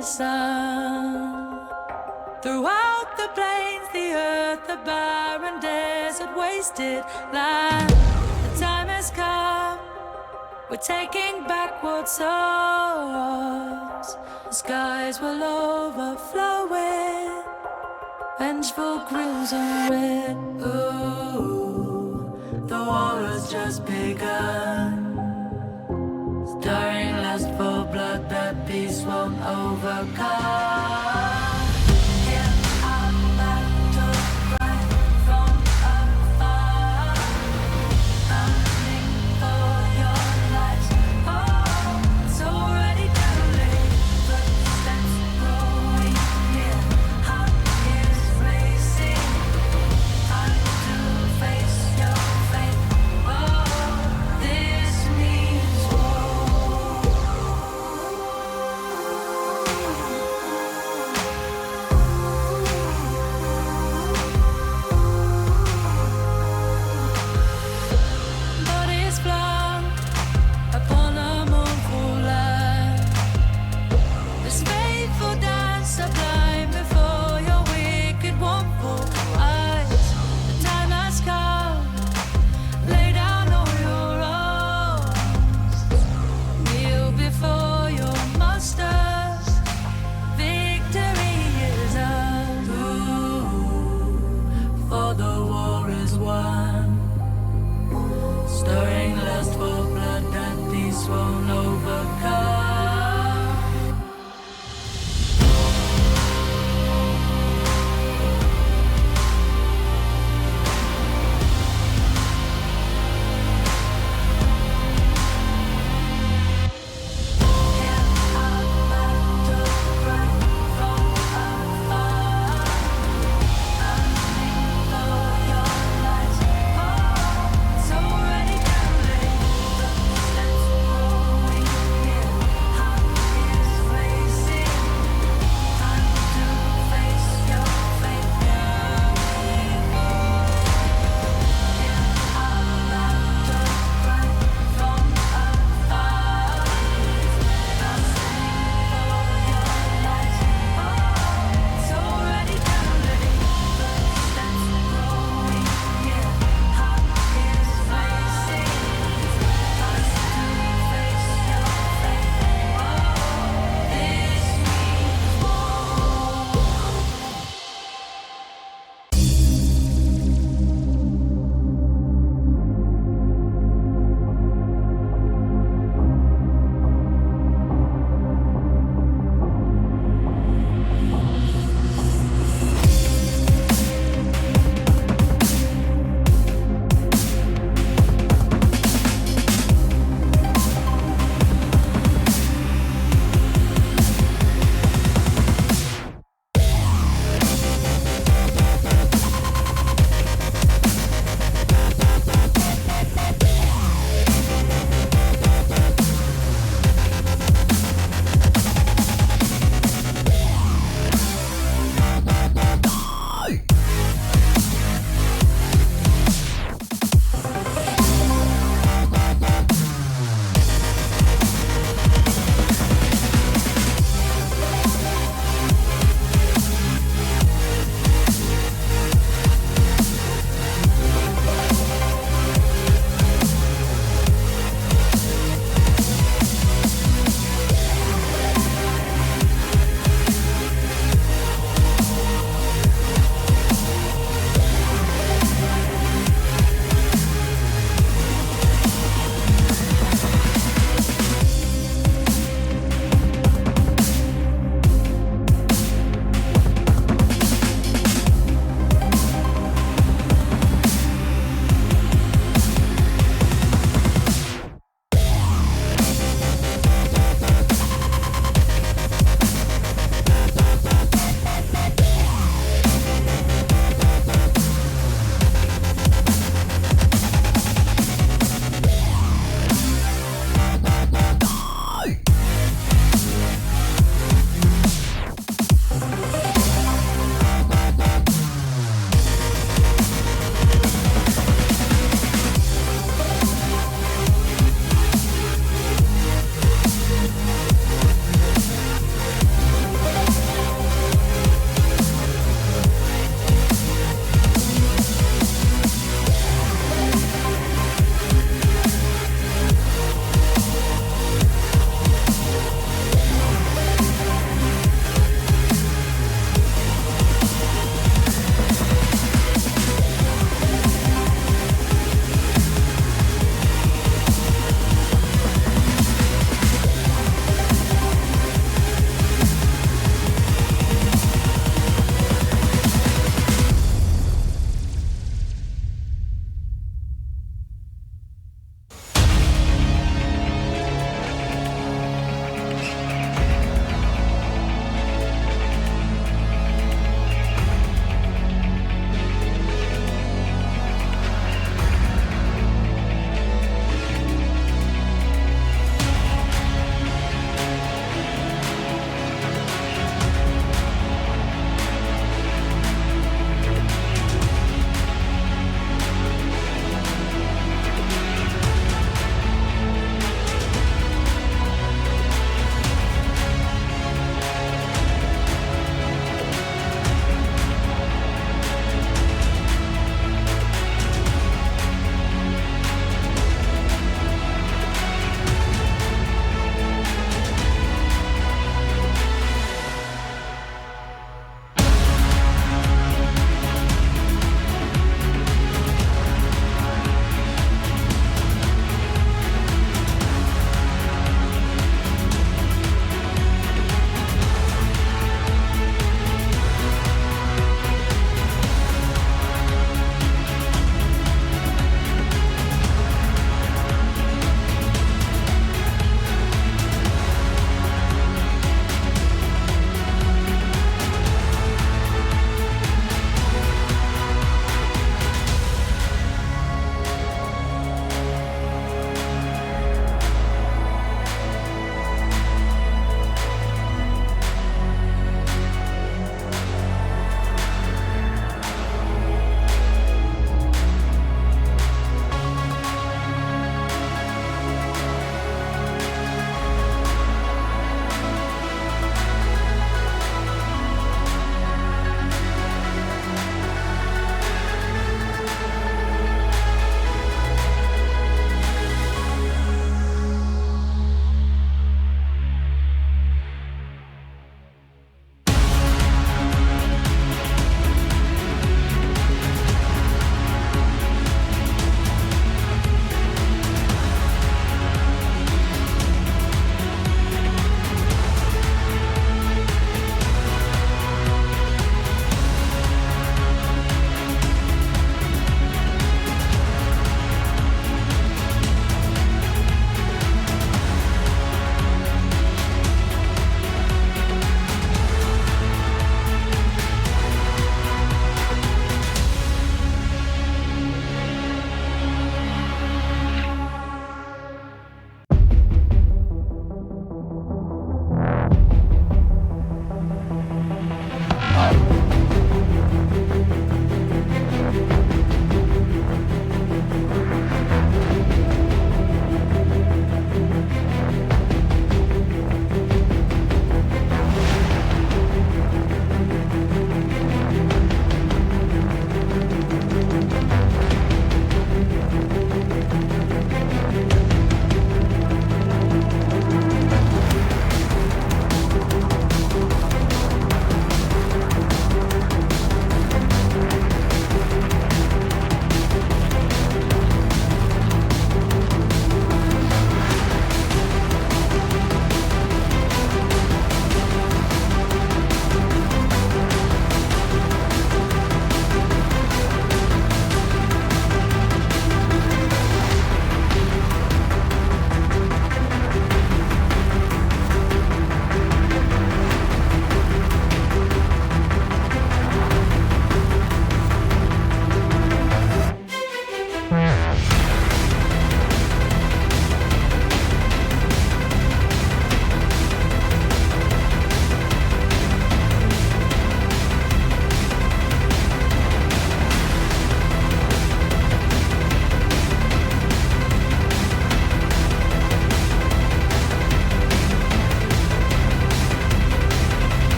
the sun. Throughout the plains, the earth, the barren desert, wasted land. The time has come, we're taking back what's ours. The skies will overflow with vengeful grills and red. Ooh, the war has just begun. Stirring lust for blood that peace won't overcome.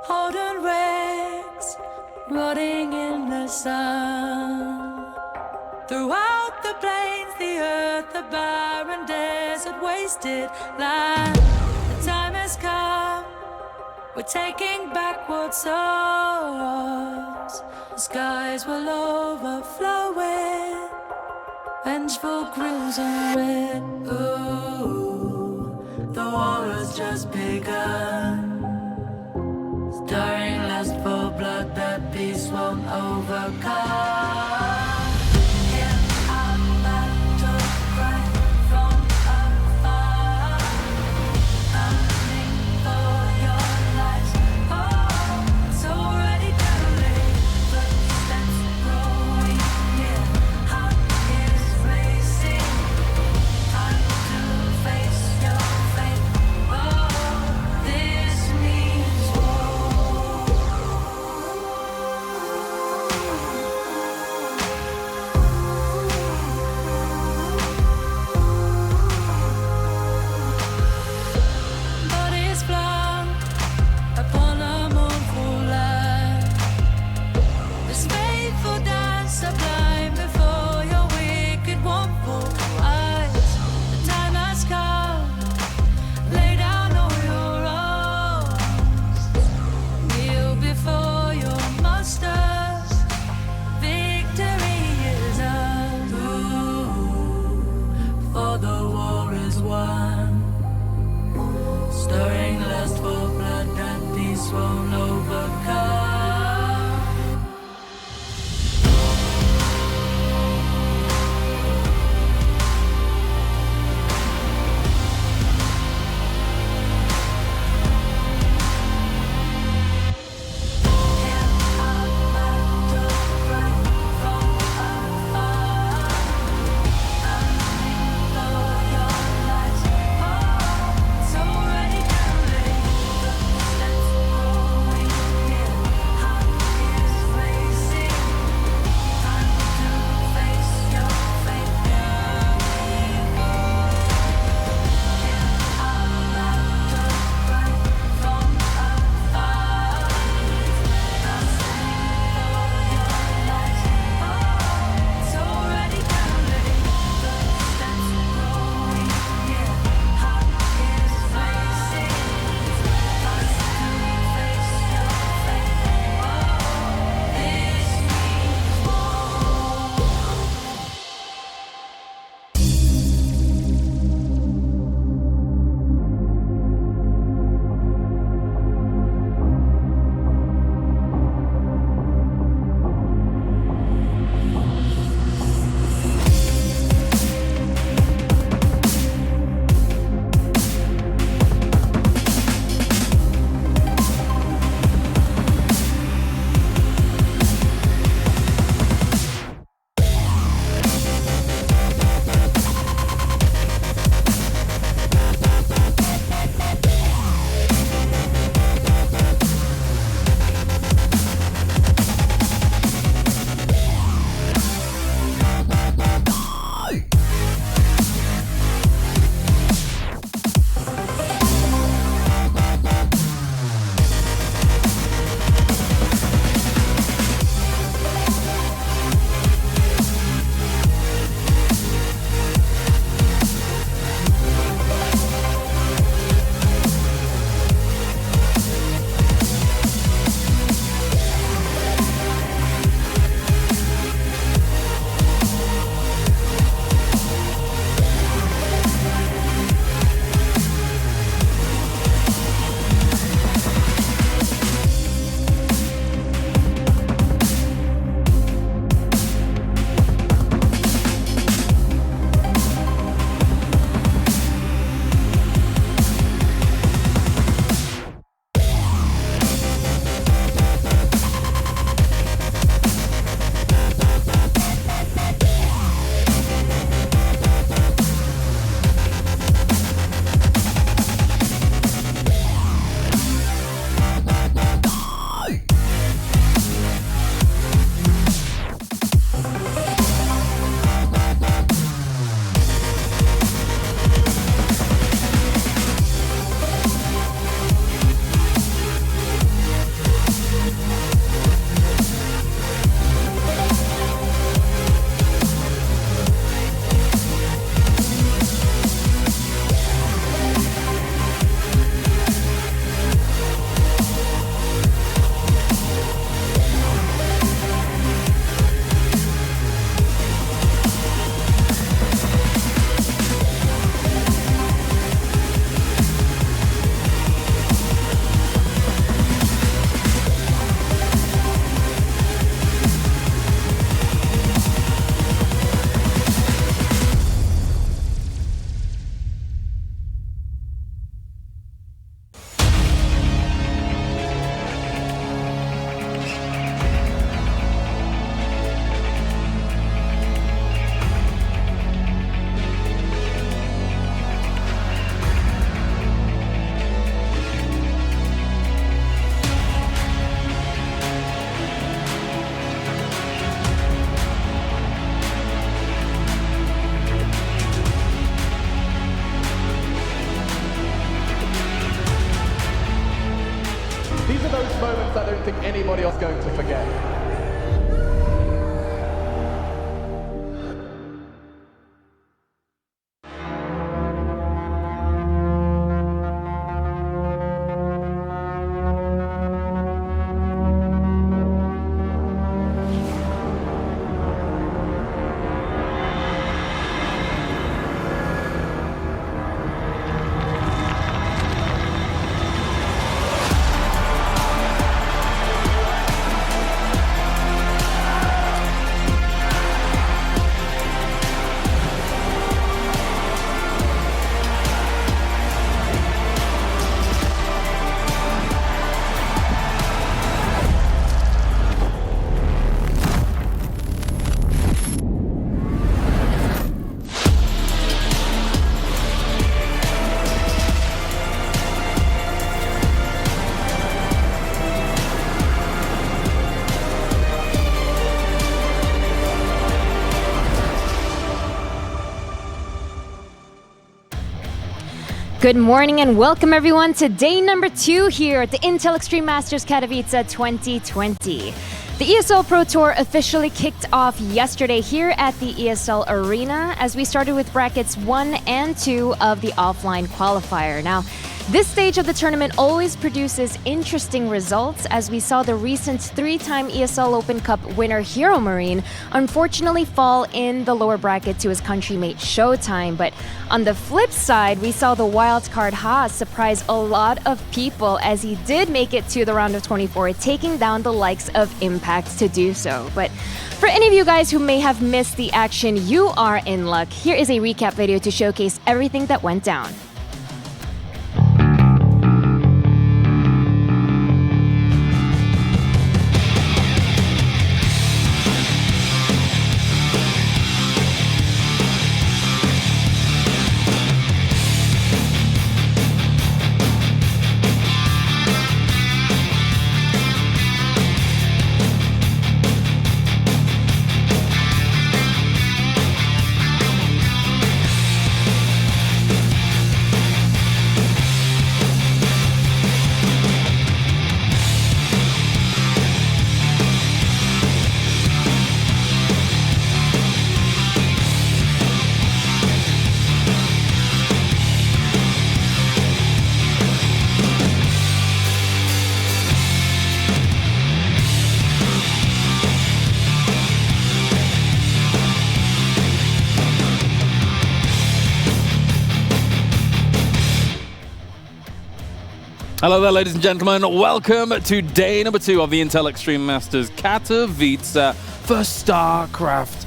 Holden wrecks, rotting in the sun. Throughout the plains, the earth, the barren desert, wasted land. The time has come, we're taking back what's ours. The skies will overflow with vengeful grills and red. Ooh, the war has just begun. Stirring lust for blood that peace won't overcome. Yeah, I'm battle cry from afar, coming for your lives. Oh, it's already too late. Footsteps growing near, heart is racing. Time to face your fate. Oh, this means war. These are those moments I don't think anybody else is going to forget. Good morning and welcome everyone to day number 2 here at the Intel Extreme Masters Katowice 2020. The ESL Pro Tour officially kicked off yesterday here at the ESL Arena as we started with brackets 1 and 2 of the offline qualifier. Now, this stage of the tournament always produces interesting results, as we saw the recent 3-time ESL Open Cup winner Hero Marine unfortunately fall in the lower bracket to his countrymate Showtime. But on the flip side, we saw the wildcard Haas surprise a lot of people as he did make it to the round of 24, taking down the likes of Impact to do so. But for any of you guys who may have missed the action, you are in luck. Here is a recap video to showcase everything that went down. Hello there, ladies and gentlemen. Welcome to day number 2 of the Intel Extreme Masters Katowice for StarCraft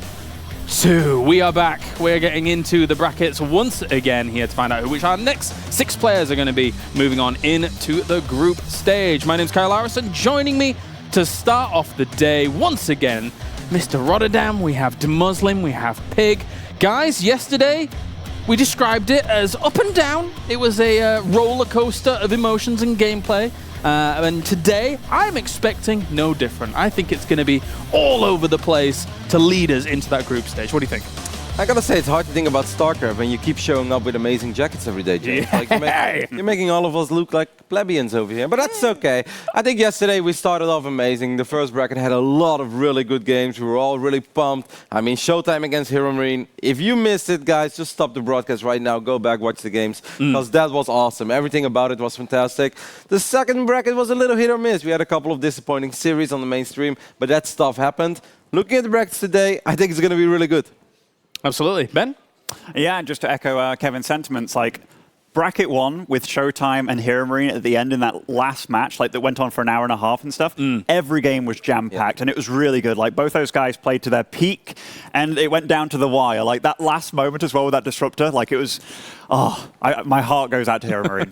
2. We are back. We're getting into the brackets once again here to find out which our next 6 players are going to be moving on into the group stage. My name's Kyle Harrison. Joining me to start off the day once again, Mr. Rotterdam, we have Demuslim, we have Pig. Guys, yesterday we described it as up and down. It was a roller coaster of emotions and gameplay. And today, I'm expecting no different. I think it's going to be all over the place to lead us into that group stage. What do you think? I gotta say, it's hard to think about StarCraft when you keep showing up with amazing jackets every day, James. Yeah. Like you're making all of us look like plebeians over here, but that's okay. I think yesterday we started off amazing. The first bracket had a lot of really good games. We were all really pumped. I mean, Showtime against Hero Marine. If you missed it, guys, just stop the broadcast right now. Go back, watch the games, because that was awesome. Everything about it was fantastic. The second bracket was a little hit or miss. We had a couple of disappointing series on the mainstream, but that stuff happened. Looking at the brackets today, I think it's going to be really good. Absolutely. Ben? Yeah, just to echo Kevin's sentiments, like bracket 1 with Showtime and Hero Marine at the end in that last match, like that went on for an hour and a half and stuff, every game was jam-packed and it was really good. Like both those guys played to their peak and it went down to the wire. Like that last moment as well with that disruptor, like it was, my heart goes out to Hero Marine.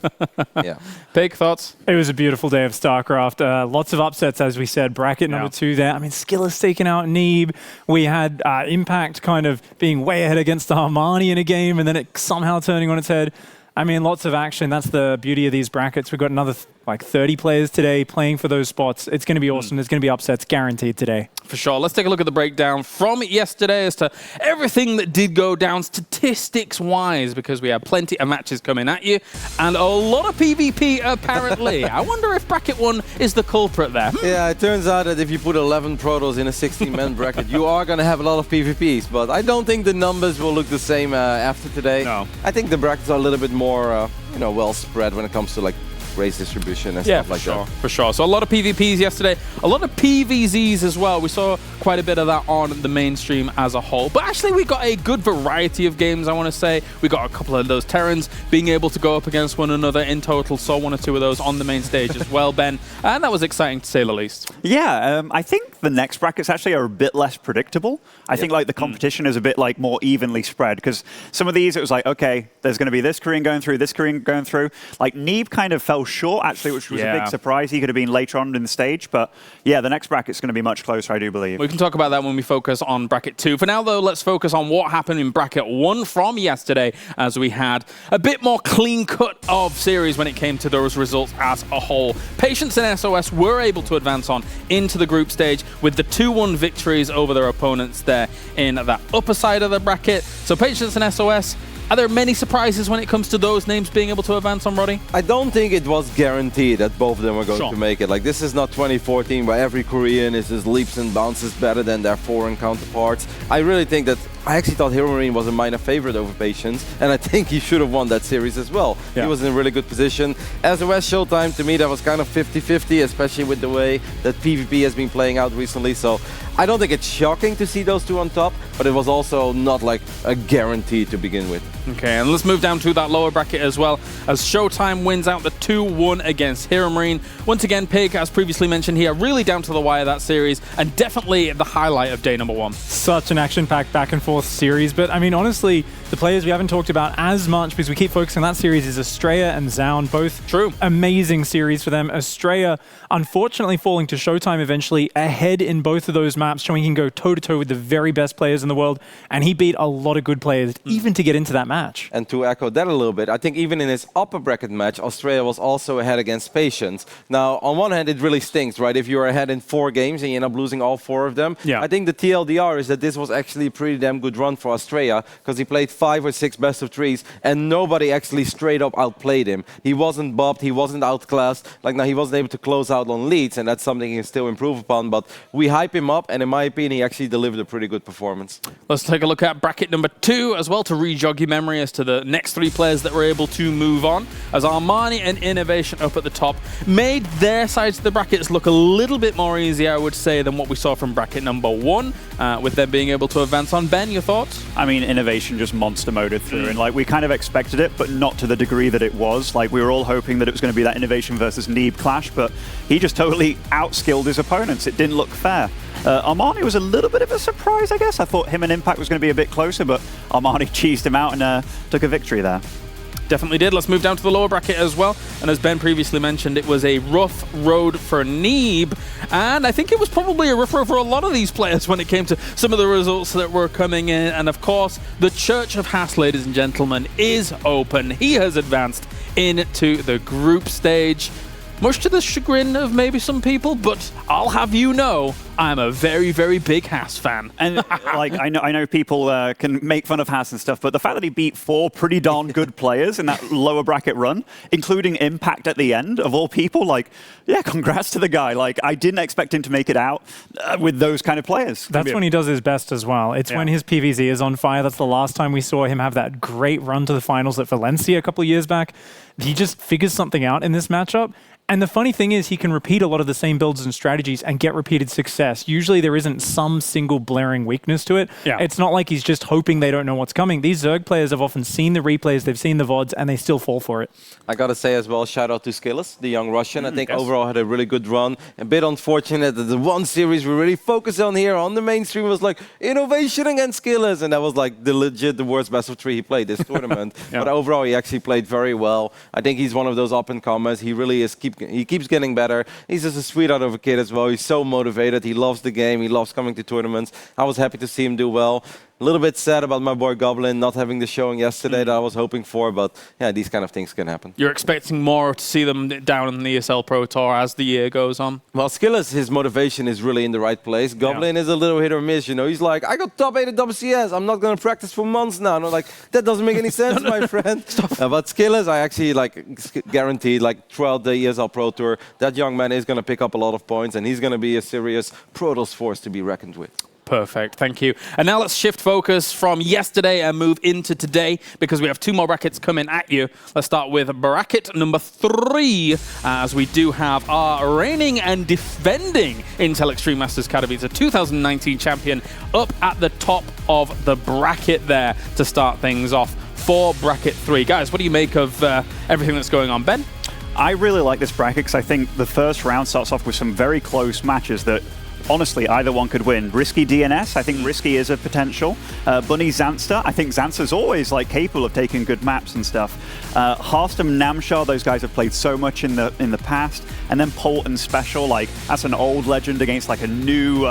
Yeah. Pig, thoughts? It was a beautiful day of StarCraft. Lots of upsets, as we said. Bracket number 2 there. I mean, Skillis taking out Neeb. We had Impact kind of being way ahead against the Armani in a game and then it somehow turning on its head. I mean, lots of action. That's the beauty of these brackets. We've got another like 30 players today playing for those spots. It's going to be awesome. There's going to be upsets guaranteed today. For sure. Let's take a look at the breakdown from yesterday as to everything that did go down statistics-wise, because we have plenty of matches coming at you and a lot of PvP, apparently. I wonder if Bracket 1 is the culprit there. Yeah, it turns out that if you put 11 Protoss in a 16-man bracket, you are going to have a lot of PvPs, but I don't think the numbers will look the same after today. No. I think the brackets are a little bit more, well spread when it comes to like race distribution and stuff like that. For sure. So a lot of PvPs yesterday, a lot of PvZs as well. We saw quite a bit of that on the mainstream as a whole. But actually, we got a good variety of games, I want to say. We got a couple of those Terrans being able to go up against one another in total. Saw one or two of those on the main stage as well, Ben. And that was exciting to say the least. Yeah, I think the next brackets actually are a bit less predictable. I think like the competition is a bit like more evenly spread, because some of these it was like, okay, there's going to be this Korean going through, this Korean going through. Like Neeb kind of fell short actually, which was a big surprise. He could have been later on in the stage, but yeah, the next bracket's going to be much closer, I do believe. We can talk about that when we focus on bracket 2. For now, though, let's focus on what happened in bracket 1 from yesterday, as we had a bit more clean cut of series when it came to those results as a whole. Patience and SOS were able to advance on into the group stage with the 2-1 victories over their opponents there in that upper side of the bracket. So Patience and SOS, are there many surprises when it comes to those names being able to advance on, Roddy? I don't think it was guaranteed that both of them were going to make it. Like, this is not 2014 where every Korean is just leaps and bounces better than their foreign counterparts. I really think that I actually thought Hero Marine was a minor favorite over Patience, and I think he should have won that series as well. Yeah. He was in a really good position. SOS Showtime, to me, that was kind of 50-50, especially with the way that PvP has been playing out recently. So I don't think it's shocking to see those two on top, but it was also not like a guarantee to begin with. Okay, and let's move down to that lower bracket as well, as Showtime wins out the 2-1 against Hero Marine. Once again, Pig, as previously mentioned here, really down to the wire that series, and definitely the highlight of day number 1. Such an action-packed back and forth series, but I mean, honestly, the players we haven't talked about as much because we keep focusing on that series is Estrella and Zaun, both amazing series for them. Estrella, unfortunately, falling to Showtime eventually, ahead in both of those maps, showing he can go toe-to-toe with the very best players in the world, and he beat a lot of good players, even to get into that match. And to echo that a little bit, I think even in his upper bracket match, Australia was also ahead against Patience. Now, on one hand, it really stinks, right? If you're ahead in 4 games and you end up losing all 4 of them. Yeah. I think the TLDR is that this was actually a pretty damn good run for Australia, because he played 5 or 6 best of 3s, and nobody actually straight up outplayed him. He wasn't bobbed, he wasn't outclassed. Like, now he wasn't able to close out on leads, and that's something he can still improve upon. But we hype him up, and in my opinion, he actually delivered a pretty good performance. Let's take a look at bracket number 2 as well to re-jog your memory as to the next 3 players that were able to move on, as Armani and Innovation up at the top made their sides of the brackets look a little bit more easy, I would say, than what we saw from bracket number 1, with them being able to advance on. Ben, your thoughts? I mean, Innovation just monster moded through, and like we kind of expected it, but not to the degree that it was. Like, we were all hoping that it was going to be that Innovation versus Neeb clash, but he just totally outskilled his opponents. It didn't look fair. Armani was a little bit of a surprise, I guess. I thought him and Impact was going to be a bit closer, but Armani cheesed him out and took a victory there. Definitely did. Let's move down to the lower bracket as well. And as Ben previously mentioned, it was a rough road for Neeb. And I think it was probably a rough road for a lot of these players when it came to some of the results that were coming in. And of course, the Church of Haas, ladies and gentlemen, is open. He has advanced into the group stage, much to the chagrin of maybe some people, but I'll have you know, I'm a very, very big Haas fan. And like, I know people can make fun of Haas and stuff, but the fact that he beat 4 pretty darn good players in that lower bracket run, including Impact at the end, of all people, like, yeah, congrats to the guy. Like, I didn't expect him to make it out with those kind of players. That's when he does his best as well. It's when his PvZ is on fire. That's the last time we saw him have that great run to the finals at Valencia a couple of years back. He just figures something out in this matchup. And the funny thing is, he can repeat a lot of the same builds and strategies and get repeated success. Usually there isn't some single blaring weakness to it. Yeah. It's not like he's just hoping they don't know what's coming. These Zerg players have often seen the replays, they've seen the VODs, and they still fall for it. I gotta say as well, shout out to Skillis, the young Russian. I think overall had a really good run. A bit unfortunate that the one series we really focused on here on the mainstream was like Innovation against Skillis, and that was like the worst best of 3 he played this tournament. But overall, he actually played very well. I think he's one of those up-and-comers. He really is. He keeps getting better. He's just a sweetheart of a kid as well. He's so motivated. He loves the game. He loves coming to tournaments. I was happy to see him do well. A little bit sad about my boy Goblin not having the showing yesterday that I was hoping for, but yeah, these kind of things can happen. You're expecting more to see them down in the ESL Pro Tour as the year goes on? Well, Skillis, his motivation is really in the right place. Goblin is a little hit or miss, you know. He's like, I got top 8 at WCS. I'm not going to practice for months now. And I'm like, that doesn't make any sense, my friend. But Skillis, I actually guaranteed, throughout the ESL Pro Tour, that young man is going to pick up a lot of points, and he's going to be a serious Protoss force to be reckoned with. Perfect, thank you. And now let's shift focus from yesterday and move into today, because we have 2 more brackets coming at you. Let's start with bracket number 3, as we do have our reigning and defending Intel Extreme Masters Katowice 2019 champion up at the top of the bracket there to start things off for bracket 3. Guys, what do you make of everything that's going on? Ben? I really like this bracket because I think the first round starts off with some very close matches that honestly, either one could win. Risky DNS, I think Risky is a potential. Bunny Zanster, I think Zanster's always capable of taking good maps and stuff. Harstam Namshar, those guys have played so much in the past. And then Polton Special, that's an old legend against a new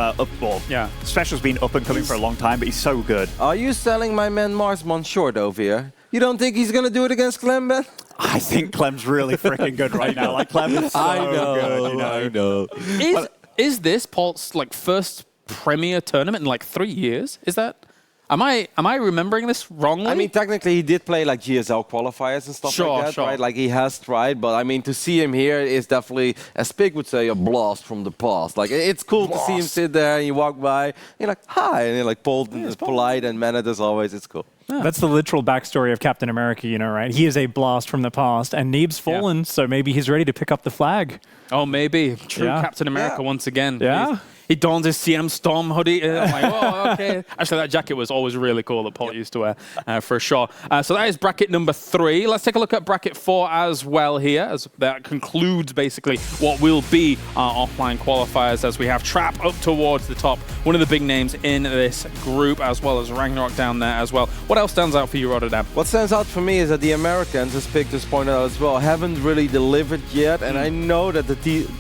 Special's been up and coming for a long time, but he's so good. Are you selling my man Marsmon short over here? You don't think he's going to do it against Clem, Ben? I think Clem's really freaking good right now. Clem is so good, you know. I know. Is this Paul's first Premier tournament in 3 years? Is that? Am I remembering this wrongly? I mean, technically, he did play GSL qualifiers and stuff like that, right? He has tried, but I mean, to see him here is definitely, as Pig would say, a blast from the past. It's cool to see him sit there and you walk by, and you're like, hi, and you're Polton is polite and mannered as always. It's cool. Yeah. That's the literal backstory of Captain America, right? He is a blast from the past, and Neeb's fallen, so maybe he's ready to pick up the flag. Oh, maybe. True Captain America once again. Yeah. He dons his CM Storm hoodie. I'm like, oh, okay. Actually, that jacket was always really cool that Paul used to wear, for sure. So that is bracket number 3. Let's take a look at bracket 4 as well here, as that concludes basically what will be our offline qualifiers, as we have Trap up towards the top, one of the big names in this group, as well as Ragnarok down there as well. What else stands out for you, Rotterdam? What stands out for me is that the Americans, as Pig just pointed out as well, haven't really delivered yet, and I know that the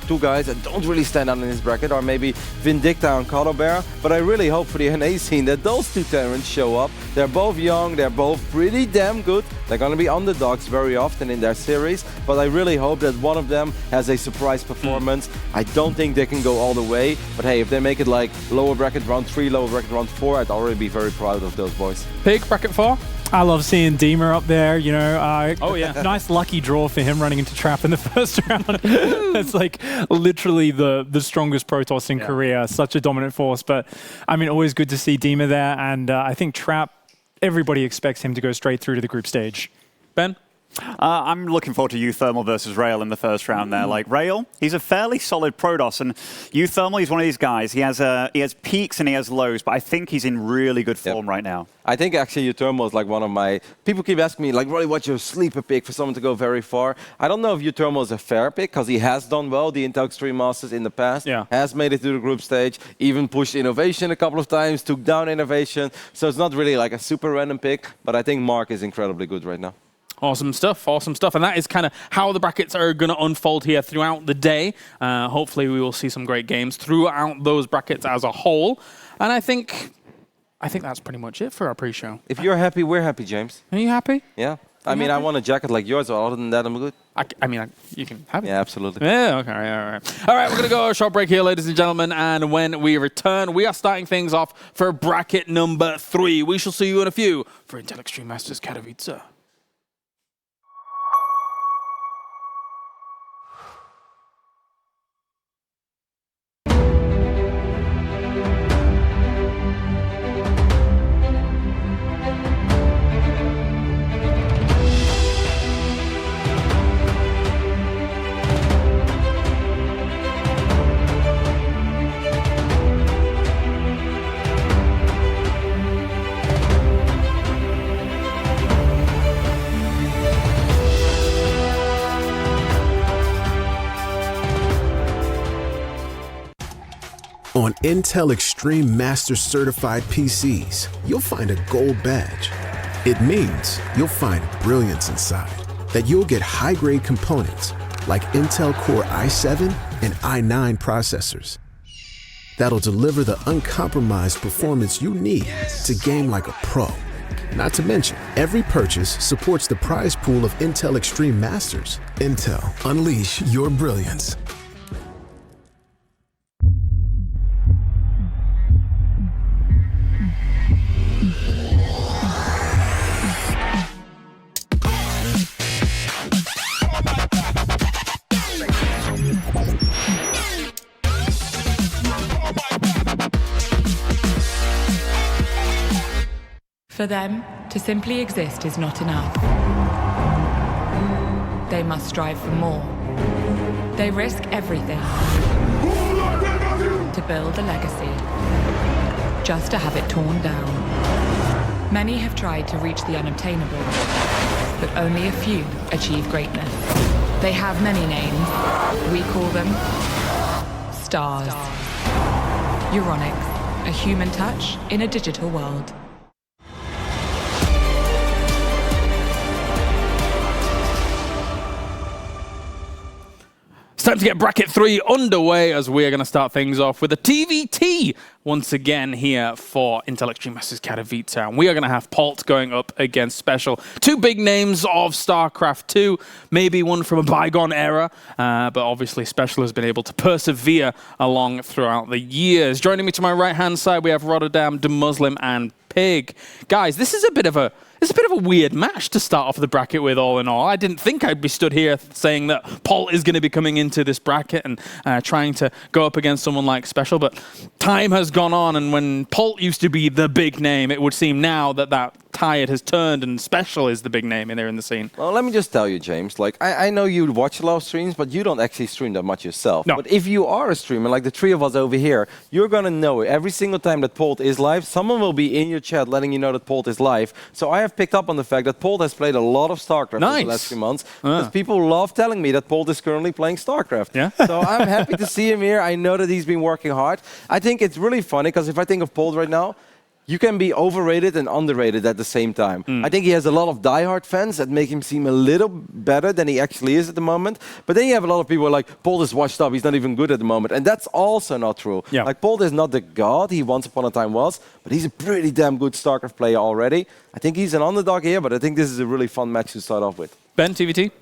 2 guys that don't really stand out in this bracket are maybe Vindicta and Cottlebear, but I really hope for the NA scene that those 2 Terrans show up. They're both young, they're both pretty damn good. They're going to be underdogs very often in their series, but I really hope that one of them has a surprise performance. I don't think they can go all the way, but hey, if they make it lower bracket round 3, lower bracket round 4, I'd already be very proud of those boys. Pig, bracket 4? I love seeing Dima up there, Oh, yeah. Nice lucky draw for him running into Trap in the first round. It's literally the strongest Protoss in Korea. Such a dominant force. But, I mean, always good to see Dima there. And I think Trap, everybody expects him to go straight through to the group stage. Ben? I'm looking forward to uThermal versus Rail in the first round there. Rail, he's a fairly solid Protoss, and uThermal, he's one of these guys. He has peaks and he has lows, but I think he's in really good form right now. I think actually uThermal is one of my... People keep asking me, Roddy, what's your sleeper pick for someone to go very far? I don't know if uThermal is a fair pick, because he has done well, the Intel Extreme Masters in the past, has made it to the group stage, even pushed Innovation a couple of times, took down Innovation, so it's not really a super random pick, but I think Mark is incredibly good right now. Awesome stuff, awesome stuff. And that is kind of how the brackets are going to unfold here throughout the day. Hopefully we will see some great games throughout those brackets as a whole. And I think that's pretty much it for our pre-show. If you're happy, we're happy, James. Are you happy? Yeah. I mean, I want a jacket like yours, but other than that, I'm good. I mean, you can have it. Yeah, absolutely. Yeah, okay, all right. All right, we're going to go a short break here, ladies and gentlemen, and when we return, we are starting things off for bracket number 3. We shall see you in a few for Intel Extreme Masters Katowice. On Intel Extreme Master Certified PCs, you'll find a gold badge. It means you'll find brilliance inside, that you'll get high-grade components like Intel Core i7 and i9 processors. that'll deliver the uncompromised performance you need to game like a pro. Not to mention, every purchase supports the prize pool of Intel Extreme Masters. Intel, unleash your brilliance. For them, to simply exist is not enough. They must strive for more. They risk everything to build a legacy, just to have it torn down. Many have tried to reach the unobtainable, but only a few achieve greatness. They have many names. We call them stars. Euronics, a human touch in a digital world. It's time to get bracket 3 underway as we are going to start things off with a TVT once again here for Intel Extreme Masters Katowice. And we are going to have Palt going up against Special. Two big names of StarCraft 2, maybe one from a bygone era, but obviously Special has been able to persevere along throughout the years. Joining me to my right-hand side, we have Rotterdam, De Muslim, and Pig. Guys, this is a bit of a weird match to start off the bracket with, all in all. I didn't think I'd be stood here saying that Palt is going to be coming into this bracket and trying to go up against someone like Special, but time has gone on, and when Palt used to be the big name, it would seem now that that tide has turned and Special is the big name in there in the scene. Well, let me just tell you, James, like, I know you watch a lot of streams, but you don't actually stream that much yourself. No. But if you are a streamer, like the three of us over here, you're going to know every single time that Palt is live, someone will be in your chat letting you know that Palt is live. So I have picked up on the fact that Palt has played a lot of StarCraft in the last few months, because people love telling me that Palt is currently playing StarCraft. Yeah. So I'm happy to see him here. I know that he's been working hard. I think it's really funny, because if I think of Palt right now, you can be overrated and underrated at the same time. I think he has a lot of diehard fans that make him seem a little better than he actually is at the moment. But then you have a lot of people like, Palt is washed up, he's not even good at the moment. And that's also not true. Yeah. Like, Palt is not the god he once upon a time was, but he's a pretty damn good StarCraft player already. I think he's an underdog here, but I think this is a really fun match to start off with. Ben, TVT?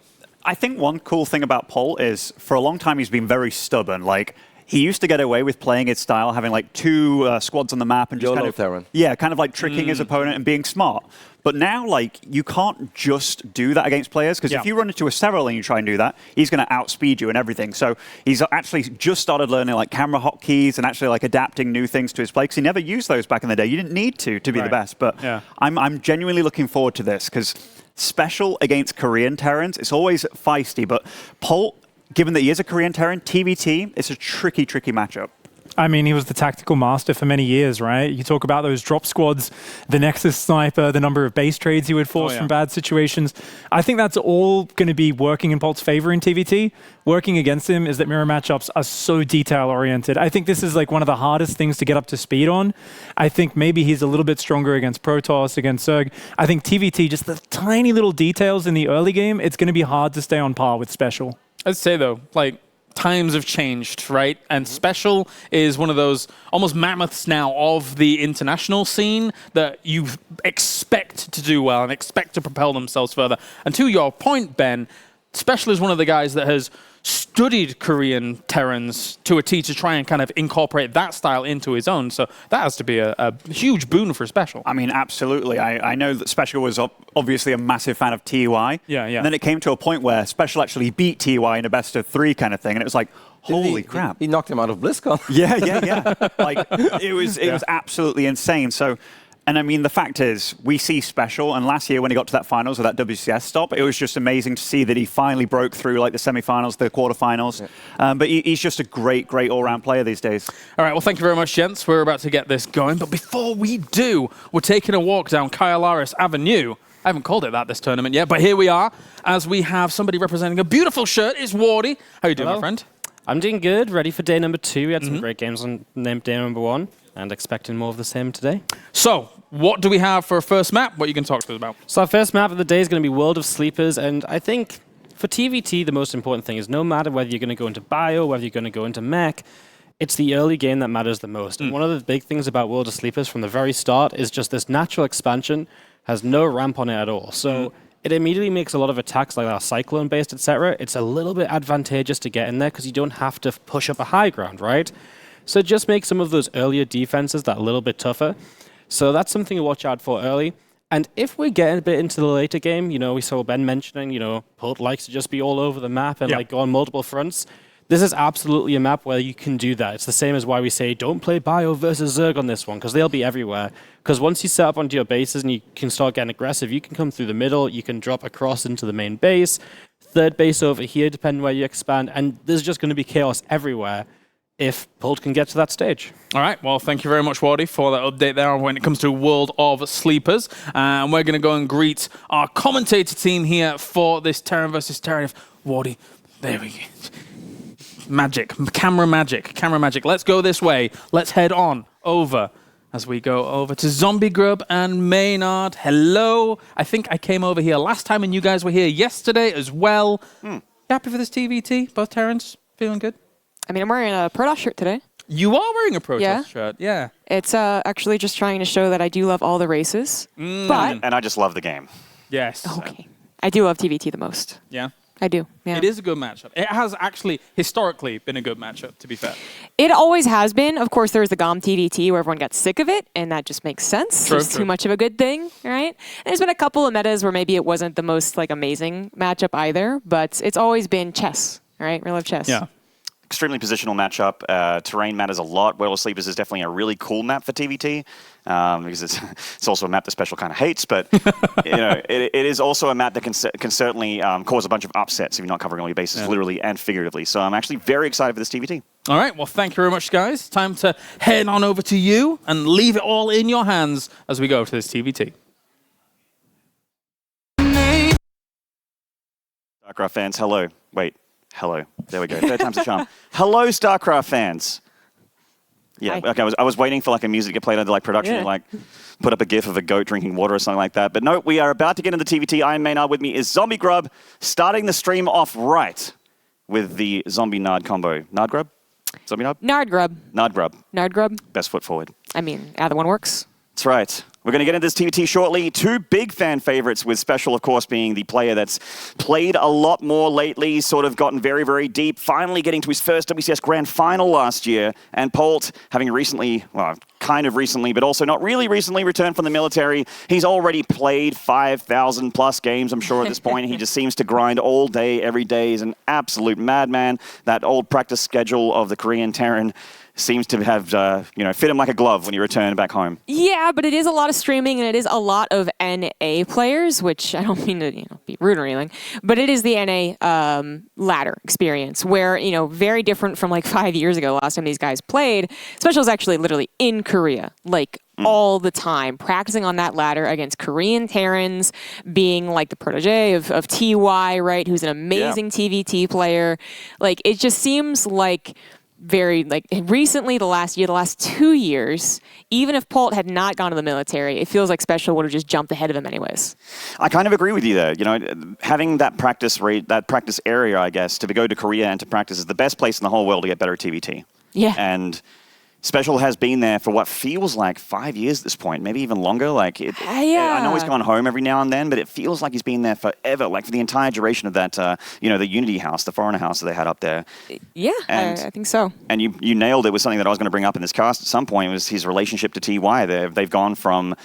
I think one cool thing about Palt is, for a long time, he's been very stubborn. Like, he used to get away with playing his style, having like two squads on the map and just kind of like tricking his opponent and being smart. But now, like, you can't just do that against players, because if you run into a Serral and you try and do that, he's going to outspeed you and everything. So he's actually just started learning like camera hotkeys and actually like adapting new things to his play, because he never used those back in the day. You didn't need to be the best. But I'm genuinely looking forward to this, because Special against Korean Terrans, it's always feisty, but Palt, given that he is a Korean Terran, TVT, it's a tricky matchup. I mean, he was the tactical master for many years, right? You talk about those drop squads, the Nexus sniper, the number of base trades he would force from bad situations. I think that's all going to be working in Palt's favor in TVT. Working against him is that mirror matchups are so detail-oriented. I think this is like one of the hardest things to get up to speed on. I think maybe he's a little bit stronger against Protoss, against Zerg. I think TVT, just the tiny little details in the early game, it's going to be hard to stay on par with Special. I'd say, though, like, times have changed, right? And Special is one of those almost mammoths now of the international scene that you expect to do well and expect to propel themselves further. And to your point, Ben, Special is one of the guys that has studied Korean Terrans to a T to try and kind of incorporate that style into his own. So that has to be a huge boon for Special. I mean, absolutely. I know that Special was obviously a massive fan of TUI. Yeah. And then it came to a point where Special actually beat TUI in a best-of-3 kind of thing. And it was like, holy crap. He knocked him out of BlizzCon. Yeah. Like, it was absolutely insane. So, and I mean, the fact is, we see Special, and last year when he got to that finals with that WCS stop, it was just amazing to see that he finally broke through like the semifinals, the quarterfinals. But he's just a great all-round player these days. All right, well, thank you very much, gents. We're about to get this going. But before we do, we're taking a walk down Kyalaris Avenue. I haven't called it that this tournament yet, but here we are, as we have somebody representing a beautiful shirt. It's Wardy. How you doing, my friend? I'm doing good. Ready for day number 2. We had some great games on day number 1. And expecting more of the same today. So, what do we have for a first map? What are you going to talk to us about? So our first map of the day is going to be World of Sleepers, and I think for TVT, the most important thing is no matter whether you're going to go into bio, whether you're going to go into mech, it's the early game that matters the most. And one of the big things about World of Sleepers from the very start is just this natural expansion has no ramp on it at all. So it immediately makes a lot of attacks like our Cyclone-based, etc. It's a little bit advantageous to get in there because you don't have to push up a high ground, right? So it just makes some of those earlier defenses that little bit tougher. So that's something to watch out for early. And if we get a bit into the later game, we saw Ben mentioning, Pult likes to just be all over the map and like go on multiple fronts. This is absolutely a map where you can do that. It's the same as why we say don't play Bio versus Zerg on this one, because they'll be everywhere. Because once you set up onto your bases and you can start getting aggressive, you can come through the middle, you can drop across into the main base, third base over here, depending where you expand, and there's just going to be chaos everywhere if Pult can get to that stage. All right, well, thank you very much, Wardy, for that update there when it comes to World of Sleepers. And we're going to go and greet our commentator team here for this Terran versus Terran. Wardy, there we go. Magic, camera magic. Let's go this way. Let's head on over as we go over to Zombie Grub and Maynard. Hello. I think I came over here last time and you guys were here yesterday as well. Happy for this TVT? Both Terrans feeling good? I mean, I'm wearing a Protoss shirt today. You are wearing a Protoss shirt, yeah. It's actually just trying to show that I do love all the races. But And I just love the game. Yes. Okay. I do love TVT the most. Yeah. I do, yeah. It is a good matchup. It has actually historically been a good matchup, to be fair. It always has been. Of course, there's the GOM TVT where everyone got sick of it, and that just makes sense. True, It's too much of a good thing, right? And there's been a couple of metas where maybe it wasn't the most amazing matchup either, but it's always been chess, right? We love chess. Yeah. Extremely positional matchup. Terrain matters a lot. World of Sleepers is definitely a really cool map for TVT because it's also a map that Special kind of hates, but it is also a map that can certainly cause a bunch of upsets if you're not covering all your bases, literally and figuratively. So I'm actually very excited for this TVT. All right, well, thank you very much, guys. Time to head on over to you and leave it all in your hands as we go to this TVT. StarCraft fans, hello. Wait. Hello. There we go. Third time's a charm. Hello, StarCraft fans. Yeah, Hi. okay, I was waiting for a music to get played under production and put up a gif of a goat drinking water or something like that. But no, we are about to get into TVT. I am Maynard. With me is Zombie Grub, starting the stream off right with the Zombie Nard combo. Nard Grub? Zombie Nard? Nard Grub. Nard Grub. Nard Grub. Best foot forward. I mean, either one works. That's right. We're going to get into this TVT shortly. Two big fan favorites, with Special, of course, being the player that's played a lot more lately, sort of gotten very, very deep, finally getting to his first WCS Grand Final last year, and Pult, having recently, well, kind of recently, but also not really recently returned from the military. He's already played 5,000 plus games, I'm sure, at this point. He just seems to grind all day, every day. He's an absolute madman. That old practice schedule of the Korean Terran seems to have, fit him like a glove when you return back home. Yeah, but it is a lot of streaming and it is a lot of NA players, which I don't mean to be rude or anything, but it is the NA ladder experience where, very different from 5 years ago, last time these guys played. Special is actually literally in Korea, all the time, practicing on that ladder against Korean Terrans, being the protege of TY, right, who's an amazing TVT player. It just seems very recently, the last 2 years, even if Pult had not gone to the military, it feels like Special would have just jumped ahead of him anyways. I kind of agree with you there. Having that practice area, I guess, to go to Korea and to practice is the best place in the whole world to get better at TVT. Yeah. And Special has been there for what feels like 5 years at this point, maybe even longer. I know he's gone home every now and then, but it feels like he's been there forever, for the entire duration of that, the Unity house, the Foreigner house that they had up there. Yeah, I think so. And you nailed it with something that I was going to bring up in this cast at some point, was his relationship to TY. They've gone from,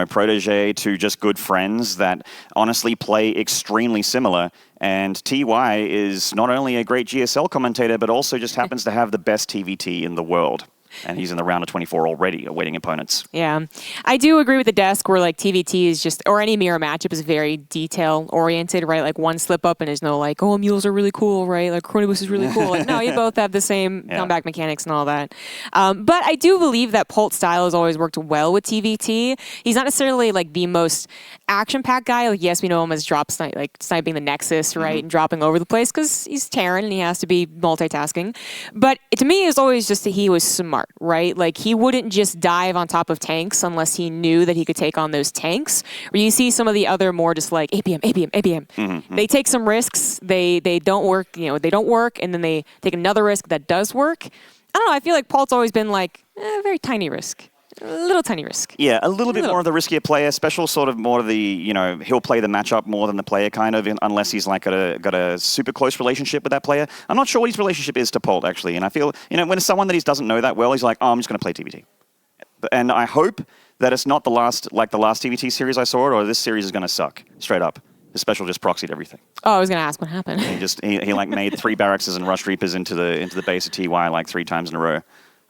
protege to just good friends that honestly play extremely similar. And TY is not only a great GSL commentator, but also just happens to have the best TVT in the world. And he's in the round of 24 already, awaiting opponents. Yeah. I do agree with the desk where TVT is just, or any mirror matchup is very detail-oriented, right? One slip up and there's no mules are really cool, right? Chronoboost is really cool. No, you both have the same comeback mechanics and all that. But I do believe that Pult's style has always worked well with TVT. He's not necessarily the most action-packed guy. Yes, we know him as sniping the Nexus, right? And dropping over the place because he's Terran and he has to be multitasking. But to me, it's always just that he was smart. Right? He wouldn't just dive on top of tanks unless he knew that he could take on those tanks. Where you see some of the other more just APM. Mm-hmm. They take some risks. They don't work, they don't work, and then they take another risk that does work. I don't know. I feel like Paul's always been like a very tiny risk. A little tiny risk. Yeah, a little bit more of the riskier player. Special sort of more of the, he'll play the matchup more than the player kind of, unless he's like got a super close relationship with that player. I'm not sure what his relationship is to Polt, actually. And I feel, when it's someone that he doesn't know that well, he's like, oh, I'm just going to play TVT. And I hope that it's not the last TVT series I saw, or this series is going to suck, straight up. The Special just proxied everything. Oh, I was going to ask what happened. He like made 3 barracks and rushed Reapers into the base of TY like 3 times in a row.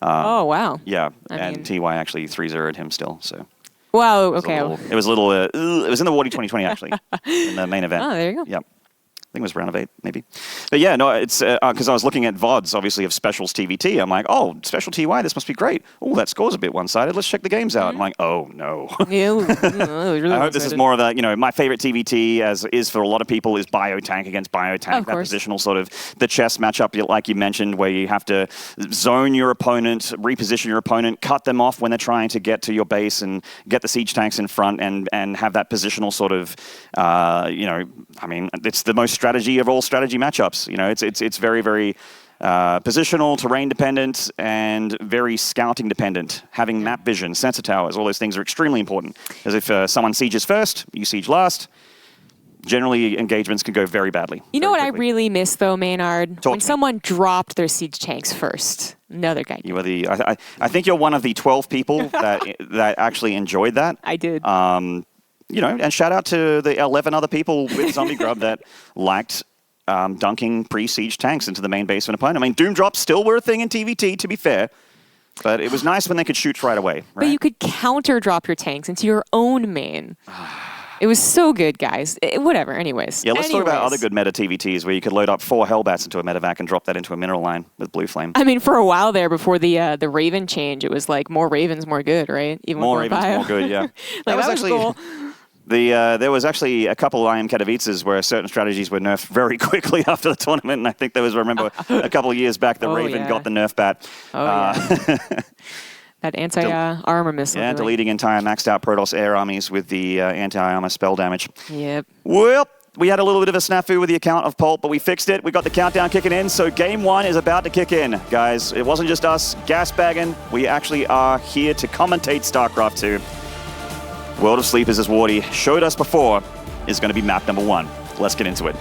Oh, wow. Yeah, and TY actually 3-0'd him still, so. Wow, okay. It was a little, it was in the Wardy 2020 actually, in the main event. Oh, there you go. Yep. I think it was round of 8, maybe. But yeah, no, it's because I was looking at VODs, obviously, of Specials TVT. I'm like, oh, Special TY, this must be great. Oh, that score's a bit one-sided. Let's check the games out. I'm like, oh, no. Really I hope this is more of that, my favorite TVT, as is for a lot of people, is Biotank against Biotank. Of that course. positional sort of the chess matchup, like you mentioned, where you have to zone your opponent, reposition your opponent, cut them off when they're trying to get to your base and get the siege tanks in front and have that positional sort of, it's the most strategy of all strategy matchups. It's very, very positional, terrain dependent, and very scouting dependent. Having map vision, sensor towers, all those things are extremely important. As if someone sieges first, you siege last. Generally, engagements can go very badly. You know what quickly. I really miss, though, Maynard? Talk when to me. someone dropped their siege tanks first. Another guy. You are I think you're one of the 12 people that actually enjoyed that. I did. And shout out to the 11 other people with Zombie Grub that liked dunking pre-siege tanks into the main base of an opponent. I mean, Doom drops still were a thing in TVT, to be fair, but it was nice when they could shoot right away. Right? But you could counter drop your tanks into your own main. It was so good, guys. Whatever, anyways. Yeah, let's talk about other good meta TVTs where you could load up 4 Hellbats into a medevac and drop that into a mineral line with Blue Flame. I mean, for a while there, before the Raven change, it was like more Ravens, more good, right? Even More with Ravens, bio. more good, yeah. Like, that was that was actually... cool. There was actually a couple of IEM Katowices where certain strategies were nerfed very quickly after the tournament, and I think there was, remember, a couple of years back, the Raven got the nerf bat. Oh, yeah. That anti-armor missile. Yeah, deleting entire maxed out Protoss air armies with the anti-armor spell damage. Yep. Well, we had a little bit of a snafu with the account of Polt, but we fixed it. We got the countdown kicking in, so game 1 is about to kick in, guys. It wasn't just us gas-bagging. We actually are here to commentate StarCraft 2. World of Sleepers, as Wardy showed us before, is going to be map number 1. Let's get into it.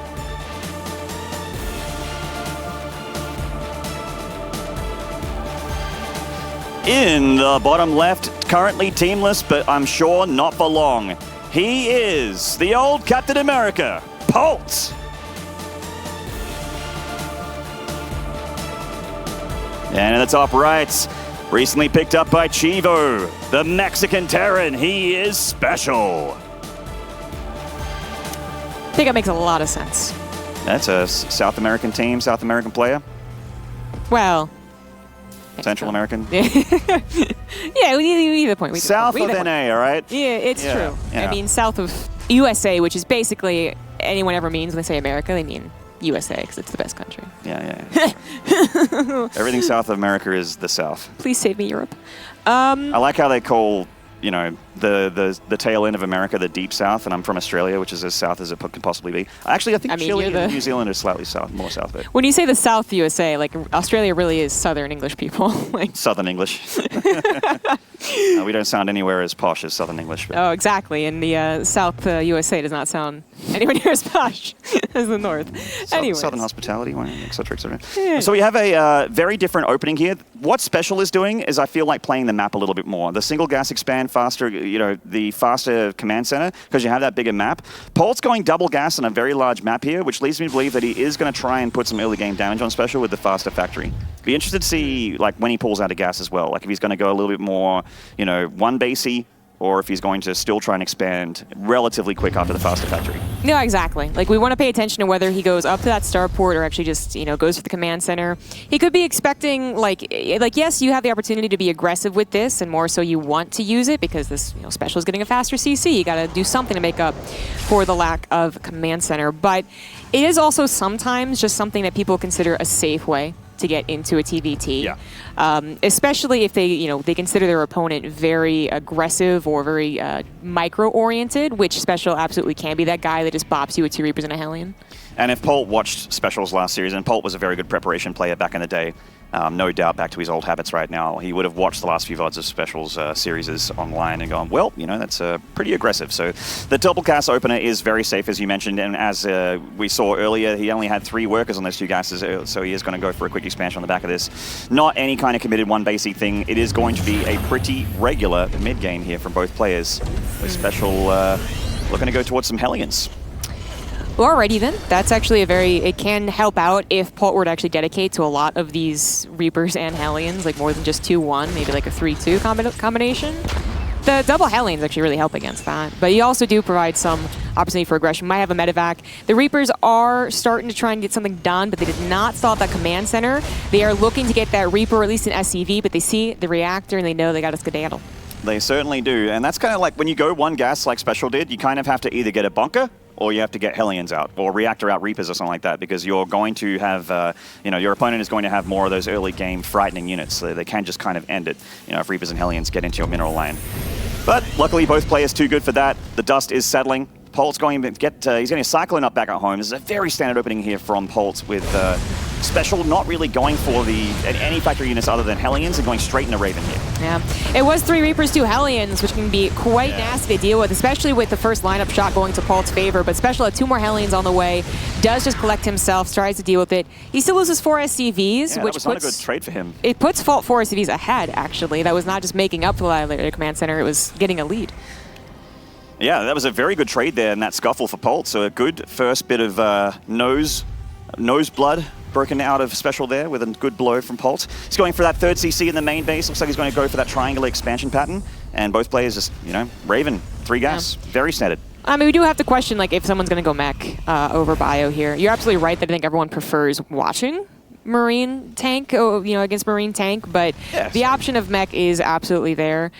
In the bottom left, currently teamless, but I'm sure not for long. He is the old Captain America, Polt. And in the top right, recently picked up by Chivo, the Mexican Terran. He is Special. I think it makes a lot of sense. That's a South American team, South American player. Well, Central American. yeah, we need the point. South of NA, all right? Yeah, it's true. Yeah. I mean, south of USA, which is basically anyone ever means when they say America, they mean USA because it's the best country. Yeah. Everything south of America is the South. Please save me, Europe. I like how they call, the tail end of America the Deep South, and I'm from Australia, which is as south as it could possibly be. Actually, I think Chile and New Zealand are slightly more south. But when you say the South USA, like Australia really is Southern English people. Like Southern English. We don't sound anywhere as posh as Southern English. But. Oh, exactly. And the South USA does not sound anywhere near as posh as the North. Anyway, Southern hospitality, et cetera, et cetera. Yeah. So we have a very different opening here. What Special is doing is I feel like playing the map a little bit more. The single gas expand faster, the faster command center, because you have that bigger map. Polt's going double gas on a very large map here, which leads me to believe that he is going to try and put some early game damage on Special with the faster factory. Be interested to see when he pulls out of gas as well. Like if he's going to go a little bit more, one basey, or if he's going to still try and expand relatively quick after the faster factory. No, exactly. Like we want to pay attention to whether he goes up to that starport or actually just, goes for the command center. He could be expecting yes, you have the opportunity to be aggressive with this, and more so you want to use it because this, Special is getting a faster CC. You got to do something to make up for the lack of command center. But it is also sometimes just something that people consider a safe way to get into a TVT. Yeah. Especially if they, they consider their opponent very aggressive or very micro-oriented, which Special absolutely can be that guy that just bops you with 2 Reapers and a Hellion. And if Polt watched Specials last series, and Polt was a very good preparation player back in the day, no doubt back to his old habits right now, he would have watched the last few VODs of Specials series online and gone, well, you know, that's pretty aggressive. So the double gas opener is very safe, as you mentioned, and as we saw earlier, he only had 3 workers on those 2 gases, so he is going to go for a quick expansion on the back of this. Not any kind of committed one basic thing. It is going to be a pretty regular mid-game here from both players. With Special looking to go towards some Hellions. Well, alrighty then. That's actually it can help out if Polt were to actually dedicate to a lot of these Reapers and Hellions, like more than just 2-1, maybe like a 3-2 combination. The double Hellions actually really help against that. But you also do provide some opportunity for aggression. Might have a medevac. The Reapers are starting to try and get something done, but they did not stall at that command center. They are looking to get that Reaper, or at least an SCV, but they see the reactor and they know they got a skedaddle. They certainly do. And that's kind of like when you go one gas like Special did, you kind of have to either get a bunker or you have to get Hellions out, or Reactor out Reapers or something like that, because you're going to have, you know, your opponent is going to have more of those early game frightening units, so they can just kind of end it, you know, if Reapers and Hellions get into your mineral lane. But luckily, both players too good for that. The dust is settling. Polt's going to get, he's getting a Cyclone up back at home. This is a very standard opening here from Polt, with Special not really going for any factory units other than Hellions and going straight into Raven here. Yeah, it was 3 Reapers, 2 Hellions, which can be quite nasty to deal with, especially with the first lineup shot going to Polt's favor. But Special had 2 more Hellions on the way, does just collect himself, tries to deal with it. He still loses 4 SCVs, Yeah, which that was not a good trade for him. It puts Polt 4 SCVs ahead, actually. That was not just making up for the command center, it was getting a lead. Yeah, that was a very good trade there in that scuffle for Polt. So a good first bit of nose blood broken out of Special there with a good blow from Polt. He's going for that 3rd CC in the main base. Looks like he's going to go for that triangular expansion pattern. And both players just, you know, Raven, 3 gas, very standard. I mean, we do have to question, like, if someone's going to go mech over bio here. You're absolutely right that I think everyone prefers watching Marine tank, you know, against Marine tank, but the option of mech is absolutely there.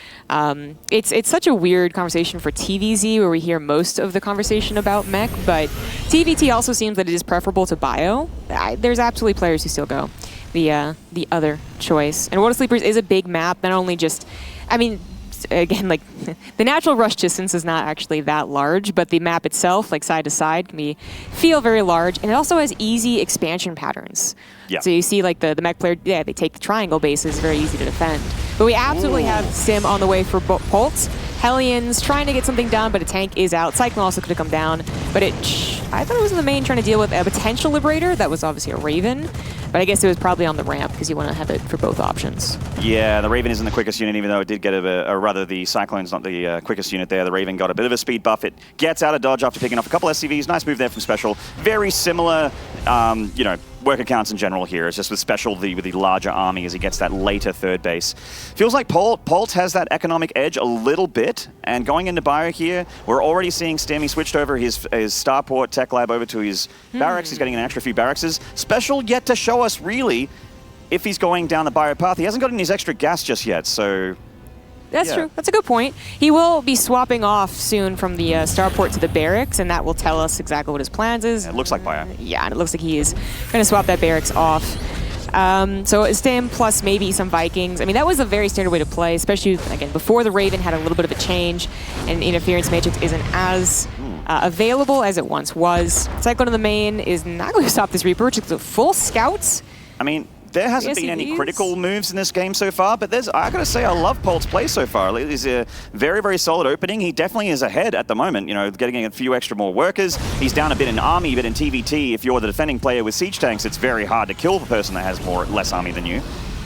It's such a weird conversation for TVZ, where we hear most of the conversation about mech, but TVT also seems that it is preferable to bio. There's absolutely players who still go the other choice. And World of Sleepers is a big map, not only just, I mean, again, like, the natural rush distance is not actually that large, but the map itself, like side to side, can feel very large, and it also has easy expansion patterns. Yeah. So you see, like, the mech player, they take the triangle bases, very easy to defend. But we absolutely have Sim on the way for Polt. Hellions trying to get something done, but a tank is out. Cyclone also could have come down, but I thought it was in the main trying to deal with a potential Liberator. That was obviously a Raven, but I guess it was probably on the ramp because you want to have it for both options. Yeah, the Raven isn't the quickest unit, even though it did get or rather the Cyclone's not the quickest unit there. The Raven got a bit of a speed buff. It gets out of dodge after picking off a couple SCVs. Nice move there from Special. Very similar, you know, worker counts in general here. It's just with Special with the larger army as he gets that later 3rd base. Feels like Polt has that economic edge a little bit, and going into bio here, we're already seeing Stim. He switched over his Starport Tech Lab over to his barracks. He's getting an extra few barrackses. Special yet to show us really if he's going down the bio path. He hasn't gotten his extra gas just yet, so... That's true. That's a good point. He will be swapping off soon from the Starport to the barracks, and that will tell us exactly what his plans is. It looks like bio. Yeah, and it looks like he is going to swap that barracks off. So Stim plus maybe some Vikings. I mean, that was a very standard way to play, especially, again, before the Raven had a little bit of a change, and Interference Matrix isn't as available as it once was. Cyclone in the main is not going to stop this Reaper, which is a full scouts. I mean, there hasn't been any critical moves in this game so far, but I gotta say, I love Polt's play so far. He's a very, very solid opening. He definitely is ahead at the moment, you know, getting a few extra more workers. He's down a bit in army, but in TVT, if you're the defending player with siege tanks, it's very hard to kill the person that has less army than you.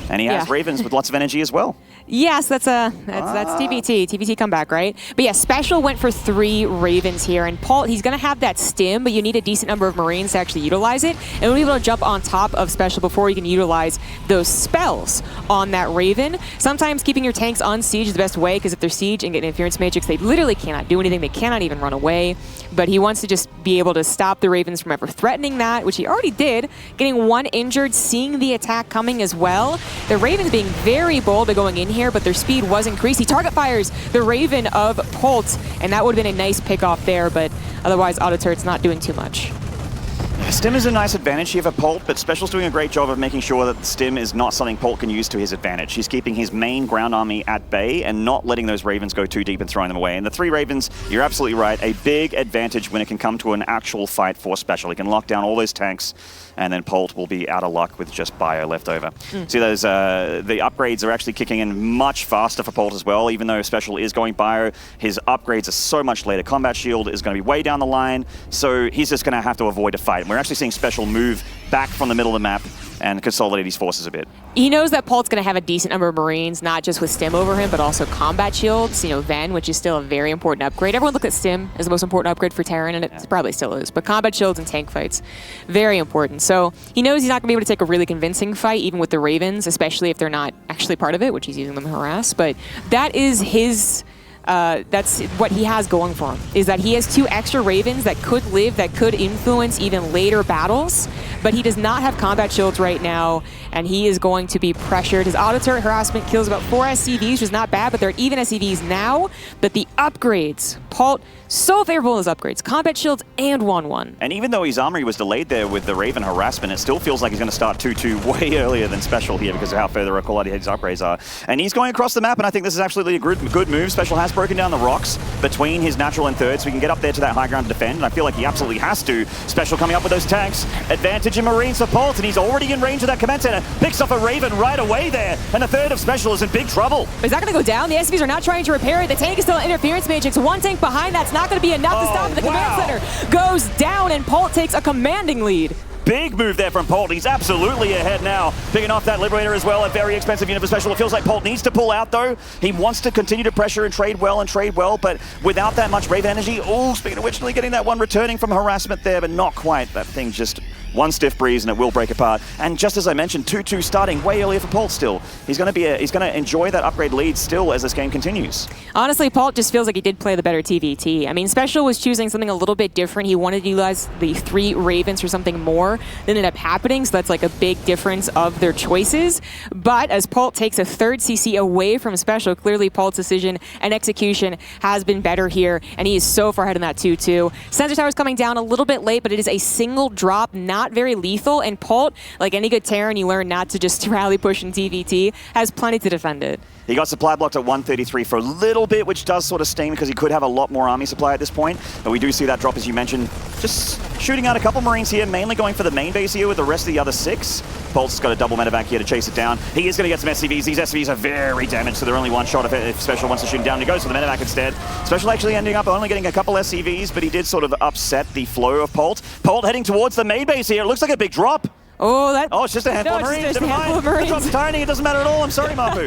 And he has Ravens with lots of energy as well. Yes, that's TVT. TVT comeback, right? But yeah, Special went for 3 Ravens here, and Polt, he's going to have that Stim, but you need a decent number of Marines to actually utilize it, and we'll be able to jump on top of Special before you can utilize those spells on that Raven. Sometimes keeping your tanks on siege is the best way, because if they're siege and get Interference Matrix, they literally cannot do anything. They cannot even run away. But he wants to just be able to stop the Ravens from ever threatening that, which he already did, getting 1 injured, seeing the attack coming as well. The Ravens being very bold by going in here, but their speed was increased. He target fires the Raven of Polt, and that would have been a nice pick off there, but otherwise auto turret's not doing too much. Stim is a nice advantage here for Polt, but Special's doing a great job of making sure that Stim is not something Polt can use to his advantage. He's keeping his main ground army at bay and not letting those Ravens go too deep and throwing them away. And the 3 Ravens, you're absolutely right, a big advantage when it can come to an actual fight for Special. He can lock down all those tanks, and then Polt will be out of luck with just bio left over. See, those the upgrades are actually kicking in much faster for Polt as well, even though Special is going bio. His upgrades are so much later. Combat Shield is going to be way down the line, so he's just going to have to avoid a fight. We're actually seeing Special move back from the middle of the map and consolidate his forces a bit. He knows that Polt's going to have a decent number of Marines, not just with Stim over him, but also combat shields. You know, Ven, which is still a very important upgrade. Everyone look at Stim as the most important upgrade for Terran, and it probably still is. But combat shields and tank fights, very important. So he knows he's not going to be able to take a really convincing fight, even with the Ravens, especially if they're not actually part of it, which he's using them to harass. But that is his... that's what he has going for him, is that he has 2 extra Ravens that could live, that could influence even later battles, but he does not have combat shields right now, and he is going to be pressured. His auto turret harassment kills about 4 SCVs, which is not bad, but they're even SCVs now. But the upgrades, Polt, so favorable in his upgrades, combat shields and 1-1. And even though his armory was delayed there with the Raven harassment, it still feels like he's going to start 2-2 way earlier than Special here because of how further quality his upgrades are. And he's going across the map, and I think this is absolutely a good move. Special has broken down the rocks between his natural and third, so he can get up there to that high ground to defend, and I feel like he absolutely has to. Special coming up with those tanks. Advantage in Marines for Polt, and he's already in range of that command center. Picks off a Raven right away there, and the third of Special is in big trouble. Is that going to go down? The SCVs are not trying to repair it. The tank is still an interference matrix. 1 tank behind that's not going to be enough to stop it. The command center goes down, and Polt takes a commanding lead. Big move there from Polt. He's absolutely ahead now. Picking off that Liberator as well, a very expensive unit for Special. It feels like Polt needs to pull out, though. He wants to continue to pressure and trade well, but without that much Raven energy. Oh, speaking of which, getting that one returning from harassment there, but not quite. That thing just one stiff breeze and it will break apart. And just as I mentioned, 2-2 starting way earlier for Polt still. He's going to enjoy that upgrade lead still as this game continues. Honestly, Polt just feels like he did play the better TVT. I mean, Special was choosing something a little bit different. He wanted to utilize the 3 Ravens for something more than ended up happening, so that's like a big difference of their choices. But as Polt takes a 3rd CC away from Special, clearly Polt's decision and execution has been better here, and he is so far ahead in that 2-2. Sensor Tower's coming down a little bit late, but it is a single drop, not very lethal, and Polt, like any good Terran, you learn not to just rally push in TVT, has plenty to defend it. He got supply blocked at 133 for a little bit, which does sort of sting because he could have a lot more army supply at this point. But we do see that drop, as you mentioned, just shooting out a couple Marines here, mainly going for the main base here with the rest of the other 6. Polt's got a double medevac here to chase it down. He is going to get some SCVs. These SCVs are very damaged, so they're only one shot if Special wants to shoot him down. He goes for the medevac instead. Special actually ending up only getting a couple SCVs, but he did sort of upset the flow of Polt. Polt heading towards the main base here. It looks like a big drop. Oh, it's just a handful of Marines. Never mind. The drop's tiny. It doesn't matter at all. I'm sorry, Mapu.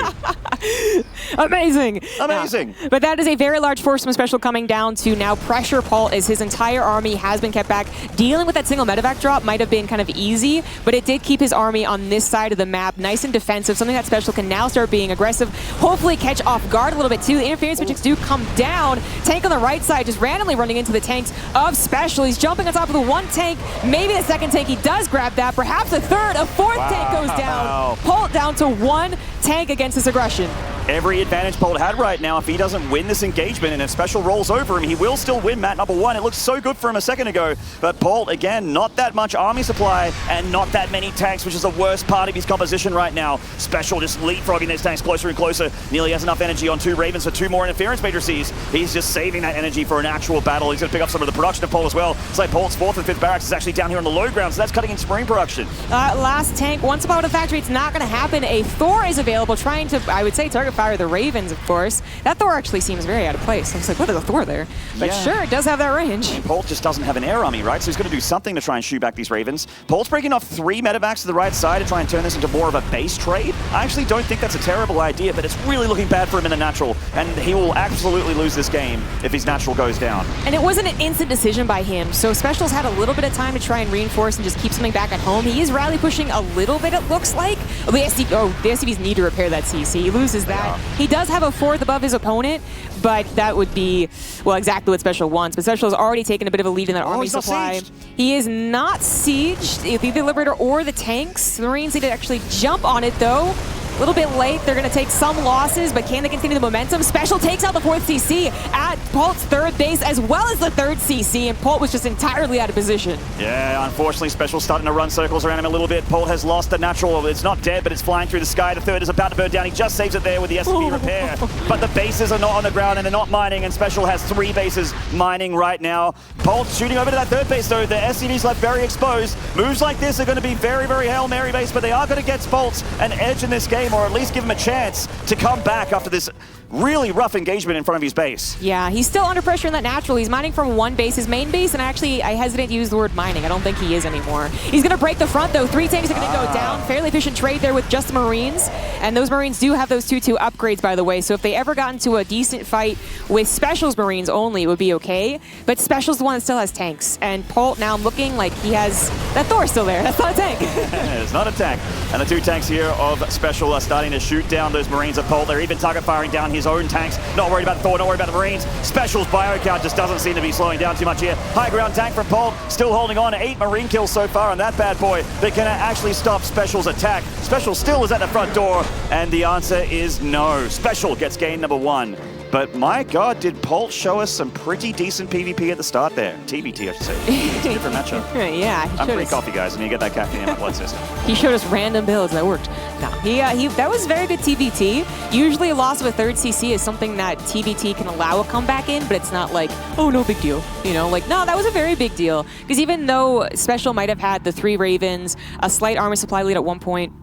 Amazing. Amazing. But that is a very large force from Special coming down to now pressure Polt as his entire army has been kept back. Dealing with that single medevac drop might have been kind of easy, but it did keep his army on this side of the map nice and defensive, something that Special can now start being aggressive, hopefully catch off guard a little bit too. The interference matrix do come down. Tank on the right side just randomly running into the tanks of Special. He's jumping on top of the 1 tank, maybe the 2nd tank. He does grab that, perhaps a 3rd, a 4th tank goes down. Polt down to 1 tank against this aggression. Every advantage Polt had right now. If he doesn't win this engagement and if Special rolls over him, he will still win map number 1. It looked so good for him a second ago. But Polt, again, not that much army supply and not that many tanks, which is the worst part of his composition right now. Special just leapfrogging those tanks closer and closer. Nearly has enough energy on 2 Ravens for 2 more interference matrices. He's just saving that energy for an actual battle. He's going to pick up some of the production of Polt as well. It's like Polt's 4th and 5th barracks is actually down here on the low ground, so that's cutting into Marine production. Last tank, once about a factory, it's not going to happen. A Thor is available, trying to, I would say, target fire the Ravens, of course. That Thor actually seems very out of place. I was like, what is a Thor there? But sure, it does have that range. Polt just doesn't have an air army, right? So he's going to do something to try and shoot back these Ravens. Polt's breaking off 3 medevacs to the right side to try and turn this into more of a base trade. I actually don't think that's a terrible idea, but it's really looking bad for him in the natural, and he will absolutely lose this game if his natural goes down. And it wasn't an instant decision by him, so Special's had a little bit of time to try and reinforce and just keep something back at home. He is rally pushing a little bit, it looks like. The SCVs need to repair that CC. He loses that. He does have a 4th above his opponent, but that would be, well, exactly what Special wants. But Special has already taken a bit of a lead in that army supply. He is not sieged, either the Liberator or the tanks. The Marines need to actually jump on it, though. A little bit late. They're going to take some losses, but can they continue the momentum? Special takes out the 4th CC at Polt's third base as well as the third CC, and Polt was just entirely out of position. Yeah, unfortunately, Special's starting to run circles around him a little bit. Polt has lost the natural. It's not dead, but it's flying through the sky. The third is about to burn down. He just saves it there with the SCV repair. But the bases are not on the ground, and they're not mining, and Special has 3 bases mining right now. Polt shooting over to that third base, though. The SCV's left very exposed. Moves like this are going to be very, very Hail Mary based, but they are going to get Polt an edge in this game, or at least give him a chance to come back after this really rough engagement in front of his base. Yeah, he's still under pressure in that natural. He's mining from one base, his main base, and actually, I hesitate to use the word mining. I don't think he is anymore. He's going to break the front, though. 3 tanks are going to go down. Fairly efficient trade there with just the Marines, and those Marines do have those 2-2 upgrades, by the way, so if they ever got into a decent fight with Special's Marines only, it would be okay, but Special's the one that still has tanks, and Polt now looking like he has... That Thor's still there. That's not a tank. It's not a tank. And the 2 tanks here of Special are starting to shoot down those Marines of Polt. They're even target firing down his own tanks. Not worried about Thor, not worried about the Marines. Special's bio count just doesn't seem to be slowing down too much here. High ground tank from Polt, still holding on. 8 Marine kills so far on that bad boy. They can actually stop Special's attack. Special still is at the front door, and the answer is no. Special gets game number 1. But my God, did Polt show us some pretty decent PvP at the start there? TBT, I should say. It's a different matchup. Yeah, I'm pre-coffee, guys, and you get that caffeine in my blood system. He showed us random builds that worked. No, that was very good TBT. Usually a loss of a third CC is something that TBT can allow a comeback in, but it's not like, oh, no big deal. You know, like, no, that was a very big deal. Because even though Special might have had the 3 Ravens, a slight army supply lead at one point,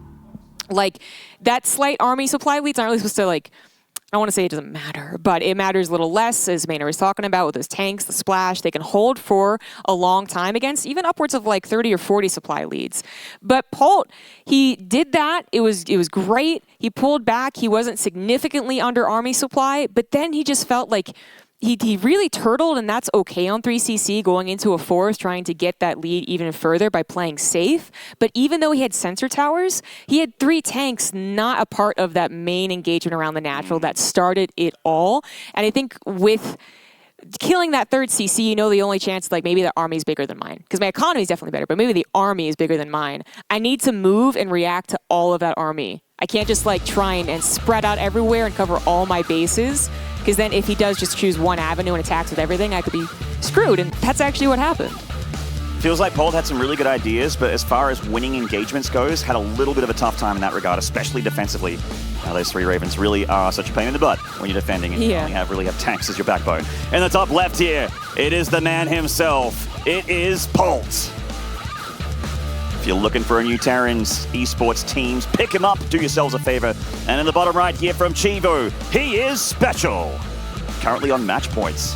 like, that slight army supply lead's not really supposed to, like, I don't want to say it doesn't matter, but it matters a little less, as Maynard was talking about with his tanks, the splash. They can hold for a long time against even upwards of like 30 or 40 supply leads. But Polt, he did that. It was great. He pulled back. He wasn't significantly under army supply, but then he just felt like he really turtled, and that's okay on 3cc going into a forest trying to get that lead even further by playing safe. But even though he had sensor towers, he had 3 tanks not a part of that main engagement around the natural that started it all. And I think with killing that third CC, you know the only chance, like, maybe the army is bigger than mine. Because my economy is definitely better, but maybe the army is bigger than mine. I need to move and react to all of that army. I can't just, like, try and spread out everywhere and cover all my bases. Because then if he does just choose one avenue and attacks with everything, I could be screwed. And that's actually what happened. Feels like Polt had some really good ideas, but as far as winning engagements goes, had a little bit of a tough time in that regard, especially defensively. Now, those 3 Ravens really are such a pain in the butt when you're defending and you only really have tanks as your backbone. In the top left here, it is the man himself. It is Polt. If you're looking for a new Terran's esports teams, pick him up, do yourselves a favor. And in the bottom right here from Chivo, he is Special. Currently on match points.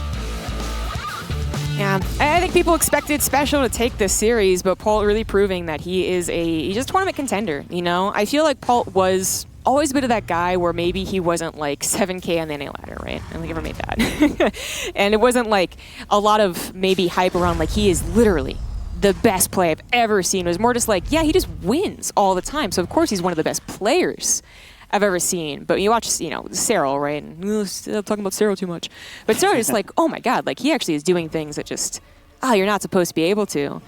Yeah, I think people expected Special to take this series, but Polt really proving that he's just a tournament contender, you know? I feel like Polt was always a bit of that guy where maybe he wasn't like 7K on the NA ladder, right? I don't think he ever made that. And it wasn't like a lot of maybe hype around like he is literally the best play I've ever seen. It was more just like, yeah, he just wins all the time. So of course he's one of the best players I've ever seen. But when you watch, you know, Cyril, right? And I'm talking about Cyril too much. But Cyril is like, oh my God, like he actually is doing things that just, you're not supposed to be able to.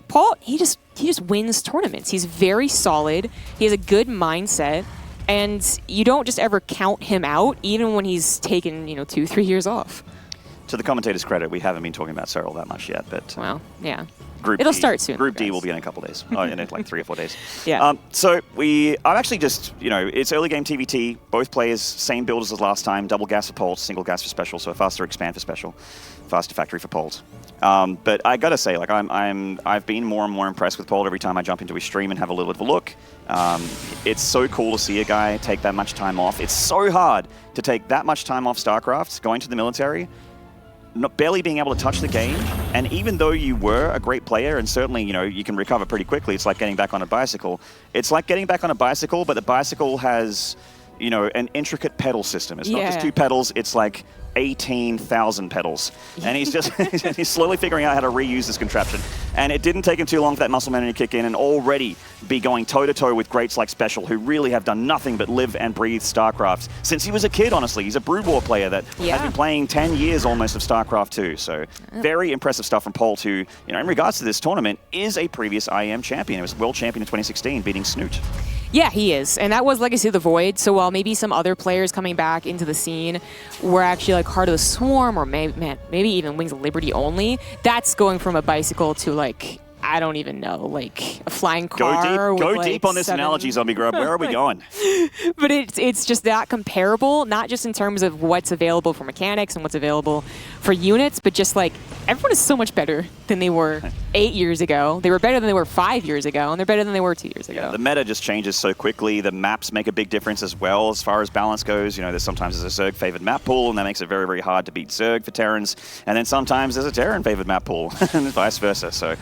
Polt, he just wins tournaments. He's very solid. He has a good mindset. And you don't just ever count him out, even when he's taken, 2-3 years off. To the commentator's credit, we haven't been talking about Cyril that much yet, but well, yeah. It'll start soon. Group D will be in a couple of days, in like 3 or 4 days. Yeah. So I'm actually just, it's early game TVT. Both players, same builders as last time. Double gas for Polt, single gas for Special. So a faster expand for Special, faster factory for Polt. But I gotta say, like I've been more and more impressed with Polt every time I jump into his stream and have a little bit of a look. It's so cool to see a guy take that much time off. It's so hard to take that much time off StarCraft, going to the military, barely being able to touch the game, and even though you were a great player, and certainly, you can recover pretty quickly, it's like getting back on a bicycle. It's like getting back on a bicycle, but the bicycle has, an intricate pedal system. It's not just 2 pedals, it's like 18,000 pedals. And he's slowly figuring out how to reuse this contraption. And it didn't take him too long for that muscle memory to kick in and already be going toe-to-toe with greats like Special, who really have done nothing but live and breathe StarCraft since he was a kid, honestly. He's a Brood War player that has been playing 10 years almost of StarCraft 2. So very impressive stuff from Polt, who, in regards to this tournament, is a previous IEM champion. He was world champion in 2016, beating Snoot. Yeah, he is. And that was Legacy of the Void. So while maybe some other players coming back into the scene were actually like Heart of the Swarm or maybe even Wings of Liberty only, that's going from a bicycle to like, I don't even know, like a flying car. Go deep on this analogy, Zombie Grub. Where are we going? But it's just that comparable, not just in terms of what's available for mechanics and what's available for units, but just like everyone is so much better than they were 8 years ago. They were better than they were 5 years ago, and they're better than they were 2 years ago. Yeah, the meta just changes so quickly. The maps make a big difference as well as far as balance goes. You know, there's sometimes there's a Zerg favored map pool, and that makes it very, very hard to beat Zerg for Terrans. And then sometimes there's a Terran favored map pool, and vice versa. So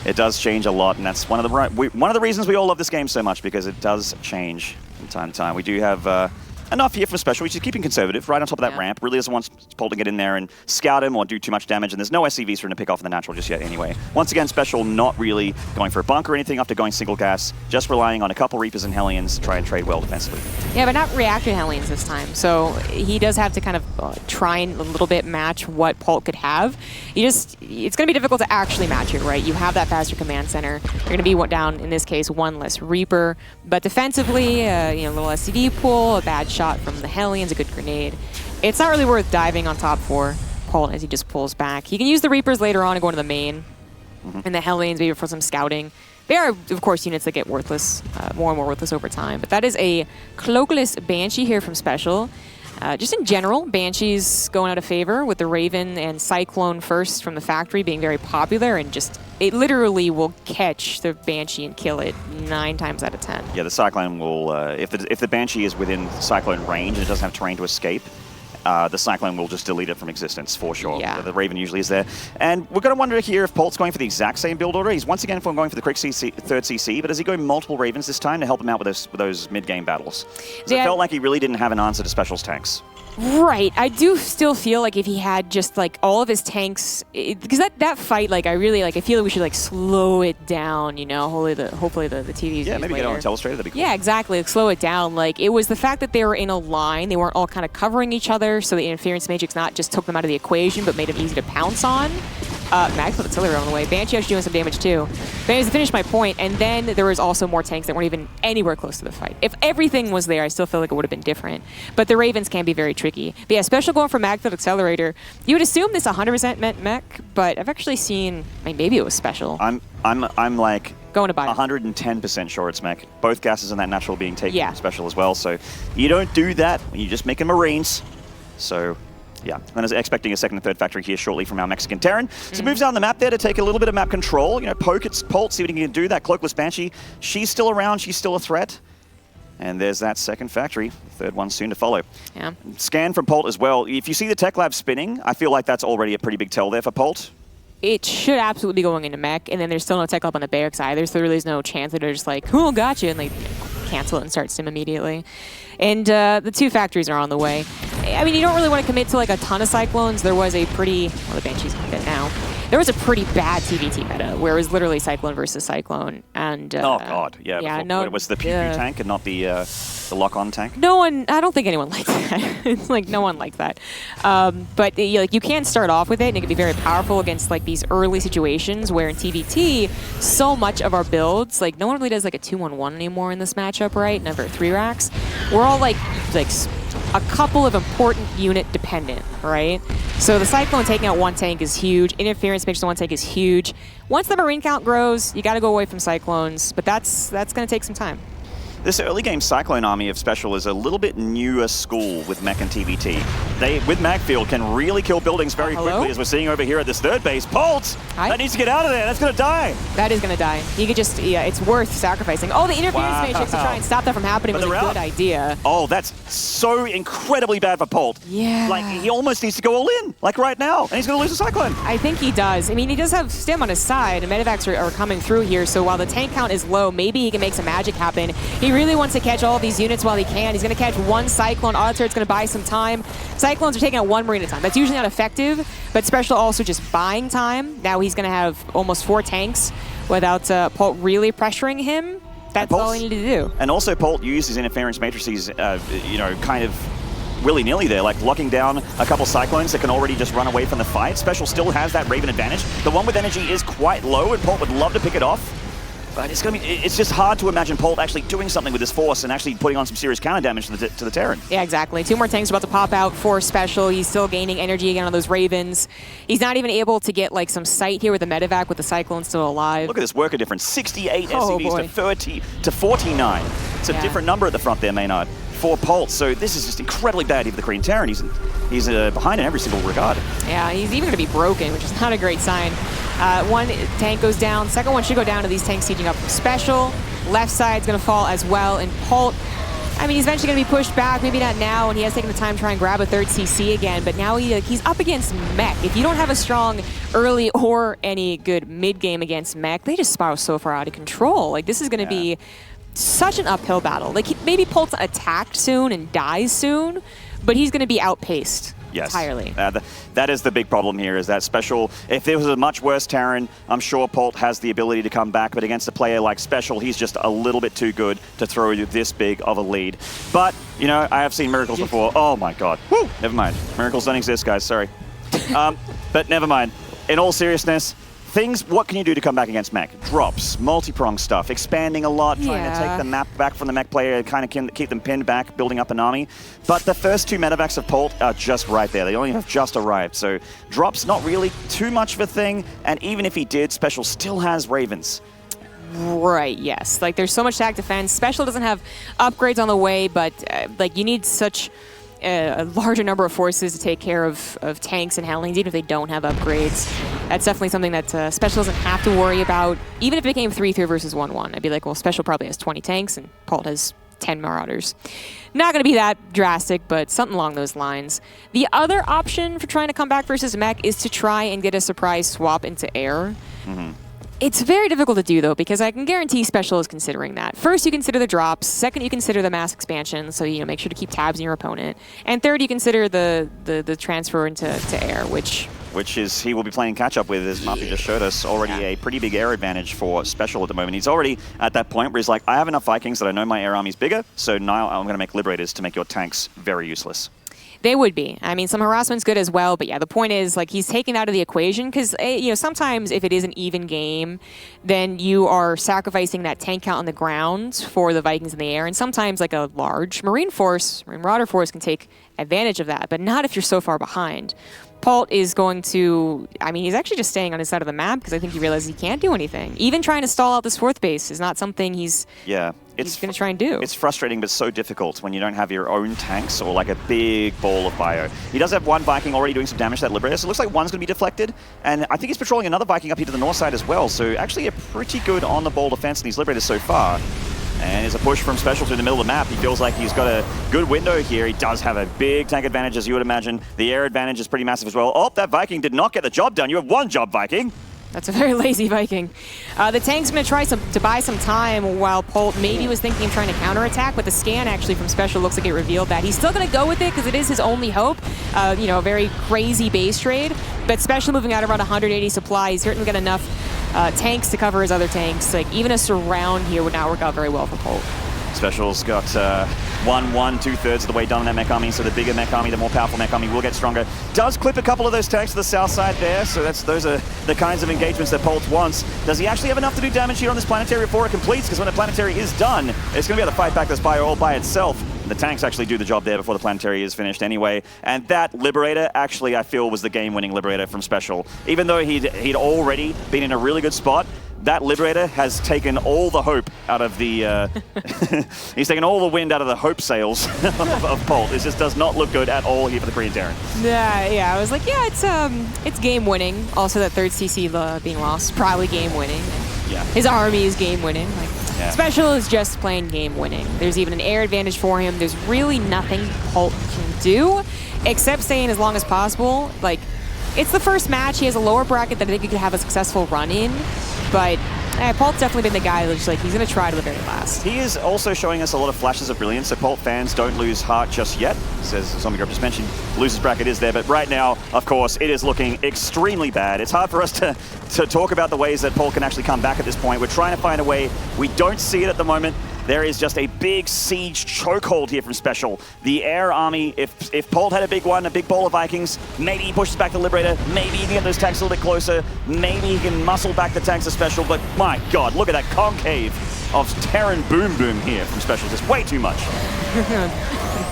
it does change a lot, and that's one of the reasons we all love this game so much, because it does change from time to time. We do have enough here for Special, which is keeping conservative, right on top of that ramp. Really doesn't want Pol to get in there and scout him or do too much damage, and there's no SCVs for him to pick off in the natural just yet anyway. Once again, Special not really going for a bunker or anything after going single gas, just relying on a couple Reapers and Hellions to try and trade well defensively. Yeah, but not reactor Hellions this time, so he does have to kind of try and a little bit match what Pol could have. It's going to be difficult to actually match it, right? You have that faster command center. You're going to be down, in this case, one less Reaper, but defensively, a little SCV pool, a bad shot from the Hellions, a good grenade. It's not really worth diving on top for Pol as he just pulls back. He can use the Reapers later on and go into the main, and the Hellions maybe for some scouting. They are, of course, units that get worthless, more and more worthless over time. But that is a Cloakless Banshee here from Special. Just in general, Banshee's going out of favor with the Raven and Cyclone first from the factory being very popular, and just it literally will catch the Banshee and kill it 9 times out of 10. Yeah, the Cyclone will, if the Banshee is within Cyclone range and it doesn't have terrain to escape, the Cyclone will just delete it from existence for sure. Yeah. The Raven usually is there. And we're going to wonder here if Polt's going for the exact same build order. He's once again going for the quick third CC, but does he go multiple Ravens this time to help him out with those mid-game battles? So it felt like he really didn't have an answer to Special's tanks. Right. I do still feel like if he had just like all of his tanks, because that fight, like I really like, I feel like we should like slow it down, you know, hopefully the TVs. Yeah, maybe get on Telestrator, that'd be cool. Yeah, exactly. Like, slow it down. Like it was the fact that they were in a line, they weren't all kind of covering each other, so the interference matrix not just took them out of the equation, but made them easy to pounce on. Max with Artillery on the way. Banshee actually doing some damage too. But anyways, to finish my point, and then there was also more tanks that weren't even anywhere close to the fight. If everything was there, I still feel like it would have been different. But the Ravens can be very tricky. But yeah, Special going for Magfield Accelerator. You would assume this 100% meant mech, but I've actually seen, I mean, maybe it was Special. I'm like going to buy 110% sure it's mech. Both gases and that natural being taken from Special as well. So you don't do that when you just make Marines. So yeah, and I was expecting a second and third factory here shortly from our Mexican Terran. So he moves down the map there to take a little bit of map control. You know, poke its Polt, see what he can do. That Cloakless Banshee, she's still around, she's still a threat. And there's that second factory, third one soon to follow. Yeah. Scan from Polt as well. If you see the Tech Lab spinning, I feel like that's already a pretty big tell there for Polt. It should absolutely be going into mech, and then there's still no Tech Lab on the barracks either, so there really is no chance that they're just like, oh, gotcha, and like cancel it and start sim immediately. And the 2 factories are on the way. I mean, you don't really want to commit to like a ton of Cyclones. There was a pretty, well, the Banshee's a bit now. There was a pretty bad TVT meta where it was literally Cyclone versus Cyclone, and oh god, yeah, no, it was the PvP tank and not the lock-on tank. No one, I don't think anyone liked that. It's like no one liked that. But like you can start off with it, and it can be very powerful against like these early situations where in TVT, so much of our builds, like no one really does like a 2-1-1 anymore in this matchup, right? Never 3 racks. We're all like a couple of important unit dependent, right? So the Cyclone taking out 1 tank is huge. Interference makes the 1 tank is huge. Once the Marine count grows, you got to go away from Cyclones, but that's going to take some time. This early game Cyclone army of Special is a little bit newer school with mech and TVT. They, with Magfield, can really kill buildings very quickly, as we're seeing over here at this third base. Polt! That needs to get out of there. That's going to die. That is going to die. You could just, yeah, it's worth sacrificing. Oh, the interference matrix to try and stop that from happening was a good idea. Oh, that's so incredibly bad for Polt. Yeah. Like, he almost needs to go all in, like right now, and he's going to lose a Cyclone. I think he does. I mean, he does have Stim on his side, and Medivacs are coming through here, so while the tank count is low, maybe he can make some magic happen. He really wants to catch all these units while he can. He's going to catch 1 Cyclone. Odds are it's going to buy some time. Cyclones are taking out 1 Marine at a time. That's usually not effective, but Special also just buying time. Now he's going to have almost 4 tanks without Polt really pressuring him. That's all he needed to do. And also Polt used his interference matrices, you know, kind of willy-nilly there, like locking down a couple Cyclones that can already just run away from the fight. Special still has that Raven advantage. The one with energy is quite low, and Polt would love to pick it off. But it's just hard to imagine Polt actually doing something with this force and actually putting on some serious counter damage to the Terran. Yeah, exactly. 2 more tanks about to pop out for Special. He's still gaining energy again on those Ravens. He's not even able to get like some sight here with the medevac with the Cyclone still alive. Look at this worker difference, 68 SCVs to 30 to 49. It's a different number at the front there, Maynard, for Polt. So this is just incredibly bad for the Korean Terran. He's behind in every single regard. Yeah, he's even going to be broken, which is not a great sign. One tank goes down. Second one should go down to these tanks sieging up from Special. Left side's going to fall as well. And Polt, I mean, he's eventually going to be pushed back. Maybe not now, and he has taken the time to try and grab a 3rd CC again. But now he's up against Mech. If you don't have a strong early or any good mid game against Mech, they just spiral so far out of control. Like, this is going to be such an uphill battle. Like, maybe Polt's attacked soon and dies soon, but he's going to be outpaced. Yes. Entirely. That is the big problem here, is that Special, if there was a much worse Terran, I'm sure Polt has the ability to come back, but against a player like Special, he's just a little bit too good to throw you this big of a lead. But, you know, I have seen Miracles before. Oh my god. Woo! Never mind. Miracles don't exist, guys, sorry. But never mind. In all seriousness, what can you do to come back against Mech? Drops, multi-prong stuff, expanding a lot, trying to take the map back from the Mech player, kind of keep them pinned back, building up an army. But the first 2 medevacs of Polt are just right there. They only have just arrived. So drops, not really too much of a thing. And even if he did, Special still has Ravens. Right, yes. Like, there's so much attack defense. Special doesn't have upgrades on the way, but like, you need such a larger number of forces to take care of tanks and Howlings, even if they don't have upgrades. That's definitely something that Special doesn't have to worry about. Even if it became 3-3 versus 1-1, I'd be like, well, Special probably has 20 tanks and Polt has 10 Marauders. Not going to be that drastic, but something along those lines. The other option for trying to come back versus Mech is to try and get a surprise swap into air. It's very difficult to do, though, because I can guarantee Special is considering that. First, you consider the drops. Second, you consider the mass expansion, so make sure to keep tabs on your opponent. And third, you consider the transfer into air, which is he will be playing catch-up with, as Mappy just showed us, already a pretty big air advantage for Special at the moment. He's already at that point where he's like, I have enough Vikings that I know my air army's bigger, so now I'm going to make Liberators to make your tanks very useless. They would be. I mean, some harassment's good as well, but yeah, the point is, like, he's taken out of the equation because, sometimes if it is an even game, then you are sacrificing that tank count on the ground for the Vikings in the air, and sometimes, like, a large Marine Marauder force can take advantage of that, but not if you're so far behind. Polt is going to, he's actually just staying on his side of the map because I think he realizes he can't do anything. Even trying to stall out this 4th base is not something he's going to try and do. It's frustrating, but so difficult when you don't have your own tanks or like a big ball of bio. He does have one Viking already doing some damage to that Liberator, so it looks like one's going to be deflected. And I think he's patrolling another Viking up here to the north side as well, so actually a pretty good on-the-ball defense in these Liberators so far. And there's a push from Special to the middle of the map. He feels like he's got a good window here. He does have a big tank advantage, as you would imagine. The air advantage is pretty massive as well. Oh, that Viking did not get the job done. You have one job, Viking. That's a very lazy Viking. The tank's going to try to buy some time while Polt maybe was thinking of trying to counterattack, but the scan actually from Special looks like it revealed that. He's still going to go with it because it is his only hope. A very crazy base trade, but Special moving out around 180 supply. He's certainly got enough tanks to cover his other tanks. Like, even a surround here would not work out very well for Polt. Special's got 2/3 of the way done in that mech army, so the bigger mech army, the more powerful mech army will get stronger. Does clip a couple of those tanks to the south side there, so those are the kinds of engagements that Polt wants. Does he actually have enough to do damage here on this planetary before it completes? Because when the planetary is done, it's going to be able to fight back this bio all by itself. The tanks actually do the job there before the planetary is finished anyway. And that Liberator, actually, I feel, was the game-winning Liberator from Special. Even though he'd already been in a really good spot, that Liberator has taken all the hope out of the... he's taken all the wind out of the hope sails of Polt. It just does not look good at all here for the Korean Terran. Yeah, I was like, it's game-winning. Also, that 3rd CC being lost, probably game-winning. Yeah. His army is game-winning. Special is just plain game-winning. There's even an air advantage for him. There's really nothing Polt can do, except stay in as long as possible. Like, it's the first match. He has a lower bracket that I think he could have a successful run in. But Polt's definitely been the guy that's like, he's going to try to the very last. He is also showing us a lot of flashes of brilliance, so Polt fans don't lose heart just yet. As Zombie Grub just mentioned, losers bracket is there, but right now, of course, it is looking extremely bad. It's hard for us to talk about the ways that Polt can actually come back at this point. We're trying to find a way. We don't see it at the moment. There is just a big siege chokehold here from Special. The Air Army, if Polt had a big one, a big ball of Vikings, maybe he pushes back the Liberator, maybe he can get those tanks a little bit closer, maybe he can muscle back the tanks of Special, but my god, look at that concave of Terran Boom Boom here from Special. Just way too much.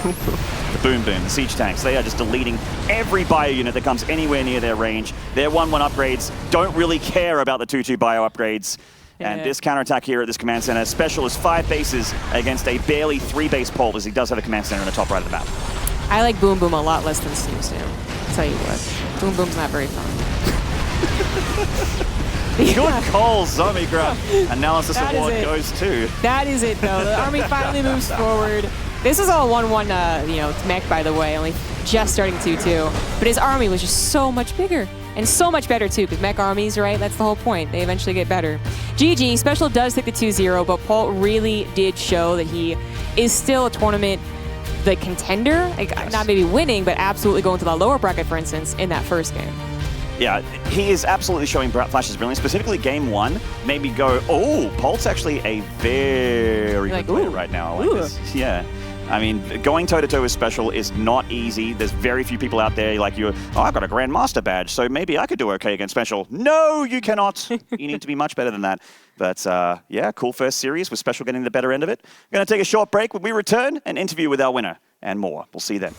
The Boom Boom, the siege tanks, they are just deleting every bio unit that comes anywhere near their range. Their 1-1 upgrades don't really care about the 2-2 bio upgrades. And this counterattack here at this command center, Special is 5 bases against a barely 3-base Polt, as he does have a command center in the top right of the map. I like Boom Boom a lot less than Steam Stam. I'll tell you what. Boom Boom's not very fun. Good call, Zombie Grub. Analysis That award is it. goes to. That is it, though. The army finally moves forward. This is all 1-1, mech, by the way, only just starting 2-2. But his army was just so much bigger. And so much better, too, because mech armies, right? That's the whole point. They eventually get better. GG, Special does take the 2-0, but Polt really did show that he is still a tournament contender. Not maybe winning, but absolutely going to the lower bracket, for instance, in that first game. Yeah, he is absolutely showing Flash's brilliance, specifically game 1. Maybe go, oh, Polt's actually a very good player right now. I like this. Yeah. I mean, going toe-to-toe with Special is not easy. There's very few people out there like you, oh, I've got a Grandmaster badge, so maybe I could do okay against Special. No, you cannot. You need to be much better than that. But yeah, cool first series with Special getting the better end of it. We're going to take a short break. When we return, an interview with our winner and more. We'll see you then.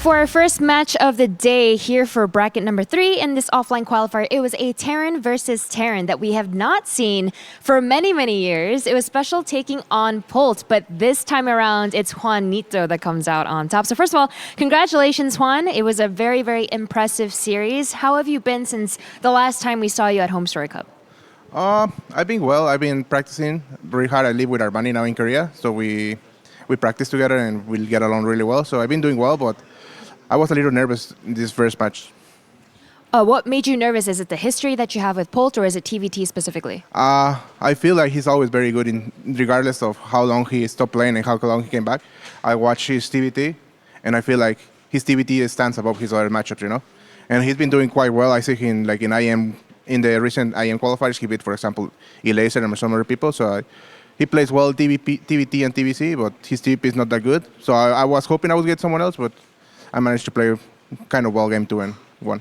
For our first match of the day here for bracket number 3 in this offline qualifier, it was a Terran versus Terran that we have not seen for many, many years. It was Special taking on Polt, but this time around, it's Juanito that comes out on top. So first of all, congratulations, Juan. It was a very, very impressive series. How have you been since the last time we saw you at Home Story Cup? I've been well. I've been practicing very hard. I live with Armani now in Korea, so we practice together and we get along really well. So I've been doing well, but I was a little nervous in this first match. What made you nervous? Is it the history that you have with Polt, or is it TVT specifically? I feel like he's always very good, regardless of how long he stopped playing and how long he came back. I watch his TVT, and I feel like his TVT stands above his other matchups, you know? And he's been doing quite well. I see him like in IEM in the recent IEM qualifiers, he beat, for example, Elaser and some other people. So he plays well TVT and TVC, but his TVP is not that good. So I was hoping I would get someone else, but I managed to play kind of well game 2 and 1.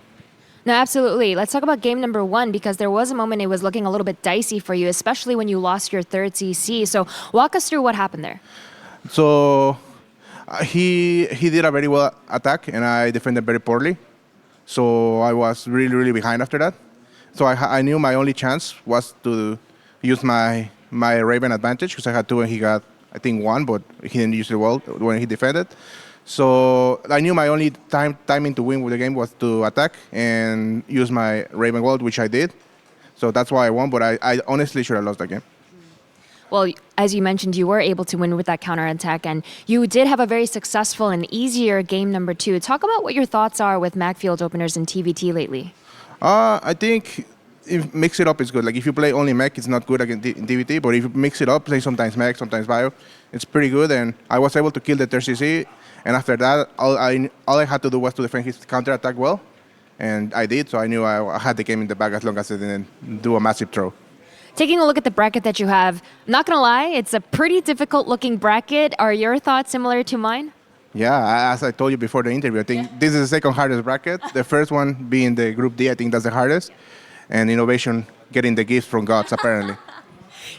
No, absolutely. Let's talk about game number 1 because there was a moment it was looking a little bit dicey for you, especially when you lost your third CC. So walk us through what happened there. So he did a very well attack, and I defended very poorly. So I was really behind after that. So I knew my only chance was to use my Raven advantage because I had 2 and he got, I think, 1, but he didn't use it well when he defended. So I knew my only timing to win with the game was to attack and use my Raven World, which I did. So that's why I won, but I honestly should have lost that game. Well, as you mentioned, you were able to win with that counterattack, and you did have a very successful and easier game number 2. Talk about what your thoughts are with Mag Field openers in TVT lately. I think if mix it up is good. Like if you play only mech, it's not good in TVT, but if you mix it up, play sometimes mech, sometimes bio, it's pretty good. And I was able to kill the third CC, and after that, all I had to do was to defend his counterattack well, and I did, so I knew I had the game in the bag as long as I didn't do a massive throw. Taking a look at the bracket that you have, I'm not going to lie, it's a pretty difficult looking bracket. Are your thoughts similar to mine? Yeah, as I told you before the interview, I think this is the second hardest bracket. The first one being the Group D, I think that's the hardest. And Innovation getting the gifts from gods, apparently.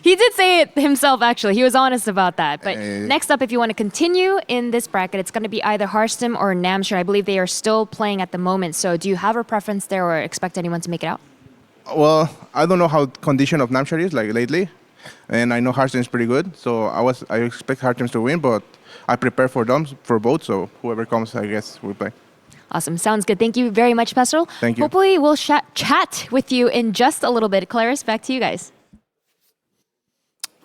He did say it himself, actually. He was honest about that. But next up, if you want to continue in this bracket, it's going to be either Hearthstone or Namshar. I believe they are still playing at the moment. So do you have a preference there or expect anyone to make it out? Well, I don't know how condition of Namshar is like lately. And I know Hearthstone is pretty good. So I expect Hearthstone to win, but I prepare for them, for both. So whoever comes, I guess, will play. Awesome. Sounds good. Thank you very much, Pestrel. Thank you. Hopefully we'll chat with you in just a little bit. Claris, back to you guys.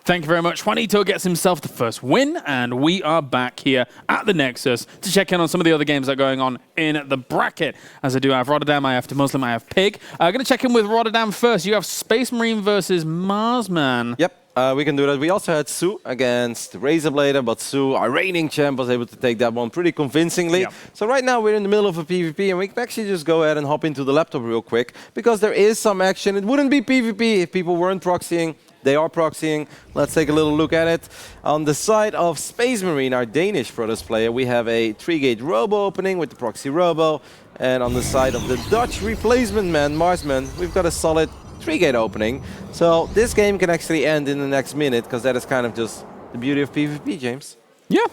Thank you very much. Juanito gets himself the first win, and we are back here at the Nexus to check in on some of the other games that are going on in the bracket. As I do, I have Rotterdam, I have Muslim, I have Pig. I'm going to check in with Rotterdam first. You have Space Marine versus Marsman. Yep. We can do that. We also had Sue against Razorblader, but Sue, our reigning champ, was able to take that one pretty convincingly. Yep. So right now we're in the middle of a PvP, and we can actually just go ahead and hop into the laptop real quick, because there is some action. It wouldn't be PvP if people weren't proxying. They are proxying. Let's take a little look at it. On the side of Space Marine, our Danish Protoss player, we have a 3-gate Robo opening with the proxy Robo. And on the side of the Dutch replacement man, Marsman, we've got a solid 3-gate opening. So this game can actually end in the next minute, because that is kind of just the beauty of PvP, James. Yeah.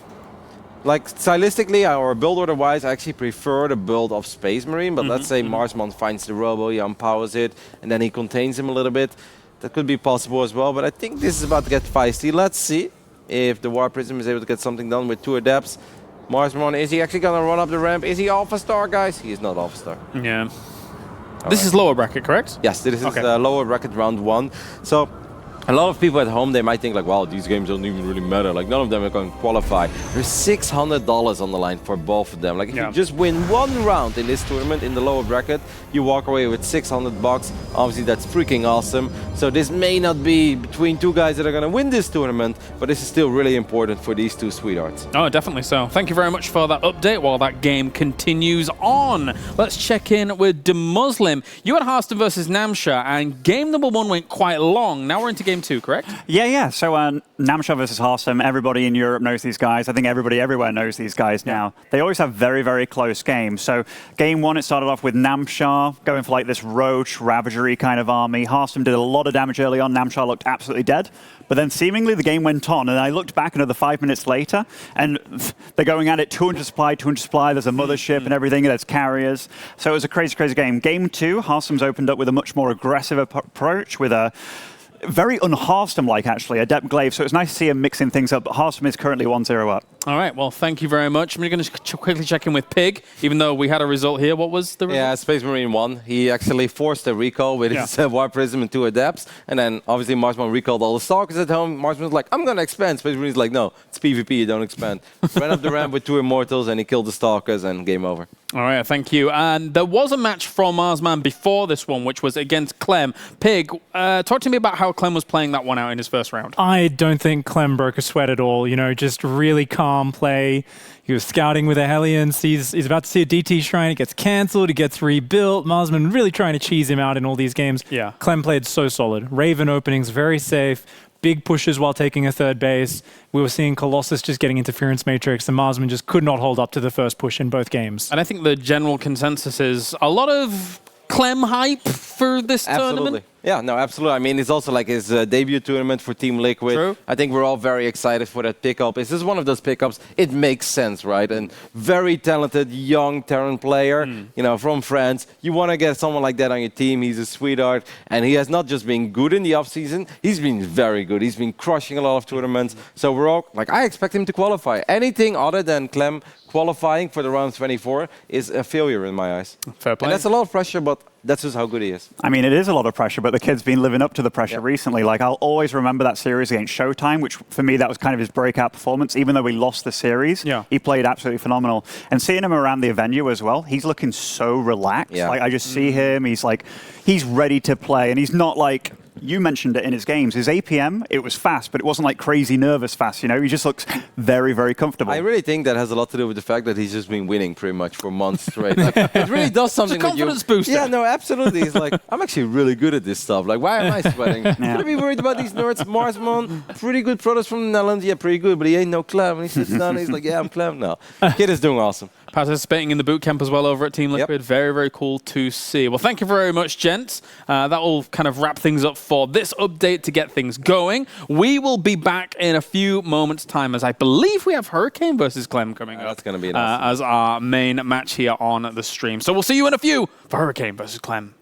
Like, stylistically or build order-wise, I actually prefer the build of Space Marine. But let's say Marsman finds the Robo, he unpowers it, and then he contains him a little bit. That could be possible as well, but I think this is about to get feisty. Let's see if the War Prism is able to get something done with 2 Adepts. Marsman, is he actually going to run up the ramp? Is he Alpha Star, guys? He is not Alpha Star. Yeah. This is lower bracket, correct? Yes, this is lower bracket round 1. So a lot of people at home, they might think like, wow, these games don't even really matter. Like, none of them are going to qualify. There's $600 on the line for both of them. Like, if you just win 1 round in this tournament in the lower bracket, you walk away with $600. Obviously, that's freaking awesome. So this may not be between 2 guys that are going to win this tournament, but this is still really important for these 2 sweethearts. Oh, definitely so. Thank you very much for that update while that game continues on. Let's check in with the Muslim. You had Hearthstone versus Namshar, and game number 1 went quite long. Now we're into game 2, correct? Yeah. So Namshar versus Hearthstone, everybody in Europe knows these guys. I think everybody everywhere knows these guys now. They always have very, very close games. So game 1, it started off with Namshar going for like this roach, ravagery kind of army. Hearthstone did a lot of damage early on. Namshar looked absolutely dead. But then seemingly the game went on, and I looked back another 5 minutes later, and they're going at it 200 supply, 200 supply. There's a mothership and everything. There's carriers. So it was a crazy, crazy game. Game 2, Hearthstone's opened up with a much more aggressive approach with a very un-Hearthstone-like, actually, Adept Glaive. So it's nice to see him mixing things up. But Hearthstone is currently 1-0 up. All right, well, thank you very much. I'm going to quickly check in with Pig, even though we had a result here. What was the result? Yeah, Space Marine won. He actually forced a recall with his War Prism and 2 Adepts. And then, obviously, Marsman recalled all the Stalkers at home. Marsman was like, I'm going to expand. Space Marine's like, no, it's PvP, you don't expand. Ran up the ramp with 2 Immortals, and he killed the Stalkers, and game over. All right, thank you. And there was a match from Marsman before this one, which was against Clem. Pig, talk to me about how Clem was playing that one out in his first round. I don't think Clem broke a sweat at all. You know, just really calm ARM play. He was scouting with a Hellion. He's about to see a DT Shrine. It gets cancelled. It gets rebuilt. Marsman really trying to cheese him out in all these games. Yeah. Clem played so solid. Raven openings, very safe. Big pushes while taking a third base. We were seeing Colossus just getting interference matrix, and Marsman just could not hold up to the first push in both games. And I think the general consensus is a lot of Clem hype for this tournament. Yeah, no, absolutely. I mean, it's also like his debut tournament for Team Liquid. True. I think we're all very excited for that pickup. This is one of those pickups. It makes sense, right? And very talented young Terran player, you know, from France. You want to get someone like that on your team. He's a sweetheart, and he has not just been good in the offseason. He's been very good. He's been crushing a lot of tournaments. So we're all like, I expect him to qualify. Anything other than Clem qualifying for the round 24 is a failure in my eyes. Fair play. And that's a lot of pressure, but that's just how good he is. I mean, it is a lot of pressure, but the kid's been living up to the pressure recently. Like, I'll always remember that series against Showtime, which for me, that was kind of his breakout performance. Even though we lost the series, he played absolutely phenomenal. And seeing him around the venue as well, he's looking so relaxed. Like, I just see him, he's like, he's ready to play. And he's not like, you mentioned it in his games. His APM, it was fast, but it wasn't like crazy nervous fast, you know? He just looks very, very comfortable. I really think that has a lot to do with the fact that he's just been winning pretty much for months straight. Like, it really does something it's a confidence booster. Yeah, no, absolutely. He's like, I'm actually really good at this stuff. Like, why am I sweating? Should I be worried about these nerds? Marsman, pretty good products from the Netherlands. Yeah, pretty good, but he ain't no Clem. And he sits down and he's like, yeah, I'm Clem now. Kid is doing awesome. Participating in the boot camp as well over at Team Liquid. Very, very cool to see. Well, thank you very much, gents. That will kind of wrap things up for this update to get things going. We will be back in a few moments' time, as I believe we have Hurricane versus Clem coming up. That's going to be awesome. As our main match here on the stream. So we'll see you in a few for Hurricane versus Clem.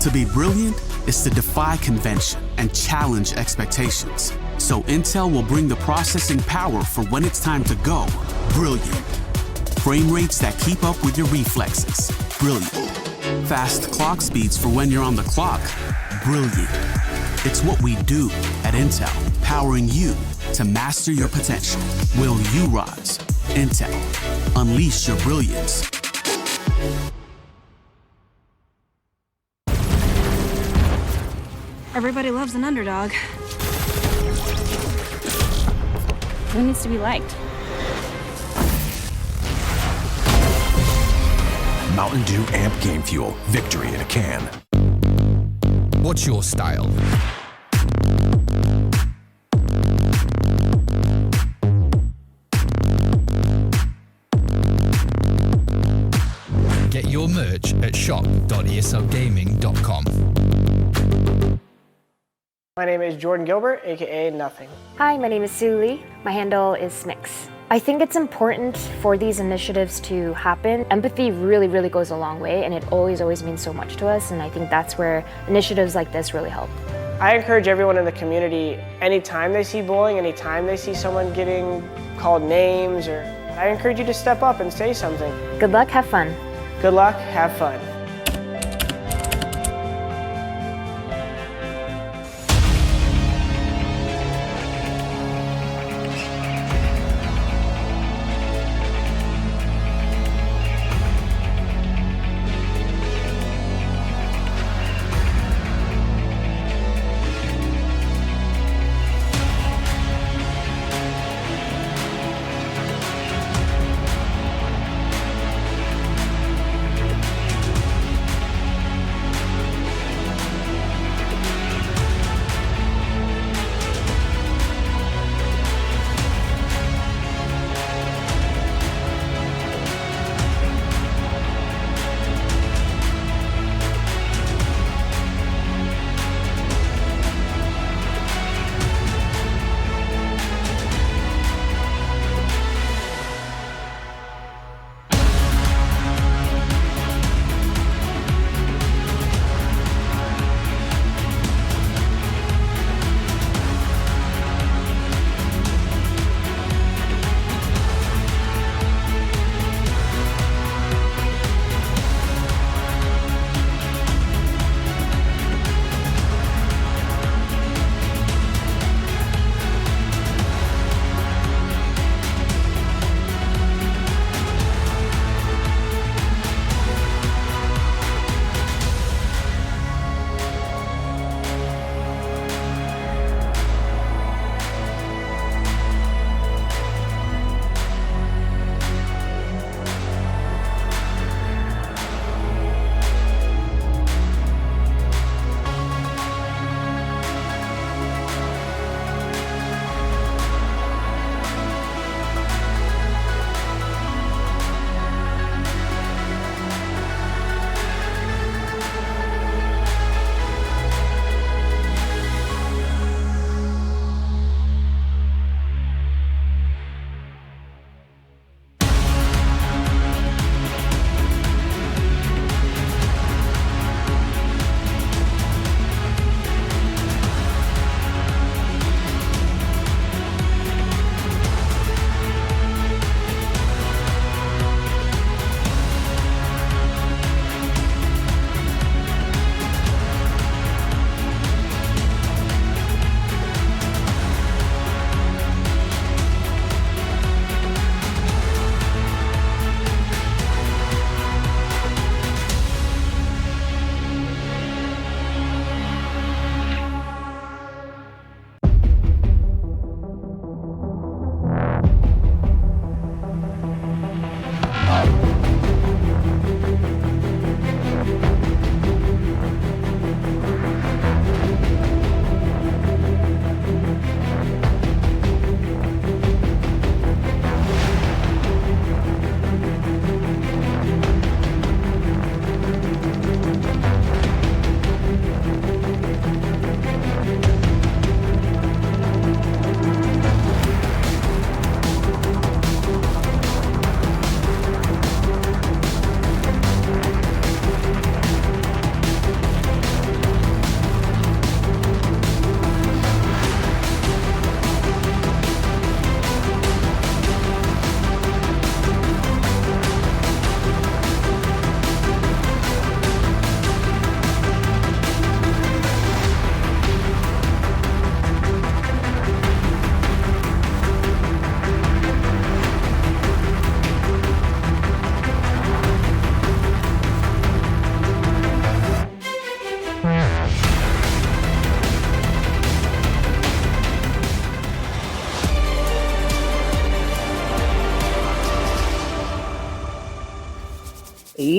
To be brilliant is to defy convention and challenge expectations. So Intel will bring the processing power for when it's time to go brilliant. Frame rates that keep up with your reflexes. Brilliant. Fast clock speeds for when you're on the clock. Brilliant. It's what we do at Intel, powering you to master your potential. Will you rise? Intel. Unleash your brilliance. Everybody loves an underdog. Who needs to be liked? Mountain Dew Amp Game Fuel. Victory in a can. What's your style? Get your merch at shop.eslgaming.com. My name is Jordan Gilbert, aka Nothing. Hi, my name is Sue Lee. My handle is Smix. I think it's important for these initiatives to happen. Empathy really, really goes a long way, and it always means so much to us, and I think that's where initiatives like this really help. I encourage everyone in the community, anytime they see bullying, anytime they see someone getting called names, I encourage you to step up and say something. Good luck, have fun. Good luck, have fun.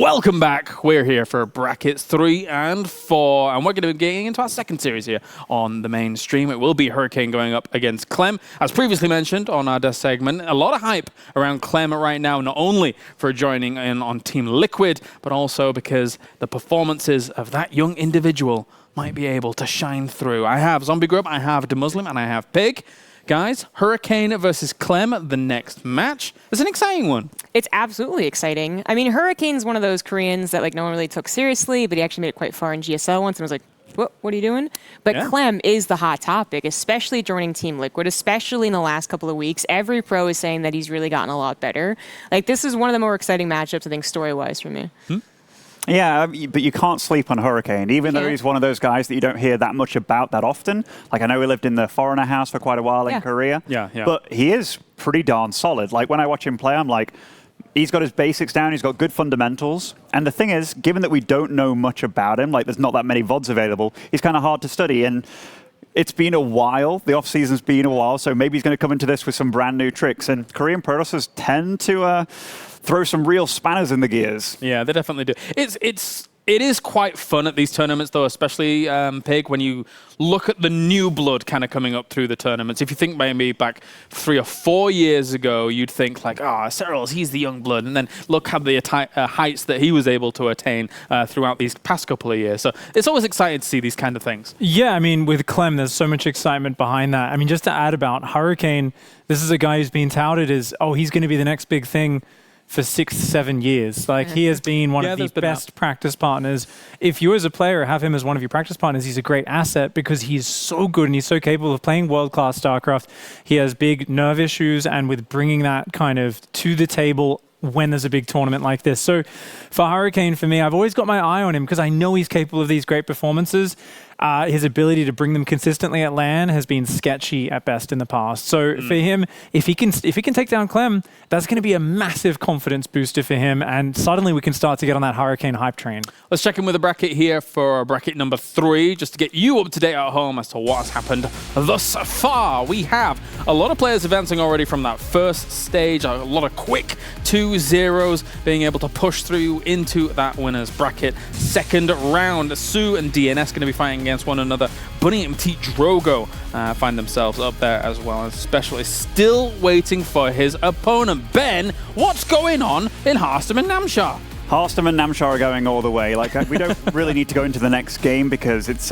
Welcome back. We're here for brackets 3 and 4, and we're going to be getting into our second series here on the main stream. It will be Hurricane going up against Clem. As previously mentioned on our desk segment, a lot of hype around Clem right now, not only for joining in on Team Liquid, but also because the performances of that young individual might be able to shine through. I have Zombie Grub, I have Muslim, and I have Pig. Guys, Hurricane versus Clem, the next match. It's an exciting one. It's absolutely exciting. I mean, Hurricane's one of those Koreans that like no one really took seriously, but he actually made it quite far in GSL once and was like, what are you doing? But yeah. Clem is the hot topic, especially joining Team Liquid, especially in the last couple of weeks. Every pro is saying that he's really gotten a lot better. Like, this is one of the more exciting matchups, I think, story-wise for me. Yeah, but you can't sleep on Hurricane, even though he's one of those guys that you don't hear that much about that often. Like, I know he lived in the foreigner house for quite a while in Korea. Yeah. But he is pretty darn solid. Like, when I watch him play, I'm like, he's got his basics down, he's got good fundamentals. And the thing is, given that we don't know much about him, like there's not that many VODs available, he's kind of hard to study. And it's been a while. The off-season's been a while, so maybe he's going to come into this with some brand new tricks. And Korean Protossers tend to throw some real spanners in the gears. Yeah, they definitely do. It is quite fun at these tournaments, though, especially, Pig, when you look at the new blood kind of coming up through the tournaments. If you think maybe back 3 or 4 years ago, you'd think like, Cyrils, he's the young blood. And then look at the heights that he was able to attain throughout these past couple of years. So it's always exciting to see these kind of things. Yeah, I mean, with Clem, there's so much excitement behind that. I mean, just to add about Hurricane, this is a guy who's been touted as, he's going to be the next big thing for 6-7 years. Like, he has been one of the best practice partners. If you as a player have him as one of your practice partners, he's a great asset because he's so good and he's so capable of playing world-class StarCraft. He has big nerve issues, and with bringing that kind of to the table when there's a big tournament like this. So for Hurricane, for me, I've always got my eye on him because I know he's capable of these great performances. His ability to bring them consistently at LAN has been sketchy at best in the past. So for him, if he can take down Clem, that's going to be a massive confidence booster for him, and suddenly we can start to get on that Hurricane hype train. Let's check in with a bracket here for bracket number 3, just to get you up to date at home as to what's happened thus far. We have a lot of players advancing already from that first stage, a lot of quick 2-0s, being able to push through into that winner's bracket. Second round, Sue and DNS going to be fighting against one another. Bunny and T Drogo find themselves up there as well, and especially still waiting for his opponent. Ben, what's going on in Harstam and Namshar? Harstam and Namshar are going all the way. Like, we don't really need to go into the next game because it's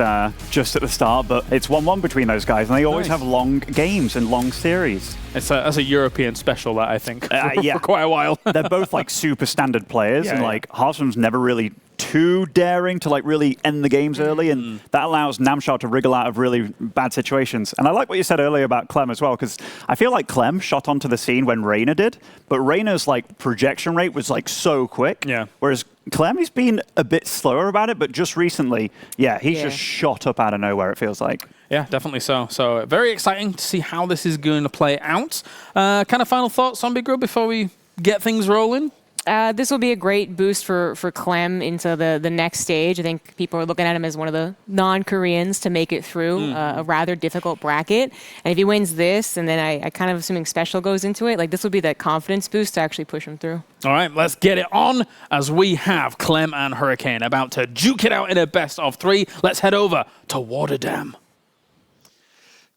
just at the start, but it's 1-1 between those guys, and they always have long games and long series. That's a European special, that, I think, for quite a while. They're both like super standard players, and like Harstam's never really too daring to like really end the games early, and that allows Namshar to wriggle out of really bad situations. And I like what you said earlier about Clem as well, because I feel like Clem shot onto the scene when Reyna did, but Reyna's like projection rate was like so quick. Yeah. Whereas Clem, he's been a bit slower about it, but just recently, he's just shot up out of nowhere, it feels like. Yeah, definitely so. So very exciting to see how this is going to play out. Kind of final thoughts on Big Grub before we get things rolling? This will be a great boost for Clem into the next stage. I think people are looking at him as one of the non-Koreans to make it through a rather difficult bracket. And if he wins this, and then I kind of assuming Special goes into it, like this will be that confidence boost to actually push him through. All right, let's get it on as we have Clem and Hurricane about to duke it out in a best of 3. Let's head over to Waterdam.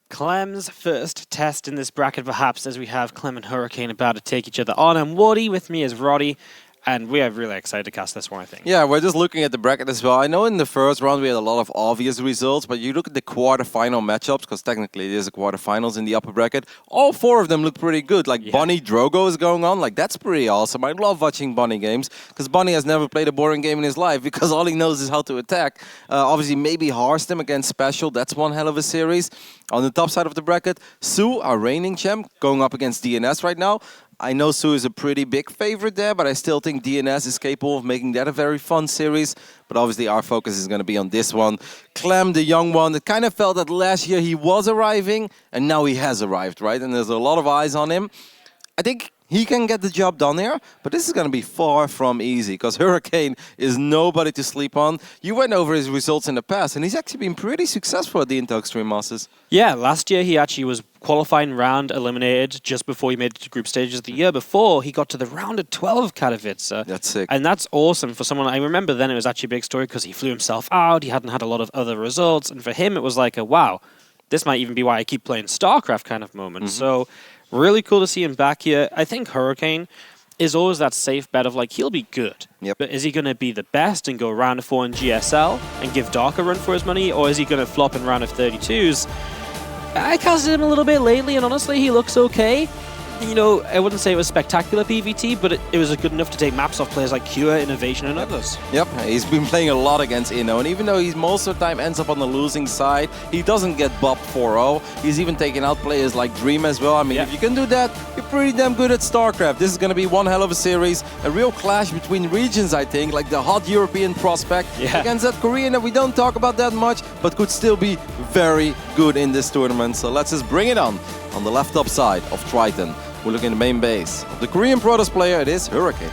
Clem's first test in this bracket, perhaps, as we have Clem and Hurricane about to take each other on. And Waddy with me is Roddy, and we are really excited to cast this one, I think. Yeah, we're just looking at the bracket as well. I know in the first round we had a lot of obvious results, but you look at the quarterfinal matchups, because technically it is a quarterfinals in the upper bracket, all 4 of them look pretty good. Like Bunny Drogo is going on, like that's pretty awesome. I love watching Bunny games, because Bunny has never played a boring game in his life, because all he knows is how to attack. Obviously, maybe Harstam against Special, that's one hell of a series. On the top side of the bracket, Sue, our reigning champ, going up against DNS right now. I know Sue is a pretty big favorite there, but I still think DNS is capable of making that a very fun series. But obviously our focus is going to be on this one. Clem, the young one, it kind of felt that last year he was arriving, and now he has arrived, right? And there's a lot of eyes on him. I think he can get the job done here, but this is going to be far from easy because Hurricane is nobody to sleep on. You went over his results in the past, and he's actually been pretty successful at the Intel Extreme Masters. Yeah, last year he actually was qualifying round eliminated just before he made it to group stages the year before. He got to the round of 12 Katowice. That's sick. And that's awesome for someone. I remember then it was actually a big story because he flew himself out. He hadn't had a lot of other results. And for him, it was like a, wow, this might even be why I keep playing StarCraft kind of moment. So really cool to see him back here. I think Hurricane is always that safe bet of like, he'll be good. But is he going to be the best and go round of 4 in GSL and give Dark a run for his money? Or is he going to flop in round of 32s? I casted him a little bit lately, and honestly, he looks okay. You know, I wouldn't say it was spectacular PvT, but it was good enough to take maps off players like Cure, Innovation, and others. Yep, he's been playing a lot against Inno, and even though he's most of the time ends up on the losing side, he doesn't get bopped 4-0. He's even taking out players like Dream as well. I mean, if you can do that, you're pretty damn good at StarCraft. This is going to be one hell of a series, a real clash between regions, I think, like the hot European prospect against that Korean that we don't talk about that much, but could still be very good in this tournament. So let's just bring it on the left top side of Triton. We're looking at the main base. The Korean Protoss player, it is Hurricane.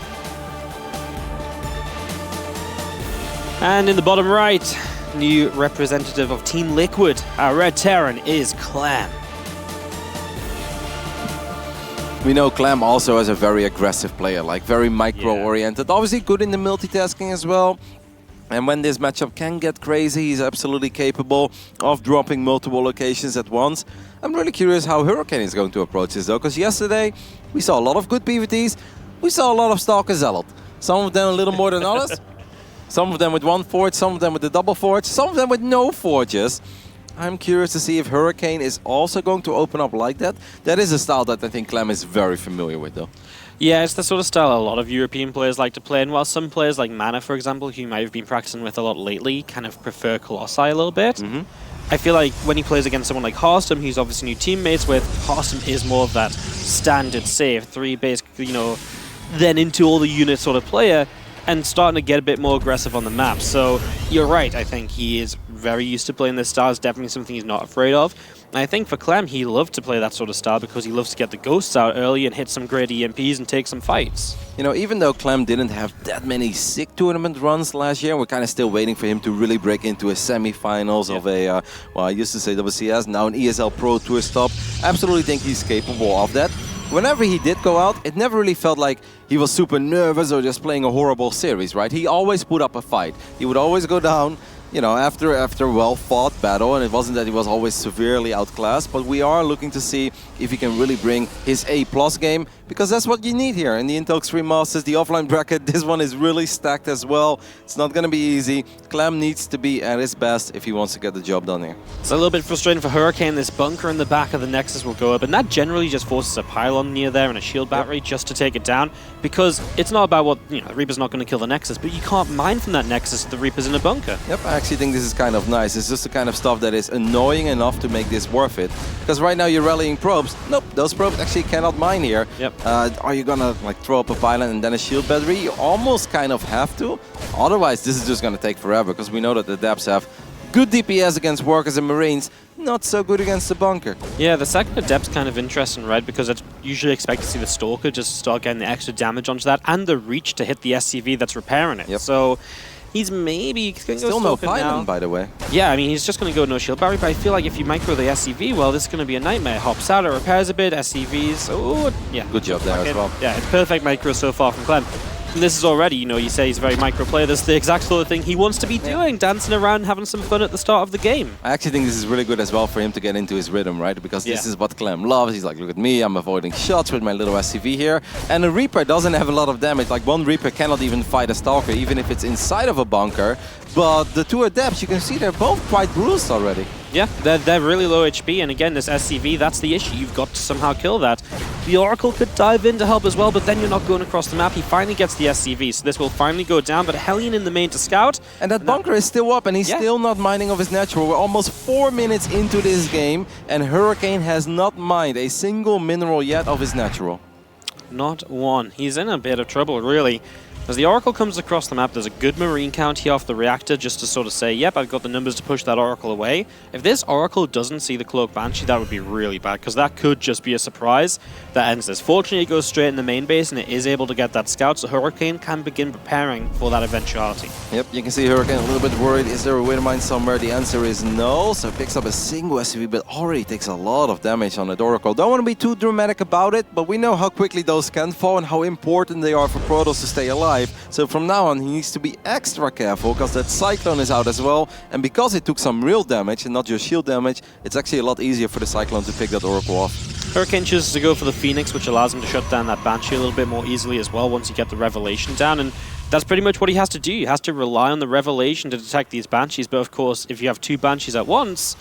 And in the bottom right, new representative of Team Liquid, our Red Terran, is Clem. We know Clem also is a very aggressive player, like very micro-oriented. Obviously good in the multitasking as well. And when this matchup can get crazy, he's absolutely capable of dropping multiple locations at once. I'm really curious how Hurricane is going to approach this though, because yesterday we saw a lot of good PvTs. We saw a lot of Stalker Zealot. Some of them a little more than others. Some of them with one forge, some of them with the double forge, some of them with no forges. I'm curious to see if Hurricane is also going to open up like that. That is a style that I think Clem is very familiar with though. Yeah, it's the sort of style a lot of European players like to play, and while some players like Mana, for example, who you might have been practicing with a lot lately, kind of prefer Colossi a little bit. I feel like when he plays against someone like Harstom, who's obviously new teammates with, Harstom is more of that standard save, 3 base, you know, then into all the unit sort of player, and starting to get a bit more aggressive on the map. So you're right, I think he is very used to playing this style. It's definitely something he's not afraid of. And I think for Clem, he loved to play that sort of style because he loves to get the ghosts out early and hit some great EMPs and take some fights. You know, even though Clem didn't have that many sick tournament runs last year, we're kind of still waiting for him to really break into a semi-finals of a, well, I used to say WCS, now an ESL Pro Tour stop. Absolutely think he's capable of that. Whenever he did go out, it never really felt like he was super nervous or just playing a horrible series, right? He always put up a fight. He would always go down, you know, after a well-fought battle, and it wasn't that he was always severely outclassed, but we are looking to see if he can really bring his A+ game, because that's what you need here in the Intel Extreme Masters, the offline bracket. This one is really stacked as well. It's not going to be easy. Clem needs to be at his best if he wants to get the job done here. It's a little bit frustrating for Hurricane. This bunker in the back of the Nexus will go up, and that generally just forces a pylon near there and a shield battery just to take it down, because it's not about what, you know, the Reaper's not going to kill the Nexus, but you can't mine from that Nexus if the Reaper's in a bunker. Yep, I actually think this is kind of nice. It's just the kind of stuff that is annoying enough to make this worth it. Because right now you're rallying probes. Nope, those probes actually cannot mine here. Are you gonna like throw up a pylon and then a shield battery? You almost kind of have to. Otherwise, this is just gonna take forever, because we know that the Depths have good DPS against Workers and Marines, not so good against the bunker. Yeah, the second Adept's kind of interesting, right? Because it's usually expect to see the Stalker just start getting the extra damage onto that, and the reach to hit the SCV that's repairing it. So he's maybe going to go Still no Stalker pylon, now. by the way. Yeah, I mean, he's just going to go no shield battery, but I feel like if you micro the SCV, well, this is going to be a nightmare. Hops out, it repairs a bit, SCVs, oh, yeah. Good job there as well. Yeah, it's perfect micro so far from Clem. And this is already, you know, you say he's a very micro player. This is the exact sort of thing he wants to be doing, dancing around, having some fun at the start of the game. I actually think this is really good as well for him to get into his rhythm, right? Because this is what Clem loves. He's like, look at me, I'm avoiding shots with my little SCV here. And a Reaper doesn't have a lot of damage. Like, one Reaper cannot even fight a Stalker, even if it's inside of a bunker. But the two Adepts, you can see they're both quite bruised already. Yeah, they're really low HP, and again, this SCV, that's the issue. You've got to somehow kill that. The Oracle could dive in to help as well, but then you're not going across the map. He finally gets the SCV, so this will finally go down, but Hellion in the main to scout. And that bunker is still up, and he's still not mining of his natural. We're almost 4 minutes into this game, and Hurricane has not mined a single mineral yet of his natural. Not one. He's in a bit of trouble, really. As the Oracle comes across the map, there's a good Marine count here off the reactor just to sort of say, yep, I've got the numbers to push that Oracle away. If this Oracle doesn't see the Cloak Banshee, that would be really bad, because that could just be a surprise that ends this. Fortunately, it goes straight in the main base, and it is able to get that scout, so Hurricane can begin preparing for that eventuality. Yep, you can see Hurricane a little bit worried. Is there a wind mine somewhere? The answer is no. So picks up a single SCV, but already takes a lot of damage on the Oracle. Don't want to be too dramatic about it, but we know how quickly those can fall and how important they are for Protoss to stay alive. So from now on, he needs to be extra careful because that Cyclone is out as well. And because it took some real damage and not just shield damage, it's actually a lot easier for the Cyclone to pick that Oracle off. Hurricane chooses to go for the Phoenix, which allows him to shut down that Banshee a little bit more easily as well once you get the Revelation down. And that's pretty much what he has to do. He has to rely on the Revelation to detect these Banshees. But of course, if you have 2 Banshees at once,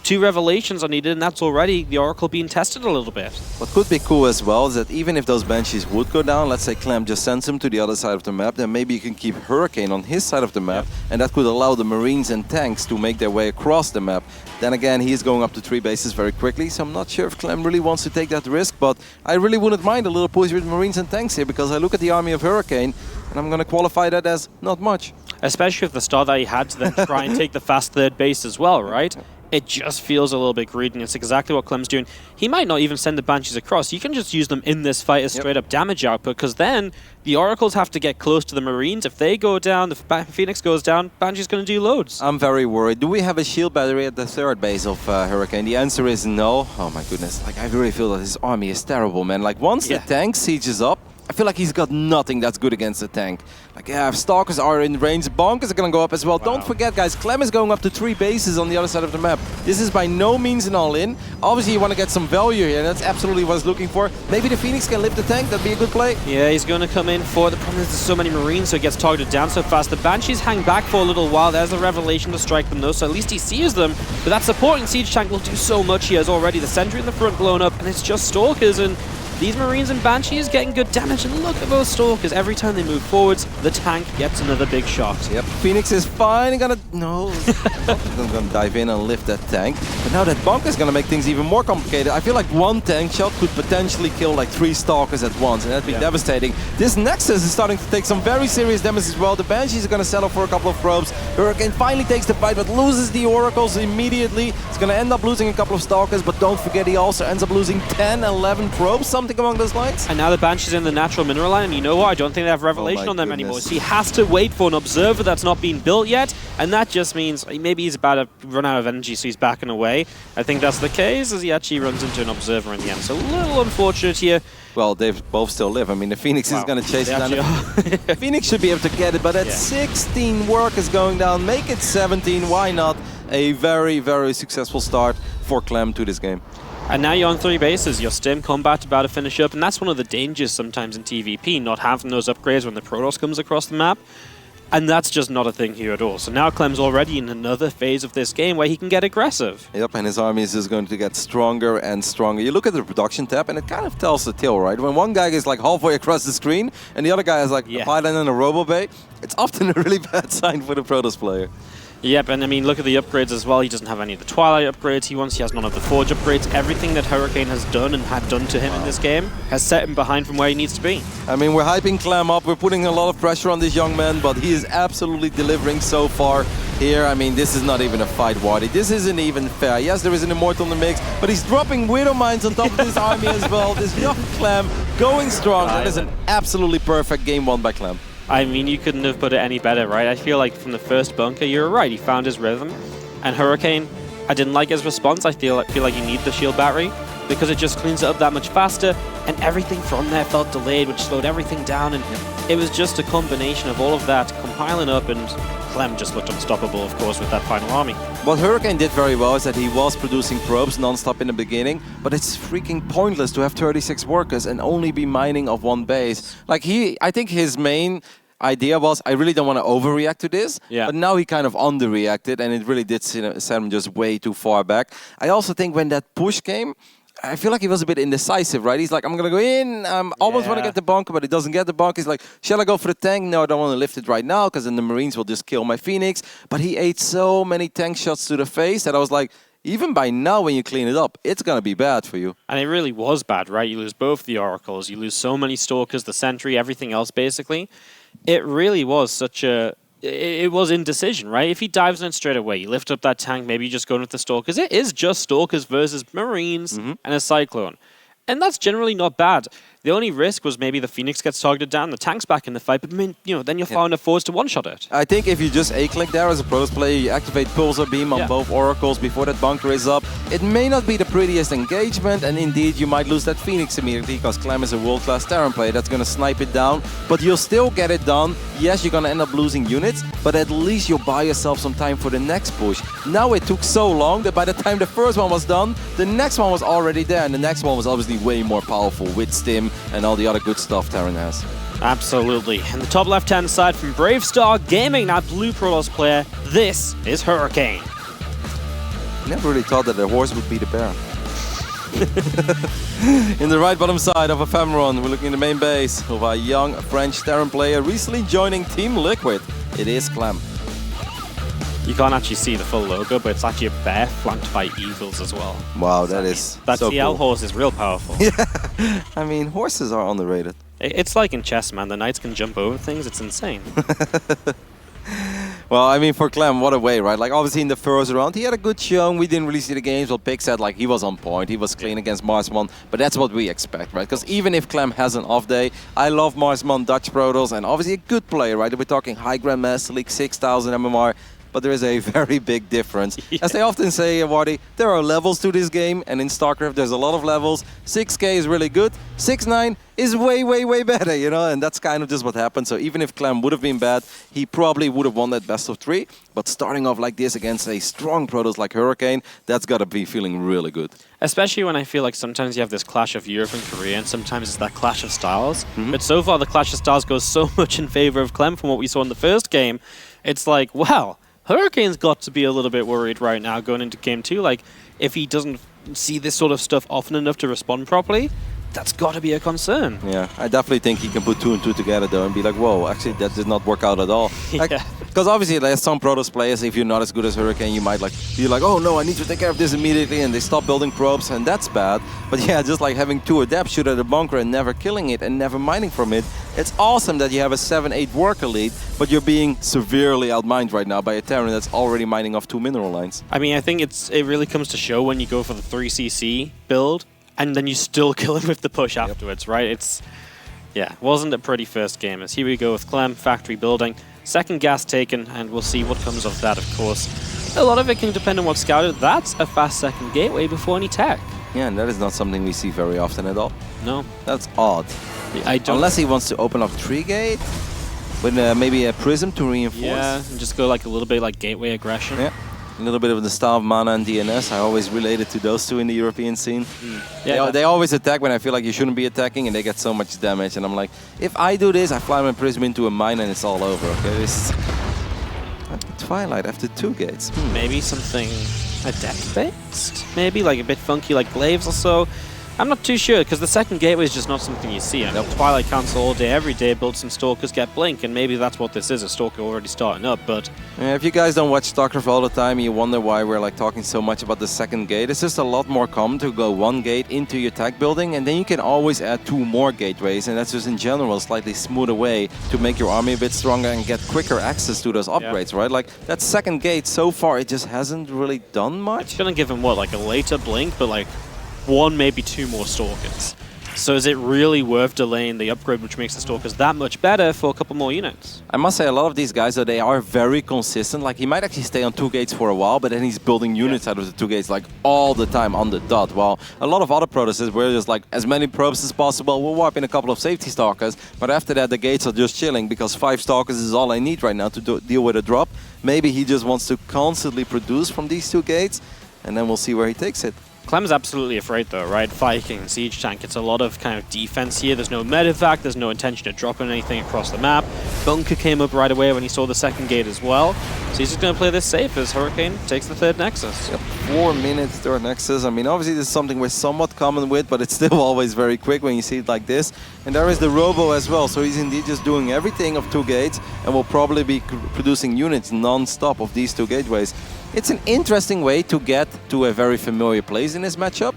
2 Revelations are needed, and that's already the Oracle being tested a little bit. What could be cool as well is that even if those Banshees would go down, let's say Clem just sends him to the other side of the map, then maybe you can keep Hurricane on his side of the map, and that could allow the Marines and tanks to make their way across the map. Then again, he is going up to 3 bases very quickly, so I'm not sure if Clem really wants to take that risk, but I really wouldn't mind a little push with Marines and tanks here, because I look at the army of Hurricane, and I'm going to qualify that as not much. Especially with the start that he had to then try and take the fast 3rd base as well, right? It just feels a little bit greedy, and it's exactly what Clem's doing. He might not even send the Banshees across. You can just use them in this fight as straight up damage output, because then the Oracles have to get close to the Marines. If they go down, the Phoenix goes down, Banshee's going to do loads. I'm very worried. Do we have a shield battery at the 3rd base of Hurricane? The answer is no. Oh my goodness. Like, I really feel that his army is terrible, man. Like, once the tank sieges up, I feel like he's got nothing that's good against the tank. Like, yeah, if Stalkers are in range, Bonkers are going to go up as well. Wow. Don't forget, guys, Clem is going up to 3 bases on the other side of the map. This is by no means an all-in. Obviously, you want to get some value here, and that's absolutely what he's looking for. Maybe the Phoenix can lift the tank. That'd be a good play. Yeah, he's going to come in for the problem is there's so many Marines, so he gets targeted down so fast. The Banshees hang back for a little while. There's the Revelation to strike them, though, so at least he sees them. But that supporting Siege Tank will do so much here. As already the Sentry in the front blown up, and it's just Stalkers, and these Marines and Banshees getting good damage, and look at those Stalkers. Every time they move forwards, the tank gets another big shot. Yep, Phoenix is fine. Gonna dive in and lift that tank. But now that Bonk is gonna make things even more complicated. I feel like 1 tank shot could potentially kill like 3 Stalkers at once, and that'd be devastating. This Nexus is starting to take some very serious damage as well. The Banshees are gonna settle for a couple of probes. Hurricane finally takes the fight, but loses the Oracles immediately. It's gonna end up losing a couple of Stalkers, but don't forget he also ends up losing 10, 11 probes, something along those lines. And now the Banshee's in the natural mineral line, and you know what? I don't think they have Revelation on them anymore. So he has to wait for an Observer that's not been built yet, and that just means maybe he's about to run out of energy, so he's backing away. I think that's the case, as he actually runs into an Observer in the end. So a little unfortunate here. Well, they both still live. I mean, the Phoenix is going to chase it down. Phoenix should be able to get it, but at 16 workers going down, make it 17, why not? A very, very successful start for Clem to this game. And now you're on 3 bases, your Stim combat about to finish up, and that's one of the dangers sometimes in TVP, not having those upgrades when the Protoss comes across the map. And that's just not a thing here at all. So now Clem's already in another phase of this game where he can get aggressive. Yep, and his army is just going to get stronger and stronger. You look at the production tab and it kind of tells the tale, right? When one guy is like halfway across the screen and the other guy has like a pylon and a robo bay, it's often a really bad sign for the Protoss player. Yep, and I mean, look at the upgrades as well. He doesn't have any of the Twilight upgrades he wants. He has none of the Forge upgrades. Everything that Hurricane has done and had done to him in this game has set him behind from where he needs to be. I mean, we're hyping Clem up. We're putting a lot of pressure on this young man, but he is absolutely delivering so far here. I mean, this is not even a fight, Wardy. This isn't even fair. Yes, there is an Immortal in the mix, but he's dropping Widow Mines on top of this army as well. This young Clem going strong. That is an absolutely perfect game won by Clem. I mean, you couldn't have put it any better, right? I feel like from the first bunker, you're right. He found his rhythm. And Hurricane, I didn't like his response. I feel like you need the shield battery because it just cleans it up that much faster. And everything from there felt delayed, which slowed everything down. And it was just a combination of all of that compiling up, and Clem just looked unstoppable, of course, with that final army. What Hurricane did very well is that he was producing probes non-stop in the beginning, but it's freaking pointless to have 36 workers and only be mining of 1 base. Like I think his main idea was, I really don't want to overreact to this, but now he kind of underreacted, and it really did send him just way too far back. I also think when that push came, I feel like he was a bit indecisive, right? He's like, I'm going to go in, almost want to get the bunker, but he doesn't get the bunker. He's like, shall I go for the tank? No, I don't want to lift it right now, because then the Marines will just kill my Phoenix. But he ate so many tank shots to the face that I was like, even by now when you clean it up, it's going to be bad for you. And it really was bad, right? You lose both the Oracles, you lose so many Stalkers, the Sentry, everything else basically. it really was such a... It was indecision, right? If he dives in straight away, you lift up that tank, maybe you just go with the Stalkers. It is just Stalkers versus Marines and a Cyclone. And that's generally not bad. The only risk was maybe the Phoenix gets targeted down, the tank's back in the fight, but then you're far enough forwards to one-shot it. I think if you just A-click there as a Protoss player, you activate Pulsar Beam on both Oracles before that bunker is up. It may not be the prettiest engagement, and indeed you might lose that Phoenix immediately, because Clem is a world-class Terran player that's going to snipe it down, but you'll still get it done. Yes, you're going to end up losing units, but at least you'll buy yourself some time for the next push. Now it took so long that by the time the first one was done, the next one was already there, and the next one was obviously way more powerful with Stim and all the other good stuff Terran has. Absolutely. And the top left-hand side from Bravestar Gaming, that blue Protoss player, this is Hurricane. Never really thought that the horse would be the bear. In the right bottom side of Ephemeron, we're looking at the main base of a young French Terran player recently joining Team Liquid. It is Clem. You can't actually see the full logo, but it's actually a bear flanked by eagles as well. Wow, that is that so TL cool. horse is real powerful. Yeah, I mean, horses are underrated. It's like in chess, man. The knights can jump over things. It's insane. Well, I mean, for Clem, what a way, right? Like, obviously, in the first round, he had a good showing. We didn't really see the games. Well, Pig said, like, he was on point. He was clean against Marsmon. But that's what we expect, right? Because even if Clem has an off day, I love Marsmon, Dutch Protoss, and obviously a good player, right? We're talking high Grandmaster League, 6,000 MMR. But there is a very big difference. As they often say, Wardy, there are levels to this game, and in StarCraft there's a lot of levels. 6K is really good, 6-9 is way, way, way better, you know, and that's kind of just what happened. So even if Clem would have been bad, he probably would have won that best of 3. But starting off like this against a strong Protoss like Hurricane, that's got to be feeling really good. Especially when I feel like sometimes you have this clash of Europe and Korea, and sometimes it's that clash of styles. But so far the clash of styles goes so much in favor of Clem from what we saw in the first game. It's like, wow. Hurricane's got to be a little bit worried right now going into game 2. Like, if he doesn't see this sort of stuff often enough to respond properly, that's got to be a concern. Yeah, I definitely think he can put 2 and 2 together though and be like, whoa, actually that did not work out at all. Because obviously there's some Protoss players, if you're not as good as Hurricane, you might be like, oh no, I need to take care of this immediately, and they stop building probes, and that's bad. But yeah, just like having 2 adepts shoot at a bunker and never killing it and never mining from it, it's awesome that you have a 7-8 worker lead, but you're being severely outmined right now by a Terran that's already mining off 2 mineral lines. I mean, I think it really comes to show when you go for the 3cc build, and then you still kill him with the push afterwards, right? Wasn't a pretty first game. As here we go with Clem, factory building, second gas taken, and we'll see what comes of that, of course. A lot of it can depend on what's scouted. That's a fast second gateway before any tech. Yeah, and that is not something we see very often at all. No. That's odd. I don't. Unless he wants to open up 3-gate with maybe a prism to reinforce. Yeah, and just go like a little bit like gateway aggression. Yeah. A little bit of the style of Mana and DNS. I always related to those two in the European scene. Yeah, they always attack when I feel like you shouldn't be attacking, and they get so much damage. And I'm like, if I do this, I fly my prism into a mine and it's all over. Okay, this is Twilight after 2 gates. Maybe something adept-based? Maybe like a bit funky like Glaives or so. I'm not too sure, because the second gateway is just not something you see. I mean, Twilight cancel all day, every day, build some Stalkers, get Blink, and maybe that's what this is, a Stalker already starting up, but... Yeah, if you guys don't watch StarCraft all the time, you wonder why we're like talking so much about the second gate. It's just a lot more common to go 1 gate into your tech building, and then you can always add 2 more gateways, and that's just in general a slightly smoother way to make your army a bit stronger and get quicker access to those upgrades, right? Like, that second gate, so far, it just hasn't really done much. It's gonna give him, what, like a later Blink, but like 1, maybe 2 more Stalkers. So is it really worth delaying the upgrade, which makes the Stalkers that much better, for a couple more units? I must say, a lot of these guys, though, they are very consistent. Like, he might actually stay on 2 gates for a while, but then he's building units out of the 2 gates, like, all the time on the dot. While a lot of other Protosses, we're just like, as many probes as possible, we'll warp in a couple of safety Stalkers, but after that, the gates are just chilling, because 5 Stalkers is all I need right now to deal with a drop. Maybe he just wants to constantly produce from these 2 gates, and then we'll see where he takes it. Clem's absolutely afraid though, right? Viking, Siege Tank, it's a lot of kind of defense here. There's no medevac, there's no intention of dropping anything across the map. Bunker came up right away when he saw the second gate as well. So he's just going to play this safe as Hurricane takes the 3rd Nexus. Yep, 4 minutes, 3rd Nexus. I mean, obviously this is something we're somewhat common with, but it's still always very quick when you see it like this. And there is the Robo as well, so he's indeed just doing everything of 2 gates and will probably be producing units non-stop of these 2 gateways. It's an interesting way to get to a very familiar place in this matchup.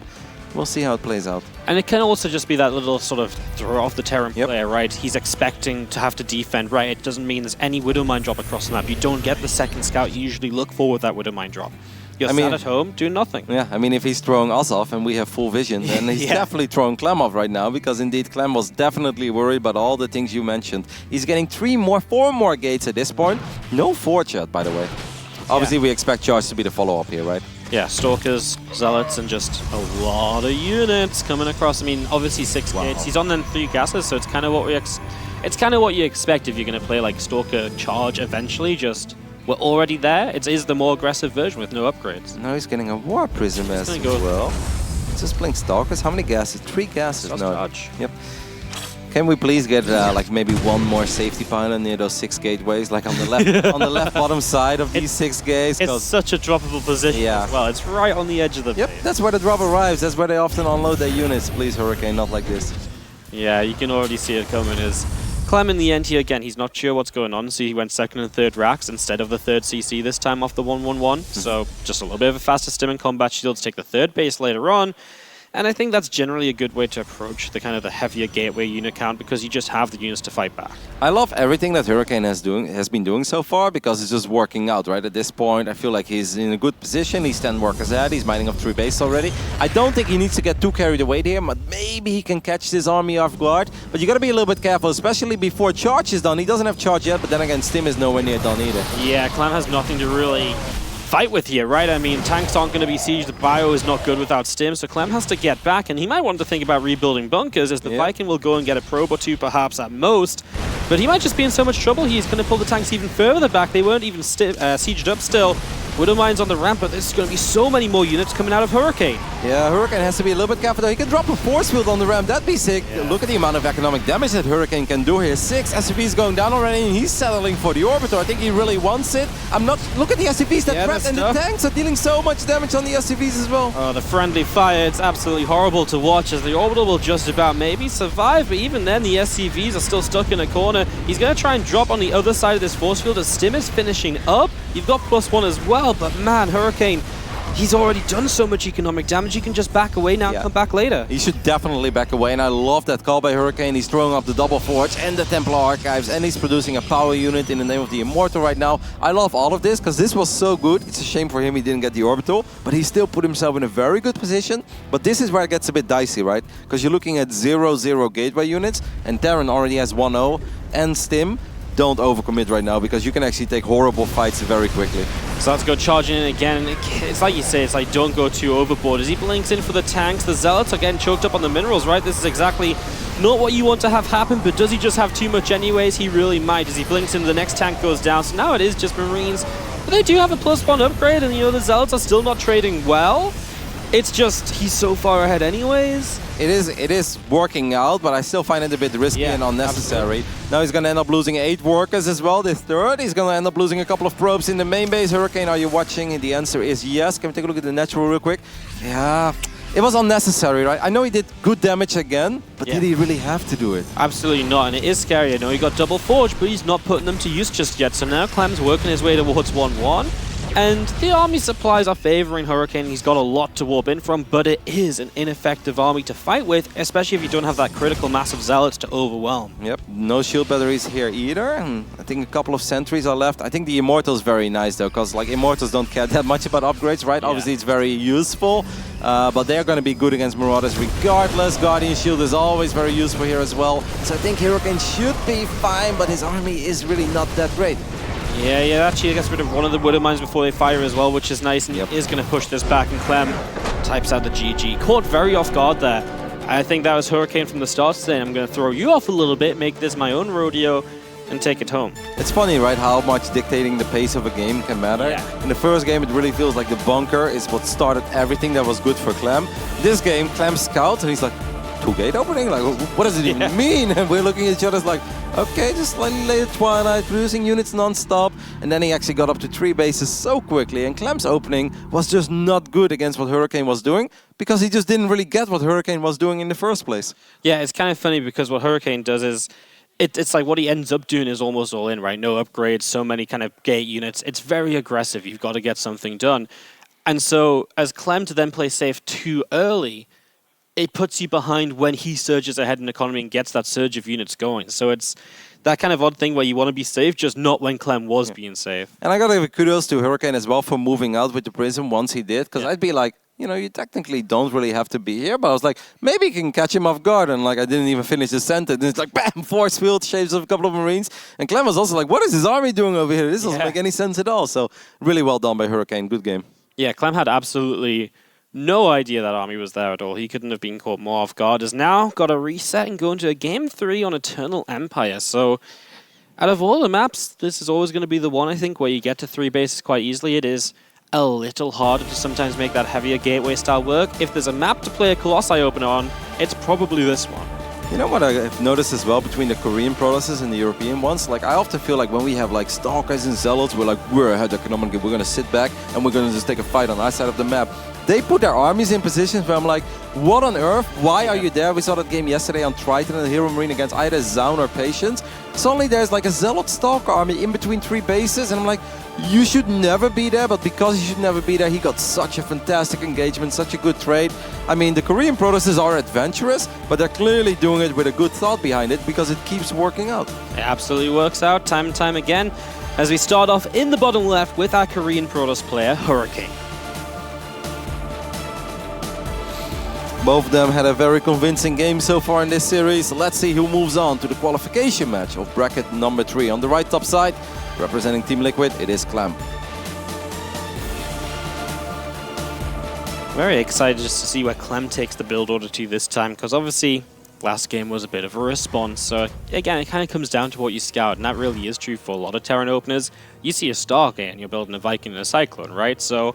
we'll see how it plays out. And it can also just be that little sort of throw off the Terran player, right? He's expecting to have to defend, right? It doesn't mean there's any Widow Mine drop across the map. You don't get the second scout you usually look for with that Widow Mine drop. You're sat at home doing nothing. Yeah, I mean, if he's throwing us off and we have full vision, then he's definitely throwing Clem off right now, because indeed Clem was definitely worried about all the things you mentioned. He's getting 4 more gates at this point. No forge yet, by the way. Obviously, we expect Charge to be the follow-up here, right? Yeah, Stalkers, Zealots, and just a lot of units coming across. I mean, obviously 6 gates. He's on then 3 gases, so it's kind of what you expect if you're going to play like Stalker Charge eventually. Just we're already there. It is the more aggressive version with no upgrades. Now he's getting a War Prism as well. Just playing Stalkers. How many gases? 3 gases now. Charge. Yep. Can we please get like maybe one more safety pylon near those 6 gateways, like on the left on the left bottom side of these 6 gates? It's such a droppable position as well. It's right on the edge of the base. That's where the drop arrives. That's where they often unload their units. Please, Hurricane, not like this. Yeah, you can already see it coming. Is Clem in the end here again? He's not sure what's going on, so he went 2nd and 3rd racks instead of the 3rd CC this time off the 1-1-1. So just a little bit of a faster stim and combat shield to take the 3rd base later on. And I think that's generally a good way to approach the kind of the heavier gateway unit count, because you just have the units to fight back. I love everything that Hurricane has been doing so far, because it's just working out, right? At this point, I feel like he's in a good position. He's 10 workers ahead. He's mining up 3 bases already. I don't think he needs to get too carried away here, but maybe he can catch this army off guard. But you got to be a little bit careful, especially before Charge is done. He doesn't have Charge yet, but then again, Stim is nowhere near done either. Yeah, Clem has nothing to really fight with here, right? I mean, tanks aren't going to be sieged. The bio is not good without Stim, so Clem has to get back, and he might want to think about rebuilding bunkers, as the Viking will go and get a probe or 2 perhaps at most. But he might just be in so much trouble, he's going to pull the tanks even further back. They weren't even sieged up still. Widow Mine's on the ramp, but there's going to be so many more units coming out of Hurricane. Yeah, Hurricane has to be a little bit careful though. He can drop a force field on the ramp, that'd be sick. Yeah. Look at the amount of economic damage that Hurricane can do here. 6 SCVs going down already, and he's settling for the Orbiter. I think he really wants it. Look at the SCVs that threat, and the tanks are dealing so much damage on the SCVs as well. Oh, the friendly fire, it's absolutely horrible to watch, as the Orbital will just about maybe survive, but even then the SCVs are still stuck in a corner. He's going to try and drop on the other side of this force field as Stim is finishing up. You've got +1 as well, but man, Hurricane, he's already done so much economic damage, he can just back away now and come back later. He should definitely back away, and I love that call by Hurricane. He's throwing up the double forge and the Templar Archives, and he's producing a power unit in the name of the Immortal right now. I love all of this, because this was so good. It's a shame for him he didn't get the Orbital, but he still put himself in a very good position. But this is where it gets a bit dicey, right? Because you're looking at 0-0 gateway units, and Terran already has 1-0, and Stim. Don't overcommit right now, because you can actually take horrible fights very quickly. So let's go charging in again. It's like you say, it's like don't go too overboard. As he blinks in for the tanks, the Zealots are getting choked up on the minerals, right? This is exactly not what you want to have happen, but does he just have too much anyways? He really might. As he blinks in, the next tank goes down. So now it is just Marines. But they do have a +1 upgrade, and you know, the Zealots are still not trading well. It's just, he's so far ahead anyways. It is working out, but I still find it a bit risky and unnecessary. Absolutely. Now he's going to end up losing 8 workers as well. This 3rd, he's going to end up losing a couple of probes in the main base. Hurricane, are you watching? And the answer is yes. Can we take a look at the natural real quick? Yeah, it was unnecessary, right? I know he did good damage again, but did he really have to do it? Absolutely not, and it is scary. I know he got double forge, but he's not putting them to use just yet. So now Clem's working his way towards 1-1. And the army supplies are favoring Hurricane. He's got a lot to warp in from, but it is an ineffective army to fight with, especially if you don't have that critical mass of Zealots to overwhelm. Yep, no shield batteries here either, and I think a couple of sentries are left. I think the Immortal is very nice though, because like Immortals don't care that much about upgrades, right? Yeah. Obviously it's very useful, but they're going to be good against Marauders regardless. Guardian Shield is always very useful here as well. So I think Hurricane should be fine, but his army is really not that great. Yeah, actually gets rid of one of the Widow Mines before they fire as well, which is nice, and he is going to push this back, and Clem types out the GG. Caught very off guard there. I think that was Hurricane from the start, saying I'm going to throw you off a little bit, make this my own rodeo, and take it home. It's funny, right, how much dictating the pace of a game can matter. Yeah. In the first game, it really feels like the bunker is what started everything that was good for Clem. This game, Clem scouts, and he's like, 2-gate opening? Like, what does it even mean? And we're looking at each other like, okay, just slightly later Twilight, producing units non-stop. And then he actually got up to 3 bases so quickly. And Clem's opening was just not good against what Hurricane was doing, because he just didn't really get what Hurricane was doing in the first place. Yeah, it's kind of funny, because what Hurricane does is, it's like what he ends up doing is almost all in, right? No upgrades, so many kind of gate units. It's very aggressive. You've got to get something done. And so, as Clem to then play safe too early, it puts you behind when he surges ahead in economy and gets that surge of units going. So it's that kind of odd thing where you want to be safe, just not when Clem was being safe. And I got to give kudos to Hurricane as well for moving out with the Prism once he did, because I'd be like, you know, you technically don't really have to be here, but I was like, maybe you can catch him off guard, and like I didn't even finish the sentence. It's like, bam, force field, shaves of a couple of Marines. And Clem was also like, what is his army doing over here? This doesn't make any sense at all. So really well done by Hurricane, good game. Yeah, Clem had absolutely no idea that army was there at all. He couldn't have been caught more off guard. Has now got a reset and go into a game 3 on Eternal Empire. So out of all the maps, this is always going to be the one, I think, where you get to 3 bases quite easily. It is a little harder to sometimes make that heavier gateway style work. If there's a map to play a Colossi opener on, it's probably this one. You know what I've noticed as well between the Korean protoses and the European ones? Like, I often feel like when we have like Stalkers and Zealots, we're ahead economically, we're going to sit back and we're going to just take a fight on our side of the map. They put their armies in positions where I'm like, what on earth? Why are you there? We saw that game yesterday on Triton and the Hero Marine against either Zaun or Patience. Suddenly there's like a Zealot Stalker army in between 3 bases, and I'm like, you should never be there, but because you should never be there, he got such a fantastic engagement, such a good trade. I mean, the Korean protosses are adventurous, but they're clearly doing it with a good thought behind it because it keeps working out. It absolutely works out time and time again, as we start off in the bottom left with our Korean Protoss player, Hurricane. Both of them had a very convincing game so far in this series. Let's see who moves on to the qualification match of bracket number 3. On the right top side, representing Team Liquid, it is Clem. Very excited just to see where Clem takes the build order to this time, because obviously last game was a bit of a response. So again, it kind of comes down to what you scout, and that really is true for a lot of Terran openers. You see a Stalker and you're building a Viking and a Cyclone, right? So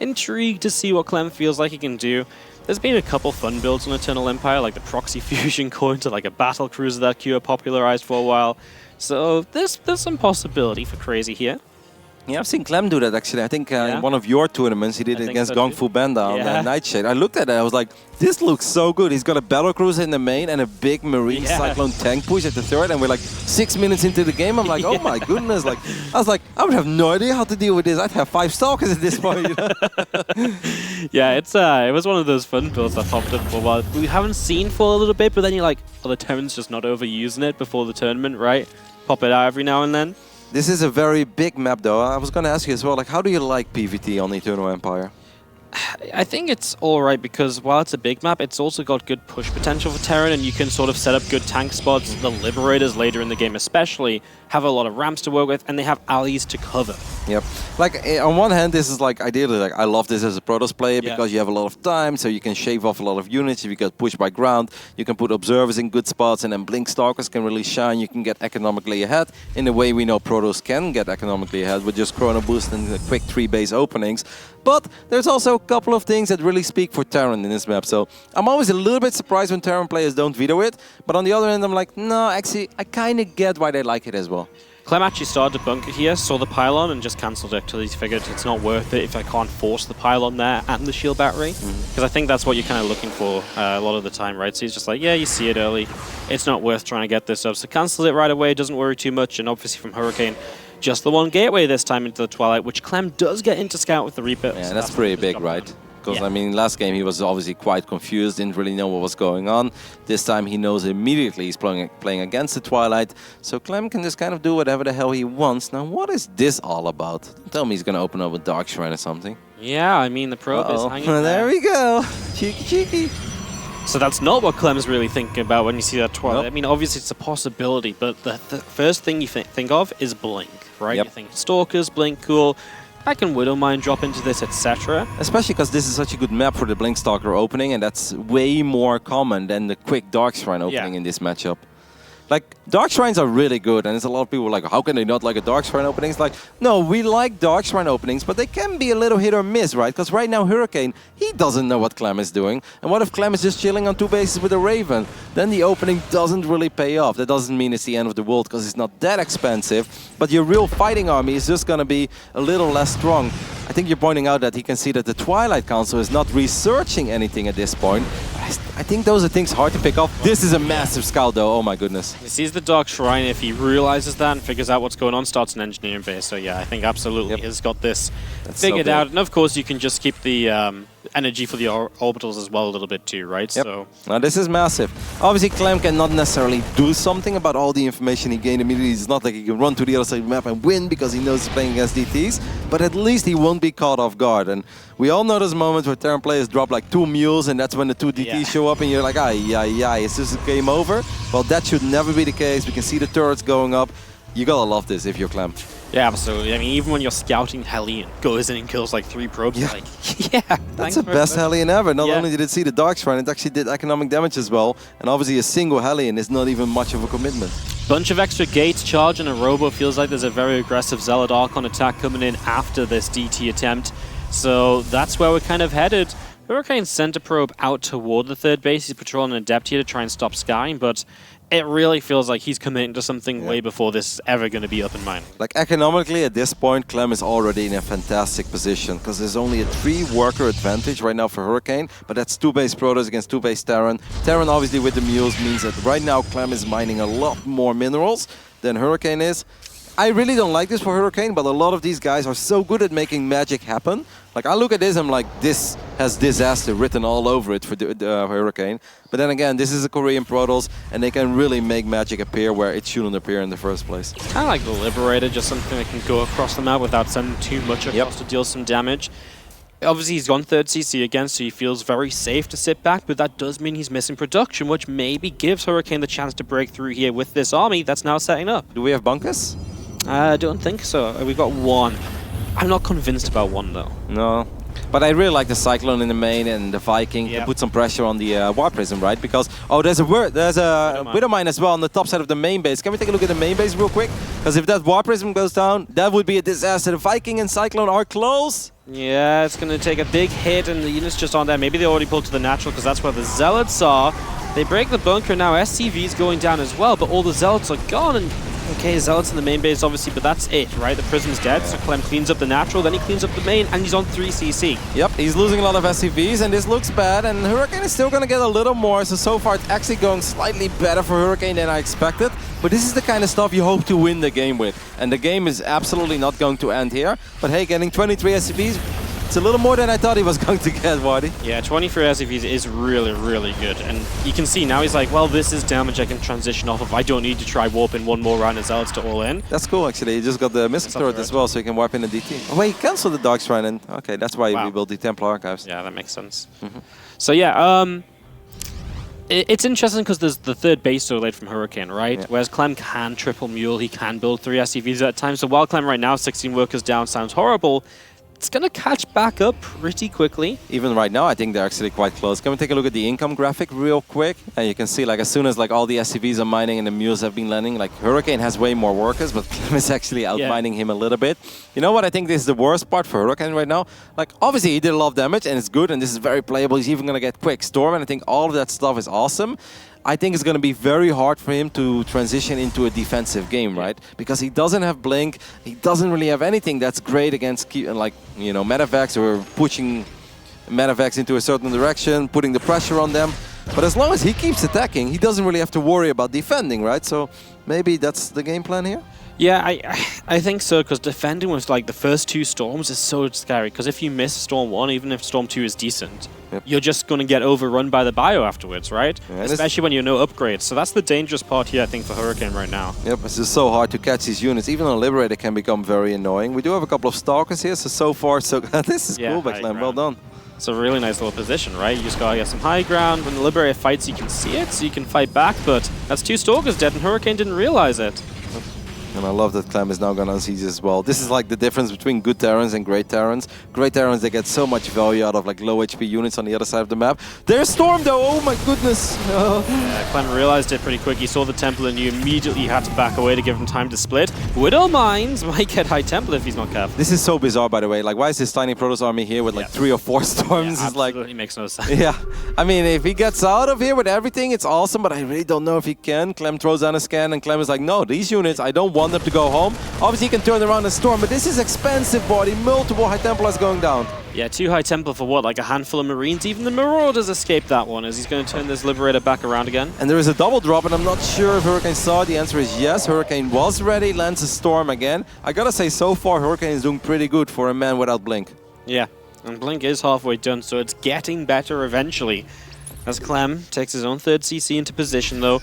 intrigued to see what Clem feels like he can do. There's been a couple fun builds on Eternal Empire, like the Proxy Fusion coin to like a Battle Cruiser that Q popularized for a while. So there's some possibility for crazy here. Yeah, I've seen Clem do that actually. I think in one of your tournaments he did it against Gong Fu Banda on Nightshade. I looked at it, I was like, this looks so good. He's got a Battle Cruiser in the main and a big Marine Cyclone tank push at the third, and we're like 6 minutes into the game. I'm like, oh my goodness. Like, I was like, I would have no idea how to deal with this. I'd have 5 Stalkers at this point. You know? Yeah, it was one of those fun builds that popped up for a while. We haven't seen for a little bit, but then you're like, oh, the Terran's just not overusing it before the tournament, right? Pop it out every now and then. This is a very big map though. I was going to ask you as well, like, how do you like PvT on Eternal Empire? I think it's alright because while it's a big map, it's also got good push potential for Terran, and you can sort of set up good tank spots. The Liberators later in the game especially have a lot of ramps to work with, and they have allies to cover. Yep. Like, on one hand, this is like, ideally, like, I love this as a Protoss player because you have a lot of time, so you can shave off a lot of units. If you get pushed by ground, you can put Observers in good spots, and then Blink Stalkers can really shine. You can get economically ahead in the way we know Protoss can get economically ahead with just Chrono Boost and the quick 3-base openings. But there's also a couple of things that really speak for Terran in this map. So I'm always a little bit surprised when Terran players don't veto it. But on the other hand, I'm like, no, actually, I kind of get why they like it as well. Clem actually started to bunker here, saw the pylon, and just cancelled it until he figured it's not worth it if I can't force the pylon there and the shield battery. Because I think that's what you're kind of looking for a lot of the time, right? So he's just like, yeah, you see it early. It's not worth trying to get this up. So cancels it right away, doesn't worry too much, and obviously from Hurricane, just the one gateway this time into the Twilight, which Clem does get into Scout with the Reaper. Yeah, so that's pretty big, right? Because, I mean, last game he was obviously quite confused, didn't really know what was going on. This time he knows immediately he's playing against the Twilight. So Clem can just kind of do whatever the hell he wants. Now, what is this all about? Don't tell me he's going to open up a Dark Shrine or something. Yeah, I mean, the probe is hanging there. There we go. Cheeky, cheeky. So that's not what Clem's really thinking about when you see that Twilight. Nope. I mean, obviously it's a possibility, but the first thing you think of is Blink, right? Yep. You think Stalkers, Blink, cool. I can Widowmine drop into this, etc. Especially because this is such a good map for the Blink Stalker opening, and that's way more common than the quick Dark Shrine opening in this matchup. Like, Dark Shrines are really good, and there's a lot of people like, how can they not like a Dark Shrine opening? It's like, no, we like Dark Shrine openings, but they can be a little hit or miss, right? Because right now, Hurricane, he doesn't know what Clem is doing. And what if Clem is just chilling on 2 bases with a Raven? Then the opening doesn't really pay off. That doesn't mean it's the end of the world, because it's not that expensive. But your real fighting army is just going to be a little less strong. I think you're pointing out that he can see that the Twilight Council is not researching anything at this point. I think those are things hard to pick up. This is a massive scout, though. Oh, my goodness. He sees the Dark Shrine. If he realizes that and figures out what's going on, starts an engineering base. So, yeah, I think absolutely he's got this figured out. And, of course, you can just keep the energy for the orbitals as well a little bit too, right? Yep. So now this is massive. Obviously, Clem cannot necessarily do something about all the information he gained immediately. It's not like he can run to the other side of the map and win because he knows he's playing against DTs, but at least he won't be caught off guard. And we all know those moments where Terran players drop like 2 mules, and that's when the 2 DTs show up, and you're like, is this game over? Well, that should never be the case. We can see the turrets going up. You gotta love this if you're Clem. yeah, absolutely. I mean, even when you're scouting Hellion, goes in and kills like 3 probes, like, That's the best Hellion ever. Not Yeah. only did it see the Dark Shrine, it actually did economic damage as well. And obviously a single Hellion is not even much of a commitment. Bunch of extra gates, charge, and a robo. Feels like there's a very aggressive Zealot Archon attack coming in after this DT attempt. So that's where we're kind of headed. Hurricane sent a probe out toward the third base. He's patrolling an Adept here to try and stop Skying, but it really feels like he's committing to something way before this is ever going to be up in mind. Like economically at this point, Clem is already in a fantastic position because there's only a 3 worker advantage right now for Hurricane, but that's 2 base Protoss against 2 base Terran. Terran obviously with the mules means that right now Clem is mining a lot more minerals than Hurricane is. I really don't like this for Hurricane, but a lot of these guys are so good at making magic happen. Like I look at this, I'm like, this has disaster written all over it for the Hurricane. But then again, this is a Korean Protoss, and they can really make magic appear where it shouldn't appear in the first place. Kind of like the Liberator, just something that can go across the map without sending too much across to deal some damage. Obviously, he's gone 3rd CC again, so he feels very safe to sit back, but that does mean he's missing production, which maybe gives Hurricane the chance to break through here with this army that's now setting up. Do we have bunkers? I don't think so. We've got 1. I'm not convinced about 1, though. No. But I really like the Cyclone in the main and the Viking to put some pressure on the War Prism, right? Because, there's a Widowmine as well on the top side of the main base. Can we take a look at the main base real quick? Because if that War Prism goes down, that would be a disaster. The Viking and Cyclone are close. Yeah, it's going to take a big hit, and the units just on there. Maybe they already pulled to the natural, because that's where the Zealots are. They break the bunker now. SCV's going down as well, but all the Zealots are gone. And okay, Zealots in the main base, obviously, but that's it, right? The Prism's dead, so Clem cleans up the natural, then he cleans up the main, and he's on 3 CC. Yep, he's losing a lot of SCVs, and this looks bad, and Hurricane is still going to get a little more, so far it's actually going slightly better for Hurricane than I expected, but this is the kind of stuff you hope to win the game with, and the game is absolutely not going to end here, but hey, getting 23 SCVs, it's a little more than I thought he was going to get, Wardy. Yeah, 23 SCVs is really, really good. And you can see now he's like, well, this is damage I can transition off of. I don't need to try warp in one more round as Zealots to all in. That's cool, actually. You just got the missile turret as well, so you can wipe in the DT. Oh, wait, he canceled the Dark Shrine, and okay, that's why we built the Templar Archives. Yeah, that makes sense. So yeah, it's interesting because there's the 3rd base so late from Hurricane, right? Yeah. Whereas Clem can triple mule, he can build 3 SCVs at a time. So while Clem right now, 16 workers down, sounds horrible, it's going to catch back up pretty quickly. Even right now, I think they're actually quite close. Can we take a look at the income graphic real quick? And you can see, like, as soon as like all the SCVs are mining and the mules have been landing, like Hurricane has way more workers, but Clem is actually out-mining him a little bit. You know what? I think this is the worst part for Hurricane right now. Like, obviously, he did a lot of damage, and it's good, and this is very playable. He's even going to get Quick Storm, and I think all of that stuff is awesome. I think it's going to be very hard for him to transition into a defensive game, right? Because he doesn't have Blink, he doesn't really have anything that's great against, like, you know, Medivacs or pushing Medivacs into a certain direction, putting the pressure on them. But as long as he keeps attacking, he doesn't really have to worry about defending, right? So maybe that's the game plan here? Yeah, I think so, because defending with like the first 2 storms is so scary, because if you miss Storm 1, even if Storm 2 is decent, you're just going to get overrun by the bio afterwards, right? Yeah, especially when you know upgrades. So that's the dangerous part here, I think, for Hurricane right now. Yep, it's just so hard to catch these units. Even on Liberator can become very annoying. We do have a couple of Stalkers here, so far, so this is cool, Backland. Well done. It's a really nice little position, right? You just gotta get some high ground. When the Liberator fights, you can see it, so you can fight back, but that's 2 Stalkers dead, and Hurricane didn't realize it. And I love that Clem is now going to unsiege as well. This is like the difference between good Terrans and great Terrans. Great Terrans, they get so much value out of like low HP units on the other side of the map. There's Storm though, oh my goodness. Yeah, Clem realized it pretty quick. He saw the Temple and you immediately had to back away to give him time to split. Widow Mines might get High Temple if he's not careful. This is so bizarre, by the way. Like, why is this tiny Protoss army here with like 3 or 4 Storms? Yeah, it's like, absolutely makes no sense. Yeah, I mean, if he gets out of here with everything, it's awesome, but I really don't know if he can. Clem throws down a scan and Clem is like, no, these units, I don't want them to go home. Obviously, he can turn around and storm, but this is expensive, body. Multiple High Templars going down. Yeah, 2 High Temple for what? Like a handful of Marines? Even the Marauders escaped that one as he's going to turn this Liberator back around again. And there is a double drop, and I'm not sure if Hurricane saw it. The answer is yes. Hurricane was ready, lands a storm again. I gotta say, so far, Hurricane is doing pretty good for a man without Blink. Yeah. And Blink is halfway done, so it's getting better eventually. As Clem takes his own third CC into position, though,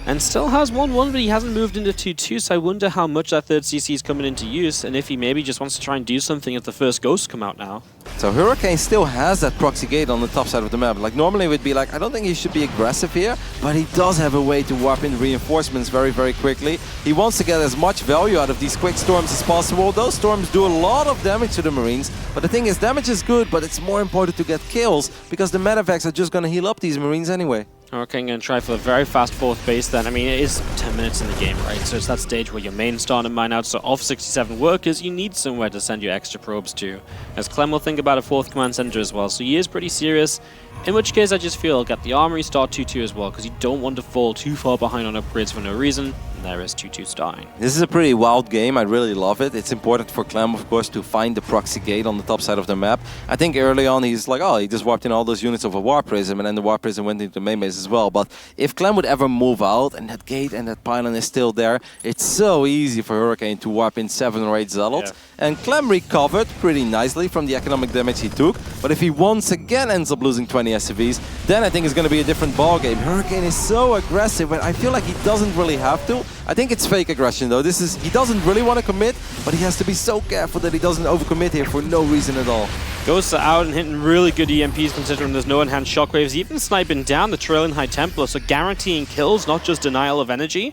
and still has 1-1, but he hasn't moved into 2-2, so I wonder how much that third CC is coming into use, and if he maybe just wants to try and do something if the first ghosts come out now. So Hurricane still has that proxy gate on the top side of the map. Like normally it would be like, I don't think he should be aggressive here, but he does have a way to warp in reinforcements very, very quickly. He wants to get as much value out of these quick storms as possible. Those storms do a lot of damage to the Marines, but the thing is, damage is good, but it's more important to get kills, because the medevacs are just going to heal up these Marines anyway. Hurricane going to try for a very fast fourth base then. I mean, it is 10 minutes in the game, right? So it's that stage where your main starting to mine out. So off 67 workers, you need somewhere to send your extra probes to. As Clem will think about a fourth command center as well. So he is pretty serious. In which case, I just feel he'll get the armory start 2-2 as well, because you don't want to fall too far behind on upgrades for no reason. And there is 2-2 starting. This is a pretty wild game. I really love it. It's important for Clem, of course, to find the proxy gate on the top side of the map. I think early on he's like, oh, he just warped in all those units of a War Prism, and then the War Prism went into the main base as well. But if Clem would ever move out and that gate and that pylon is still there, it's so easy for Hurricane to warp in 7 or 8 Zealots. Yeah. And Clem recovered pretty nicely from the economic damage he took. But if he once again ends up losing 20 SCVs, then I think it's going to be a different ballgame. Hurricane is so aggressive, but I feel like he doesn't really have to. I think it's fake aggression though. He doesn't really want to commit, but he has to be so careful that he doesn't overcommit here for no reason at all. Ghosts are out and hitting really good EMPs considering there's no enhanced shockwaves, even sniping down the trailing High Templar, so guaranteeing kills, not just denial of energy.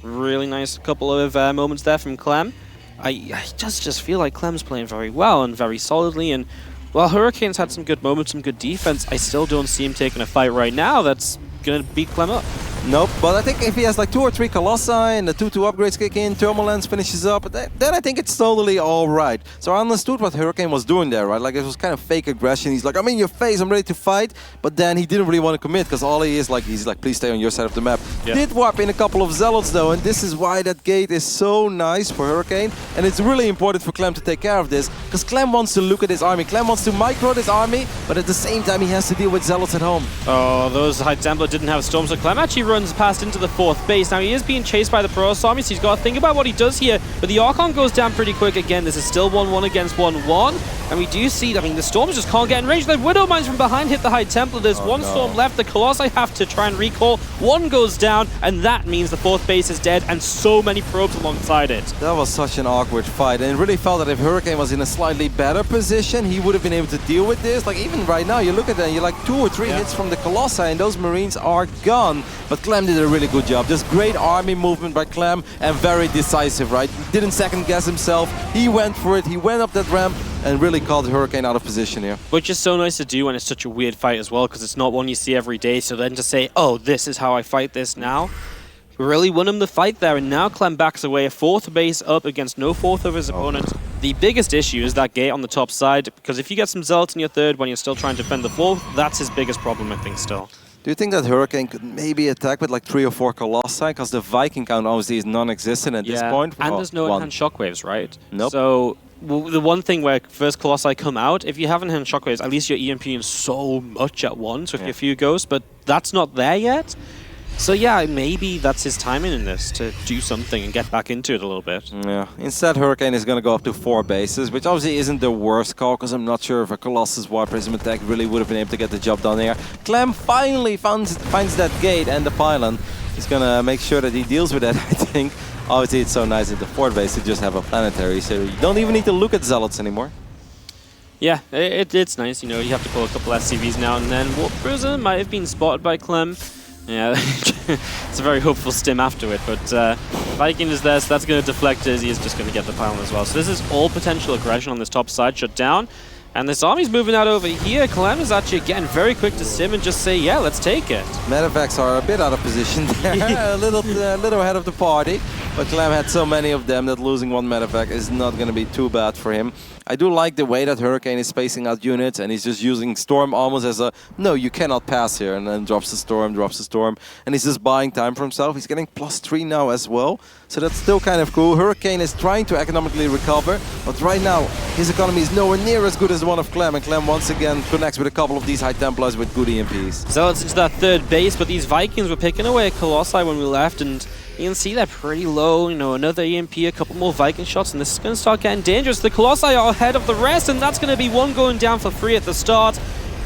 Really nice couple of moments there from Clem. I just feel like Clem's playing very well and very solidly, and while Hurricane's had some good moments, some good defense, I still don't see him taking a fight right now that's going to beat Clem up. Nope, but I think if he has like 2 or 3 Colossi and the 2-2 upgrades kick in, Thermal Lens finishes up, then I think it's totally alright. So I understood what Hurricane was doing there, right? Like it was kind of fake aggression. He's like, I'm in your face, I'm ready to fight, but then he didn't really want to commit because all he is like, he's like, please stay on your side of the map. Yeah. Did warp in a couple of Zealots though, and this is why that gate is so nice for Hurricane, and it's really important for Clem to take care of this, because Clem wants to look at his army, Clem wants to micro this army, but at the same time he has to deal with Zealots at home. Oh, those High Templar didn't have storms, so Clem actually runs past into the fourth base. Now he is being chased by the Protoss army, so he's got to think about what he does here. But the Archon goes down pretty quick again. This is still 1-1 against 1-1. And we do see, I mean, the Storms just can't get in range. The Widow Mines from behind hit the High Templar. There's one Storm left. The Colossi have to try and recall. One goes down, and that means the fourth base is dead, and so many probes alongside it. That was such an awkward fight, and it really felt that if Hurricane was in a slightly better position, he would have been able to deal with this. Like even right now, you look at that, you're like 2 or 3 hits from the Colossi, and those Marines are gone. But Clem did a really good job. Just great army movement by Clem, and very decisive, right? Didn't second guess himself. He went for it. He went up that ramp and really called Hurricane out of position here. Which is so nice to do when it's such a weird fight as well, because it's not one you see every day. So then to say, oh, this is how I fight this now, really won him the fight there. And now Clem backs away, a fourth base up against no fourth of his opponent. The biggest issue is that gate on the top side, because if you get some Zealots in your third when you're still trying to defend the fourth, that's his biggest problem, I think, still. Do you think that Hurricane could maybe attack with like 3 or 4 Colossi? Because the Viking count obviously is non-existent at this point. And there's no enhanced shockwaves, right? Nope. So the one thing where first Colossi come out, if you have enhanced shockwaves, at least you're EMPing so much at once with your few ghosts, but that's not there yet. So yeah, maybe that's his timing in this, to do something and get back into it a little bit. Yeah. Instead, Hurricane is going to go up to 4 bases, which obviously isn't the worst call, because I'm not sure if a Colossus War Prism attack really would have been able to get the job done here. Clem finally finds that gate and the pylon. He's going to make sure that he deals with that, I think. Obviously, it's so nice at the 4th base to just have a planetary, so you don't even need to look at Zealots anymore. Yeah, it's nice, you know, you have to pull a couple SCVs now and then. Warp Prism might have been spotted by Clem. Yeah, it's a very hopeful stim after it, but Viking is there, so that's going to deflect as he is just going to get the pylon as well. So this is all potential aggression on this top side, shut down. And this army's moving out over here. Clem is actually getting very quick to sim and just say, yeah, let's take it. Medevacs are a bit out of position there, a little ahead of the party. But Clem had so many of them that losing 1 medevac is not going to be too bad for him. I do like the way that Hurricane is spacing out units, and he's just using Storm almost as a, no, you cannot pass here, and then drops the Storm, and he's just buying time for himself. He's getting +3 now as well, so that's still kind of cool. Hurricane is trying to economically recover, but right now his economy is nowhere near as good as the one of Clem, and Clem once again connects with a couple of these High Templars with good EMPs. So it's into that 3rd base, but these Vikings were picking away at Colossi when we left, and You can see they're pretty low, you know, another EMP, a couple more Viking shots, and this is going to start getting dangerous. The Colossi are ahead of the rest, and that's going to be one going down for free at the start.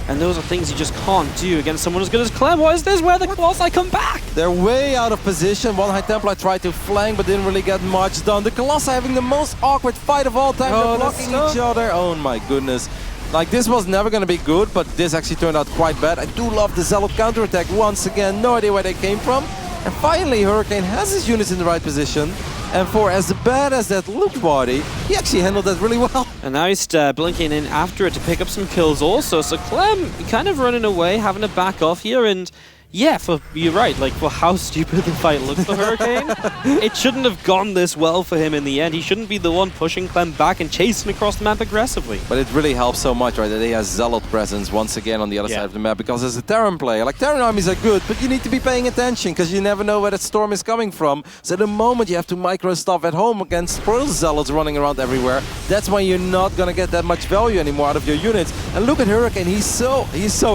And those are things you just can't do against someone as good as Clem. What is this? Where the Colossi come back? They're way out of position. One High Templar tried to flank, but didn't really get much done. The Colossi having the most awkward fight of all time. They're blocking each other. Oh my goodness. Like, this was never going to be good, but this actually turned out quite bad. I do love the Zealot counterattack once again. No idea where they came from. And finally, Hurricane has his units in the right position. And for as bad as that looked, Barty, he actually handled that really well. And now he's blinking in after it to pick up some kills also. So Clem kind of running away, having to back off here. And yeah, you're right, like for how stupid the fight looked for Hurricane, it shouldn't have gone this well for him in the end. He shouldn't be the one pushing Clem back and chasing across the map aggressively. But it really helps so much, right, that he has Zealot presence once again on the other side of the map, because as a Terran player, like, Terran armies are good, but you need to be paying attention, because you never know where that storm is coming from. So the moment you have to micro stuff at home against pro Zealots running around everywhere, that's when you're not going to get that much value anymore out of your units. And look at Hurricane, he's so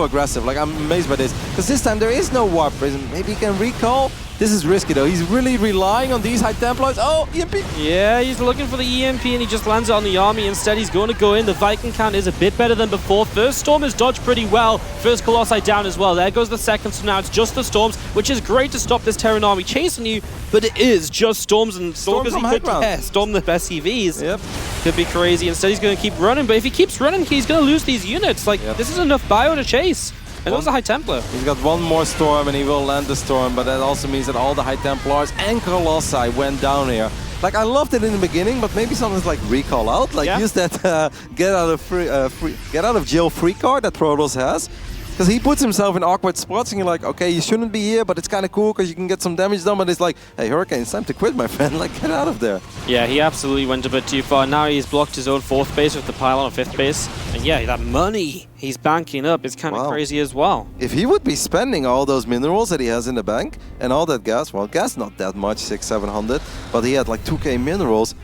aggressive. Like, I'm amazed by this, because this time there is no warp prism. Maybe he can recall. This is risky though. He's really relying on these High Templars. Oh, EMP! Yeah, he's looking for the EMP and he just lands it on the army. Instead, he's going to go in. The Viking count is a bit better than before. First Storm is dodged pretty well. First Colossi down as well. There goes the second, so now it's just the Storms, which is great to stop this Terran army chasing you, but it is just Storms and Stalkers. Storm the best EVs. Yep. Could be crazy. Instead, he's going to keep running, but if he keeps running, he's going to lose these units. Like, this is enough bio to chase. And that was a High Templar. He's got one more Storm and he will land the Storm, but that also means that all the High Templars and Colossi went down here. Like, I loved it in the beginning, but maybe something's like recall out. Like, use that get out of jail free card that Protoss has. Because he puts himself in awkward spots and you're like, okay, you shouldn't be here, but it's kind of cool because you can get some damage done. But it's like, hey, Hurricane, it's time to quit, my friend. Like, get out of there. Yeah, he absolutely went a bit too far. Now he's blocked his own 4th base with the pylon on 5th base. And yeah, that money he's banking up is kind of crazy as well. If he would be spending all those minerals that he has in the bank and all that gas, well, gas not that much, 600-700, but he had like 2k minerals,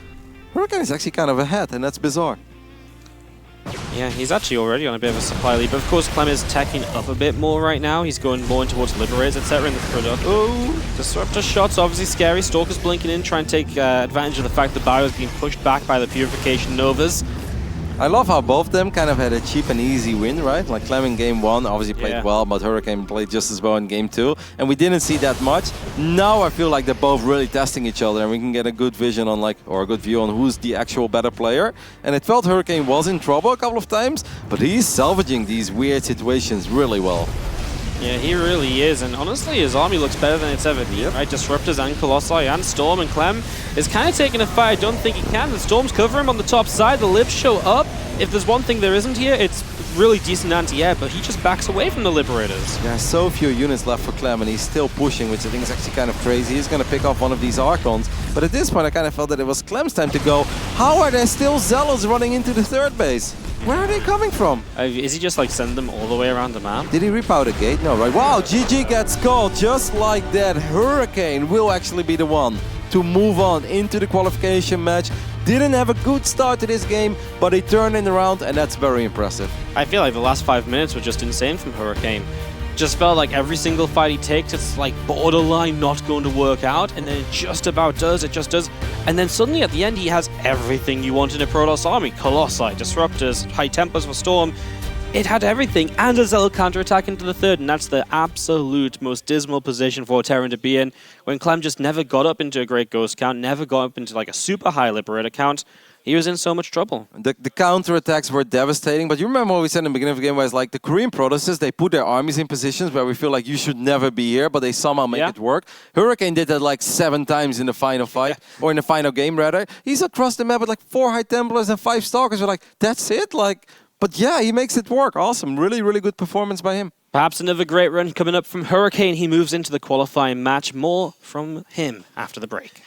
Hurricane is actually kind of ahead, and that's bizarre. Yeah, he's actually already on a bit of a supply lead, but of course Clem is teching up a bit more right now. He's going more in towards Liberators, etc. in the product. Oh! Disruptor shots, obviously scary. Stalker's blinking in, trying to take advantage of the fact that Bio is being pushed back by the Purification Novas. I love how both of them kind of had a cheap and easy win, right? Like Clem in game 1 obviously played well, but Hurricane played just as well in game 2. And we didn't see that much. Now I feel like they're both really testing each other and we can get a good vision on or a good view on who's the actual better player. And it felt Hurricane was in trouble a couple of times, but he's salvaging these weird situations really well. Yeah, he really is, and honestly, his army looks better than it's ever been, right? Disruptors and Colossi and Storm, and Clem is kind of taking a fight. I don't think he can. The Storms cover him on the top side, the Libs show up. If there's one thing there isn't here, it's really decent anti-air, but he just backs away from the Liberators. There are so few units left for Clem, and he's still pushing, which I think is actually kind of crazy. He's going to pick off one of these Archons, but at this point I kind of felt that it was Clem's time to go. How are there still Zealots running into the 3rd base? Where are they coming from? Is he just like send them all the way around the map? Did he rip out a gate? No, right? Wow, GG gets called just like that. Hurricane will actually be the one to move on into the qualification match. Didn't have a good start to this game, but he turned it around, and that's very impressive. I feel like the last 5 minutes were just insane from Hurricane. Just felt like every single fight he takes, it's like borderline not going to work out, and then it just about does, it just does. And then suddenly at the end, he has everything you want in a Protoss army. Colossi, Disruptors, High Templars for Storm. It had everything, and a Zealot counterattack into the 3rd, and that's the absolute most dismal position for a Terran to be in, when Clem just never got up into a great Ghost count, never got up into like a super high Liberator count. He was in so much trouble. The counterattacks were devastating, but you remember what we said in the beginning of the game, where it's like the Korean Protosses, they put their armies in positions where we feel like you should never be here, but they somehow make it work. Hurricane did that like 7 times in the final fight, or in the final game rather. He's across the map with like 4 High Templars and 5 Stalkers. We're like, that's it? Like, but yeah, he makes it work. Awesome. Really, really good performance by him. Perhaps another great run coming up from Hurricane. He moves into the qualifying match. More from him after the break.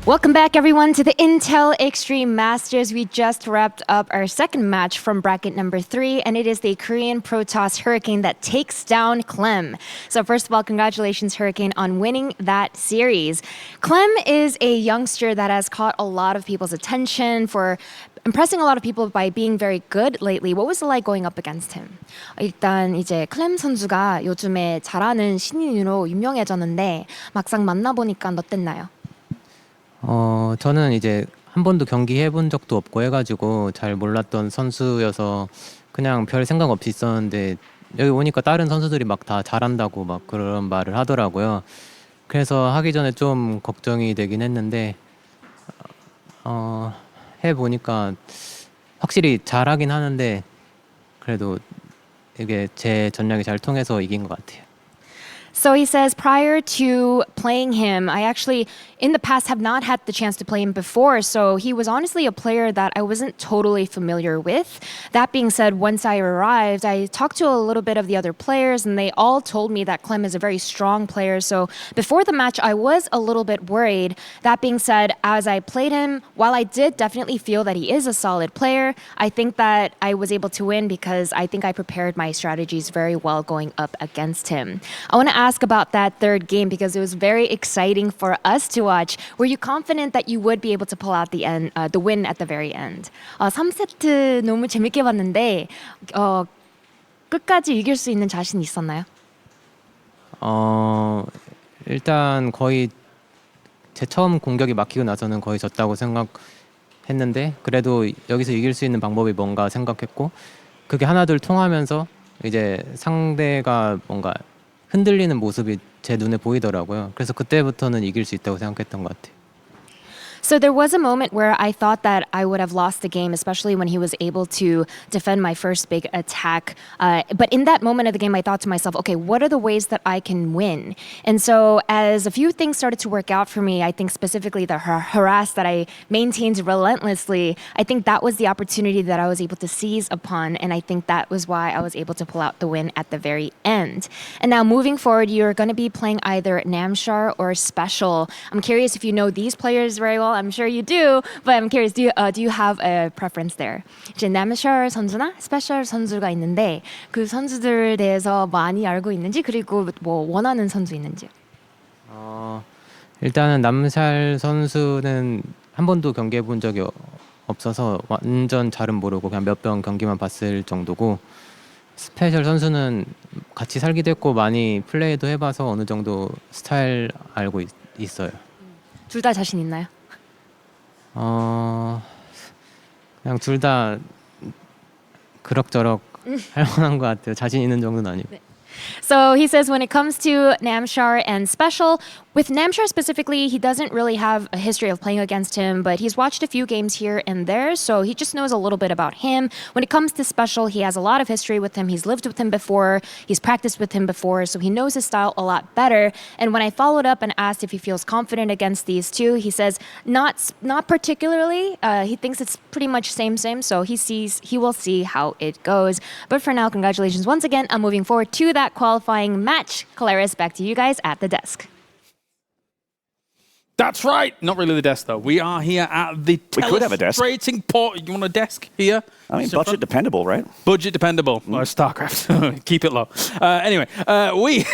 Welcome back, everyone, to the Intel Extreme Masters. We just wrapped up our second match from bracket number 3, and it is the Korean Protoss Hurricane that takes down Clem. So first of all, congratulations, Hurricane, on winning that series. Clem is a youngster that has caught a lot of people's attention for impressing a lot of people by being very good lately. What was it like going up against him? 일단 이제 클램 선수가 요즘에 잘하는 신인으로 유명해졌는데 막상 만나보니까 어땠나요? 저는 이제 한 번도 경기 해본 적도 없고 해가지고 잘 몰랐던 선수여서 그냥 별 생각 없이 있었는데 여기 오니까 다른 선수들이 막 다 잘한다고 막 그런 말을 하더라고요. 그래서 하기 전에 좀 걱정이 되긴 했는데 해보니까 확실히 잘하긴 하는데 그래도 이게 제 전략이 잘 통해서 이긴 것 같아요. So he says, prior to playing him, I actually, in the past, have not had the chance to play him before. So he was honestly a player that I wasn't totally familiar with. That being said, once I arrived, I talked to a little bit of the other players, and they all told me that Clem is a very strong player. So before the match, I was a little bit worried. That being said, as I played him, while I did definitely feel that he is a solid player, I think that I was able to win because I think I prepared my strategies very well going up against him. I want to ask about that third game because it was very exciting for us to watch. Were you confident that you would be able to pull out the win at the very end? 3세트 너무 재밌게 봤는데 끝까지 이길 수 있는 자신 있었나요? 일단 거의 제 처음 공격이 막히고 나서는 거의 졌다고 생각했는데 그래도 여기서 이길 수 있는 방법이 뭔가 생각했고 그게 하나둘 통하면서 이제 상대가 뭔가 흔들리는 모습이 제 눈에 보이더라고요. 그래서 그때부터는 이길 수 있다고 생각했던 것 같아요. So there was a moment where I thought that I would have lost the game, especially when he was able to defend my first big attack. But in that moment of the game, I thought to myself, okay, what are the ways that I can win? And so as a few things started to work out for me, I think specifically the harass that I maintained relentlessly, I think that was the opportunity that I was able to seize upon. And I think that was why I was able to pull out the win at the very end. And now moving forward, you're going to be playing either Namshar or Special. I'm curious if you know these players very well. I'm sure you do, but I'm curious, do you have a preference there? 이제 남셜 선수나 스페셜 선수가 있는데 그 선수들에 대해서 많이 알고 있는지 그리고 뭐 원하는 선수 있는지? 일단은 남샬 선수는 한 번도 경기해 본 적이 없어서 완전 잘은 모르고 그냥 몇 번 경기만 봤을 정도고 스페셜 선수는 같이 살기도 했고 많이 플레이도 해봐서 어느 정도 스타일 알고 있어요. 둘 다 자신 있나요? 그냥 둘 다 그럭저럭 할 만한 것 같아요. 자신 있는 정도는 아니고. 네. So he says when it comes to Namshar and Special, with Namshar specifically, he doesn't really have a history of playing against him, but he's watched a few games here and there, so he just knows a little bit about him. When it comes to Special, he has a lot of history with him. He's lived with him before, he's practiced with him before, so he knows his style a lot better. And when I followed up and asked if he feels confident against these two, he says not particularly. He thinks it's pretty much same, so he will see how it goes. But for now, congratulations once again on moving forward to that qualifying match. Claris, back to you guys at the desk. That's right. Not really the desk, though. We are here at the We could have a desk. Telestrating port. You want a desk here? I mean, budget dependable, right? Budget dependable. Well, StarCraft. Keep it low. Anyway, we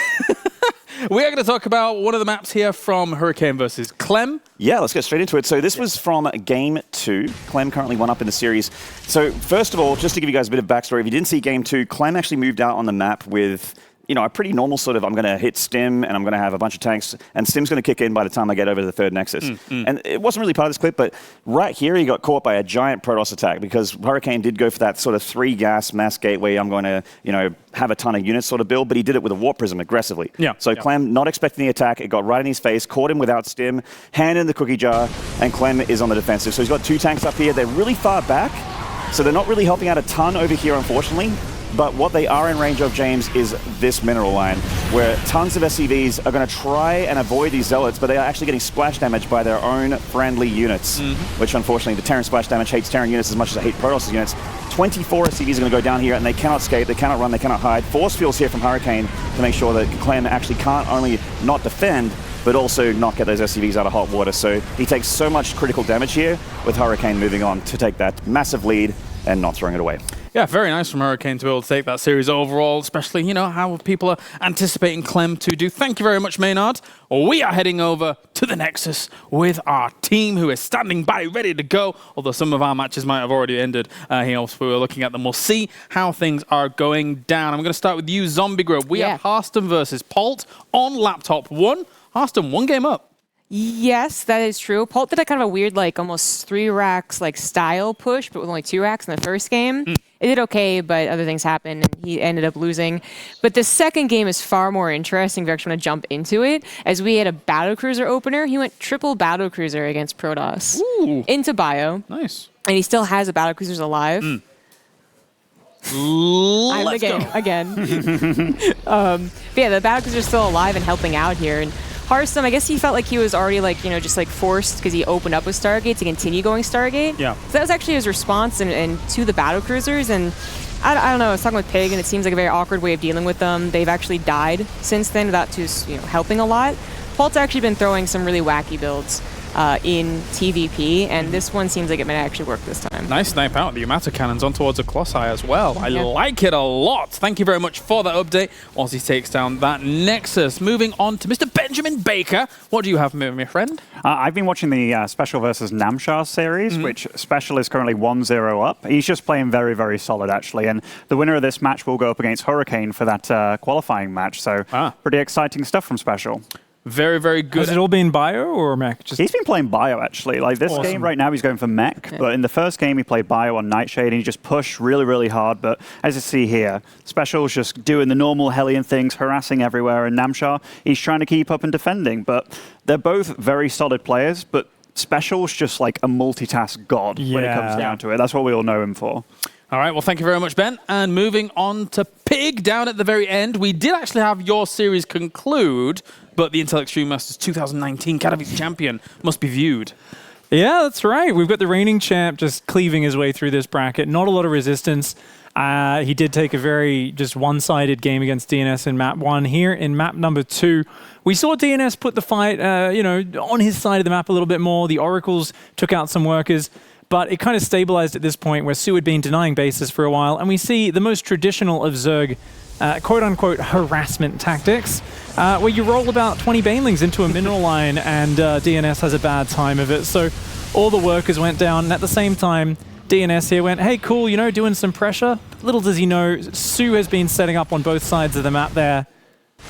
are going to talk about one of the maps here from Hurricane versus Clem. Yeah, let's get straight into it. So this was from Game 2. Clem currently one up in the series. So first of all, just to give you guys a bit of backstory, if you didn't see Game 2, Clem actually moved out on the map with a pretty normal sort of, I'm going to hit Stim and I'm going to have a bunch of tanks and Stim's going to kick in by the time I get over to the third Nexus. And it wasn't really part of this clip, but right here he got caught by a giant Protoss attack because Hurricane did go for that sort of 3-gas mass gateway, I'm going to, have a ton of units sort of build, but he did it with a Warp Prism aggressively. So Clem, not expecting the attack, it got right in his face, caught him without Stim, hand in the cookie jar, and Clem is on the defensive. So he's got 2 tanks up here, they're really far back, so they're not really helping out a ton over here, unfortunately. But what they are in range of, James, is this mineral line, where tons of SCVs are going to try and avoid these Zealots, but they are actually getting splash damage by their own friendly units, which unfortunately the Terran splash damage hates Terran units as much as I hate Protoss units. 24 SCVs are going to go down here, and they cannot escape, they cannot run, they cannot hide. Force fields here from Hurricane to make sure that Clem actually can't only not defend, but also not get those SCVs out of hot water. So he takes so much critical damage here, with Hurricane moving on to take that massive lead and not throwing it away. Yeah, very nice from Hurricane to be able to take that series overall, especially, you know, how people are anticipating Clem to do. Thank you very much, Maynard. We are heading over to the Nexus with our team who is standing by, ready to go, although some of our matches might have already ended here, so we're looking at them. We'll see how things are going down. I'm going to start with you, Zombie Grub. We have Harston versus Polt on laptop 1. Harston, 1 game up. Yes, that is true. Polt did a kind of a weird, like, almost 3 racks, like, style push, but with only 2 racks in the first game. It did okay, but other things happened, and he ended up losing. But the second game is far more interesting if you actually want to jump into it. As we had a Battlecruiser opener, he went triple Battlecruiser against Protoss. Into Bio. Nice. And he still has the Battlecruisers alive. I'm the game again. But yeah, the Battlecruisers are still alive and helping out here. And Hearthstone, I guess he felt like he was already like, you know, just like forced because he opened up with Stargate to continue going Stargate. Yeah. So that was actually his response and to the Battlecruisers. And I don't know, I was talking with Pig and it seems like a very awkward way of dealing with them. They've actually died since then without helping a lot. Polt's actually been throwing some really wacky builds in TVP, and this one seems like it might actually work this time. Nice snipe out. The Yamato cannons on towards a Colossi as well. I like it a lot. Thank you very much for that update whilst he takes down that Nexus. Moving on to Mr. Benjamin Baker. What do you have, my friend? I've been watching the Special versus Namshar series, which Special is currently 1-0 up. He's just playing very, very solid, actually. And the winner of this match will go up against Hurricane for that qualifying match. So pretty exciting stuff from Special. Very, very good. Has it all been Bio or Mech? He's been playing Bio, actually. Like this game right now, he's going for Mech. Yeah. But in the first game, he played Bio on Nightshade, and he just pushed really, really hard. But as you see here, Special's just doing the normal Hellion things, harassing everywhere. And Namshar, he's trying to keep up and defending. But they're both very solid players, but Special's just like a multitask god when it comes down to it. That's what we all know him for. All right, well, thank you very much, Ben. And moving on to Pig down at the very end. We did actually have your series conclude, but the Intel Extreme Masters 2019 Katowice champion must be viewed. Yeah, that's right. We've got the reigning champ just cleaving his way through this bracket. Not a lot of resistance. He did take a very just one-sided game against DNS in map 1. Here in map number 2, we saw DNS put the fight, on his side of the map a little bit more. The Oracles took out some workers. But it kind of stabilized at this point where Su had been denying bases for a while, and we see the most traditional of Zerg, quote-unquote, harassment tactics, where you roll about 20 Banelings into a mineral line, and DNS has a bad time of it. So all the workers went down, and at the same time, DNS here went, hey, cool, doing some pressure. Little does he know, Su has been setting up on both sides of the map there,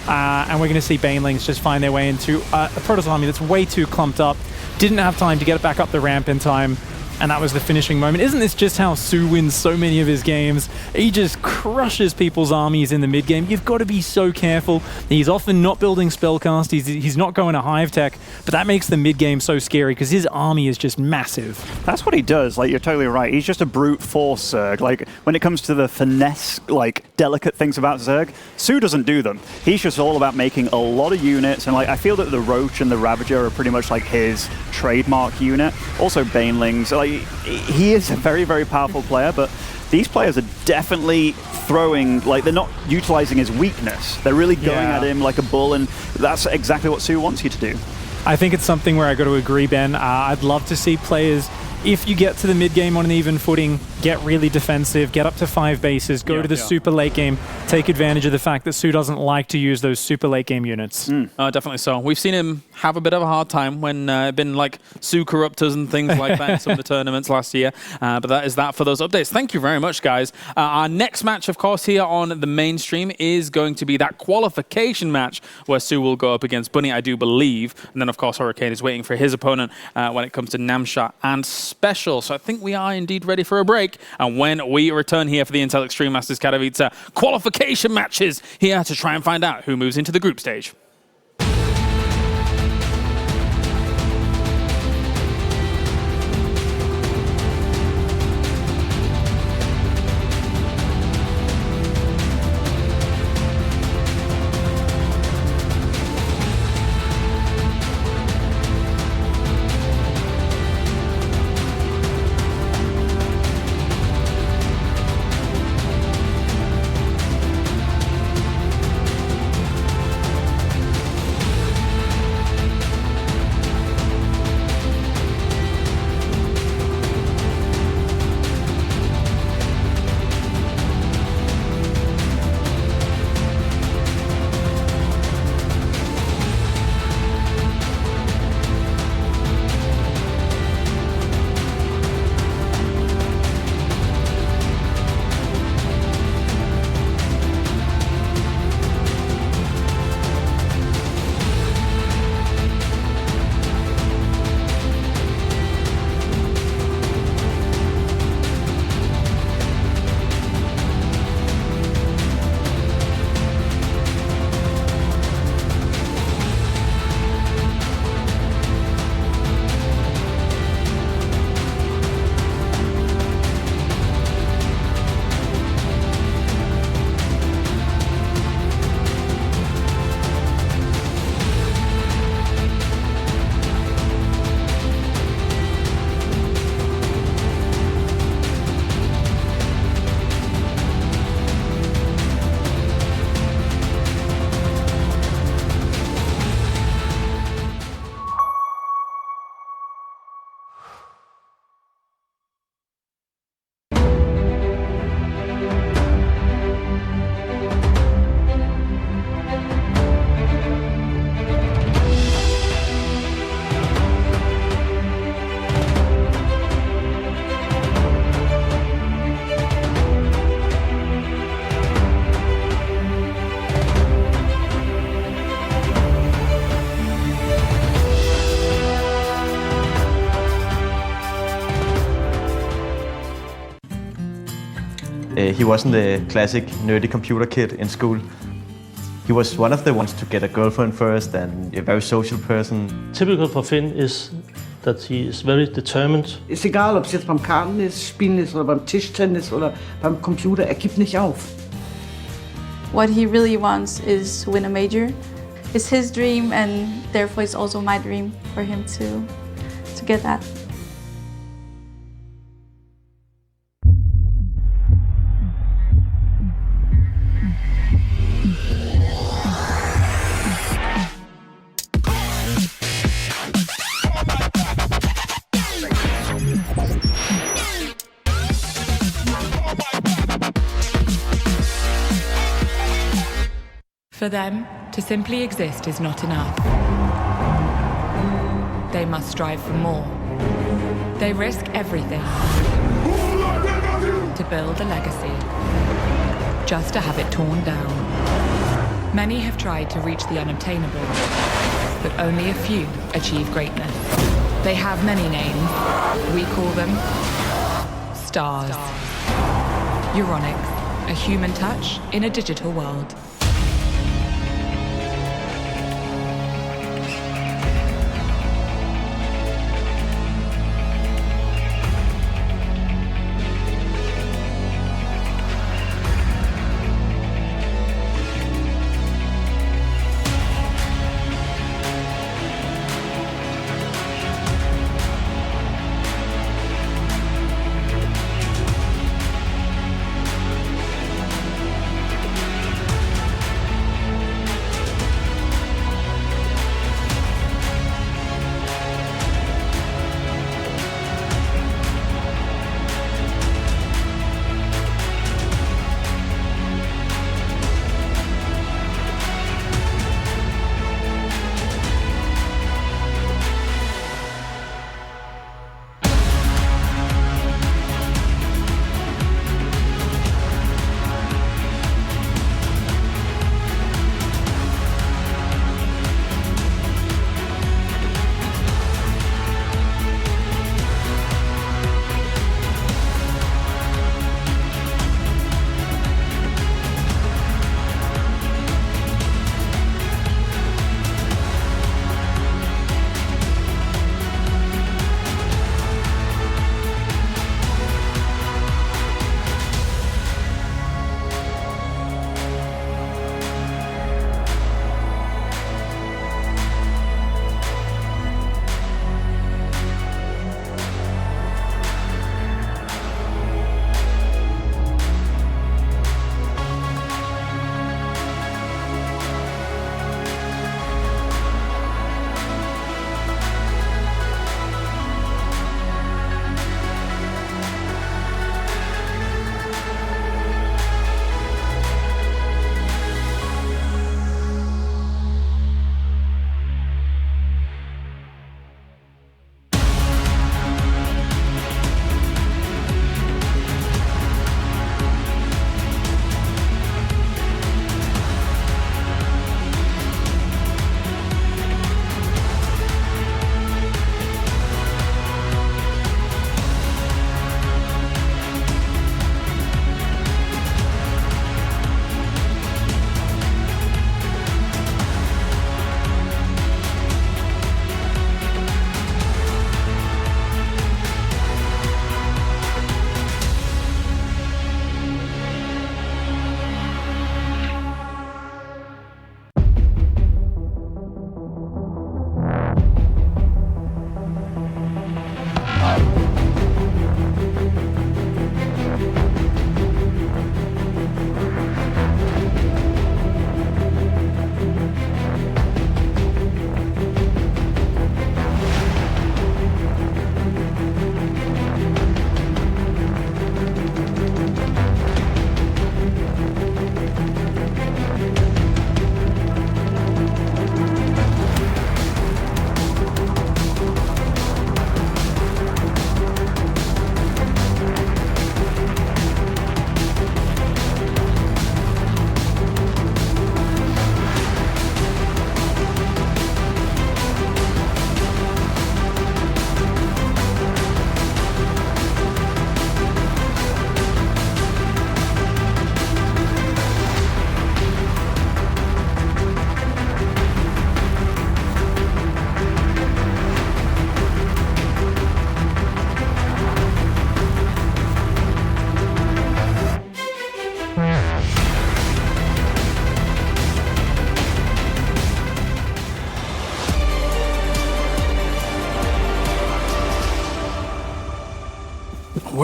and we're going to see Banelings just find their way into a Protoss army that's way too clumped up, didn't have time to get it back up the ramp in time. And that was the finishing moment. Isn't this just how Su wins so many of his games? He just crushes people's armies in the mid-game. You've got to be so careful. He's often not building spellcast. He's not going to hive tech. But that makes the mid-game so scary because his army is just massive. That's what he does. Like, you're totally right. He's just a brute force Zerg. Like, when it comes to the finesse, like, delicate things about Zerg, Su doesn't do them. He's just all about making a lot of units. And, like, I feel that the Roach and the Ravager are pretty much like his trademark unit. Also Banelings. Like, he is a very, very powerful player, but these players are definitely throwing, like, they're not utilizing his weakness. They're really going at him like a bull, and that's exactly what Su wants you to do. I think it's something where I got to agree, Ben. I'd love to see players, if you get to the mid-game on an even footing, get really defensive, get up to 5 bases, go to the super late game, take advantage of the fact that Su doesn't like to use those super late game units. Definitely so. We've seen him have a bit of a hard time when been like Su Corruptors and things like that in some of the tournaments last year. But that is that for those updates. Thank you very much, guys. Our next match, of course, here on the mainstream is going to be that qualification match where Su will go up against Bunny, I do believe. And then, of course, Hurricane is waiting for his opponent when it comes to Namshar and Special. So I think we are indeed ready for a break. And when we return here for the Intel Extreme Masters Katowice qualification matches, here to try and find out who moves into the group stage. he wasn't the classic nerdy computer kid in school. He was one of the ones to get a girlfriend first and a very social person. Typical for Finn is that he is very determined. Ist egal, ob es jetzt beim Kartenspielen ist oder beim Tischtennis oder beim Computer, er gibt nicht auf. What he really wants is to win a major. It's his dream, and therefore it's also my dream for him to get that. For them, to simply exist is not enough. They must strive for more. They risk everything to build a legacy, just to have it torn down. Many have tried to reach the unobtainable, but only a few achieve greatness. They have many names. We call them stars. Euronics, a human touch in a digital world.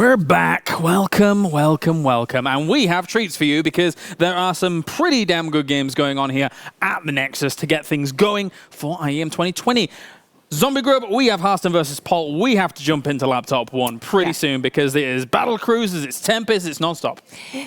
We're back. Welcome, welcome, welcome. And we have treats for you because there are some pretty damn good games going on here at the Nexus to get things going for IEM 2020. Zombie Grub, we have Harston versus Paul. We have to jump into laptop 1 pretty soon because it is Battle Cruisers, it's Tempest, it's nonstop.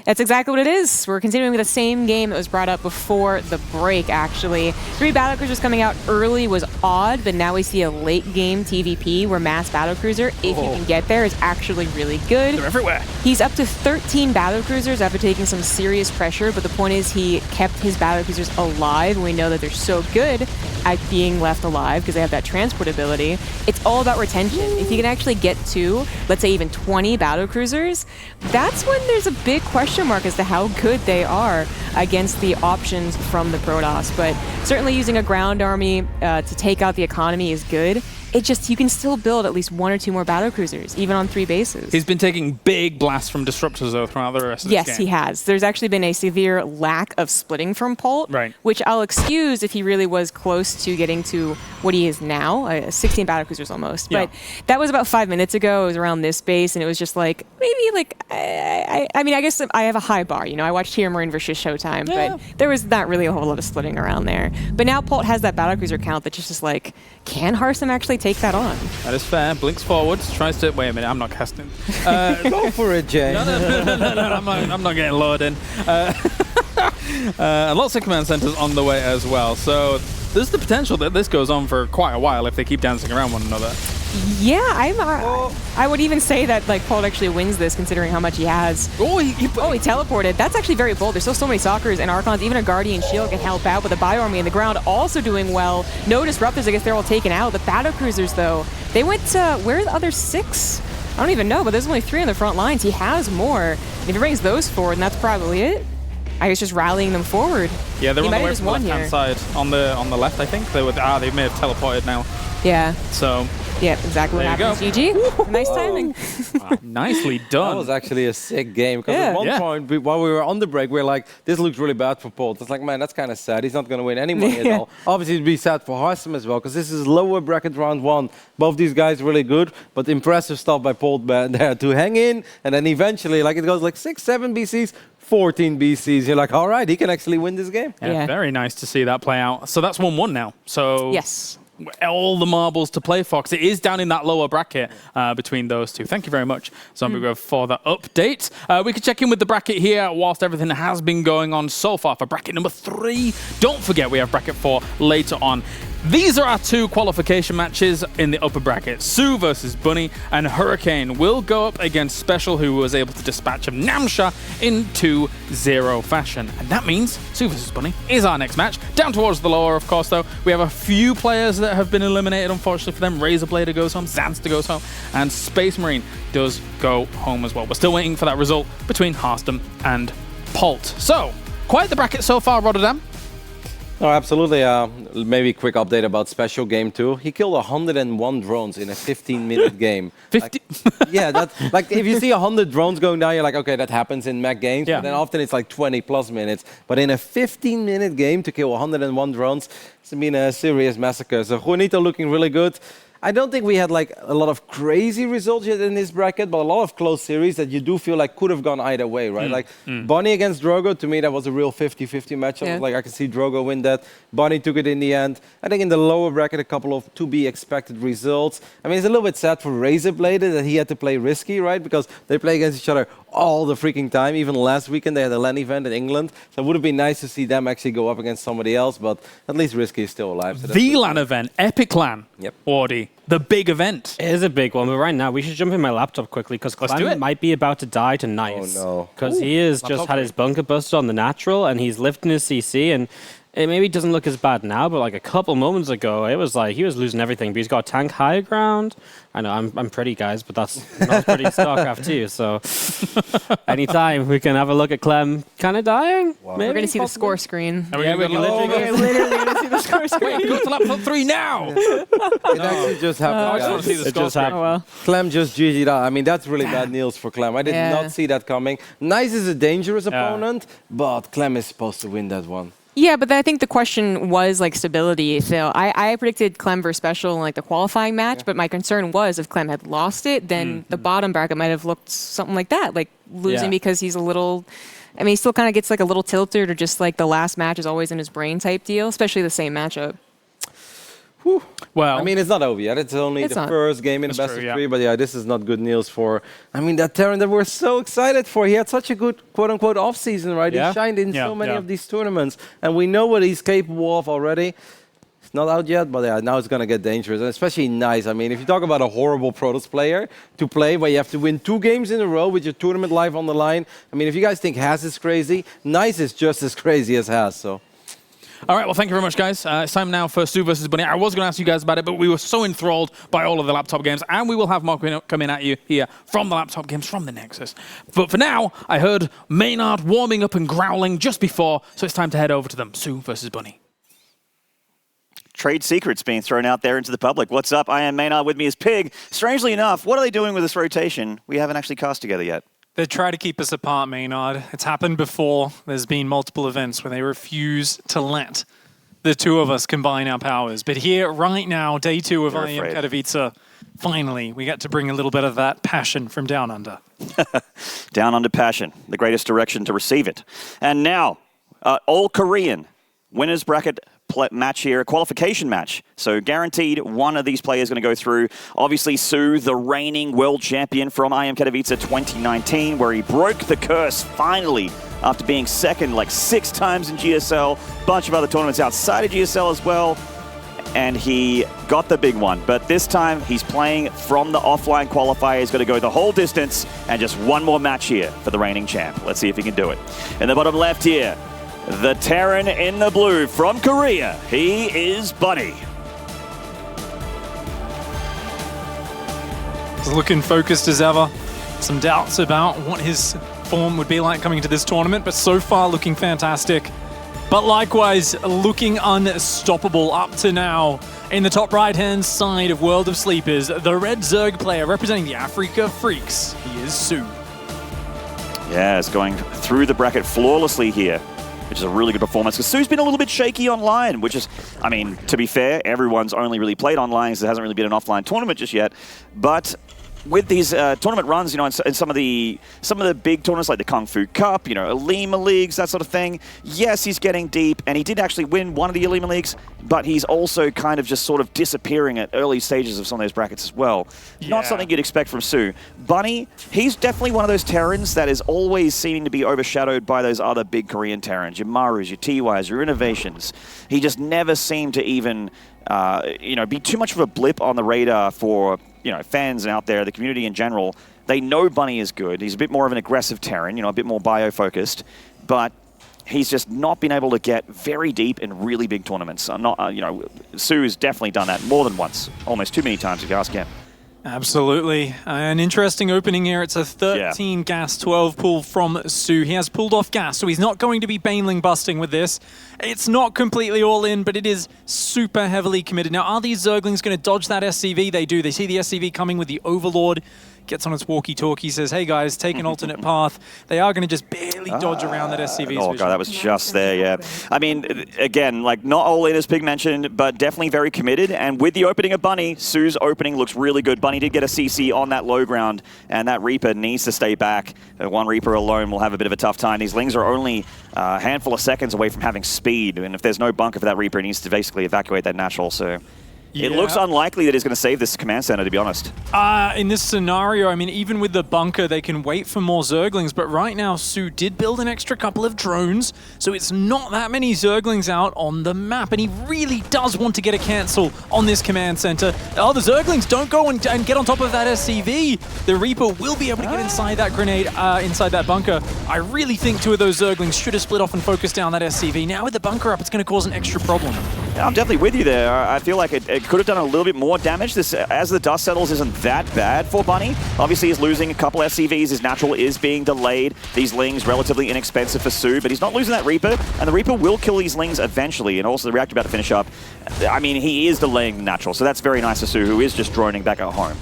That's exactly what it is. We're continuing with the same game that was brought up before the break, actually. 3 Battlecruisers coming out early was odd, but now we see a late game TVP where Mass Battlecruiser, if you can get there, is actually really good. They're everywhere. He's up to 13 Battlecruisers after taking some serious pressure, but the point is he kept his Battlecruisers alive. We know that they're so good at being left alive because they have that transport ability. It's all about retention. If you can actually get to, let's say, even 20 Battlecruisers, that's when there's a big question mark as to how good they are against the options from the Protoss. But certainly using a ground army to take out the economy is good. It just, you can still build at least 1 or 2 more Battlecruisers, even on 3 bases. He's been taking big blasts from disruptors though throughout the rest of this game. Yes, he has. There's actually been a severe lack of splitting from Pult, which I'll excuse if he really was close to getting to what he is now, 16 Battlecruisers almost. But that was about 5 minutes ago. It was around this base, and it was just like, maybe like, I mean, I guess I have a high bar. You know, I watched Here Marine versus Showtime, but there was not really a whole lot of splitting around there. But now Pult has that Battlecruiser count that's just like, can Harston actually take that on? That is fair. Blinks forwards, tries to... Wait a minute, I'm not casting. Go for it, Jay. No, I'm not getting lured in. And lots of command centers on the way as well. So there's the potential that this goes on for quite a while if they keep dancing around one another. Yeah, I would even say that like Pult actually wins this considering how much he has. He teleported. That's actually very bold. There's still so many Stalkers and Archons. Even a Guardian Shield can help out with a Bioarmy in the ground. Also doing well. No Disruptors. I guess they're all taken out. The Battlecruisers though, they went to, where are the other 6? I don't even know, but there's only 3 on the front lines. He has more. And if he brings those forward, and that's probably it. I guess just rallying them forward. Yeah, they're on the way from the left-hand side. On the left, I think. They may have teleported now. Yeah. So... Yeah, exactly what happens. GG. Nice timing. Nicely done. That was actually a sick game. Because at one point, while we were on the break, we were like, this looks really bad for Pult. It's like, man, that's kind of sad. He's not going to win any money at all. Obviously, it'd be sad for Harston as well, because this is lower bracket round 1. Both these guys really good, but impressive stuff by Pult there to hang in. And then eventually, like it goes like 6, 7 BCs, 14 BCs. You're like, all right, he can actually win this game. Yeah, very nice to see that play out. So that's 1-1 now. So yes. All the marbles to play for, because it is down in that lower bracket between those two. Thank you very much, Zombie Grove, for the update. We can check in with the bracket here whilst everything has been going on so far for bracket number 3. Don't forget we have bracket 4 later on. These are our 2 qualification matches in the upper bracket. Sue versus Bunny and Hurricane will go up against Special, who was able to dispatch of Namsha in 2-0 fashion. And that means Sue versus Bunny is our next match. Down towards the lower, of course, though. We have a few players that have been eliminated, unfortunately for them. Razorblade goes home, Zanster goes home, and Space Marine does go home as well. We're still waiting for that result between Harston and Pult. So, quite the bracket so far, Rotterdam. Oh, absolutely. Maybe a quick update about Special Game 2. He killed 101 drones in a 15-minute game. 50? Yeah, that's like if you see 100 drones going down, you're like, okay, that happens in Mac games. Yeah. But then often it's like 20+ minutes. But in a 15-minute game to kill 101 drones, it's been a serious massacre. So Juanito looking really good. I don't think we had like a lot of crazy results yet in this bracket, but a lot of close series that you do feel like could have gone either way, right? Like Bonnie against Drogo, to me, that was a real 50-50 matchup. Yeah. Like I can see Drogo win that. Bonnie took it in the end. I think in the lower bracket, a couple of to-be expected results. I mean, it's a little bit sad for Razorblade that he had to play risky, right? Because they play against each other all the freaking time. Even last weekend, they had a LAN event in England. So it would have been nice to see them actually go up against somebody else, but at least Risky is still alive. So the LAN event, Epic LAN. Yep. Wardy. The big event. It is a big one, but right now we should jump in my laptop quickly because Clem might be about to die to Nice. Oh no. Because he has just had his bunker busted on the natural and he's lifting his CC and it maybe doesn't look as bad now, but like a couple moments ago, it was like he was losing everything. But he's got tank high ground. I know I'm pretty, guys, but that's not pretty StarCraft too. So anytime we can have a look at Clem kind of dying. Wow. We're going to see the score screen. Yeah, we're literally going to see the score screen. Wait, go to laptop 3 now. It actually just happened. I just want to see the score screen. Oh, well. Clem just GG'd out. I mean, that's really bad news for Clem. I did not see that coming. Nice is a dangerous opponent, but Clem is supposed to win that one. Yeah, but I think the question was like stability. So I predicted Clem versus Special in like the qualifying match, but my concern was if Clem had lost it, then the bottom bracket might have looked something like that, like losing because he's a little. I mean, he still kind of gets like a little tilted, or just like the last match is always in his brain type deal, especially the same matchup. Whew. Well, I mean, it's not over yet. It's only the first game in the best of three. But yeah, this is not good news for. I mean, that Terran that we're so excited for. He had such a good quote-unquote off-season, right? Yeah. He shined in so many of these tournaments, and we know what he's capable of already. It's not out yet, but yeah, now it's going to get dangerous, and especially Nice. I mean, if you talk about a horrible Protoss player to play, where you have to win 2 games in a row with your tournament life on the line. I mean, if you guys think Has is crazy, Nice is just as crazy as Has. So. All right, well, thank you very much, guys. It's time now for Sue versus Bunny. I was going to ask you guys about it, but we were so enthralled by all of the laptop games, and we will have more coming at you here from the laptop games from the Nexus. But for now, I heard Maynard warming up and growling just before, so it's time to head over to them. Sue versus Bunny. Trade secrets being thrown out there into the public. What's up? I am Maynard. With me is Pig. Strangely enough, what are they doing with this rotation? We haven't actually cast together yet. They try to keep us apart, Maynard. It's happened before. There's been multiple events where they refuse to let the two of us combine our powers. But here, right now, day 2 of IEM Katowice, finally, we get to bring a little bit of that passion from Down Under. Down Under passion, the greatest direction to receive it. And now, all Korean winners bracket match here, a qualification match. So guaranteed one of these players going to go through. Obviously, Sue, the reigning world champion from IEM Katowice 2019, where he broke the curse finally after being second like 6 times in GSL, bunch of other tournaments outside of GSL as well. And he got the big one. But this time, he's playing from the offline qualifier. He's going to go the whole distance and just one more match here for the reigning champ. Let's see if he can do it. In the bottom left here, the Terran in the blue from Korea. He is Bunny. He's looking focused as ever. Some doubts about what his form would be like coming into this tournament, but so far looking fantastic. But likewise, looking unstoppable up to now. In the top right-hand side of World of Sleepers, the red Zerg player representing the Africa Freaks. He is Sue. Yeah, it's going through the bracket flawlessly here, which is a really good performance. Because Sue's been a little bit shaky online, which is, I mean, to be fair, everyone's only really played online, so there hasn't really been an offline tournament just yet. But with these tournament runs, you know, in some of the big tournaments like the Kung Fu Cup, you know, Elima Leagues, that sort of thing, yes, he's getting deep, and he did actually win one of the Elima Leagues, but he's also kind of just sort of disappearing at early stages of some of those brackets as well. Yeah. Not something you'd expect from Sue. Bunny, he's definitely one of those Terrans that is always seeming to be overshadowed by those other big Korean Terrans, your Marus, your TYs, your Innovations. He just never seemed to even, you know, be too much of a blip on the radar for, you know, fans out there, the community in general. They know Bunny is good. He's a bit more of an aggressive Terran, you know, a bit more bio-focused, but he's just not been able to get very deep in really big tournaments. You know, Sue's definitely done that more than once, almost too many times if you ask him. Absolutely. An interesting opening here. It's a 13 gas 12 pull from Sue. He has pulled off gas, so he's not going to be Baneling busting with this. It's not completely all in, but it is super heavily committed. Now, are these Zerglings going to dodge that SCV? They do. They see the SCV coming with the Overlord. Gets on its walkie-talkie, says, hey guys, take an alternate path. They are going to just barely dodge around that SCV's Oh, God, that was just there, yeah. I mean, again, like, not all in, as Pig mentioned, but definitely very committed. And with the opening of Bunny, Sue's opening looks really good. Bunny did get a CC on that low ground, and that Reaper needs to stay back. One Reaper alone will have a bit of a tough time. These Lings are only a handful of seconds away from having speed, and if there's no bunker for that Reaper, he needs to basically evacuate that natural, so... Yeah. It looks unlikely that he's going to save this command center, to be honest. In this scenario, I mean, even with the bunker, they can wait for more Zerglings, but right now, Sue did build an extra couple of drones, so it's not that many Zerglings out on the map, and he really does want to get a cancel on this command center. Oh, the Zerglings don't go and get on top of that SCV. The Reaper will be able to get inside that grenade, inside that bunker. I really think 2 of those Zerglings should have split off and focused down that SCV. Now with the bunker up, it's going to cause an extra problem. Yeah, I'm definitely with you there. I feel like it could have done a little bit more damage. This, as the dust settles, isn't that bad for Bunny. Obviously, he's losing a couple SCVs. His natural is being delayed. These Lings, relatively inexpensive for Sue, but he's not losing that Reaper, and the Reaper will kill these Lings eventually, and also the reactor about to finish up. I mean, he is delaying the natural, so that's very nice for Sue, who is just droning back at home.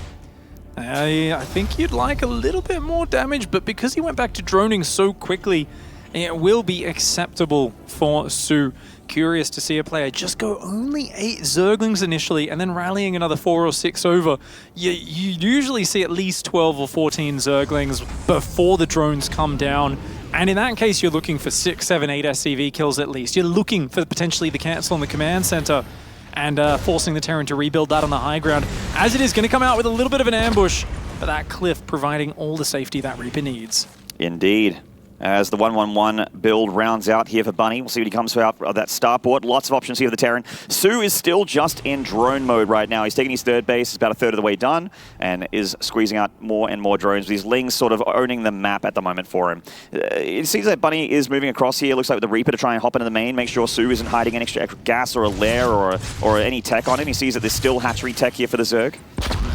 I think you'd like a little bit more damage, but because he went back to droning so quickly, it will be acceptable for Su. Curious to see a player just go only 8 Zerglings initially and then rallying another 4 or 6 over. You usually see at least 12 or 14 Zerglings before the drones come down. And in that case, you're looking for 6, 7, 8 SCV kills at least. You're looking for potentially the cancel on the command center and forcing the Terran to rebuild that on the high ground. As it is going to come out with a little bit of an ambush, but that cliff providing all the safety that Reaper needs. Indeed. As the 1-1-1 build rounds out here for Bunny. We'll see what he comes out of that starport. Lots of options here for the Terran. Su is still just in drone mode right now. He's taking his third base. He's about a third of the way done and is squeezing out more and more drones. These Lings sort of owning the map at the moment for him. It seems that Bunny is moving across here. Looks like with the Reaper to try and hop into the main, make sure Su isn't hiding any extra gas or a lair or any tech on him. He sees that there's still hatchery tech here for the Zerg.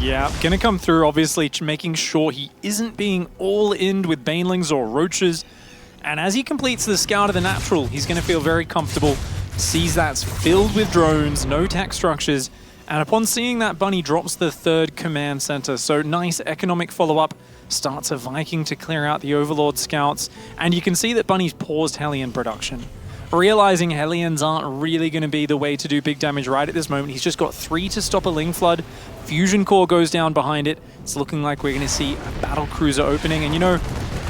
Yeah, gonna come through, obviously, making sure he isn't being all-in with Banelings or Roaches. And as he completes the Scout of the Natural, he's going to feel very comfortable, sees that's filled with drones, no tech structures, and upon seeing that, Bunny drops the 3rd command center. So nice economic follow-up, starts a Viking to clear out the Overlord Scouts, and you can see that Bunny's paused Hellion production. Realizing Hellions aren't really going to be the way to do big damage right at this moment, he's just got 3 to stop a Ling Flood. Fusion Core goes down behind it. It's looking like we're going to see a Battle Cruiser opening, and you know,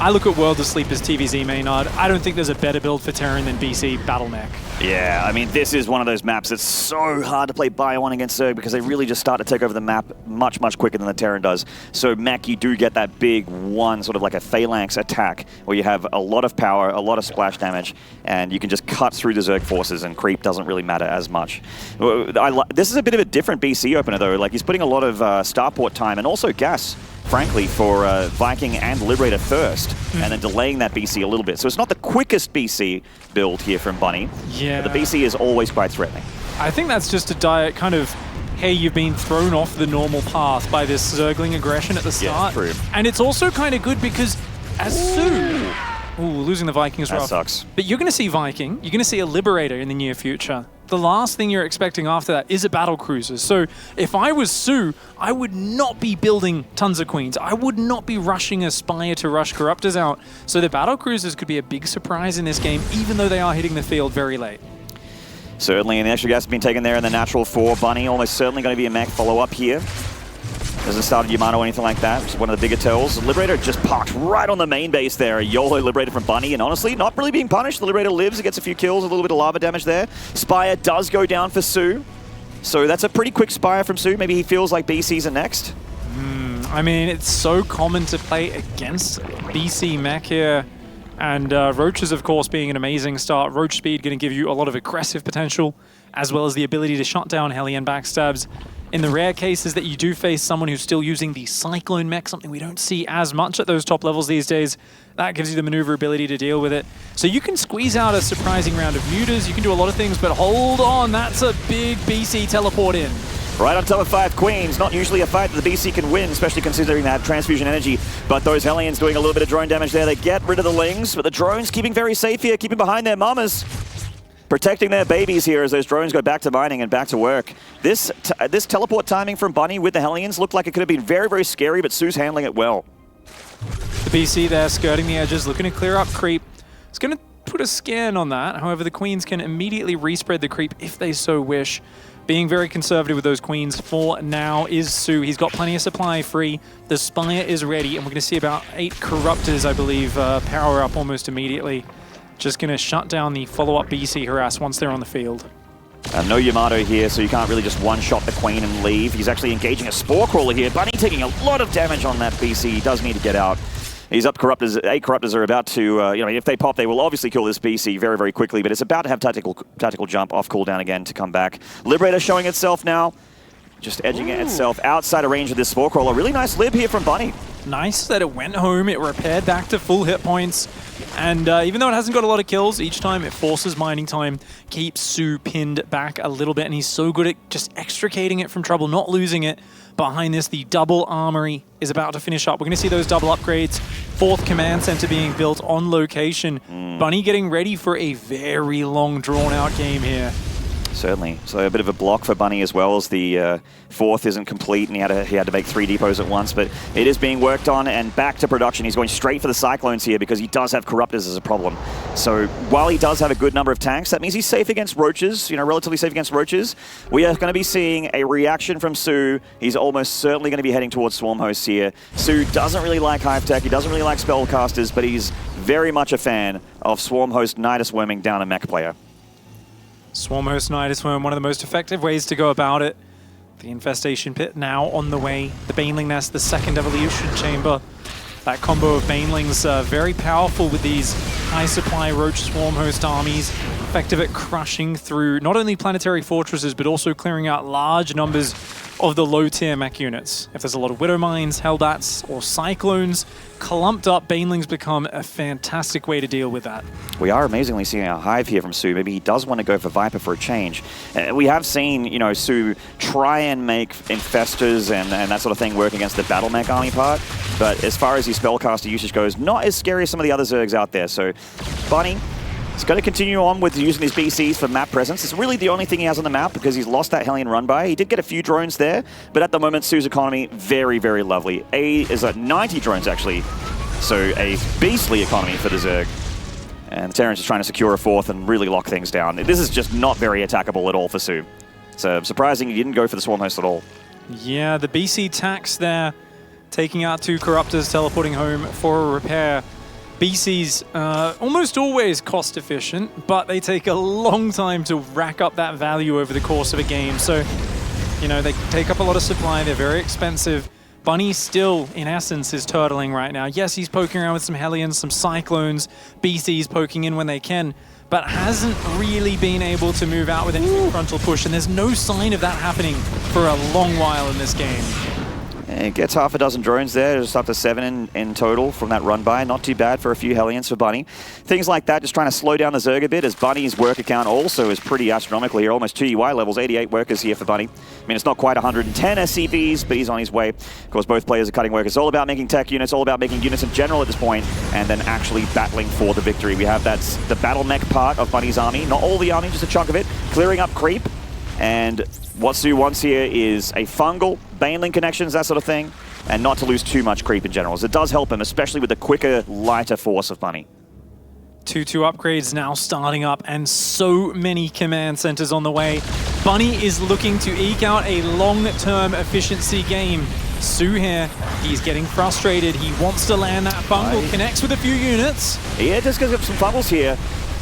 I look at World of Sleep as TVZ Maynard. I don't think there's a better build for Terran than BC Battle Mech. Yeah, I mean, this is one of those maps that's so hard to play Bio 1 against Zerg because they really just start to take over the map much, much quicker than the Terran does. So Mech, you do get that big one, sort of like a Phalanx attack, where you have a lot of power, a lot of splash damage, and you can just cut through the Zerg forces, and creep doesn't really matter as much. This is a bit of a different BC opener, though. Like, he's putting a lot of starport time and also gas, frankly, for Viking and Liberator first, and then delaying that BC a little bit. So it's not the quickest BC build here from Bunny. Yeah. But the BC is always quite threatening. I think that's just a diet kind of, hey, you've been thrown off the normal path by this Zergling aggression at the start. Yeah, true. And it's also kind of good because as Su... Ooh, losing the Vikings rough. That sucks. But you're going to see Viking, you're going to see a Liberator in the near future. The last thing you're expecting after that is a Battle Cruiser. So if I was Su, I would not be building tons of Queens. I would not be rushing a Spire to rush Corruptors out. So the Battle Cruisers could be a big surprise in this game, even though they are hitting the field very late. Certainly, and the extra gas has been taken there in the natural for Bunny. Almost certainly going to be a Mech follow-up here. Doesn't start at Yamato or anything like that. It's one of the bigger tells. Liberator just parked right on the main base there. A YOLO Liberator from Bunny, and honestly, not really being punished. The Liberator lives, it gets a few kills, a little bit of lava damage there. Spire does go down for Su. So that's a pretty quick Spire from Su. Maybe he feels like BC's are next. I mean, it's so common to play against BC Mech here. And Roaches, of course, being an amazing start. Roach speed going to give you a lot of aggressive potential, as well as the ability to shut down Hellion backstabs. In the rare cases that you do face someone who's still using the Cyclone Mech, something we don't see as much at those top levels these days, that gives you the maneuverability to deal with it. So you can squeeze out a surprising round of mutas, you can do a lot of things, but hold on, that's a big BC teleport in. Right on top of 5 Queens, not usually a fight that the BC can win, especially considering they have transfusion energy. But those Hellions doing a little bit of drone damage there. They get rid of the Lings, but the drones keeping very safe here, keeping behind their mamas. Protecting their babies here as those drones go back to mining and back to work. This teleport timing from Bunny with the Hellions looked like it could have been very, very scary, but Su's handling it well. The BC there skirting the edges, looking to clear up creep. It's going to put a scan on that. However, the Queens can immediately respread the creep if they so wish. Being very conservative with those Queens for now is Su. He's got plenty of supply free. The Spire is ready, and we're going to see about 8 Corruptors, I believe, power up almost immediately. Just going to shut down the follow-up BC harass once they're on the field. No Yamato here, so you can't really just one-shot the Queen and leave. He's actually engaging a Spore Crawler here. Bunny taking a lot of damage on that BC. He does need to get out. He's up Corruptors. 8 Corruptors are about to, if they pop, they will obviously kill this BC very, very quickly, but it's about to have tactical jump off cooldown again to come back. Liberator showing itself now. Just edging itself outside of range of this Spore Crawler. Really nice lib here from Bunny. Nice that it went home, it repaired back to full hit points, and even though it hasn't got a lot of kills, each time it forces mining time, keeps Su pinned back a little bit, and he's so good at just extricating it from trouble, not losing it. Behind this, the double armory is about to finish up. We're going to see those double upgrades. 4th command center being built on location. Bunny getting ready for a very long, drawn-out game here. Certainly. So a bit of a block for Bunny as well, as the fourth isn't complete and he had to make 3 depots at once, but it is being worked on and back to production. He's going straight for the Cyclones here because he does have Corruptors as a problem. So while he does have a good number of tanks, that means he's safe against Roaches, relatively safe against Roaches. We are going to be seeing a reaction from Su. He's almost certainly going to be heading towards Swarm Hosts here. Su doesn't really like Hive Tech, he doesn't really like Spellcasters, but he's very much a fan of Swarm Host Nidus Worming down a mech player. Swarm Host Nidus Worm, one of the most effective ways to go about it. The Infestation Pit now on the way. The Baneling Nest, the second Evolution Chamber. That combo of Banelings very powerful with these high supply Roach Swarm Host armies. Effective at crushing through not only planetary fortresses, but also clearing out large numbers of the low-tier mech units. If there's a lot of Widow Mines, Hellbats, or Cyclones, clumped up Banelings become a fantastic way to deal with that. We are amazingly seeing a Hive here from Su. Maybe he does want to go for Viper for a change. We have seen, Su try and make Infestors and that sort of thing work against the Battle Mech army part, but as far as his Spellcaster usage goes, not as scary as some of the other Zergs out there. So, Bunny, he's going to continue on with using his BCs for map presence. It's really the only thing he has on the map because he's lost that Hellion run by. He did get a few drones there, but at the moment, Su's economy, very, very lovely. A is at 90 drones, actually. So a beastly economy for the Zerg. And the Terrans is trying to secure a fourth and really lock things down. This is just not very attackable at all for Su. So surprising he didn't go for the Swarm Host at all. Yeah, the BC tax there, taking out 2 Corruptors, teleporting home for a repair. BC's almost always cost efficient, but they take a long time to rack up that value over the course of a game. So, they take up a lot of supply, they're very expensive. Bunny still, in essence, is turtling right now. Yes, he's poking around with some Hellions, some Cyclones, BC's poking in when they can, but hasn't really been able to move out with any frontal push, and there's no sign of that happening for a long while in this game. It gets half a dozen drones there, just up to 7 in total from that run by. Not too bad for a few Hellions for Bunny. Things like that, just trying to slow down the Zerg a bit, as Bunny's worker count also is pretty astronomical here. Almost 2 UI levels, 88 workers here for Bunny. I mean, it's not quite 110 SCVs, but he's on his way. Of course, both players are cutting work. It's all about making tech units, all about making units in general at this point, and then actually battling for the victory. We have that's the battle mech part of Bunny's army. Not all the army, just a chunk of it. Clearing up creep. And what Su wants here is a fungal, Baneling connections, that sort of thing, and not to lose too much creep in general. As it does help him, especially with the quicker, lighter force of Bunny. 2-2 upgrades now starting up, and so many command centers on the way. Bunny is looking to eke out a long-term efficiency game. Su here, he's getting frustrated. He wants to land that fungal, connects with a few units. Yeah, just because of some fumbles here.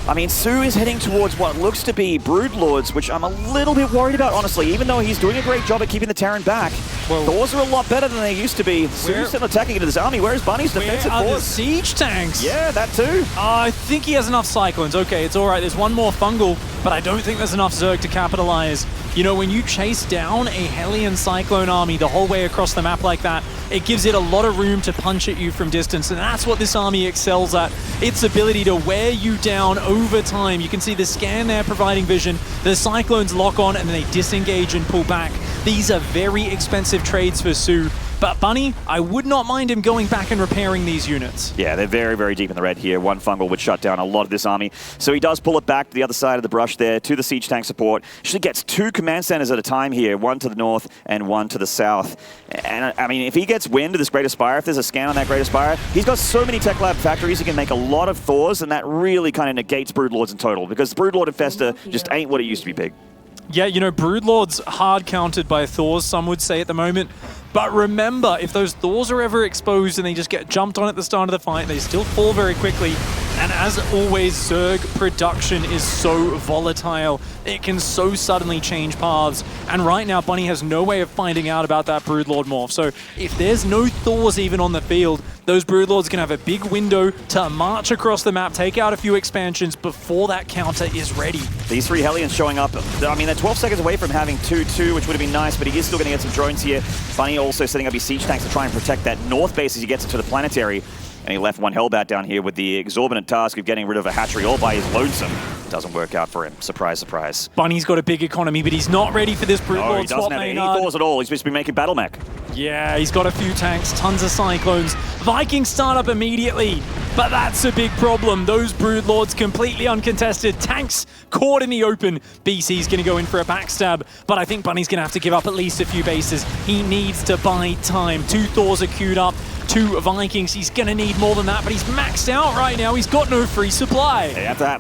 I mean, Su is heading towards what looks to be Broodlords, which I'm a little bit worried about, honestly, even though he's doing a great job at keeping the Terran back. Thors are a lot better than they used to be. Su's still attacking into this army. Where's Bunny's defensive force? Where are the siege tanks? Yeah, that too. I think he has enough Cyclones. Okay, it's all right. There's one more fungal, but I don't think there's enough Zerg to capitalize. When you chase down a Hellion Cyclone army the whole way across the map like that, it gives it a lot of room to punch at you from distance, and that's what this army excels at. Its ability to wear you down over time. You can see the scan there providing vision. The Cyclones lock on and they disengage and pull back. These are very expensive trades for Su. But Bunny, I would not mind him going back and repairing these units. Yeah, they're very, very deep in the red here. One fungal would shut down a lot of this army. So he does pull it back to the other side of the brush there, to the siege tank support. Actually gets 2 command centers at a time here, one to the north and one to the south. And I mean, if he gets wind of this Great Aspire, if there's a scan on that Great Aspire, he's got so many tech lab factories, he can make a lot of Thors, and that really kind of negates Broodlords in total, because Broodlord Infestor just ain't what it used to be big. Yeah, Broodlord's hard countered by Thors, some would say at the moment. But remember, if those Thors are ever exposed and they just get jumped on at the start of the fight, they still fall very quickly. And as always, Zerg production is so volatile. It can so suddenly change paths. And right now, Bunny has no way of finding out about that Broodlord morph. So if there's no Thors even on the field, those Broodlords can have a big window to march across the map, take out a few expansions before that counter is ready. These 3 Hellions showing up. I mean, they're 12 seconds away from having 2-2, which would have been nice, but he is still going to get some drones here. Bunny also setting up his siege tanks to try and protect that north base as he gets into the planetary. And he left one Hellbat down here with the exorbitant task of getting rid of a hatchery all by his lonesome. doesn't work out for him. Surprise, surprise. Bunny's got a big economy, but he's not ready for this Brute No, Lord he swap doesn't have any Maynard. Thors at all. He's just been making battle mech. Yeah, he's got a few tanks, tons of Cyclones. Vikings start up immediately, but that's a big problem. Those Brood Lords completely uncontested. Tanks caught in the open. BC's going to go in for a backstab, but I think Bunny's going to have to give up at least a few bases. He needs to buy time. 2 Thors are queued up. 2 Vikings. He's going to need more than that, but he's maxed out right now. He's got no free supply.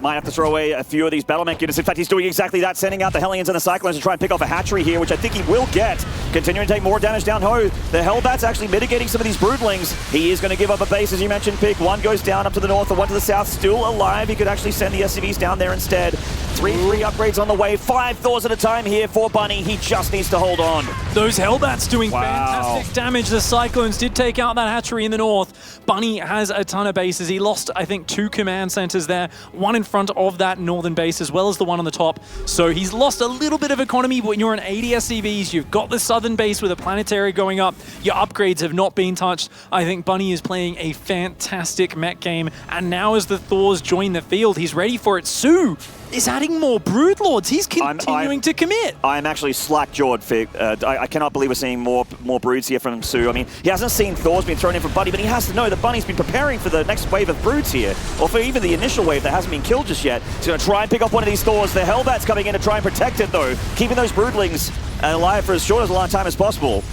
Might have to throw away a few of these battle mech units. In fact, he's doing exactly that, sending out the Hellions and the Cyclones to try and pick off a hatchery here, which I think he will get. Continuing to take more damage down Ho. The Hellbat's actually mitigating some of these Broodlings. He is going to give up a base, as you mentioned, Pick. 1 goes down up to the north, the 1 to the south still alive. He could actually send the SCVs down there instead. 3 upgrades on the way. 5 Thors at a time here for Bunny. He just needs to hold on. Those Hellbats doing fantastic damage. The Cyclones did take out that hatchery in the north. Bunny has a ton of bases. He lost, I think, 2 command centers there. 1 in front of that northern base, as well as the 1 on the top. So he's lost a little bit of economy, but when you're an 80 SCVs, you've got the southern base with a planetary going up. Your upgrades have not been touched. I think Bunny is playing a fantastic mech game. And now as the Thors join the field, he's ready for it. Su is adding more Brood Lords. He's continuing to commit. I'm actually slack-jawed, Fig. I cannot believe we're seeing more broods here from Su. I mean, he hasn't seen Thors being thrown in from Bunny, but he has to know that Bunny's been preparing for the next wave of broods here, or for even the initial wave that hasn't been killed just yet. He's going to try and pick up one of these Thors. The Hellbat's coming in to try and protect it, though, keeping those Broodlings alive for as short as a long time as possible.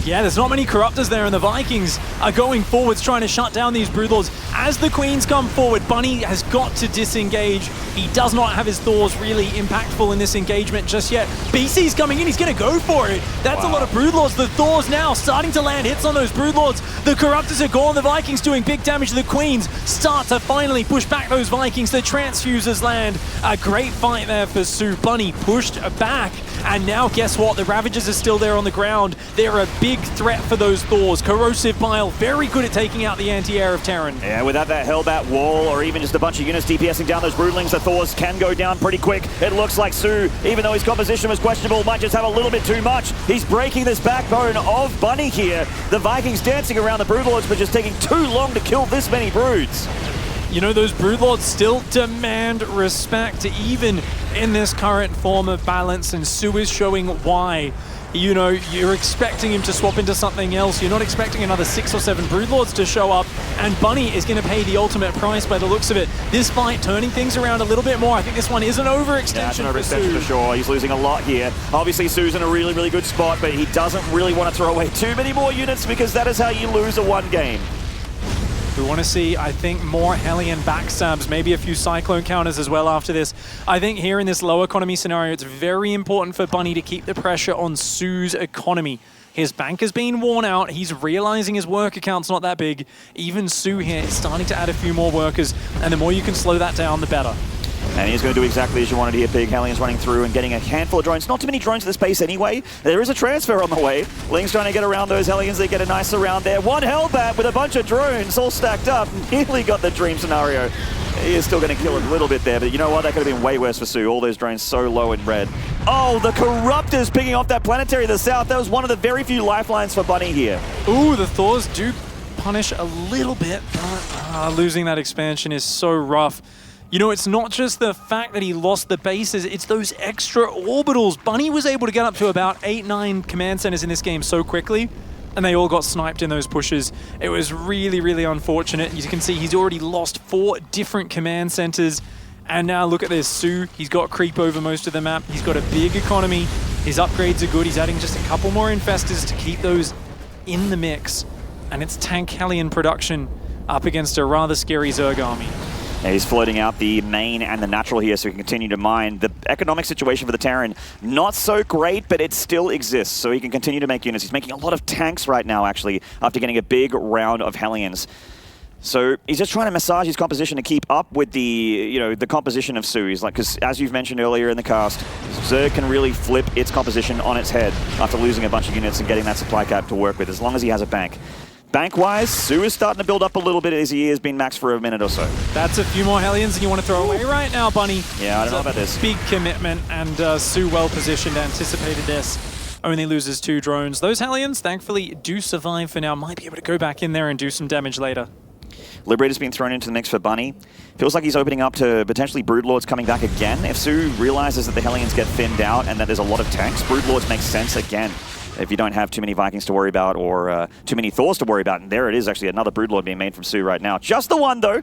Yeah, there's not many Corruptors there, and the Vikings are going forwards, trying to shut down these Broodlords. As the Queens come forward, Bunny has got to disengage. He does not have his Thors really impactful in this engagement just yet. BC's coming in, he's going to go for it. That's a lot of Broodlords. The Thors now starting to land hits on those Broodlords. The Corruptors are gone, the Vikings doing big damage. The Queens start to finally push back those Vikings. The Transfusers land. A great fight there for Su. Bunny pushed back, and now guess what? The Ravagers are still there on the ground. They're a big threat for those Thors. Corrosive Bile, very good at taking out the anti-air of Terran. Yeah, without that Hellbat wall or even just a bunch of units DPSing down those Broodlings, the Thors can go down pretty quick. It looks like Su, even though his composition was questionable, might just have a little bit too much. He's breaking this backbone of Bunny here. The Vikings dancing around the Broodlords, but just taking too long to kill this many Broods. You know, those Broodlords still demand respect, even in this current form of balance, and Su is showing why. You know, you're expecting him to swap into something else. You're not expecting another 6 or 7 Broodlords to show up, and Bunny is going to pay the ultimate price by the looks of it. This fight turning things around a little bit more. I think this one is an overextension. Yeah, it's an overextension for sure. He's losing a lot here. Obviously, Su's in a really, really good spot, but he doesn't really want to throw away too many more units because that is how you lose a 1 game. We want to see, I think, more Hellion backstabs, maybe a few Cyclone counters as well after this. I think here in this low economy scenario, it's very important for Bunny to keep the pressure on Su's economy. His bank has been worn out. He's realizing his work account's not that big. Even Su here is starting to add a few more workers, and the more you can slow that down, the better. And he's going to do exactly as you wanted here, Pig. Hellions running through and getting a handful of drones. Not too many drones at this base anyway. There is a transfer on the way. Ling's trying to get around those Hellions. They get a nice surround there. 1 Hellbat with a bunch of drones all stacked up. Nearly got the dream scenario. He is still going to kill a little bit there, but you know what? That could have been way worse for Su. All those drones so low in red. Oh, the Corruptors picking off that planetary to the south. That was one of the very few lifelines for Bunny here. Ooh, the Thors do punish a little bit, but losing that expansion is so rough. You know, it's not just the fact that he lost the bases, it's those extra orbitals. Bunny was able to get up to about 8-9 command centers in this game so quickly, and they all got sniped in those pushes. It was really, really unfortunate. You can see he's already lost 4 different command centers. And now look at this, Su, he's got creep over most of the map. He's got a big economy. His upgrades are good. He's adding just a couple more infestors to keep those in the mix. And it's tank Hellion production up against a rather scary Zerg army. Yeah, he's floating out the main and the natural here so he can continue to mine. The economic situation for the Terran, not so great, but it still exists, so he can continue to make units. He's making a lot of tanks right now, actually, after getting a big round of Hellions. So he's just trying to massage his composition to keep up with the, you know, the composition of Su. He's like, because as you've mentioned earlier in the cast, Zerg can really flip its composition on its head after losing a bunch of units and getting that supply cap to work with, as long as he has a bank. Bank-wise, Su is starting to build up a little bit as he has been maxed for a minute or so. That's a few more Hellions than you want to throw away right now, Bunny. Yeah, I don't know about this. Big commitment, and Su well-positioned, anticipated this. Only loses 2 drones. Those Hellions, thankfully, do survive for now. Might be able to go back in there and do some damage later. Liberator's been thrown into the mix for Bunny. Feels like he's opening up to potentially Broodlords coming back again. If Su realizes that the Hellions get thinned out and that there's a lot of tanks, Broodlords makes sense again. If you don't have too many Vikings to worry about or too many Thors to worry about. And there it is, actually, another Broodlord being made from Su right now. Just the one, though.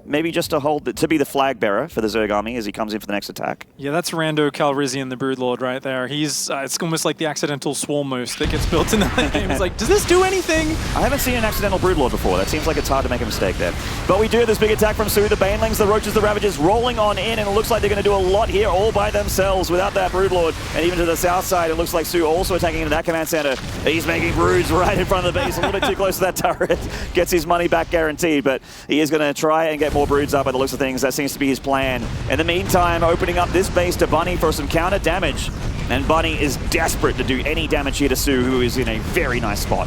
Maybe just to be the flag bearer for the Zerg army as he comes in for the next attack. Yeah, that's Rando Calrissian, the Broodlord, right there. He's it's almost like the accidental Swarmmost that gets built in the game. It's like, does this do anything? I haven't seen an accidental Broodlord before. That seems like it's hard to make a mistake there. But we do have this big attack from Su. The Banelings, the Roaches, the Ravagers rolling on in, and it looks like they're going to do a lot here all by themselves without that Broodlord. And even to the south side, it looks like Su also attacking into that command center. He's making broods right in front of the base, a little bit too close to that turret. Gets his money back guaranteed, but he is going to try and get more broods up by the looks of things. That seems to be his plan. In the meantime, opening up this base to Bunny for some counter damage. And Bunny is desperate to do any damage here to Su, who is in a very nice spot.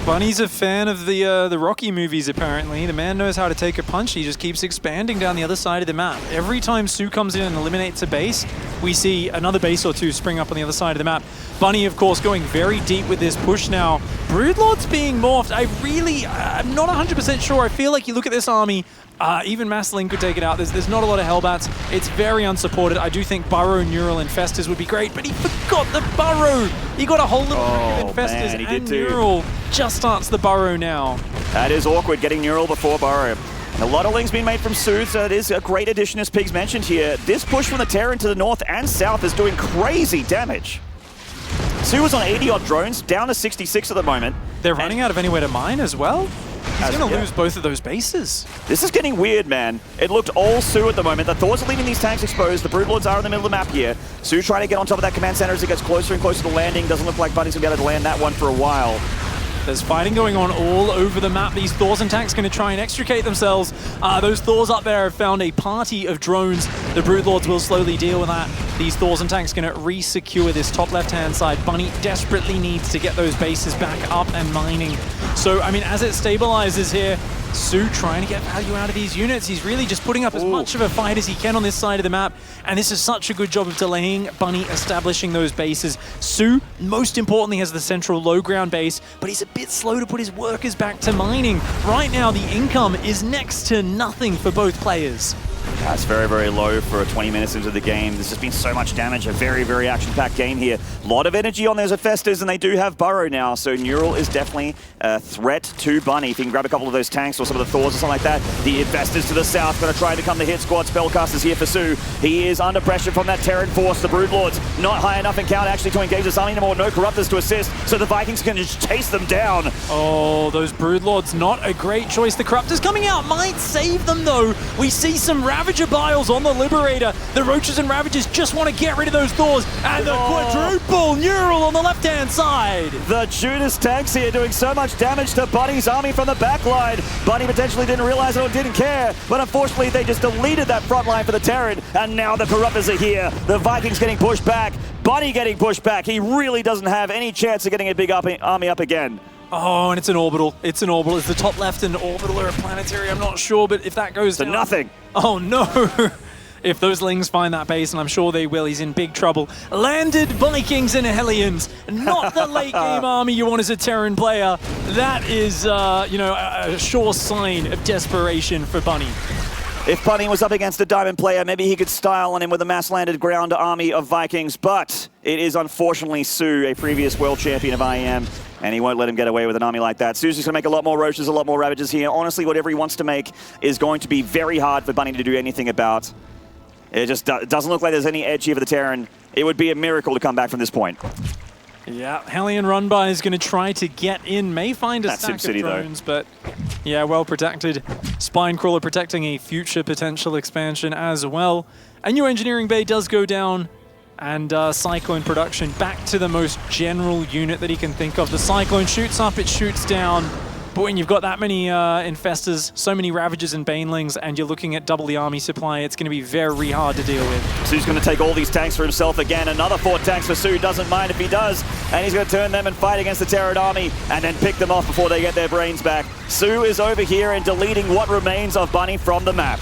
Bunny's a fan of the Rocky movies, apparently. The man knows how to take a punch. He just keeps expanding down the other side of the map. Every time Su comes in and eliminates a base, we see another base or two spring up on the other side of the map. Bunny, of course, going very deep with this push now. Broodlord's being morphed. I'm not 100% sure. I feel like you look at this army, even Massling could take it out. There's not a lot of Hellbats. It's very unsupported. I do think Burrow, Neural, Infestors would be great, but he forgot the Burrow. He got a whole little pack of Infestors, man, and Neural just starts the Burrow now. That is awkward, getting Neural before Burrow. And a lot of lings being made from Su, so it is a great addition, as Pigs mentioned here. This push from the Terran to the north and south is doing crazy damage. Su was on 80-odd drones, down to 66 at the moment. They're running out of anywhere to mine as well. He's going to lose both of those bases. This is getting weird, man. It looked all Su at the moment. The Thors are leaving these tanks exposed. The Broodlords are in the middle of the map here. Su trying to get on top of that command center as it gets closer and closer to landing. Doesn't look like Bunny's going to be able to land that one for a while. There's fighting going on all over the map. These Thors and tanks going to try and extricate themselves. Those Thors up there have found a party of drones. The Broodlords will slowly deal with that. These Thors and tanks going to re-secure this top left-hand side. Bunny desperately needs to get those bases back up and mining. So, I mean, as it stabilizes here, Su trying to get value out of these units. He's really just putting up as much of a fight as he can on this side of the map. And this is such a good job of delaying Bunny establishing those bases. Su, most importantly, has the central low ground base, but he's a bit slow to put his workers back to mining. Right now, the income is next to nothing for both players. That's very, very low for 20 minutes into the game. There's just been so much damage. A very, very action-packed game here. A lot of energy on those Hephaestus, and they do have Burrow now, so Neural is definitely a threat to Bunny. If he can grab a couple of those tanks or some of the Thors or something like that. The Hephaestus to the south, going to try and become the hit squad. Spellcasters here for Su. He is under pressure from that Terran force. The Broodlords not high enough in count actually to engage this army anymore. No Corruptors to assist, so the Vikings can just chase them down. Oh, those Broodlords, not a great choice. The Corruptors coming out might save them, though. We see some Ravager Biles on the Liberator. The Roaches and Ravagers just want to get rid of those Thors. And the quadruple Neural on the left-hand side. The Judas tanks here doing so much damage to Bunny's army from the back line. Bunny potentially didn't realize it or didn't care, but unfortunately they just deleted that front line for the Terran, and now the Corruptors are here. The Vikings getting pushed back. Bunny getting pushed back. He really doesn't have any chance of getting a big army up again. Oh, and it's an orbital. It's an orbital. Is the top left an orbital or a planetary? I'm not sure, but if that goes down... nothing. Oh, no. If those Lings find that base, and I'm sure they will, he's in big trouble. Landed Vikings and Hellions. Not the late game army you want as a Terran player. That is, a sure sign of desperation for Bunny. If Bunny was up against a Diamond player, maybe he could style on him with a mass-landed ground army of Vikings, but it is unfortunately Su, a previous world champion of IEM, and he won't let him get away with an army like that. Su's just going to make a lot more Roaches, a lot more Ravagers here. Honestly, whatever he wants to make is going to be very hard for Bunny to do anything about. It just doesn't look like there's any edge here for the Terran. It would be a miracle to come back from this point. Yeah, Hellion Runby is going to try to get in. May find a stack of drones, but yeah, well protected. Spinecrawler protecting a future potential expansion as well. A new engineering bay does go down, and Cyclone production back to the most general unit that he can think of. The Cyclone shoots up, it shoots down. But when you've got that many Infestors, so many Ravagers and Banelings, and you're looking at double the army supply, it's going to be very hard to deal with. Su's going to take all these tanks for himself again. Another 4 tanks for Su, doesn't mind if he does. And he's going to turn them and fight against the Terran army, and then pick them off before they get their brains back. Su is over here and deleting what remains of Bunny from the map.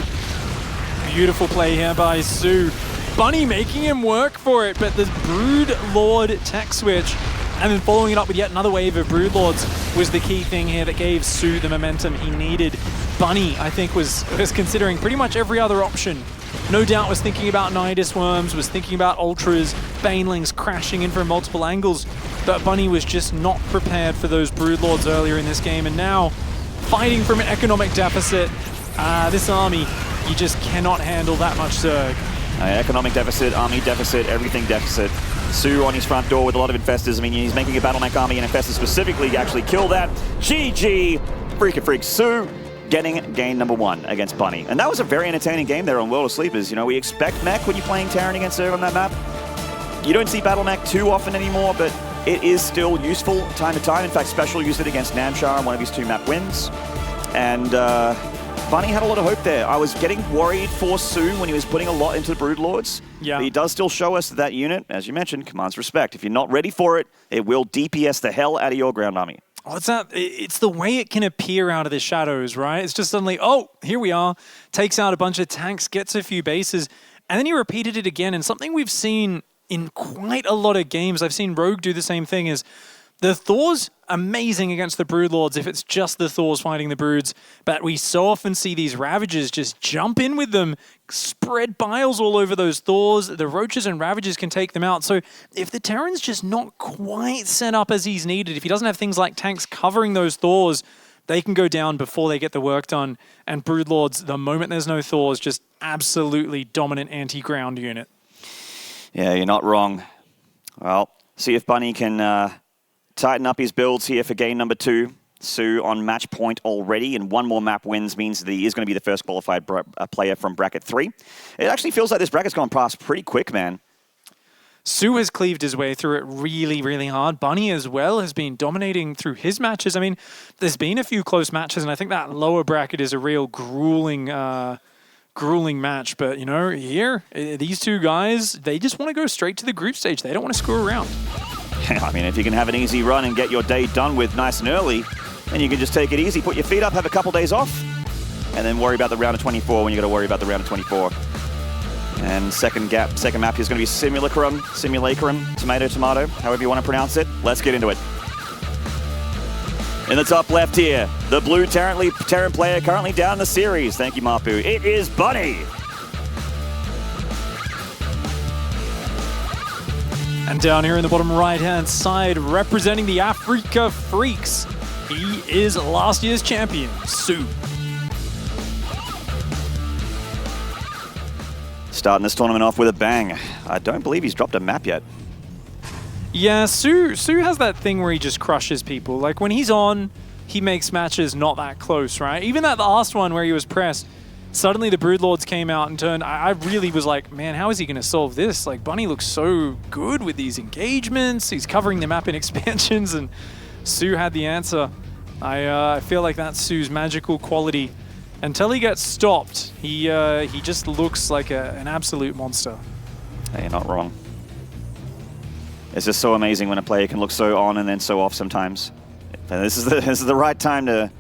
Beautiful play here by Su. Bunny making him work for it, but the Brood Lord tech switch, and then following it up with yet another wave of Broodlords was the key thing here that gave Su the momentum he needed. Bunny, I think, was considering pretty much every other option. No doubt was thinking about Nidus Worms, was thinking about Ultras, Banelings crashing in from multiple angles, but Bunny was just not prepared for those Broodlords earlier in this game, and now, fighting from an economic deficit, this army, you just cannot handle that much Zerg. Economic deficit, army deficit, everything deficit. Su on his front door with a lot of infestors. I mean, he's making a battle mech army and infestors specifically to actually kill that. GG! Freak. Su getting game number 1 against Bunny. And that was a very entertaining game there on World of Sleepers. You know, we expect mech when you're playing Terran against Zerg on that map. You don't see battle mech too often anymore, but it is still useful time to time. In fact, Special used it against Namshar in one of his 2 map wins. And Bunny had a lot of hope there. I was getting worried for Su when he was putting a lot into the Broodlords. Yeah. But he does still show us that unit, as you mentioned, commands respect. If you're not ready for it, it will DPS the hell out of your ground army. Oh, it's the way it can appear out of the shadows, right? It's just suddenly, oh, here we are, takes out a bunch of tanks, gets a few bases, and then he repeated it again. And something we've seen in quite a lot of games, I've seen Rogue do the same thing, is the Thor's amazing against the Broodlords if it's just the Thors fighting the Broods, but we so often see these Ravagers just jump in with them, spread biles all over those Thors. The Roaches and Ravagers can take them out. So if the Terran's just not quite set up as he's needed, if he doesn't have things like tanks covering those Thors, they can go down before they get the work done. And Broodlords, the moment there's no Thors, just absolutely dominant anti-ground unit. Yeah, you're not wrong. Well, see if Bunny can tighten up his builds here for game number 2. Su on match point already, and 1 more map wins means that he is going to be the first qualified player from bracket 3. It actually feels like this bracket's gone past pretty quick, man. Su has cleaved his way through it really, really hard. Bunny as well has been dominating through his matches. I mean, there's been a few close matches, and I think that lower bracket is a real grueling match. But, you know, here, these 2 guys, they just want to go straight to the group stage. They don't want to screw around. I mean, if you can have an easy run and get your day done with nice and early, then you can just take it easy, put your feet up, have a couple days off, and then worry about the round of 24 when you got to worry about the round of 24. And second map is going to be Simulacrum, Tomato, however you want to pronounce it. Let's get into it. In the top left here, the blue Terran player currently down in the series. Thank you, Mapu. It is Bunny. And down here in the bottom right-hand side, representing the Africa Freaks, he is last year's champion, Su. Starting this tournament off with a bang. I don't believe he's dropped a map yet. Yeah, Su has that thing where he just crushes people. Like, when he's on, he makes matches not that close, right? Even that last one where he was pressed, suddenly the Broodlords came out and turned. I really was like, man, how is he going to solve this? Like, Bunny looks so good with these engagements. He's covering the map in expansions, and Su had the answer. I feel like that's Su's magical quality. Until he gets stopped, he just looks like an absolute monster. Hey, you're not wrong. It's just so amazing when a player can look so on and then so off sometimes. And this is the right time to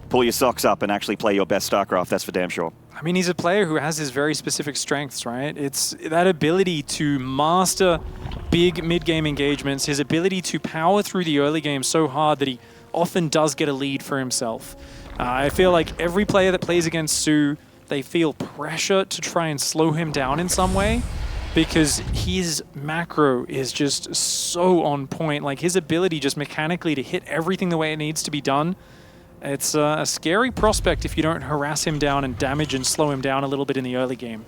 pull your socks up and actually play your best StarCraft, that's for damn sure. I mean, he's a player who has his very specific strengths, right? It's that ability to master big mid-game engagements, his ability to power through the early game so hard that he often does get a lead for himself. I feel like every player that plays against Su, they feel pressure to try and slow him down in some way because his macro is just so on point. Like, his ability just mechanically to hit everything the way it needs to be done. It's a scary prospect if you don't harass him down and damage and slow him down a little bit in the early game.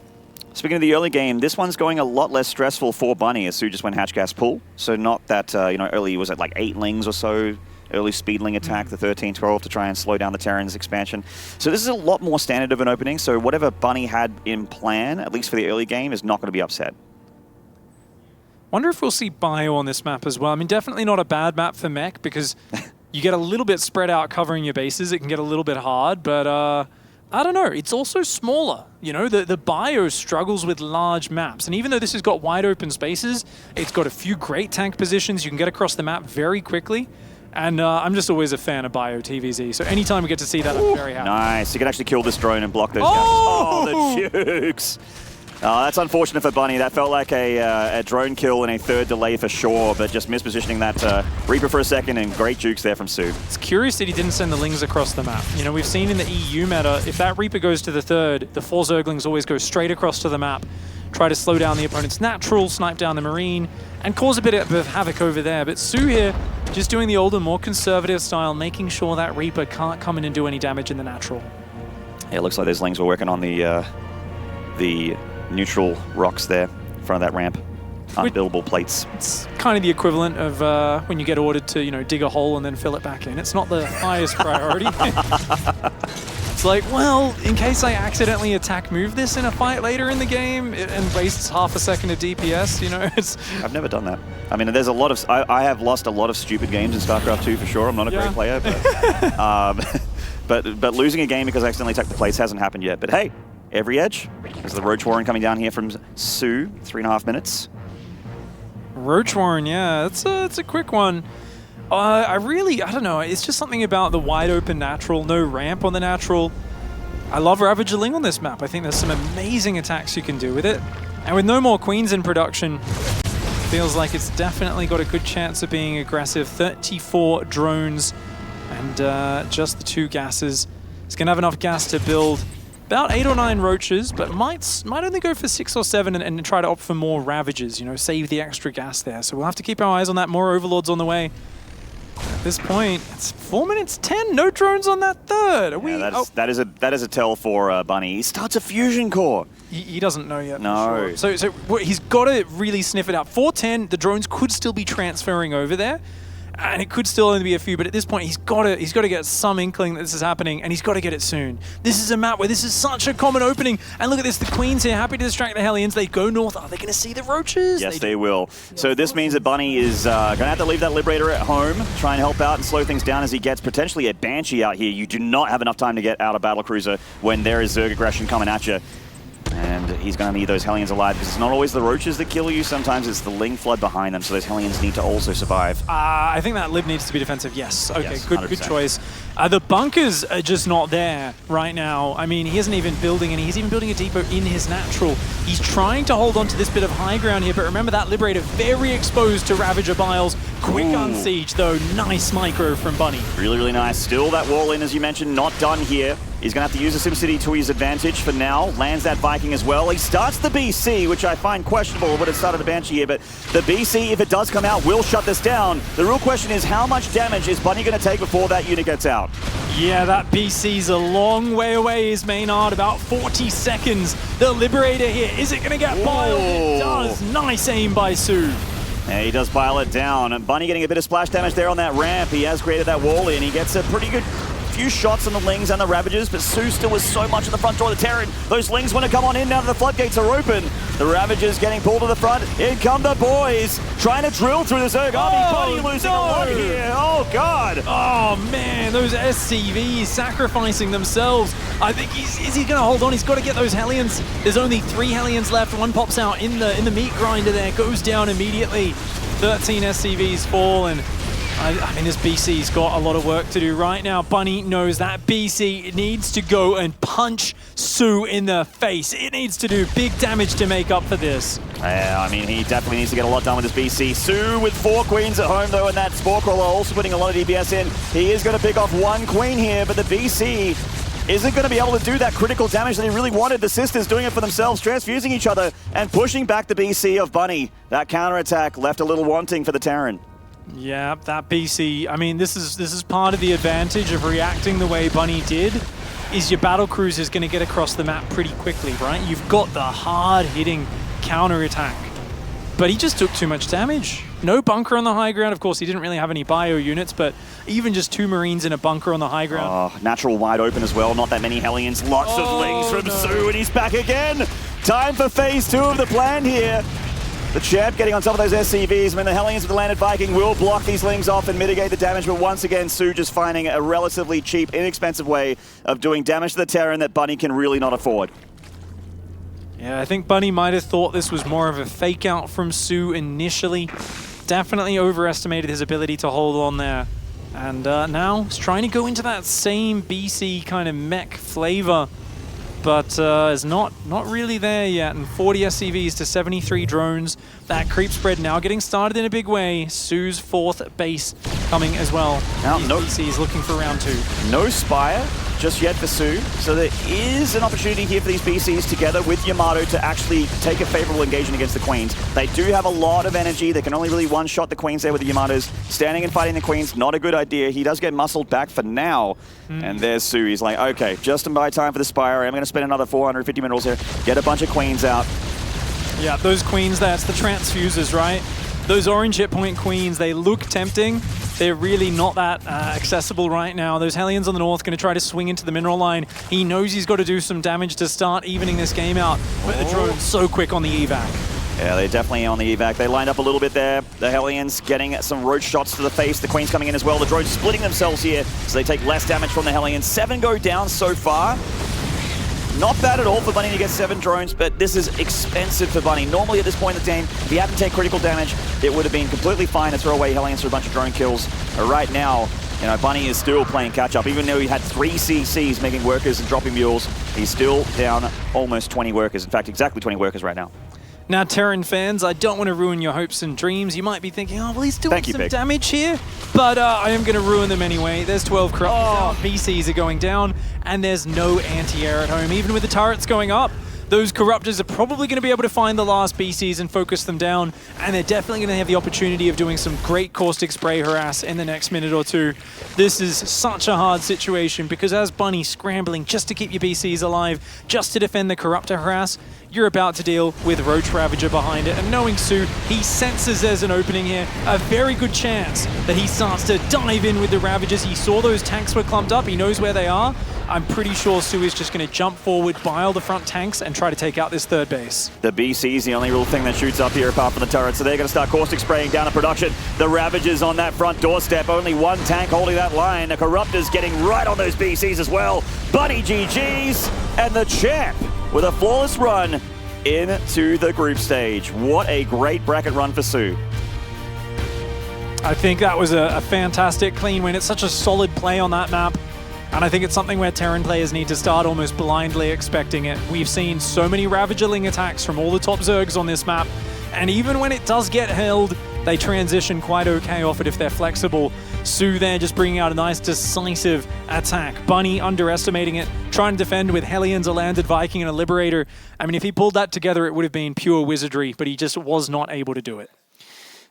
Speaking of the early game, this one's going a lot less stressful for Bunny as Su just went hatch gas pull. So not that, early was it like 8 lings or so, early speedling attack, the 13-12 to try and slow down the Terran's expansion. So this is a lot more standard of an opening, so whatever Bunny had in plan, at least for the early game, is not going to be upset. Wonder if we'll see Bio on this map as well. I mean, definitely not a bad map for mech because you get a little bit spread out covering your bases. It can get a little bit hard, but I don't know. It's also smaller. You know, the Bio struggles with large maps. And even though this has got wide open spaces, it's got a few great tank positions. You can get across the map very quickly. And I'm just always a fan of Bio TVZ. So anytime we get to see that, I'm very happy. Nice. You can actually kill this drone and block those guys. Oh, the jukes. That's unfortunate for Bunny. That felt like a drone kill and a third delay for sure, but just mispositioning that Reaper for a second, and great jukes there from Su. It's curious that he didn't send the Lings across the map. You know, we've seen in the EU meta, if that Reaper goes to the third, the 4 Zerglings always go straight across to the map, try to slow down the opponent's natural, snipe down the Marine, and cause a bit of havoc over there. But Su here, just doing the older, more conservative style, making sure that Reaper can't come in and do any damage in the natural. Yeah, it looks like those Lings were working on the neutral rocks there in front of that ramp. Unbuildable plates. It's kind of the equivalent of when you get ordered to, you know, dig a hole and then fill it back in. It's not the highest priority. It's like, well, in case I accidentally attack move this in a fight later in the game and wastes half a second of DPS, you know, it's... I've never done that. I mean, there's a lot of... I have lost a lot of stupid games in StarCraft 2 for sure. I'm not a great player, but... but losing a game because I accidentally attacked the plates hasn't happened yet. But hey, every edge. There's the Roach Warren coming down here from Su, 3.5 minutes. Roach Warren, yeah, it's a quick one. I don't know, it's just something about the wide open natural, no ramp on the natural. I love Ravager on this map. I think there's some amazing attacks you can do with it. And with no more Queens in production, feels like it's definitely got a good chance of being aggressive. 34 drones and just the 2 gases. It's going to have enough gas to build about 8 or 9 roaches, but might only go for 6 or 7 and try to opt for more Ravagers, you know, save the extra gas there. So we'll have to keep our eyes on that. More Overlords on the way. At this point, it's 4 minutes 10. No drones on that third. That is a tell for Bunny. He starts a fusion core. He doesn't know yet. No. For sure. So he's got to really sniff it out. 410. The drones could still be transferring over there. And it could still only be a few, but at this point, he's got to get some inkling that this is happening, and he's got to get it soon. This is a map where this is such a common opening. And look at this, the Queens here, happy to distract the Hellions. They go north. Are they going to see the Roaches? Yes, they will. So this means that Bunny is going to have to leave that Liberator at home, try and help out and slow things down as he gets potentially a Banshee out here. You do not have enough time to get out of Battlecruiser when there is Zerg aggression coming at you. And he's going to need those Hellions alive because it's not always the Roaches that kill you. Sometimes it's the Ling flood behind them, so those Hellions need to also survive. I think that Lib needs to be defensive, yes. Okay, yes, good choice. The bunkers are just not there right now. I mean, he isn't even building any. He's even building a depot in his natural. He's trying to hold on to this bit of high ground here, but remember that Liberator very exposed to Ravager Biles. Quick unsiege, though. Nice micro from Bunny. Really, really nice. Still that wall in, as you mentioned, not done here. He's going to have to use the SimCity to his advantage for now. Lands that Viking as well. He starts the BC, which I find questionable when it started the Banshee here, but the BC, if it does come out, will shut this down. The real question is how much damage is Bunny going to take before that unit gets out? Yeah, that BC's a long way away, is Maynard, about 40 seconds. The Liberator here, is it going to get piled? It does. Nice aim by Su. Yeah, he does pile it down. And Bunny getting a bit of splash damage there on that ramp. He has created that wall in. He gets a pretty good few shots on the Lings and the Ravagers, but Su still was so much at the front door of the Terran. Those Lings want to come on in now that the floodgates are open. The Ravagers getting pulled to the front. In come the boys, trying to drill through the Zerg army. Bunny losing a lot here. Oh, God. Oh, man, those SCVs sacrificing themselves. I think is he going to hold on? He's got to get those Hellions. There's only 3 Hellions left. One pops out in the meat grinder there, goes down immediately. 13 SCVs fall, and I mean, this BC's got a lot of work to do right now. Bunny knows that BC needs to go and punch Su in the face. It needs to do big damage to make up for this. Yeah, I mean, he definitely needs to get a lot done with this BC. Su with 4 Queens at home, though, and that Spore Crawler also putting a lot of DPS in. He is going to pick off 1 Queen here, but the BC isn't going to be able to do that critical damage that he really wanted. The Sisters doing it for themselves, transfusing each other and pushing back the BC of Bunny. That counterattack left a little wanting for the Terran. Yeah, that BC, I mean, this is part of the advantage of reacting the way Bunny did, is your battle cruiser is going to get across the map pretty quickly, right? You've got the hard-hitting counterattack. But he just took too much damage. No bunker on the high ground. Of course, he didn't really have any bio units, but even just 2 Marines in a bunker on the high ground. Oh, natural wide open as well. Not that many Hellions. Lots of Lings from Su, and he's back again. Time for phase 2 of the plan here. The Champ getting on top of those SCVs. I mean, the Hellions with the landed Viking will block these Lings off and mitigate the damage, but once again, Su just finding a relatively cheap, inexpensive way of doing damage to the Terran that Bunny can really not afford. Yeah, I think Bunny might have thought this was more of a fake out from Su initially. Definitely overestimated his ability to hold on there. And now he's trying to go into that same BC kind of mech flavor. but is not really there yet. And 40 SCVs to 73 drones. That creep spread now getting started in a big way. Su's 4th base coming as well. Now, BCs looking for round 2. No Spire just yet for Su, so there is an opportunity here for these BCs together with Yamato to actually take a favorable engagement against the Queens. They do have a lot of energy. They can only really one-shot the Queens there with the Yamatos. Standing and fighting the Queens, not a good idea. He does get muscled back for now. And there's Su. He's like, okay, just in buy time for the Spire. I'm going to spend another 450 minerals here, get a bunch of Queens out. Yeah, those Queens, that's the transfusers, right? Those orange hit point Queens, they look tempting. They're really not that accessible right now. Those Hellions on the north going to try to swing into the mineral line. He knows he's got to do some damage to start evening this game out. But the drone's so quick on the evac. Yeah, they're definitely on the evac. They lined up a little bit there. The Hellions getting some roach shots to the face. The Queens coming in as well. The drones splitting themselves here, so they take less damage from the Hellions. 7 go down so far. Not bad at all for Bunny to get 7 drones, but this is expensive for Bunny. Normally at this point in the game, if he hadn't taken critical damage, it would have been completely fine to throw away Hellions for a bunch of drone kills. But right now, you know, Bunny is still playing catch-up. Even though he had 3 CCs making workers and dropping mules, he's still down almost 20 workers. In fact, exactly 20 workers right now. Now, Terran fans, I don't want to ruin your hopes and dreams. You might be thinking, oh, well, he's doing some damage here. But I am going to ruin them anyway. There's 12 corruptors out, VCs are going down, and there's no anti-air at home. Even with the turrets going up, those corruptors are probably going to be able to find the last BCs and focus them down, and they're definitely going to have the opportunity of doing some great caustic spray harass in the next minute or two. This is such a hard situation because as Bunny scrambling just to keep your BCs alive, just to defend the corruptor harass, you're about to deal with Roach Ravager behind it. And knowing Su, he senses there's an opening here. A very good chance that he starts to dive in with the Ravagers. He saw those tanks were clumped up. He knows where they are. I'm pretty sure Su is just going to jump forward, bile the front tanks, and try to take out this 3rd base. The BC's the only real thing that shoots up here apart from the turret, so they're going to start caustic spraying down to production. The Ravagers on that front doorstep, only 1 tank holding that line. The Corruptors getting right on those BCs as well. Bunny GG's, and the champ with a flawless run into the group stage. What a great bracket run for Su. I think that was a fantastic clean win. It's such a solid play on that map. And I think it's something where Terran players need to start almost blindly expecting it. We've seen so many Ravagerling attacks from all the top Zergs on this map. And even when it does get held, they transition quite okay off it if they're flexible. Su there just bringing out a nice decisive attack. Bunny underestimating it, trying to defend with Hellions, a landed Viking, and a Liberator. I mean, if he pulled that together, it would have been pure wizardry, but he just was not able to do it.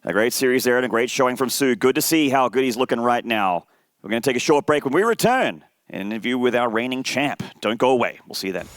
A great series there and a great showing from Su. Good to see how good he's looking right now. We're going to take a short break. When we return, an interview with our reigning champ. Don't go away. We'll see you then.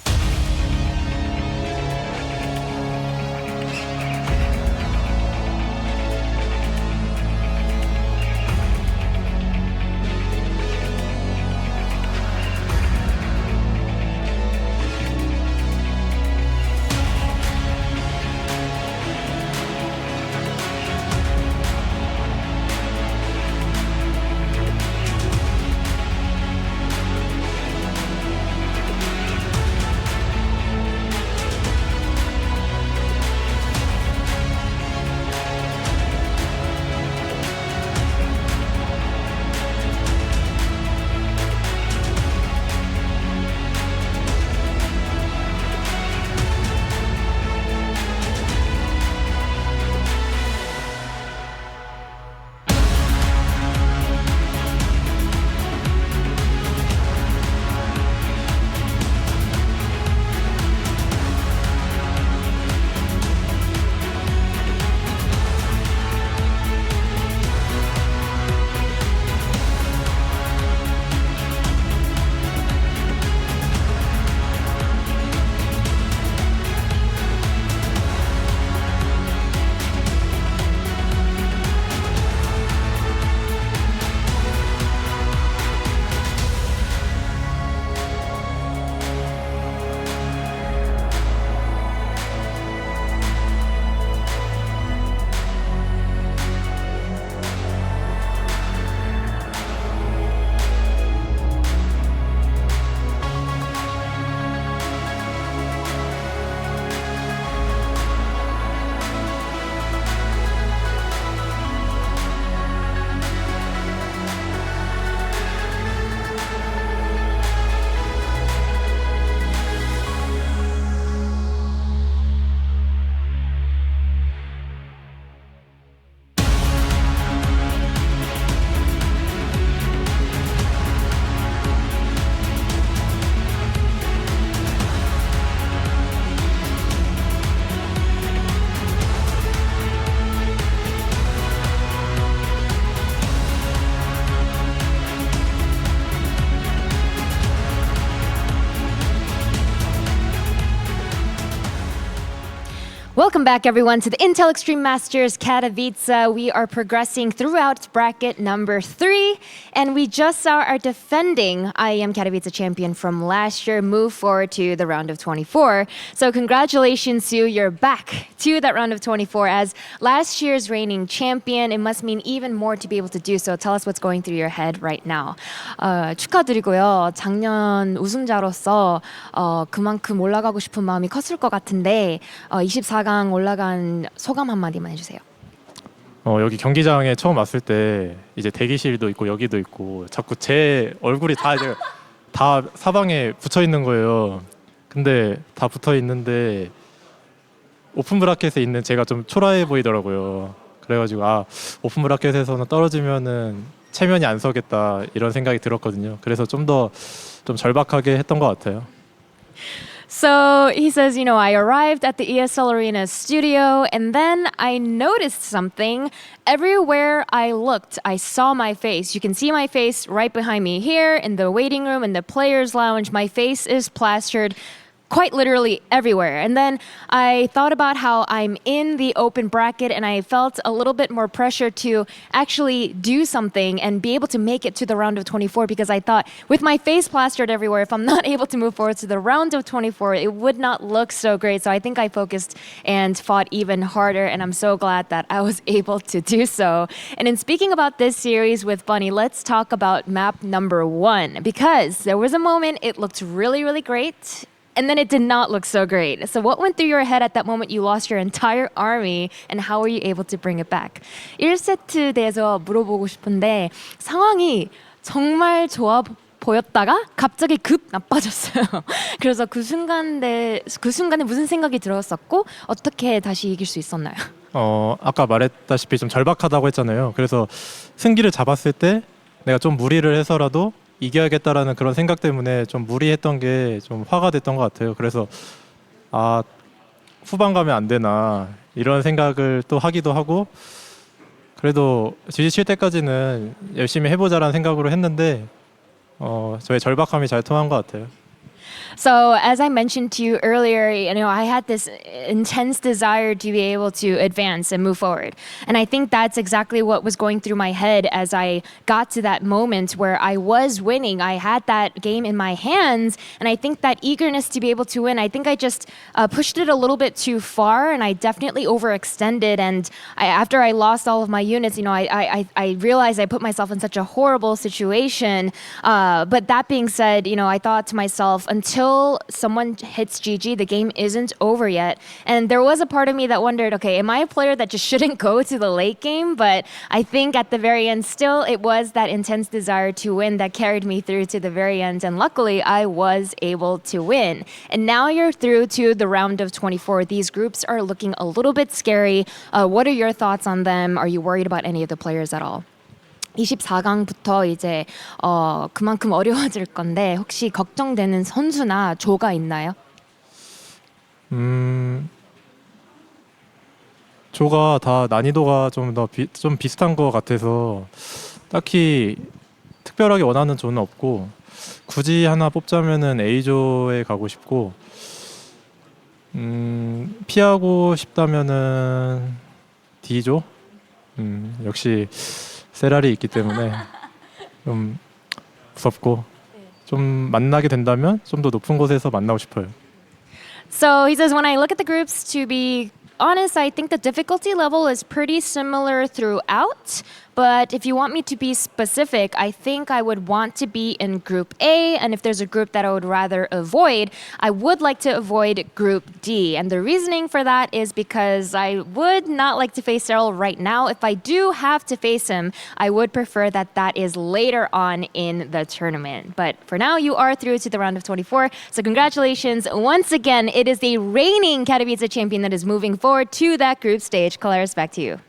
Welcome back, everyone, to the Intel Extreme Masters Katowice. We are progressing throughout bracket number 3, and we just saw our defending IEM Katowice champion from last year move forward to the round of 24. So congratulations, Sue. You're back to that round of 24 as last year's reigning champion. It must mean even more to be able to do so. Tell us what's going through your head right now. 축하드리고요. 작년 우승자로서 그만큼 올라가고 싶은 마음이 컸을 것 같은데 24강 올라간 소감 한마디만 해주세요. 여기 경기장에 처음 왔을 때 이제 대기실도 있고 여기도 있고 자꾸 제 얼굴이 다 이제 다 사방에 붙어 있는 거예요. 근데 다 붙어 있는데 오픈 브라켓에 있는 제가 좀 초라해 보이더라고요. 그래가지고 오픈 브라켓에서는 떨어지면은 체면이 안 서겠다 이런 생각이 들었거든요. 그래서 좀 더 좀 절박하게 했던 것 같아요. So he says, I arrived at the ESL Arena studio and then I noticed something. Everywhere I looked, I saw my face. You can see my face right behind me here in the waiting room, in the players' lounge. My face is plastered quite literally everywhere. And then I thought about how I'm in the open bracket and I felt a little bit more pressure to actually do something and be able to make it to the round of 24 because I thought with my face plastered everywhere, if I'm not able to move forward to the round of 24, it would not look so great. So I think I focused and fought even harder and I'm so glad that I was able to do so. And in speaking about this series with Bunny, let's talk about map number 1 because there was a moment it looked really, really great. And then it did not look so great. So what went through your head at that moment you lost your entire army and how were you able to bring it back? 1세트 대해서 물어보고 싶은데 상황이 정말 좋아 보였다가 갑자기 급 나빠졌어요. 그래서 그 순간에 무슨 생각이 들었었고 어떻게 다시 이길 수 있었나요? 아까 말했다시피 좀 절박하다고 했잖아요. 그래서 승기를 잡았을 때 내가 좀 무리를 해서라도 이겨야겠다라는 그런 생각 때문에 좀 무리했던 게 좀 화가 됐던 것 같아요. 그래서 후반 가면 안 되나 이런 생각을 또 하기도 하고 그래도 지칠 때까지는 열심히 해보자라는 생각으로 했는데 저의 절박함이 잘 통한 것 같아요. So as I mentioned to you earlier, I had this intense desire to be able to advance and move forward. And I think that's exactly what was going through my head as I got to that moment where I was winning. I had that game in my hands. And I think that eagerness to be able to win, I think I just pushed it a little bit too far and I definitely overextended. And after I lost all of my units, I realized I put myself in such a horrible situation. But that being said, I thought to myself, until someone hits GG, the game isn't over yet. And there was a part of me that wondered, okay, am I a player that just shouldn't go to the late game? But I think at the very end, still, it was that intense desire to win that carried me through to the very end. And luckily, I was able to win. And now you're through to the round of 24. These groups are looking a little bit scary. What are your thoughts on them? Are you worried about any of the players at all? 24강부터 이제 그만큼 어려워질 건데 혹시 걱정되는 선수나 조가 있나요? 조가 다 난이도가 좀 비슷한 것 같아서 딱히 특별하게 원하는 조는 없고 굳이 하나 뽑자면은 A조에 가고 싶고 피하고 싶다면은 D조 역시 세랄이 있기 때문에 좀 무섭고 좀 만나게 된다면 좀 더 높은 곳에서 만나고 싶어요. So he says, when I look at the groups, to be honest, I think the difficulty level is pretty similar throughout. But if you want me to be specific, I think I would want to be in Group A. And if there's a group that I would rather avoid, I would like to avoid Group D. And the reasoning for that is because I would not like to face Cyril right now. If I do have to face him, I would prefer that is later on in the tournament. But for now, you are through to the round of 24. So congratulations. Once again, it is the reigning Katowice champion that is moving forward to that group stage. Kalaris, back to you.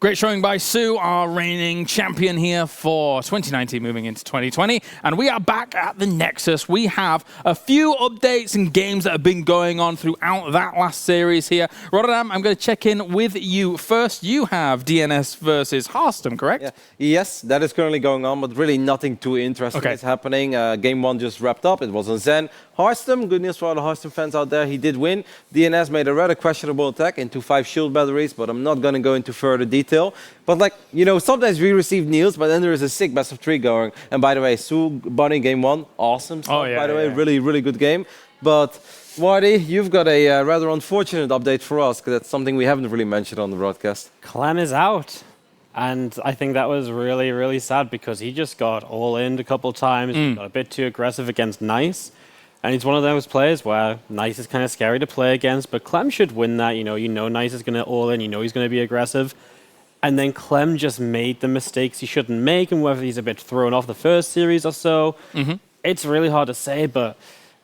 Great showing by Sue, our reigning champion here for 2019 moving into 2020. And we are back at the Nexus. We have a few updates and games that have been going on throughout that last series here. Rotterdam, I'm going to check in with you first. You have DNS versus Harstem, correct? Yeah. Yes, that is currently going on, but really nothing too interesting is happening. Game 1 just wrapped up. It was on Zen. Harstem, good news for all the Harstem fans out there, he did win. DNS made a rather questionable attack into 5 shield batteries, but I'm not going to go into further detail. But like, you know, sometimes we receive news, but then there is a sick best of 3 going. And by the way, Sue, Bunny, game 1, awesome stuff, by the way, really, really good game. But Marty, you've got a rather unfortunate update for us, because that's something we haven't really mentioned on the broadcast. Clem is out. And I think that was really, really sad because he just got all in a couple times, got a bit too aggressive against Nice. And he's one of those players where Nice is kind of scary to play against, but Clem should win that. You know Nice is going to all in, he's going to be aggressive. And then Clem just made the mistakes he shouldn't make, and whether he's a bit thrown off the first series or so, it's really hard to say, but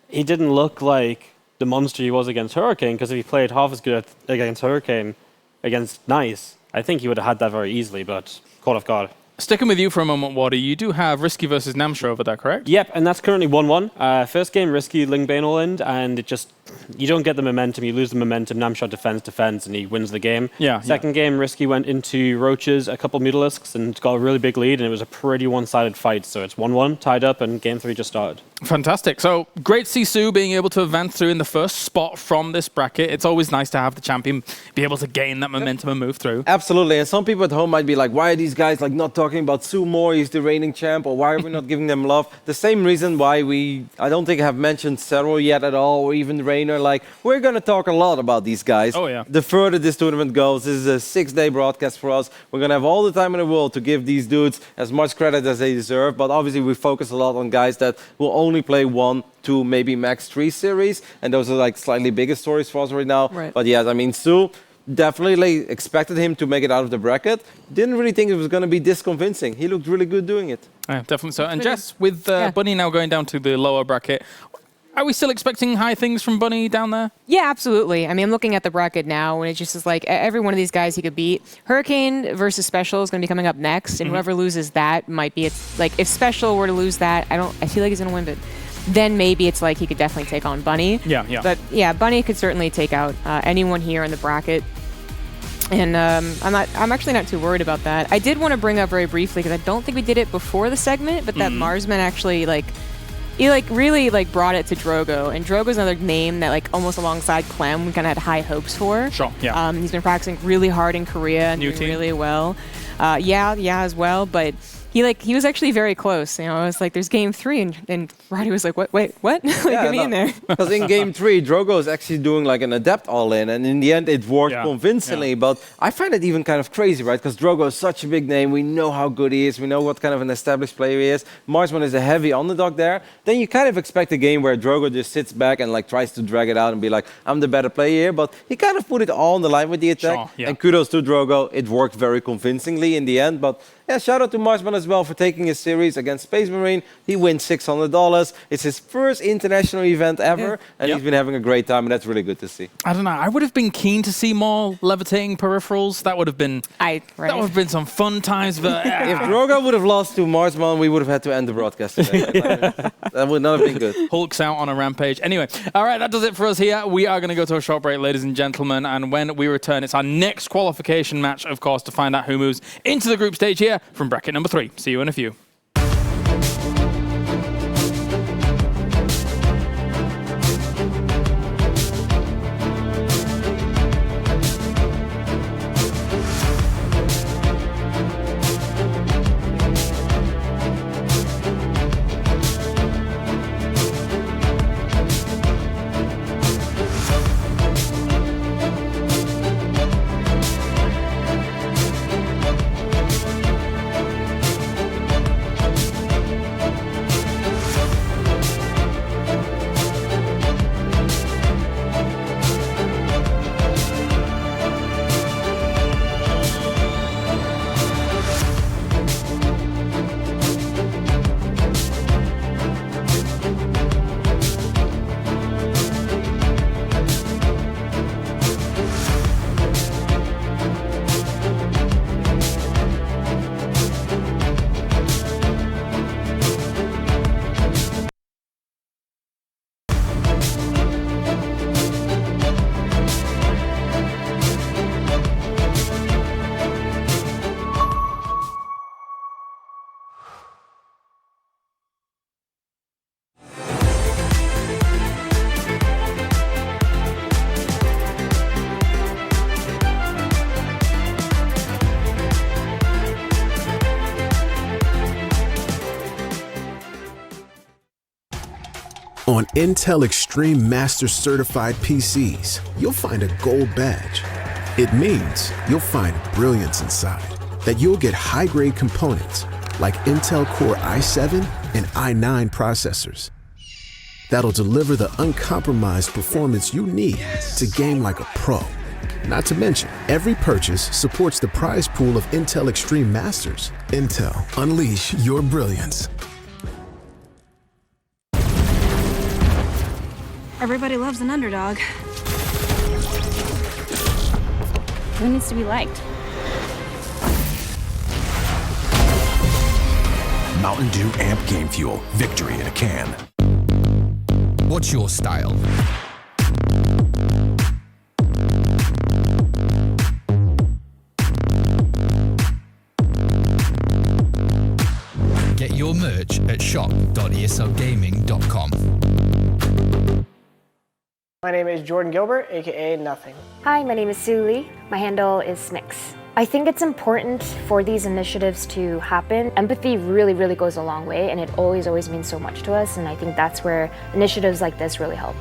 he didn't look like the monster he was against Hurricane, because if he played half as good against Hurricane against Nice, I think he would have had that very easily, but caught off guard. Sticking with you for a moment, Waddy, you do have Risky versus Namstra over there, correct? Yep, and that's currently 1-1. First game, Risky, Lingbane all in, and it just, you don't get the momentum, you lose the momentum, Namstra defends, and he wins the game. Second game, Risky went into Roaches, a couple Mutalisks, and got a really big lead, and it was a pretty one-sided fight, so it's 1-1, tied up, and game 3 just started. Fantastic. So great to see Sue being able to advance through in the first spot from this bracket. It's always nice to have the champion be able to gain that momentum and move through. Absolutely. And some people at home might be like, why are these guys like not talking about Sue more? He's the reigning champ, or why are we not giving them love? The same reason why I don't think I have mentioned Cyril yet at all, or even Rainer. Like, we're going to talk a lot about these guys. Oh, yeah. The further this tournament goes, this is a 6-day broadcast for us. We're going to have all the time in the world to give these dudes as much credit as they deserve. But obviously, we focus a lot on guys that will only play 1, 2, maybe max 3 series, and those are like slightly bigger stories for us right now. But yes, I mean, Sue, definitely expected him to make it out of the bracket. Didn't really think it was going to be this convincing. He looked really good doing it. Yeah, definitely so. And Jess, with Bunny now going down to the lower bracket, are we still expecting high things from Bunny down there? Yeah, absolutely. I mean, I'm looking at the bracket now, and it just is like every one of these guys he could beat. Hurricane versus Special is going to be coming up next, and whoever loses that might be, it's like if Special were to lose that, I feel like he's going to win, but then maybe it's like he could definitely take on Bunny. Yeah. But yeah, Bunny could certainly take out anyone here in the bracket. And I'm actually not too worried about that. I did want to bring up very briefly, because I don't think we did it before the segment, but that Marsman actually he really brought it to Drogo, and Drogo's another name that almost alongside Clem we kind of had high hopes for. Sure, yeah. He's been practicing really hard in Korea and doing really well. Yeah, as well, but he was actually very close. I was like, there's game 3, and Roddy was like, wait, what? Get me in there. Because in game 3, Drogo is actually doing like an adept all-in, and in the end it worked convincingly. But I find it even kind of crazy, right? Because Drogo is such a big name. We know how good he is. We know what kind of an established player he is. Marsman is a heavy underdog there. Then you kind of expect a game where Drogo just sits back and tries to drag it out and be like, I'm the better player here. But he kind of put it all on the line with the attack. And kudos to Drogo. It worked very convincingly in the end. But yeah, shout out to Marsman as well for taking his series against Space Marine. He wins $600. It's his first international event ever, and he's been having a great time, and that's really good to see. I don't know. I would have been keen to see more levitating peripherals. That would have been that would have been some fun times. But if Drogo would have lost to Marsman, we would have had to end the broadcast today. That would not have been good. Hulk's out on a rampage. Anyway, all right, that does it for us here. We are going to go to a short break, ladies and gentlemen, and when we return, it's our next qualification match, of course, to find out who moves into the group stage here from bracket number 3. See you in a few. On Intel Extreme Master Certified PCs, you'll find a gold badge. It means you'll find brilliance inside, that you'll get high-grade components like Intel Core i7 and i9 processors that'll deliver the uncompromised performance you need to game like a pro. Not to mention, every purchase supports the prize pool of Intel Extreme Masters. Intel, unleash your brilliance. Everybody loves an underdog. Who needs to be liked? Mountain Dew Amp Game Fuel. Victory in a can. What's your style? Get your merch at shop.eslgaming.com. My name is Jordan Gilbert, aka Nothing. Hi, my name is Sue Lee. My handle is Smix. I think it's important for these initiatives to happen. Empathy really, really goes a long way, and it always means so much to us, and I think that's where initiatives like this really help.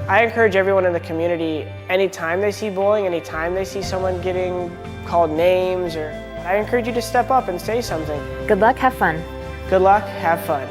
I encourage everyone in the community, anytime they see bullying, anytime they see someone getting called names, I encourage you to step up and say something. Good luck, have fun. Good luck, have fun.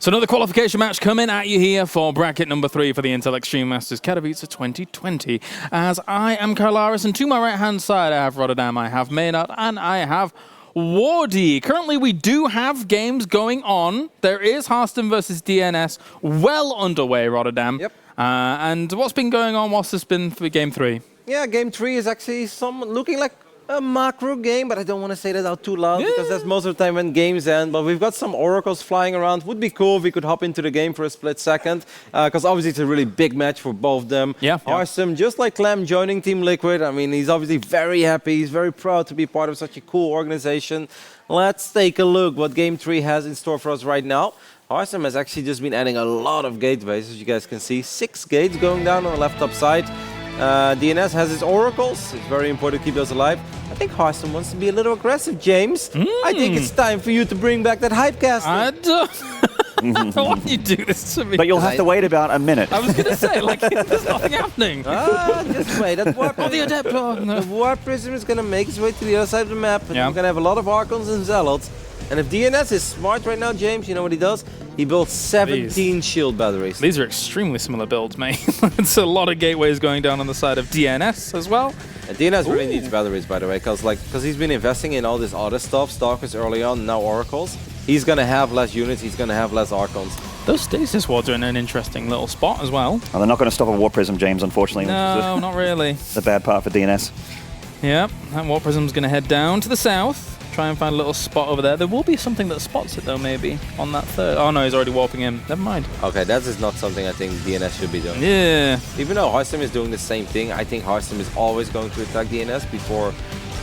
So another qualification match coming at you here for bracket number 3 for the Intel Extreme Masters Katowice 2020. As I am Carlaris, and to my right-hand side I have Rotterdam, I have Maynard, and I have Wardy. Currently we do have games going on. There is Hearthstone versus DNS well underway, Rotterdam. Yep. And what's been going on? What's this been for game 3? Yeah, game 3 is actually looking like a macro game, but I don't want to say that out too loud because that's most of the time when games end. But we've got some oracles flying around. Would be cool if we could hop into the game for a split second, because obviously it's a really big match for both of them. Awesome, just like Clem joining Team Liquid. I mean, he's obviously very happy. He's very proud to be part of such a cool organization. Let's take a look what game 3 has in store for us right now. Awesome has actually just been adding a lot of gateways, as you guys can see. 6 gates going down on the left top side. DNS has his oracles. It's very important to keep those alive. I think Hearthstone wants to be a little aggressive, James. I think it's time for you to bring back that hypecast. I don't want you to do this to me. But you'll have to wait about a minute. I was going to say, like, there's nothing happening. Just wait. That warp, the warp prism is going to make its way to the other side of the map. And we're going to have a lot of Archons and Zealots. And if DNS is smart right now, James, you know what he does? He built 17 shield batteries. These are extremely similar builds, mate. It's a lot of gateways going down on the side of DNS as well. And DNS really needs batteries, by the way, because he's been investing in all this other stuff, Stalkers early on, now Oracles. He's going to have less units, he's going to have less Archons. Those stasis wards are in an interesting little spot as well. And they're not going to stop a Warp Prism, James, unfortunately. No, not really. The bad part for DNS. Yeah, that Warp Prism's going to head down to the south. Try and find a little spot over there. There will be something that spots it though, maybe, on that third. Oh no, he's already warping in. Never mind. Okay, that is not something I think DNS should be doing. Yeah. Even though Hearthstone is doing the same thing, I think Hearthstone is always going to attack DNS before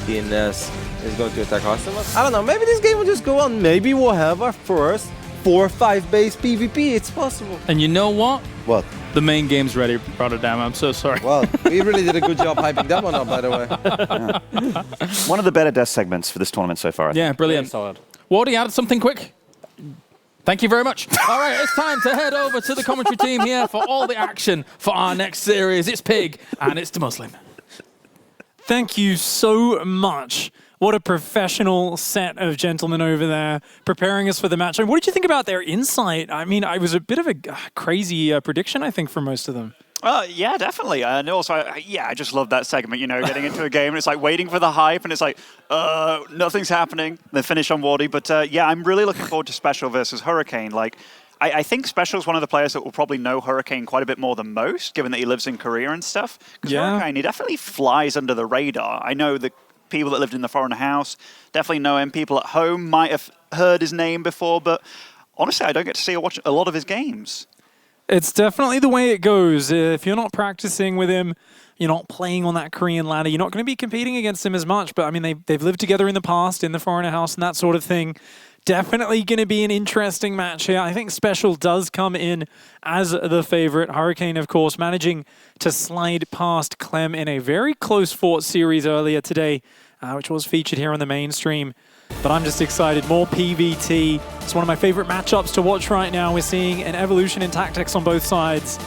DNS is going to attack Hearthstone. I don't know, maybe this game will just go on. Maybe we'll have our first 4-5 base PvP. It's possible. And you know what? What? The main game's ready, Rotterdam. I'm so sorry. Well, we really did a good job hyping that one up, by the way. Yeah. One of the better death segments for this tournament so far. Yeah, brilliant. Solid. Wardy, add something quick. Thank you very much. All right, it's time to head over to the commentary team here for all the action for our next series. It's Pig and it's the Muslim. Thank you so much. What a professional set of gentlemen over there preparing us for the match. I mean, what did you think about their insight? I mean, it was a bit of a crazy prediction, I think, for most of them. Yeah, definitely. And also, I just love that segment, you know, getting into a game and it's like waiting for the hype and it's like, nothing's happening. Then finish on Wardy. But yeah, I'm really looking forward to Special versus Hurricane. Like, I think Special is one of the players that will probably know Hurricane quite a bit more than most, given that he lives in Korea and stuff. Because Hurricane, he definitely flies under the radar. I know that people that lived in the foreign house definitely know him. People at home might have heard his name before, but honestly, I don't get to see or watch a lot of his games. It's definitely the way it goes. If you're not practicing with him, you're not playing on that Korean ladder, you're not going to be competing against him as much. But I mean, they've lived together in the past, in the foreigner house and that sort of thing. Definitely going to be an interesting match here. I think Special does come in as the favorite. Hurricane, of course, managing to slide past Clem in a very close fought series earlier today, which was featured here on the mainstream. But I'm just excited. More PVT. It's one of my favorite matchups to watch right now. We're seeing an evolution in tactics on both sides.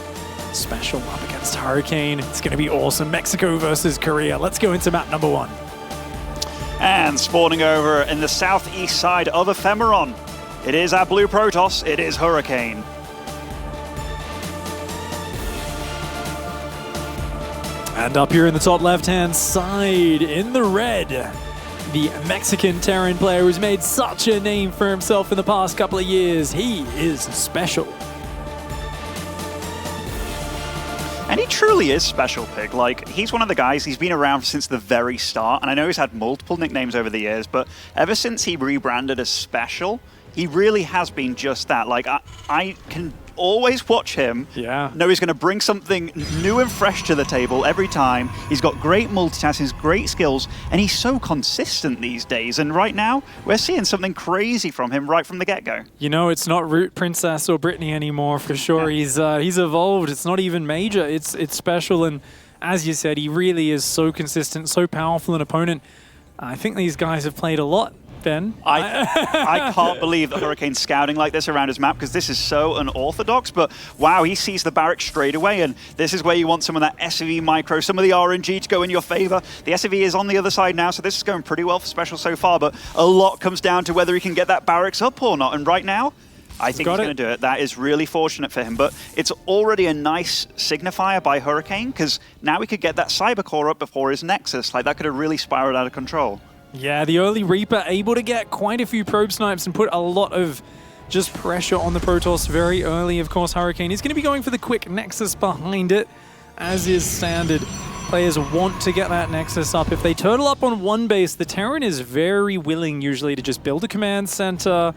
Special up against Hurricane. It's going to be awesome. Mexico versus Korea. Let's go into map number 1. And spawning over in the southeast side of Ephemeron, it is our blue Protoss, it is Hurricane. And up here in the top left-hand side, in the red, the Mexican Terran player who's made such a name for himself in the past couple of years. He is Special. And he truly is Special, Pig. Like, he's one of the guys, he's been around since the very start, and I know he's had multiple nicknames over the years, but ever since he rebranded as Special, he really has been just that. Like, I can always watch him. Yeah. Know he's going to bring something new and fresh to the table every time. He's got great multitasking, great skills, and he's so consistent these days. And right now, we're seeing something crazy from him right from the get-go. You know, it's not Root Princess or Brittany anymore for sure. Yeah. He's evolved. It's not even Major. It's Special. And as you said, he really is so consistent, so powerful an opponent. I think these guys have played a lot. Ben? I can't believe that Hurricane's scouting like this around his map because this is so unorthodox, but wow, he sees the barracks straight away, and this is where you want some of that SCV micro, some of the RNG to go in your favor. The SCV is on the other side now, so this is going pretty well for Special so far, but a lot comes down to whether he can get that barracks up or not, and right now, I think he's going to do it. That is really fortunate for him, but it's already a nice signifier by Hurricane, because now we could get that Cyber Core up before his Nexus. Like, that could have really spiraled out of control. Yeah, the early Reaper able to get quite a few probe snipes and put a lot of just pressure on the Protoss very early. Of course, Hurricane is going to be going for the quick Nexus behind it, as is standard. Players want to get that Nexus up. If they turtle up on one base, the Terran is very willing usually to just build a command center,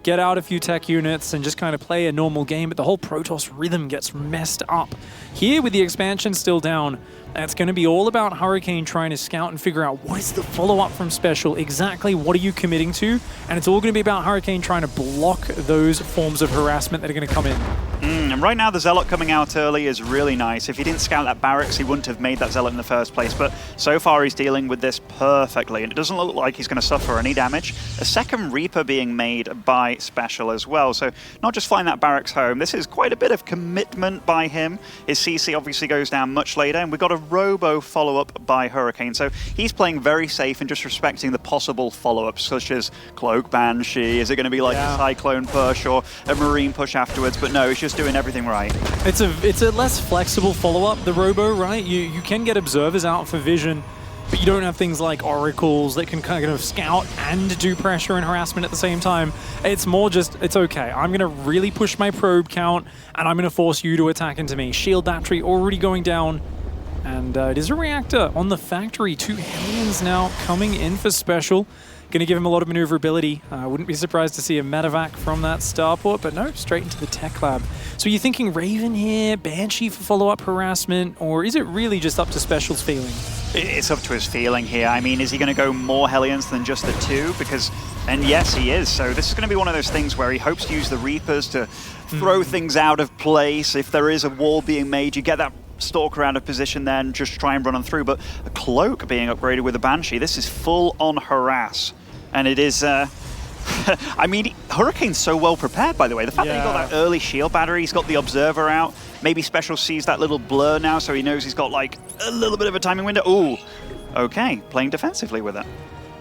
get out a few tech units, and just kind of play a normal game, but the whole Protoss rhythm gets messed up. Here, with the expansion still down, it's going to be all about Hurricane trying to scout and figure out what is the follow-up from Special, exactly what are you committing to, and it's all going to be about Hurricane trying to block those forms of harassment that are going to come in. And right now the Zealot coming out early is really nice. If he didn't scout that barracks, he wouldn't have made that Zealot in the first place, but so far he's dealing with this perfectly, and it doesn't look like he's going to suffer any damage. A second Reaper being made by Special as well, so not just flying that barracks home, this is quite a bit of commitment by him. His CC obviously goes down much later, and we've got a Robo follow-up by Hurricane, so he's playing very safe and just respecting the possible follow-ups, such as Cloak Banshee. Is it going to be like a Cyclone push or a Marine push afterwards? But no, he's just doing everything right. It's a less flexible follow-up, the Robo, right? You can get observers out for vision, but you don't have things like oracles that can kind of scout and do pressure and harassment at the same time. It's more just, it's okay. I'm going to really push my probe count, and I'm going to force you to attack into me. Shield battery already going down, and it is a reactor on the factory. 2 Hellions now coming in for Special. Going to give him a lot of maneuverability. Wouldn't be surprised to see a medevac from that starport, but no, straight into the tech lab. So you're thinking Raven here, Banshee for follow-up harassment, or is it really just up to Special's feeling? It's up to his feeling here. I mean, is he going to go more Hellions than just the 2? Because, and yes, he is. So this is going to be one of those things where he hopes to use the Reapers to throw things out of place. If there is a wall being made, you get that Stalker out of position then, just try and run on through. But a Cloak being upgraded with a Banshee, this is full-on harass. And it is, I mean, Hurricane's so well prepared, by the way. The fact that he got that early shield battery, he's got the Observer out. Maybe Special sees that little blur now, so he knows he's got like a little bit of a timing window. Ooh, okay, playing defensively with it.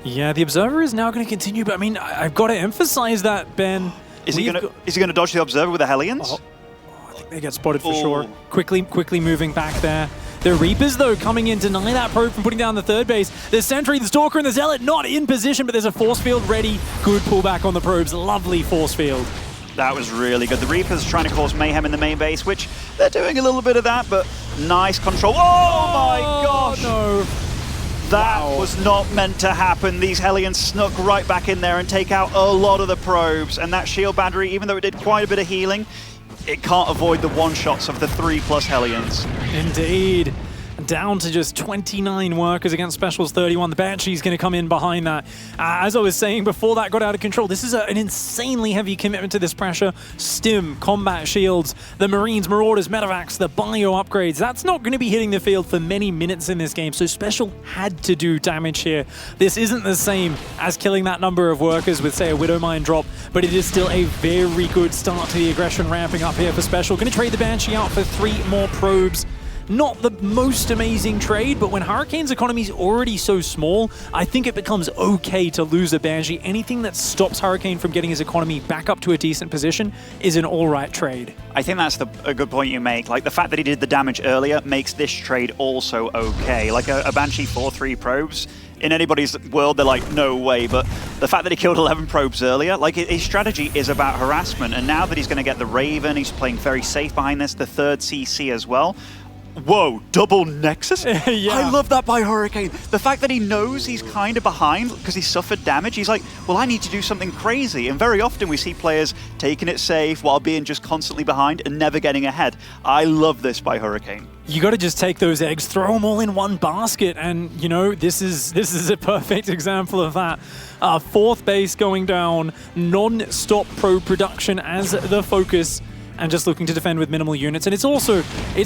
Yeah, the Observer is now going to continue, but I mean, I've got to emphasize that, Ben. Is he going to dodge the Observer with the Hellions? I think they get spotted for sure. Quickly moving back there. The Reapers, though, coming in, deny that probe from putting down the third base. The Sentry, the Stalker, and the Zealot not in position, but there's a force field ready. Good pullback on the probes. Lovely force field. That was really good. The Reapers trying to cause mayhem in the main base, which they're doing a little bit of that, but nice control. Oh my gosh! No. That was not meant to happen. These Hellions snuck right back in there and take out a lot of the probes. And that shield battery, even though it did quite a bit of healing, it can't avoid the one-shots of the 3+ Hellions. Indeed. Down to just 29 workers against Special's 31. The Banshee's going to come in behind that. As I was saying before that got out of control, this is an insanely heavy commitment to this pressure. Stim, combat shields, the Marines, Marauders, Medevacs, the bio upgrades. That's not going to be hitting the field for many minutes in this game, so Special had to do damage here. This isn't the same as killing that number of workers with, say, a Widow Mine drop, but it is still a very good start to the aggression ramping up here for Special. Going to trade the Banshee out for 3 more probes. Not the most amazing trade, but when Hurricane's economy is already so small, I think it becomes okay to lose a Banshee. Anything that stops Hurricane from getting his economy back up to a decent position is an all-right trade. I think that's a good point you make. Like, the fact that he did the damage earlier makes this trade also okay. Like a Banshee 4-3 probes, in anybody's world, they're like, no way. But the fact that he killed 11 probes earlier, like, his strategy is about harassment. And now that he's going to get the Raven, he's playing very safe behind this, the 3rd CC as well. Whoa, double Nexus? Yeah. I love that by Hurricane. The fact that he knows he's kind of behind because he suffered damage, he's like, well, I need to do something crazy. And very often we see players taking it safe while being just constantly behind and never getting ahead. I love this by Hurricane. You got to just take those eggs, throw them all in one basket, and you know this is a perfect example of that. 4th base going down, non-stop probe production as the focus, and just looking to defend with minimal units. And it's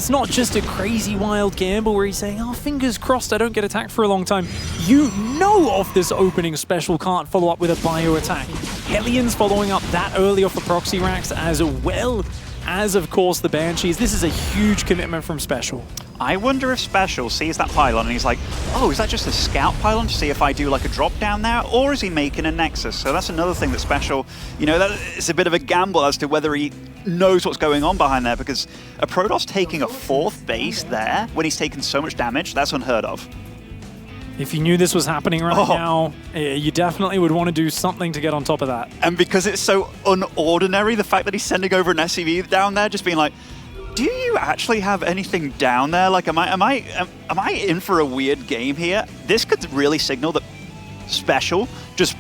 not just a crazy wild gamble where he's saying, oh, fingers crossed I don't get attacked for a long time. You know off this opening Special can't follow up with a bio attack. Hellions following up that early off the proxy racks as well. as of course the Banshees. This is a huge commitment from Special. I wonder if Special sees that pylon and he's like, oh, is that just a scout pylon to see if I do like a drop down there? Or is he making a Nexus? So that's another thing that Special, you know, that it's a bit of a gamble as to whether he knows what's going on behind there, because a Protoss taking a 4th base there when he's taken so much damage, that's unheard of. If you knew this was happening right now, you definitely would want to do something to get on top of that. And because it's so unordinary, the fact that he's sending over an SCV down there, just being like, do you actually have anything down there? Like, am I in for a weird game here? This could really signal that Special just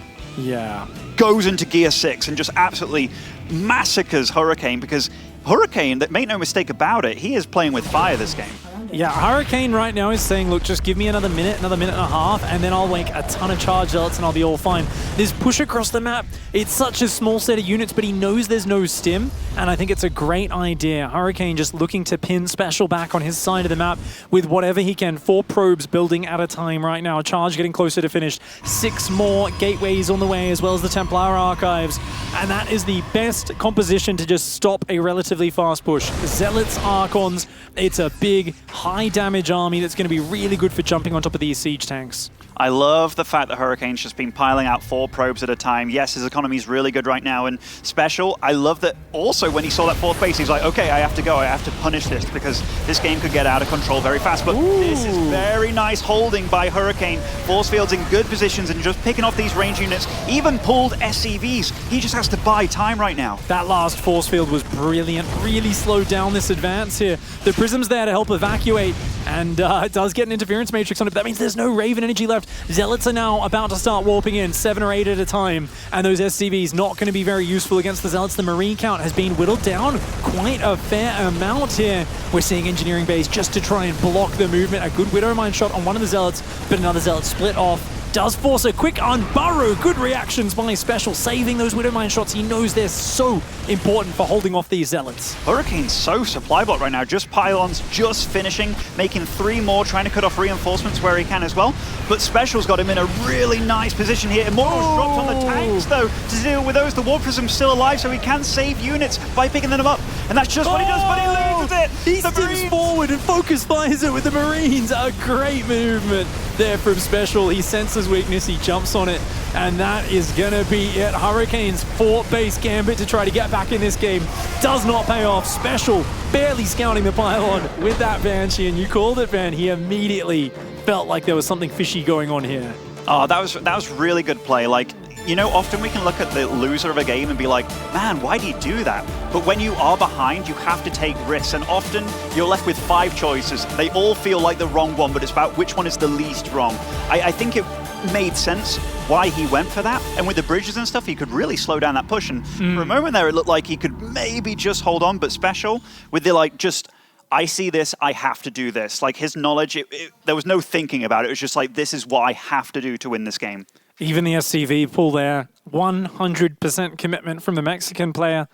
goes into Gear 6 and just absolutely massacres Hurricane, because Hurricane, that make no mistake about it, he is playing with fire this game. Yeah, Hurricane right now is saying, look, just give me another minute and a half, and then I'll make a ton of charge zealots and I'll be all fine. This push across the map, it's such a small set of units, but he knows there's no stim, and I think it's a great idea. Hurricane just looking to pin Special back on his side of the map with whatever he can. 4 probes building at a time right now. Charge getting closer to finish. 6 more gateways on the way, as well as the Templar archives. And that is the best composition to just stop a relatively fast push. Zealots, Archons, it's a big, high damage army that's going to be really good for jumping on top of these siege tanks. I love the fact that Hurricane's just been piling out 4 probes at a time. Yes, his economy is really good right now, and Special, I love that also when he saw that 4th base, he's like, okay, I have to go, I have to punish this, because this game could get out of control very fast. But this is very nice holding by Hurricane. Force fields in good positions and just picking off these range units, even pulled SCVs. He just has to buy time right now. That last force field was brilliant, really slowed down this advance here. The Prism's there to help evacuate, and it does get an interference matrix on it, but that means there's no Raven energy left. Zealots are now about to start warping in, 7 or 8 at a time, and those SCVs not going to be very useful against the Zealots. The Marine count has been whittled down quite a fair amount here. We're seeing Engineering Base just to try and block the movement. A good Widow Mine shot on one of the Zealots, but another Zealot split off. Does force a quick unburrow. Good reactions by Special, saving those Widow Mine shots. He knows they're so important for holding off these Zealots. Hurricane's so supply block right now. Just pylons, just finishing, making 3 more, trying to cut off reinforcements where he can as well. But Special's got him in a really nice position here. Immortal's dropped on the tanks, though, to deal with those. The Warp Prism's still alive, so he can save units by picking them up. And that's just what he does, but he loses it. He steps forward and focus fires it with the Marines. A great movement there from Special. He senses weakness, he jumps on it, and that is gonna be it. Hurricane's 4th base gambit to try to get back in this game does not pay off. Special barely scouting the pylon with that Banshee, and you called it, Van. He immediately felt like there was something fishy going on here. Oh, that was really good play. Like, you know, often we can look at the loser of a game and be like, man, why do you do that? But when you are behind, you have to take risks, and often you're left with 5 choices. They all feel like the wrong one, but it's about which one is the least wrong. I think it made sense why he went for that, and with the bridges and stuff, he could really slow down that push, and for a moment there, it looked like he could maybe just hold on, but Special, with the like, just, I see this, I have to do this. Like, his knowledge, there was no thinking about it. It was just like, this is what I have to do to win this game. Even the SCV pull there, 100% commitment from the Mexican player.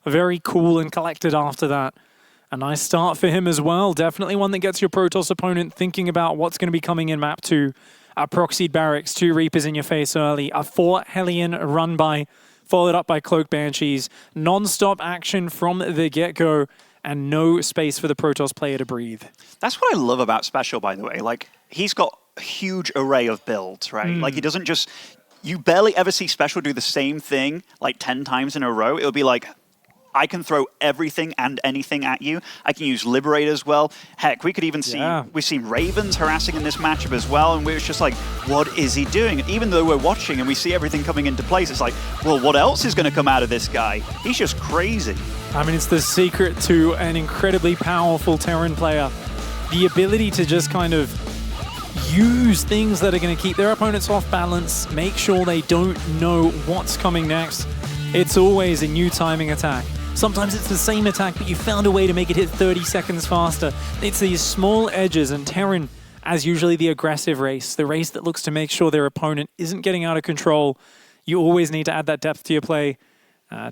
Very cool and collected after that. A nice start for him as well. Definitely one that gets your Protoss opponent thinking about what's going to be coming in map 2. A proxied barracks, 2 Reapers in your face early. A 4 Hellion run by, followed up by Cloak Banshees. Non-stop action from the get-go, and no space for the Protoss player to breathe. That's what I love about Special, by the way. Like, he's got a huge array of builds, right? Like, he doesn't just... You barely ever see Special do the same thing, like, 10 times in a row. It'll be like, I can throw everything and anything at you. I can use Liberate as well. Heck, we could even see... We've seen Ravens harassing in this matchup as well, and we're just like, what is he doing? And even though we're watching and we see everything coming into place, it's like, well, what else is going to come out of this guy? He's just crazy. I mean, it's the secret to an incredibly powerful Terran player. The ability to just kind of use things that are going to keep their opponents off balance, make sure they don't know what's coming next. It's always a new timing attack. Sometimes it's the same attack, but you found a way to make it hit 30 seconds faster. It's these small edges, and Terran, as usually the aggressive race, the race that looks to make sure their opponent isn't getting out of control, you always need to add that depth to your play.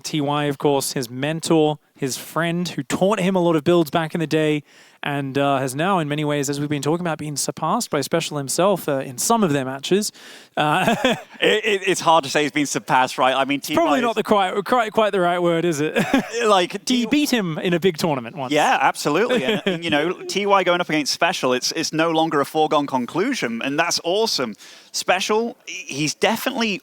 TY, of course, his mentor, his friend who taught him a lot of builds back in the day, and has now, in many ways, as we've been talking about, been surpassed by Special himself in some of their matches. It's hard to say he's been surpassed, right? I mean, probably not the quite the right word, is it? Like he beat him in a big tournament once. Yeah, absolutely. and, you know, TY going up against Special, it's no longer a foregone conclusion, and that's awesome. Special, he's definitely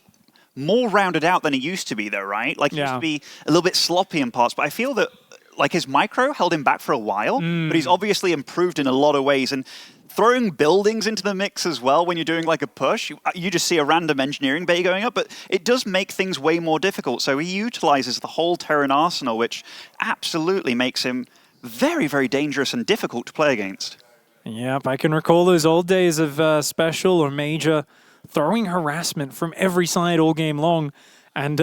more rounded out than he used to be, though, right? Like, he used to be a little bit sloppy in parts, but I feel that, like, his micro held him back for a while, but he's obviously improved in a lot of ways. And throwing buildings into the mix as well when you're doing, like, a push, you just see a random engineering bay going up, but it does make things way more difficult. So he utilizes the whole Terran arsenal, which absolutely makes him very, very dangerous and difficult to play against. Yep, I can recall those old days of Special or Major throwing harassment from every side all game long, and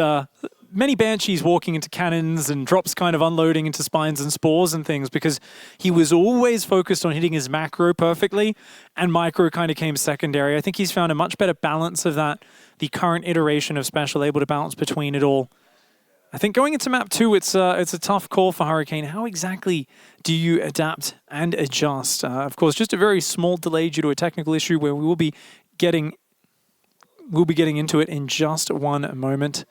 many Banshees walking into cannons and drops kind of unloading into spines and spores and things, because he was always focused on hitting his macro perfectly, and micro kind of came secondary. I think he's found a much better balance of that, the current iteration of Special, able to balance between it all. I think going into map 2, it's a tough call for Hurricane. How exactly do you adapt and adjust? Of course, just a very small delay due to a technical issue where we will be getting into it in just one moment.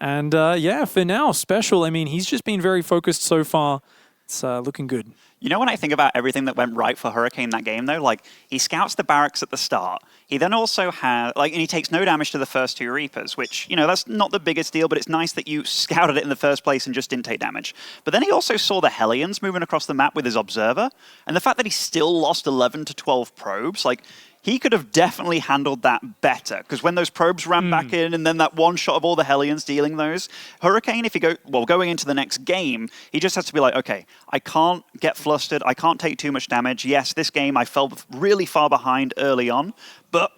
And yeah, for now, Special, I mean, he's just been very focused so far. It's looking good. You know, when I think about everything that went right for Hurricane that game, though, like, he scouts the barracks at the start. He then also has, like, and he takes no damage to the first 2 Reapers, which, you know, that's not the biggest deal, but it's nice that you scouted it in the first place and just didn't take damage. But then he also saw the Hellions moving across the map with his Observer, and the fact that he still lost 11 to 12 probes, like, he could have definitely handled that better, because when those probes ran back in and then that one shot of all the Hellions dealing those, Hurricane, if you going into the next game, he just has to be like, okay, I can't get flustered, I can't take too much damage. Yes, this game I fell really far behind early on, but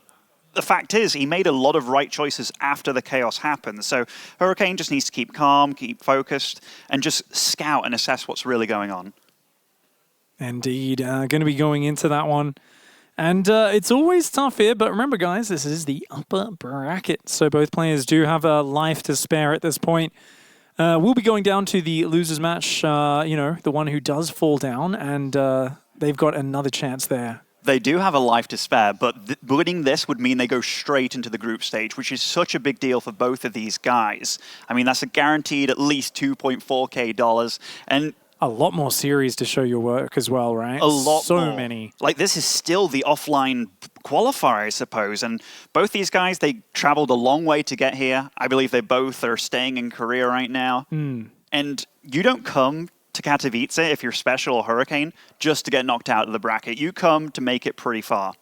the fact is, he made a lot of right choices after the chaos happened. So Hurricane just needs to keep calm, keep focused, and just scout and assess what's really going on. Indeed. Going to be going into that one. And it's always tough here, but remember, guys, this is the upper bracket, so both players do have a life to spare at this point. We'll be going down to the losers match, you know, the one who does fall down, and they've got another chance there. They do have a life to spare, but winning this would mean they go straight into the group stage, which is such a big deal for both of these guys. I mean, that's a guaranteed at least $2.4K, and a lot more series to show your work as well, right? A lot so more. Many. Like, this is still the offline qualifier, I suppose. And both these guys, they traveled a long way to get here. I believe they both are staying in Korea right now. And you don't come to Katowice if you're Special or Hurricane just to get knocked out of the bracket. You come to make it pretty far.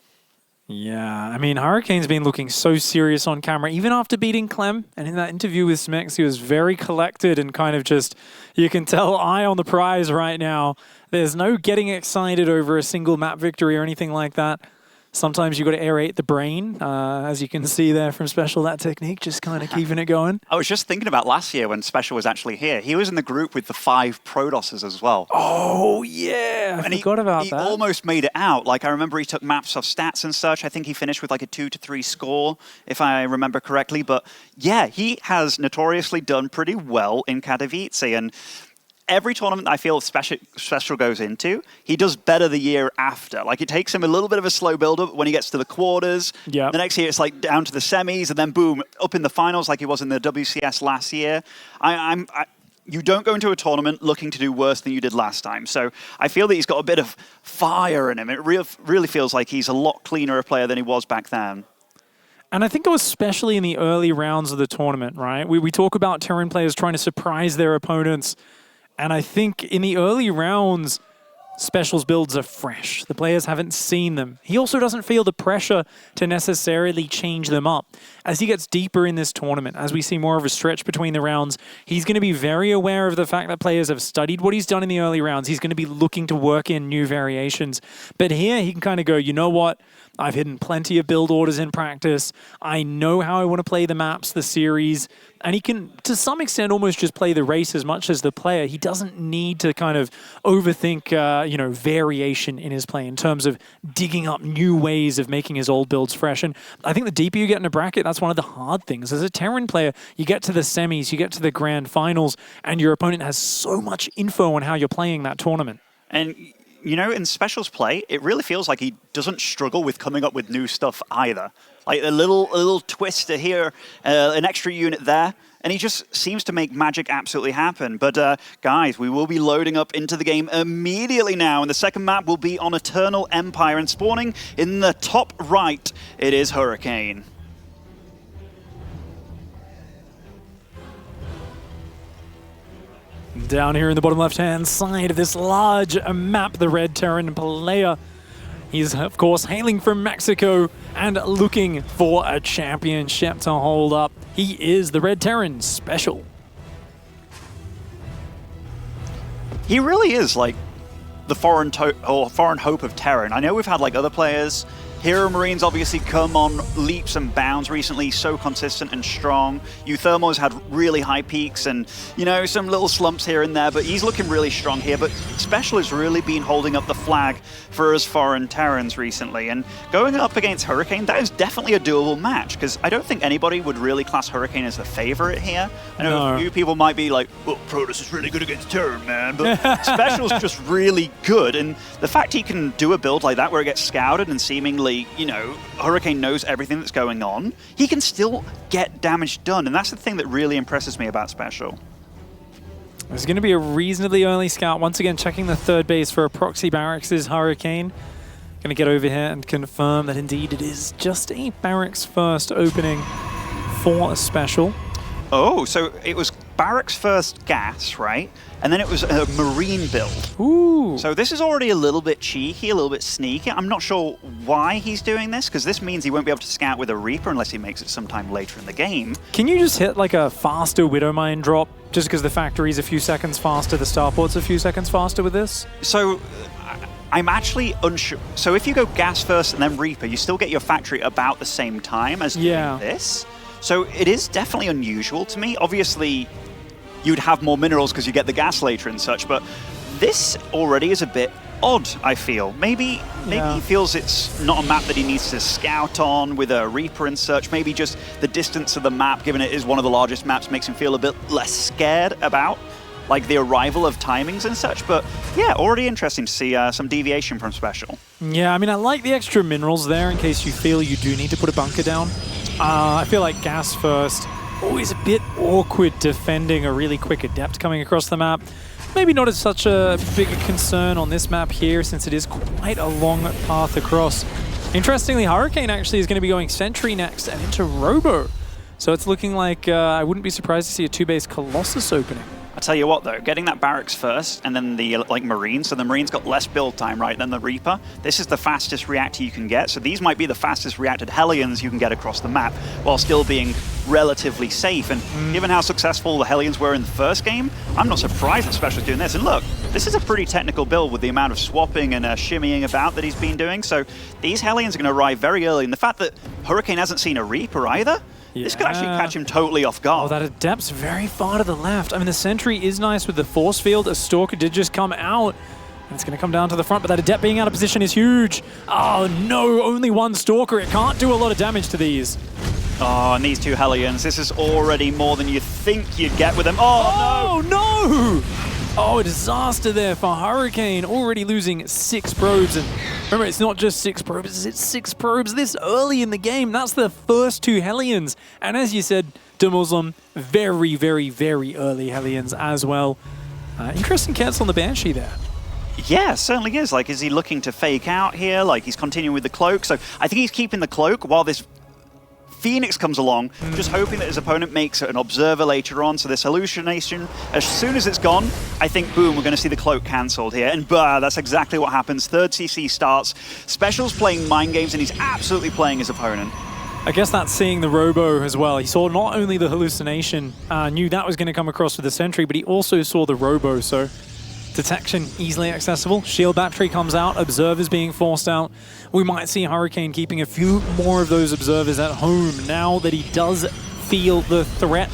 Yeah, I mean, Hurricane's been looking so serious on camera, even after beating Clem. And in that interview with Smix, he was very collected and kind of just, you can tell, eye on the prize right now. There's no getting excited over a single map victory or anything like that. Sometimes you've got to aerate the brain, as you can see there from Special, that technique, just kind of keeping it going. I was just thinking about last year when Special was actually here. He was in the group with the 5 Prodosses as well. Oh, yeah, I forgot about that. He almost made it out. Like, I remember he took maps off stats and such. I think he finished with like a 2 to 3 score, if I remember correctly. But yeah, he has notoriously done pretty well in Katowice. And every tournament I feel Special goes into, he does better the year after. Like, it takes him a little bit of a slow build-up when he gets to the quarters. Yep. The next year, it's like down to the semis, and then boom, up in the finals like he was in the WCS last year. You don't go into a tournament looking to do worse than you did last time. So I feel that he's got a bit of fire in him. It really feels like he's a lot cleaner a player than he was back then. And I think it was especially in the early rounds of the tournament, right? We talk about Terran players trying to surprise their opponents. And I think in the early rounds, Special's builds are fresh. The players haven't seen them. He also doesn't feel the pressure to necessarily change them up. As he gets deeper in this tournament, as we see more of a stretch between the rounds, he's going to be very aware of the fact that players have studied what he's done in the early rounds. He's going to be looking to work in new variations. But here, he can kind of go, you know what? I've hidden plenty of build orders in practice. I know how I want to play the maps, the series. And he can, to some extent, almost just play the race as much as the player. He doesn't need to kind of overthink, variation in his play in terms of digging up new ways of making his old builds fresh. And I think the deeper you get in a bracket, that's one of the hard things. As a Terran player, you get to the semis, you get to the grand finals, and your opponent has so much info on how you're playing that tournament. And you know, in Special's play, it really feels like he doesn't struggle with coming up with new stuff either. Like a little twister here, an extra unit there, and he just seems to make magic absolutely happen. But guys, we will be loading up into the game immediately now, and the second map will be on Eternal Empire, and spawning in the top right, it is Hurricane. Down here in the bottom left-hand side of this large map, the Red Terran player. He's, of course, hailing from Mexico and looking for a championship to hold up. He is the Red Terran Special. He really is like the foreign hope of Terran. I know we've had like other players. Hero Marine's obviously come on leaps and bounds recently, so consistent and strong. uThermal has had really high peaks and, you know, some little slumps here and there, but he's looking really strong here. But Special has really been holding up the flag for us foreign Terrans recently. And going up against Hurricane, that is definitely a doable match, because I don't think anybody would really class Hurricane as the favorite here. I know a few people might be like, well, Protoss is really good against Terran, man, but Special's just really good. And the fact he can do a build like that where it gets scouted and seemingly, you know, Hurricane knows everything that's going on, he can still get damage done, and that's the thing that really impresses me about Special. There's going to be a reasonably early scout. Once again, checking the third base for a proxy barracks is Hurricane. Going to get over here and confirm that indeed it is just a barracks first opening for a Special. Oh, so it was barracks first gas, right? And then it was a marine build. Ooh. So this is already a little bit cheeky, a little bit sneaky. I'm not sure why he's doing this, because this means he won't be able to scout with a Reaper unless he makes it sometime later in the game. Can you just hit like a faster Widowmine drop just because the factory's a few seconds faster, the starport's a few seconds faster with this? So I'm actually unsure. So if you go gas first and then Reaper, you still get your factory about the same time as doing this. So it is definitely unusual to me. Obviously, you'd have more minerals because you get the gas later and such, but this already is a bit odd, I feel. Maybe he feels it's not a map that he needs to scout on with a Reaper and such. Maybe just the distance of the map, given it is one of the largest maps, makes him feel a bit less scared about like the arrival of timings and such. But yeah, already interesting to see some deviation from Special. Yeah, I mean, I like the extra minerals there in case you feel you do need to put a bunker down. I feel like gas first, always a bit awkward defending a really quick adept coming across the map. Maybe not as such a big concern on this map here, since it is quite a long path across. Interestingly, Hurricane actually is going to be going Sentry next and into Robo. So it's looking like I wouldn't be surprised to see a two-base Colossus opening. I tell you what though, getting that barracks first and then the like Marine, so the Marine's got less build time, right, than the Reaper. This is the fastest reactor you can get, so these might be the fastest reacted Hellions you can get across the map while still being relatively safe. And given how successful the Hellions were in the first game, I'm not surprised that Special's doing this. And look, this is a pretty technical build with the amount of swapping and shimmying about that he's been doing, so these Hellions are going to arrive very early. And the fact that Hurricane hasn't seen a Reaper either, this could actually catch him totally off guard. Oh, that Adept's very far to the left. I mean, the Sentry is nice with the force field. A Stalker did just come out. And it's going to come down to the front, but that Adept being out of position is huge. Oh, no, only one Stalker. It can't do a lot of damage to these. Oh, and these two Hellions, this is already more than you think you'd get with them. Oh, no! Oh, a disaster there for Hurricane, already losing 6 probes. And remember, it's not just 6 probes, it's 6 probes this early in the game. That's the first 2 Hellions. And as you said, Muslim, very, very, very early Hellions as well. Interesting cancel on the Banshee there. Yeah, certainly is. Like, is he looking to fake out here? Like, he's continuing with the cloak. So I think he's keeping the cloak while this Phoenix comes along, just hoping that his opponent makes an observer later on. So this hallucination, as soon as it's gone, I think, boom, we're going to see the cloak cancelled here. And that's exactly what happens. Third CC starts. Special's playing mind games, and he's absolutely playing his opponent. I guess that's seeing the Robo as well. He saw not only the hallucination, knew that was going to come across with the Sentry, but he also saw the Robo. So Detection easily accessible. Shield battery comes out. Observers being forced out. We might see Hurricane keeping a few more of those observers at home now that he does feel the threat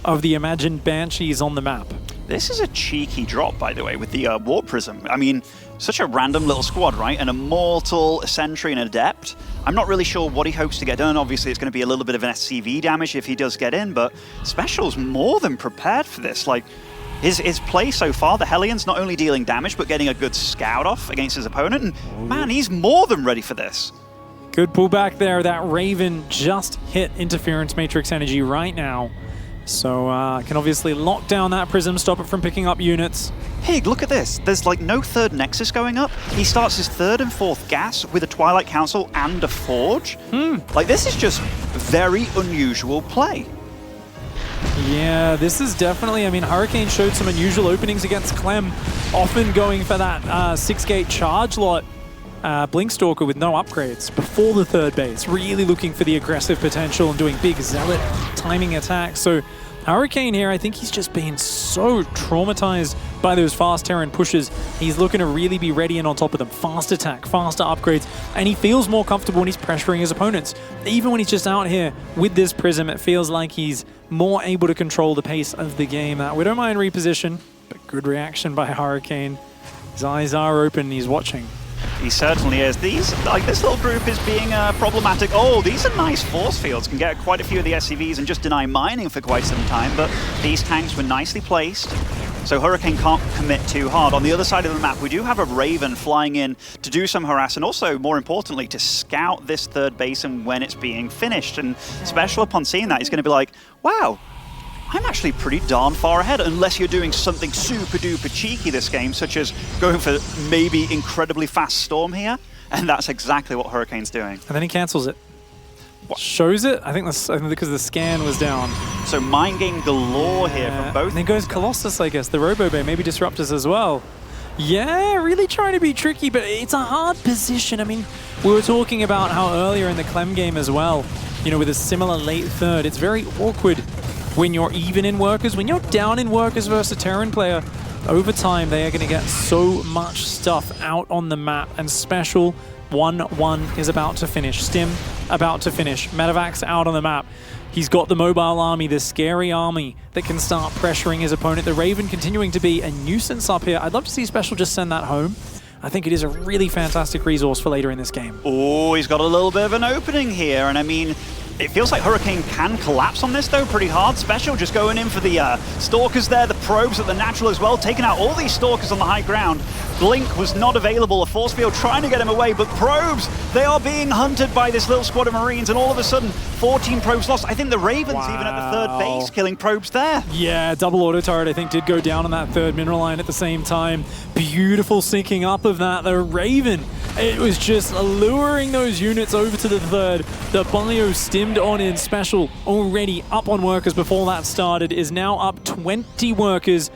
of the imagined Banshees on the map. This is a cheeky drop, by the way, with the Warp Prism. I mean, such a random little squad, right? An Immortal, a Sentry, and an Adept. I'm not really sure what he hopes to get done. Obviously, it's going to be a little bit of an SCV damage if he does get in, but Special's more than prepared for this. Like, his play so far, the Hellions not only dealing damage, but getting a good scout off against his opponent, and man, he's more than ready for this. Good pullback there. That Raven just hit Interference Matrix Energy right now. So can obviously lock down that Prism, stop it from picking up units. Pig, look at this. There's like no third Nexus going up. He starts his third and fourth gas with a Twilight Council and a Forge. Like, this is just very unusual play. Yeah, this is definitely, I mean, Hurricane showed some unusual openings against Clem, often going for that 6-gate charge lot. Blinkstalker with no upgrades before the third base, really looking for the aggressive potential and doing big Zealot timing attacks. So Hurricane here, I think he's just been so traumatized by those fast Terran pushes. He's looking to really be ready and on top of them. Fast attack, faster upgrades, and he feels more comfortable when he's pressuring his opponents. Even when he's just out here with this Prism, it feels like he's more able to control the pace of the game. We don't mind reposition, but good reaction by Hurricane. His eyes are open, he's watching. He certainly is. These, like, this little group is being problematic. Oh, these are nice force fields. Can get quite a few of the SCVs and just deny mining for quite some time, but these tanks were nicely placed, so Hurricane can't commit too hard. On the other side of the map, we do have a Raven flying in to do some harass, and also, more importantly, to scout this third basin when it's being finished. And Special, upon seeing that, is going to be like, wow, I'm actually pretty darn far ahead, unless you're doing something super duper cheeky this game, such as going for maybe incredibly fast Storm here, and that's exactly what Hurricane's doing. And then he cancels it. What? Shows it? I think because the scan was down. So mind game galore here from both. And then goes Colossus, I guess, the Robo Bay, maybe Disruptors as well. Yeah, really trying to be tricky, but it's a hard position. I mean, we were talking about how earlier in the Clem game as well, you know, with a similar late third, it's very awkward when you're even in workers. When you're down in workers versus a Terran player, over time they are going to get so much stuff out on the map. And Special 1-1 is about to finish. Stim about to finish. Medevacs out on the map. He's got the mobile army, the scary army that can start pressuring his opponent. The Raven continuing to be a nuisance up here. I'd love to see Special just send that home. I think it is a really fantastic resource for later in this game. Oh, he's got a little bit of an opening here, and I mean, it feels like Hurricane can collapse on this, though, pretty hard. Special just going in for the Stalkers there, the probes at the natural as well, taking out all these Stalkers on the high ground. Blink was not available, a force field trying to get him away, but probes, they are being hunted by this little squad of Marines, and all of a sudden, 14 probes lost. I think the Ravens even at the third base killing probes there. Yeah, double auto turret, I think, did go down on that third mineral line at the same time. Beautiful syncing up of that. The Raven, it was just luring those units over to the third. The Bio stimmed on in. Special already up on workers before that started, is now up 20 workers.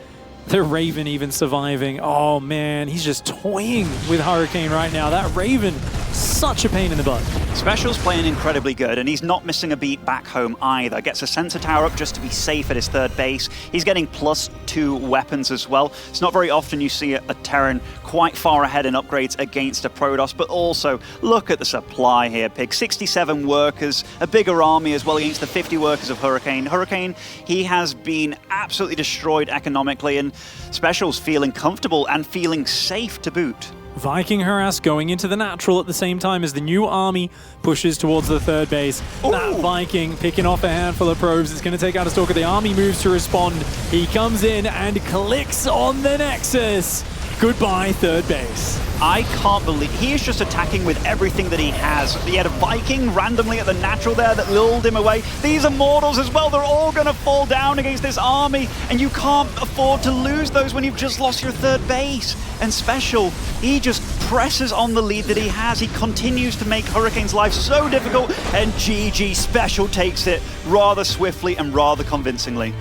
The Raven even surviving. Oh man, he's just toying with Hurricane right now. That Raven, such a pain in the butt. Special's playing incredibly good, and he's not missing a beat back home either. Gets a sensor tower up just to be safe at his third base. He's getting +2 weapons as well. It's not very often you see a Terran quite far ahead in upgrades against a Protoss, but also look at the supply here, Pig. 67 workers, a bigger army as well against the 50 workers of Hurricane. Hurricane, he has been absolutely destroyed economically, and Special's feeling comfortable and feeling safe to boot. Viking harass going into the natural at the same time as the new army pushes towards the third base. Ooh. That Viking picking off a handful of probes. It's going to take out a Stalker. The army moves to respond. He comes in and clicks on the Nexus. Goodbye, third base. I can't believe he is just attacking with everything that he has. He had a Viking randomly at the natural there that lulled him away. These Immortals as well, they're all going to fall down against this army, and you can't afford to lose those when you've just lost your third base. And Special, he just presses on the lead that he has. He continues to make Hurricane's life so difficult, and GG, Special takes it rather swiftly and rather convincingly.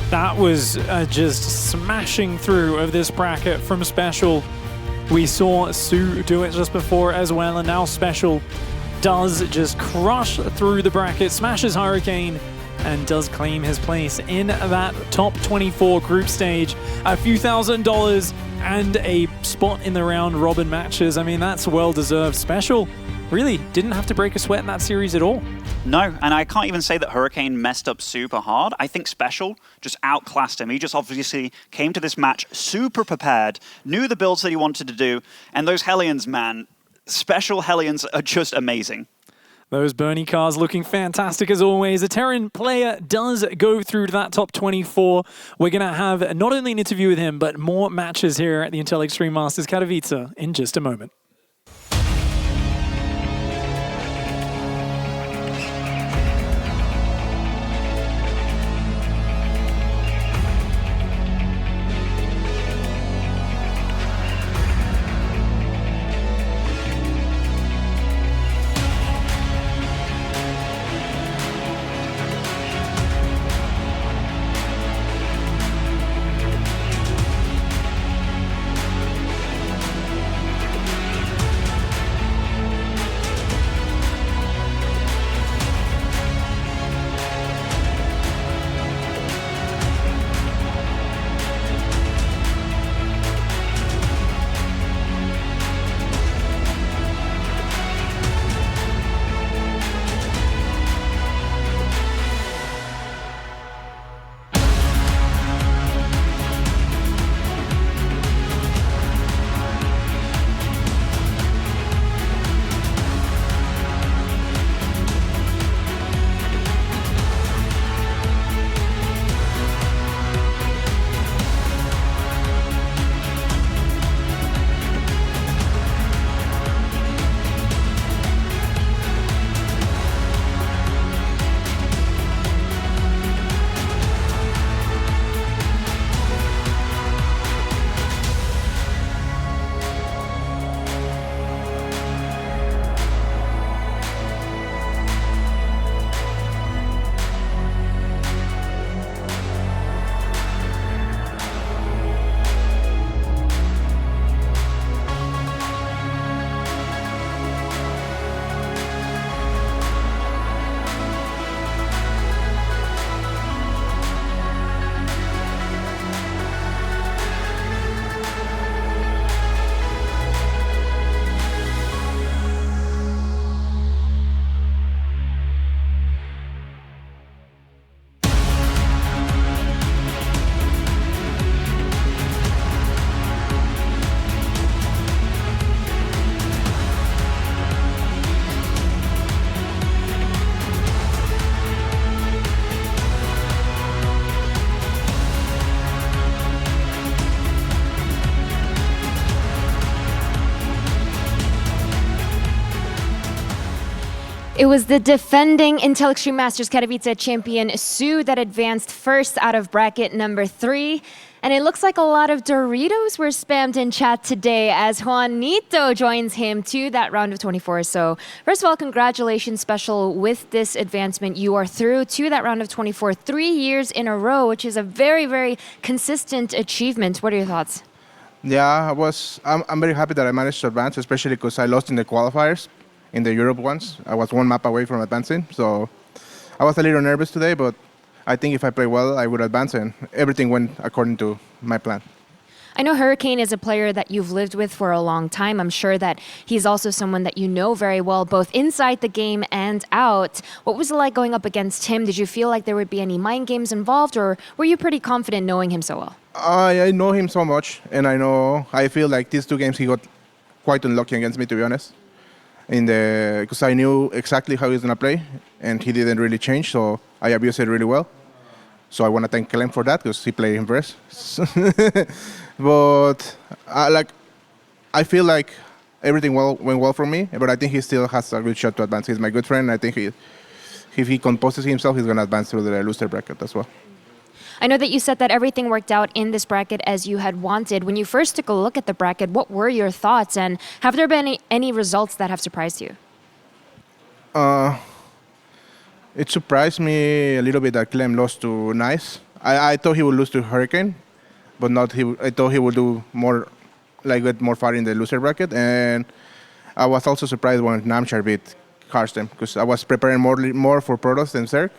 That was just smashing through of this bracket from Special. We saw Sue do it just before as well, and now Special does just crush through the bracket, smashes Hurricane, and does claim his place in that top 24 group stage. A few $1,000s and a spot in the round robin matches. I mean, that's well-deserved. Special really didn't have to break a sweat in that series at all. No, and I can't even say that Hurricane messed up super hard. I think Special just outclassed him. He just obviously came to this match super prepared, knew the builds that he wanted to do, and those Hellions, man, Special Hellions are just amazing. Those Bernie cars looking fantastic as always. A Terran player does go through to that top 24. We're going to have not only an interview with him, but more matches here at the Intel Extreme Masters Katowice in just a moment. It was the defending Intel Extreme Masters Katowice champion Sue that advanced first out of bracket number 3. And it looks like a lot of Doritos were spammed in chat today as Juanito joins him to that round of 24. So first of all, congratulations, Special, with this advancement. You are through to that round of 24 3 years in a row, which is a very, very consistent achievement. What are your thoughts? Yeah, I'm very happy that I managed to advance, especially because I lost in the qualifiers, in the Europe ones. I was one map away from advancing, so I was a little nervous today, but I think if I play well, I would advance, and everything went according to my plan. I know Hurricane is a player that you've lived with for a long time. I'm sure that he's also someone that you know very well, both inside the game and out. What was it like going up against him? Did you feel like there would be any mind games involved, or were you pretty confident knowing him so well? I know him so much, and I feel like these 2 games he got quite unlucky against me, to be honest. Because I knew exactly how he was going to play, and he didn't really change, so I abused it really well. So I want to thank Clem for that, because he played him first. But I feel like everything went well for me, but I think he still has a good shot to advance. He's my good friend. I think if he composes himself, he's going to advance through the loser bracket as well. I know that you said that everything worked out in this bracket as you had wanted. When you first took a look at the bracket, what were your thoughts, and have there been any results that have surprised you? It surprised me a little bit that Clem lost to Nice. I thought he would lose to Hurricane, but I thought he would do more, get more far in the loser bracket. And I was also surprised when Namshar beat Karsten, because I was preparing more for Protoss than Zerg.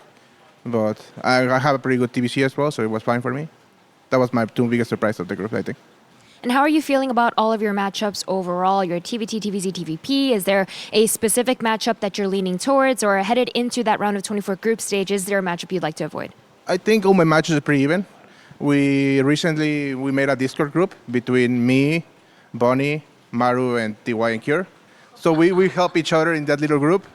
but I have a pretty good TBC as well, so it was fine for me. That was my two biggest surprise of the group, I think. And how are you feeling about all of your matchups overall? Your TVT, TVZ, TVP? Is there a specific matchup that you're leaning towards, or headed into that round of 24 group stage, is there a matchup you'd like to avoid? I think all my matches are pretty even. We made a Discord group between me, Bonnie, Maru, and TY and Cure. So we help each other in that little group.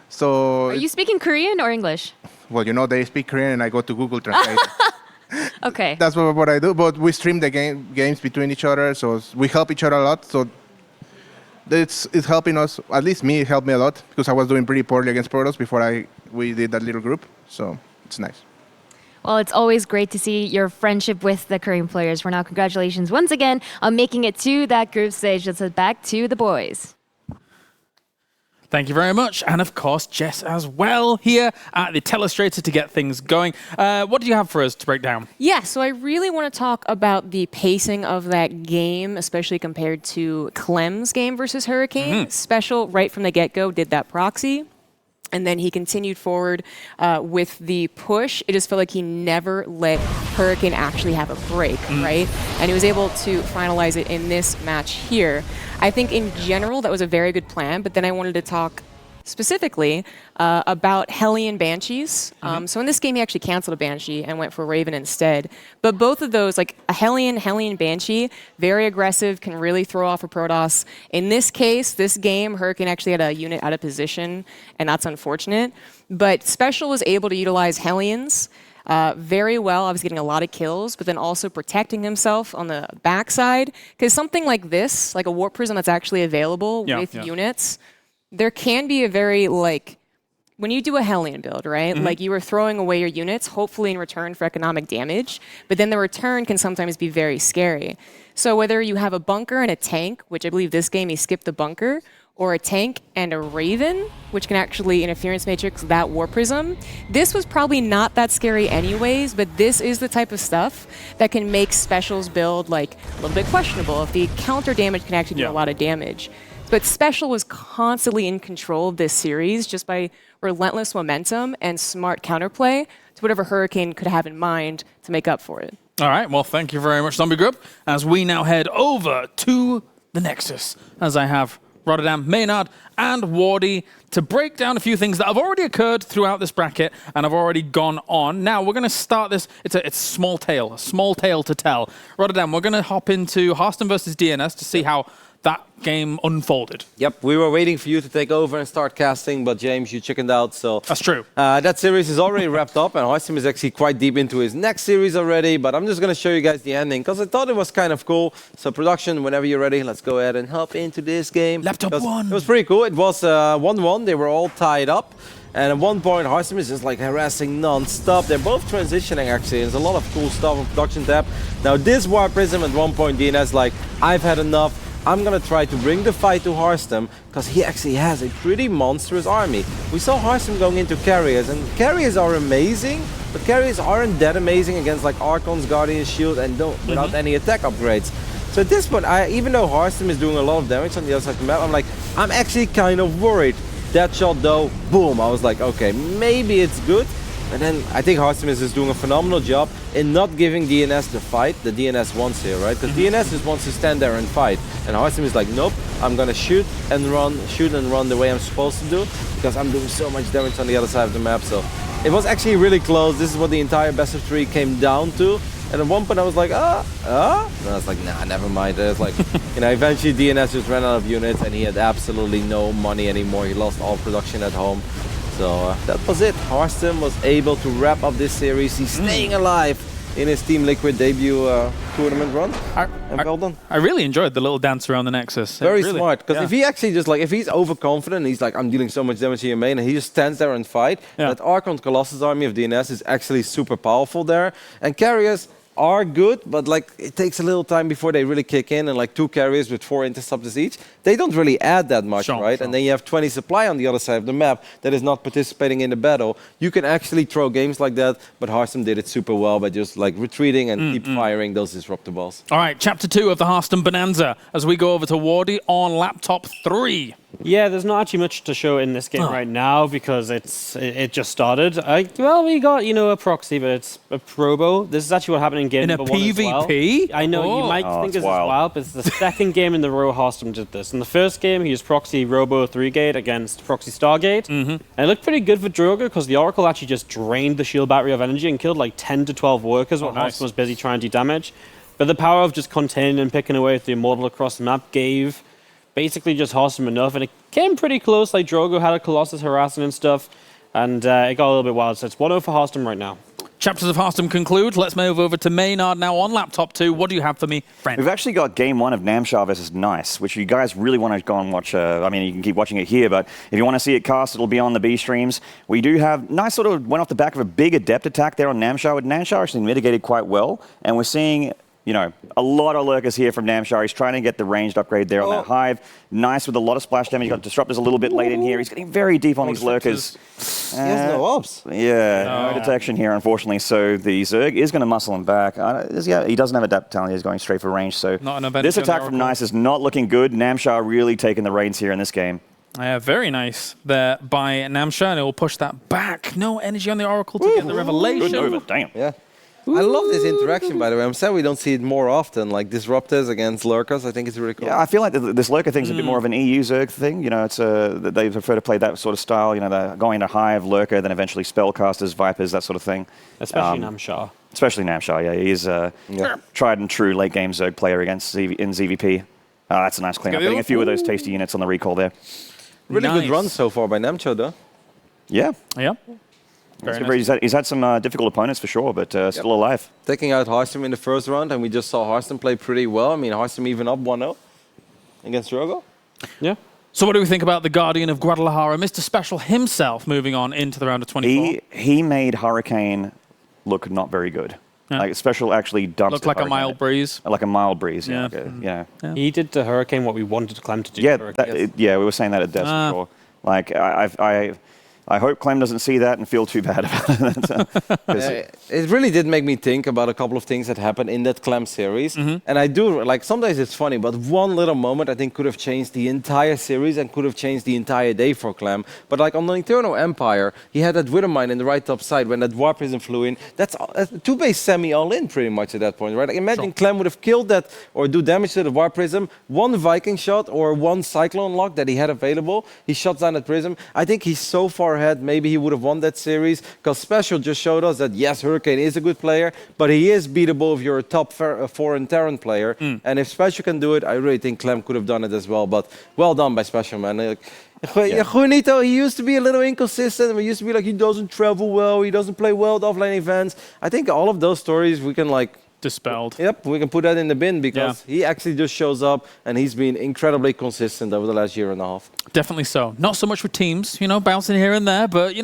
So Are you speaking Korean or English? well, they speak Korean, and I go to Google Translate. Okay. That's what I do. But we stream the games between each other, so we help each other a lot. So it's helping us. At least me, it helped me a lot because I was doing pretty poorly against Protoss before we did that little group. So it's nice. Well, it's always great to see your friendship with the Korean players. For now, congratulations once again on making it to that group stage. Let's head back to the boys. Thank you very much. And of course, Jess as well here at the Telestrator to get things going. What do you have for us to break down? Yeah, so I really want to talk about the pacing of that game, especially compared to Clem's game versus Hurricane. Special, right from the get-go, did that proxy. And then he continued forward with the push. It just felt like he never let Hurricane actually have a break, right? And he was able to finalize it in this match here. I think in general, that was a very good plan, but then I wanted to talk specifically about Hellion Banshees. So in this game, he actually canceled a Banshee and went for Raven instead. But both of those, like a Hellion Banshee, very aggressive, can really throw off a Protoss. In this case, this game, Hurricane actually had a unit out of position, and that's unfortunate. But Special was able to utilize Hellions very well. I was getting a lot of kills, but then also protecting himself on the backside. Because something like this, like a Warp Prism that's actually available with units, there can be a very, when you do a Hellion build, right? Like you are throwing away your units, hopefully in return for economic damage, but then the return can sometimes be very scary. So whether you have a bunker and a tank, which I believe this game he skipped the bunker, or a tank and a Raven, which can actually interference matrix that War Prism, this was probably not that scary anyways, but this is the type of stuff that can make Special's build a little bit questionable if the counter damage can actually do a lot of damage. But Special was constantly in control of this series just by relentless momentum and smart counterplay to whatever Hurricane could have in mind to make up for it. All right, well, thank you very much, Zombie Group, as we now head over to the Nexus, as I have Rotterdam, Maynard, and Wardy to break down a few things that have already occurred throughout this bracket and have already gone on. Now, we're going to start this. It's a small tale to tell. Rotterdam, we're going to hop into Hearthstone versus DNS to see how that game unfolded. Yep, we were waiting for you to take over and start casting, but James, you chickened out, so... That's true. That series is already wrapped up, and Hearthstone is actually quite deep into his next series already, but I'm just going to show you guys the ending, because I thought it was kind of cool. So production, whenever you're ready, let's go ahead and hop into this game. Laptop one. It was pretty cool. It was 1-1. They were all tied up. And at one point, Hearthstone is just harassing non-stop. They're both transitioning, actually. There's a lot of cool stuff on production tab. Now, this War Prism at one point, DNS I've had enough. I'm gonna try to bring the fight to Hearthstone because he actually has a pretty monstrous army. We saw Hearthstone going into carriers, and carriers are amazing, but carriers aren't that amazing against Archon's Guardian Shield and without any attack upgrades. So at this point, even though Hearthstone is doing a lot of damage on the other side of the map, I'm actually kind of worried. That shot though, boom, I was like, okay, maybe it's good. And then I think Hearthstone is just doing a phenomenal job in not giving DNS the fight that DNS wants here, right? Because DNS just wants to stand there and fight. And Hearthstone is like, nope, I'm gonna shoot and run the way I'm supposed to do because I'm doing so much damage on the other side of the map. So it was actually really close. This is what the entire best of 3 came down to. And at one point I was like, And I was like, nah, never mind. It's eventually DNS just ran out of units and he had absolutely no money anymore. He lost all production at home. So that was it. Hearthstone was able to wrap up this series. He's staying alive in his Team Liquid debut tournament run. And well done. I really enjoyed the little dance around the Nexus. Very smart. Because if he actually just if he's overconfident, he's like, I'm dealing so much damage to your main, and he just stands there and fight. That Archon Colossus army of DNS is actually super powerful there. And carriers are good, but it takes a little time before they really kick in, and 2 carriers with 4 interceptors each, they don't really add that much, right? And then you have 20 supply on the other side of the map that is not participating in the battle. You can actually throw games like that, but Hearthstone did it super well by just retreating and keep firing those disruptor balls. All right, chapter 2 of the Hearthstone Bonanza as we go over to Wardy on laptop 3. Yeah, there's not actually much to show in this game right now because it just started. Well, we got, a proxy, but it's a probo. This is actually what happened in game number 1 as well. PvP? I know, you might think this is wild, but it's the second game in the row Hostum did this. In the first game, he used proxy Robo 3-gate against proxy Stargate. And it looked pretty good for Drogo because the Oracle actually just drained the shield battery of energy and killed like 10 to 12 workers while Hostum was busy trying to do damage. But the power of just containing and picking away with the Immortal across the map gave basically just Hostum enough, and it came pretty close. Like Drogo had a Colossus harassing and stuff, and it got a little bit wild. So it's 1-0 for Hostum right now. Chapters of Hostum conclude. Let's move over to Maynard now on laptop 2. What do you have for me, friend? We've actually got game 1 of Namshar versus Nice, which you guys really want to go and watch. I mean, you can keep watching it here, but if you want to see it cast, it'll be on the B streams. We do have Nice sort of went off the back of a big Adept attack there on Namshar, with Namshar actually mitigated quite well, and we're seeing a lot of lurkers here from Namshar. He's trying to get the ranged upgrade there on that Hive. Nice with a lot of splash damage. He's got Disruptors a little bit late in here. He's getting very deep on these lurkers. He has no ops. Yeah, no detection here, unfortunately. So the Zerg is going to muscle him back. He doesn't have Adapt talent. He's going straight for range. So this attack from Nice is not looking good. Namshar really taking the reins here in this game. Very nice there by Namshar, and it will push that back. No energy on the Oracle to get the revelation. Good over, damn. Yeah. I love this interaction, by the way. I'm sad we don't see it more often, like Disruptors against Lurkers. I think it's really cool. Yeah, I feel like this Lurker thing's a bit more of an EU Zerg thing. They prefer to play that sort of style. They're going to Hive, Lurker, then eventually Spellcasters, Vipers, that sort of thing. Especially Namshar. Especially Namshar, yeah. He's a tried and true late game Zerg player in ZVP. That's a nice cleanup. Getting a few of those tasty units on the recall there. Really good run so far by Namcho, though. Yeah. Yeah. He's had some difficult opponents for sure, but still alive. Taking out Hostum in the first round, and we just saw Hostum play pretty well. I mean, Hostum even up 1-0 against Drogo. Yeah. So what do we think about the Guardian of Guadalajara, Mr. Special himself, moving on into the round of 24? He made Hurricane look not very good. Yeah. Like Special actually dumps. Looked like a mild breeze. Like a mild breeze, yeah. Yeah. He did to Hurricane what we wanted Clem to do. Yeah, we were saying that at Death for sure. Like I hope Clem doesn't see that and feel too bad about it. It really did make me think about a couple of things that happened in that Clem series. And I do, sometimes it's funny, but one little moment I think could have changed the entire series and could have changed the entire day for Clem. But on the Eternal Empire, he had that Withermine in the right top side when that War Prism flew in. That's 2-base semi all-in pretty much at that point, right? Imagine Clem would have killed that or do damage to the War Prism, one Viking shot or one Cyclone lock that he had available. He shuts down that Prism. I think he's so far ahead, maybe he would have won that series, because Special just showed us that yes, Hurricane is a good player, but he is beatable if you're a top foreign Terran player. And if Special can do it, I really think Clem could have done it as well. But well done by Special, man. Juanito, he used to be a little inconsistent. We used to be like, he doesn't travel well, he doesn't play well at offline events. I think all of those stories we can dispelled. Yep, we can put that in the bin because he actually just shows up and he's been incredibly consistent over the last year and a half. Definitely so. Not so much with teams, bouncing here and there, but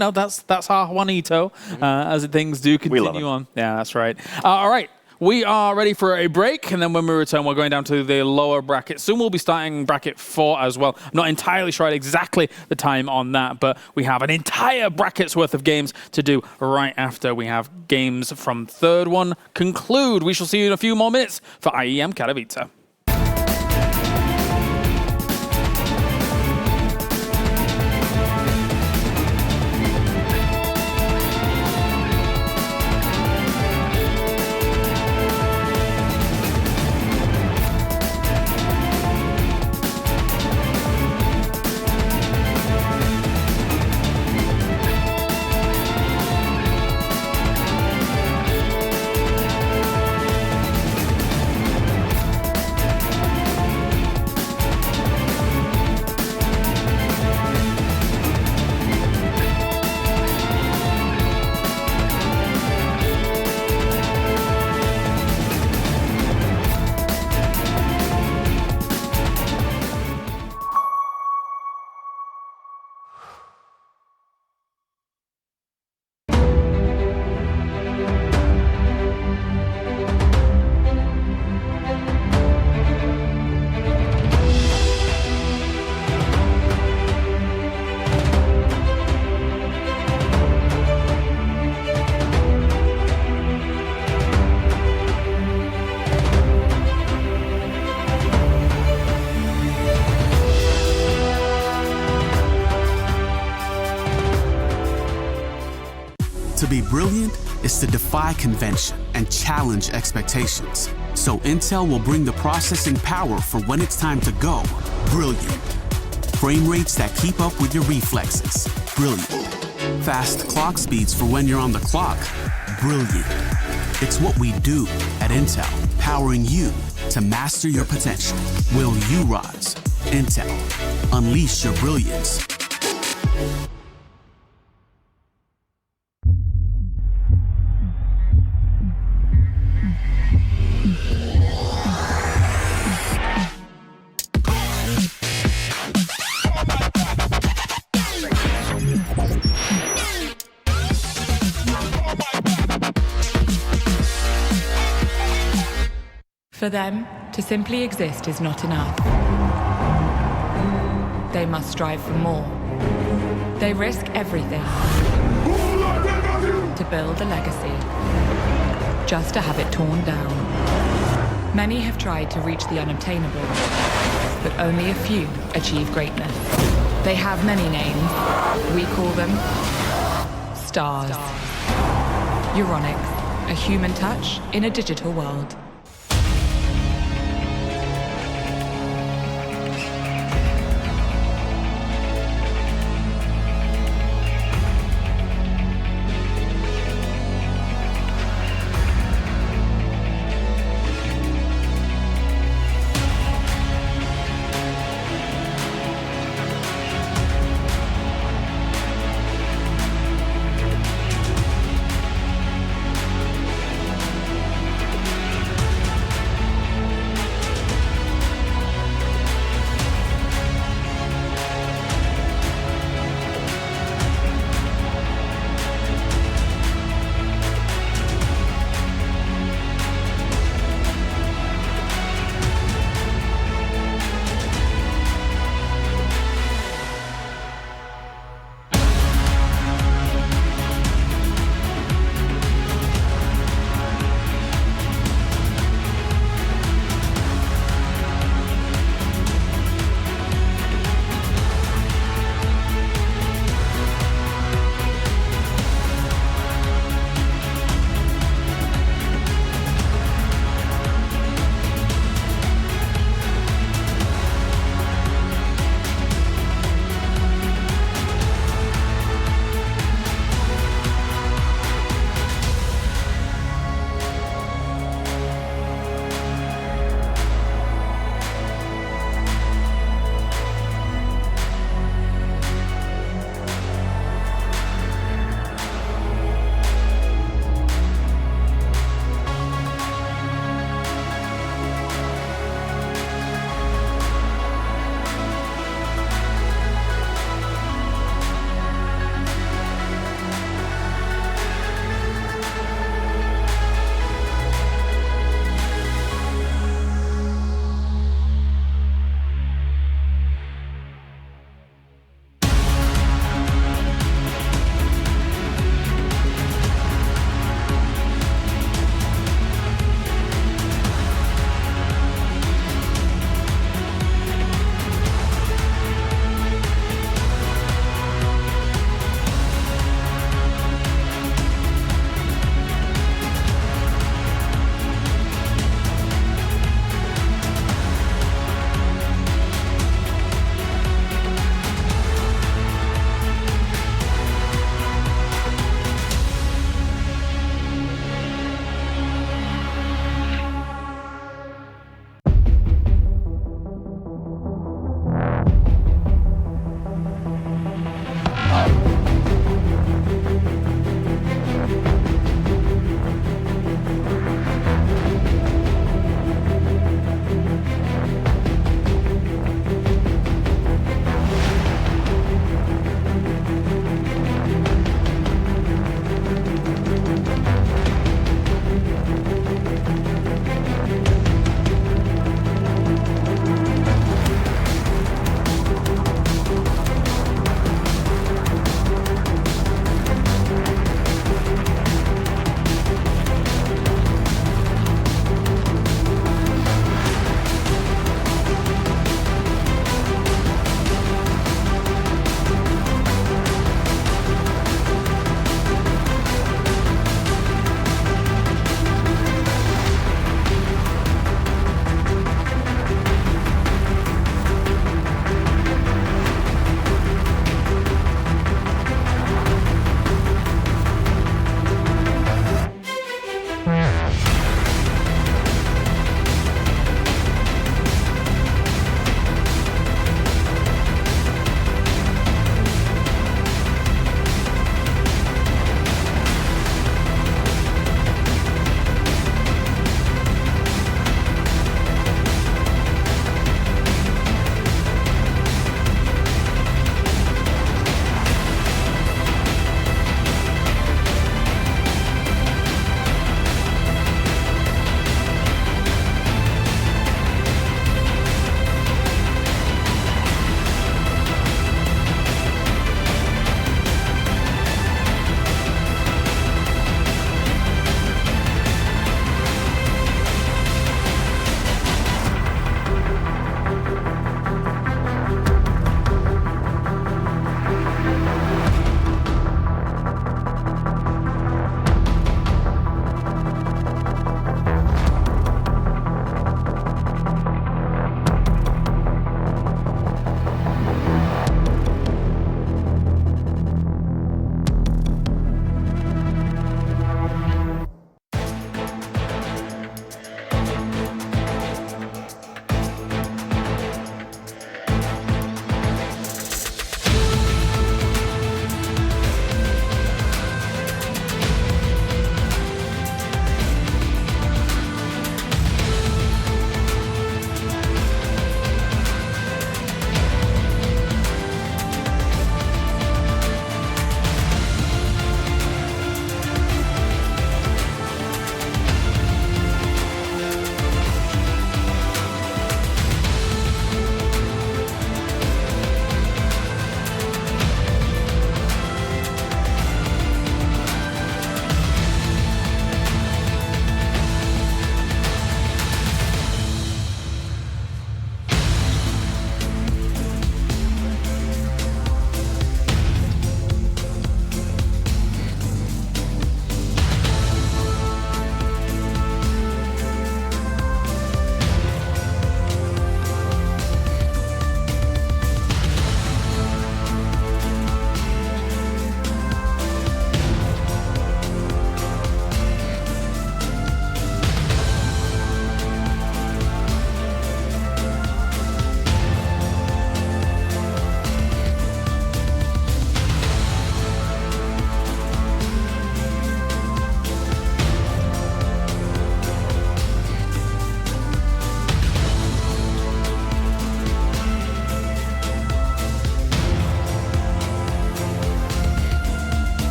that's our Juanito as things do continue on. Yeah, that's right. All right. We are ready for a break, and then when we return, we're going down to the lower bracket. Soon we'll be starting bracket 4 as well. I'm not entirely sure exactly the time on that, but we have an entire bracket's worth of games to do right after we have games from third one conclude. We shall see you in a few more minutes for IEM Katowice. To be brilliant is to defy convention and challenge expectations. So Intel will bring the processing power for when it's time to go brilliant. Frame rates that keep up with your reflexes. Brilliant. Fast clock speeds for when you're on the clock. Brilliant. It's what we do at Intel, powering you to master your potential. Will you rise? Intel. Unleash your brilliance. For them, to simply exist is not enough. They must strive for more. They risk everything to build a legacy, just to have it torn down. Many have tried to reach the unobtainable, but only a few achieve greatness. They have many names. We call them stars. Euronics, a human touch in a digital world.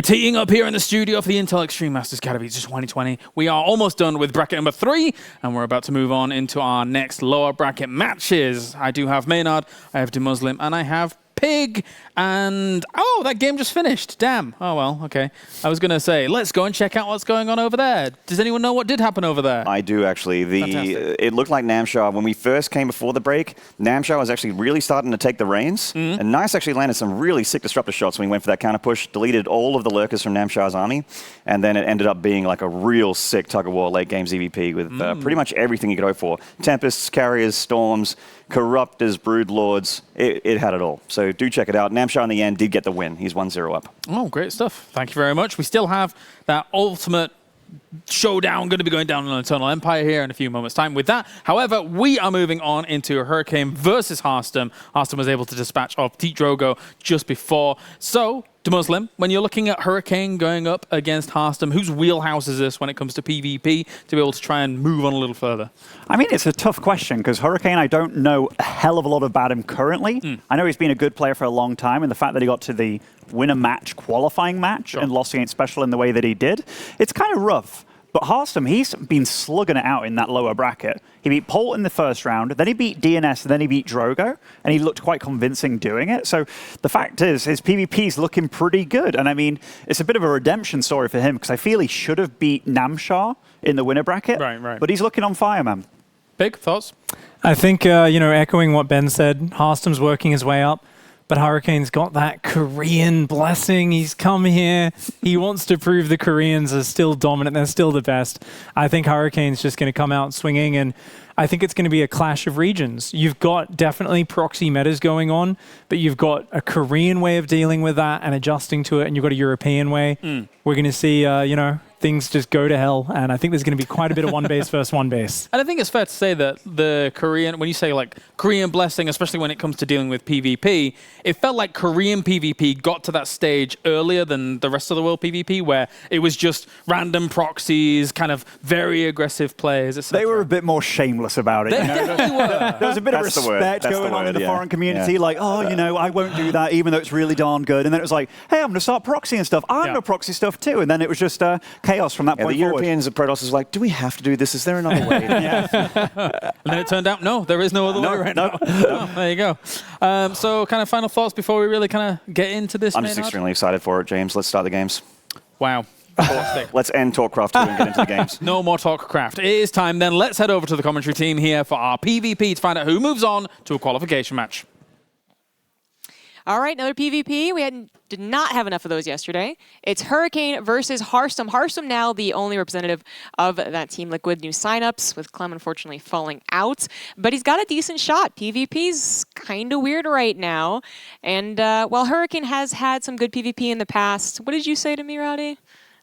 teeing up here in the studio for the Intel Extreme Masters Katowice 2020. We are almost done with bracket number 3, and we're about to move on into our next lower bracket matches. I do have Maynard, I have DeMuslim, and I have Pig, and oh, that game just finished. Damn. Oh well, okay. I was gonna say, let's go and check out what's going on over there. Does anyone know what did happen over there? I do actually. It looked like Namshar, when we first came before the break, Namshar was actually really starting to take the reins, and Nice actually landed some really sick disruptor shots when he went for that counter push, deleted all of the lurkers from Namshar's army, and then it ended up being like a real sick tug-of-war late game ZVP with pretty much everything you could hope for. Tempests, carriers, storms, corruptors, broodlords, it had it all. So do check it out. Namshar in the end did get the win. He's 1-0 up. Oh, great stuff. Thank you very much. We still have that ultimate showdown going to be going down on Eternal Empire here in a few moments' time with that. However, we are moving on into Hurricane versus Hearthstone. Hearthstone was able to dispatch off Teat Drogo just before. So, DeMuslim, when you're looking at Hurricane going up against Hearthstone, whose wheelhouse is this when it comes to PvP to be able to try and move on a little further? I mean, it's a tough question because Hurricane, I don't know a hell of a lot about him currently. I know he's been a good player for a long time, and the fact that he got to the winner match, qualifying match, and lost against Special in the way that he did, it's kind of rough. But Hearthstone, he's been slugging it out in that lower bracket. He beat Polt in the first round, then he beat DNS, then he beat Drogo, and he looked quite convincing doing it. So the fact is, his PvP's looking pretty good. And I mean, it's a bit of a redemption story for him because I feel he should have beat Namshar in the winner bracket. Right. But he's looking on fire, man. Big thoughts? I think, echoing what Ben said, Hearthstone's working his way up. But Hurricane's got that Korean blessing. He's come here. He wants to prove the Koreans are still dominant. They're still the best. I think Hurricane's just going to come out swinging, and I think it's going to be a clash of regions. You've got definitely proxy metas going on, but you've got a Korean way of dealing with that and adjusting to it, and you've got a European way. We're going to see, things just go to hell, and I think there's going to be quite a bit of one base versus one base. And I think it's fair to say that the Korean, when you say like Korean blessing, especially when it comes to dealing with PvP, it felt like Korean PvP got to that stage earlier than the rest of the world PvP, where it was just random proxies, kind of very aggressive players, etc. They were a bit more shameless about it. They definitely were. There was a bit of respect going on in the foreign community, like, I won't do that, even though it's really darn good. And then it was like, hey, I'm going to start proxying stuff. I'm going to proxy stuff too. And then it was just chaos from that point the forward. Europeans at Protoss was like, do we have to do this? Is there another way? And then it turned out, no, there is no other way right now. No, there you go. So kind of final thoughts before we really kind of get into this, I'm just extremely excited for it, James. Let's start the games. Wow. Let's end Talkcraft 2 and get into the games. No more Talkcraft. It is time then. Let's head over to the commentary team here for our PvP to find out who moves on to a qualification match. All right, another PvP. We did not have enough of those yesterday. It's Hurricane versus Hearthstone. Hearthstone now the only representative of that Team Liquid new signups, with Clem unfortunately falling out. But he's got a decent shot. PvP's kind of weird right now. And while Hurricane has had some good PvP in the past, what did you say to me, Rowdy?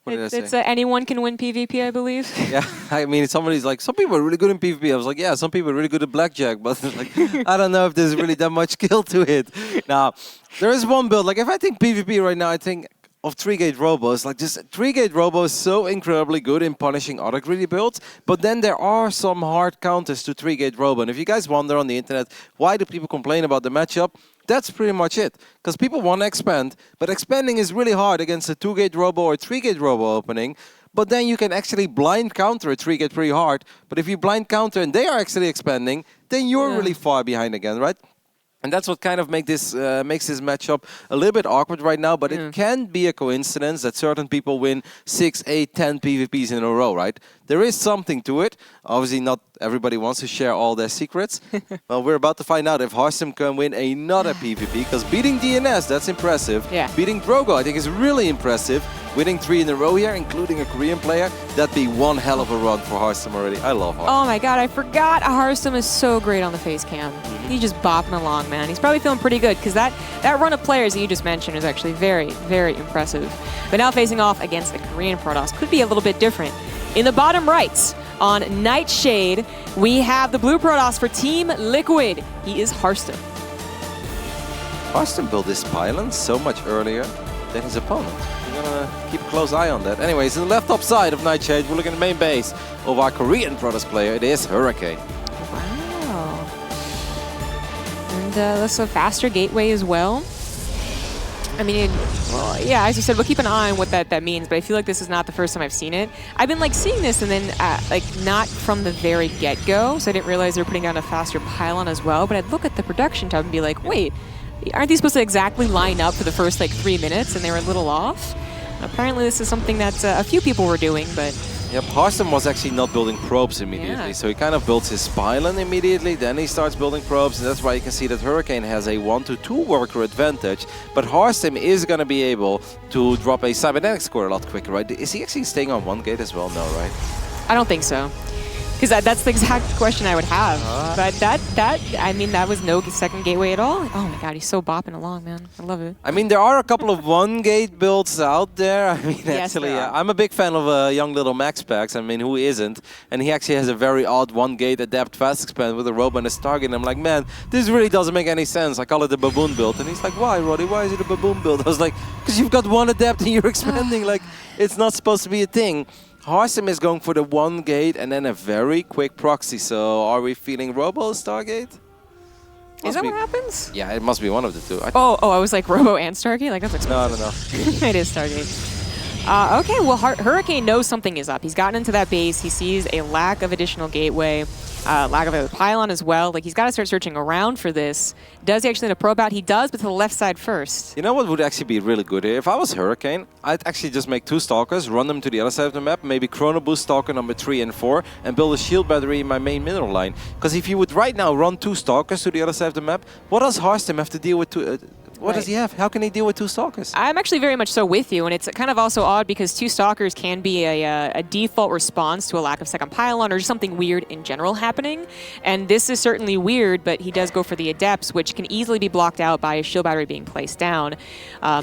What did I say? It's anyone can win PvP, I believe. Yeah, I mean, somebody's like, some people are really good in PvP. I was like, yeah, some people are really good at blackjack, but like, I don't know if there's really that much skill to it. Now, there is one build. Like, if I think PvP right now, I think of 3-gate Robos. Like, just 3-gate Robo is so incredibly good in punishing other greedy builds, but then there are some hard counters to 3-gate Robo. And if you guys wonder on the internet, why do people complain about the matchup? That's pretty much it. Because people want to expand, but expanding is really hard against a 2-gate Robo or 3-gate Robo opening. But then you can actually blind counter a 3-gate pretty hard. But if you blind counter and they are actually expanding, then you're really far behind again, right? And that's what kind of makes this matchup a little bit awkward right now, but it can be a coincidence that certain people win 6, 8, 10 PvPs in a row, right? There is something to it. Obviously, not everybody wants to share all their secrets. Well, we're about to find out if Hearthstone can win another PvP, because beating DNS, that's impressive. Yeah. Beating Drogo, I think, is really impressive. Winning 3 in a row here, including a Korean player, that'd be one hell of a run for Hearthstone already. I love Hearthstone. Oh my god, I forgot Hearthstone is so great on the face cam. He's just bopping along, man. He's probably feeling pretty good because that run of players that you just mentioned is actually very, very impressive. But now facing off against the Korean Protoss could be a little bit different. In the bottom right, on Nightshade, we have the blue Protoss for Team Liquid. He is Hearthstone. Hearthstone built this pylon so much earlier than his opponent. We're gonna keep a close eye on that. Anyways, in the left top side of Nightshade, we're looking at the main base of our Korean Protoss player. It is Hurricane. Wow. And that's a faster gateway as well. I mean, well, yeah, as you said, we'll keep an eye on what that means, but I feel like this is not the first time I've seen it. I've been like seeing this and then like not from the very get-go, so I didn't realize they were putting down a faster pylon as well, but I'd look at the production tab and be like, wait, aren't these supposed to exactly line up for the first like 3 minutes and they were a little off? Apparently this is something that a few people were doing, but... Yep, Harston was actually not building probes immediately, so he kind of builds his pylon immediately, then he starts building probes, and that's why you can see that Hurricane has a 1 to 2 worker advantage, but Harston is going to be able to drop a cybernetic score a lot quicker, right? Is he actually staying on 1 gate as well? No, right? I don't think so. Because that's the exact question I would have. But I mean, that was no second gateway at all. Oh my god, he's so bopping along, man. I love it. I mean, there are a couple of 1 gate builds out there. I mean, Yes, actually, there are. I'm a big fan of young little Max Packs. I mean, who isn't? And he actually has a very odd 1 gate adapt fast expand with a robe and a Stargate. And I'm like, man, this really doesn't make any sense. I call it the baboon build. And he's like, why, Roddy? Why is it a baboon build? I was like, because you've got 1 adapt and you're expanding. Like, it's not supposed to be a thing. Harston is going for the 1 gate and then a very quick proxy. So are we feeling Robo Stargate? Is that what happens? Yeah, it must be one of the two. I was like Robo and Stargate? Like, that's expensive. No. It is Stargate. Okay, well, Hurricane knows something is up. He's gotten into that base. He sees a lack of additional gateway, lack of a pylon as well. Like, he's got to start searching around for this. Does he actually need a probe out? He does, but to the left side first. You know what would actually be really good here? If I was Hurricane, I'd actually just make 2 Stalkers, run them to the other side of the map, maybe Chrono Boost Stalker number 3 and 4, and build a shield battery in my main mineral line. Because if you would right now run 2 Stalkers to the other side of the map, what does Harston have to deal with? What does he have? How can he deal with 2 Stalkers? I'm actually very much so with you, and it's kind of also odd because 2 Stalkers can be a default response to a lack of second pylon or just something weird in general happening. And this is certainly weird, but he does go for the Adepts, which can easily be blocked out by a shield battery being placed down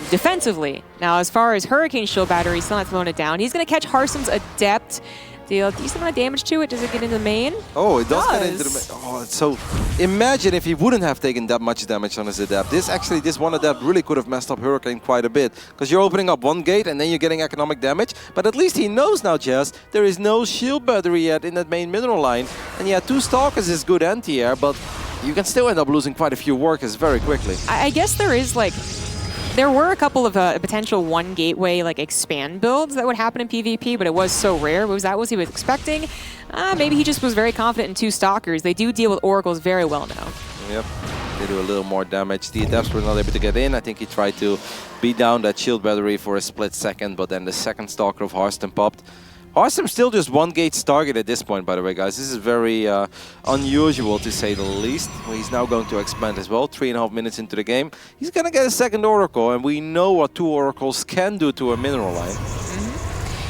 defensively. Now, as far as Hurricane shield battery, still not throwing it down. He's going to catch Harston's Adept. Deal a decent amount of damage to it. Does it get into the main? Oh, it does get into the main. Oh, so imagine if he wouldn't have taken that much damage on his Adept. This 1 Adept really could have messed up Hurricane quite a bit. Because you're opening up 1 gate and then you're getting economic damage. But at least he knows now, Jess, there is no shield battery yet in that main mineral line. And yeah, 2 Stalkers is good anti-air, but you can still end up losing quite a few workers very quickly. I guess there is like... There were a couple of potential 1 gateway like expand builds that would happen in PvP, but it was so rare. Was that what he was expecting? Maybe he just was very confident in 2 Stalkers. They do deal with Oracles very well now. Yep, they do a little more damage. The Adepts were not able to get in. I think he tried to beat down that shield battery for a split second, but then the second Stalker of Harston popped. Harston's still just 1 gate's target at this point, by the way, guys. This is very unusual, to say the least. He's now going to expand as well, 3.5 minutes into the game. He's going to get a second Oracle, and we know what 2 Oracles can do to a mineral line.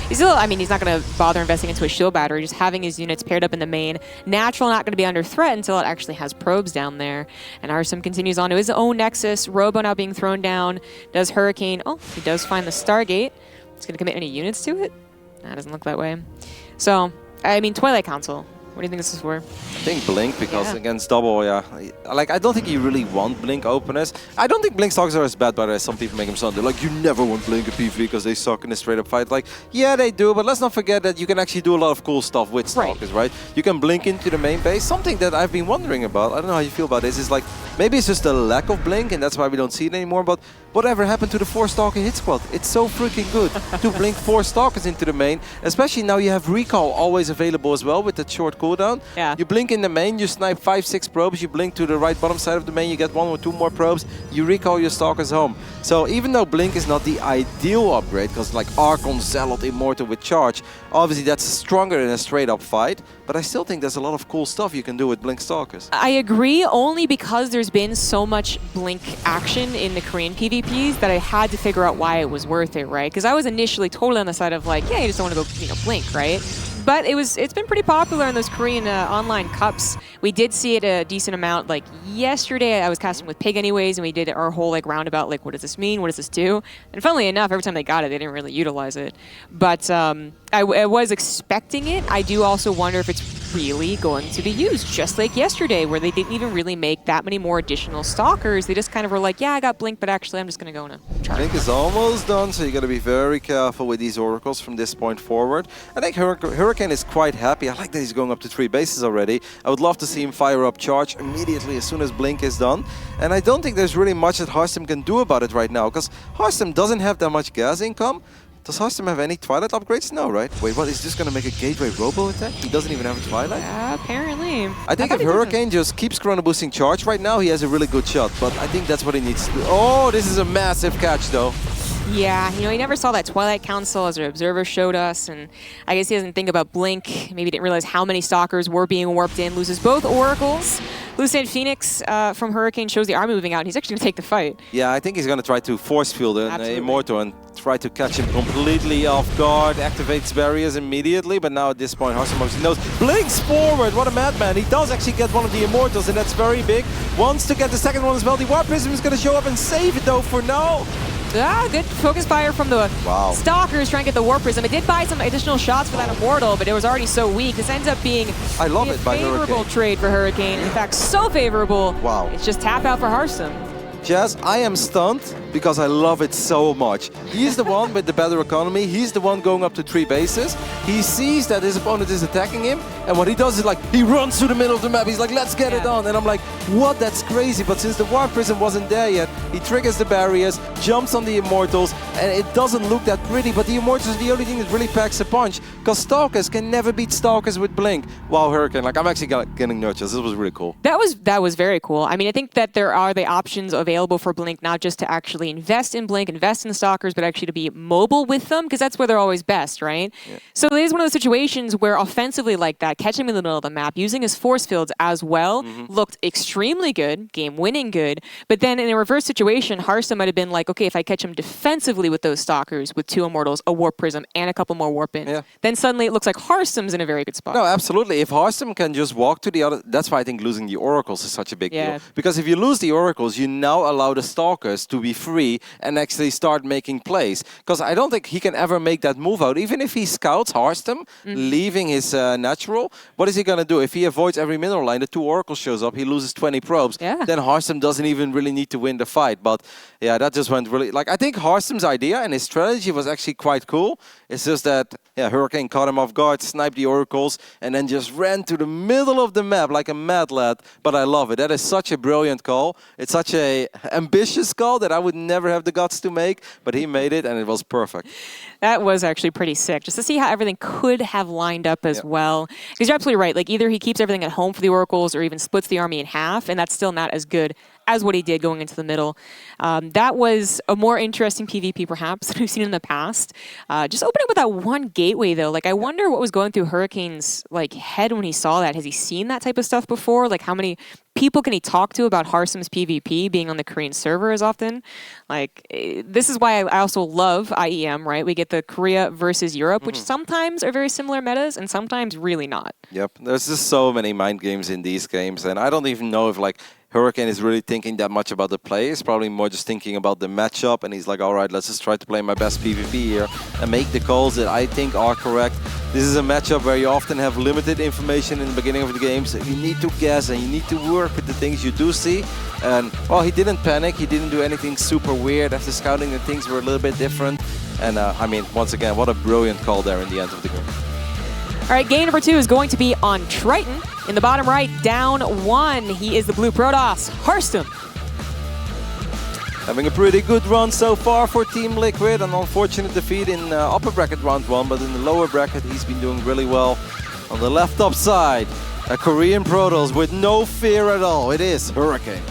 He's still, I mean, he's not going to bother investing into a shield battery, just having his units paired up in the main. Natural not going to be under threat until it actually has probes down there. And Harston continues on to his own Nexus. Robo now being thrown down. Does Hurricane, oh, he does find the Stargate. He's going to commit any units to it? That doesn't look that way. So, I mean, Twilight Council. What do you think this is for? I think Blink, because against double, like, I don't think you really want Blink openers. I don't think Blink Stalkers are as bad, by the way, as some people make them sound. They're like, you never want Blink in PvP because they suck in a straight-up fight. Like, yeah, they do, but let's not forget that you can actually do a lot of cool stuff with Stalkers, right? You can Blink into the main base. Something that I've been wondering about, I don't know how you feel about this, is like, maybe it's just a lack of Blink, and that's why we don't see it anymore, but whatever happened to the 4 Stalker hit squad? It's so freaking good to Blink 4 Stalkers into the main, especially now you have Recall always available as well with that short cooldown. Yeah. You blink in the main, you snipe 5-6 probes, you blink to the right bottom side of the main, you get 1 or 2 more probes, you recall your Stalkers home. So even though Blink is not the ideal upgrade, because like Archon, Zealot, Immortal with Charge, obviously that's stronger in a straight up fight, but I still think there's a lot of cool stuff you can do with Blink Stalkers. I agree, only because there's been so much Blink action in the Korean PvPs that I had to figure out why it was worth it, right? Because I was initially totally on the side of like, yeah, you just don't want to go, Blink, right? But it's been pretty popular in those Korean online cups. We did see it a decent amount. Like yesterday, I was casting with Pig anyways, and we did our whole like roundabout, like, what does this mean? What does this do? And funnily enough, every time they got it, they didn't really utilize it. But I was expecting it. I do also wonder if it's really going to be used, just like yesterday, where they didn't even really make that many more additional stalkers. They just kind of were like, yeah, I got Blink, but actually I'm just going to go in a charge. Blink is almost done, so you got to be very careful with these oracles from this point forward. I think Hurricane is quite happy. I like that he's going up to 3 bases already. I would love to see him fire up charge immediately as soon as Blink is done. And I don't think there's really much that Harstem can do about it right now, because Harstem doesn't have that much gas income. Does Harstem have any Twilight upgrades? No, right? Wait, what, is just going to make a Gateway Robo attack? He doesn't even have a Twilight? Yeah, apparently. I think if Hurricane just keeps Chrono Boosting charge right now, he has a really good shot. But I think that's what he needs to do. Oh, this is a massive catch, though. Yeah, you know, he never saw that Twilight Council as our observer showed us, and I guess he doesn't think about Blink. Maybe didn't realize how many Stalkers were being warped in. Loses both Oracles. Lucid Phoenix from Hurricane shows the army moving out, and he's actually going to take the fight. Yeah, I think he's going to try to force field an Immortal and try to catch him completely off guard. Activates barriers immediately, but now at this point, Harstem obviously knows. Blinks forward, what a madman. He does actually get one of the Immortals, and that's very big. Wants to get the second one as well. The Warp Prism is going to show up and save it, though, for now. Good focus fire from the Stalkers trying to get the Warp Prism. It did buy some additional shots for that Immortal, but it was already so weak. This ends up being a favorable trade for Hurricane. In fact, so favorable. Wow. It's just tap out for Harstem. Jazz, I am stunned because I love it so much. He's the one with the better economy. He's the one going up to 3 bases. He sees that his opponent is attacking him, and what he does is like, he runs to the middle of the map. He's like, let's get it on. And I'm like, what? That's crazy. But since the Warp Prism wasn't there yet, he triggers the barriers, jumps on the Immortals, and it doesn't look that pretty, but the Immortals is the only thing that really packs a punch, because Stalkers can never beat Stalkers with Blink. Wow, Hurricane, like I'm actually getting nurtures. This was really cool. That was very cool. I mean, I think that there are the options available for Blink, not just to actually invest in Blink, invest in Stalkers, but actually to be mobile with them, because that's where they're always best, right? Yeah. So it is one of those situations where offensively like that, catching him in the middle of the map, using his force fields as well, looked extremely good, game-winning good, but then in a reverse situation, Harstem might have been like, okay, if I catch him defensively with those Stalkers, with 2 Immortals, a Warp Prism, and a couple more Warp-ins, then suddenly it looks like Harstem's in a very good spot. No, absolutely. If Harstem can just walk to the other, that's why I think losing the Oracles is such a big deal. Because if you lose the Oracles, you now allow the Stalkers to be free and actually start making plays. Because I don't think he can ever make that move out. Even if he scouts Harstem, leaving his natural, what is he going to do? If he avoids every mineral line, the 2 Oracles shows up, he loses 20 probes, then Harstem doesn't even really need to win the fight. But yeah, that just went really, like, I think Harstem's idea and his strategy was actually quite cool. It's just that, Hurricane caught him off guard, sniped the Oracles, and then just ran to the middle of the map like a mad lad. But I love it. That is such a brilliant call. It's such a ambitious call that I would never have the guts to make, but he made it, and it was perfect. That was actually pretty sick, just to see how everything could have lined up as well. Because you're absolutely right. Like, either he keeps everything at home for the Oracles, or even splits the army in half, and that's still not as good as what he did going into the middle. That was a more interesting PvP, perhaps, than we've seen in the past. Just opening with that one gateway, though. Like, I wonder what was going through Hurricane's head when he saw that. Has he seen that type of stuff before? Like, how many people can he talk to about Harstem's PvP being on the Korean server as often? Like, this is why I also love IEM, right? We get the Korea versus Europe, which sometimes are very similar metas and sometimes really not. Yep, there's just so many mind games in these games, and I don't even know if Hurricane is really thinking that much about the play. He's probably more just thinking about the matchup, and he's like, all right, let's just try to play my best PvP here and make the calls that I think are correct. This is a matchup where you often have limited information in the beginning of the game, so you need to guess and you need to work with the things you do see. And, well, he didn't panic. He didn't do anything super weird. After scouting, the things were a little bit different. And, I mean, once again, what a brilliant call there in the end of the game. All right, game number 2 is going to be on Triton. In the bottom right, down 1. He is the blue Protoss, Harstem. Having a pretty good run so far for Team Liquid. An unfortunate defeat in upper bracket round 1, but in the lower bracket, he's been doing really well. On the left top side, a Korean Protoss with no fear at all. It is Hurricane.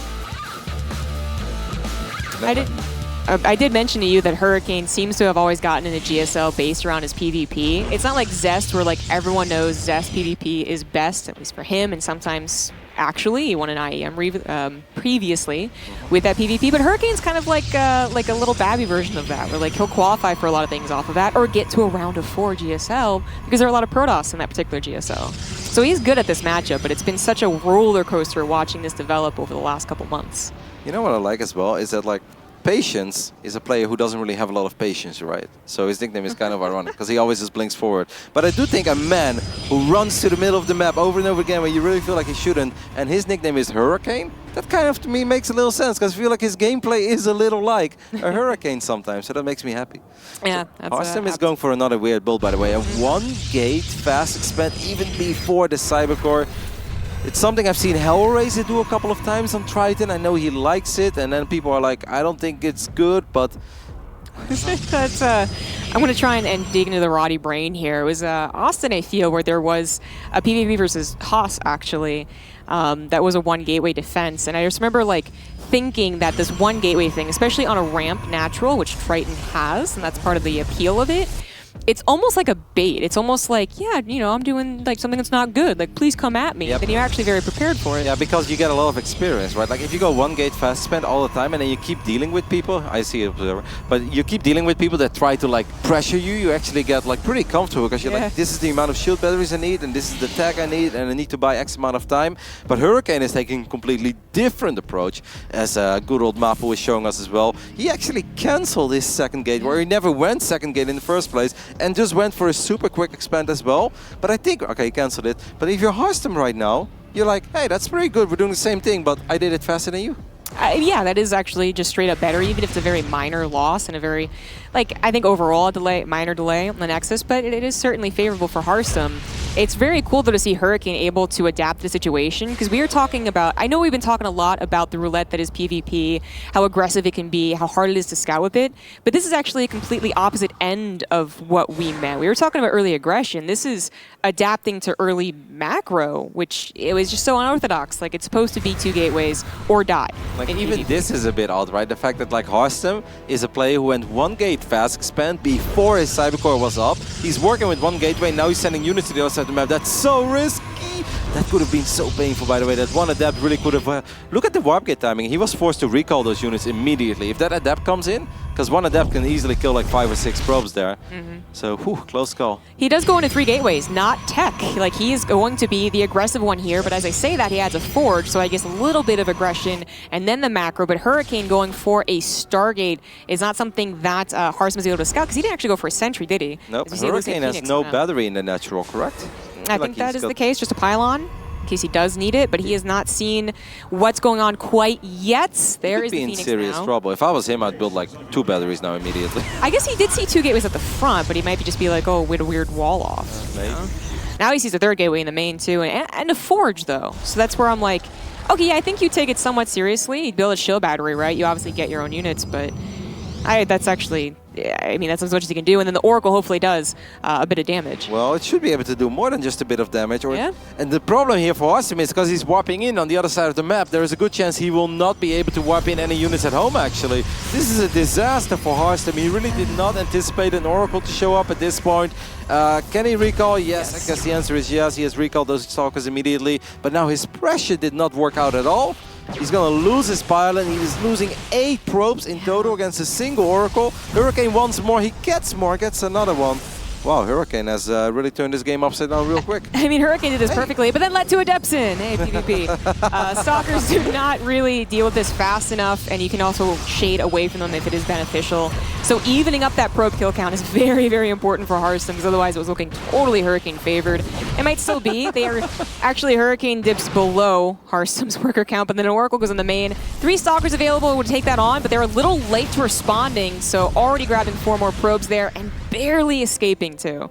I did mention to you that Hurricane seems to have always gotten into GSL based around his PvP. It's not like Zest, where everyone knows Zest PvP is best, at least for him, and sometimes actually he won an IEM previously with that PvP. But Hurricane's kind of like a little Babby version of that, where he'll qualify for a lot of things off of that, or get to a round of 4 GSL because there are a lot of Protoss in that particular GSL. So he's good at this matchup, but it's been such a roller coaster watching this develop over the last couple months. You know what I like as well is that Patience is a player who doesn't really have a lot of patience, right? So his nickname is kind of ironic because he always just blinks forward. But I do think a man who runs to the middle of the map over and over again when you really feel like he shouldn't, and his nickname is Hurricane, that kind of to me makes a little sense because I feel like his gameplay is a little like a Hurricane sometimes, so that makes me happy. Yeah, that's Harstem is going for another weird build, by the way. A 1-gate fast expand even before the Cybercore. It's something I've seen Hellraiser do a couple of times on Triton. I know he likes it, and then people are like, I don't think it's good, but... That's, I'm going to try and dig into the Roddy brain here. It was Austin, I feel, where there was a PvP versus Haas, actually. That was a 1-gateway defense, and I just remember like thinking that this 1-gateway thing, especially on a ramp natural, which Triton has, and that's part of the appeal of it, it's almost like a bait. It's almost like, yeah, you know, I'm doing like something that's not good. Like, please come at me. Yep. Then you're actually very prepared for it. Yeah, because you get a lot of experience, right? Like if you go 1-gate fast spend all the time and then you keep dealing with people, I see it, whatever, but you keep dealing with people that try to like pressure you, you actually get like pretty comfortable because you're like, this is the amount of shield batteries I need and this is the tag I need and I need to buy X amount of time. But Hurricane is taking a completely different approach, as good old Mapo is showing us as well. He actually cancelled his 2nd gate where he never went 2nd gate in the first place and just went for a super quick expand as well. But I think, okay, he cancelled it. But if you're Harstem right now, you're like, hey, that's pretty good. We're doing the same thing, but I did it faster than you. Yeah, that is actually just straight up better, even if it's a very minor loss and a very, like, I think overall a delay, minor delay on the Nexus, but it is certainly favorable for Harstem. It's very cool though to see Hurricane able to adapt to the situation, because we are talking about, I know we've been talking a lot about the roulette that is PvP, how aggressive it can be, how hard it is to scout with it, but this is actually a completely opposite end of what we meant. We were talking about early aggression. This is adapting to early macro, which it was just so unorthodox. Like, it's supposed to be 2 gateways or die. Like, even this is a bit odd, right? The fact that like Harstem is a player who went 1-gate fast expand before his Cybercore was up. He's working with 1 gateway, now he's sending units to the other side of the map. That's so risky. That could have been so painful, by the way. That one adept really could have... look at the warp gate timing. He was forced to recall those units immediately. If that adept comes in, because one adept can easily kill like 5 or 6 probes there. So, whew, close call. He does go into 3 gateways, not tech. Like, he is going to be the aggressive one here, but as I say that, he adds a forge, so I guess a little bit of aggression, and then the macro. But Hurricane going for a Stargate is not something that Harstem was able to scout, because he didn't actually go for a sentry, did he? Nope, Hurricane has no battery in the natural, correct? I think that is the case, just a pylon, in case he does need it, but he has not seen what's going on quite yet. There is the Phoenix in serious now. trouble. If I was him, I'd build like 2 batteries now immediately. I guess he did see 2 gateways at the front, but he might just be like, oh, with a weird wall off. You know? Now he sees a 3rd gateway in the main too, and a forge though. So that's where I'm like, okay, yeah, I think you take it somewhat seriously. You build a shield battery, right? You obviously get your own units, but that's actually, I mean, that's as much as you can do. And then the Oracle hopefully does a bit of damage. Well, it should be able to do more than just a bit of damage. And the problem here for Harstem is because he's warping in on the other side of the map, there is a good chance he will not be able to warp in any units at home, actually. This is a disaster for Harstem. He really did not anticipate an Oracle to show up at this point. Can he recall? Yes, I guess the answer is yes. He has recalled those Stalkers immediately. But now his pressure did not work out at all. He's going to lose his pilot. He is losing 8 probes in total against a single Oracle. Hurricane wants more. He gets more. Gets another one. Wow, Hurricane has really turned this game upside down real quick. I mean, Hurricane did this perfectly, but then led to a Depson. Hey, PvP. Stalkers do not really deal with this fast enough, and you can also shade away from them if it is beneficial. So evening up that probe kill count is very, very important for Harstem, because otherwise it was looking totally Hurricane favored. It might still be. They are actually Hurricane dips below Harstem's worker count, but then an Oracle goes in the main. 3 Stalkers available would take that on, but they're a little late to responding, so already grabbing 4 more probes there and barely escaping too.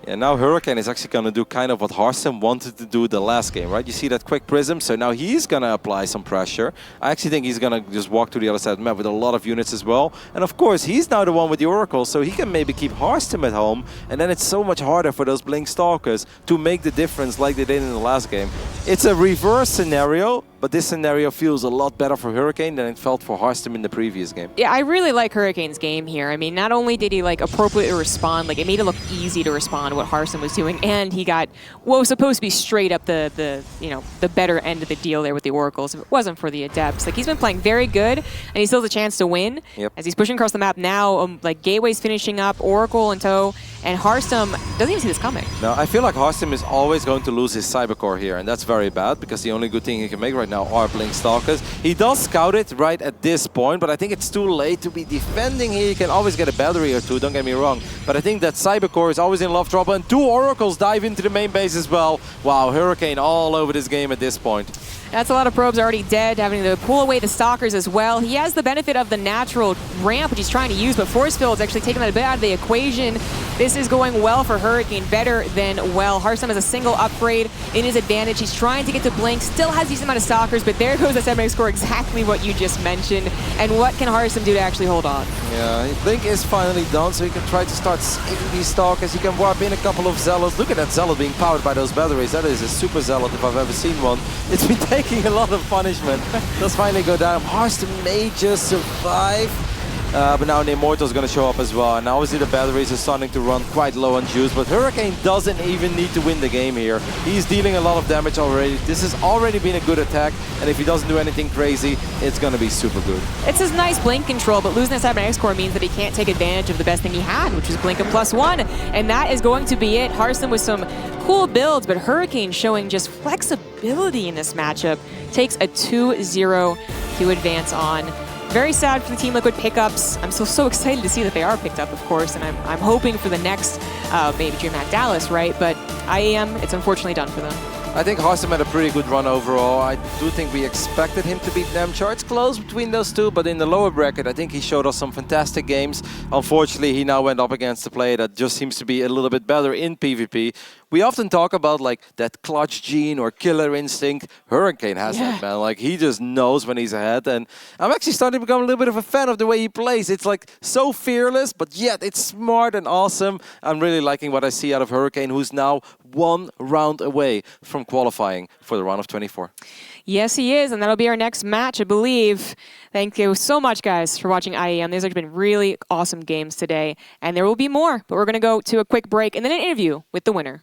Yeah, now Hurricane is actually going to do kind of what Harstem wanted to do the last game, right? You see that quick prism, so now he's going to apply some pressure. I actually think he's going to just walk to the other side of the map with a lot of units as well. And of course, he's now the one with the Oracle, so he can maybe keep Harstem at home, and then it's so much harder for those Blink Stalkers to make the difference like they did in the last game. It's a reverse scenario, but this scenario feels a lot better for Hurricane than it felt for Harstem in the previous game. Yeah, I really like Hurricane's game here. I mean, not only did he like appropriately respond, like it made it look easy to respond to what Harstem was doing, and he got what was supposed to be straight up the better end of the deal there with the Oracles. If it wasn't for the Adepts, like he's been playing very good, and he still has a chance to win. As he's pushing across the map now, like Gateway's finishing up, Oracle in tow, and Harstem doesn't even see this coming. No, I feel like Harstem is always going to lose his Cybercore here, and that's very bad because the only good thing he can make right now are Blink Stalkers. He does scout it right at this point, but I think it's too late to be defending here. You can always get a battery or two, don't get me wrong. But I think that Cybercore is always in love trouble, and 2 Oracles dive into the main base as well. Wow, Hurricane all over this game at this point. That's a lot of probes already dead, having to pull away the Stalkers as well. He has the benefit of the natural ramp, which he's trying to use, but Force Field's actually taking that a bit out of the equation. This is going well for Hurricane, better than well. Hearthstone has a single upgrade in his advantage. He's trying to get to Blink, still has a decent amount of Stalkers, but there goes the 7x score, exactly what you just mentioned. And what can Hearthstone do to actually hold on? Yeah, Blink is finally done, so he can try to start saving these Stalkers. He can warp in a couple of Zealots. Look at that Zealot being powered by those batteries. That is a super Zealot if I've ever seen one. It's been taking a lot of punishment. Does finally go down. Hearthstone may just survive. But now the Immortal is going to show up as well. And obviously the batteries are starting to run quite low on juice. But Hurricane doesn't even need to win the game here. He's dealing a lot of damage already. This has already been a good attack. And if he doesn't do anything crazy, it's going to be super good. It's his nice Blink control, but losing that 7x core means that he can't take advantage of the best thing he had, which is Blink and +1. And that is going to be it. Hearthstone with some cool builds, but Hurricane showing just flexibility in this matchup. Takes a 2-0 to advance on. Very sad for the Team Liquid pickups. I'm so excited to see that they are picked up, of course, and I'm hoping for the next, maybe DreamHack Dallas, right? But IEM, it's unfortunately done for them. I think Hearthstone had a pretty good run overall. I do think we expected him to beat Nemchar. It's close between those two, but in the lower bracket, I think he showed us some fantastic games. Unfortunately, he now went up against a player that just seems to be a little bit better in PvP. We often talk about like that clutch gene or killer instinct. Hurricane has that, man. Like he just knows when he's ahead. And I'm actually starting to become a little bit of a fan of the way he plays. It's like so fearless, but yet it's smart and awesome. I'm really liking what I see out of Hurricane, who's now 1 round away from qualifying for the round of 24. Yes, he is, and that'll be our next match, I believe. Thank you so much, guys, for watching IEM. These have been really awesome games today, and there will be more, but we're going to go to a quick break and then an interview with the winner.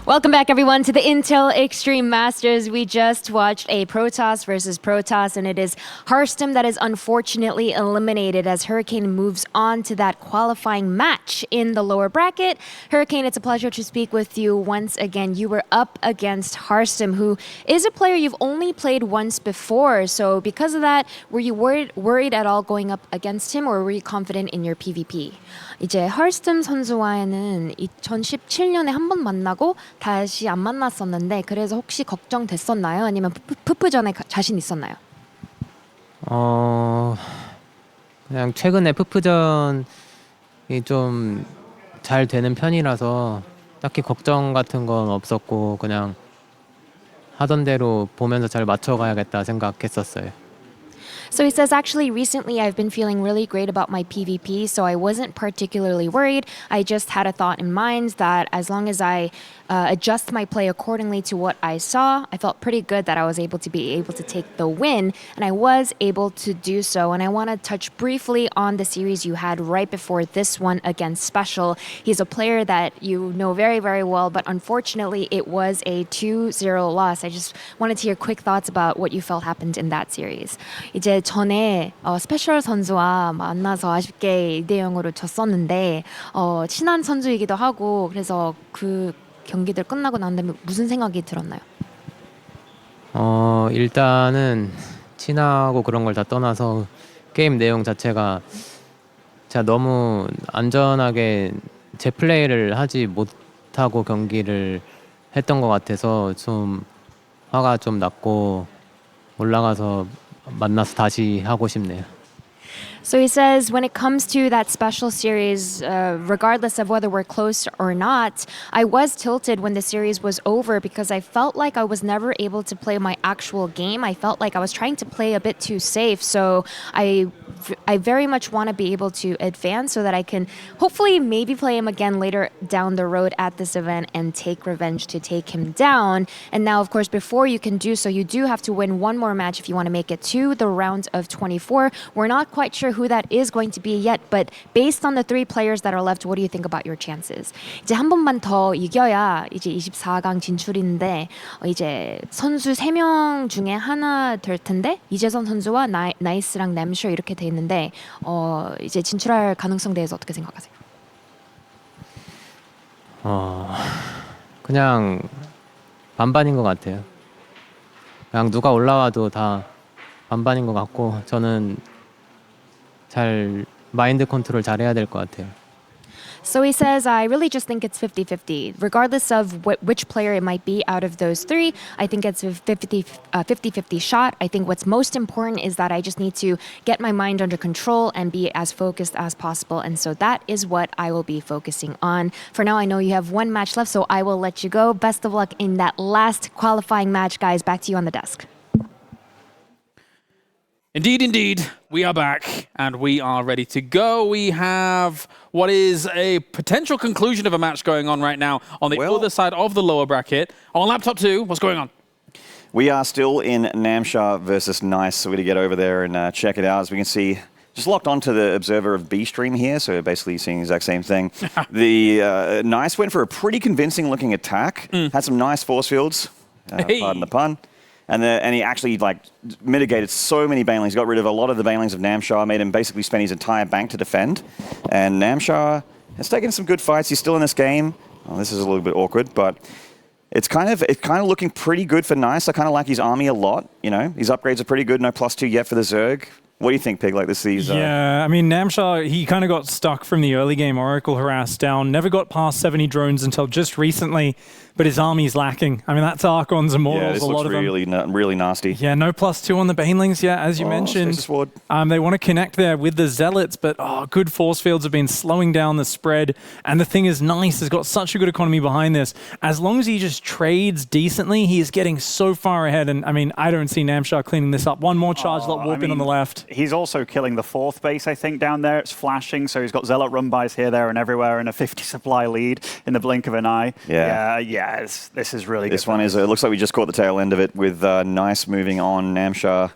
Welcome back, everyone, to the Intel Extreme Masters. We just watched a Protoss versus Protoss, and it is Hearthstone that is unfortunately eliminated as Hurricane moves on to that qualifying match in the lower bracket. Hurricane, it's a pleasure to speak with you once again. You were up against Hearthstone, who is a player you've only played once before. So because of that, were you worried at all going up against him, or were you confident in your PvP? 이제 Hearthstone 선수와는 2017년에 한 번 만나고 다시 안 만났었는데 그래서 혹시 걱정됐었나요? 아니면 푸푸전에 자신 있었나요? 그냥 최근에 푸푸전이 좀 잘 되는 편이라서 딱히 걱정 같은 건 없었고 그냥 하던 대로 보면서 잘 맞춰가야겠다 생각했었어요. So he says, actually, recently I've been feeling really great about my PvP, so I wasn't particularly worried. I just had a thought in mind that as long as I adjust my play accordingly to what I saw, I felt pretty good that I was able to take the win, and I was able to do so. And I want to touch briefly on the series you had right before this one against Special. He's a player that you know very, very well, but unfortunately it was a 2-0 loss. I just wanted to hear quick thoughts about what you felt happened in that series. 이제 전에 스페셜 선수와 만나서 아쉽게 2대0으로 졌었는데 친한 선수이기도 하고 그래서 그 경기들 끝나고 난 다음에 무슨 생각이 들었나요? 일단은 친하고 그런 걸 다 떠나서 게임 내용 자체가 제가 너무 안전하게 제 플레이를 하지 못하고 경기를 했던 것 같아서 좀 화가 좀 났고 올라가서 만나서 다시 하고 싶네요. So he says when it comes to that special series, regardless of whether we're close or not, I was tilted when the series was over because I felt like I was never able to play my actual game. I felt like I was trying to play a bit too safe. So I very much want to be able to advance so that I can hopefully maybe play him again later down the road at this event and take revenge to take him down. And now, of course, before you can do so, you do have to win one more match if you want to make it to the round of 24. We're not quite sure who that is going to be yet, but based on the 3 players that are left, what do you think about your chances? 이제 한 번만 더 이겨야 이제 24강 진출인데 이제 선수 3명 중에 하나 될 텐데 이재선 선수와 나이스랑 램셔 이렇게 돼 있는데 이제 진출할 가능성 대해서 어떻게 생각하세요? 그냥 반반인 것 같아요. 그냥 누가 올라와도 다 반반인 것 같고 저는 잘 마인드 컨트롤 잘해야 될 것 같아요. So he says, I really just think it's 50-50. Regardless of which player it might be out of those 3, I think it's a 50-50 shot. I think what's most important is that I just need to get my mind under control and be as focused as possible. And so that is what I will be focusing on. For now, I know you have 1 match left, so I will let you go. Best of luck in that last qualifying match, guys. Back to you on the desk. Indeed, we are back and we are ready to go. We have what is a potential conclusion of a match going on right now on the other side of the lower bracket. On laptop 2, what's going on? We are still in Namshar versus Nice, so we're going to get over there and check it out. As we can see, just locked onto the observer of B stream here, so basically seeing the exact same thing. The Nice went for a pretty convincing looking attack, had some nice force fields, pardon the pun. And he actually mitigated so many banelings, got rid of a lot of the banelings of Namshar, made him basically spend his entire bank to defend. And Namshar has taken some good fights. He's still in this game. Oh, this is a little bit awkward, but it's kind of looking pretty good for Nice. I kind of like his army a lot. You know, his upgrades are pretty good. No +2 yet for the Zerg. What do you think, Pig? Yeah, I mean, Namshar, he kind of got stuck from the early game Oracle harass down, never got past 70 drones until just recently, but his army's lacking. I mean, that's Archons, Immortals, yeah, this a lot looks of them. really nasty. Yeah, no +2 on the Banelings yet, as you mentioned. They want to connect there with the Zealots, but good force fields have been slowing down the spread. And the thing is, Nice has got such a good economy behind this. As long as he just trades decently, he is getting so far ahead. And I mean, I don't see Namshar cleaning this up. One more charge, warp in on the left. He's also killing the 4th base, I think, down there. It's flashing, so he's got Zealot run-bys here, there, and everywhere, and a 50 supply lead in the blink of an eye. This is really good. This one is, it looks like we just caught the tail end of it with Nice moving on. Namshar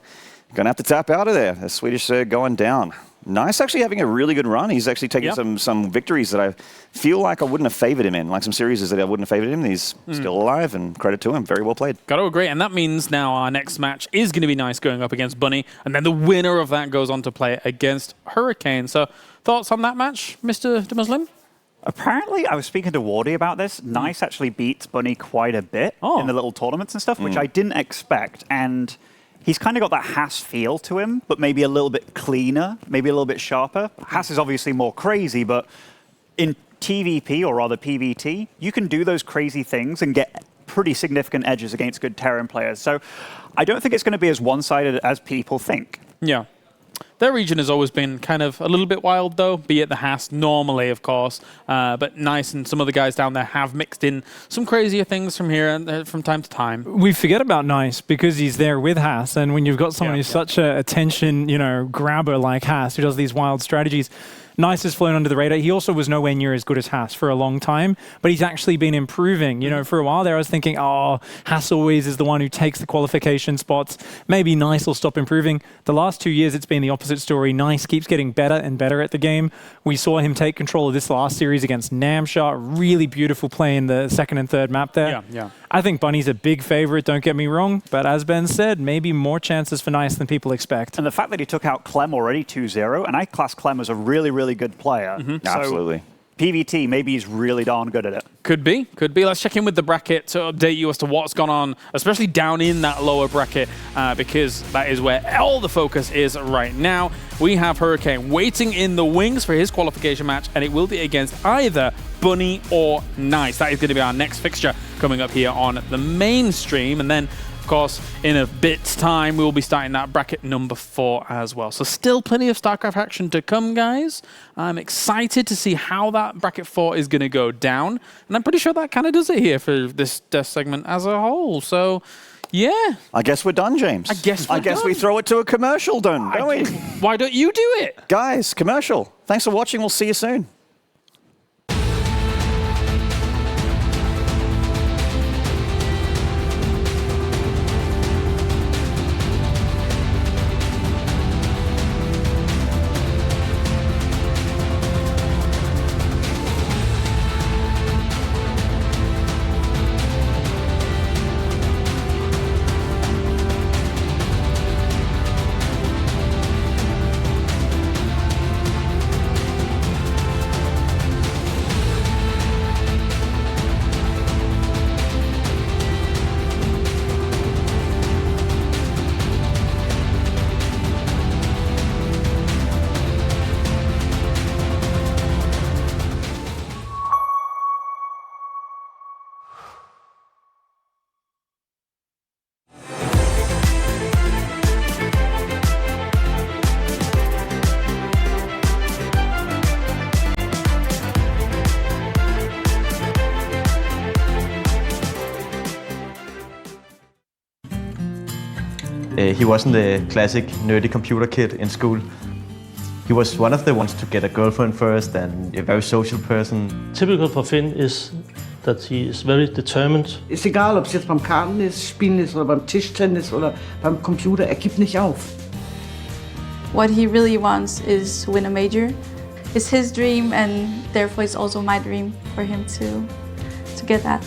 gonna have to tap out of there. The Swedish Zerg going down. Nice, actually having a really good run. He's actually taken some victories that I feel like I wouldn't have favored him in, like some series that I wouldn't have favored him. He's still alive, and credit to him. Very well played. Got to agree, and that means now our next match is going to be Nice going up against Bunny, and then the winner of that goes on to play against Hurricane. So, thoughts on that match, Mr. Muslim? Apparently, I was speaking to Wardy about this. Nice actually beats Bunny quite a bit in the little tournaments and stuff, which I didn't expect. And he's kind of got that Haas feel to him, but maybe a little bit cleaner, maybe a little bit sharper. Haas is obviously more crazy, but in TVP, or rather PVT, you can do those crazy things and get pretty significant edges against good Terran players. So I don't think it's going to be as one-sided as people think. Yeah. Their region has always been kind of a little bit wild, though, be it the Haas normally, of course. But Nice and some of the guys down there have mixed in some crazier things from here and from time to time. We forget about Nice because he's there with Haas, and when you've got someone who's such a attention, grabber like Haas, who does these wild strategies, Nice has flown under the radar. He also was nowhere near as good as Haas for a long time, but he's actually been improving. For a while there, I was thinking, Haas always is the one who takes the qualification spots. Maybe Nice will stop improving. The last 2 years, it's been the opposite story. Nice keeps getting better and better at the game. We saw him take control of this last series against Namshot. Really beautiful play in the second and third map there. Yeah. I think Bunny's a big favorite, don't get me wrong, but as Ben said, maybe more chances for Nice than people expect. And the fact that he took out Clem already 2-0, and I class Clem as a really, really good player. So Absolutely. PVT, maybe he's really darn good at it. Could be. Let's check in with the bracket to update you as to what's gone on, especially down in that lower bracket, because that is where all the focus is right now. We have Hurricane waiting in the wings for his qualification match, and it will be against either Bunny or Nice. That is going to be our next fixture coming up here on the main stream, and then of course, in a bit's time, we will be starting that bracket number 4 as well. So still plenty of StarCraft action to come, guys. I'm excited to see how that bracket 4 is going to go down. And I'm pretty sure that kind of does it here for this death segment as a whole. So, yeah. I guess we're done, James. I guess we throw it to a commercial, don't we? Why don't you do it? Guys, commercial. Thanks for watching. We'll see you soon. He wasn't the classic nerdy computer kid in school. He was one of the ones to get a girlfriend first and a very social person. Typical for Finn is that he is very determined. Ist egal, ob es jetzt beim Kartenspielen ist oder beim Tischtennis oder beim Computer, er gibt nicht auf. What he really wants is to win a major. It's his dream, and therefore it's also my dream for him to get that.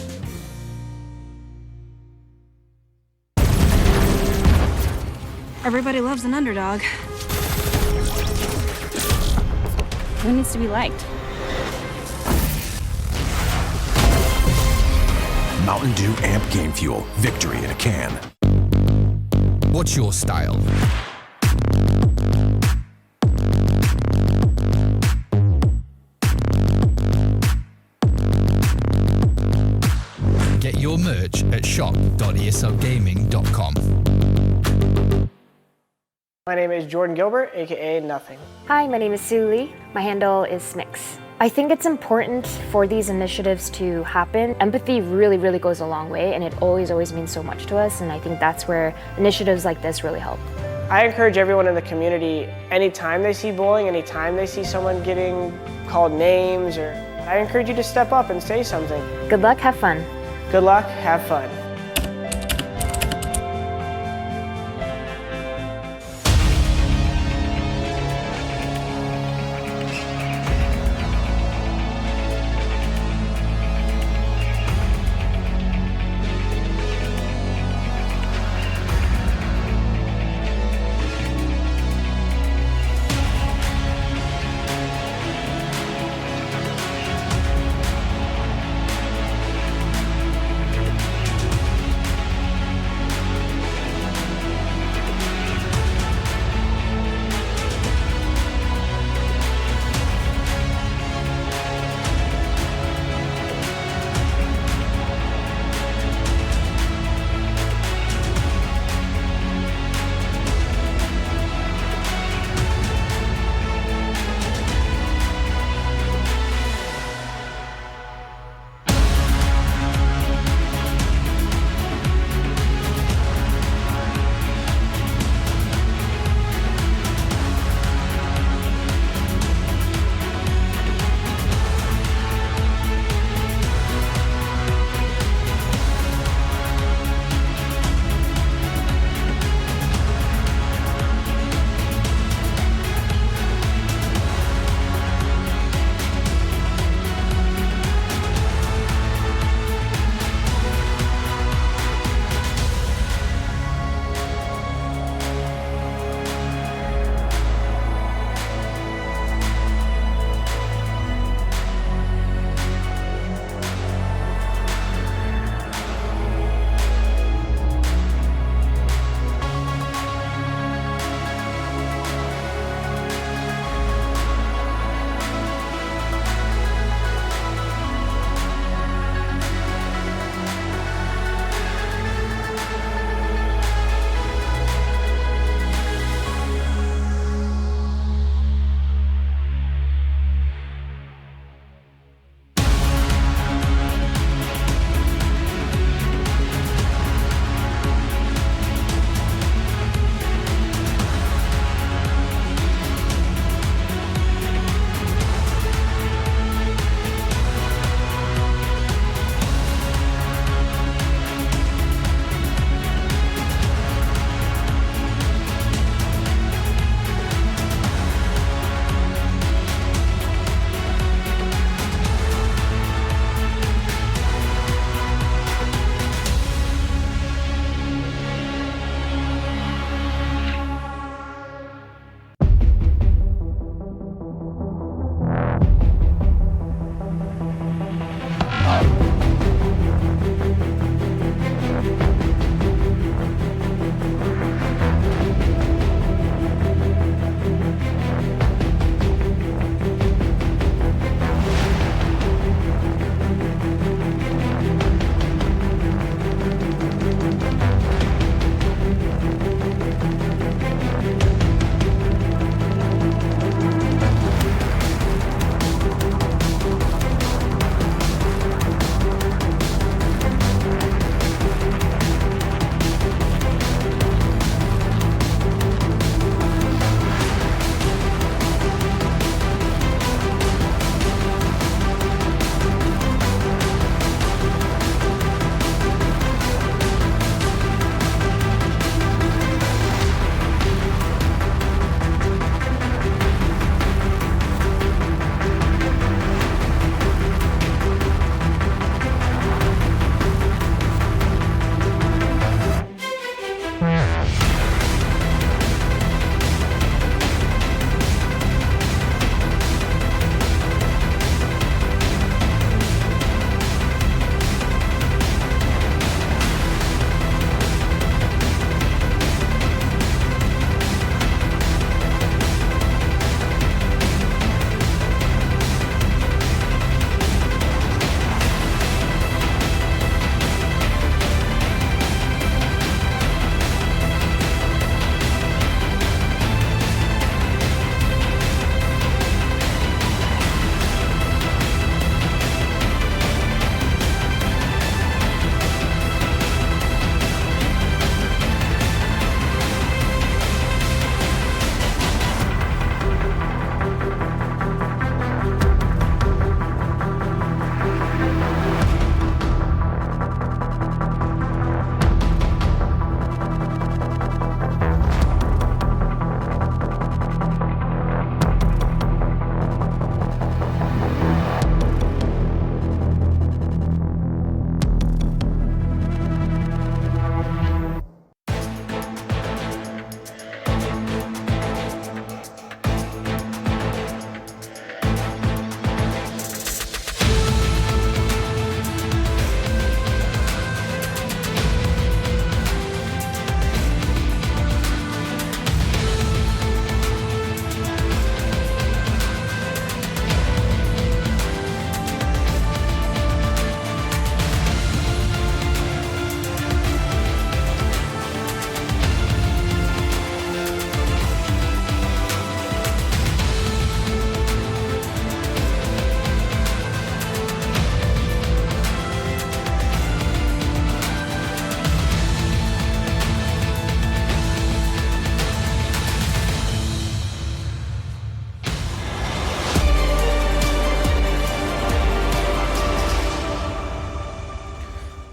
Everybody loves an underdog. Who needs to be liked? Mountain Dew Amp Game Fuel. Victory in a can. What's your style? Get your merch at shop.eslgaming.com. My name is Jordan Gilbert, aka Nothing. Hi, my name is Sue Lee. My handle is Smix. I think it's important for these initiatives to happen. Empathy really, really goes a long way, and it always means so much to us, and I think that's where initiatives like this really help. I encourage everyone in the community, anytime they see bullying, anytime they see someone getting called names, I encourage you to step up and say something. Good luck, have fun. Good luck, have fun.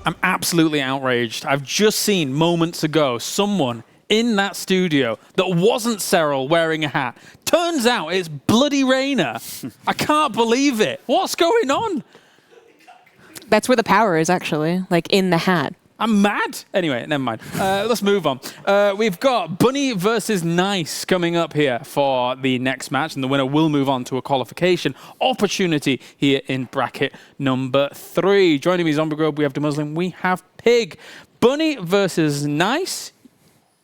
I'm absolutely outraged. I've just seen moments ago someone in that studio that wasn't Cyril wearing a hat. Turns out it's bloody Reina. I can't believe it. What's going on? That's where the power is, actually, like in the hat. I'm mad. Anyway, never mind. Let's move on. We've got Bunny versus Nice coming up here for the next match, and the winner will move on to a qualification opportunity here in bracket number 3. Joining me, Zombie Grove, we have the Muslim, we have Pig. Bunny versus Nice.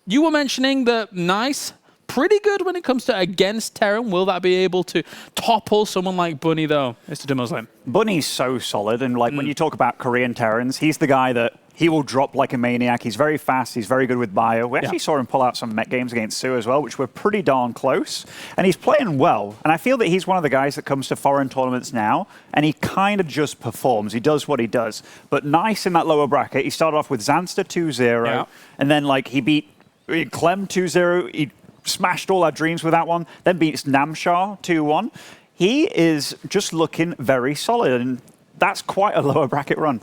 You were mentioning that Nice, pretty good when it comes to against Terran. Will that be able to topple someone like Bunny, though, Mr. De Muslim? Bunny's so solid, and like when you talk about Korean Terrans, he's the guy that he will drop like a maniac. He's very fast. He's very good with bio. We actually saw him pull out some Met games against Sue as well, which were pretty darn close. And he's playing well. And I feel that he's one of the guys that comes to foreign tournaments now, and he kind of just performs. He does what he does. But Nice in that lower bracket, he started off with Zanster 2-0, and then like he beat Clem 2-0. He smashed all our dreams with that one. Then beats Namshar 2-1. He is just looking very solid, and that's quite a lower bracket run.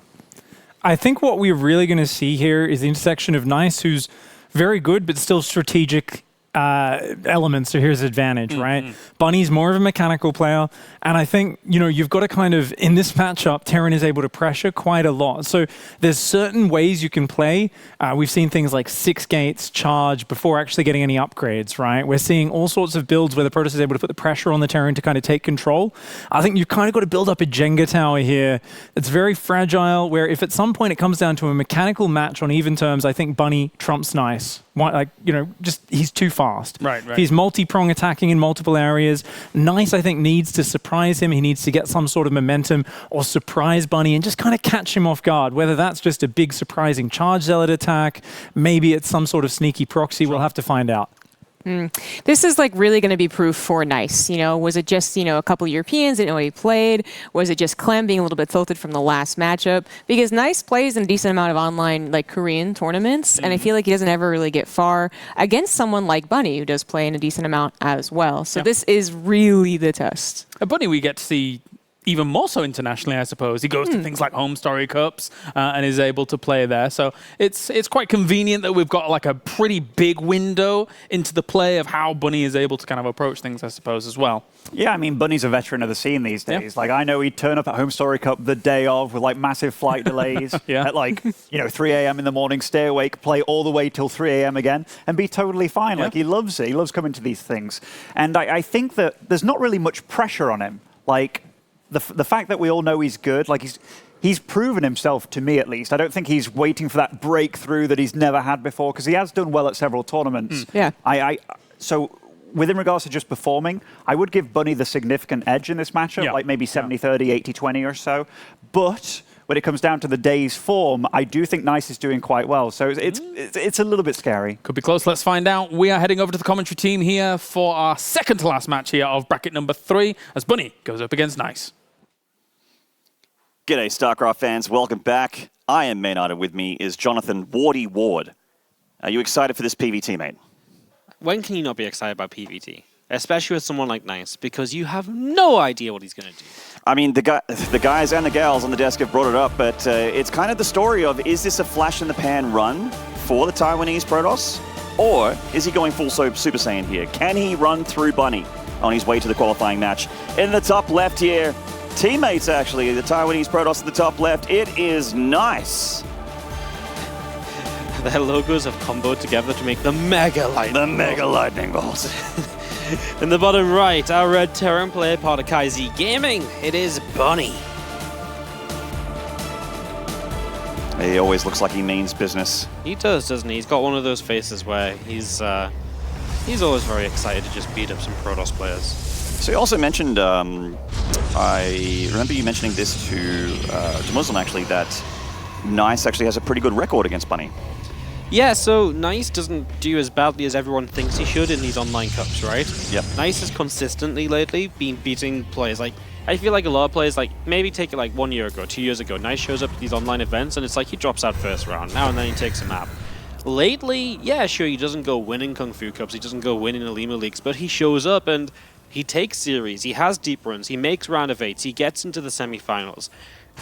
I think what we're really going to see here is the intersection of Nice, who's very good, but still strategic elements to his advantage, right? Bunny's more of a mechanical player, and I think, you know, you've got to kind of, in this matchup, Terran is able to pressure quite a lot. So there's certain ways you can play. We've seen things like 6 gates, charge, before actually getting any upgrades, right? We're seeing all sorts of builds where the Protoss is able to put the pressure on the Terran to kind of take control. I think you've kind of got to build up a Jenga tower here. It's very fragile, where if at some point it comes down to a mechanical match on even terms, I think Bunny trumps Nice. Like, you know, just he's too fast. Right. He's multi-prong attacking in multiple areas. Nice, I think, needs to surprise him. He needs to get some sort of momentum or surprise Bunny and just kind of catch him off guard. Whether that's just a big surprising charge zealot attack, maybe it's some sort of sneaky proxy, we'll have to find out. This is like really going to be proof for Nice. You know, was it just, you know, a couple Europeans didn't know he played? Was it just Clem being a little bit tilted from the last matchup? Because Nice plays in a decent amount of online, like Korean tournaments, and I feel like he doesn't ever really get far against someone like Bunny, who does play in a decent amount as well. So this is really the test. Bunny we get to see even more so internationally, I suppose. He goes to things like Home Story Cups and is able to play there. So it's quite convenient that we've got like a pretty big window into the play of how Bunny is able to kind of approach things, I suppose, as well. Yeah, I mean, Bunny's a veteran of the scene these days. Like, I know he'd turn up at Home Story Cup the day of with like massive flight delays at like, you know, 3 a.m. in the morning, stay awake, play all the way till 3 a.m. again and be totally fine. Like, he loves it. He loves coming to these things. And I think that there's not really much pressure on him. Like, the fact that we all know he's good, like he's proven himself, to me at least. I don't think he's waiting for that breakthrough that he's never had before, because he has done well at several tournaments. So within regards to just performing, I would give Bunny the significant edge in this matchup, like maybe 70-30, 80-20 or so. But when it comes down to the day's form, I do think Nice is doing quite well. So it's a little bit scary. Could be close. Let's find out. We are heading over to the commentary team here for our second to last match here of bracket number 3 as Bunny goes up against Nice. G'day, StarCraft fans. Welcome back. I am Maynard, and with me is Jonathan Wardy Ward. Are you excited for this PVT, mate? When can you not be excited about PVT? Especially with someone like Nice, because you have no idea what he's going to do. I mean, the guys and the gals on the desk have brought it up, but it's kind of the story of, is this a flash-in-the-pan run for the Taiwanese Protoss? Or is he going full Super Saiyan here? Can he run through Bunny on his way to the qualifying match? In the top left here, teammates, actually, the Taiwanese Protoss at the top left. It is Nice. Their logos have comboed together to make the Mega Lightning Bolt. In the bottom right, our red Terran player, part of KaiZ Gaming. It is Bunny. He always looks like he means business. He does, doesn't he? He's got one of those faces where he's always very excited to just beat up some Protoss players. So you also mentioned, I remember you mentioning this to Muslim, actually, that Nice actually has a pretty good record against Bunny. Yeah, so Nice doesn't do as badly as everyone thinks he should in these online cups, right? Yep. Nice has consistently lately been beating players. Like, I feel like a lot of players, like, maybe take it like 1 year ago, 2 years ago, Nice shows up at these online events and it's like he drops out first round. Now and then he takes a map. Lately, yeah, sure, he doesn't go winning Kung Fu Cups, he doesn't go winning Alima Leagues, but he shows up and He takes series, he has deep runs, he makes round of 8s, he gets into the semifinals,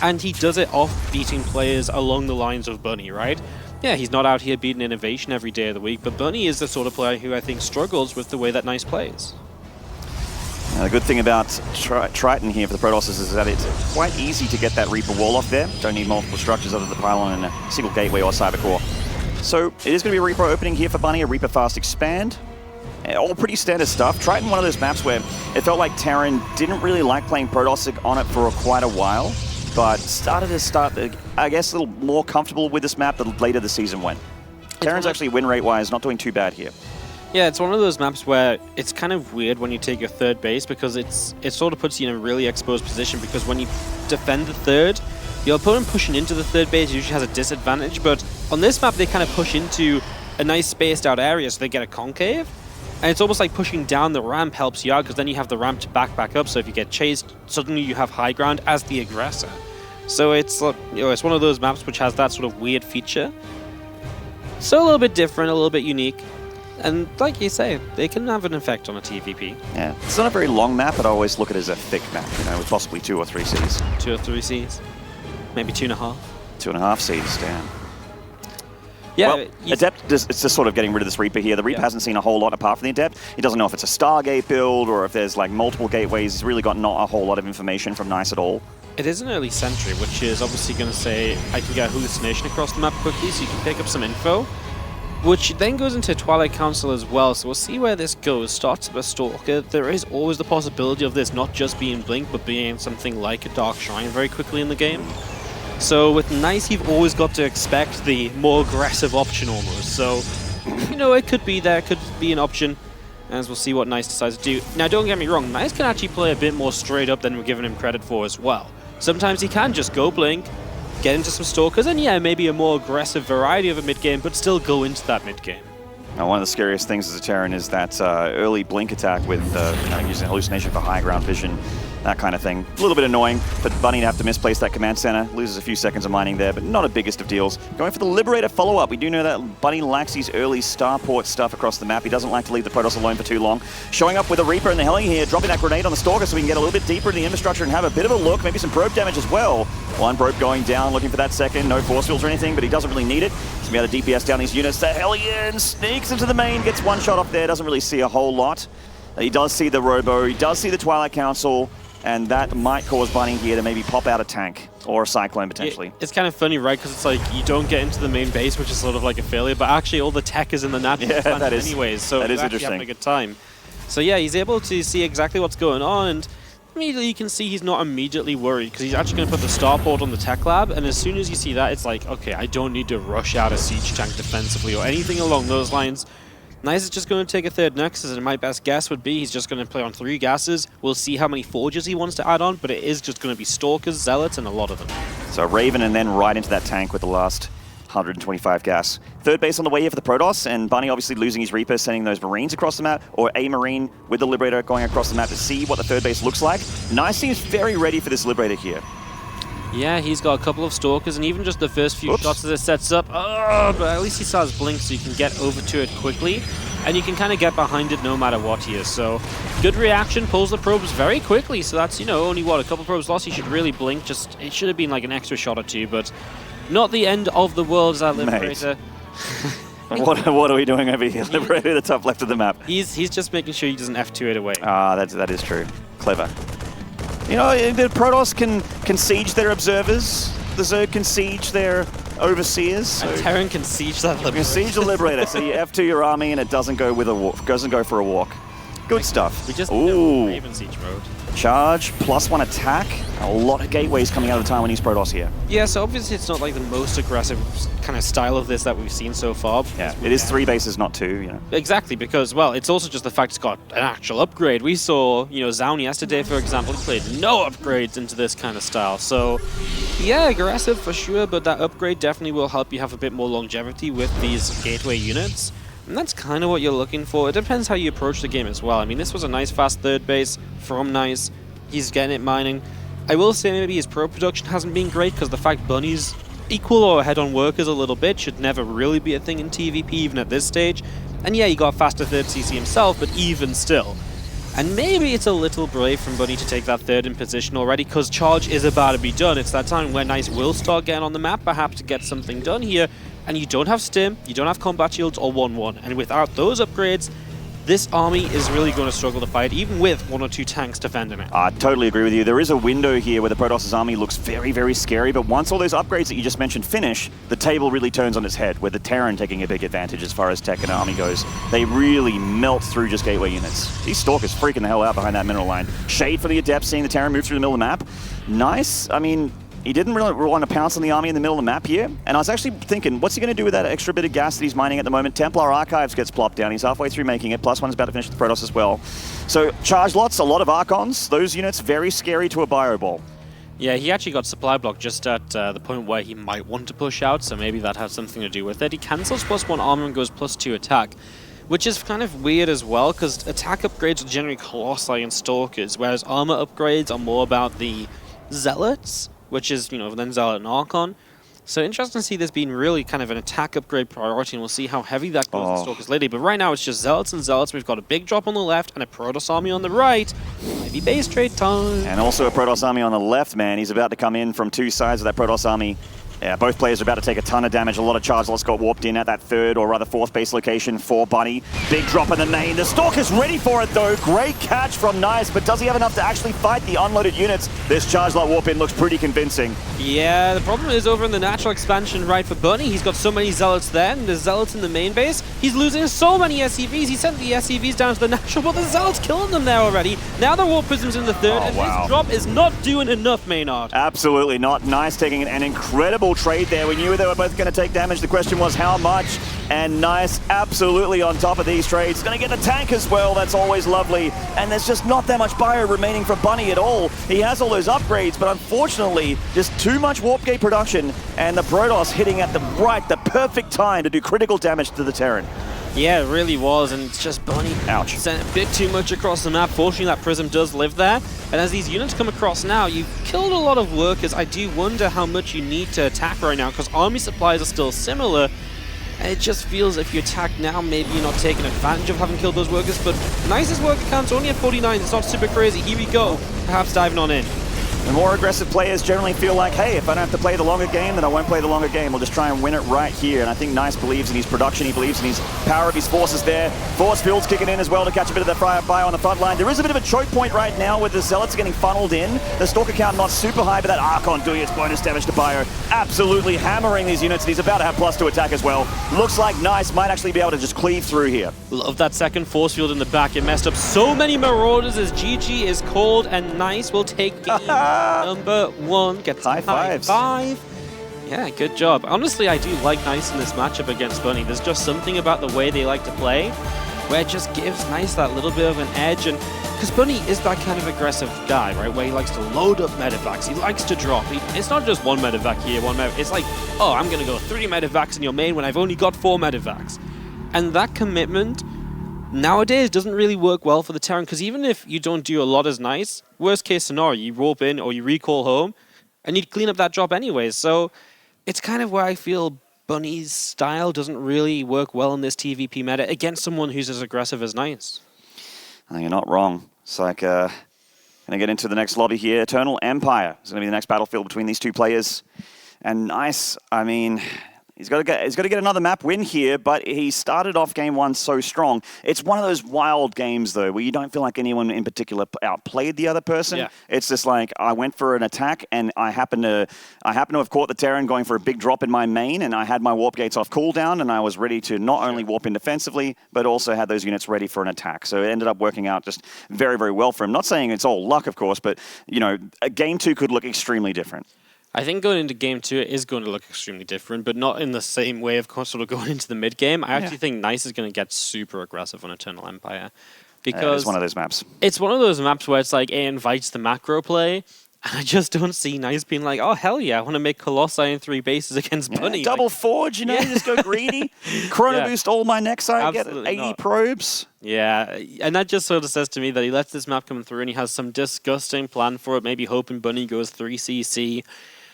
and he does it off beating players along the lines of Bunny, right? Yeah, he's not out here beating Innovation every day of the week, but Bunny is the sort of player who I think struggles with the way that Nice plays. The good thing about Triton here for the Protosses is that it's quite easy to get that Reaper wall off there. Don't need multiple structures other than the pylon and a single gateway or cyber core. So it is going to be a Reaper opening here for Bunny, a Reaper fast expand. All pretty standard stuff. Triton, one of those maps where it felt like Terran didn't really like playing Protoss on it for quite a while, but started to I guess, a little more comfortable with this map the later the season went. Terran's actually win rate-wise not doing too bad here. Yeah, it's one of those maps where it's kind of weird when you take your third base because it sort of puts you in a really exposed position because when you defend the third, your opponent pushing into the third base usually has a disadvantage, but on this map they kind of push into a nice spaced out area so they get a concave, and it's almost like pushing down the ramp helps you out because then you have the ramp to back up, so if you get chased, suddenly you have high ground as the aggressor. So it's, it's one of those maps which has that sort of weird feature. So a little bit different, a little bit unique. And like you say, they can have an effect on a TVP. Yeah, it's not a very long map, but I always look at it as a thick map, with possibly 2 or 3 Cs. 2 or 3 Cs. Maybe 2.5. 2.5 Cs, damn. Yeah, well, Adept, it's just sort of getting rid of this Reaper here. The Reaper hasn't seen a whole lot apart from the Adept. He doesn't know if it's a Stargate build or if there's like multiple gateways. He's really got not a whole lot of information from Nice at all. It is an early sentry, which is obviously going to say, I can get a hallucination across the map quickly so you can pick up some info. Which then goes into Twilight Council as well, so we'll see where this goes. Starts with a Stalker. There is always the possibility of this not just being Blink, but being something like a Dark Shrine very quickly in the game. So with Nice, you've always got to expect the more aggressive option almost. So, it could be there, could be an option, as we'll see what Nice decides to do. Now, don't get me wrong, Nice can actually play a bit more straight up than we're giving him credit for as well. Sometimes he can just go Blink, get into some Stalkers, and yeah, maybe a more aggressive variety of a mid-game, but still go into that mid-game. Now, one of the scariest things as a Terran is that early Blink attack with using hallucination for high ground vision, that kind of thing. A little bit annoying for Bunny to have to misplace that command center. Loses a few seconds of mining there, but not a biggest of deals. Going for the Liberator follow-up. We do know that Bunny lacks his early starport stuff across the map. He doesn't like to leave the Protoss alone for too long. Showing up with a Reaper and the Helling here, dropping that grenade on the Stalker so we can get a little bit deeper into the infrastructure and have a bit of a look. Maybe some probe damage as well. One probe going down, looking for that second. No force fields or anything, but he doesn't really need it. He's going to be able to DPS down these units. The Hellion sneaks into the main, gets one shot off there, doesn't really see a whole lot. He does see the Robo, he does see the Twilight Council, and that might cause Bunny here to maybe pop out a tank or a Cyclone potentially. It's kind of funny, right? Because it's like you don't get into the main base, which is sort of like a failure, but actually all the tech is in the natural anyways, so that is actually interesting. Having a good time. So yeah, he's able to see exactly what's going on, and immediately you can see he's not immediately worried because he's actually going to put the starport on the tech lab, and as soon as you see that, it's like, okay, I don't need to rush out a siege tank defensively or anything along those lines. Nice is just going to take a third Nexus, and my best guess would be he's just going to play on 3 gases. We'll see how many Forges he wants to add on, but it is just going to be Stalkers, Zealots, and a lot of them. So Raven and then right into that tank with the last 125 gas. Third base on the way here for the Protoss, and Bunny obviously losing his Reaper, sending those Marines across the map, or a Marine with the Liberator going across the map to see what the third base looks like. Nice seems very ready for this Liberator here. Yeah, he's got a couple of Stalkers, and even just the first few shots as it sets up, but at least he saw his Blink so you can get over to it quickly, and you can kind of get behind it no matter what he is. So, good reaction, pulls the probes very quickly, so that's, only what, a couple probes lost. He should really Blink, it should have been like an extra shot or 2, but not the end of the world as that Liberator. What are we doing over here? Liberator at the top left of the map. He's just making sure he doesn't F2 it away. That is true. Clever. The Protoss can siege their observers. The Zerg can siege their overseers. So and Terran can siege that Liberator. You can siege the Liberator, so you F2 your army and it doesn't go with a walk, doesn't go for a walk. Good stuff. We just Raven siege mode. Charge, +1 attack. A lot of gateways coming out of the Taiwanese Protoss here. Yeah, so obviously it's not like the most aggressive kind of style of this that we've seen so far. Yeah, it is 3 bases, not 2, Exactly, because, well, it's also just the fact it's got an actual upgrade. We saw, Zaun yesterday, for example, he played no upgrades into this kind of style. So, yeah, aggressive for sure, but that upgrade definitely will help you have a bit more longevity with these gateway units. And that's kind of what you're looking for. It depends how you approach the game as well. I mean, this was a nice fast third base from Nice. He's getting it mining. I will say maybe his pro production hasn't been great because the fact Bunny's equal or ahead on workers a little bit should never really be a thing in TVP even at this stage. And yeah, he got faster third CC himself, but even still. And maybe it's a little brave from Bunny to take that third in position already, because charge is about to be done. It's that time where Nice will start getting on the map, perhaps to get something done here. And you don't have Stim, you don't have combat shields or 1-1. And without those upgrades, this army is really going to struggle to fight, even with 1 or 2 tanks defending it. I totally agree with you. There is a window here where the Protoss' army looks very, very scary, but once all those upgrades that you just mentioned finish, the table really turns on its head, with the Terran taking a big advantage as far as tech and army goes. They really melt through just gateway units. These Stalkers freaking the hell out behind that mineral line. Shade for the Adept, seeing the Terran move through the middle of the map. Nice. I mean, he didn't really want to pounce on the army in the middle of the map here. And I was actually thinking, what's he going to do with that extra bit of gas that he's mining at the moment? Templar Archives gets plopped down. He's halfway through making it. +1 is about to finish the Protoss as well. So charge lots, a lot of Archons. Those units very scary to a bio ball. Yeah, he actually got supply block just at the point where he might want to push out, so maybe that has something to do with it. He cancels +1 armor and goes +2 attack, which is kind of weird as well, because attack upgrades are generally Colossi and Stalkers, whereas armor upgrades are more about the Zealots, which is, then Zealot and Archon. So interesting to see this being really kind of an attack upgrade priority, and we'll see how heavy that goes in Stalkers later. But right now it's just Zealots and Zealots. We've got a big drop on the left and a Protoss army on the right. Maybe base trade time. And also a Protoss army on the left, man. He's about to come in from 2 sides of that Protoss army. Yeah, both players are about to take a ton of damage. A lot of charge lots got warped in at that 3rd or rather 4th base location for Bunny. Big drop in the main. The Stalker's ready for it though. Great catch from Nice, but does he have enough to actually fight the unloaded units? This charge lot warp in looks pretty convincing. Yeah, the problem is over in the natural expansion right for Bunny. He's got so many Zealots there, and there's Zealots in the main base. He's losing so many SCVs. He sent the SCVs down to the natural, but the Zealots killing them there already. Now the Warp Prism's in the 3rd, and this drop is not doing enough, Maynard. Absolutely not. Nice taking an incredible trade there. We knew they were both going to take damage. The question was how much, and Nice absolutely on top of these trades. Going to get the tank as well. That's always lovely. And there's just not that much bio remaining for Bunny at all. He has all those upgrades, but unfortunately, just too much warp gate production, and the Protoss hitting at the perfect time to do critical damage to the Terran. Yeah, it really was, and it's just Bunny sent a bit too much across the map. Fortunately, that Prism does live there, and as these units come across now, you've killed a lot of workers. I do wonder how much you need to attack right now, because army supplies are still similar. It just feels if you attack now, maybe you're not taking advantage of having killed those workers, but Nice's worker count's only at 49. It's not super crazy. Here we go, perhaps diving on in. The more aggressive players generally feel like, hey, if I don't have to play the longer game, then I won't play the longer game. We'll just try and win it right here. And I think Nice believes in his production. He believes in his power of his forces there. Force field's kicking in as well to catch a bit of the fire on the front line. There is a bit of a choke point right now with the Zealots getting funneled in. The Stalker count not super high, but that Archon doing its bonus damage to Bio. Absolutely hammering these units, and he's about to have +2 attack as well. Looks like Nice might actually be able to just cleave through here. Love that second force field in the back. It messed up so many Marauders as GG is called, and Nice will take game number 1. Gets high fives. Yeah, good job. Honestly, I do like Nice in this matchup against Bunny. There's just something about the way they like to play where it just gives Nice that little bit of an edge, and because Bunny is that kind of aggressive guy, right, where he likes to load up medevacs, he likes to drop. It's not just 1 medevac here, 1 medevac. It's like, oh, I'm going to go 3 medevacs in your main when I've only got 4 medevacs. And that commitment nowadays doesn't really work well for the Terran, because even if you don't do a lot as Nice, worst case scenario, you warp in or you recall home, and you'd clean up that drop anyways. So it's kind of where I feel Bunny's style doesn't really work well in this TVP meta against someone who's as aggressive as Nice. I think you're not wrong. It's like, going to get into the next lobby here. Eternal Empire is going to be the next battlefield between these two players. And Nice, I mean, he's got to get another map win here, but he started off game 1 so strong. It's one of those wild games, though, where you don't feel like anyone in particular outplayed the other person. Yeah. It's just like, I went for an attack, and I happen to have caught the Terran going for a big drop in my main, and I had my warp gates off cooldown, and I was ready to not only warp in defensively, but also had those units ready for an attack. So it ended up working out just very, very well for him. Not saying it's all luck, of course, but, game 2 could look extremely different. I think going into game 2 it is going to look extremely different, but not in the same way, of course, sort of going into the mid game. I actually think Nice is going to get super aggressive on Eternal Empire. Because it's one of those maps. It's one of those maps where it's like it invites the macro play, and I just don't see Nice being like, oh, hell yeah, I want to make Colossi in 3 bases against Bunny. Double forge, just go greedy. Chrono boost all my Nexi, get 80 probes. Yeah, and that just sort of says to me that he lets this map come through and he has some disgusting plan for it, maybe hoping Bunny goes 3CC.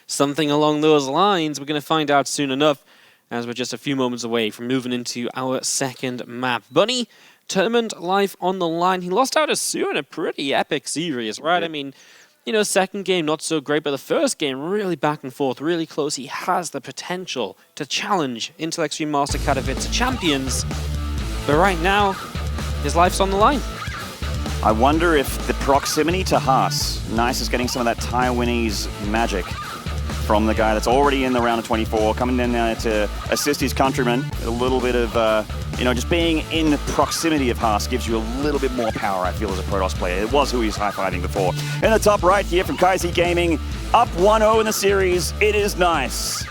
Something along those lines. We're going to find out soon enough, as we're just a few moments away from moving into our second map. Bunny tournament life on the line. He lost out to Sue in a pretty epic series, right? I mean, you know, second game not so great, but the first game really back and forth, really close. He has the potential to challenge Intel Extreme Master Katowice champions, but right now, his life's on the line. I wonder if the proximity to Haas, Nice is getting some of that Taiwanese magic from the guy that's already in the round of 24, coming in there to assist his countrymen. A little bit of, you know, just being in the proximity of Haas gives you a little bit more power, I feel, as a Protoss player. It was who he was high-fiving before. In the top right here from Kaiser Gaming, up 1-0 in the series, it is Nice.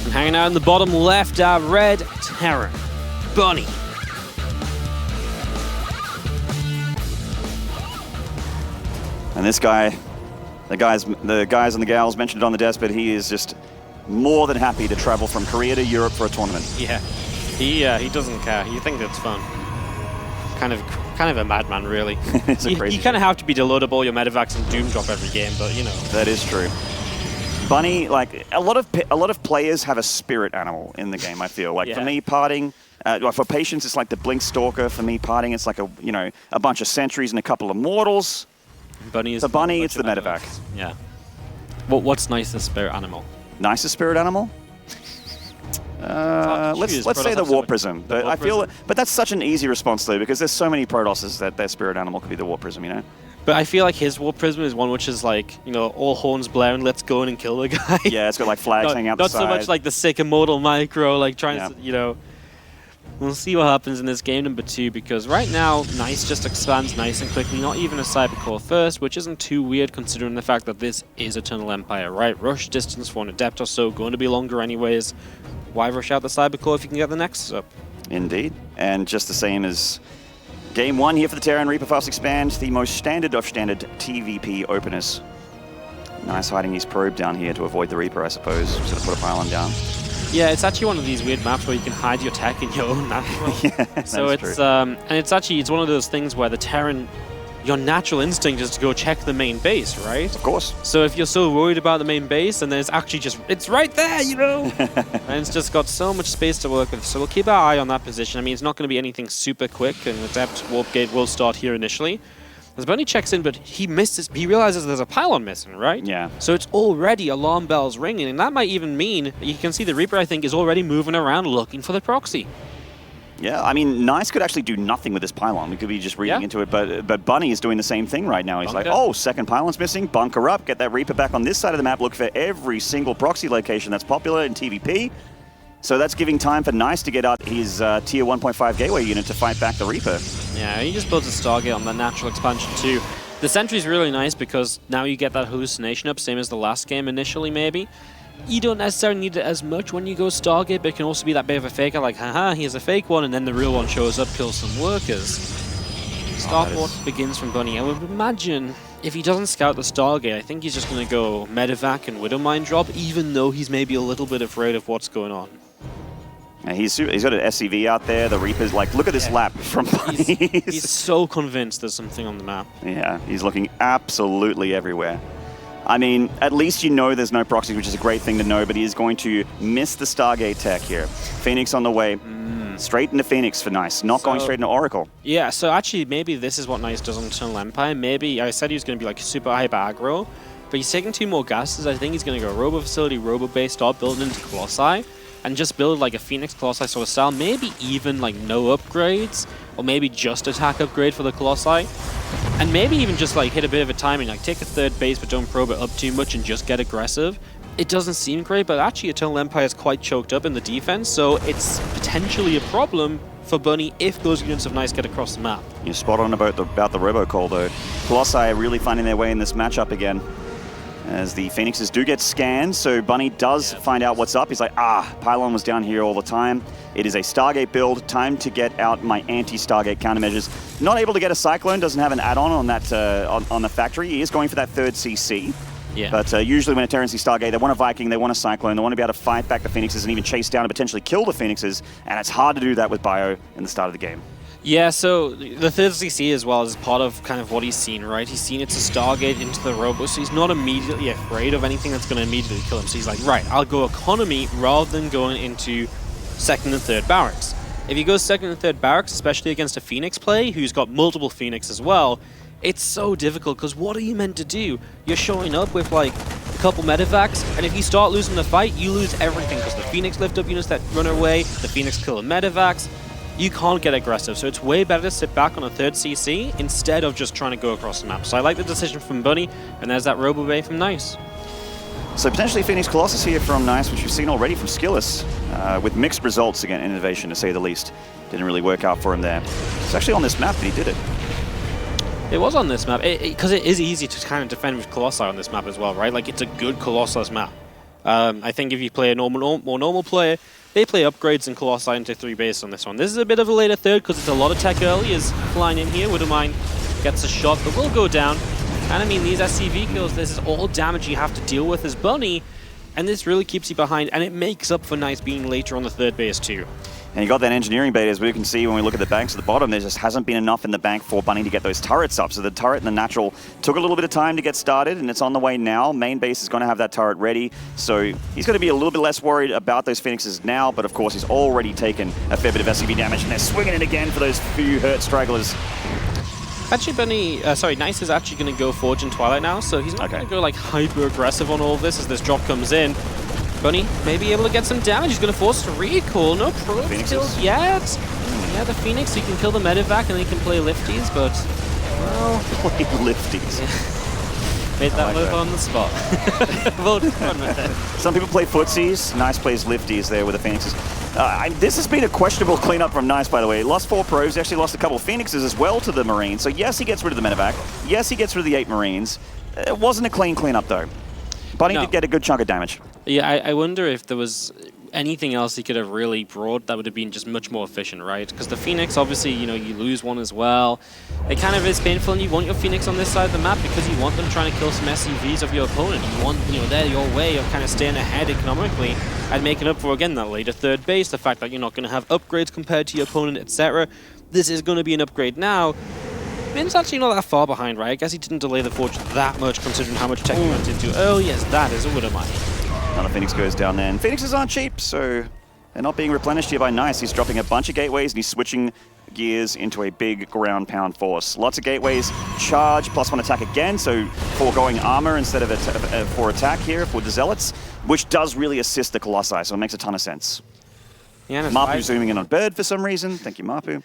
And hanging out in the bottom left are Red, Terran, Bunny. And this guy, the guys and the gals mentioned it on the desk, but he is just more than happy to travel from Korea to Europe for a tournament. Yeah, he doesn't care. He thinks it's fun. Kind of a madman, really. You kind of have to be to load up all your medevacs and doom drop every game, but you know. That is true. Bunny, like a lot of players have a spirit animal in the game. I feel like for me, parting. For Patience, it's like the Blink Stalker. For me, parting, it's like a bunch of sentries and a couple of mortals. Bunny is for Bunny, it's the medevac. Yeah. What's Nice's spirit animal? Nicest spirit animal? Let's say the Warp Prism. But I feel, but that's such an easy response though, because there's so many Protosses that their spirit animal could be the Warp Prism, you know. But I feel like his Warp Prism is one which is like, you know, all horns blaring, let's go in and kill the guy. Yeah, it's got like flags hanging out the side. Not so much like the sick immortal micro, like trying to, you know. We'll see what happens in this game number 2, because right now, Nice just expands nice and quickly, not even a Cybercore first, which isn't too weird considering the fact that this is Eternal Empire, right? Rush distance for an Adept or so, going to be longer anyways. Why rush out the Cybercore if you can get the Nexus up? Indeed. And just the same as Game 1 here for the Terran, Reaper Fast Expand, the most standard of standard TVP openers. Nice hiding his probe down here to avoid the Reaper, I suppose. Sort of put a pylon down. Yeah, it's actually one of these weird maps where you can hide your tech in your own natural. So it's true. And it's one of those things where the Terran, your natural instinct is to go check the main base, right? Of course. So if you're so worried about the main base, and then it's actually it's right there, you know? And it's just got so much space to work with. So we'll keep our eye on that position. I mean, it's not going to be anything super quick, and Adept Warp Gate will start here initially. As Bunny checks in, but he realizes there's a pylon missing, right? Yeah. So it's already alarm bells ringing, and that might even mean, you can see the Reaper, I think, is already moving around looking for the proxy. Yeah, I mean, Nice could actually do nothing with this pylon. We could be just reading into it, but Bunny is doing the same thing right now. He's like, oh, second pylon's missing, bunker up, get that Reaper back on this side of the map, look for every single proxy location that's popular in TVP. So that's giving time for Nice to get out his tier 1.5 gateway unit to fight back the Reaper. Yeah, he just builds a Stargate on the natural expansion too. The sentry's really nice because now you get that hallucination up, same as the last game initially maybe. You don't necessarily need it as much when you go Stargate, but it can also be that bit of a faker, like, haha, here's a fake one, and then the real one shows up, kills some workers. Starport begins from Bunny. I would imagine if he doesn't scout the Stargate, I think he's just going to go Medevac and Widowmine drop, even though he's maybe a little bit afraid of what's going on. He's got an SCV out there. The Reaper's like, look at this lap from Bunny. He's so convinced there's something on the map. Yeah, he's looking absolutely everywhere. I mean, at least you know there's no proxies, which is a great thing to know, but he is going to miss the Stargate tech here. Phoenix on the way. Straight into Phoenix for Nice, not going straight into Oracle. Yeah, so actually maybe this is what Nice does on Eternal Empire. Maybe, I said he was going to be like super hyper aggro, but he's taking 2 more gases. I think he's going to go Robo Facility, Robo Base, start building into Colossi, and just build like a Phoenix Colossi sort of style, maybe even like no upgrades, or maybe just attack upgrade for the Colossi, and maybe even just like hit a bit of a timing, like take a 3rd base but don't probe it up too much and just get aggressive. It doesn't seem great, but actually Eternal Empire is quite choked up in the defense, so it's potentially a problem for Bunny if those units of Nice get across the map. You're spot on about the Robocall though. Colossi are really finding their way in this matchup again, as the Phoenixes do get scanned, so Bunny does find out what's up. He's like, Pylon was down here all the time. It is a Stargate build. Time to get out my anti-Stargate countermeasures. Not able to get a Cyclone, doesn't have an add-on on that on the factory. He is going for that 3rd CC. Yeah. But usually when a Terran sees Stargate, they want a Viking, they want a Cyclone, they want to be able to fight back the Phoenixes and even chase down and potentially kill the Phoenixes, and it's hard to do that with Bio in the start of the game. Yeah, so the 3rd CC as well is part of kind of what he's seen, right? He's seen it's a Stargate into the Robo, so he's not immediately afraid of anything that's going to immediately kill him. So he's like, right, I'll go economy rather than going into second and third barracks. If he goes second and third barracks, especially against a Phoenix play who's got multiple Phoenix as well, it's so difficult because what are you meant to do? You're showing up with like a couple medevacs, and if you start losing the fight, you lose everything because the Phoenix lift up units that run away, the Phoenix kill the medevacs. You can't get aggressive, so it's way better to sit back on a third CC instead of just trying to go across the map. So I like the decision from Bunny, and there's that Robo Bay from Nice. So potentially Phoenix Colossus here from Nice, which we've seen already from Skilless, with mixed results again, Innovation to say the least. Didn't really work out for him there. It's actually on this map that he did it. It was on this map, because it is easy to kind of defend with Colossi on this map as well, right? Like, it's a good Colossus map. I think if you play a more normal player, they play upgrades and Colossi into 3 base on this one. This is a bit of a later third because it's a lot of tech early. Is flying in here, wouldn't mind, gets a shot, but will go down. And I mean, these SCV kills, this is all damage you have to deal with as Bunny, and this really keeps you behind, and it makes up for Nice being later on the third base too. And you got that engineering bait, as we can see when we look at the banks at the bottom, there just hasn't been enough in the bank for Bunny to get those turrets up. So the turret and the natural took a little bit of time to get started, and it's on the way now. Main base is going to have that turret ready, so he's going to be a little bit less worried about those Phoenixes now, but of course he's already taken a fair bit of SCV damage, and they're swinging it again for those few hurt stragglers. Actually, Bunny, Nice is actually going to go Forge and Twilight now, so he's not going to go like hyper aggressive on all of this as this drop comes in. Bunny may be able to get some damage. He's going to force a recall. No probes killed yet. Yeah, the Phoenix, you can kill the medevac and they can play lifties, but, well... Play lifties. Yeah. Made that move on the spot. Well, fun with it. Some people play footsies. Nice plays lifties there with the Phoenixes. This has been a questionable cleanup from Nice, by the way. He lost 4 probes. He actually lost a couple of Phoenixes as well to the Marines. So yes, he gets rid of the medevac. Yes, he gets rid of the 8 Marines. It wasn't a clean cleanup, though. Bunny did get a good chunk of damage. Yeah, I wonder if there was anything else he could have really brought that would have been just much more efficient, right? Because the Phoenix, obviously, you know, you lose one as well. It kind of is painful, and you want your Phoenix on this side of the map because you want them trying to kill some SCVs of your opponent. You want, you know, they're your way of kind of staying ahead economically and making up for, again, that later third base, the fact that you're not going to have upgrades compared to your opponent, etc. This is going to be an upgrade now. Bin's actually not that far behind, right? I guess he didn't delay the Forge that much considering how much tech he went into. Oh, yes, that is a would have mine. Another Phoenix goes down there, and Phoenixes aren't cheap, so they're not being replenished here by Nice. He's dropping a bunch of gateways, and he's switching gears into a big ground pound force. Lots of gateways, charge, +1 attack again, so foregoing armor instead of for attack here for the Zealots, which does really assist the Colossi, so it makes a ton of sense. Yeah, Mapu zooming in on Bird for some reason. Thank you, Mapu.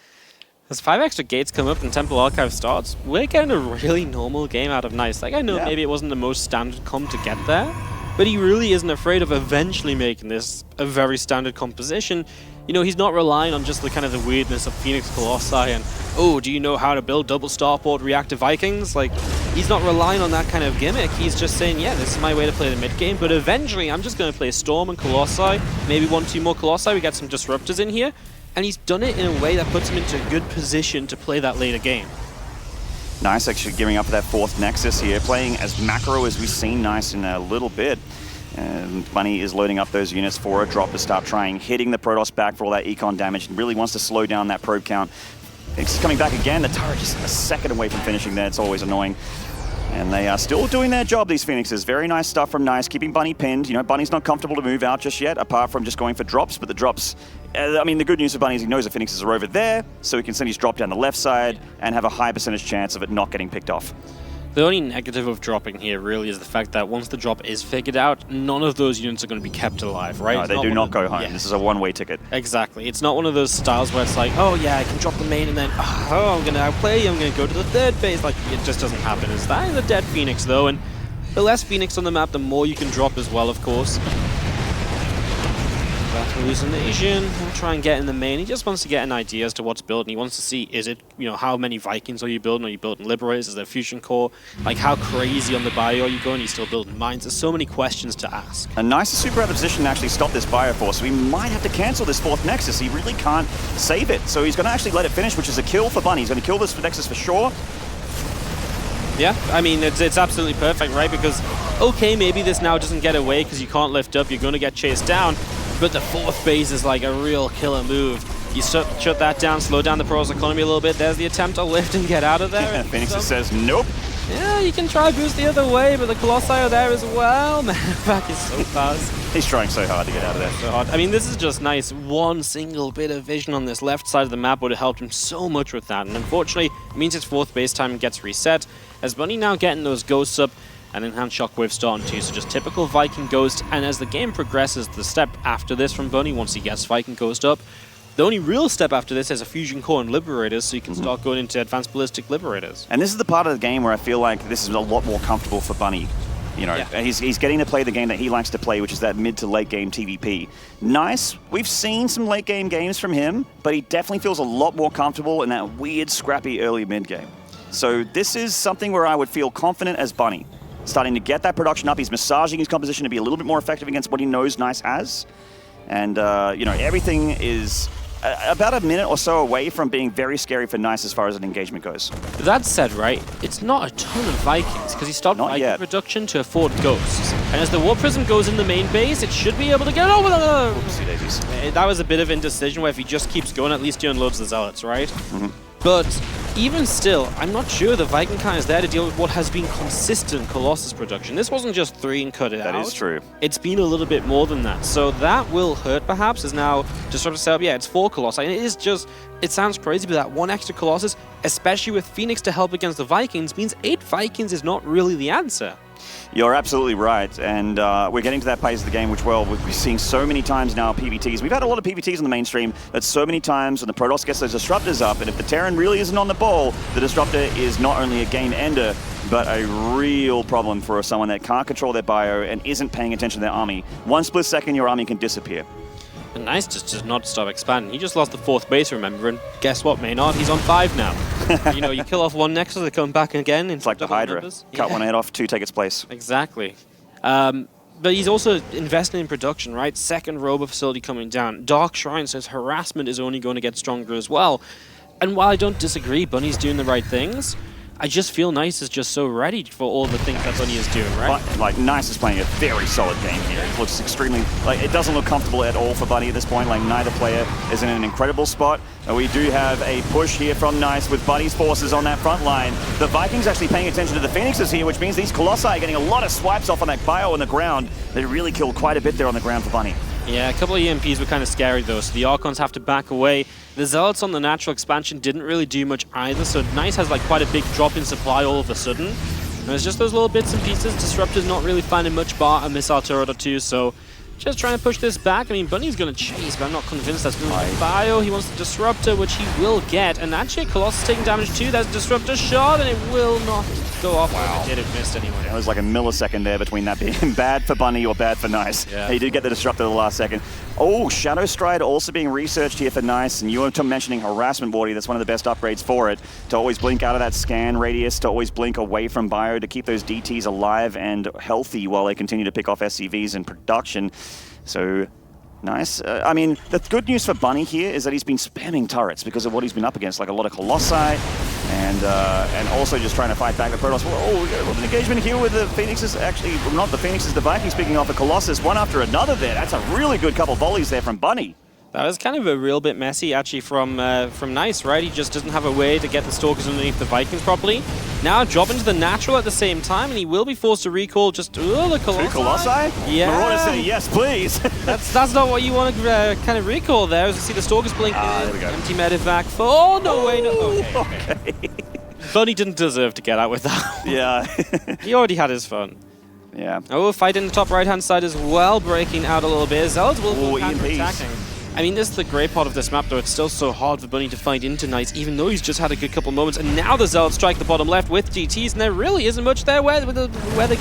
As 5 extra gates come up and Temple Archive starts, we're getting a really normal game out of Nice. Like, I know maybe it wasn't the most standard comp to get there, but he really isn't afraid of eventually making this a very standard composition. You know, he's not relying on just the kind of the weirdness of Phoenix Colossi and, oh, do you know how to build double starport reactive Vikings? Like, he's not relying on that kind of gimmick. He's just saying, yeah, this is my way to play the mid game, but eventually I'm just going to play Storm and Colossi, maybe 1-2 more Colossi, we get some Disruptors in here. And he's done it in a way that puts him into a good position to play that later game. Nice actually gearing up for that 4th Nexus here, playing as macro as we've seen Nice in a little bit. And Bunny is loading up those units for a drop to start trying, hitting the Protoss back for all that econ damage, and really wants to slow down that probe count. Phoenix is coming back again, the turret just a second away from finishing there, it's always annoying. And they are still doing their job, these Phoenixes. Very nice stuff from Nice, keeping Bunny pinned. You know, Bunny's not comfortable to move out just yet, apart from just going for drops, but the drops... I mean, the good news for Bunny is he knows the Phoenixes are over there, so he can send his drop down the left side and have a high percentage chance of it not getting picked off. The only negative of dropping here really is the fact that once the drop is figured out, none of those units are going to be kept alive, right? No, they do not go home. Yeah. This is a one-way ticket. Exactly. It's not one of those styles where it's like, oh yeah, I can drop the main and then, oh, I'm going to outplay you, I'm going to go to the third base. Like, it just doesn't happen. It's that is a dead Phoenix, though, and the less Phoenix on the map, the more you can drop as well, of course. Hallucination. He'll try and get in the main. He just wants to get an idea as to what's built, and he wants to see, is it, you know, how many Vikings are you building? Are you building Liberators? Is there Fusion Core? Like, how crazy on the bio are you going? Are you still building mines? There's so many questions to ask. And Nice is super out of position to actually stop this bio force, so he might have to cancel this 4th Nexus. He really can't save it, so he's going to actually let it finish, which is a kill for Bunny. He's going to kill this Nexus for sure. Yeah, I mean, it's absolutely perfect, right? Because, okay, maybe this now doesn't get away because you can't lift up, you're going to get chased down, but the 4th base is like a real killer move. You shut that down, slow down the Protoss economy a little bit. There's the attempt to lift and get out of there. Phoenix says nope. Yeah, you can try boost the other way, but the Colossi are there as well. Medevac is so fast. He's trying so hard to get out of there. So hard. I mean, this is just nice. One single bit of vision on this left side of the map would have helped him so much with that. And unfortunately, it means his fourth base time gets reset. As Bunny now getting those ghosts up, and enhanced shockwave starting too, so just typical Viking Ghost. And as the game progresses, the step after this from Bunny, once he gets Viking Ghost up, the only real step after this is a Fusion Core and Liberators, so you can start going into Advanced Ballistic Liberators. And this is the part of the game where I feel like this is a lot more comfortable for Bunny. You know, he's getting to play the game that he likes to play, which is that mid to late game TVP. Nice. We've seen some late game games from him, but he definitely feels a lot more comfortable in that weird, scrappy early mid game. So this is something where I would feel confident as Bunny. Starting to get that production up, he's massaging his composition to be a little bit more effective against what he knows Nice has. And, you know, everything is about a minute or so away from being very scary for Nice as far as an engagement goes. That said, right, it's not a ton of Vikings, because he stopped Viking production to afford Ghosts. And as the Warp Prism goes in the main base, it should be able to get over the... Oopsie daisies. That was a bit of indecision where if he just keeps going, at least he unloads the Zealots, right? But even still, I'm not sure the Viking Khan is there to deal with what has been consistent Colossus production. This wasn't just 3 and cut it out. That is true. It's been a little bit more than that. So that will hurt perhaps, as now just sort of set up, yeah, it's 4 Colossi. And it is just, it sounds crazy, but that 1 extra Colossus, especially with Phoenix to help against the Vikings, means 8 Vikings is not really the answer. You're absolutely right, and we're getting to that phase of the game which, well, we're seeing so many times now PVTs. We've had a lot of PVTs in the mainstream, but so many times when the Protoss gets those Disruptors up, and if the Terran really isn't on the ball, the Disruptor is not only a game ender, but a real problem for someone that can't control their bio and isn't paying attention to their army. 1 split second, your army can disappear. And Nice just does not stop expanding. He just lost the 4th base, remember, and guess what, Maynard? He's on 5 now. You know, you kill off 1 Nexus, they come back again. It's like the Hydra. Numbers. Cut 1 head off, 2 take its place. Exactly. But he's also investing in production, right? 2nd Robo facility coming down. Dark Shrine says harassment is only going to get stronger as well. And while I don't disagree, Bunny's doing the right things, I just feel Nice is just so ready for all the things that Bunny is doing, right? But, like, Nice is playing a very solid game here. It looks extremely... Like, it doesn't look comfortable at all for Bunny at this point. Like, neither player is in an incredible spot. We do have a push here from Nice with Bunny's forces on that front line. The Vikings actually paying attention to the Phoenixes here, which means these Colossi are getting a lot of swipes off on that bio on the ground. They really killed quite a bit there on the ground for Bunny. Yeah, a couple of EMPs were kind of scary though, so the Archons have to back away. The Zealots on the natural expansion didn't really do much either, so Nice has like quite a big drop in supply all of a sudden. And it's just those little bits and pieces. Disruptor's not really finding much bar, a missile turret or 2, so just trying to push this back. I mean, Bunny's going to chase, but I'm not convinced that's going to be bio. He wants the Disruptor, which he will get. And actually, Colossus taking damage too. That's a Disruptor shot, and it will not go off. Wow. It did, it missed anyway. It was like a millisecond there between that being bad for Bunny or bad for Nice. Yeah. He did get the Disruptor at the last second. Oh, Shadow Stride also being researched here for Nice. And you were mentioning Harassment Wardy. That's one of the best upgrades for it. To always blink out of that scan radius, to always blink away from bio, to keep those DTs alive and healthy while they continue to pick off SCVs in production. So, Nice. I mean, the good news for Bunny here is that he's been spamming turrets because of what he's been up against, like a lot of Colossi, and also just trying to fight back the Protoss. Oh, we got a little engagement here with the Phoenixes. Actually, not the Phoenixes, the Vikings picking off the Colossus one after another there. That's a really good couple volleys there from Bunny. That was kind of a real bit messy, actually, from Nice, right? He just doesn't have a way to get the Stalkers underneath the Vikings properly. Now drop into the natural at the same time, and he will be forced to recall just the Colossi. 2 Colossi? Yeah. Marauder say yes, please. that's not what you want to kind of recall there, as you see the Stalkers blink in. There we go. Empty medevac for... Oh, no way, no. Okay. Bunny didn't deserve to get out with that. Yeah. He already had his fun. Yeah. Oh, fight in the top right-hand side as well, breaking out a little bit. Zealots will be counter-attacking. I mean, this is the great part of this map, though. It's still so hard for Bunny to find into Nice, even though he's just had a good couple moments. And now the Zealots strike the bottom left with DTs, and there really isn't much there where they're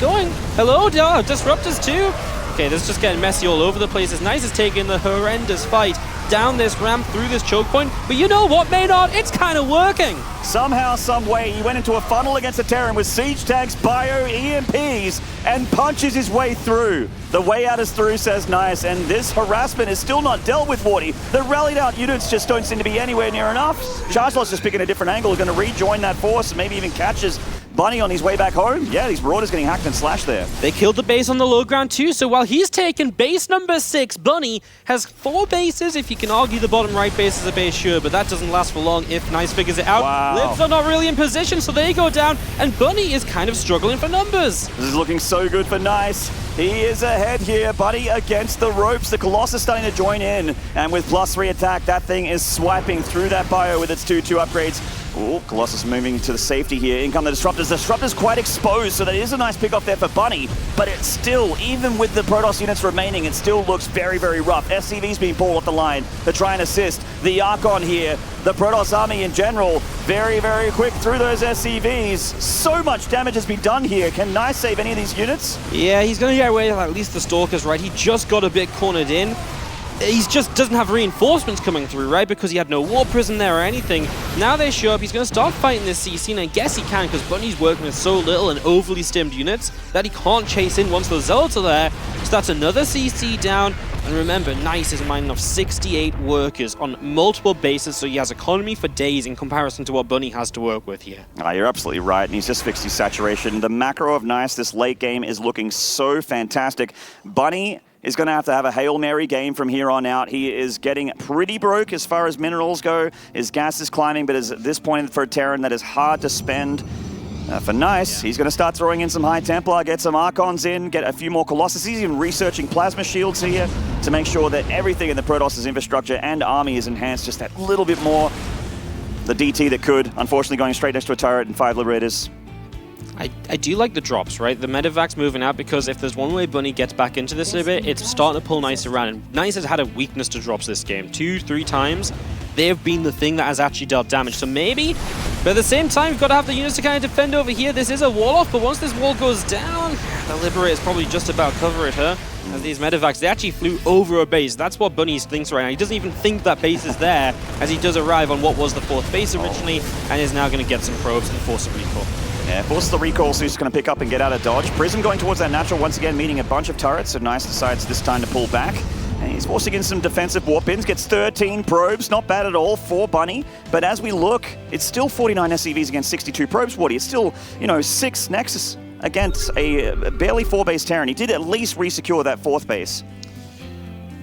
going. Hello, Disruptors too? Okay, this is just getting messy all over the place as Nice is taking the horrendous fight down this ramp through this choke point. But you know what, Maynard? It's kind of working. Somehow, some way, he went into a funnel against a Terran with siege tanks, bio, EMPs, and punches his way through. The way out is through, says Nice, and this harassment is still not dealt with, Wardy. The rallied out units just don't seem to be anywhere near enough. Chargelot's just picking a different angle, going to rejoin that force, and maybe even catches Bunny on his way back home. Yeah, these Marauders getting hacked and slashed there. They killed the base on the low ground too, so while he's taken base number 6, Bunny has 4 bases. If you can argue the bottom right base is a base, sure, but that doesn't last for long if Nice figures it out. Wow. Libs are not really in position, so they go down, and Bunny is kind of struggling for numbers. This is looking so good for Nice. He is ahead here, Bunny against the ropes. The Colossus starting to join in, and with +3 attack, that thing is swiping through that bio with its 2/2 upgrades. Oh, Colossus moving to the safety here. In come the Disruptors. The Disruptors quite exposed, so that is a nice pick off there for Bunny. But it's still, even with the Protoss units remaining, it still looks very, very rough. SCV's being pulled off the line to try and assist. The Archon here, the Protoss army in general, very, very quick through those SCVs. So much damage has been done here. Can Nice save any of these units? Yeah, he's going to get away with at least the Stalkers, right? He just got a bit cornered in. He just doesn't have reinforcements coming through, right? Because he had no War Prison there or anything. Now they show up, he's going to start fighting this CC, and I guess he can because Bunny's working with so little and overly stimmed units that he can't chase in once the Zealots are there. So that's another CC down. And remember, Nice is mining off 68 workers on multiple bases, so he has economy for days in comparison to what Bunny has to work with here. You're absolutely right, and he's just fixed his saturation. The macro of Nice this late game is looking so fantastic. Bunny is going to have a Hail Mary game from here on out. He is getting pretty broke as far as minerals go. His gas is climbing, but is at this point for a Terran that is hard to spend. For Nice, he's going to start throwing in some High Templar, get some Archons in, get a few more Colossus. He's even researching Plasma Shields here to make sure that everything in the Protoss' infrastructure and army is enhanced just that little bit more. The DT that could, unfortunately going straight next to a turret and 5 Liberators. I do like the drops, right? The medevac's moving out because if there's one way Bunny gets back into this a bit, it's starting to pull Nice around. And Nice has had a weakness to drops this game. 2-3 times, they have been the thing that has actually dealt damage. So maybe, but at the same time, you've got to have the units to kind of defend over here. This is a wall off, but once this wall goes down, the Liberator's probably just about covered her. As these medevacs, they actually flew over a base. That's what Bunny thinks right now. He doesn't even think that base is there as he does arrive on what was the 4th base originally and is now going to get some probes and force a recall. Yeah, forces the recall, so he's going to pick up and get out of dodge. Prism going towards that natural, once again meeting a bunch of turrets, so Nice decides this time to pull back. And he's forcing in some defensive warp ins, gets 13 probes, not bad at all for Bunny. But as we look, it's still 49 SCVs against 62 probes, Woody. It's still, 6 Nexus against a barely 4-base Terran. He did at least re-secure that 4th base.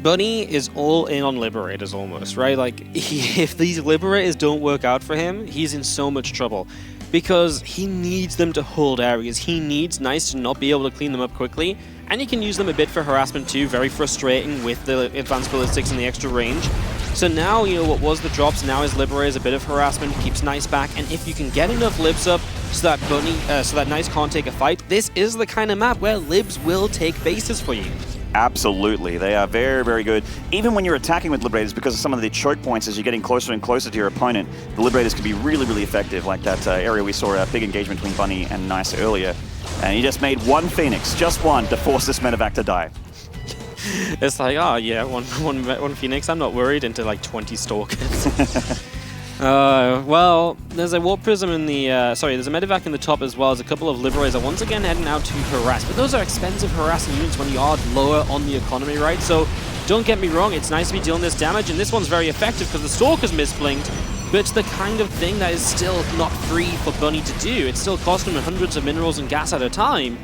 Bunny is all in on Liberators almost, right? Like, if these Liberators don't work out for him, he's in so much trouble. Because he needs them to hold areas. He needs Nice to not be able to clean them up quickly. And he can use them a bit for harassment too. Very frustrating with the advanced ballistics and the extra range. So now, what was the drops now is Liberators, a bit of harassment, keeps Nice back. And if you can get enough Libs up so that Nice can't take a fight, this is the kind of map where Libs will take bases for you. Absolutely. They are very, very good. Even when you're attacking with Liberators, because of some of the choke points as you're getting closer and closer to your opponent, the Liberators can be really, really effective, like that area we saw a big engagement between Bunny and Nice earlier. And he just made one Phoenix, just one, to force this medevac to die. It's like, oh yeah, one Phoenix, I'm not worried, into like 20 Stalkers. Well, there's a Warp Prism in the, there's a medevac in the top as well as a couple of Liberators are once again heading out to harass. But those are expensive harassing units when you are lower on the economy, right? So don't get me wrong, it's nice to be dealing this damage, and this one's very effective because the Stalker's misblinked, but it's the kind of thing that is still not free for Bunny to do. It's still costing him hundreds of minerals and gas at a time.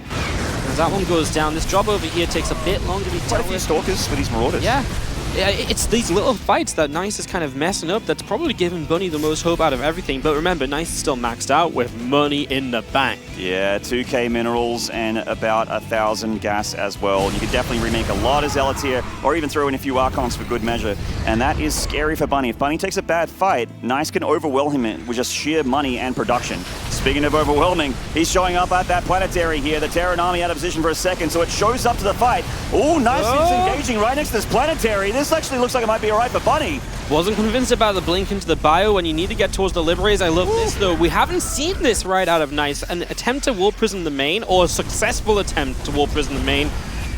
As that one goes down, this job over here takes a bit longer to be dealt with. Quite a few Stalkers with these Marauders. Yeah. It's these little fights that Nice is kind of messing up that's probably giving Bunny the most hope out of everything. But remember, Nice is still maxed out with money in the bank. Yeah, 2k minerals and about 1,000 gas as well. You could definitely remake a lot of Zealots here, or even throw in a few Archons for good measure. And that is scary for Bunny. If Bunny takes a bad fight, Nice can overwhelm him with just sheer money and production. Speaking of overwhelming, he's showing up at that planetary here. The Terran army out of position for a second, so it shows up to the fight. Oh, Nice is engaging right next to this planetary. This actually looks like it might be all right for Bunny. Wasn't convinced about the blink into the bio when you need to get towards the Liberators. I love this, though. We haven't seen this right out of Nice. An attempt to Warp Prism the main, or a successful attempt to Warp Prism the main.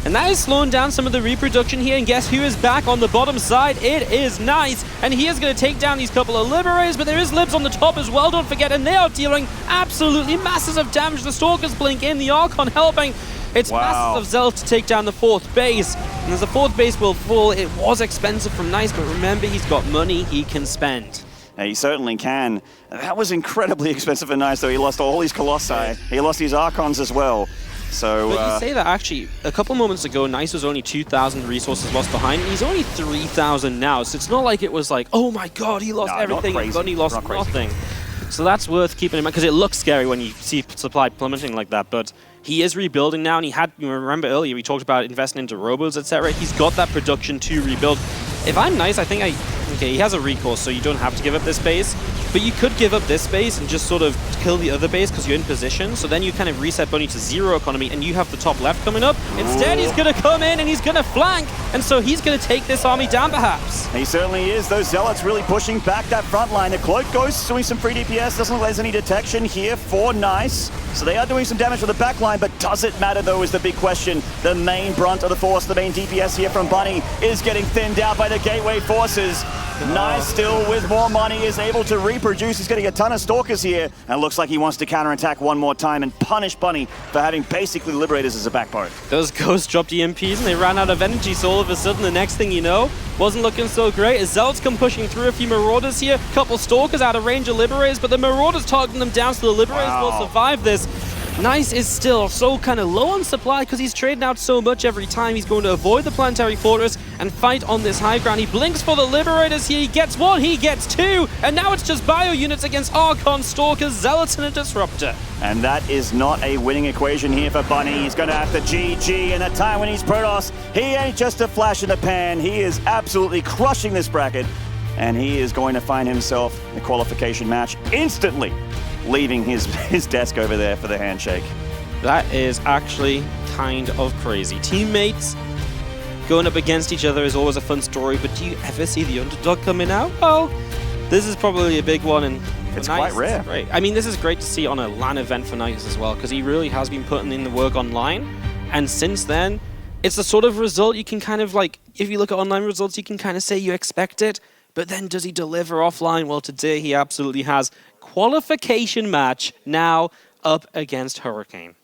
And that is slowing down some of the reproduction here. And guess who is back on the bottom side? It is Nice. And he is going to take down these couple of Liberators, but there is Libs on the top as well, don't forget. And they are dealing absolutely masses of damage. The Stalkers blink in, the Archon helping. It's masses of Zealot to take down the 4th base. And as the 4th base will fall, it was expensive from Nice, but remember, he's got money he can spend. He certainly can. That was incredibly expensive for Nice, though. He lost all his Colossi. He lost his Archons as well. So, but you say that actually, a couple moments ago, Nice was only 2,000 resources lost behind, and he's only 3,000 now. So it's not like it was like, oh my god, he lost everything, and he lost nothing. So that's worth keeping in mind, because it looks scary when you see supply plummeting like that, but he is rebuilding now, and he had, you remember earlier, we talked about investing into robots, etc. He's got that production to rebuild. If I'm Nice, I think okay, he has a recourse, so you don't have to give up this base, but you could give up this base and just sort of kill the other base because you're in position, so then you kind of reset Bunny to 0 economy, and you have the top left coming up. Instead, he's going to come in, and he's going to flank, and so he's going to take this army down, perhaps. He certainly is. Those Zealots really pushing back that front line. The Cloak Ghost doing some free DPS. Doesn't look like there's any detection here for Nice. So they are doing some damage to the back line, but does it matter, though, is the big question. The main brunt of the force, the main DPS here from Bunny, is getting thinned out by the Gateway forces. Nice still with more money, is able to reproduce. He's getting a ton of Stalkers here, and looks like he wants to counterattack one more time and punish Bunny for having basically Liberators as a backbone. Those Ghosts dropped EMPs and they ran out of energy, so all of a sudden the next thing you know, wasn't looking so great. As Zealots come pushing through, a few Marauders here, couple Stalkers out of range of Liberators, but the Marauders targeting them down, so the Liberators will survive this. Nice is still so kind of low on supply because he's trading out so much every time. He's going to avoid the Planetary Fortress and fight on this high ground. He blinks for the Liberators here. He gets one, he gets two, and now it's just bio units against Archon, Stalkers, Zealots, and a Disruptor. And that is not a winning equation here for Bunny. He's going to have to GG in a time when he's Protoss. He ain't just a flash in the pan. He is absolutely crushing this bracket, and he is going to find himself a qualification match instantly, leaving his desk over there for the handshake. That is actually kind of crazy. Teammates going up against each other is always a fun story, but do you ever see the underdog coming out? Well, this is probably a big one, and it's Nice, quite rare. Right. I mean, this is great to see on a LAN event for Nice as well, because he really has been putting in the work online, and since then, it's the sort of result you can kind of like, if you look at online results, you can kind of say you expect it, but then does he deliver offline? Well, today he absolutely has. Qualification match now up against Hurricane.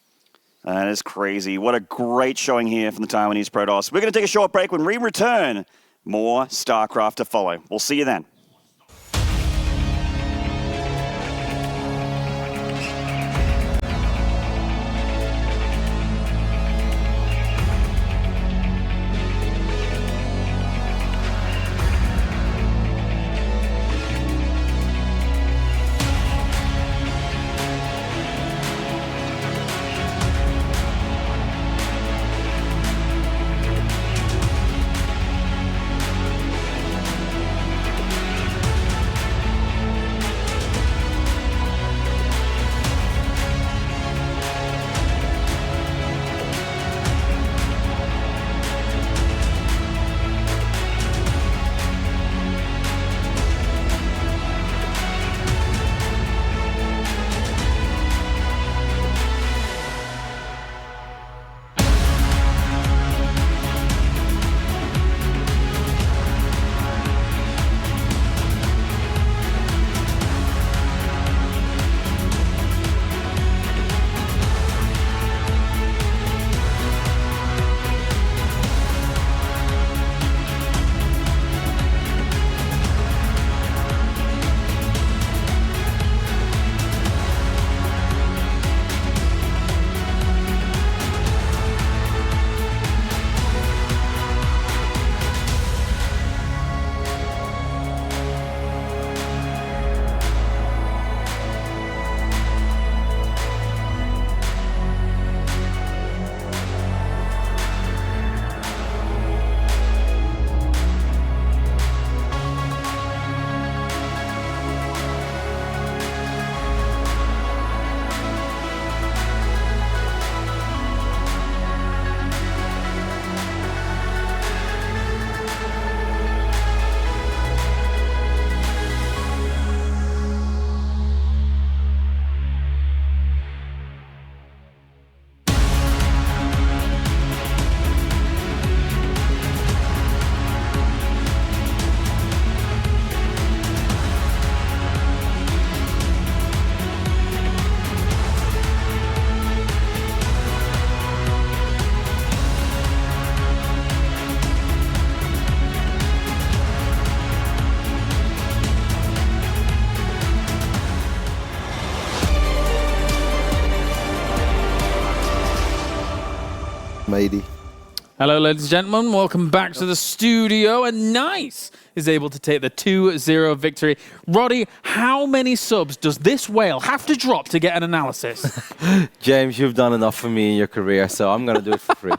That is crazy. What a great showing here from the Taiwanese Protoss. We're going to take a short break. When we return, more StarCraft to follow. We'll see you then. matey. Hello, ladies and gentlemen. Welcome back to the studio. And Nice is able to take the 2-0 victory. Roddy, how many subs does this whale have to drop to get an analysis? James, you've done enough for me in your career, so I'm going to do it for free.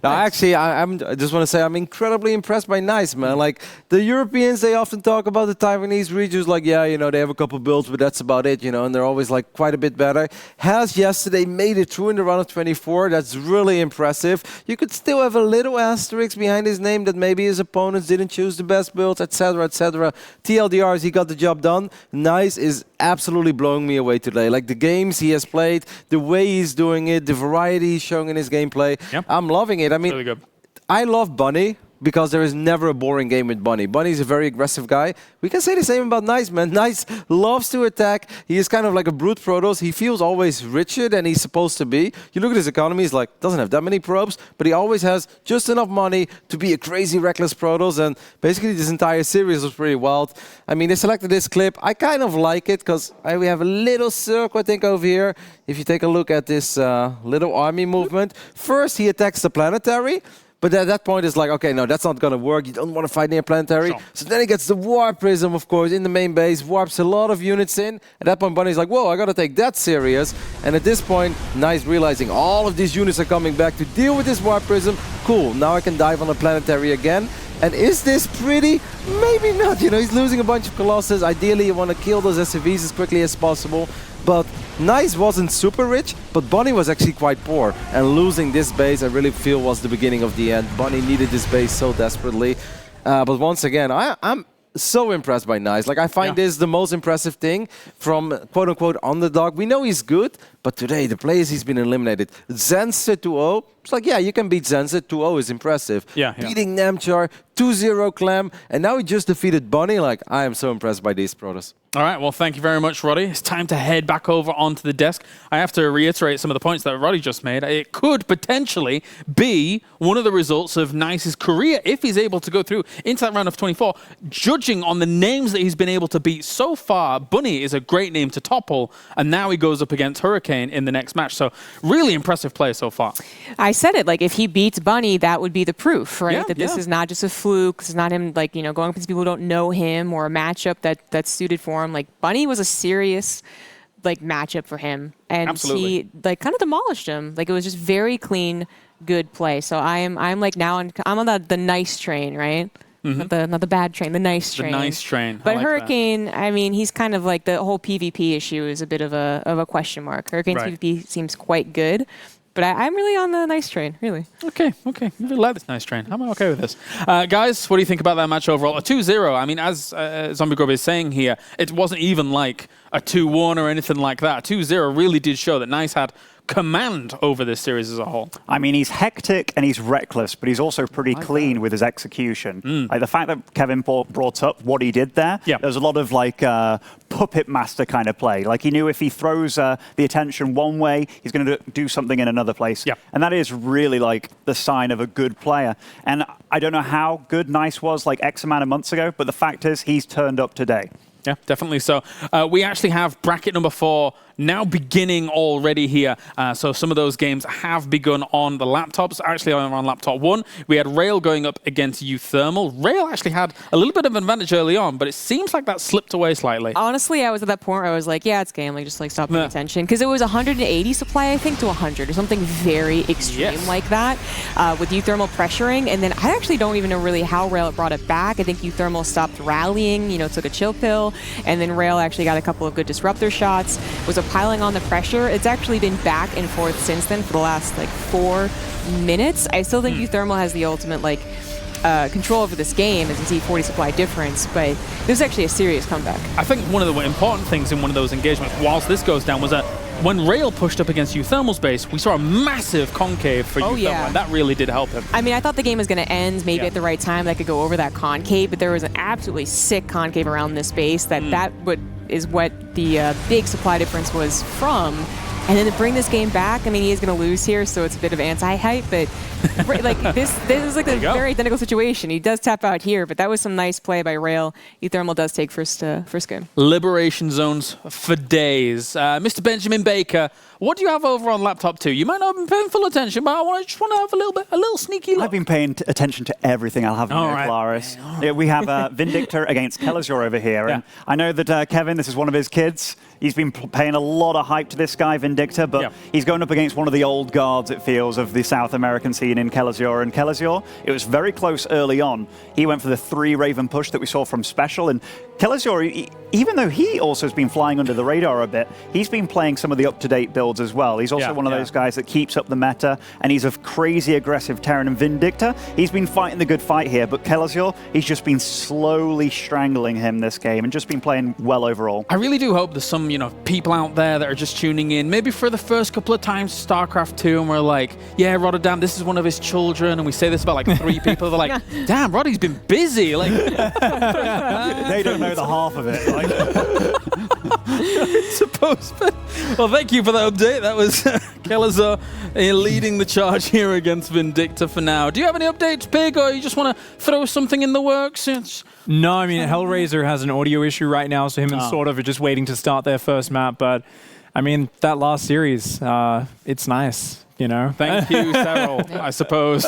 Now, actually, I just want to say I'm incredibly impressed by Nice, man. Like, the Europeans, they often talk about the Taiwanese regions, like, yeah, you know, they have a couple builds, but that's about it, you know, and they're always, like, quite a bit better. Has yesterday made it through in the round of 24. That's really impressive. You could still have a little asterisk behind his name that maybe his opponents didn't choose the best builds, etc., etc. TLDRs, he got the job done. Nice is absolutely blowing me away today. Like the games he has played, the way he's doing it, the variety he's showing in his gameplay. Yep. I'm loving it. I mean, really good. I love Bunny because there is never a boring game with Bunny. Bunny's a very aggressive guy. We can say the same about Nice, man. Nice loves to attack. He is kind of like a brute Protoss. He feels always richer than he's supposed to be. You look at his economy, he's like, doesn't have that many probes, but he always has just enough money to be a crazy reckless Protoss. And basically this entire series was pretty wild. I mean, they selected this clip. I kind of like it because we have a little circle, I think, over here. If you take a look at this little army movement, first he attacks the planetary. But at that point, it's like, okay, no, that's not going to work. You don't want to fight near planetary. Sure. So then he gets the warp prism, of course, in the main base, warps a lot of units in. At that point, Bunny's like, whoa, I got to take that serious. And at this point, Nice realizing all of these units are coming back to deal with this warp prism. Cool, now I can dive on a planetary again. And is this pretty? Maybe not. You know, he's losing a bunch of Colossus. Ideally, you want to kill those SCVs as quickly as possible. But Nice wasn't super rich, but Bunny was actually quite poor. And losing this base, I really feel, was the beginning of the end. Bunny needed this base so desperately. But once again, I'm so impressed by Nice. Like, I find this the most impressive thing from quote-unquote underdog. We know he's good, but today, the players he's been eliminated. Zense 2-0. It's like, yeah, you can beat Zense. 2-0 is impressive. Beating Namchar, 2-0 Clem, and now he just defeated Bunny. Like, I am so impressed by these Protoss. All right, well, thank you very much, Roddy. It's time to head back over onto the desk. I have to reiterate some of the points that Roddy just made. It could potentially be one of the results of Nice's career if he's able to go through into that round of 24. Judging on the names that he's been able to beat so far, Bunny is a great name to topple, and now he goes up against Hurricane in the next match. So really impressive play so far. I said it, like if he beats Bunny, that would be the proof, right? That this is not just a fluke. This is not him, like, you know, going up against people who don't know him or a matchup that's suited for him. Like, Bunny was a serious, like, matchup for him. And he, like, kind of demolished him. Like, it was just very clean, good play. So I'm like now I'm on the nice train, right? Mm-hmm. Not the bad train, the nice train. The nice train. But like Hurricane, that. I mean, he's kind of like the whole PvP issue is a bit of a question mark. Hurricane's PvP seems quite good. But I'm really on the nice train, really. Okay. I really like this nice train. I'm okay with this. Guys, what do you think about that match overall? A 2-0, I mean, as Zombie Grub is saying here, it wasn't even like a 2-1 or anything like that. 2-0 really did show that Nice had command over this series as a whole. I mean, he's hectic and he's reckless, but he's also pretty clean with his execution. Like the fact that Kevin brought up what he did there, there's a lot of like puppet master kind of play. Like he knew if he throws the attention one way, he's going to do something in another place. And that is really like the sign of a good player. And I don't know how good Nice was like X amount of months ago, but the fact is he's turned up today. Yeah, definitely so. We actually have bracket number 4 now beginning already here. So some of those games have begun on the laptops. Actually, on laptop 1, we had Rail going up against uThermal. Rail actually had a little bit of an advantage early on, but it seems like that slipped away slightly. Honestly, I was at that point where I was like, yeah, it's game. Like, just like stop paying attention. Because it was 180 supply, I think, to 100 or something very extreme like that with uThermal pressuring. And then I actually don't even know really how Rail brought it back. I think uThermal stopped rallying, you know, took a chill pill. And then Rail actually got a couple of good disruptor shots, was piling on the pressure. It's actually been back and forth since then for the last like 4 minutes. I still think uThermal has the ultimate like control over this game, as you see 40 supply difference, but this is actually a serious comeback. I think one of the important things in one of those engagements, whilst this goes down, was that when Rail pushed up against uThermal's base, we saw a massive concave for uThermal, and that really did help him. I mean, I thought the game was going to end maybe at the right time that could go over that concave, but there was an absolutely sick concave around this base that is what the big supply difference was from. And then to bring this game back, I mean, he is going to lose here, so it's a bit of anti-hype, but like this is like a very identical situation. He does tap out here, but that was some nice play by Rail. uThermal does take first game. Liberation zones for days. Mr. Benjamin Baker, What do you have over on laptop 2? You might not have been paying full attention, but I just want to have a little sneaky look. I've been paying attention to everything. I'll have Claris. Yeah, we have Vindictor against Kelazor over here. And I know that Kevin, this is one of his kids. He's been paying a lot of hype to this guy, Vindictor, but he's going up against one of the old guards, it feels, of the South American scene in Kelazor. And Kelazor, it was very close early on. He went for the 3 Raven push that we saw from Special. And Kelazor, even though he also has been flying under the radar a bit, he's been playing some of the up-to-date builds as well. He's also one of those guys that keeps up the meta, and he's a crazy aggressive Terran. And Vindictor, he's been fighting the good fight here, but Kelazor, he's just been slowly strangling him this game and just been playing well overall. I really do hope there's some, people out there that are just tuning in, maybe for the first couple of times StarCraft 2, and we're like, yeah, Rotterdam, this is one of his children, and we say this about like 3 people. They're like, damn, Roddy's been busy. Like, they don't know the half of it. I suppose. But, well, thank you for that update. That was Kelazor leading the charge here against Vindictor for now. Do you have any updates, Pig, or you just want to throw something in the works? No, I mean, Hellraiser has an audio issue right now, so him and Sort of are just waiting to start their first map. But, I mean, that last series, it's nice, Thank you, Cyril, I suppose.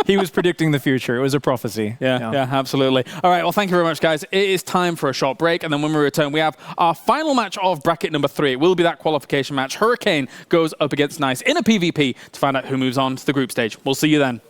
He was predicting the future. It was a prophecy. Yeah, absolutely. All right, well, thank you very much, guys. It is time for a short break, and then when we return, we have our final match of bracket number 3. It will be that qualification match. Hurricane goes up against Nice in a PvP to find out who moves on to the group stage. We'll see you then.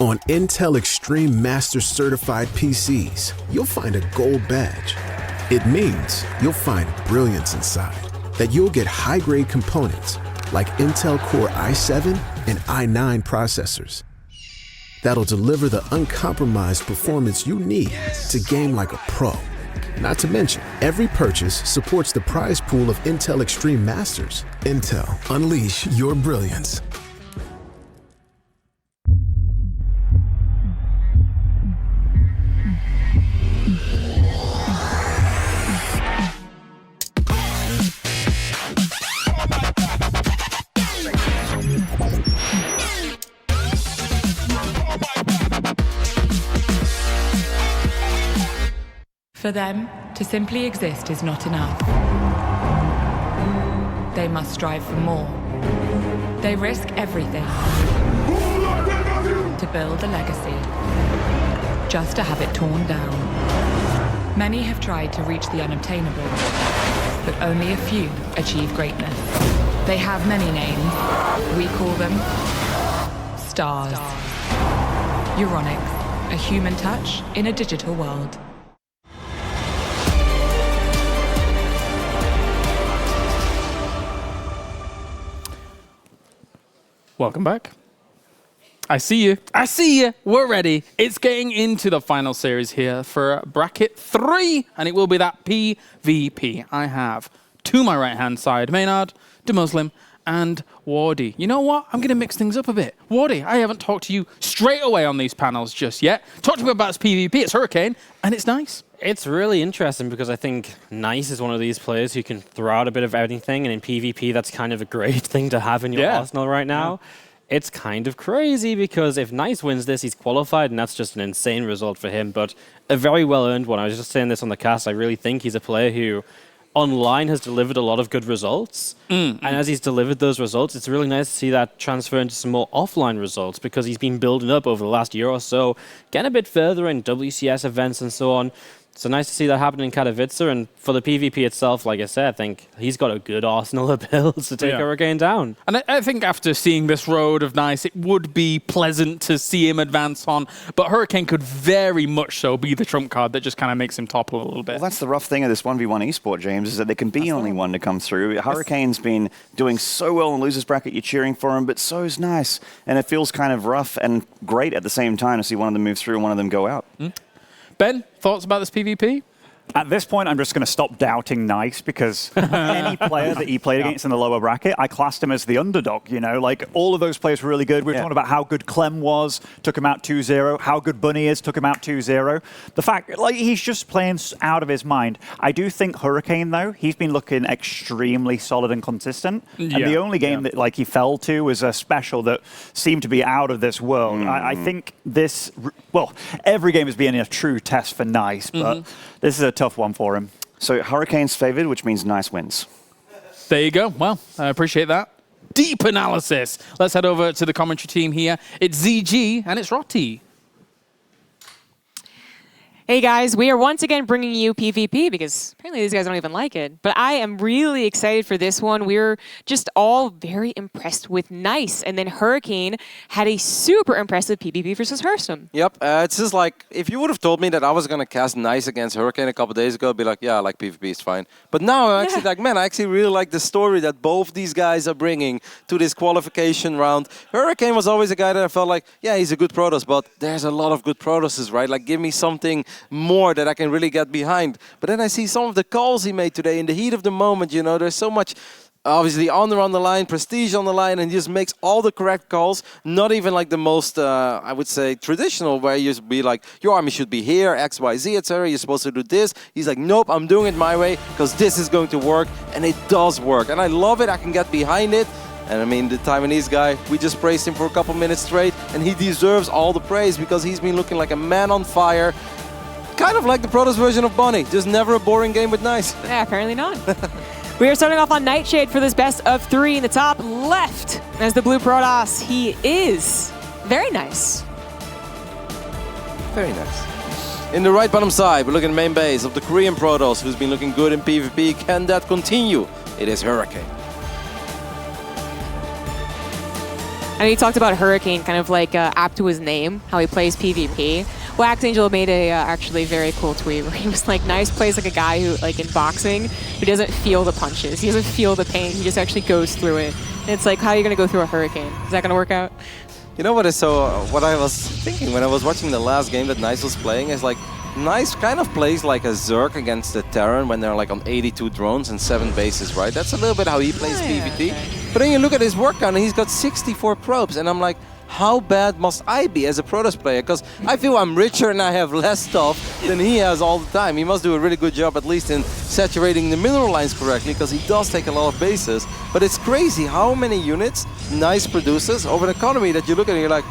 On Intel Extreme Master Certified PCs, you'll find a gold badge. It means you'll find brilliance inside, that you'll get high-grade components like Intel Core i7 and i9 processors that'll deliver the uncompromised performance you need to game like a pro. Not to mention, every purchase supports the prize pool of Intel Extreme Masters. Intel, unleash your brilliance. For them, to simply exist is not enough. They must strive for more. They risk everything to build a legacy, just to have it torn down. Many have tried to reach the unobtainable, but only a few achieve greatness. They have many names. We call them stars. Euronics, a human touch in a digital world. Welcome back. I see you. I see you. We're ready. It's getting into the final series here for bracket 3, and it will be that PvP. I have to my right-hand side Maynard, DeMuslim, and Wardy. You know what? I'm going to mix things up a bit. Wardy, I haven't talked to you straight away on these panels just yet. Talk to me about this PvP. It's Hurricane, and it's nice. It's really interesting because I think Nice is one of these players who can throw out a bit of everything, and in PvP, that's kind of a great thing to have in your arsenal right now. Yeah. It's kind of crazy because if Nice wins this, he's qualified, and that's just an insane result for him, but a very well-earned one. I was just saying this on the cast. I really think he's a player who online has delivered a lot of good results. And as he's delivered those results, it's really nice to see that transfer into some more offline results because he's been building up over the last year or so, getting a bit further in WCS events and so on. So nice to see that happen in Katowice, and for the PvP itself, like I said, I think he's got a good arsenal of builds to take Hurricane down. And I think after seeing this road of Nice, it would be pleasant to see him advance on, but Hurricane could very much so be the trump card that just kind of makes him topple a little bit. Well, that's the rough thing of this 1v1 esport, James, is that there can be only one to come through. Hurricane's been doing so well in losers bracket, you're cheering for him, but so's Nice. And it feels kind of rough and great at the same time to see one of them move through and one of them go out. Ben, thoughts about this PvP? At this point, I'm just going to stop doubting Nice because any player that he played against in the lower bracket, I classed him as the underdog, you know? Like, all of those players were really good. We were talking about how good Clem was, took him out 2-0, how good Bunny is, took him out 2-0. The fact, like, he's just playing out of his mind. I do think Hurricane, though, he's been looking extremely solid and consistent. And the only game that, like, he fell to was a special that seemed to be out of this world. I think this, well, every game has been a true test for Nice, but this is a tough one for him. So Hurricane's favored, which means Nice wins. There you go. Well, I appreciate that. Deep analysis. Let's head over to the commentary team here. It's ZG and it's Rotti. Hey guys, we are once again bringing you PvP because apparently these guys don't even like it. But I am really excited for this one. We're just all very impressed with Nice. And then Hurricane had a super impressive PvP versus Hearthstone. Yep, it's just like, if you would have told me that I was going to cast Nice against Hurricane a couple days ago, I'd be like, yeah, I like PvP, it's fine. But now I'm actually like, man, I actually really like the story that both these guys are bringing to this qualification round. Hurricane was always a guy that I felt like, yeah, he's a good Protoss, but there's a lot of good Protosses, right? Like, give me something more that I can really get behind. But then I see some of the calls he made today in the heat of the moment, you know, there's so much, obviously, honor on the line, prestige on the line, and he just makes all the correct calls, not even like the most, I would say, traditional, where you be like, your army should be here, X, Y, Z, etc. You're supposed to do this. He's like, nope, I'm doing it my way, because this is going to work, and it does work. And I love it, I can get behind it. And I mean, the Taiwanese guy, we just praised him for a couple minutes straight, and he deserves all the praise, because he's been looking like a man on fire. Kind of like the Protoss version of Bonnie, just never a boring game with Nice. Yeah, apparently not. We are starting off on Nightshade for this best of 3 in the top left. As the blue Protoss, he is very nice. Very nice. In the right bottom side, we're looking at main base of the Korean Protoss, who's been looking good in PvP. Can that continue? It is Hurricane. I mean, he talked about Hurricane kind of like apt to his name, how he plays PvP. Wax Angel made a actually very cool tweet where he was like, Nice plays like a guy who, like in boxing, who doesn't feel the punches. He doesn't feel the pain. He just actually goes through it. And it's like, how are you going to go through a Hurricane? Is that going to work out? You know what is what I was thinking when I was watching the last game that Nice was playing is like, Nice kind of plays like a Zerg against the Terran when they're like on 82 drones and 7 bases, right? That's a little bit how he plays PvP. But then you look at his work count and he's got 64 probes, and I'm like, how bad must I be as a Protoss player? Because I feel I'm richer and I have less stuff than he has all the time. He must do a really good job, at least in saturating the mineral lines correctly, because he does take a lot of bases. But it's crazy how many units Nice produces over an economy that you look at and you're like,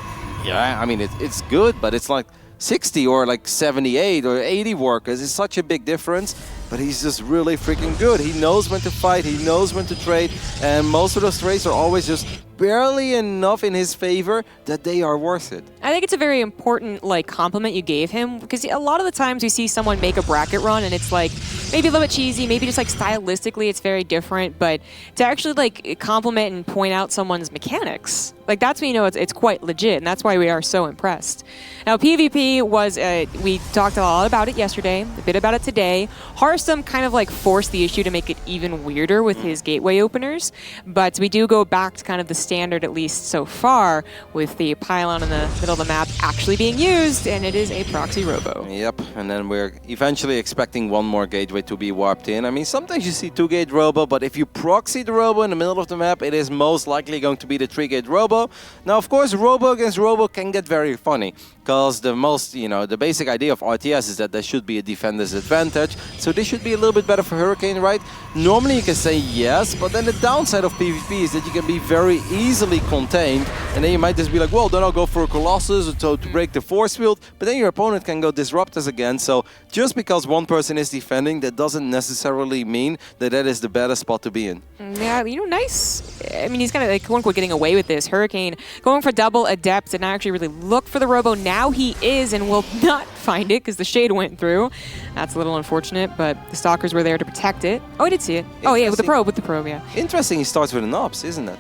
yeah, I mean, it's good, but it's like 60 or like 78 or 80 workers. It's such a big difference, but he's just really freaking good. He knows when to fight, he knows when to trade, and most of those trades are always just barely enough in his favor that they are worth it. I think it's a very important like compliment you gave him, because a lot of the times we see someone make a bracket run and it's like maybe a little bit cheesy, maybe just like stylistically it's very different, but to actually like compliment and point out someone's mechanics, like that's when you know it's quite legit, and that's why we are so impressed. Now PvP was, we talked a lot about it yesterday, a bit about it today. Hearthstone kind of like forced the issue to make it even weirder with his gateway openers, but we do go back to kind of the standard, at least so far, with the pylon in the middle of the map actually being used, and it is a proxy robo. Yep, and then we're eventually expecting one more gateway to be warped in. I mean, sometimes you see 2-gate robo, but if you proxy the robo in the middle of the map, it is most likely going to be the 3-gate robo. Now, of course, robo against robo can get very funny, because the basic idea of RTS is that there should be a defender's advantage, so this should be a little bit better for Hurricane, right? Normally you can say yes, but then the downside of PvP is that you can be very easily contained, and then you might just be like, well, then I'll go for a Colossus to break the force field, but then your opponent can go disrupt us again. So just because one person is defending, that doesn't necessarily mean that that is the better spot to be in. Yeah, Nice. I mean, he's kind of like quote-unquote getting away with this. Hurricane going for double Adept and not actually really look for the robo. Now he is and will not find it because the shade went through. That's a little unfortunate, but the Stalkers were there to protect it. Oh, I did see it. Oh yeah, with the probe, yeah. Interesting, he starts with an ops, isn't it?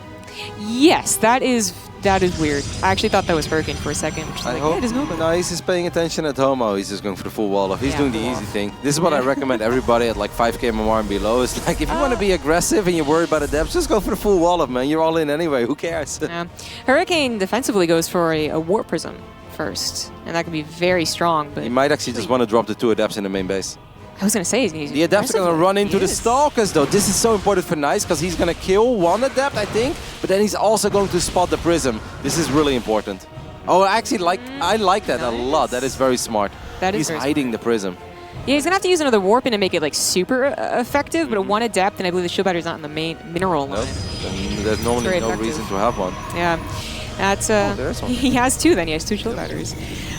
Yes, that is weird. I actually thought that was Hurricane for a second, which is like, yeah, it is moving. Nice is paying attention at home. Oh, he's just going for the full wall off. He's doing the easy thing. This is what I recommend everybody at like 5k MMR and below. It's like, if you want to be aggressive and you're worried about the depth, just go for the full wall off, man. You're all in anyway. Who cares? Hurricane defensively goes for a Warp Prism first, and that can be very strong. But he might actually just want to drop the 2 Adepts in the main base. I was going to say, he's the Adepts are going to run into the Stalkers, though. This is so important for Nice, because he's going to kill one Adept, I think, but then he's also going to spot the Prism. This is really important. Oh, actually, I like that a lot. That is very smart. He's hiding the Prism. Yeah, he's going to have to use another Warp in to make it like super effective, but a 1 Adept, and I believe the shield battery's not in the main mineral line. There's normally no reason to have one. Yeah. That's he has 2 then. He has 2 shield batteries.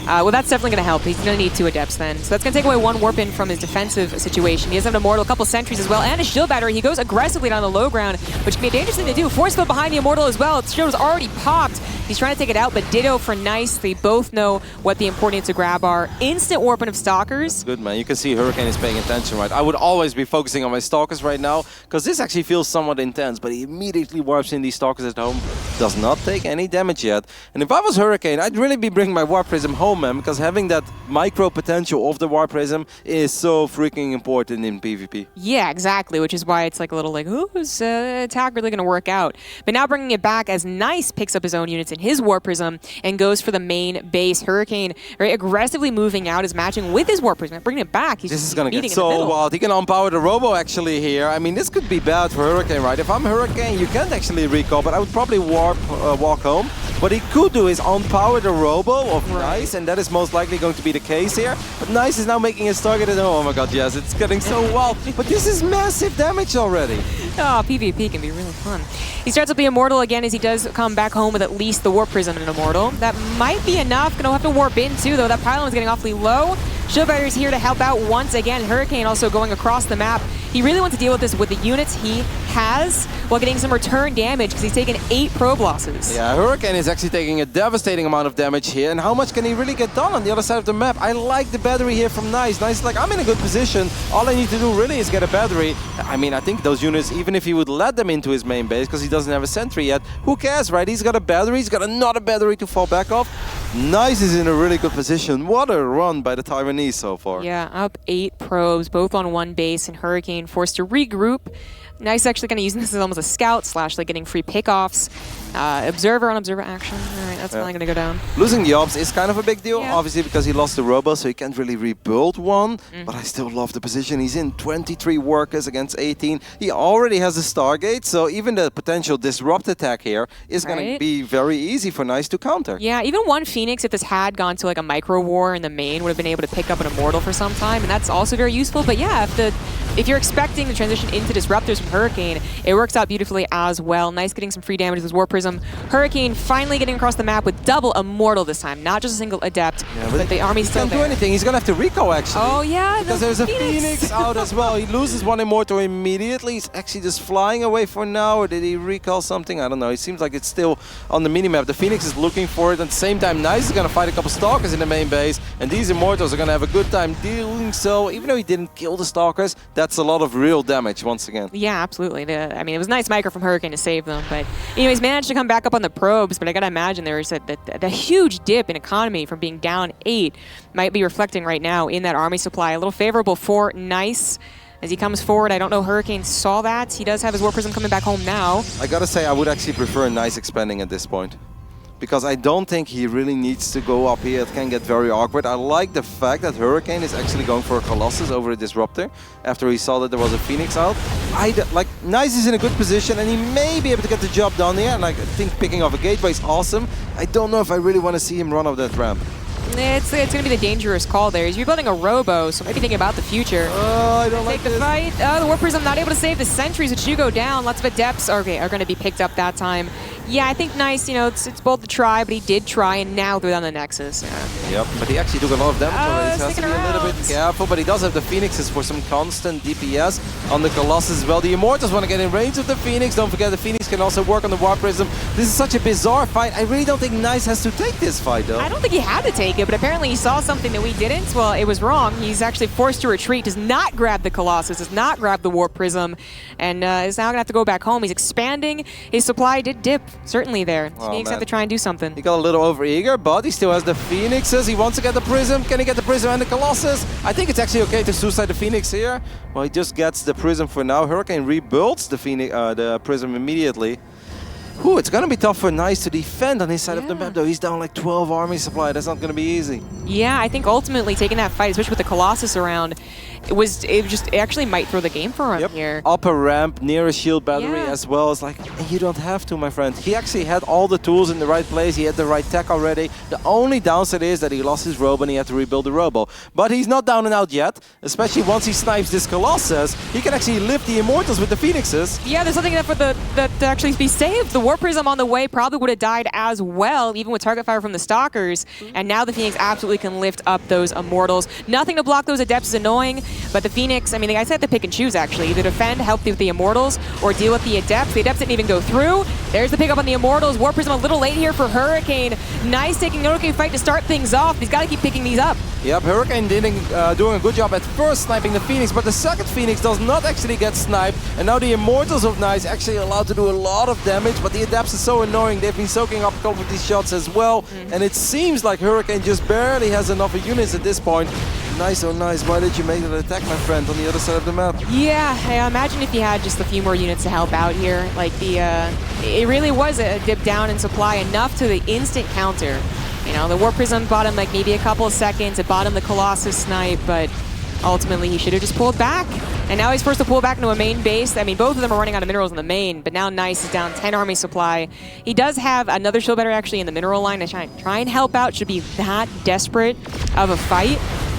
Well, that's definitely going to help. He's going to need 2 Adepts then. So that's going to take away 1 Warp in from his defensive situation. He has an Immortal, a couple sentries as well, and a shield battery. He goes aggressively down the low ground, which can be a dangerous thing to do. Force field behind the Immortal as well. The shield was already popped. He's trying to take it out, but ditto for Nice. They both know what the important to grab are. Instant warping of Stalkers. Good, man. You can see Hurricane is paying attention, right? I would always be focusing on my Stalkers right now, because this actually feels somewhat intense, but he immediately warps in these Stalkers at home. Does not take any damage yet. And if I was Hurricane, I'd really be bringing my Warp Prism home, man, because having that micro potential of the Warp Prism is so freaking important in PvP. Yeah, exactly, which is why it's like a little like, who's attack really going to work out? But now bringing it back as Nice picks up his own units in his Warp Prism and goes for the main base. Hurricane very aggressively moving out, is matching with his Warp Prism, bringing it back. This is going to get so wild. He can unpower the Robo actually here. I mean, this could be bad for Hurricane, right? If I'm Hurricane, you can't actually recall, but I would probably walk home. What he could do is unpower the Robo of Nice, and that is most likely going to be the case here. But Nice is now making his target, and oh my god, yes, it's getting so wild. But this is massive damage already. Oh, PvP can be really fun. He starts with the Immortal again as he does come back home with at least the Warp Prism and an Immortal. That might be enough. Gonna have to warp in too, though. That pylon is getting awfully low. Shield Battery's here to help out once again. Hurricane also going across the map. He really wants to deal with this with the units he has while getting some return damage because he's taken 8 probe losses. Yeah, Hurricane is actually taking a devastating amount of damage here. And how much can he really get done on the other side of the map? I like the battery here from Nice. Nice is like, I'm in a good position. All I need to do really is get a battery. I mean, I think those units, even if he would let them into his main base because he doesn't have a sentry yet, who cares, right? He's got a battery. He's got another battery to fall back off. Nice is in a really good position. What a run by the Taiwanese so far. Yeah, up 8 probes, both on one base, and Hurricane forced to regroup. Nice actually kind of using this as almost a scout slash like getting free pickoffs. Observer on observer action. All right, that's finally going to go down. Losing the ops is kind of a big deal, obviously, because he lost the robo, so he can't really rebuild one. But I still love the position. He's in 23 workers against 18. He already has a Stargate, so even the potential disrupt attack here is going to be very easy for Nice to counter. Yeah, even one Phoenix, if this had gone to like a micro war in the main, would have been able to pick up an Immortal for some time, and that's also very useful. But yeah, if you're expecting the transition into Disruptors from Hurricane, it works out beautifully as well. Nice getting some free damage with War Prism. Hurricane finally getting across the map with double Immortal this time, not just a single Adept, but the army's still there. He can't do anything. He's going to have to recall, actually. Oh, yeah. Because there's a Phoenix out as well. He loses one Immortal immediately. He's actually just flying away for now. Or did he recall something? I don't know. It seems like it's still on the minimap. The Phoenix is looking for it. At the same time, Nice is going to fight a couple Stalkers in the main base. And these Immortals are going to have a good time doing so. Even though he didn't kill the Stalkers, that's a lot of real damage once again. Yeah, absolutely. I mean, it was nice micro from Hurricane to save them. But, you know, he's managed to come back up on the probes. But I got to imagine there was the huge dip in economy from being down 8 might be reflecting right now in that army supply. A little favorable for Nice. As he comes forward, I don't know Hurricane saw that. He does have his War Prism coming back home now. I gotta say, I would actually prefer Nice expanding at this point. Because I don't think he really needs to go up here. It can get very awkward. I like the fact that Hurricane is actually going for a Colossus over a Disruptor after he saw that there was a Phoenix out. Like, Nice is in a good position and he may be able to get the job done here. And I think picking off a gateway is awesome. I don't know if I really want to see him run off that ramp. It's going to be the dangerous call there. You're building a robo, so maybe thinking about the future. Oh, I don't like the fight. The War Prism not able to save the sentries, which do go down. Lots of Adepts are going to be picked up that time. Yeah, I think Nice, you know, it's bold to try, but he did try, and now threw down the Nexus. Yep, but he actually took a lot of damage already. He has to be a little bit careful, but he does have the Phoenixes for some constant DPS on the Colossus as well. The Immortals want to get in range of the Phoenix. Don't forget, the Phoenix can also work on the War Prism. This is such a bizarre fight. I really don't think Nice has to take this fight, though. I don't think he had to take it, but apparently he saw something that we didn't. Well, it was wrong. He's actually forced to retreat, does not grab the Colossus, does not grab the War Prism, and is now going to have to go back home. He's expanding. His supply did dip, certainly there. Phoenix have to try and do something. He got a little over-eager, but he still has the Phoenixes. He wants to get the Prism. Can he get the Prism and the Colossus? I think it's actually okay to suicide the Phoenix here. Well, he just gets the Prism for now. Hurricane rebuilds the Prism immediately. Ooh, it's going to be tough for Nice to defend on his side of the map, though. He's down like 12 army supply. That's not going to be easy. Yeah, I think ultimately taking that fight, especially with the Colossus around, it actually might throw the game for him here. Upper ramp near a shield battery as well. It's like, you don't have to, my friend. He actually had all the tools in the right place. He had the right tech already. The only downside is that he lost his robo and he had to rebuild the robo. But he's not down and out yet, especially once he snipes this Colossus. He can actually lift the Immortals with the Phoenixes. Yeah, there's something that to actually be saved. The War Prism on the way probably would have died as well, even with target fire from the Stalkers. And now the Phoenix absolutely can lift up those Immortals. Nothing to block those Adepts is annoying, but the Phoenix, I mean, the guys had to pick and choose, actually. Either defend, help with the Immortals, or deal with the Adepts. The Adepts didn't even go through. There's the pickup on the Immortals. War Prism a little late here for Hurricane. Nice taking an okay fight to start things off. He's got to keep picking these up. Yep, Hurricane doing a good job at first sniping the Phoenix, but the second Phoenix does not actually get sniped. And now the Immortals of Nice actually allowed to do a lot of damage, but the Adepts are so annoying. They've been soaking up a couple of these shots as well. And it seems like Hurricane just barely has enough units at this point. Nice, oh nice. Why did you make that attack, my friend, on the other side of the map? Yeah, I imagine if you had just a few more units to help out here, like it really was a dip down in supply enough to the instant counter. You know, the War Prism bought him like maybe a couple of seconds. It bought him the Colossus snipe, but ultimately he should have just pulled back. And now he's forced to pull back into a main base. I mean, both of them are running out of minerals in the main, but now Nice is down 10 army supply. He does have another shield battery actually in the mineral line to try and help out. Should be that desperate of a fight.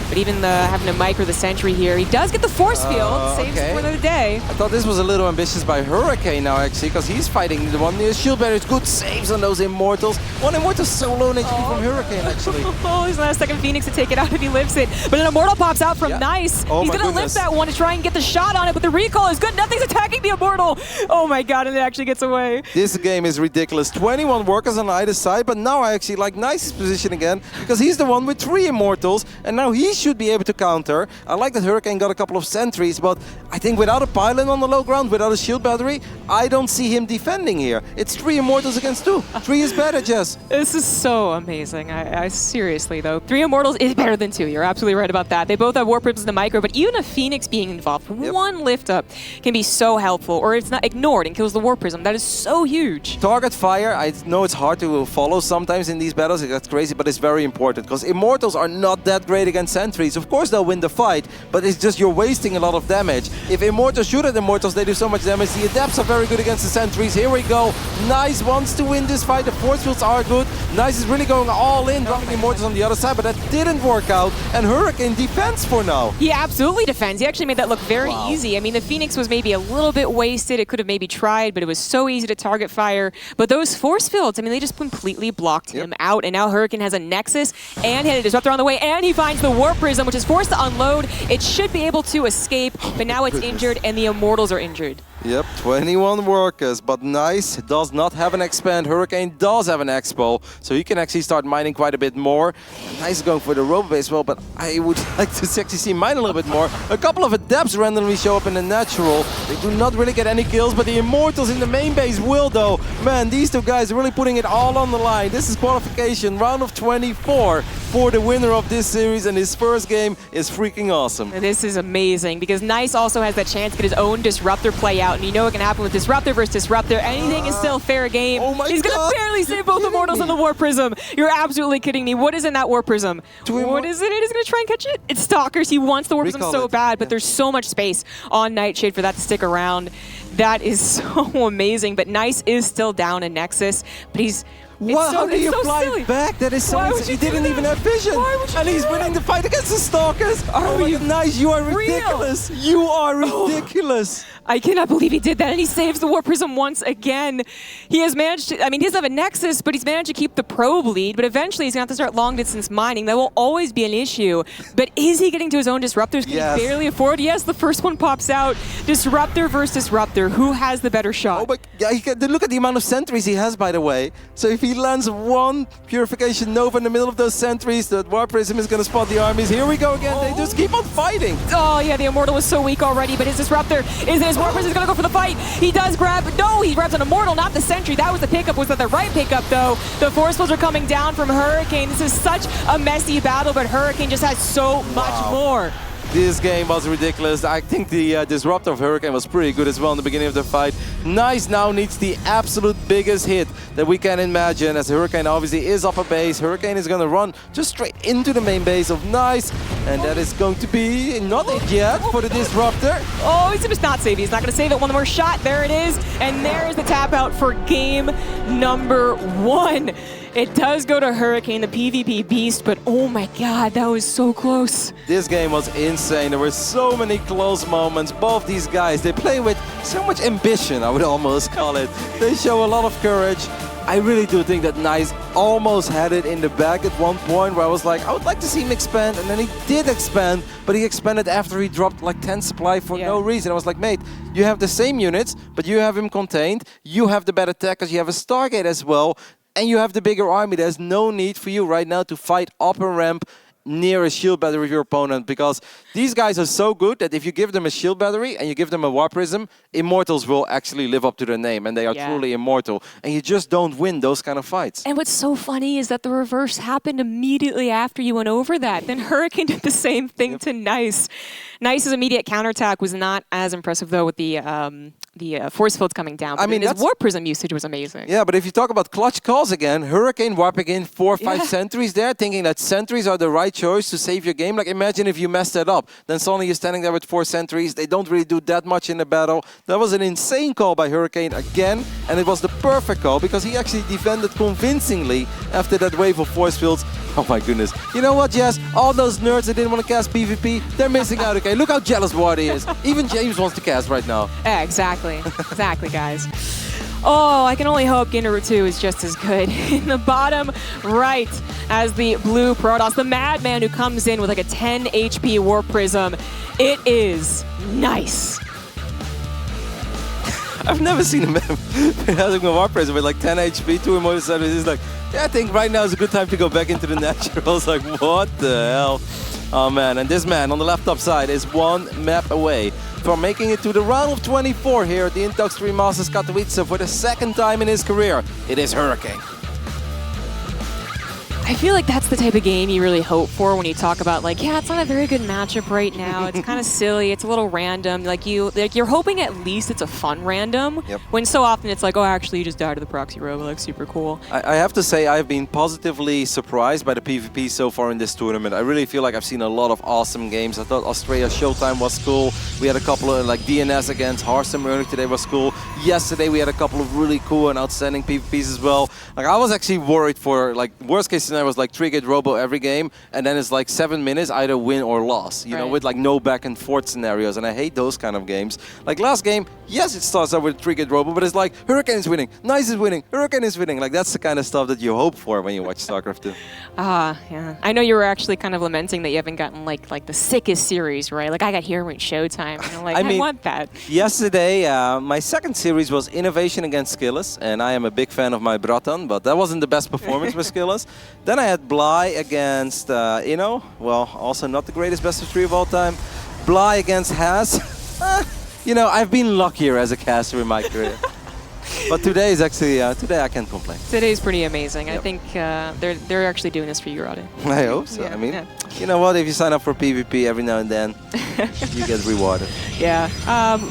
But even having to micro the sentry here, he does get the force field, saves it for another day. I thought this was a little ambitious by Hurricane now, actually, because he's fighting the one near shield barriers. Good saves on those Immortals. One Immortal's so low in HP from Hurricane, actually. Oh, he's not a second Phoenix to take it out if he lives it. But an Immortal pops out from Nice. He's going to lift that one to try and get the shot on it, but the recall is good. Nothing's attacking the Immortal. Oh my god, and it actually gets away. This game is ridiculous. 21 workers on either side, but now I actually like Nice's position again, because he's the one with 3 Immortals, and now he should be able to counter. I like that Hurricane got a couple of sentries, but I think without a pylon on the low ground, without a shield battery, I don't see him defending here. It's 3 Immortals against 2. 3 is better, Jess. This is so amazing. I seriously, though. 3 Immortals is better than 2. You're absolutely right about that. They both have Warp Prisms in the micro, but even a Phoenix being involved, one lift up can be so helpful, or it's not ignored and kills the Warp Prism. That is so huge. Target fire, I know it's hard to follow sometimes in these battles, that's crazy, but it's very important, because Immortals are not that great against sentries. Of course they'll win the fight, but it's just you're wasting a lot of damage. If Immortals shoot at Immortals, they do so much damage. The Adepts are very good against the sentries. Here we go. Nice wants to win this fight. The force fields are good. Nice is really going all in, dropping Immortals on the other side, but that didn't work out, and Hurricane defends for now. He absolutely defends. He actually made that look very easy. I mean, the Phoenix was maybe a little bit wasted. It could have maybe tried, but it was so easy to target fire. But those force fields, I mean, they just completely blocked him out, and now Hurricane has a Nexus and had a Disruptor on the way, and he finds the Warp Prism, which is forced to unload. It should be able to escape, but now it's injured, and the Immortals are injured. Yep, 21 workers, but Nice does not have an expand. Hurricane does have an expo, so he can actually start mining quite a bit more. Nice is going for the robot base well, but I would like to actually see mine a little bit more. A couple of Adepts randomly show up in the natural. They do not really get any kills, but the Immortals in the main base will though. Man, these two guys are really putting it all on the line. This is qualification, round of 24 for the winner of this series, and his first game is freaking awesome. And this is amazing, because Nice also has that chance to get his own Disruptor play out, and you know what can happen with Disruptor versus Disruptor. Anything is still fair game. He's going to barely save both Immortals on the Warp Prism. You're absolutely kidding me. What is in that Warp Prism? What is it? He's going to try and catch it? It's Stalkers. He wants the Warp Prism so bad, but there's so much space on Nightshade for that to stick around. That is so amazing, but Nice is still down in Nexus, but he's... How do you fly back? That is so easy. He didn't even have vision. And he's winning the fight against the Stalkers. Oh my god, Nice, you are ridiculous. You are ridiculous. I cannot believe he did that, and he saves the Warp Prism once again. He has managed to, I mean, he doesn't have a Nexus, but he's managed to keep the probe lead, but eventually he's going to have to start long-distance mining. That will always be an issue. But is he getting to his own Disruptors? Can he barely afford? Yes, the first one pops out. Disruptor versus Disruptor. Who has the better shot? Oh, but yeah, look at the amount of sentries he has, by the way. So if he lands one Purification Nova in the middle of those sentries, the Warp Prism is going to spot the armies. Here we go again. They just keep on fighting. Oh, yeah, the Immortal was so weak already, but his Disruptor is his Warp Prism is going to go for the fight. He does grab, no, he grabs an Immortal, not the Sentry. That was the pickup. Was that the right pickup, though? The Force Fields are coming down from Hurricane. This is such a messy battle, but Hurricane just has so much more. This game was ridiculous. I think the Disruptor of Hurricane was pretty good as well in the beginning of the fight. Nice now needs the absolute biggest hit that we can imagine, as Hurricane obviously is up a base. Hurricane is going to run just straight into the main base of Nice, and that is going to be not it yet for the Disruptor. Oh, he's just not save. He's not going to save it. One more shot. There it is. And there's the tap out for game number 1. It does go to Hurricane, the PvP beast, but oh my god, that was so close. This game was insane. There were so many close moments. Both these guys, they play with so much ambition, I would almost call it. They show a lot of courage. I really do think that Nice almost had it in the bag at one point where I was like, I would like to see him expand, and then he did expand, but he expanded after he dropped like 10 supply for no reason. I was like, mate, you have the same units, but you have him contained, you have the better tech because you have a Stargate as well, and you have the bigger army. There's no need for you right now to fight up a ramp near a shield battery of your opponent, because these guys are so good that if you give them a shield battery and you give them a Warp Prism, Immortals will actually live up to their name, and they are truly immortal. And you just don't win those kind of fights. And what's so funny is that the reverse happened immediately after you went over that. Then Hurricane did the same thing to Nice. Nice's immediate counterattack was not as impressive, though, with the force fields coming down. But I mean, his Warp Prism usage was amazing. Yeah, but if you talk about clutch calls again, Hurricane warping in 4 or 5 sentries there, thinking that sentries are the right choice to save your game. Like, imagine if you messed that up. Then suddenly you're standing there with 4 sentries. They don't really do that much in the battle. That was an insane call by Hurricane again, and it was the perfect call because he actually defended convincingly after that wave of force fields. Oh my goodness. You know what, Jess? All those nerds that didn't want to cast PvP, they're missing out, okay? Look how jealous Wardy is. Even James wants to cast right now. Yeah, exactly. Exactly, guys. Oh, I can only hope Game number 2 is just as good. In the bottom right, as the blue Protoss, the Madman who comes in with like a 10 HP Warp Prism. It is nice. I've never seen him having a Warp Prism with like 10 HP, 2 immortal service. He's like, yeah, I think right now is a good time to go back into the naturals. Like, what the hell? Oh man, and this man on the left top side is one map away from making it to the round of 24 here at the Intel Extreme Masters Katowice for the second time in his career. It is Hurricane. I feel like that's the type of game you really hope for when you talk about like, yeah, it's not a very good matchup right now. It's kind of silly. It's a little random. You're hoping at least it's a fun random. Yep. When so often it's like, oh, actually you just died to the proxy robo. Like super cool. I have to say I've been positively surprised by the PvP so far in this tournament. I really feel like I've seen a lot of awesome games. I thought Australia Showtime was cool. We had a couple of like DNS against Hearthstone earlier today was cool. Yesterday we had a couple of really cool and outstanding PvPs as well. Like I was actually worried for like worst case scenario was like 3-gate robo every game, and then it's like 7 minutes either win or loss, you know, with like no back and forth scenarios, and I hate those kind of games. Like last game, yes, it starts out with 3-gate robo, but it's like Hurricane is winning, Nice is winning, Hurricane is winning. Like that's the kind of stuff that you hope for when you watch StarCraft 2. Yeah. I know you were actually kind of lamenting that you haven't gotten like the sickest series, right? Like I got Hero in Showtime, and I'm like, I want that. Yesterday, my second series was Innovation against Skillus, and I am a big fan of my Bratan, but that wasn't the best performance with Skillus. Then I had Bly against Inno, well, also not the greatest best of 3 of all time. Bly against Has. You know, I've been luckier as a caster in my career. But today is actually, today I can't complain. Today's pretty amazing. Yep. I think they're actually doing this for you, Roddy. I hope so. Yeah, I mean, you know what? If you sign up for PvP every now and then, you get rewarded. Yeah.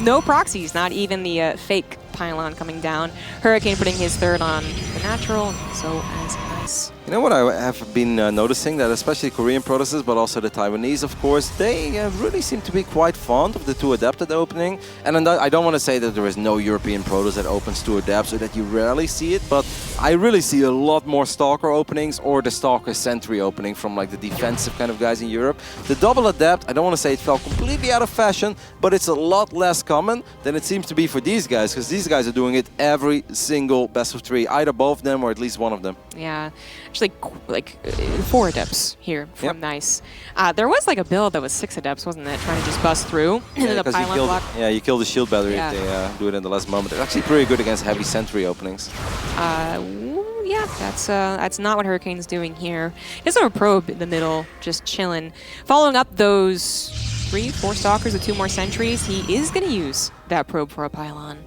No proxies, not even the fake pylon coming down. Hurricane putting his third on the natural, so as nice. You know what I have been noticing, that especially Korean Protosses, but also the Taiwanese, of course, they really seem to be quite fond of the 2 Adept opening. And I don't want to say that there is no European Protoss that opens 2 Adepts or that you rarely see it, but I really see a lot more Stalker openings or the Stalker Sentry opening from like the defensive kind of guys in Europe. The double Adept, I don't want to say it fell completely out of fashion, but it's a lot less common than it seems to be for these guys, because these guys are doing it every single best of 3, either both of them or at least one of them. Yeah, actually like 4 Adepts here from Nice. There was like a build that was 6 Adepts, wasn't it? Trying to just bust through. Yeah, the pylon block. Yeah, you kill the shield battery if they do it in the last moment. It's actually pretty good against heavy sentry openings. Yeah, that's not what Hurricane's doing here. He does have a probe in the middle, just chilling. Following up those 3, 4 Stalkers with 2 more sentries, he is going to use that probe for a pylon.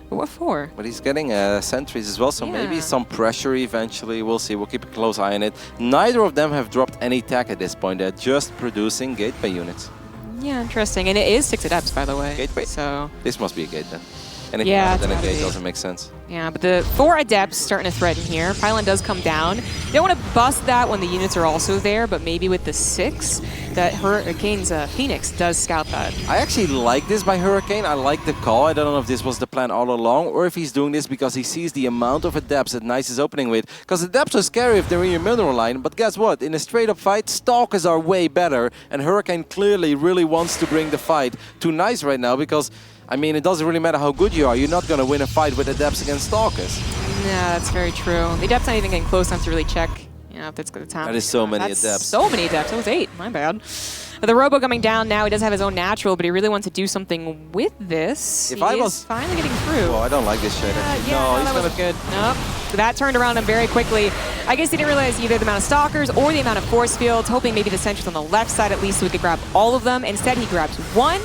But what for? But he's getting sentries as well, so maybe some pressure eventually. We'll see. We'll keep a close eye on it. Neither of them have dropped any tech at this point. They're just producing gateway units. Yeah, interesting. And it is 6 Adepts, by the way. Gateway? So this must be a gate then. Anything other than a gate doesn't make sense. Yeah, but the 4 Adepts starting to threaten here. Pylon does come down. You don't want to bust that when the units are also there, but maybe with the 6, that Hurricane's Phoenix does scout that. I actually like this by Hurricane. I like the call. I don't know if this was the plan all along, or if he's doing this because he sees the amount of Adepts that Nice is opening with. Because Adepts are scary if they're in your mineral line, but guess what? In a straight-up fight, Stalkers are way better, and Hurricane clearly really wants to bring the fight to Nice right now, because I mean, it doesn't really matter how good you are. You're not going to win a fight with Adepts against Stalkers. Yeah, that's very true. The Adepts not even getting close enough to really check, if that's going to happen. That is so many Adepts. So many Adepts. That was 8. My bad. The Robo coming down now. He does have his own natural, but he really wants to do something with this. If he is finally getting through. Oh, I don't like this shade. No, that wasn't good. Nope. That turned around him very quickly. I guess he didn't realize either the amount of Stalkers or the amount of force fields, hoping maybe the sentries on the left side at least so he could grab all of them. Instead, he grabs 1.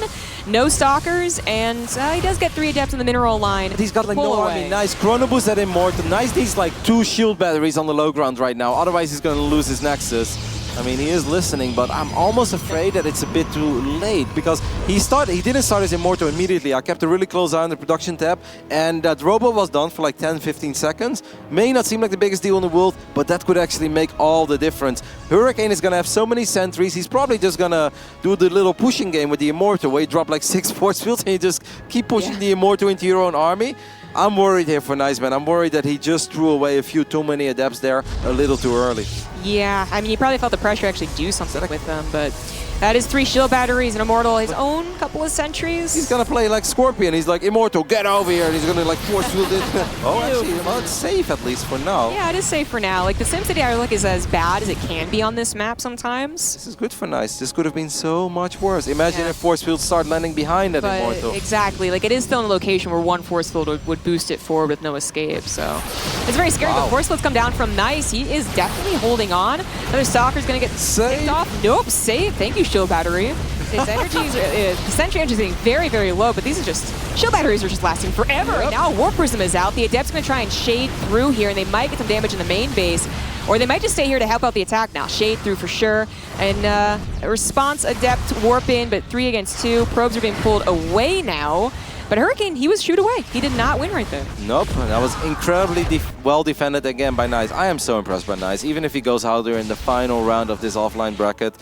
No Stalkers, and he does get 3 Adepts in the mineral line. He's got like no army. Nice. Chrono Boost at Immortal. Nice needs like 2 shield batteries on the low ground right now. Otherwise, he's going to lose his Nexus. I mean, he is listening, but I'm almost afraid that it's a bit too late, because he didn't start his Immortal immediately. I kept a really close eye on the production tab, and that Robo was done for like 10-15 seconds. May not seem like the biggest deal in the world, but that could actually make all the difference. Hurricane is going to have so many sentries, he's probably just going to do the little pushing game with the Immortal, where you drop like 6 force fields and you just keep pushing the Immortal into your own army. I'm worried here for Nice, man. I'm worried that he just threw away a few too many Adepts there a little too early. Yeah, I mean, he probably felt the pressure to actually do something with them, but that is 3 shield batteries, an Immortal, his own couple of sentries. He's gonna play like Scorpion. He's like, Immortal, get over here, and he's gonna like force field it. Oh, actually, well, it's safe at least for now. Yeah, it is safe for now. Like, the SimCity outlook is as bad as it can be on this map sometimes. This is good for Nice. This could have been so much worse. Imagine if force fields start landing behind that But Immortal. exactly, like, it is still in a location where one force field would boost it forward with no escape, so it's very scary. But force fields come down from Nice. He is definitely holding on. Another Stalker's gonna get kicked off. Nope, save. Thank you, shield battery. His energy is, Sentry energy is getting very, very low, but these are just, shield batteries are just lasting forever. And now Warp Prism is out. The Adept's gonna try and shade through here, and they might get some damage in the main base, or they might just stay here to help out the attack now. Shade through for sure. And a response Adept warp in, but 3 against 2. Probes are being pulled away now. But Hurricane, he was shoot away. He did not win right there. Nope, that was incredibly well defended again by Nice. I am so impressed by Nice. Even if he goes out there in the final round of this offline bracket,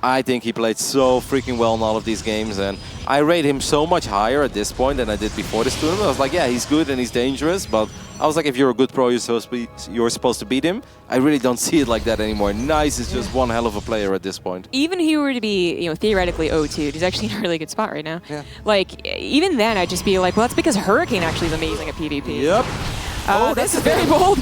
I think he played so freaking well in all of these games, and I rate him so much higher at this point than I did before this tournament. I was like, yeah, he's good and he's dangerous, but I was like, if you're a good pro, you're supposed to beat him. I really don't see it like that anymore. Nice is just one hell of a player at this point. Even if he were to be, you know, theoretically 0-2'd, he's actually in a really good spot right now. Yeah. Like, even then, I'd just be like, well, that's because Hurricane actually is amazing at PvP. Yep. This is very bold.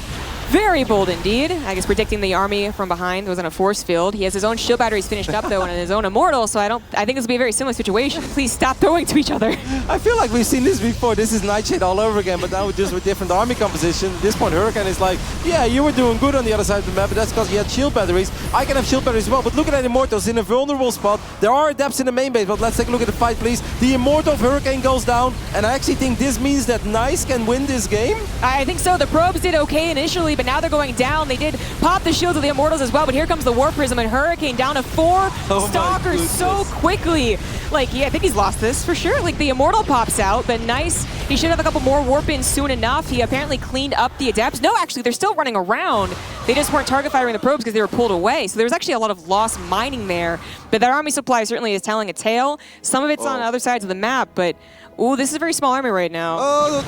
Very bold indeed. I guess predicting the army from behind was on a force field. He has his own shield batteries finished up though and his own Immortal, so I think this will be a very similar situation. Please stop throwing to each other. I feel like we've seen this before. This is Nightshade all over again, but now just with different army composition. At this point, Hurricane is like, yeah, you were doing good on the other side of the map, but that's because you had shield batteries. I can have shield batteries as well, but look at that Immortals in a vulnerable spot. There are Adepts in the main base, but let's take a look at the fight, please. The Immortal of Hurricane goes down, and I actually think this means that Nice can win this game. I think so. The probes did okay initially, but now they're going down. They did pop the shields of the Immortals as well, but here comes the Warp Prism and Hurricane down to 4 Stalkers so quickly. Like, yeah, I think he's lost this for sure. Like, the Immortal pops out, but Nice, he should have a couple more Warp-ins soon enough. He apparently cleaned up the Adepts. No, actually, they're still running around. They just weren't target firing the probes because they were pulled away. So there was actually a lot of lost mining there. But that army supply certainly is telling a tale. Some of it's on other sides of the map, but ooh, this is a very small army right now.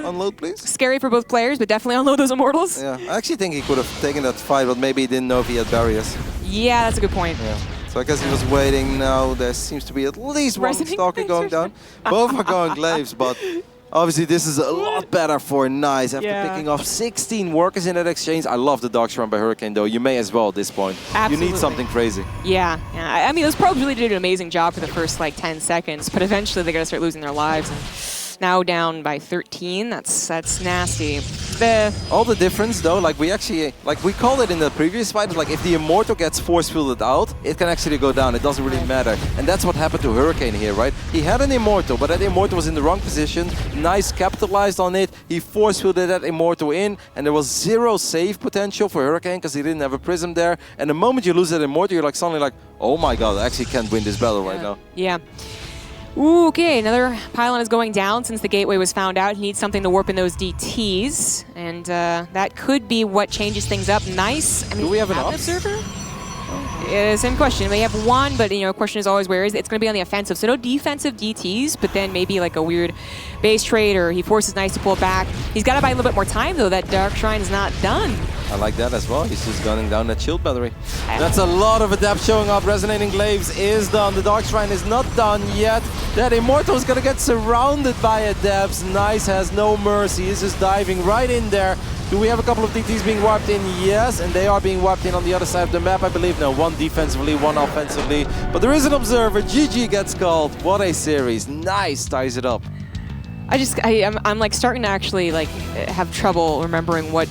Unload, please. Scary for both players, but definitely unload those Immortals. Yeah, I actually think he could have taken that fight, but maybe he didn't know if he had barriers. Yeah, that's a good point. Yeah. So I guess he was waiting. Now there seems to be at least one Stalker going down. Both are going Glaives, but obviously this is a lot better for Nice. After picking off 16 workers in that exchange, I love the dodge run by Hurricane though. You may as well at this point. Absolutely. You need something crazy. Yeah. I mean, those probes really did an amazing job for the first like 10 seconds, but eventually they're gonna start losing their lives. And now down by 13. That's nasty. All the difference though, like we called it in the previous fight, like if the Immortal gets force fielded out, it can actually go down. It doesn't really matter. And that's what happened to Hurricane here, right? He had an Immortal, but that Immortal was in the wrong position. Nice capitalized on it. He force fielded that Immortal in, and there was 0 save potential for Hurricane because he didn't have a prism there. And the moment you lose that Immortal, you're like suddenly like, oh my god, I actually can't win this battle right now. Yeah. Ooh, okay, another pylon is going down since the gateway was found out. He needs something to warp in those DTs, and that could be what changes things up. Nice. I mean, do we have an observer? Same question. We have one, but the question is always where is it? It's going to be on the offensive, so no defensive DTs, but then maybe like a weird base trade, or he forces Nice to pull back. He's got to buy a little bit more time though. That Dark Shrine is not done. I like that as well. He's just gunning down that shield battery. That's a lot of Adept showing up. Resonating Glaives is done. The Dark Shrine is not done yet. That Immortal is going to get surrounded by Adepts. Nice has no mercy. He's just diving right in there. Do we have a couple of DTs being wiped in? Yes, and they are being wiped in on the other side of the map, I believe. No, one defensively, one offensively. But there is an observer. GG gets called. What a series. Nice ties it up. I'm like starting to actually like have trouble remembering what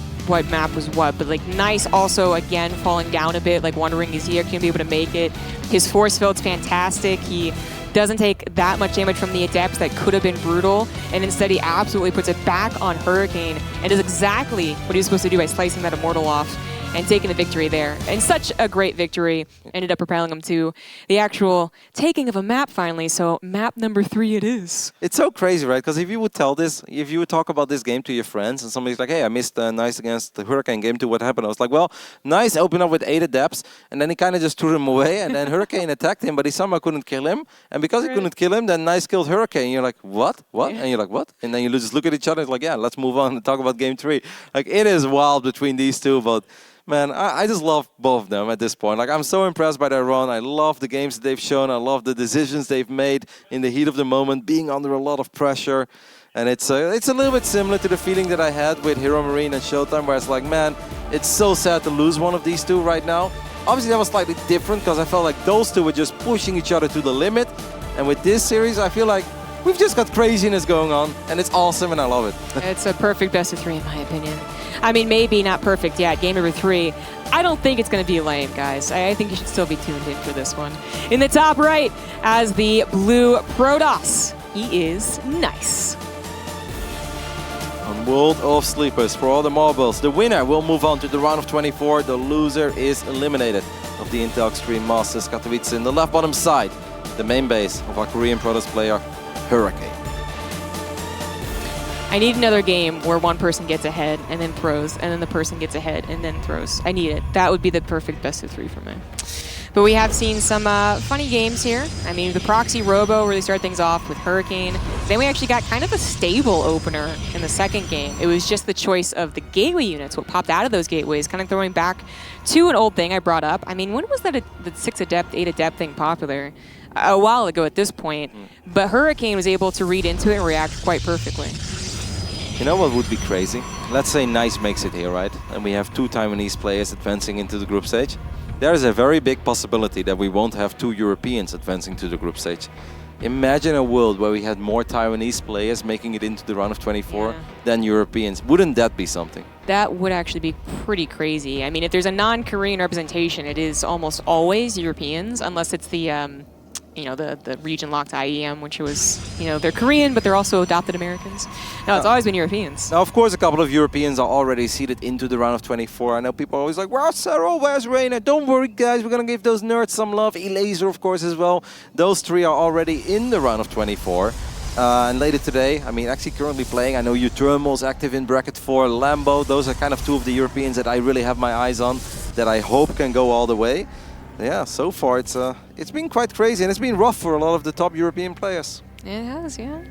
map was what, but like Nice also again falling down a bit, like wondering is he going to be able to make it. His force field's fantastic. He doesn't take that much damage from the Adepts that could have been brutal, and instead he absolutely puts it back on Hurricane and does exactly what he was supposed to do by slicing that Immortal off and taking the victory there. And such a great victory. Ended up propelling him to the actual taking of a map finally. So map number 3 it is. It's so crazy, right? Because if you would talk about this game to your friends and somebody's like, hey, I missed Nice against the Hurricane game 2, what happened? I was like, well, Nice opened up with 8 Adepts and then he kind of just threw him away and then Hurricane attacked him, but he somehow couldn't kill him. And because he couldn't kill him, then Nice killed Hurricane. You're like, what? What? Yeah. And you're like, what? And then you just look at each other and it's like, yeah, let's move on and talk about game 3. Like, it is wild between these two, but Man, I just love both of them at this point. Like, I'm so impressed by their run. I love the games that they've shown. I love the decisions they've made in the heat of the moment, being under a lot of pressure. And it's a little bit similar to the feeling that I had with Hero Marine and Showtime, where it's like, man, it's so sad to lose one of these two right now. Obviously, that was slightly different because I felt like those two were just pushing each other to the limit. And with this series, I feel like we've just got craziness going on, and it's awesome, and I love it. It's a perfect best of 3, in my opinion. I mean, maybe not perfect yet. Game number 3. I don't think it's going to be lame, guys. I think you should still be tuned in for this one. In the top right, as the blue Protoss, he is Nice. On World of Sleepers, for all the marbles, the winner will move on to the round of 24. The loser is eliminated of the Intel Extreme Masters Katowice. In the left bottom side, the main base of our Korean Protoss player, Hurricane. I need another game where one person gets ahead and then throws, and then the person gets ahead and then throws. I need it. That would be the perfect best of 3 for me. But we have seen some funny games here. I mean, the Proxy Robo really started things off with Hurricane. Then we actually got kind of a stable opener in the second game. It was just the choice of the gateway units, what popped out of those gateways, kind of throwing back to an old thing I brought up. I mean, when was that the 6 Adept, 8 Adept thing popular? A while ago at this point. But Hurricane was able to read into it and react quite perfectly. You know what would be crazy? Let's say Nice makes it here, right? And we have 2 Taiwanese players advancing into the group stage. There is a very big possibility that we won't have 2 Europeans advancing to the group stage. Imagine a world where we had more Taiwanese players making it into the round of 24 than Europeans. Wouldn't that be something? That would actually be pretty crazy. I mean, if there's a non-Korean representation, it is almost always Europeans, unless it's the the region-locked IEM, which was, they're Korean, but they're also adopted Americans. No, it's always been Europeans. Now, of course, a couple of Europeans are already seeded into the round of 24. I know people are always like, where's Cyril, where's Reina? Don't worry, guys, we're going to give those nerds some love. Elaser, of course, as well. Those 3 are already in the round of 24. And later today, I mean, actually currently playing, I know uThermal is active in bracket 4, Lambo. Those are kind of 2 of the Europeans that I really have my eyes on, that I hope can go all the way. Yeah, so far it's been quite crazy, and it's been rough for a lot of the top European players. It has, yeah.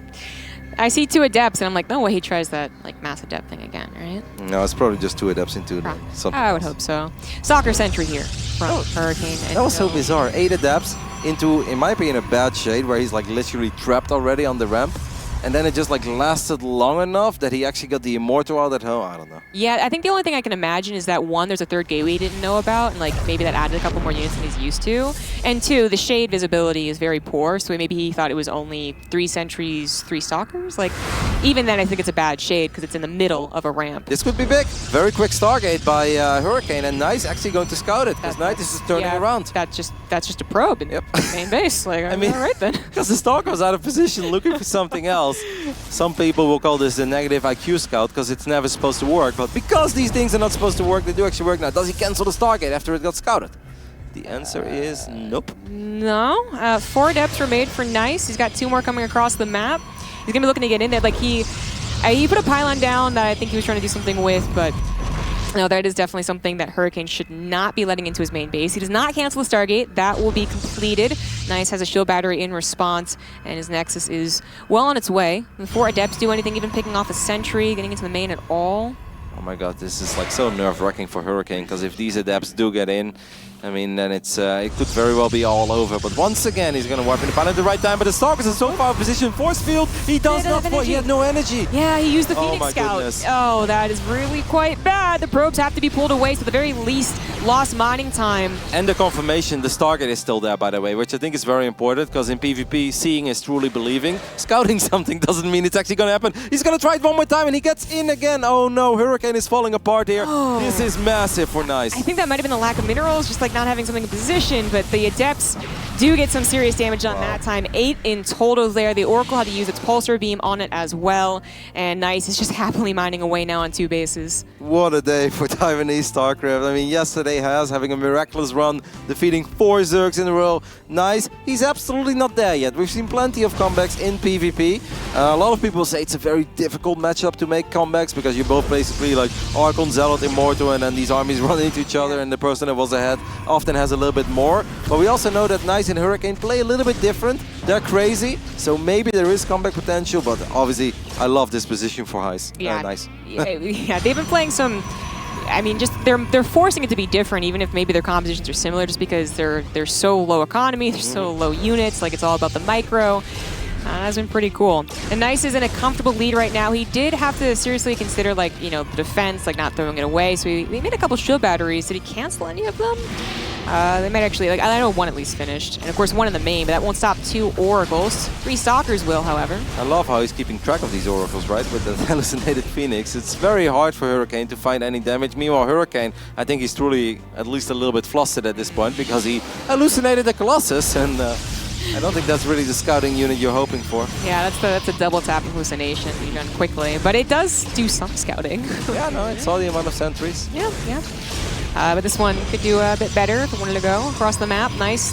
I see 2 Adepts, and I'm like, no way he tries that Mass Adept thing again, right? No, it's probably just 2 Adepts into something. I would hope so. Soccer Sentry here from Hurricane. That was so bizarre. 8 Adepts into, in my opinion, a bad shade, where he's like literally trapped already on the ramp. And then it just like lasted long enough that he actually got the Immortal out at home. I don't know. Yeah, I think the only thing I can imagine is that 1, there's a 3rd gateway he didn't know about, and like maybe that added a couple more units than he's used to. And 2, the shade visibility is very poor, so maybe he thought it was only 3 sentries, 3 stalkers. Like, even then I think it's a bad shade because it's in the middle of a ramp. This could be big. Very quick Stargate by Hurricane, and Nice actually going to scout it because Nice is turning around. That's just a probe in main base. Like, I mean, all right then. Because the Stalker was out of position looking for something else. Some people will call this a negative IQ scout because it's never supposed to work. But because these things are not supposed to work, they do actually work now. Does he cancel the Stargate after it got scouted? The answer is nope. No. 4 Adepts were made for Nice. He's got 2 more coming across the map. He's going to be looking to get in there. Like he put a pylon down that I think he was trying to do something with, but no, that is definitely something that Hurricane should not be letting into his main base. He does not cancel the Stargate. That will be completed. Nice has a shield battery in response, and his Nexus is well on its way. Before Adepts do anything, even picking off a Sentry, getting into the main at all. Oh my god, this is like so nerve-wracking for Hurricane, because if these Adepts do get in, I mean, then it could very well be all over. But once again, he's going to warp in the pylon at the right time. But the Stalkers are so far in position. Force field, he does not he had no energy. Yeah, he used the Phoenix my Scout. Goodness. Oh, that is really quite bad. The probes have to be pulled away, so at the very least, lost mining time. And the confirmation, the Stargate is still there, by the way, which I think is very important, because in PvP, seeing is truly believing. Scouting something doesn't mean it's actually going to happen. He's going to try it one more time, and he gets in again. Oh no, Hurricane is falling apart here. Oh. This is massive for Nice. I think that might have been the lack of minerals, just like not having something in position, but the Adepts do get some serious damage on that time. 8 in total there. The Oracle had to use its Pulsar Beam on it as well, and Nice is just happily mining away now on 2 bases. What a day for Taiwanese StarCraft. I mean, yesterday Has having a miraculous run, defeating 4 Zergs in a row. Nice. He's absolutely not there yet. We've seen plenty of comebacks in PvP. A lot of people say it's a very difficult matchup to make comebacks, because you're both basically like Archon, Zealot, Immortal, and then these armies run into each other, and the person that was ahead often has a little bit more. But we also know that Nice and Hurricane play a little bit different. They're crazy, so maybe there is comeback potential, but obviously I love this position for Nice. Yeah, they've been playing some I mean, just they're forcing it to be different, even if maybe their compositions are similar, just because they're so low economy, they're so low units. Like, it's all about the micro. That's been pretty cool. And Nice is in a comfortable lead right now. He did have to seriously consider, like, you know, the defense, like not throwing it away. So he made a couple shield batteries. Did he cancel any of them? They might actually, like, I know one at least finished. And of course one in the main, but that won't stop 2 Oracles. 3 Stalkers will, however. I love how he's keeping track of these Oracles, right? With the hallucinated Phoenix. It's very hard for Hurricane to find any damage. Meanwhile, Hurricane, I think he's truly at least a little bit flustered at this point because he hallucinated the Colossus, and I don't think that's really the scouting unit you're hoping for. Yeah, that's a double tap hallucination you done quickly, but it does do some scouting. Yeah, no, it's all the amount of sentries. Yeah, yeah. But this one could do a bit better if it wanted to go across the map. Nice,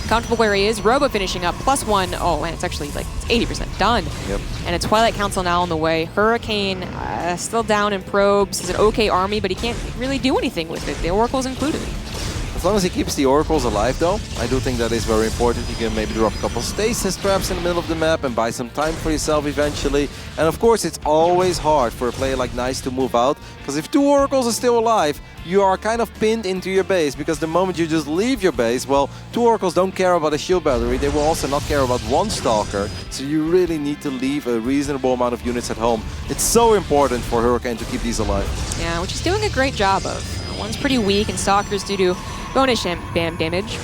comfortable where he is. Robo finishing up +1. Oh, and it's actually like 80% done. Yep. And a Twilight Council now on the way. Hurricane still down in probes. He's an okay army, but he can't really do anything with it. The Oracle's included. As long as he keeps the Oracles alive, though, I do think that is very important. You can maybe drop a couple stasis traps in the middle of the map and buy some time for yourself eventually. And of course, it's always hard for a player like Nice to move out, because if 2 Oracles are still alive, you are kind of pinned into your base, because the moment you just leave your base, well, 2 Oracles don't care about a shield battery. They will also not care about 1 Stalker, so you really need to leave a reasonable amount of units at home. It's so important for Hurricane to keep these alive. Yeah, which he's doing a great job of. One's pretty weak, and Stalkers do bonus damage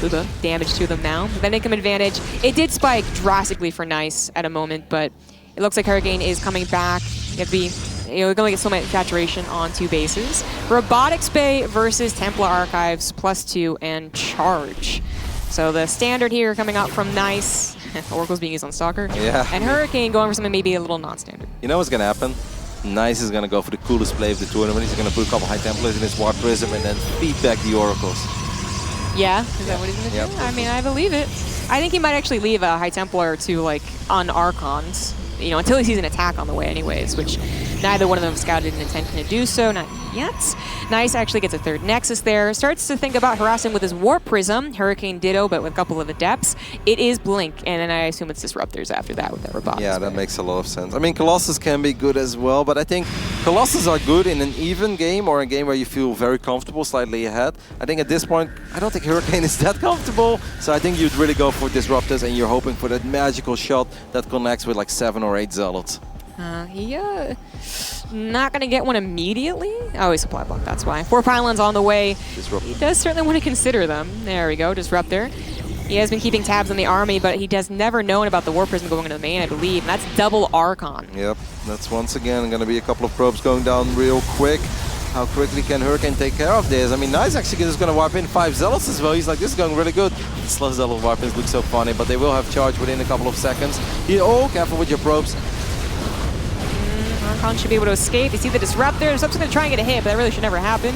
to them now. But then income advantage. It did spike drastically for Nice at a moment, but it looks like Hurricane is coming back. You have to be, you're going to get so much saturation on 2 bases. Robotics Bay versus Templar Archives +2 and Charge. So the standard here coming out from Nice. Oracle's being used on Stalker. Yeah. And Hurricane going for something maybe a little non-standard. You know what's going to happen? Nice is going to go for the coolest play of the tournament. He's going to put a couple High Templars in his Warp Prism and then feed back the Oracles. Yeah? Is that what he's going to do? I mean, I believe it. I think he might actually leave a High Templar to, like, on Archons, you know, until he sees an attack on the way anyways, which neither one of them scouted an intention to do so, not yet. Nice actually gets a 3rd Nexus there, starts to think about harassing with his Warp Prism, Hurricane ditto, but with a couple of Adepts. It is Blink, and then I assume it's Disruptors after that with that Robotics. Yeah, that makes a lot of sense. I mean, Colossus can be good as well, but I think Colossus are good in an even game or a game where you feel very comfortable, slightly ahead. I think at this point, I don't think Hurricane is that comfortable, so I think you'd really go for Disruptors and you're hoping for that magical shot that connects with like 7 or 8 Zealots. Not going to get one immediately. Oh, he's supply block, that's why. 4 pylons on the way. He does certainly want to consider them. There we go, Disruptor. He has been keeping tabs on the army, but he has never known about the Warp Prism going into the main, I believe. And that's double Archon. Yep, that's once again going to be a couple of probes going down real quick. How quickly can Hurricane take care of this? I mean, Nice actually is going to wipe in 5 Zealots as well. He's like, this is going really good. Slow Zealot weapons look so funny, but they will have charge within a couple of seconds. Oh, careful with your probes. Archon should be able to escape. You see the Disruptor. Disruptor's going to try and get a hit, but that really should never happen.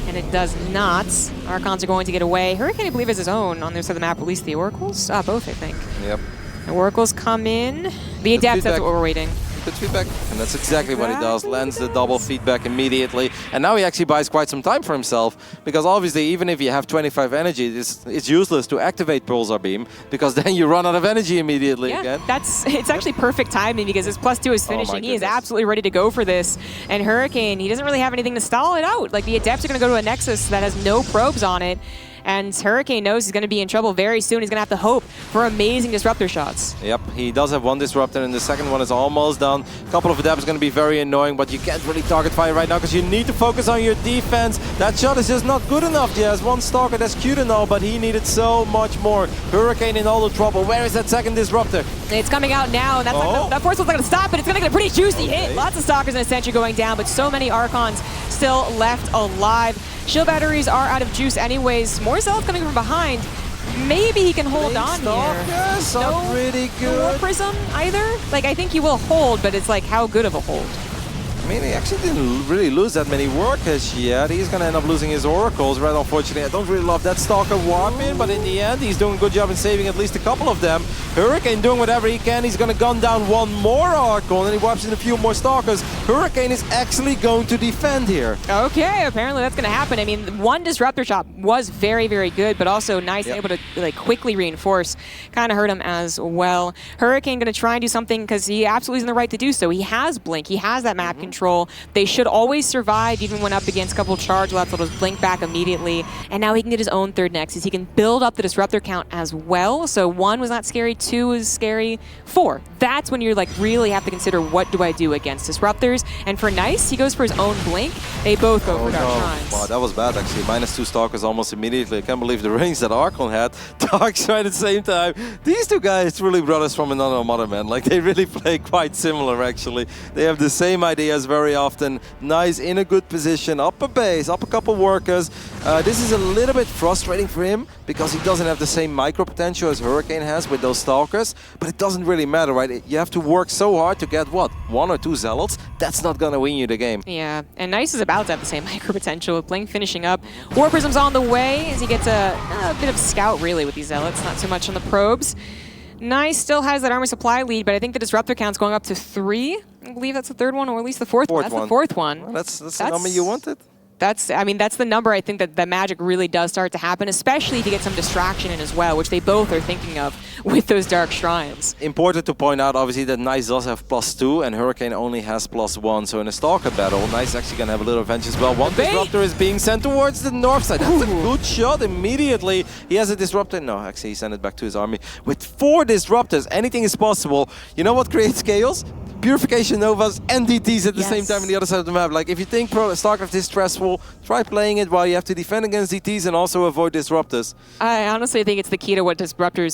And it does not. Archons are going to get away. Hurricane, I believe, is his own on their side of the map. At least the Oracles? Both, I think. Yep. The Oracles come in. The Adepts, that's what we're waiting. Good feedback, and that's exactly what he does. Lands the double feedback immediately, and now he actually buys quite some time for himself, because obviously even if you have 25 energy, it's useless to activate Pulsar Beam, because then you run out of energy immediately again. It's actually perfect timing, because his +2 is finishing. He is absolutely ready to go for this, and Hurricane, he doesn't really have anything to stall it out. Like, the Adepts are going to go to a Nexus that has no probes on it, and Hurricane knows he's going to be in trouble very soon. He's going to have to hope for amazing Disruptor shots. Yep, he does have 1 Disruptor, and the second one is almost done. A couple of Adepts is going to be very annoying, but you can't really target fire right now because you need to focus on your defense. That shot is just not good enough. He has 1 Stalker, that's cute and all, but he needed so much more. Hurricane in all the trouble. Where is that second Disruptor? It's coming out now, and that's that force was not going to stop, but it's going to get a pretty juicy hit. Lots of Stalkers and a Sentry going down, but so many Archons still left alive. Shield batteries are out of juice anyways. More Zealots coming from behind. Maybe he can hold on here. No, pretty good. No Warp Prism either? Like, I think he will hold, but it's like, how good of a hold? I mean, he actually didn't really lose that many workers yet. He's going to end up losing his Oracles, right? Unfortunately, I don't really love that Stalker warping, but in the end, he's doing a good job in saving at least a couple of them. Hurricane doing whatever he can. He's going to gun down 1 more Archon, and he wipes in a few more Stalkers. Hurricane is actually going to defend here. Okay, apparently that's going to happen. I mean, 1 Disruptor shot was very, very good, but also Nice able to like quickly reinforce. Kind of hurt him as well. Hurricane going to try and do something because he absolutely is in the right to do so. He has Blink. He has that map control. control. They should always survive, even when up against a couple charge left. They'll just blink back immediately. And now he can get his own third Nexus. He can build up the disruptor count as well. So 1 was not scary, 2 was scary, 4. That's when you're like really have to consider what do I do against disruptors. And for Nice, he goes for his own blink. They both go for Dark Shrines. Wow, that was bad actually. -2 Stalkers almost immediately. I can't believe the range that Archon had. Dark Shrine at the same time. These two guys really brothers from another mother, man. Like they really play quite similar actually. They have the same ideas very often. Nice in a good position, up a base, up a couple workers. This is a little bit frustrating for him because he doesn't have the same micro potential as Hurricane has with those Stalkers, but it doesn't really matter, right? You have to work so hard to get, what, 1 or 2 Zealots? That's not gonna win you the game. Yeah, and Nice is about to have the same micro potential with Blink finishing up. War Prism's on the way as he gets a bit of scout, really, with these Zealots, not so much on the probes. Nice still has that armor supply lead, but I think the disruptor count's going up to 3. I believe that's the 3rd one, or at least the 4th one. That's the 4th one. Well, that's the number you wanted. That's the number I think that magic really does start to happen, especially if you get some distraction in as well, which they both are thinking of with those Dark Shrines. Important to point out, obviously, that Nice does have +2 and Hurricane only has +1. So in a Stalker battle, Nice is actually going to have a little advantage as well. One Disruptor is being sent towards the north side. That's a good shot immediately. He has a Disruptor. No, actually, he sent it back to his army. With 4 Disruptors, anything is possible. You know what creates chaos? Purification Novas and DTs at the same time on the other side of the map. Like, if you think StarCraft is stressful, try playing it while you have to defend against DTs and also avoid Disruptors. I honestly think it's the key to what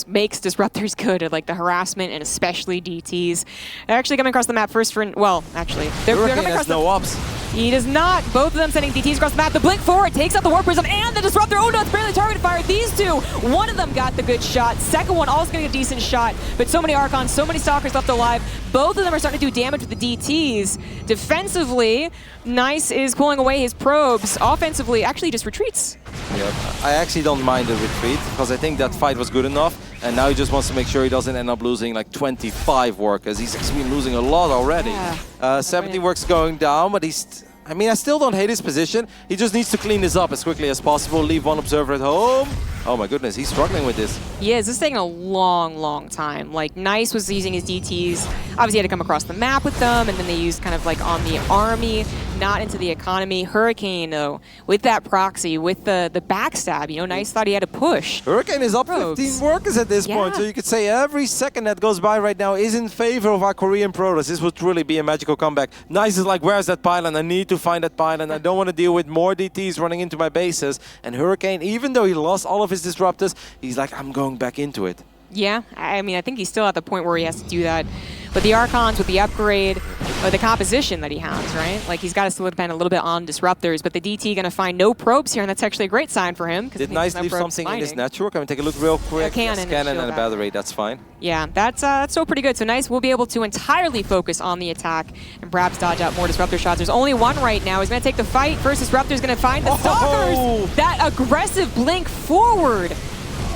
makes Disruptors good, like the harassment and especially DTs. They're actually coming across the map first for, well, actually, they're coming across no ops. He does not. Both of them sending DTs across the map. The blink forward takes out the Warp Prism and the Disruptor. Oh no, it's barely targeted fire. These two, one of them got the good shot. Second one also getting a decent shot. But so many Archons, so many Stalkers left alive. Both of them are starting to do damage with the DTs. Defensively, Nice is pulling away his probes. Offensively, actually just retreats. Yep. I actually don't mind the retreat because I think that fight was good enough. And now he just wants to make sure he doesn't end up losing like 25 workers. He's actually been losing a lot already. Yeah. 70 works going down, but he's... I mean, I still don't hate his position. He just needs to clean this up as quickly as possible. Leave one observer at home. Oh my goodness, he's struggling with this. Yes, this is taking a long, long time. Like, Nice was using his DTs. Obviously, he had to come across the map with them, and then they used kind of like on the army, not into the economy. Hurricane, though, with that proxy, with the backstab, you know, Nice thought he had to push. Hurricane is up 15 workers at this point, so you could say every second that goes by right now is in favor of our Korean Protoss. This would truly be a magical comeback. Nice is like, where's that pylon? I need to find that pylon. I don't want to deal with more DTs running into my bases. And Hurricane, even though he lost all of his disruptors, he's like, I'm going back into it. Yeah, I mean, I think he's still at the point where he has to do that. But the Archons, with the upgrade, or the composition that he has, right? Like, he's got to still depend a little bit on disruptors, but the DT going to find no probes here, and that's actually a great sign for him. Did Nice leave something in his network? Can we take a look real quick? A cannon, Cannon and a battery, that's fine. Yeah, that's still pretty good. So Nice will be able to entirely focus on the attack and perhaps dodge out more disruptor shots. There's only one right now. He's going to take the fight. First Disruptor's going to find the Stalkers. That aggressive blink forward.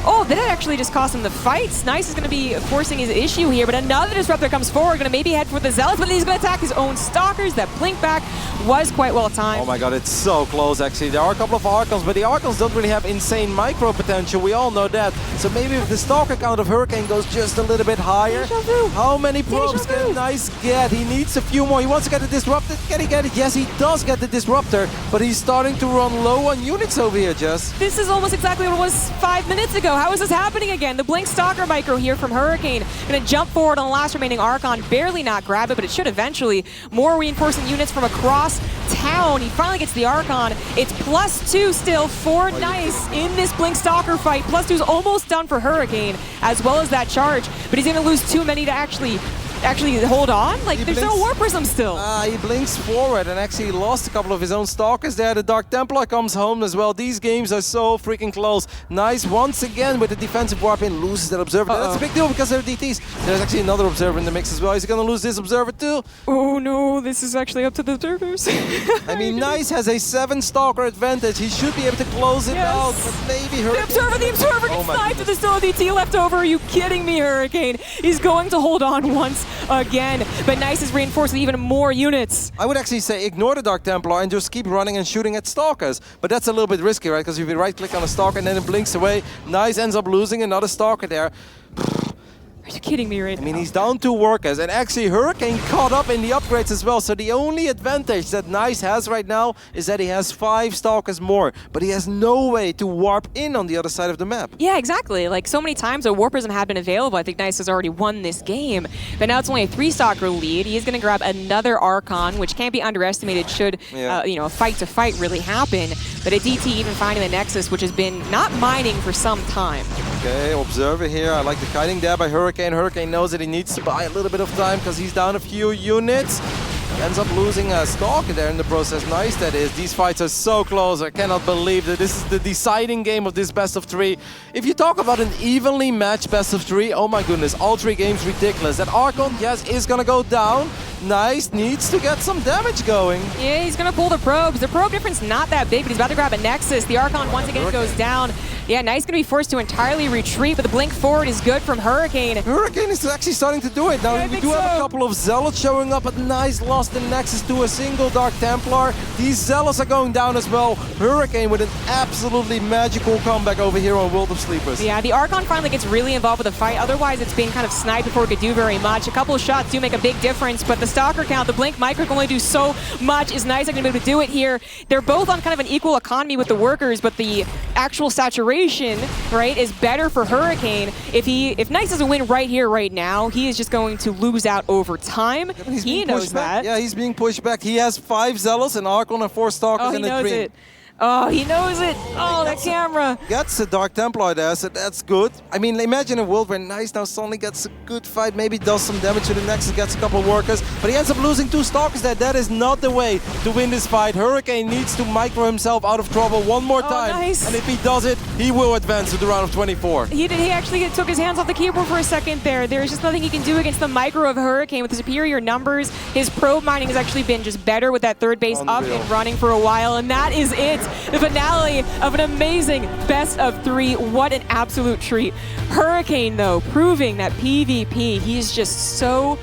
Oh, that actually just cost him the fights. Nice is going to be forcing his issue here, but another Disruptor comes forward, going to maybe head for the Zealots, but he's going to attack his own Stalkers. That blink back was quite well timed. Oh my god, it's so close actually. There are a couple of Archons, but the Archons don't really have insane micro potential. We all know that. So maybe if the Stalker count of Hurricane goes just a little bit higher, how many probes can Nice get? He needs a few more. He wants to get the Disruptor. Can he get it? Yes, he does get the Disruptor, but he's starting to run low on units over here, Jess. This is almost exactly what it was 5 minutes ago. How is this happening again? The Blink Stalker micro here from Hurricane. Going to jump forward on the last remaining Archon. Barely not grab it, but it should eventually. More reinforcing units from across town. He finally gets the Archon. It's +2 still for Nice in this Blink Stalker fight. +2 is almost done for Hurricane, as well as that charge. But he's going to lose too many to actually hold on? Like, there's no War Prism still. He blinks forward and actually lost a couple of his own Stalkers there. The Dark Templar comes home as well. These games are so freaking close. Nice once again with the defensive warp in, loses that Observer. That's a big deal because they're DTs. There's actually another Observer in the mix as well. Is he going to lose this Observer too? Oh no, this is actually up to the Observers. I mean, Nice has a 7 Stalker advantage. He should be able to close it out, but maybe Hurricane... The Observer gets sniped and there's still a DT left over. Are you kidding me, Hurricane? He's going to hold on once again, but Nice is reinforced with even more units. I would actually say ignore the Dark Templar and just keep running and shooting at Stalkers. But that's a little bit risky, right? Because if you right-click on a Stalker and then it blinks away, Nice ends up losing another Stalker there. you kidding me right now? I mean, he's down 2 workers, and actually Hurricane caught up in the upgrades as well. So the only advantage that Nice has right now is that he has 5 Stalkers more, but he has no way to warp in on the other side of the map. Yeah, exactly. Like, so many times a Warperism had been available. I think Nice has already won this game, but now it's only a 3-Stalker lead. He is going to grab another Archon, which can't be underestimated should, you know, a fight-to-fight really happen. But a DT even finding the Nexus, which has been not mining for some time. Okay, Observer here. I like the kiting there by Hurricane. Hurricane knows that he needs to buy a little bit of time because he's down a few units. He ends up losing a Stalker there in the process. Nice that is. These fights are so close. I cannot believe that this is the deciding game of this best of 3. If you talk about an evenly matched best of 3, oh my goodness, all 3 games ridiculous. That Archon, yes, is gonna go down. Nice needs to get some damage going. Yeah, he's gonna pull the probes. The probe difference not that big, but he's about to grab a Nexus. The Archon once again goes down. Yeah, Nice gonna be forced to entirely retreat, but the blink forward is good from Hurricane. Hurricane is actually starting to do it. Now we do have a couple of Zealots showing up, but Nice lost the Nexus to a single Dark Templar. These Zealots are going down as well. Hurricane with an absolutely magical comeback over here on World of Sleepers. Yeah, the Archon finally gets really involved with the fight. Otherwise, it's been kind of sniped before it could do very much. A couple of shots do make a big difference, but the Stalker count, the Blink Micro can only do so much. Is Nice going to be able to do it here? They're both on kind of an equal economy with the workers, but the actual saturation, right, is better for Hurricane. If Nice doesn't win right here, right now, he is just going to lose out over time. He knows that. Yeah, he's being pushed back. He has 5 Zealots, an Archon, and 4 Stalkers in a Dream. It. Oh, he knows it. Oh, that camera. Gets the Dark Templar there, so that's good. I mean, imagine a world where Nice now suddenly gets a good fight, maybe does some damage to the Nexus, gets a couple of workers, but he ends up losing 2 Stalkers there. That is not the way to win this fight. Hurricane needs to micro himself out of trouble one more time. Nice. And if he does it, he will advance to the round of 24. He did. He actually took his hands off the keyboard for a second there. There's just nothing he can do against the micro of Hurricane with the superior numbers. His probe mining has actually been just better with that 3rd base up and running for a while, and that is it. The finale of an amazing best of 3. What an absolute treat. Hurricane, though, proving that PvP, he's just so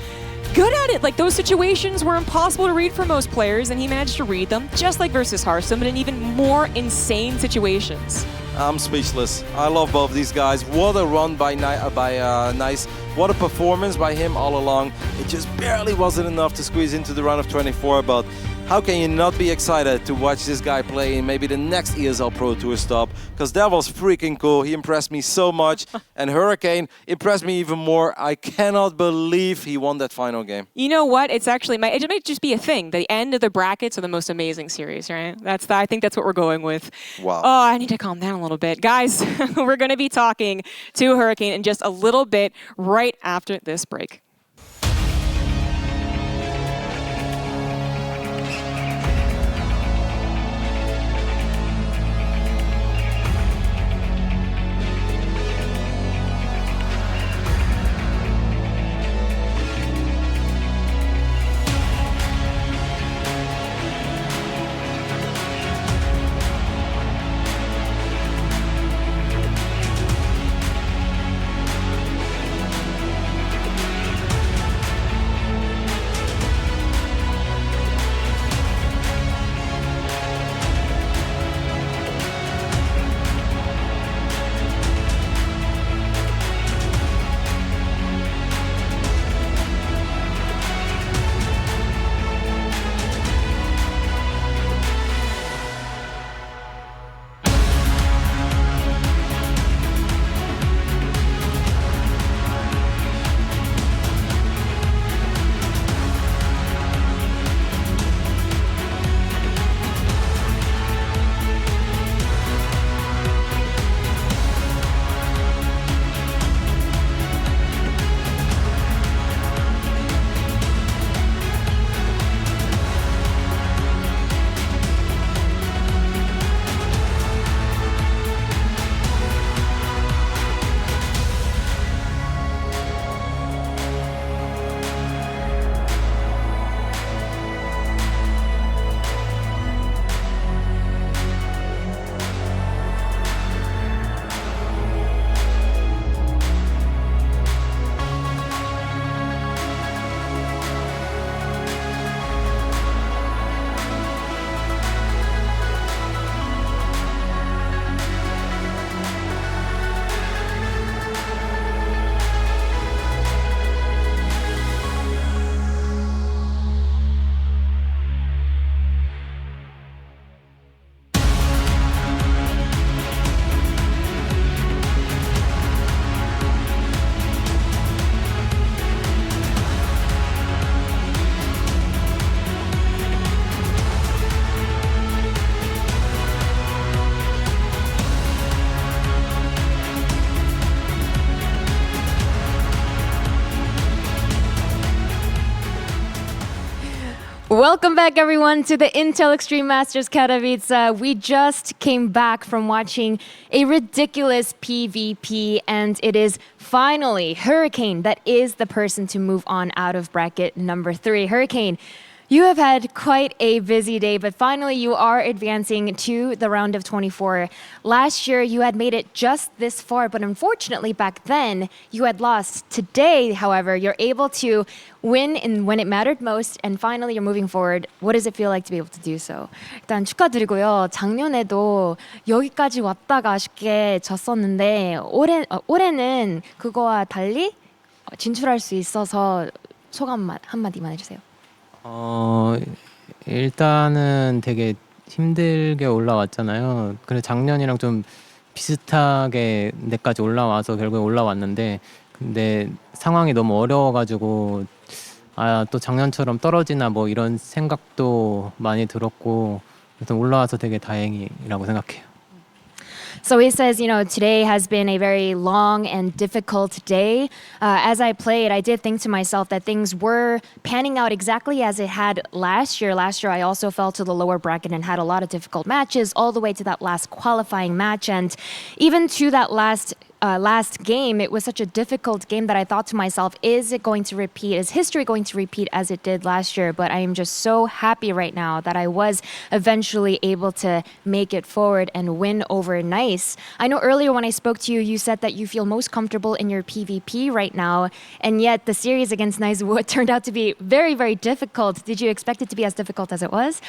good at it. Like, those situations were impossible to read for most players, and he managed to read them, just like versus Hearthstone, but in even more insane situations. I'm speechless. I love both these guys. What a run by Nice. What a performance by him all along. It just barely wasn't enough to squeeze into the round of 24, but how can you not be excited to watch this guy play in maybe the next ESL Pro Tour stop? Because that was freaking cool. He impressed me so much. And Hurricane impressed me even more. I cannot believe he won that final game. You know what? It's actually, it might just be a thing. The end of the brackets are the most amazing series, right? I think that's what we're going with. Wow. Oh, I need to calm down a little bit. Guys, we're going to be talking to Hurricane in just a little bit right after this break. Welcome back, everyone, to the Intel Extreme Masters Katowice. We just came back from watching a ridiculous PvP, and it is finally Hurricane that is the person to move on out of bracket number 3. Hurricane, you have had quite a busy day, but finally you are advancing to the round of 24. Last year, you had made it just this far, but unfortunately back then, you had lost. Today, however, you're able to win when it mattered most, and finally you're moving forward. What does it feel like to be able to do so? 일단 축하드리고요. 작년에도 여기까지 왔다가 아쉽게 졌었는데 올해는 그거와 달리 진출할 수 있어서 소감 한마디만 해주세요. 일단은 되게 힘들게 올라왔잖아요. 그래서 작년이랑 좀 비슷하게 내까지 올라와서 결국에 올라왔는데, 근데 상황이 너무 어려워가지고 또 작년처럼 떨어지나 뭐 이런 생각도 많이 들었고, 일단 올라와서 되게 다행이라고 생각해요. So he says, today has been a very long and difficult day. As I played, I did think to myself that things were panning out exactly as it had last year. Last year, I also fell to the lower bracket and had a lot of difficult matches all the way to that last qualifying match. And even to that last game, it was such a difficult game that I thought to myself, is it going to repeat? Is history going to repeat as it did last year? But I am just so happy right now that I was eventually able to make it forward and win over Nice. I know earlier when I spoke to you, you said that you feel most comfortable in your PvP right now, and yet the series against Nice turned out to be very, very difficult. Did you expect it to be as difficult as it was?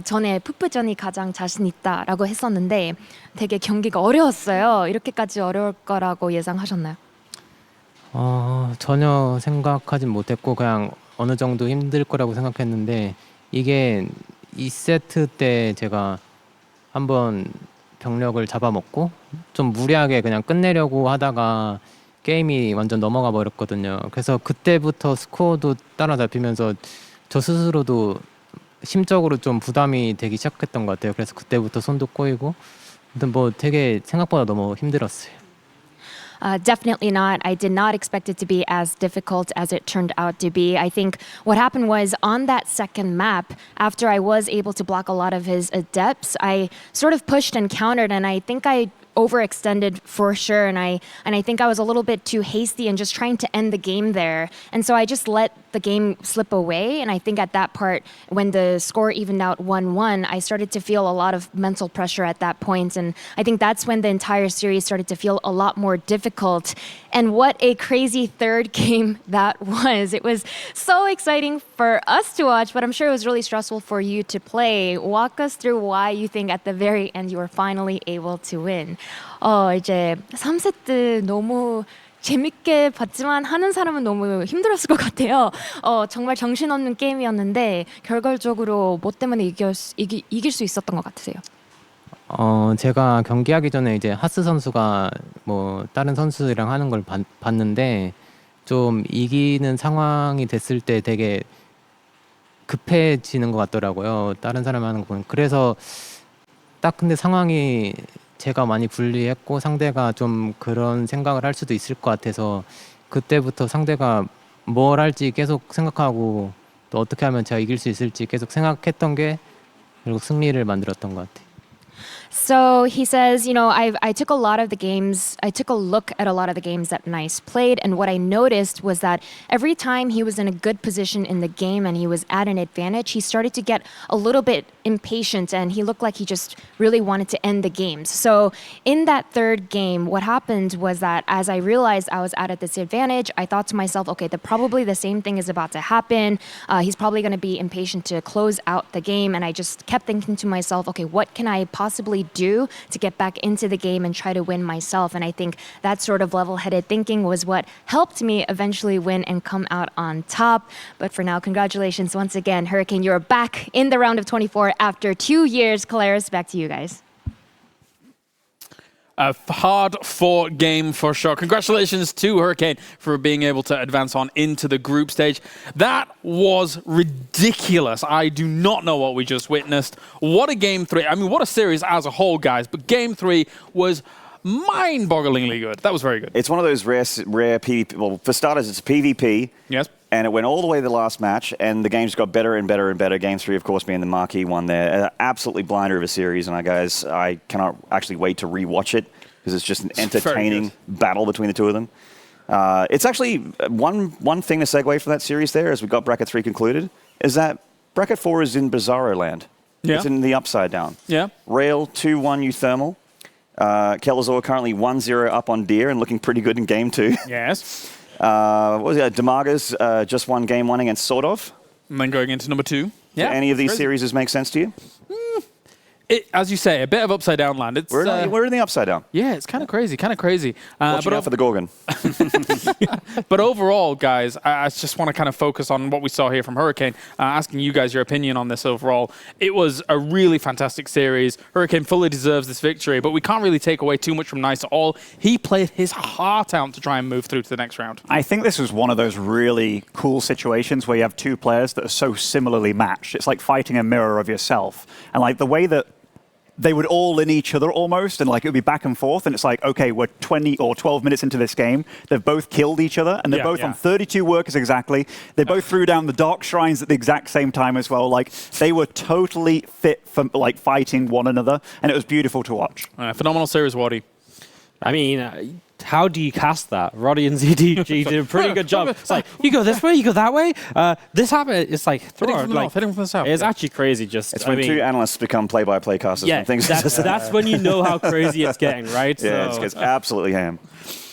전에 풋풋전이 가장 자신 있다라고 했었는데 되게 경기가 어려웠어요. 이렇게까지 어려울 거라고 예상하셨나요? 전혀 생각하진 못했고 그냥 어느 정도 힘들 거라고 생각했는데, 이게 2세트 때 제가 한번 병력을 잡아먹고 좀 무리하게 그냥 끝내려고 하다가 게임이 완전 넘어가 버렸거든요. 그래서 그때부터 스코어도 따라잡히면서 저 스스로도 심적으로 좀 부담이 되기 시작했던 것 같아요. 그래서 그때부터 손도 꼬이고, 아무튼 뭐 되게 생각보다 너무 힘들었어요. Definitely not. I did not expect it to be as difficult as it turned out to be. I think what happened was on that second map, after I was able to block a lot of his adepts, I sort of pushed and countered, and I think I overextended for sure, and I think I was a little bit too hasty and just trying to end the game there. And so I just let the game slip away, and I think at that part, when the score evened out 1-1, I started to feel a lot of mental pressure at that point, and I think that's when the entire series started to feel a lot more difficult. And what a crazy third game that was. It was so exciting for us to watch, but I'm sure it was really stressful for you to play. Walk us through why you think at the very end you were finally able to win. 이제 3세트 너무 재밌게 봤지만 하는 사람은 너무 힘들었을 것 같아요. 정말 정신없는 게임이었는데 결과적으로 뭐 때문에 이길 수 있었던 것 같으세요? 제가 경기하기 전에 이제 하스 선수가 뭐 다른 선수랑 하는 걸 봤는데, 좀 이기는 상황이 됐을 때 되게 급해지는 것 같더라고요. 다른 사람이 하는 거 보면. 그래서 딱 근데 상황이 제가 많이 불리했고 상대가 좀 그런 생각을 할 수도 있을 것 같아서 그때부터 상대가 뭘 할지 계속 생각하고 또 어떻게 하면 제가 이길 수 있을지 계속 생각했던 게 결국 승리를 만들었던 것 같아요. So he says, I took a lot of the games, I took a look at a lot of the games that Nice played, and what I noticed was that every time he was in a good position in the game and he was at an advantage, he started to get a little bit impatient and he looked like he just really wanted to end the games. So in that third game, what happened was that as I realized I was at a disadvantage, I thought to myself, okay, probably the same thing is about to happen. He's probably going to be impatient to close out the game, and I just kept thinking to myself, okay, what can I possibly do to get back into the game and try to win myself? And I think that sort of level-headed thinking was what helped me eventually win and come out on top. But for now, congratulations once again, Hurricane. You're back in the round of 24 after 2 years. Katowice, back to you guys. A hard-fought game for sure. Congratulations to Hurricane for being able to advance on into the group stage. That was ridiculous. I do not know what we just witnessed. What a game 3. I mean, what a series as a whole, guys. But game 3 was mind-bogglingly good. That was very good. It's one of those rare PvP. Well, for starters, it's a PvP. Yes. And it went all the way to the last match, and the games got better and better and better. Game 3, of course, being the marquee one there. Absolutely blinder of a series, and I cannot actually wait to rewatch it because it's just an entertaining battle between the two of them. It's actually one thing to segue from that series there, as we got Bracket 3 concluded, is that Bracket 4 is in Bizarro land. Yeah. It's in the Upside Down. Yeah. Rail 2-1 uThermal. Kelazor currently 1-0 up on Deer and looking pretty good in Game 2. Yes. What was it? Damaga's just won Game 1 against Sort of. And then going into number 2. Yeah. Do any of these series make sense to you? As you say, a bit of Upside Down land. It's, we're in the Upside Down. Yeah, it's kind of crazy, Watching out for the Gorgon. But overall, guys, I just want to kind of focus on what we saw here from Hurricane, asking you guys your opinion on this overall. It was a really fantastic series. Hurricane fully deserves this victory, but we can't really take away too much from Nice at all. He played his heart out to try and move through to the next round. I think this was one of those really cool situations where you have two players that are so similarly matched. It's like fighting a mirror of yourself. And like the way that they would all in each other almost, and like it would be back and forth, and it's like, okay, we're 20 or 12 minutes into this game. They've both killed each other, and they're both on 32 workers exactly. They both threw down the Dark Shrines at the exact same time as well. Like, they were totally fit for like fighting one another, and it was beautiful to watch. Phenomenal series, Waddy. I mean, how do you cast that? Roddy and ZDG did a pretty good job. It's like, you go this way, you go that way. This happened. It's like, hitting from the north, hitting from the south. It's actually crazy. It's when two analysts become play-by-play casters. Yeah, that's when you know how crazy it's getting, right? Yeah, it's absolutely ham.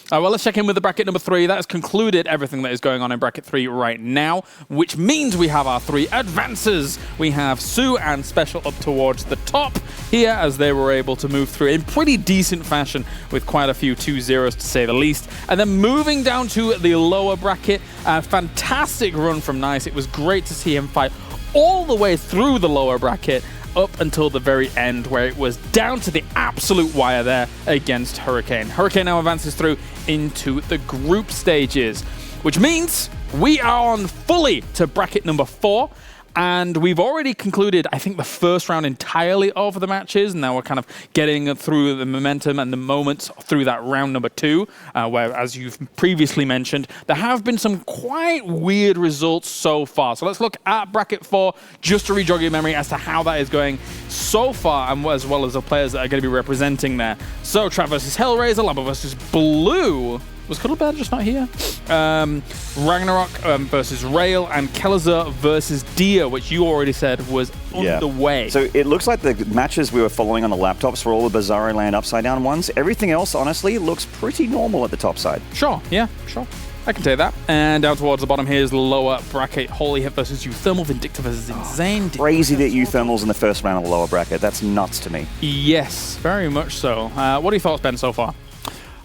Well, let's check in with the bracket number 3. That has concluded everything that is going on in bracket 3 right now, which means we have our 3 advances. We have Sue and Special up towards the top here, as they were able to move through in pretty decent fashion with quite a few 2-0s to say the least. And then moving down to the lower bracket, a fantastic run from Nice. It was great to see him fight all the way through the lower bracket up until the very end, where it was down to the absolute wire there against Hurricane. Hurricane now advances through into the group stages, which means we are on fully to bracket number 4. And we've already concluded, I think, the first round entirely of the matches. Now we're kind of getting through the momentum and the moments through that round number 2, where, as you've previously mentioned, there have been some quite weird results so far. So let's look at bracket 4 just to re-jog your memory as to how that is going so far, and as well as the players that are going to be representing there. So Trap versus Hellraiser, Lamba versus Blue. Was Cuddlebear just not here? Ragnarok versus Rail, and Kelazor versus Dia, which you already said was underway. So it looks like the matches we were following on the laptops were all the Bizarro Land Upside Down ones. Everything else, honestly, looks pretty normal at the top side. Sure, yeah, sure. I can take that. And down towards the bottom here is the lower bracket. Holy Hit versus uThermal, Vindicta versus Insane. Crazy that uThermal's in the first round of the lower bracket. That's nuts to me. Yes, very much so. What are your thoughts, Ben, so far?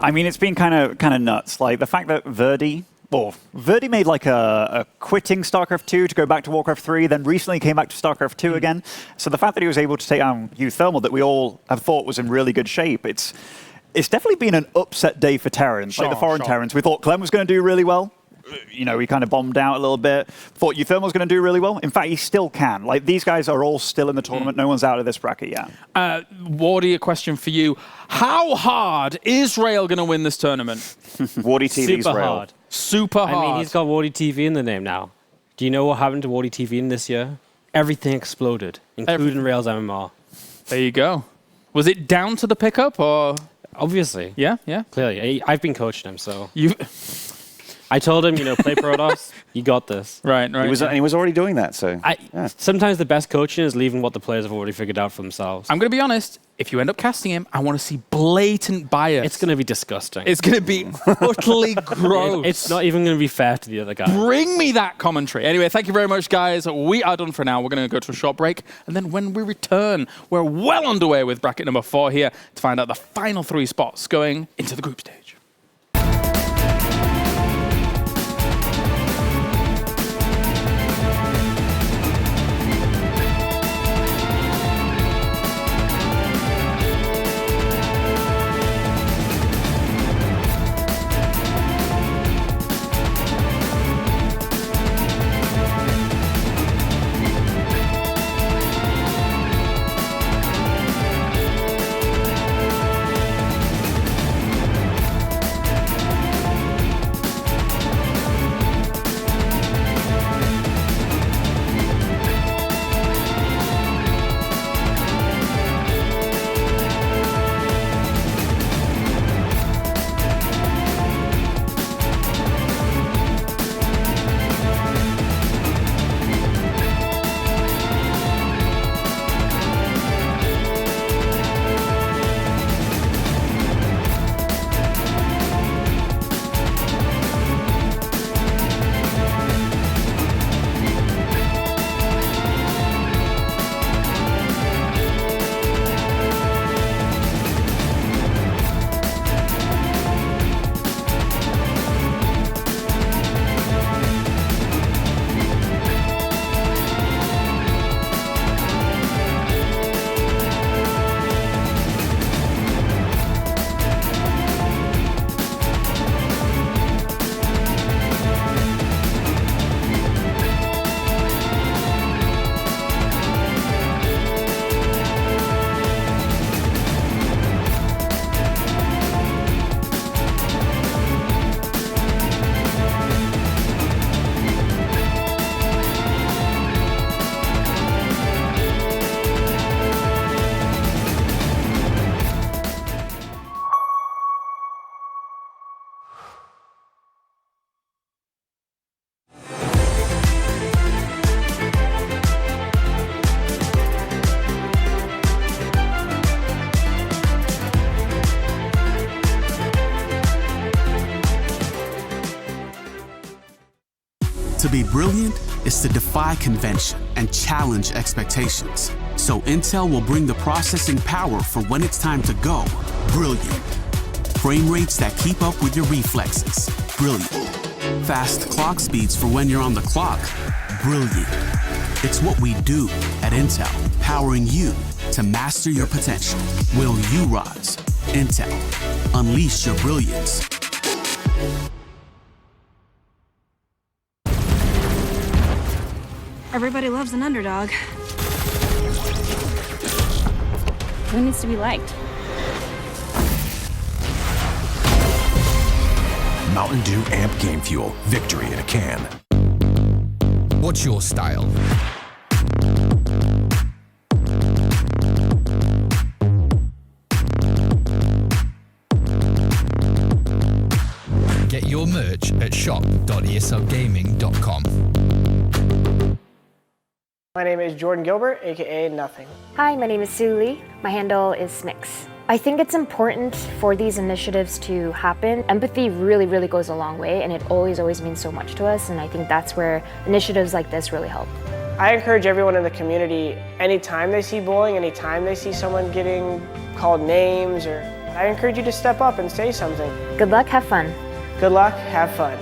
I mean, it's been kind of nuts. Like the fact that Verdi made like a quitting StarCraft 2 to go back to Warcraft 3, then recently came back to StarCraft 2 again. So the fact that he was able to take down uThermal, that we all have thought was in really good shape, it's definitely been an upset day for Terrans, like the foreign Terrans. We thought Clem was going to do really well. You know, he kind of bombed out a little bit. Thought uThermal was going to do really well. In fact, he still can. Like, these guys are all still in the tournament. No one's out of this bracket yet. Wardy, a question for you. How hard is Rail going to win this tournament? Wardy TV's Super Rail. hard. Super hard. I mean, he's got Wardy TV in the name now. Do you know what happened to Wardy TV in this year? Everything exploded, including Rail's MMR. There you go. Was it down to the pickup, or...? Obviously. Yeah. Clearly. I've been coaching him, so... I told him, play Protoss. You got this. Right. He was already doing that, so... Sometimes the best coaching is leaving what the players have already figured out for themselves. I'm going to be honest. If you end up casting him, I want to see blatant bias. It's going to be disgusting. It's going to be utterly gross. It's not even going to be fair to the other guy. Bring me that commentary. Anyway, thank you very much, guys. We are done for now. We're going to go to a short break. And then when we return, we're well underway with bracket number 4 here to find out the final 3 spots going into the group stage. To be brilliant is to defy convention and challenge expectations. So Intel will bring the processing power for when it's time to go. Brilliant. Frame rates that keep up with your reflexes. Brilliant. Fast clock speeds for when you're on the clock. Brilliant. It's what we do at Intel, powering you to master your potential. Will you rise? Intel. Unleash your brilliance. Everybody loves an underdog. Who needs to be liked? Mountain Dew Amp Game Fuel. Victory in a can. What's your style? Get your merch at shop.eslgaming.com. My name is Jordan Gilbert, aka Nothing. Hi, my name is Sue Lee. My handle is Smix. I think it's important for these initiatives to happen. Empathy really, really goes a long way, and it always means so much to us, and I think that's where initiatives like this really help. I encourage everyone in the community, anytime they see bullying, anytime they see someone getting called names, I encourage you to step up and say something. Good luck, have fun. Good luck, have fun.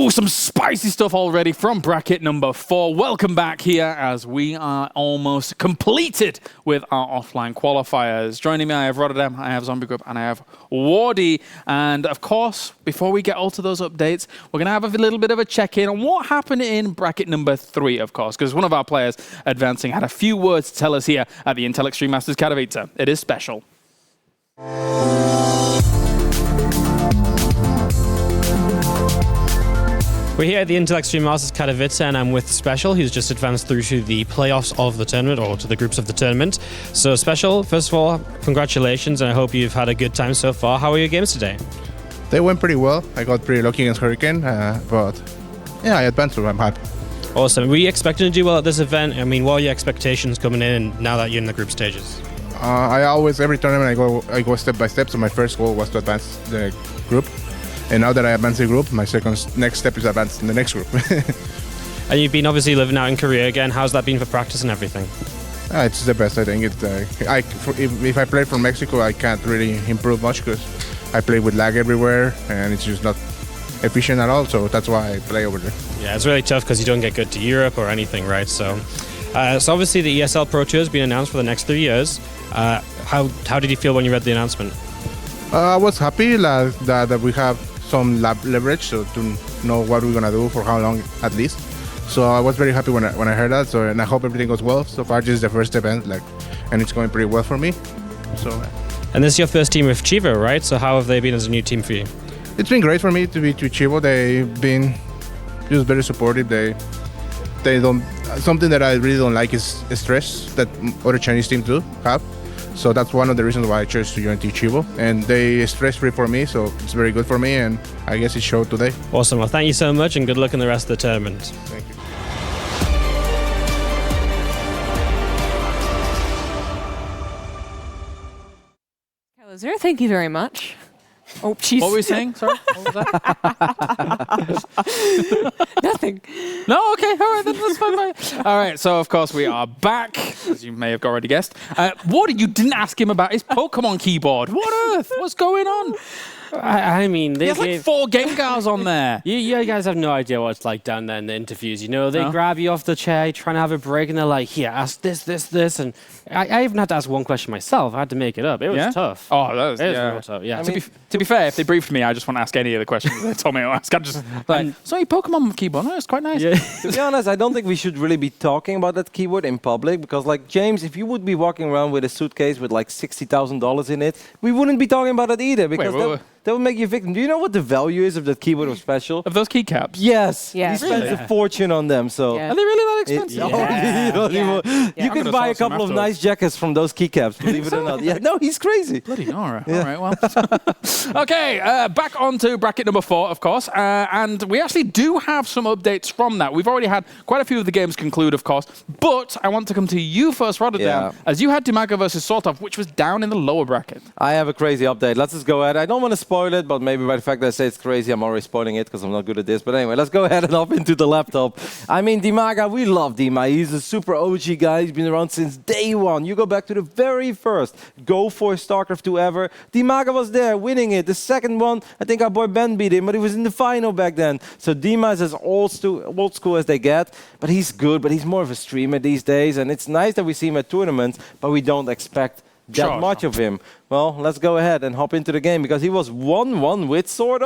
Ooh, some spicy stuff already from bracket number 4. Welcome back here as we are almost completed with our offline qualifiers. Joining me, I have Rotterdam, I have Zombie Group, and I have Wardy. And of course, before we get all to those updates, we're going to have a little bit of a check-in on what happened in bracket number 3, of course, because one of our players advancing had a few words to tell us here at the Intel Extreme Masters Katowice. It is special. We're here at the Intel Extreme Masters Katowice, and I'm with Special, who's just advanced through to the playoffs of the tournament, or to the groups of the tournament. So, Special, first of all, congratulations, and I hope you've had a good time so far. How were your games today? They went pretty well. I got pretty lucky against Hurricane, but yeah, I advanced, so I'm happy. Awesome. Were you expecting to do well at this event? I mean, what are your expectations coming in now that you're in the group stages? I always, every tournament, I go step by step, so my first goal was to advance the group. And now that I advanced the group, my next step is advance in the next group. And you've been obviously living out in Korea again. How's that been for practice and everything? It's the best, I think. If I play from Mexico, I can't really improve much because I play with lag everywhere and it's just not efficient at all. So that's why I play over there. Yeah, it's really tough because you don't get good to Europe or anything, right? So obviously the ESL Pro Tour has been announced for the next 3 years. How did you feel when you read the announcement? I was happy that we have some leverage so to know what we're gonna do for how long at least. So I was very happy when I heard that. So and I hope everything goes well. So far, this is the first event, and it's going pretty well for me. So. And this is your first team with Chivo, right? So how have they been as a new team for you? It's been great for me to be with Chivo. They've been just very supportive. They don't. Something that I really don't like is stress that other Chinese teams do have. So that's one of the reasons why I chose to join Chivo. And they stress-free for me, so it's very good for me, and I guess it showed today. Awesome. Well, thank you so much, and good luck in the rest of the tournament. Thank you. Hello, thank you very much. Oh, jeez. What were we saying? Sorry, what was that? Nothing. No, okay, all right, that's fine. All right, so of course we are back, as you may have already guessed. What, you didn't ask him about his Pokemon keyboard? What on earth? What's going on? I mean, he has like 4 Gengars on there. You guys have no idea what it's like down there in the interviews. You know, they grab you off the chair, trying to have a break, and they're like, here, ask this. And I even had to ask one question myself. I had to make it up. It was tough. Oh, that was, it was real tough, yeah. To be fair, if they briefed me, I just want to ask any of the questions they told me to ask. I'm just like, so your Pokemon keyboard, it's quite nice. Yeah. To be honest, I don't think we should really be talking about that keyboard in public because, like, James, if you would be walking around with a suitcase with like $60,000 in it, we wouldn't be talking about it either because that would make you a victim. Do you know what the value is of that keyboard of Special? Of those keycaps? Yes. Yeah. He spends a fortune on them. So Yeah. Are they really that expensive? You can buy a couple of nice jackets from those keycaps, believe it or not. Yeah, no, he's crazy. Bloody all right. Yeah. All right, well. Okay, back on to bracket number 4, of course. And we actually do have some updates from that. We've already had quite a few of the games conclude, of course. But I want to come to you first, Rotterdam, as you had Dimaga versus Sortov, which was down in the lower bracket. I have a crazy update. Let's just go ahead. I don't want to spoil it, but maybe by the fact that I say it's crazy, I'm already spoiling it because I'm not good at this. But anyway, let's go ahead and hop into the laptop. I mean, Dimaga, we love Dima. He's a super OG guy. He's been around since day one. You go back to the very first Go for StarCraft 2 ever. Dimaga was there, winning it. The second one, I think our boy Ben beat him, but he was in the final back then. So Dima is as old school as they get, but he's good, but he's more of a streamer these days. And it's nice that we see him at tournaments, but we don't expect that much of him. Well, let's go ahead and hop into the game because he was 1-1 with sort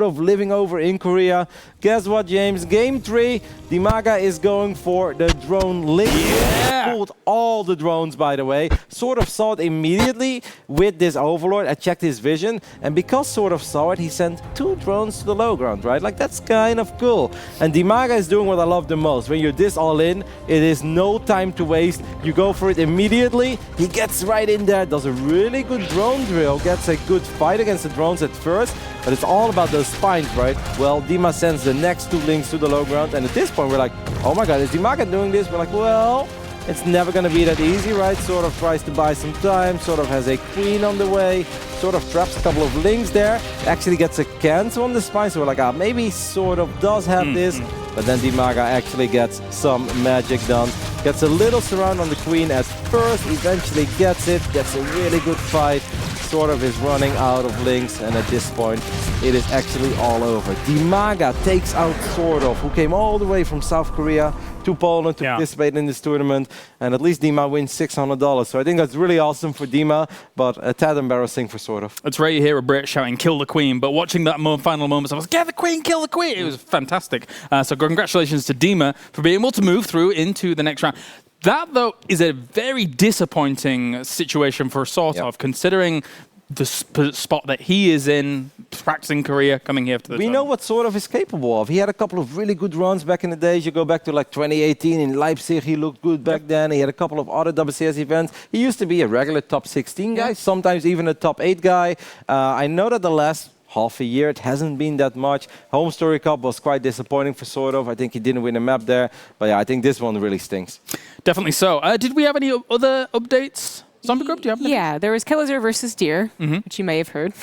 of living over in Korea. Guess what, James? Game 3, Dimaga is going for the drone link. Yeah! Pulled all the drones, by the way. Sort of saw it immediately with this Overlord. I checked his vision, and because Sort of saw it, he sent 2 drones to the low ground, right? Like, that's kind of cool. And Dimaga is doing what I love the most. When you're this all in, it is no time to waste. You go for it immediately. He gets right in there, does a really good drone drill, gets a good fight against the drones at first, but it's all about those spines, right? Well, Dima sends the next 2 links to the low ground, and at this point we're like, oh my god, is Dimaga doing this? We're like, well, it's never gonna be that easy, right? Sort of tries to buy some time, sort of has a queen on the way, sort of traps a couple of links there, actually gets a cancel on the spine, so we're like, maybe sort of does have this, but then Dimaga actually gets some magic done. Gets a little surround on the queen at first, eventually gets it, gets a really good fight. sort of is running out of links, and at this point, it is actually all over. Dimaga takes out sort of, who came all the way from South Korea to Poland to participate in this tournament, and at least Dima wins $600. So I think that's really awesome for Dima, but a tad embarrassing for sort of. It's rare you hear a Brit shouting, "Kill the Queen," but watching that final moments, I was, "Get the Queen, kill the Queen!" It was fantastic. So congratulations to Dima for being able to move through into the next round. That, though, is a very disappointing situation for sort of, considering the spot that he is in, practicing Korea, coming here to the We know what sort of is capable of. He had a couple of really good runs back in the days. You go back to like 2018 in Leipzig, he looked good back then. He had a couple of other WCS events. He used to be a regular top 16 guy, sometimes even a top 8 guy. I know that the last half a year, it hasn't been that much. Home Story Cup was quite disappointing for sort of. I think he didn't win a map there. But yeah, I think this one really stinks. Definitely so. Did we have any other updates? Zombie Group, do you have any? Yeah, there was Kaiser versus Deer, which you may have heard.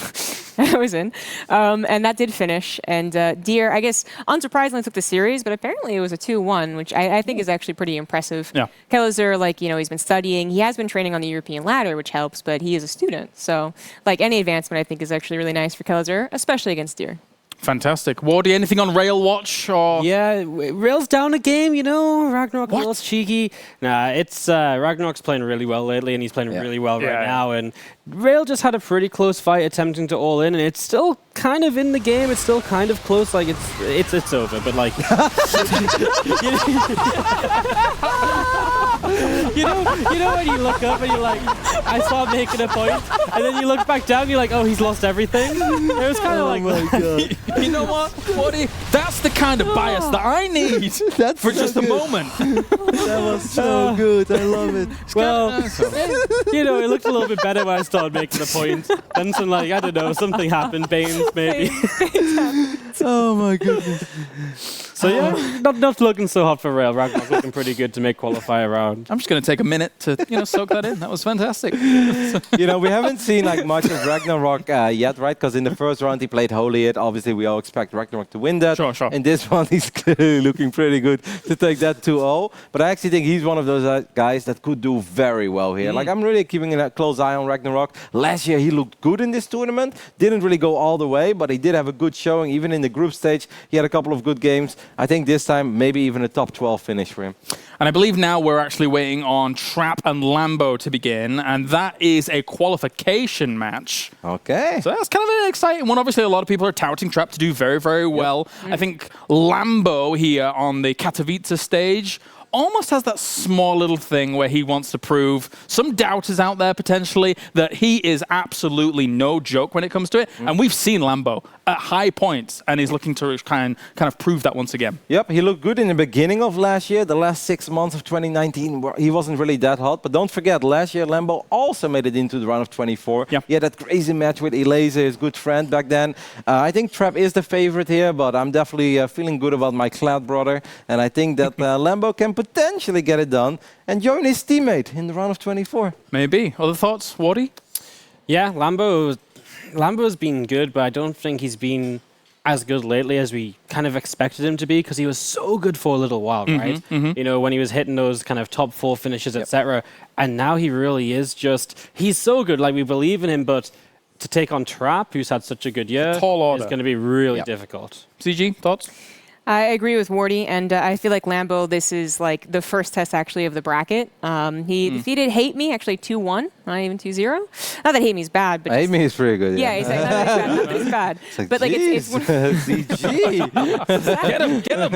I was in. And that did finish. And Deer, I guess, unsurprisingly took the series, but apparently it was a 2-1, which I think is actually pretty impressive. Yeah. Kaiser, like, you know, he's been studying. He has been training on the European ladder, which helps, but he is a student. So, like, any advancement, I think, is actually really nice for Kaiser, especially against Deer. Fantastic. Wardy, anything on Rail Watch? Or? Yeah, Rail's down a game, you know. Ragnarok a little cheeky. Nah, it's Ragnarok's playing really well lately, and he's playing really well right now. And Rail just had a pretty close fight attempting to all in, and it's still kind of in the game. It's still kind of close. Like it's over, but like you know when you look up and you're like, I saw him making a point, and then you look back down, and you're like, oh, he's lost everything. It was kind of like that. You know what, Wardy? That's the kind of bias that I need for just a moment. That was so good. I love it. Well, you know, it looked a little bit better when I started making the point. Then some, like, I don't know, something happened. Baines, maybe. Oh my goodness. So yeah, not looking so hot for Rail. Ragnarok looking pretty good to make qualifier round. I'm just going to take a minute to soak that in. That was fantastic. You know, we haven't seen like much of Ragnarok yet, right? Because in the first round he played Holy It. Obviously, we all expect Ragnarok to win that. Sure. In this one, he's clearly looking pretty good to take that 2-0. But I actually think he's one of those guys that could do very well here. Like, I'm really keeping a close eye on Ragnarok. Last year, he looked good in this tournament. Didn't really go all the way, but he did have a good showing. Even in the group stage, he had a couple of good games. I think this time, maybe even a top 12 finish for him. And I believe now we're actually waiting on Trap and Lambo to begin, and that is a qualification match. Okay. So that's kind of an exciting one. Obviously, a lot of people are touting Trap to do very, very well. I think Lambo here on the Katowice stage almost has that small little thing where he wants to prove some doubters out there potentially that he is absolutely no joke when it comes to it. And we've seen Lambo at high points, and he's looking to kind of prove that once again. Yep, he looked good in the beginning of last year. The last 6 months of 2019, he wasn't really that hot. But don't forget, last year Lambo also made it into the round of 24. Yep. He had that crazy match with Elise, his good friend back then. I think Trap is the favorite here, but I'm definitely feeling good about my Cloud brother. And I think that Lambo can potentially get it done and join his teammate in the round of 24. Maybe. Other thoughts, Wardy? Yeah, Lambo's been good, but I don't think he's been as good lately as we kind of expected him to be, because he was so good for a little while, right? You know, when he was hitting those kind of top 4 finishes, etc. And now he really is he's so good. Like, we believe in him, but to take on Trap, who's had such a good year, tall order, is going to be really difficult. CG, thoughts? I agree with Wardy, and I feel like Lambo, this is like the first test actually of the bracket. He defeated Hate Me, actually 2-1, not even 2-0. Not that Hate Me is bad, but Hate Me is pretty good. Yeah, exactly. Not that it's bad. It's like, but like it's CG. Get him.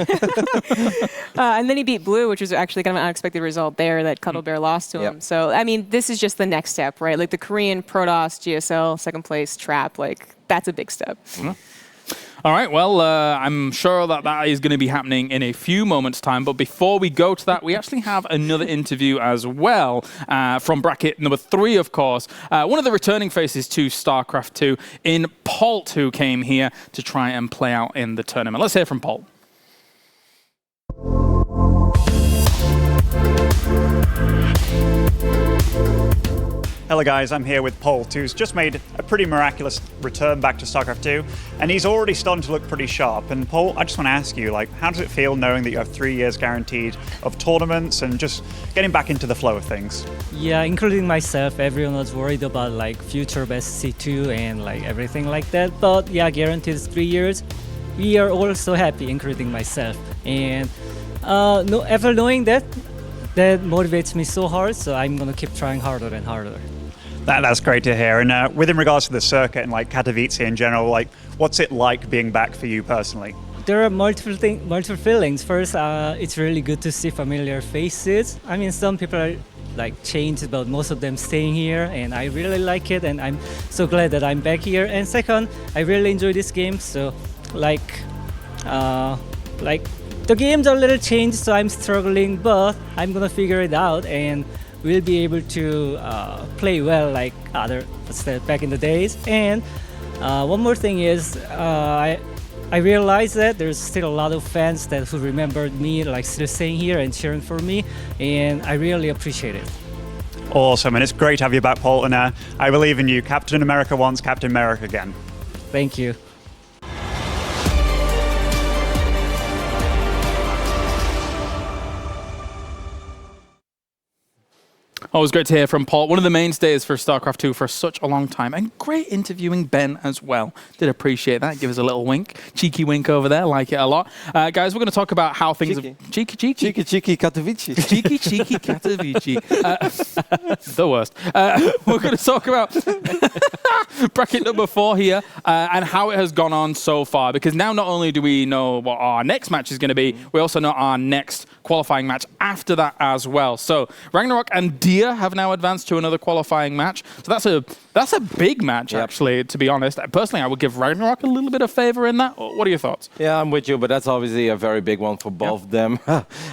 And then he beat Blue, which was actually kind of an unexpected result there that Cuddle Bear lost to him. So, I mean, this is just the next step, right? Like the Korean Protoss, GSL, second place, Trap, like that's a big step. All right, well, I'm sure that is going to be happening in a few moments' time. But before we go to that, we actually have another interview as well from bracket number 3, of course. One of the returning faces to StarCraft 2 in Polt, who came here to try and play out in the tournament. Let's hear from Polt. Hello guys, I'm here with Polt, who's just made a pretty miraculous return back to StarCraft 2, and he's already starting to look pretty sharp. And Polt, I just want to ask you, like, how does it feel knowing that you have 3 years guaranteed of tournaments and just getting back into the flow of things? Yeah, including myself, everyone was worried about like future of SC2 and like everything like that. But yeah, guaranteed 3 years. We are all so happy, including myself. And after knowing that motivates me so hard. So I'm gonna keep trying harder and harder. That's great to hear. And within regards to the circuit and like Katowice in general, like what's it like being back for you personally? There are multiple feelings. First, it's really good to see familiar faces. I mean, some people are like changed, but most of them staying here, and I really like it. And I'm so glad that I'm back here. And second, I really enjoy this game. So, like the games are a little changed, so I'm struggling, but I'm gonna figure it out, and we'll be able to play well like back in the days. And one more thing is, I realize that there's still a lot of fans who remembered me, like still staying here and cheering for me, and I really appreciate it. Awesome, and it's great to have you back, Polt, and I believe in you. Captain America once, Captain America again. Thank you. Always great to hear from Paul, one of the mainstays for StarCraft 2 for such a long time, and great interviewing Ben as well. Did appreciate that. Give us a little wink. Cheeky wink over there. Like it a lot. Guys, we're going to talk about how things have... Cheeky Katowice. Cheeky Katowice. The worst. We're going to talk about bracket number 4 here and how it has gone on so far, because now not only do we know what our next match is going to be, we also know our next qualifying match after that as well. So Ragnarok and Dia have now advanced to another qualifying match. So that's a big match, actually, to be honest. Personally, I would give Ragnarok a little bit of favor in that. What are your thoughts? Yeah, I'm with you, but that's obviously a very big one for both of them.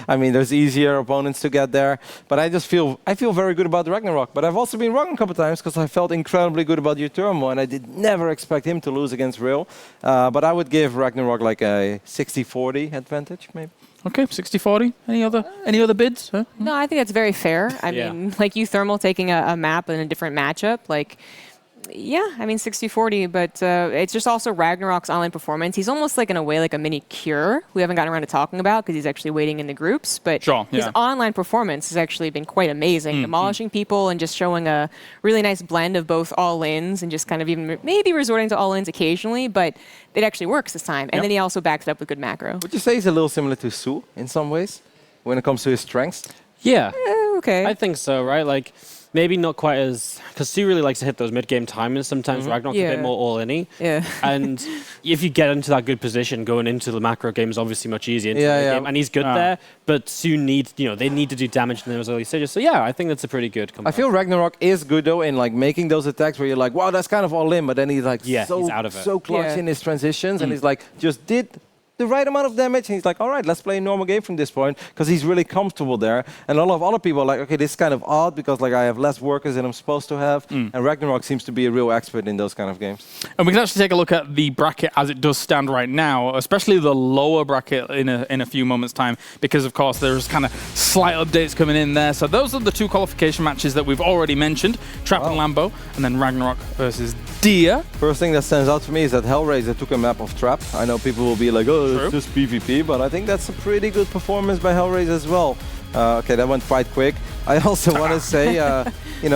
I mean, there's easier opponents to get there, but I feel very good about Ragnarok. But I've also been wrong a couple of times because I felt incredibly good about uThermal, and I did never expect him to lose against Real. But I would give Ragnarok like a 60-40 advantage, maybe. Okay, 60-40. Any other bids? Huh? No, I think that's very fair. I mean, like uThermal taking a map in a different matchup, like, yeah, I mean 60-40, but it's just also Ragnarok's online performance. He's almost like in a way like a mini Cure we haven't gotten around to talking about because he's actually waiting in the groups. But his online performance has actually been quite amazing, demolishing people and just showing a really nice blend of both all-ins and just kind of even maybe resorting to all-ins occasionally, but it actually works this time. And then he also backs it up with good macro. Would you say he's a little similar to Su in some ways when it comes to his strengths? Yeah. Okay. I think so, right? Like, maybe not quite as... Because Sue really likes to hit those mid-game timers. Sometimes Ragnarok's a bit more all-in-y. Yeah. And if you get into that good position, going into the macro game is obviously much easier into the game. And he's good there, but Sue needs... they need to do damage in those early stages. So yeah, I think that's a pretty good comeback. I feel Ragnarok is good, though, in like making those attacks where you're like, wow, that's kind of all-in, but then he's like he's out of it. so clutch in his transitions, and he's like, just did the right amount of damage, and he's like, all right, let's play a normal game from this point, because he's really comfortable there. And a lot of other people are like, okay, this is kind of odd, because like I have less workers than I'm supposed to have, and Ragnarok seems to be a real expert in those kind of games. And we can actually take a look at the bracket as it does stand right now, especially the lower bracket in a few moments' time, because of course there's kind of slight updates coming in there. So those are the two qualification matches that we've already mentioned, Trap and Lambo, and then Ragnarok versus Dia. First thing that stands out for me is that Hellraiser took a map of Trap. I know people will be like, oh, it's just PvP, but I think that's a pretty good performance by Hellraiser as well. Okay, that went quite quick. I also want to say,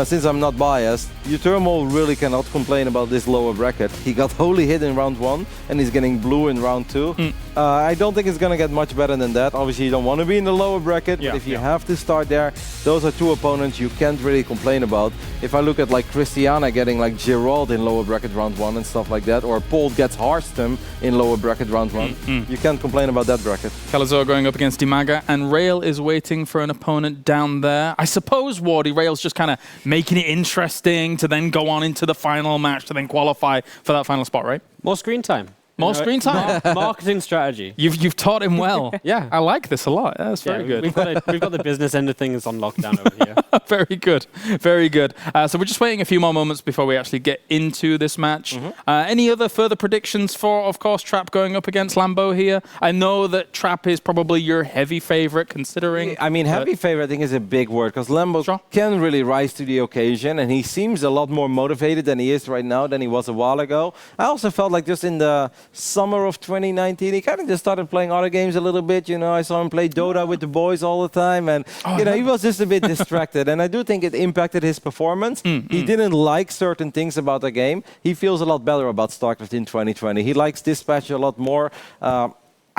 since I'm not biased, uThermal really cannot complain about this lower bracket. He got wholly hit in round 1, and he's getting blue in round 2. I don't think it's going to get much better than that. Obviously, you don't want to be in the lower bracket, but if you have to start there, those are two opponents you can't really complain about. If I look at like Christiana getting like Gerald in lower bracket round 1 and stuff like that, or Polt gets Harstem in lower bracket round 1, you can't complain about that bracket. Kalazor going up against Dimaga, and Rail is waiting for an opponent down there. I suppose, Wardy, Rail's just kind of making it interesting to then go on into the final match to then qualify for that final spot, right? More screen time. More screen time. Marketing strategy. You've taught him well. Yeah. I like this a lot. That's very good. We've got the business end of things on lockdown over here. Very good. Very good. So we're just waiting a few more moments before we actually get into this match. Any other further predictions for, of course, Trap going up against Lambo here? I know that Trap is probably your heavy favorite, considering... I mean, heavy favorite, I think, is a big word, because Lambo can really rise to the occasion, and he seems a lot more motivated than he is right now than he was a while ago. I also felt like just in the summer of 2019, he kind of just started playing other games a little bit. You know, I saw him play Dota with the boys all the time, and you know, he was just a bit distracted. And I do think it impacted his performance. He didn't like certain things about the game. He feels a lot better about StarCraft in 2020. He likes Dispatch a lot more.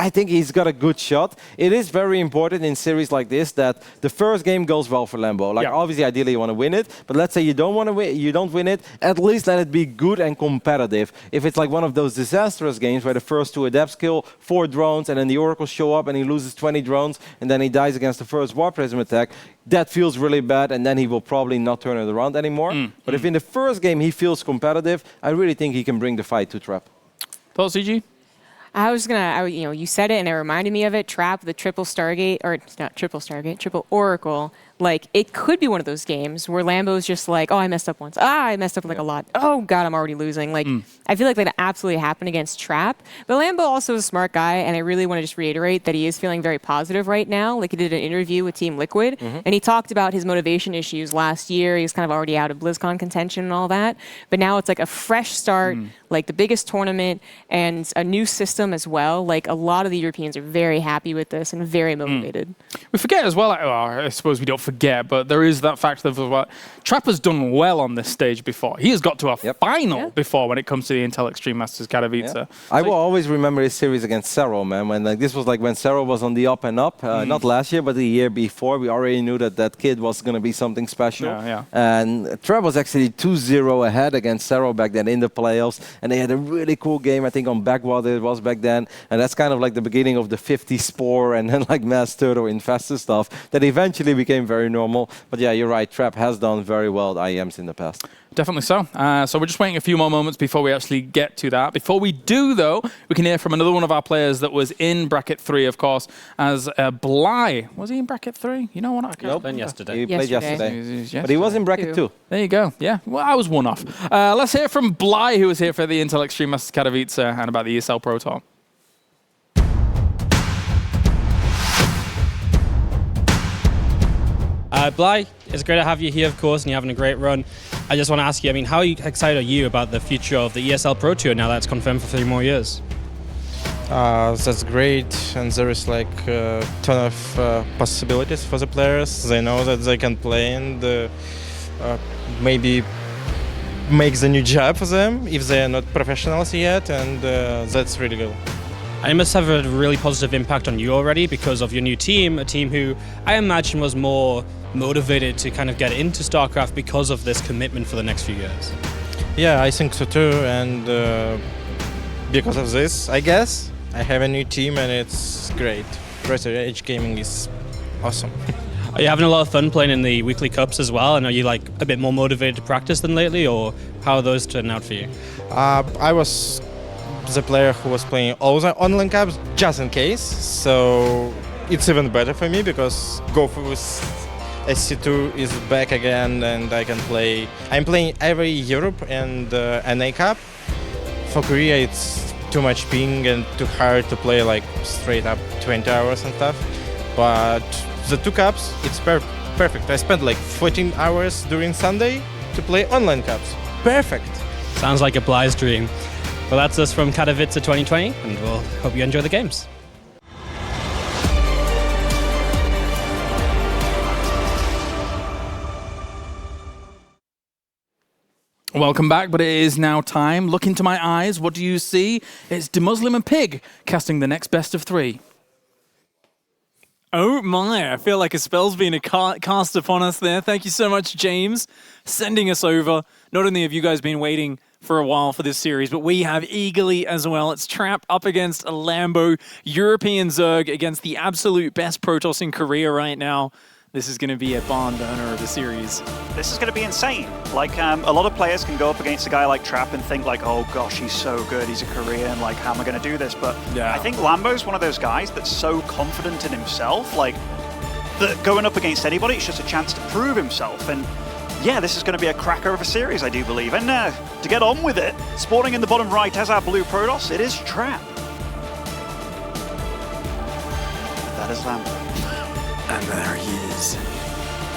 I think he's got a good shot. It is very important in series like this that the first game goes well for Lambo. Like obviously, ideally, you want to win it, but let's say you don't want to win, you don't win it. At least let it be good and competitive. If it's like one of those disastrous games where the first two adepts kill 4 drones and then the oracles show up and he loses 20 drones and then he dies against the first War Prism attack, that feels really bad, and then he will probably not turn it around anymore. But if in the first game he feels competitive, I really think he can bring the fight to Trap. Thoughts, CG? I was you said it and it reminded me of it. Trap, the triple Stargate, or not triple Stargate, triple Oracle. Like, it could be one of those games where Lambo's just like, oh, I messed up once. I messed up like a lot. Oh, God, I'm already losing. Like, I feel like that absolutely happened against Trap. But Lambo also is a smart guy, and I really want to just reiterate that he is feeling very positive right now. Like, he did an interview with Team Liquid, and he talked about his motivation issues last year. He was kind of already out of BlizzCon contention and all that. But now it's like a fresh start, like the biggest tournament, and a new system as well. Like, a lot of the Europeans are very happy with this and very motivated. We forget as well, I suppose we don't forget, but there is that fact of Trap has done well on this stage before. He has got to a final before when it comes to the Intel Extreme Masters Katowice. I will always remember his series against Sero, man. When this was like when Sero was on the up and up, not last year, but the year before. We already knew that that kid was going to be something special. And Trap was actually 2-0 ahead against Sero back then in the playoffs, and they had a really cool game, I think, on Backwater it was back then, and that's kind of like the beginning of the 50 Spore and then like Mass Turtle Infested stuff that eventually became very normal. But yeah, you're right, Trap has done very well at IEMs in the past. Definitely so. So we're just waiting a few more moments before we actually get to that. Before we do, though, we can hear from another one of our players that was in bracket 3, of course, as Bly. Was he in bracket 3? You know what? I can't Nope. Yesterday. He played yesterday. But he was in bracket 2. There you go. Yeah. Well, I was one off. Let's hear from Bly, who was here for the Intel Extreme Masters Katowice and about the ESL Pro Tour. Bly, it's great to have you here, of course, and you're having a great run. I just want to ask you, I mean, how excited are you about the future of the ESL Pro Tour now that it's confirmed for 3 more years? That's great, and there is like a ton of possibilities for the players. They know that they can play and maybe make the new job for them if they are not professionals yet, and that's really good. And it must have a really positive impact on you already because of your new team, a team who I imagine was more motivated to kind of get into StarCraft because of this commitment for the next few years. Yeah, I think so too, and because of this, I guess, I have a new team and it's great. Retro Age Gaming is awesome. Are you having a lot of fun playing in the weekly cups as well? And are you like a bit more motivated to practice than lately, or how are those turning out for you? I was the player who was playing all the online cups just in case, so it's even better for me because GoFus SC2 is back again and I can play. I'm playing every Europe and NA Cup. For Korea it's too much ping and too hard to play like straight up 20 hours and stuff, but the 2 cups, it's perfect. I spent like 14 hours during Sunday to play online cups. Perfect. Sounds like a Bly's dream. Well, that's us from Katowice 2020, and we'll hope you enjoy the games. Welcome back, but it is now time. Look into my eyes. What do you see? It's DeMuslim and Pig casting the next best of 3. Oh my, I feel like a spell's been cast upon us there. Thank you so much, James, sending us over. Not only have you guys been waiting for a while for this series, but we have eagerly as well. It's Trap up against a Lambo, European Zerg against the absolute best Protoss in Korea right now. this is going to be a barn burner of a series. This is going to be insane. Like, a lot of players can go up against a guy like Trap and think like, oh gosh, he's so good, he's a Korean, like, how am I going to do this? But yeah. I think Lambo's one of those guys that's so confident in himself, like, that going up against anybody, it's just a chance to prove himself. And yeah, this is going to be a cracker of a series, I do believe. And to get on with it, spawning in the bottom right as our blue Protoss, it is Trap. That is Lambo. And there he is.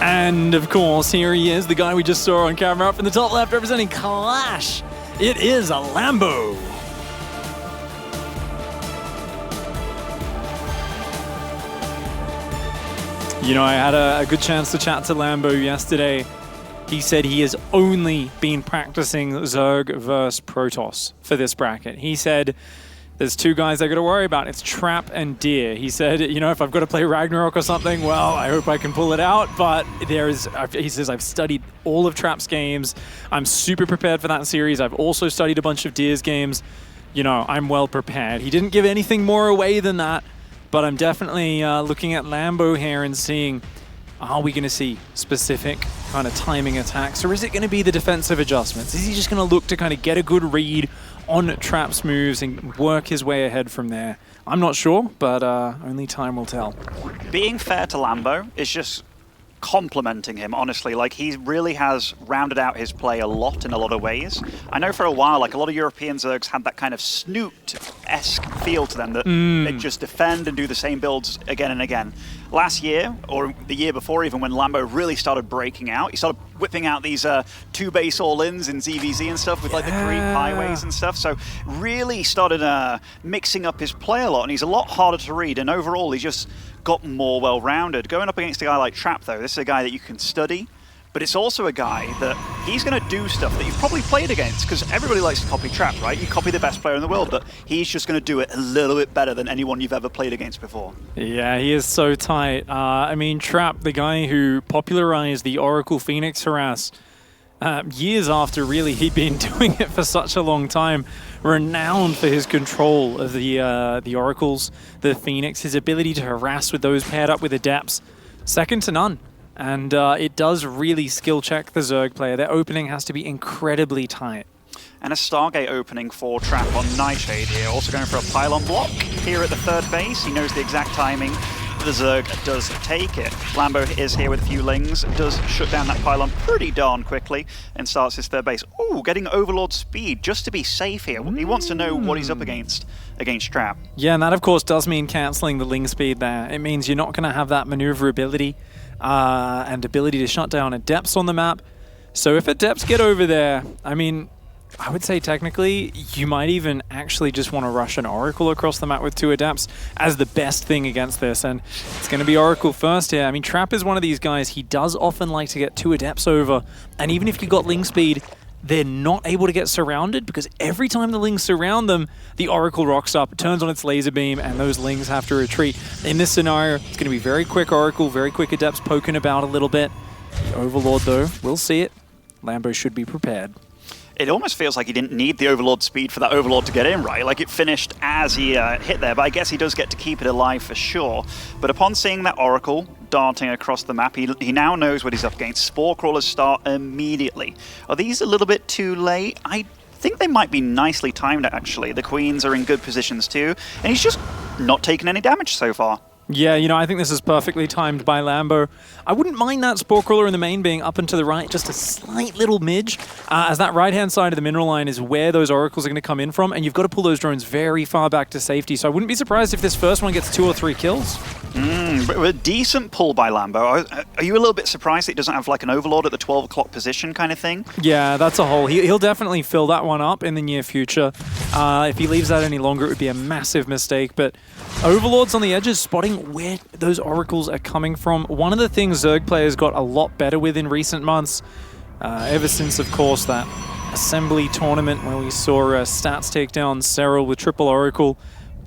And of course, here he is, the guy we just saw on camera up in the top left representing Clash. It is a Lambo. You know, I had a good chance to chat to Lambo yesterday. He said he has only been practicing Zerg versus Protoss for this bracket. He said there's two guys I got to worry about. It's Trap and Deer. He said, you know, if I've got to play Ragnarok or something, well, I hope I can pull it out. But he says, I've studied all of Trap's games. I'm super prepared for that series. I've also studied a bunch of Deer's games. You know, I'm well prepared. He didn't give anything more away than that. But I'm definitely looking at Lambo here and seeing, are we going to see specific kind of timing attacks, or is it going to be the defensive adjustments? Is he just going to look to kind of get a good read on Trap's moves and work his way ahead from there? I'm not sure, but only time will tell. Being fair to Lambo is just complimenting him, honestly. Like, he really has rounded out his play a lot in a lot of ways. I know for a while, like, a lot of European Zergs had that kind of Snoot-esque feel to them, that they just defend and do the same builds again and again. Last year, or the year before even, when Lambo really started breaking out, he started whipping out these two base all-ins in ZVZ and stuff with like the creep highways and stuff. So really started mixing up his play a lot, and he's a lot harder to read, and overall he's just got more well-rounded. Going up against a guy like Trap, though, this is a guy that you can study, but it's also a guy that he's going to do stuff that you've probably played against, because everybody likes to copy Trap, right? You copy the best player in the world, but he's just going to do it a little bit better than anyone you've ever played against before. Yeah, he is so tight. I mean, Trap, the guy who popularized the Oracle Phoenix harass years after really he'd been doing it for such a long time, renowned for his control of the Oracles, the Phoenix, his ability to harass with those paired up with Adepts, second to none. And it does really skill check the Zerg player. Their opening has to be incredibly tight. And a Stargate opening for Trap on Nightshade here. Also going for a pylon block here at the third base. He knows the exact timing. The Zerg does take it. Lambo is here with a few lings, does shut down that pylon pretty darn quickly, and starts his third base. Ooh, getting Overlord speed just to be safe here. He wants to know what he's up against Trap. Yeah, and that of course does mean cancelling the ling speed there. It means you're not going to have that maneuverability and ability to shut down Adepts on the map. So if Adepts get over there, I mean, I would say technically you might even actually just want to rush an Oracle across the map with two Adepts as the best thing against this, and it's going to be Oracle first here. I mean, Trap is one of these guys, he does often like to get two Adepts over, and even if you got ling speed, they're not able to get surrounded, because every time the lings surround them, the Oracle rocks up, turns on its laser beam, and those lings have to retreat. In this scenario, it's going to be very quick Oracle, very quick Adepts poking about a little bit. The Overlord, though, we'll see it. Lambo should be prepared. It almost feels like he didn't need the Overlord speed for that Overlord to get in, right? Like, it finished as he hit there, but I guess he does get to keep it alive for sure. But upon seeing that Oracle darting across the map, he now knows what he's up against. Spore Crawlers start immediately. Are these a little bit too late? I think they might be nicely timed, actually. The Queens are in good positions too, and he's just not taken any damage so far. Yeah, you know, I think this is perfectly timed by Lambo. I wouldn't mind that Spore Crawler in the main being up and to the right, just a slight little midge, as that right-hand side of the mineral line is where those Oracles are going to come in from, and you've got to pull those drones very far back to safety, so I wouldn't be surprised if this first one gets 2 or 3 kills. But a decent pull by Lambo. Are you a little bit surprised that he doesn't have like an Overlord at the 12 o'clock position kind of thing? Yeah, that's a hole. He'll definitely fill that one up in the near future. If he leaves that any longer, it would be a massive mistake, but Overlords on the edges, spotting where those Oracles are coming from. One of the things Zerg players got a lot better with in recent months, ever since, of course, that Assembly tournament where we saw Stats take down Serral with triple Oracle.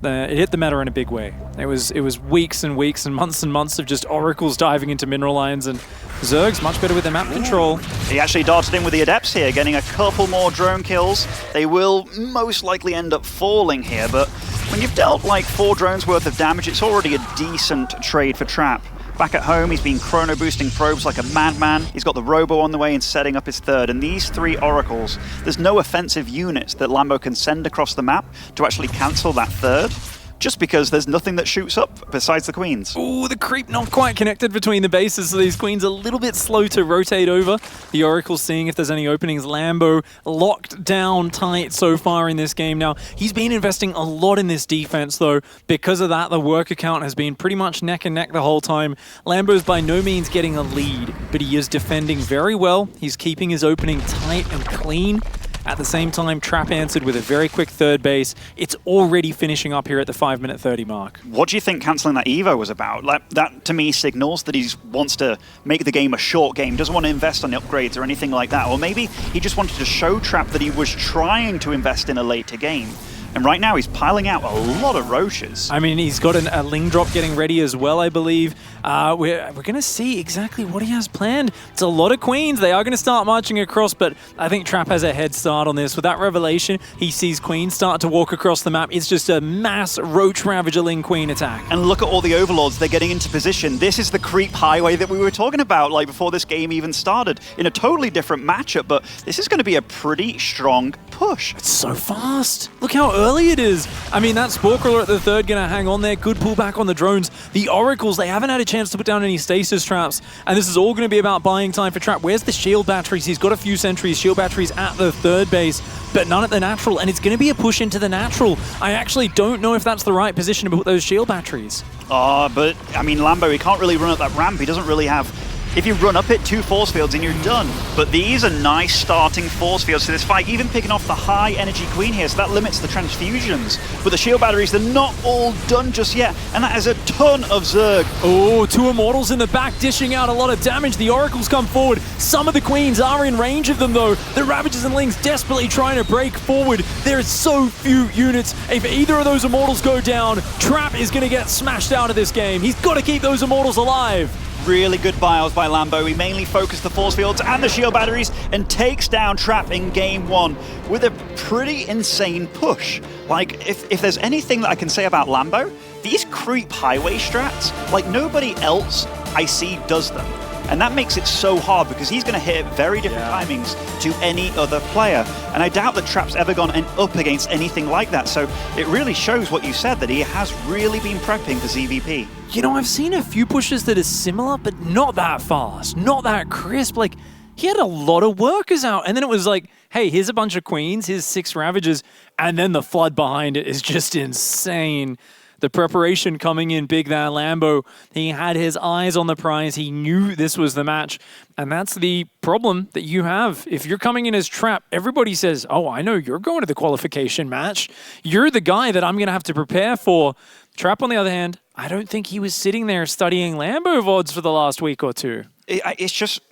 It hit the meta in a big way. It was weeks and weeks and months of just Oracles diving into mineral lines, and Zerg's much better with their map control. He actually darted in with the Adepts here, getting a couple more drone kills. They will most likely end up falling here, but when you've dealt like 4 drones worth of damage, it's already a decent trade for Trap. Back at home, he's been chrono boosting probes like a madman. He's got the Robo on the way and setting up his third. And these 3 Oracles, there's no offensive units that Lambo can send across the map to actually cancel that third, just because there's nothing that shoots up besides the queens. Ooh, the creep not quite connected between the bases, so these queens are a little bit slow to rotate over. The Oracle's seeing if there's any openings. Lambo locked down tight so far in this game. Now, he's been investing a lot in this defense, though. Because of that, the work account has been pretty much neck and neck the whole time. Lambo's by no means getting a lead, but he is defending very well. He's keeping his opening tight and clean. At the same time, Trap answered with a very quick third base. It's already finishing up here at the 5-minute 30 mark. What do you think cancelling that Evo was about? Like, that, to me, signals that he wants to make the game a short game, doesn't want to invest on upgrades or anything like that. Or maybe he just wanted to show Trap that he was trying to invest in a later game. And right now, he's piling out a lot of Roaches. I mean, he's got a Ling drop getting ready as well, I believe. We're going to see exactly what he has planned. It's a lot of queens. They are going to start marching across, but I think Trap has a head start on this. With that revelation, he sees queens start to walk across the map. It's just a mass Roach Ravager Ling queen attack. And look at all the overlords. They're getting into position. This is the creep highway that we were talking about, like before this game even started, in a totally different matchup. But this is going to be a pretty strong push. It's so fast. Look how early it is. I mean, that Spore Crawler at the third going to hang on there. Good pullback on the drones. The Oracles, they haven't had a chance to put down any stasis traps. And this is all going to be about buying time for Trap. Where's the shield batteries? He's got a few sentries, shield batteries at the third base, but none at the natural. And it's going to be a push into the natural. I actually don't know if that's the right position to put those shield batteries. But, I mean, Lambo, he can't really run up that ramp. He doesn't really have... If you run up it, 2 force fields and you're done. But these are nice starting force fields to this fight, even picking off the high energy queen here, so that limits the transfusions. But the shield batteries, they're not all done just yet, and that is a ton of Zerg. Oh, 2 Immortals in the back dishing out a lot of damage. The Oracles come forward. Some of the queens are in range of them, though. The Ravagers and Lings desperately trying to break forward. There are so few units. If either of those Immortals go down, Trap is going to get smashed out of this game. He's got to keep those Immortals alive. Really good bios by Lambo. He mainly focused the force fields and the shield batteries and takes down Trap in game 1 with a pretty insane push. Like, if there's anything that I can say about Lambo, these creep highway strats, like nobody else I see does them. And that makes it so hard because he's going to hit very different timings to any other player. And I doubt that Trap's ever gone up against anything like that. So it really shows what you said, that he has really been prepping for ZVP. You know, I've seen a few pushes that are similar, but not that fast, not that crisp. Like, he had a lot of workers out. And then it was like, hey, here's a bunch of queens, here's 6 Ravagers. And then the flood behind it is just insane. The preparation coming in big there, Lambo. He had his eyes on the prize. He knew this was the match. And that's the problem that you have. If you're coming in as Trap, everybody says, oh, I know you're going to the qualification match. You're the guy that I'm going to have to prepare for. Trap, on the other hand, I don't think he was sitting there studying Lambo VODs for the last week or 2. It's just...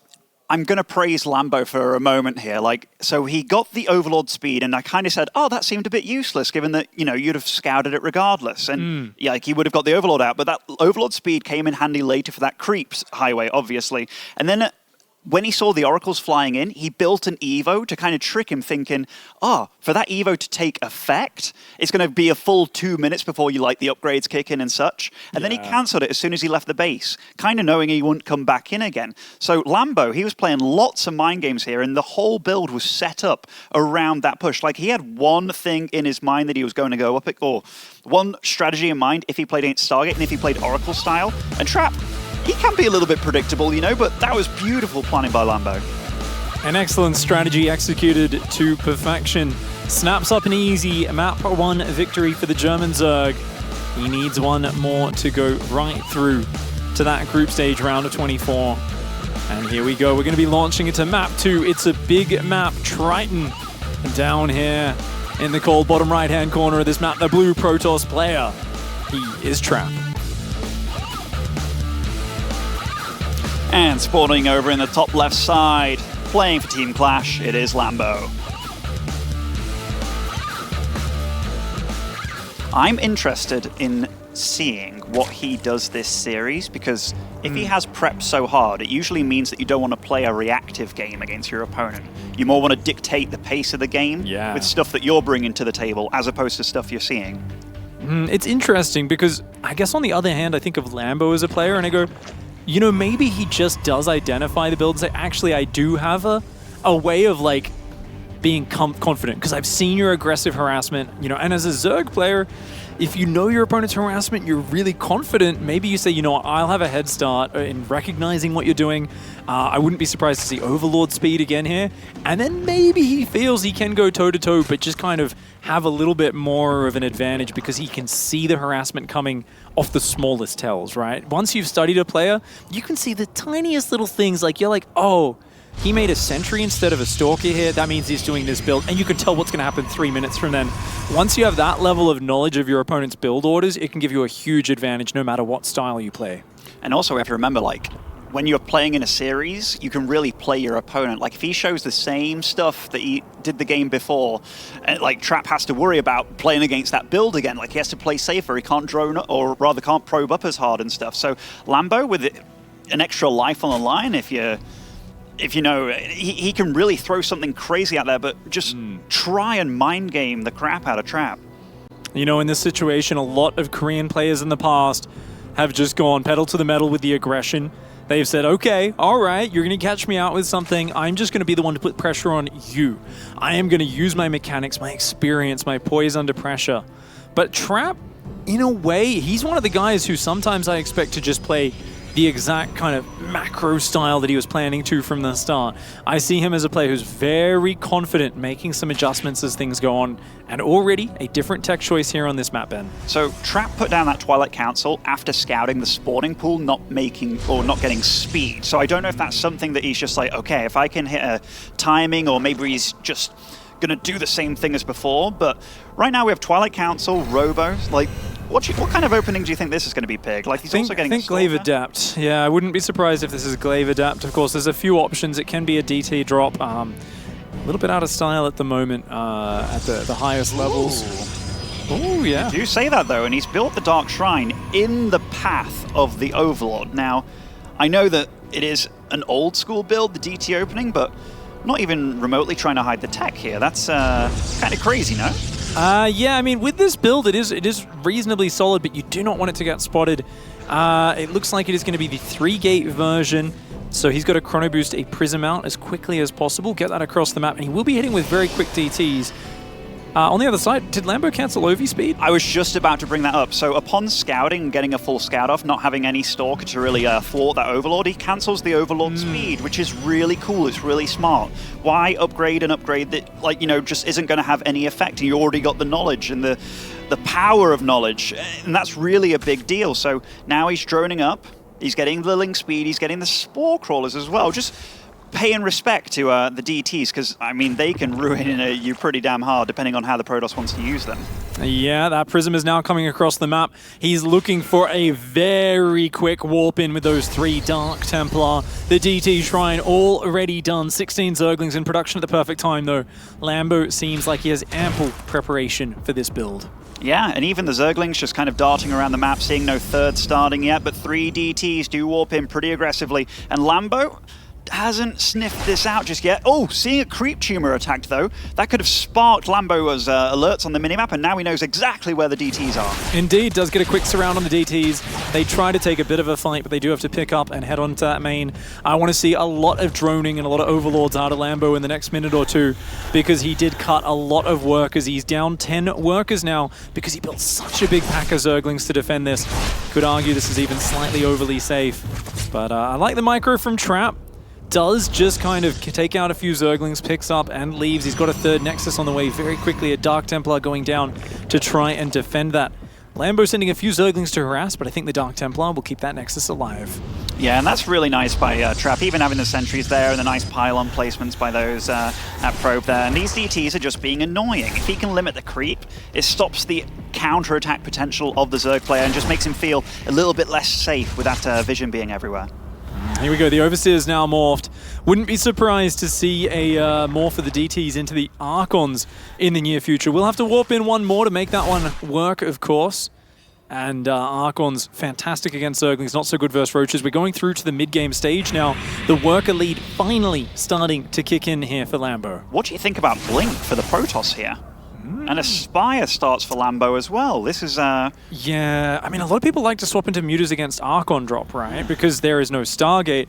I'm going to praise Lambo for a moment here. Like, so he got the Overlord speed, and I kind of said, oh, that seemed a bit useless, given that, you know, you'd have scouted it regardless. And yeah, like, he would have got the Overlord out, but that Overlord speed came in handy later for that creeps highway, obviously. And then when he saw the Oracles flying in, he built an Evo to kind of trick him, thinking, oh, for that Evo to take effect, it's going to be a full 2 minutes before you like the upgrades kick in and such. And then he cancelled it as soon as he left the base, kind of knowing he wouldn't come back in again. So Lambo, he was playing lots of mind games here, and the whole build was set up around that push. Like, he had one thing in his mind that he was going to go up it, or one strategy in mind if he played against Stargate and if he played Oracle style. And Trap, he can be a little bit predictable, you know, but that was beautiful planning by Lambo. An excellent strategy executed to perfection. Snaps up an easy map 1 victory for the German Zerg. He needs one more to go right through to that group stage round of 24. And here we go. We're going to be launching into map 2. It's a big map, Triton. And down here in the cold bottom right-hand corner of this map, the blue Protoss player. He is Trap. And spawning over in the top left side, playing for Team Clash, it is Lambo. I'm interested in seeing what he does this series, because if he has prepped so hard, it usually means that you don't want to play a reactive game against your opponent. You more want to dictate the pace of the game with stuff that you're bringing to the table as opposed to stuff you're seeing. It's interesting because I guess on the other hand, I think of Lambo as a player and I go, you know, maybe he just does identify the build and say, actually, I do have a way of like being confident because I've seen your aggressive harassment, you know, and as a Zerg player, if you know your opponent's harassment, you're really confident. Maybe you say, you know what, I'll have a head start in recognizing what you're doing. I wouldn't be surprised to see Overlord speed again here. And then maybe he feels he can go toe-to-toe, but just kind of have a little bit more of an advantage because he can see the harassment coming off the smallest tells, right? Once you've studied a player, you can see the tiniest little things. Like, you're like, oh, he made a sentry instead of a stalker here. That means he's doing this build. And you can tell what's going to happen 3 minutes from then. Once you have that level of knowledge of your opponent's build orders, it can give you a huge advantage no matter what style you play. And also we have to remember, like, when you're playing in a series, you can really play your opponent. Like, if he shows the same stuff that he did the game before, and like Trap has to worry about playing against that build again. Like, he has to play safer. He can't drone, or rather can't probe up as hard and stuff. So Lambo, with an extra life on the line, if you know, he can really throw something crazy out there, but just try and mind game the crap out of Trap. You know, in this situation, a lot of Korean players in the past have just gone pedal to the metal with the aggression. They've said, okay, all right, you're going to catch me out with something. I'm just going to be the one to put pressure on you. I am going to use my mechanics, my experience, my poise under pressure. But Trap, in a way, he's one of the guys who sometimes I expect to just play the exact kind of macro style that he was planning to from the start. I see him as a player who's very confident, making some adjustments as things go on, and already a different tech choice here on this map, Ben. So Trap put down that Twilight Council after scouting the spawning pool, not getting speed. So I don't know if that's something that he's just like, okay, if I can hit a timing, or maybe he's just gonna do the same thing as before. But right now we have Twilight Council, Robos, like, what kind of opening do you think this is going to be, Pig? Like, he's also getting I think Glaive Adapt. Yeah, I wouldn't be surprised if this is Glaive Adapt. Of course, there's a few options. It can be a DT drop. A little bit out of style at the moment at the highest levels. Oh, yeah. You do say that, though, and he's built the Dark Shrine in the path of the Overlord. Now, I know that it is an old-school build, the DT opening, but not even remotely trying to hide the tech here. That's kind of crazy, no? Yeah, I mean, with this build, it is reasonably solid, but you do not want it to get spotted. It looks like it is going to be the 3-gate version, so he's got to chrono boost a Prism out as quickly as possible, get that across the map, and he will be hitting with very quick DTs. On the other side, did Lambo cancel OV speed? I was just about to bring that up. So upon scouting and getting a full scout off, not having any stalker to really thwart that Overlord, he cancels the Overlord speed, which is really cool. It's really smart. Why upgrade an upgrade that, like, you know, just isn't going to have any effect? You already got the knowledge and the power of knowledge, and that's really a big deal. So now he's droning up. He's getting the link speed. He's getting the Spore Crawlers as well. Just paying respect to the DTs, because, I mean, they can ruin you pretty damn hard depending on how the Protoss wants to use them. Yeah, that Prism is now coming across the map. He's looking for a very quick warp in with those 3 Dark Templar. The DT Shrine already done. 16 Zerglings in production at the perfect time, though. Lambo seems like he has ample preparation for this build. Yeah, and even the Zerglings just kind of darting around the map, seeing no third starting yet, but 3 DTs do warp in pretty aggressively. And Lambo hasn't sniffed this out just yet. Oh, seeing a creep tumor attacked, though. That could have sparked Lambo's alerts on the minimap, and now he knows exactly where the DTs are. Indeed, does get a quick surround on the DTs. They try to take a bit of a fight, but they do have to pick up and head on to that main. I want to see a lot of droning and a lot of Overlords out of Lambo in the next minute or two, because he did cut a lot of workers. He's down 10 workers now because he built such a big pack of Zerglings to defend this. Could argue this is even slightly overly safe. But I like the micro from Trap. Does just kind of take out a few Zerglings, picks up and leaves. He's got a 3rd Nexus on the way very quickly. A Dark Templar going down to try and defend that. Lambo sending a few Zerglings to harass, but I think the Dark Templar will keep that Nexus alive. Yeah, and that's really nice by Trap, even having the sentries there and the nice pylon placements by those that probe there. And these DTs are just being annoying. If he can limit the creep, it stops the counter-attack potential of the Zerg player and just makes him feel a little bit less safe with that vision being everywhere. Here we go, the Overseer's now morphed. Wouldn't be surprised to see a morph of the DTs into the Archons in the near future. We'll have to warp in one more to make that one work, of course. And Archons, fantastic against Zerglings, not so good versus Roaches. We're going through to the mid-game stage now. The worker lead finally starting to kick in here for Lambo. What do you think about Blink for the Protoss here? And a Spire starts for Lambo as well. This is... Yeah, I mean, a lot of people like to swap into Mutas against Archon drop, right? Because there is no Stargate.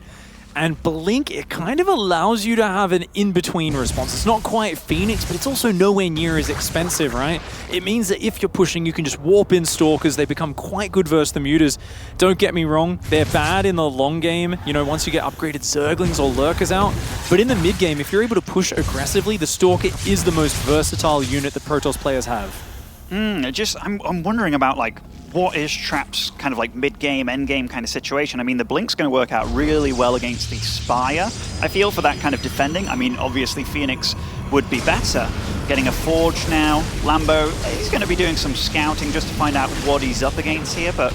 And Blink, it kind of allows you to have an in-between response. It's not quite Phoenix, but it's also nowhere near as expensive, right? It means that if you're pushing, you can just warp in Stalkers. They become quite good versus the Mutas. Don't get me wrong, they're bad in the long game, you know, once you get upgraded Zerglings or Lurkers out. But in the mid game, if you're able to push aggressively, the Stalker is the most versatile unit that Protoss players have. I'm wondering about, like, what is Trap's kind of like mid-game, end-game kind of situation? I mean, the Blink's going to work out really well against the Spire, I feel, for that kind of defending. I mean, obviously, Phoenix would be better. Getting a Forge now. Lambo, he's going to be doing some scouting just to find out what he's up against here, but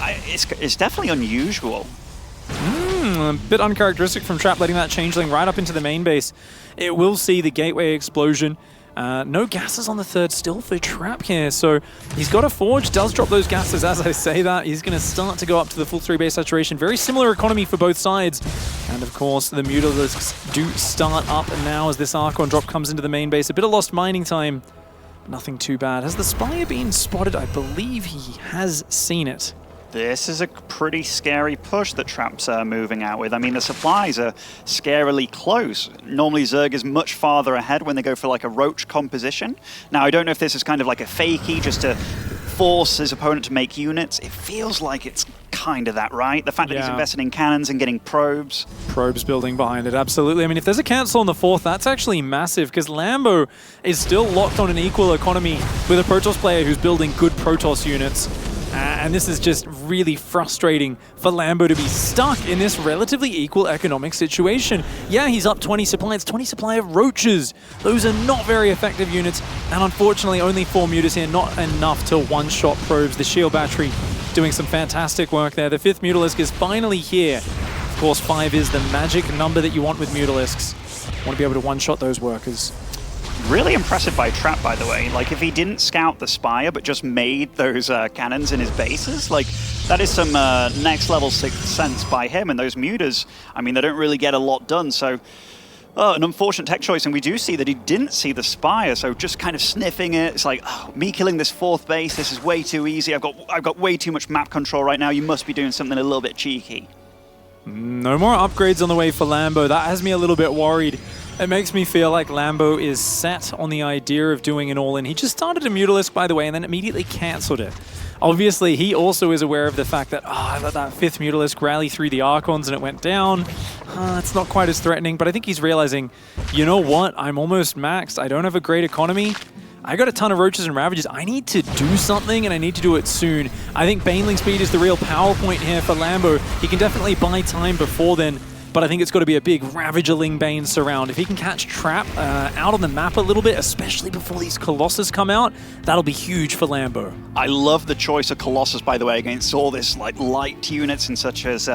it's definitely unusual. A bit uncharacteristic from Trap, letting that Changeling right up into the main base. It will see the Gateway explosion. No gases on the third still for Trap here, so he's got a Forge, does drop those gases as I say that. He's going to start to go up to the full 3 base saturation. Very similar economy for both sides. And of course, the Mutalisks do start up now as this Archon drop comes into the main base. A bit of lost mining time, nothing too bad. Has the Spire been spotted? I believe he has seen it. This is a pretty scary push that Trap's moving out with. I mean, the supplies are scarily close. Normally, Zerg is much farther ahead when they go for like a Roach composition. Now, I don't know if this is kind of like a fakey just to force his opponent to make units. It feels like it's kind of that, right? The fact that he's invested in cannons and getting probes. Probes building behind it, absolutely. I mean, if there's a cancel on the 4th, that's actually massive because Lambo is still locked on an equal economy with a Protoss player who's building good Protoss units. And this is just really frustrating for Lambo to be stuck in this relatively equal economic situation. Yeah, he's up 20 supply. It's 20 supply of Roaches. Those are not very effective units. And unfortunately, only 4 Mutas here, not enough to one-shot probes. The Shield Battery doing some fantastic work there. The 5th Mutalisk is finally here. Of course, 5 is the magic number that you want with Mutalisks. Want to be able to one-shot those workers. Really impressive by Trap, by the way. Like, if he didn't scout the Spire, but just made those cannons in his bases, like, that is some next-level sixth sense by him. And those Mutas, I mean, they don't really get a lot done, so... an unfortunate tech choice, and we do see that he didn't see the Spire, so just kind of sniffing it. It's like, oh, me killing this 4th base, this is way too easy. I've got way too much map control right now. You must be doing something a little bit cheeky. No more upgrades on the way for Lambo. That has me a little bit worried. It makes me feel like Lambo is set on the idea of doing an all-in. He just started a Mutalisk, by the way, and then immediately cancelled it. Obviously, he also is aware of the fact that, I let that 5th Mutalisk rally through the Archons and it went down. It's not quite as threatening, but I think he's realizing, you know what? I'm almost maxed. I don't have a great economy. I got a ton of Roaches and Ravages. I need to do something, and I need to do it soon. I think Baneling speed is the real power point here for Lambo. He can definitely buy time before then, but I think it's got to be a big Ravagerling Bane surround. If he can catch Trap out on the map a little bit, especially before these Colossus come out, that'll be huge for Lambo. I love the choice of Colossus, by the way, against all this like light units and such as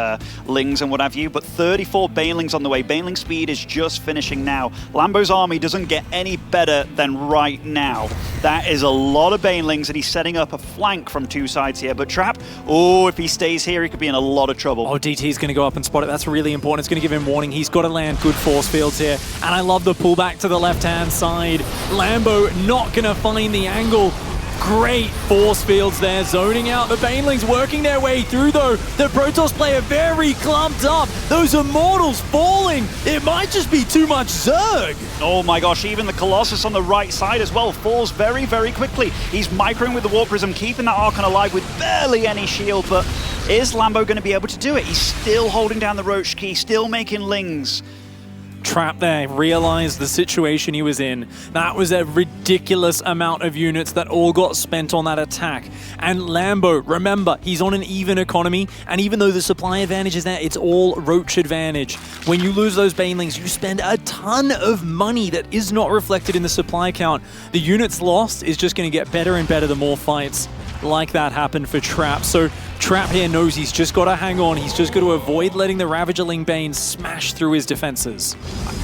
Lings and what have you, but 34 Banelings on the way. Baneling speed is just finishing now. Lambo's army doesn't get any better than right now. That is a lot of Banelings, and he's setting up a flank from 2 sides here, but Trap, oh, if he stays here, he could be in a lot of trouble. Oh, DT's going to go up and spot it. That's really important. It's going to give him warning. He's got to land good force fields here. And I love the pullback to the left-hand side. Lambo not going to find the angle. Great force fields there, zoning out. The Banelings working their way through, though. The Protoss player very clumped up. Those Immortals falling. It might just be too much Zerg. Oh my gosh, even the Colossus on the right side as well falls very, very quickly. He's microing with the Warp Prism, keeping that Archon alive with barely any shield, but is Lambo going to be able to do it? He's still holding down the Roach key, still making Lings. Trap there, realized the situation he was in. That was a ridiculous amount of units that all got spent on that attack. And Lambo, remember, he's on an even economy, and even though the supply advantage is there, it's all Roach advantage. When you lose those Banelings, you spend a ton of money that is not reflected in the supply count. The units lost is just going to get better and better the more fights like that happen for Trap. So Trap here knows he's just got to hang on. He's just got to avoid letting the Ravagerling Bane smash through his defenses.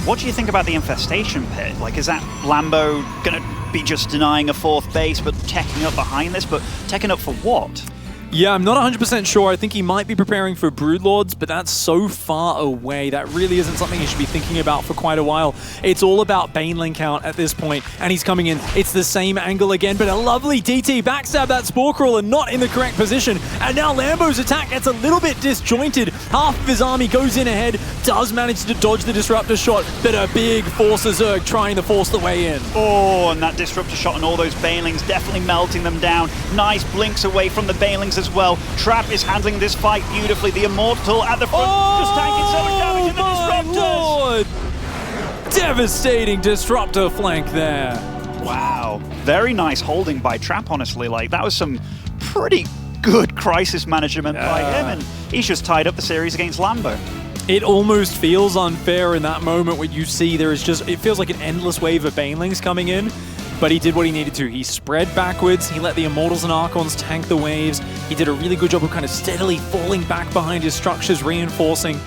What do you think about the Infestation Pit? Like, is that Lambo going to be just denying a 4th base, but teching up behind this? But teching up for what? Yeah, I'm not 100% sure. I think he might be preparing for Broodlords, but that's so far away. That really isn't something he should be thinking about for quite a while. It's all about Banelink count at this point, and he's coming in. It's the same angle again, but a lovely DT backstab that Spore Crawler, not in the correct position. And now Lambo's attack gets a little bit disjointed. Half of his army goes in ahead, does manage to dodge the Disruptor shot, but a big Forcer Zerg trying to force the way in. Oh, and that Disruptor shot and all those Banelings definitely melting them down. Nice blinks away from the Banelings as well. Trap is handling this fight beautifully. The Immortal at the front, just tanking so much damage in the Disruptors. Lord! Devastating Disruptor flank there. Wow. Very nice holding by Trap, honestly. Like, that was some pretty good crisis management by him, and he's just tied up the series against Lambo. It almost feels unfair in that moment when you see there is just, it feels like an endless wave of Banelings coming in. But he did what he needed to. He spread backwards, he let the Immortals and Archons tank the waves, he did a really good job of kind of steadily falling back behind his structures, reinforcing.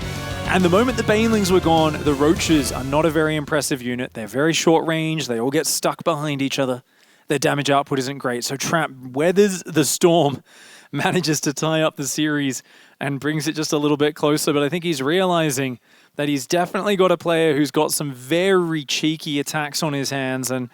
And the moment the Banelings were gone, the Roaches are not a very impressive unit. They're very short range, they all get stuck behind each other. Their damage output isn't great, so Trap weathers the storm, manages to tie up the series, and brings it just a little bit closer. But I think he's realizing that he's definitely got a player who's got some very cheeky attacks on his hands, and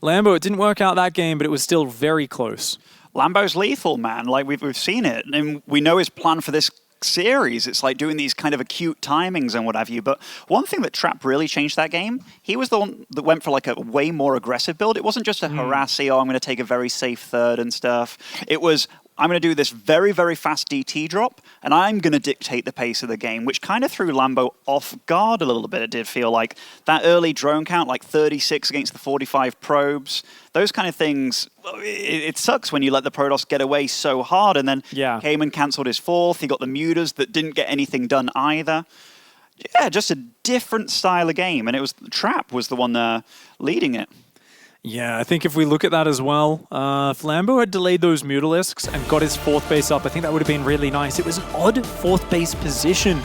Lambo, it didn't work out that game, but it was still very close. Lambo's lethal, man. Like, we've seen it. And we know his plan for this series. It's like doing these kind of acute timings and what have you. But one thing that Trap really changed that game, he was the one that went for like a way more aggressive build. It wasn't just a harassy, oh, I'm going to take a very safe third and stuff. It was, I'm going to do this very, very fast DT drop, and I'm going to dictate the pace of the game, which kind of threw Lambo off guard a little bit. It did feel like that early drone count, like 36 against the 45 probes, those kind of things. It sucks when you let the Protoss get away so hard, and then Cayman cancelled his fourth. He got the Mutas that didn't get anything done either. Yeah, just a different style of game, and it was Trap was the one leading it. Yeah, I think if we look at that as well, if Lambo had delayed those Mutalisks and got his fourth base up, I think that would have been really nice. It was an odd fourth base position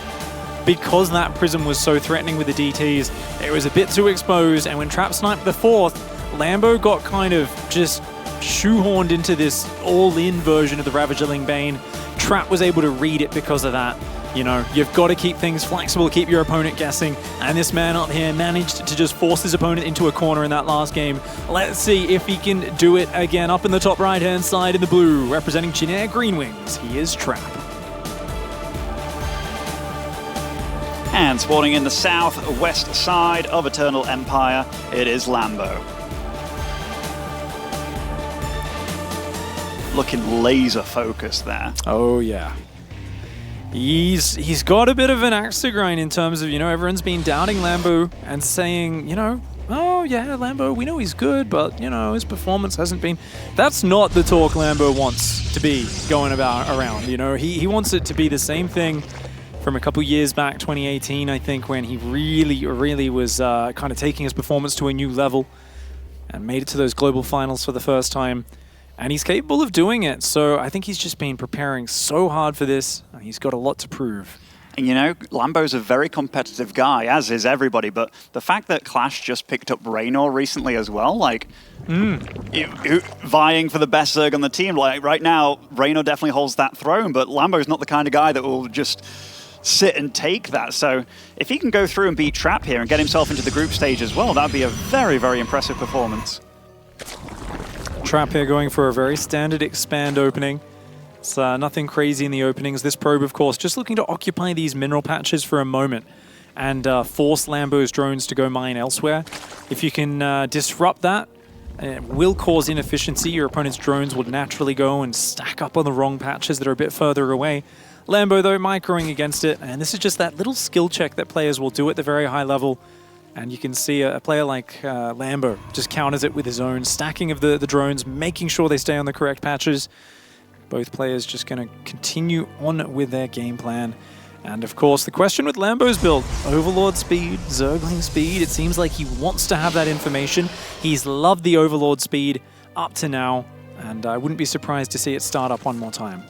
because that Prism was so threatening with the DTs. It was a bit too exposed, and when Trap sniped the fourth, Lambo got kind of just shoehorned into this all-in version of the Ravagerling Bane. Trap was able to read it because of that. You know, you've got to keep things flexible, keep your opponent guessing, and this man up here managed to just force his opponent into a corner in that last game. Let's see if he can do it again. Up in the top right-hand side in the blue, representing Chinair Green Wings, he is Trap. And spawning in the southwest side of Eternal Empire, it is Lambo. Looking laser focused there. Oh yeah. He's got a bit of an axe to grind in terms of, you know, everyone's been doubting Lambo and saying, you know, oh yeah, Lambo, we know he's good, but, you know, his performance hasn't been... That's not the talk Lambo wants to be going around, you know. He wants it to be the same thing from a couple years back, 2018, I think, when he really was kind of taking his performance to a new level and made it to those global finals for the first time. And he's capable of doing it, so I think he's just been preparing so hard for this. He's got a lot to prove. And you know, Lambo's a very competitive guy, as is everybody, but the fact that Clash just picked up Raynor recently as well, like, vying for the best Zerg on the team, like, right now, Raynor definitely holds that throne, but Lambo's not the kind of guy that will just sit and take that. So if he can go through and beat Trap here and get himself into the group stage as well, that'd be a very, very impressive performance. Trap here going for a very standard expand opening. It's nothing crazy in the openings. This probe, of course, just looking to occupy these mineral patches for a moment and force Lambo's drones to go mine elsewhere. If you can disrupt that, it will cause inefficiency. Your opponent's drones will naturally go and stack up on the wrong patches that are a bit further away. Lambo, though, microing against it, and this is just that little skill check that players will do at the very high level. And you can see a player like Lambo just counters it with his own stacking of the drones, making sure they stay on the correct patches. Both players just going to continue on with their game plan. And of course, the question with Lambo's build, Overlord speed, Zergling speed, it seems like he wants to have that information. He's loved the Overlord speed up to now, and I wouldn't be surprised to see it start up one more time.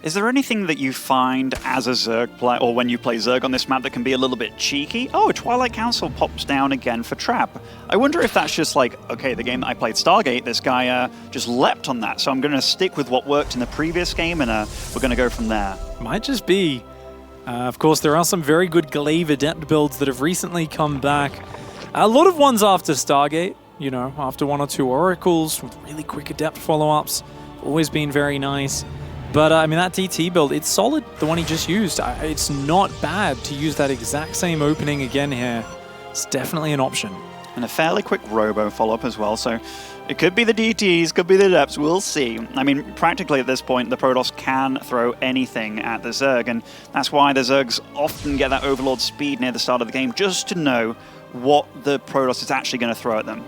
Is there anything that you find as a Zerg player, or when you play Zerg on this map, that can be a little bit cheeky? Oh, Twilight Council pops down again for Trap. I wonder if that's just like, okay, the game that I played, Stargate, this guy just leapt on that, so I'm going to stick with what worked in the previous game, and we're going to go from there. Might just be. Of course, there are some very good Glaive Adept builds that have recently come back. A lot of ones after Stargate, you know, after 1 or 2 Oracles with really quick Adept follow-ups. Always been very nice. But, I mean, that DT build, it's solid, the one he just used. It's not bad to use that exact same opening again here. It's definitely an option. And a fairly quick Robo follow-up as well, so it could be the DTs, could be the Adepts, we'll see. I mean, practically at this point, the Protoss can throw anything at the Zerg, and that's why the Zergs often get that Overlord speed near the start of the game, just to know what the Protoss is actually going to throw at them.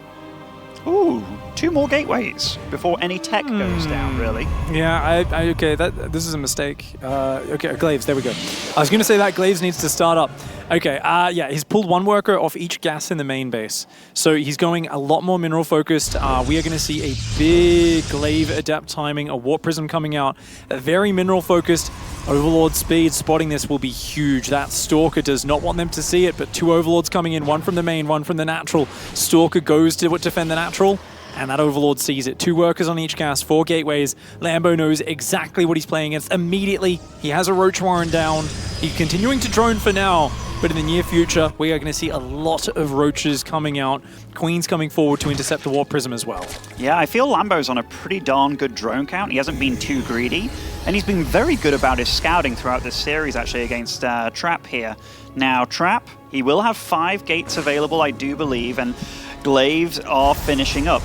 Ooh, 2 more gateways before any tech goes down, really. Yeah, okay, this is a mistake. Okay, Glaives, there we go. I was going to say that Glaives needs to start up. Okay, yeah, he's pulled 1 worker off each gas in the main base. So he's going a lot more mineral focused. We are going to see a big Glaive Adept timing, a Warp Prism coming out, a very mineral focused. Overlord speed, spotting this will be huge. That Stalker does not want them to see it, but 2 Overlords coming in, 1 from the main, 1 from the natural. Stalker goes to defend the natural, and that Overlord sees it. 2 workers on each gas, 4 gateways. Lambo knows exactly what he's playing against. Immediately, he has a Roach Warren down. He's continuing to drone for now, but in the near future, we are going to see a lot of Roaches coming out. Queen's coming forward to intercept the Warp Prism as well. Yeah, I feel Lambo's on a pretty darn good drone count. He hasn't been too greedy, and he's been very good about his scouting throughout this series, actually, against Trap here. Now, Trap, he will have 5 gates available, I do believe, and Glaives are finishing up.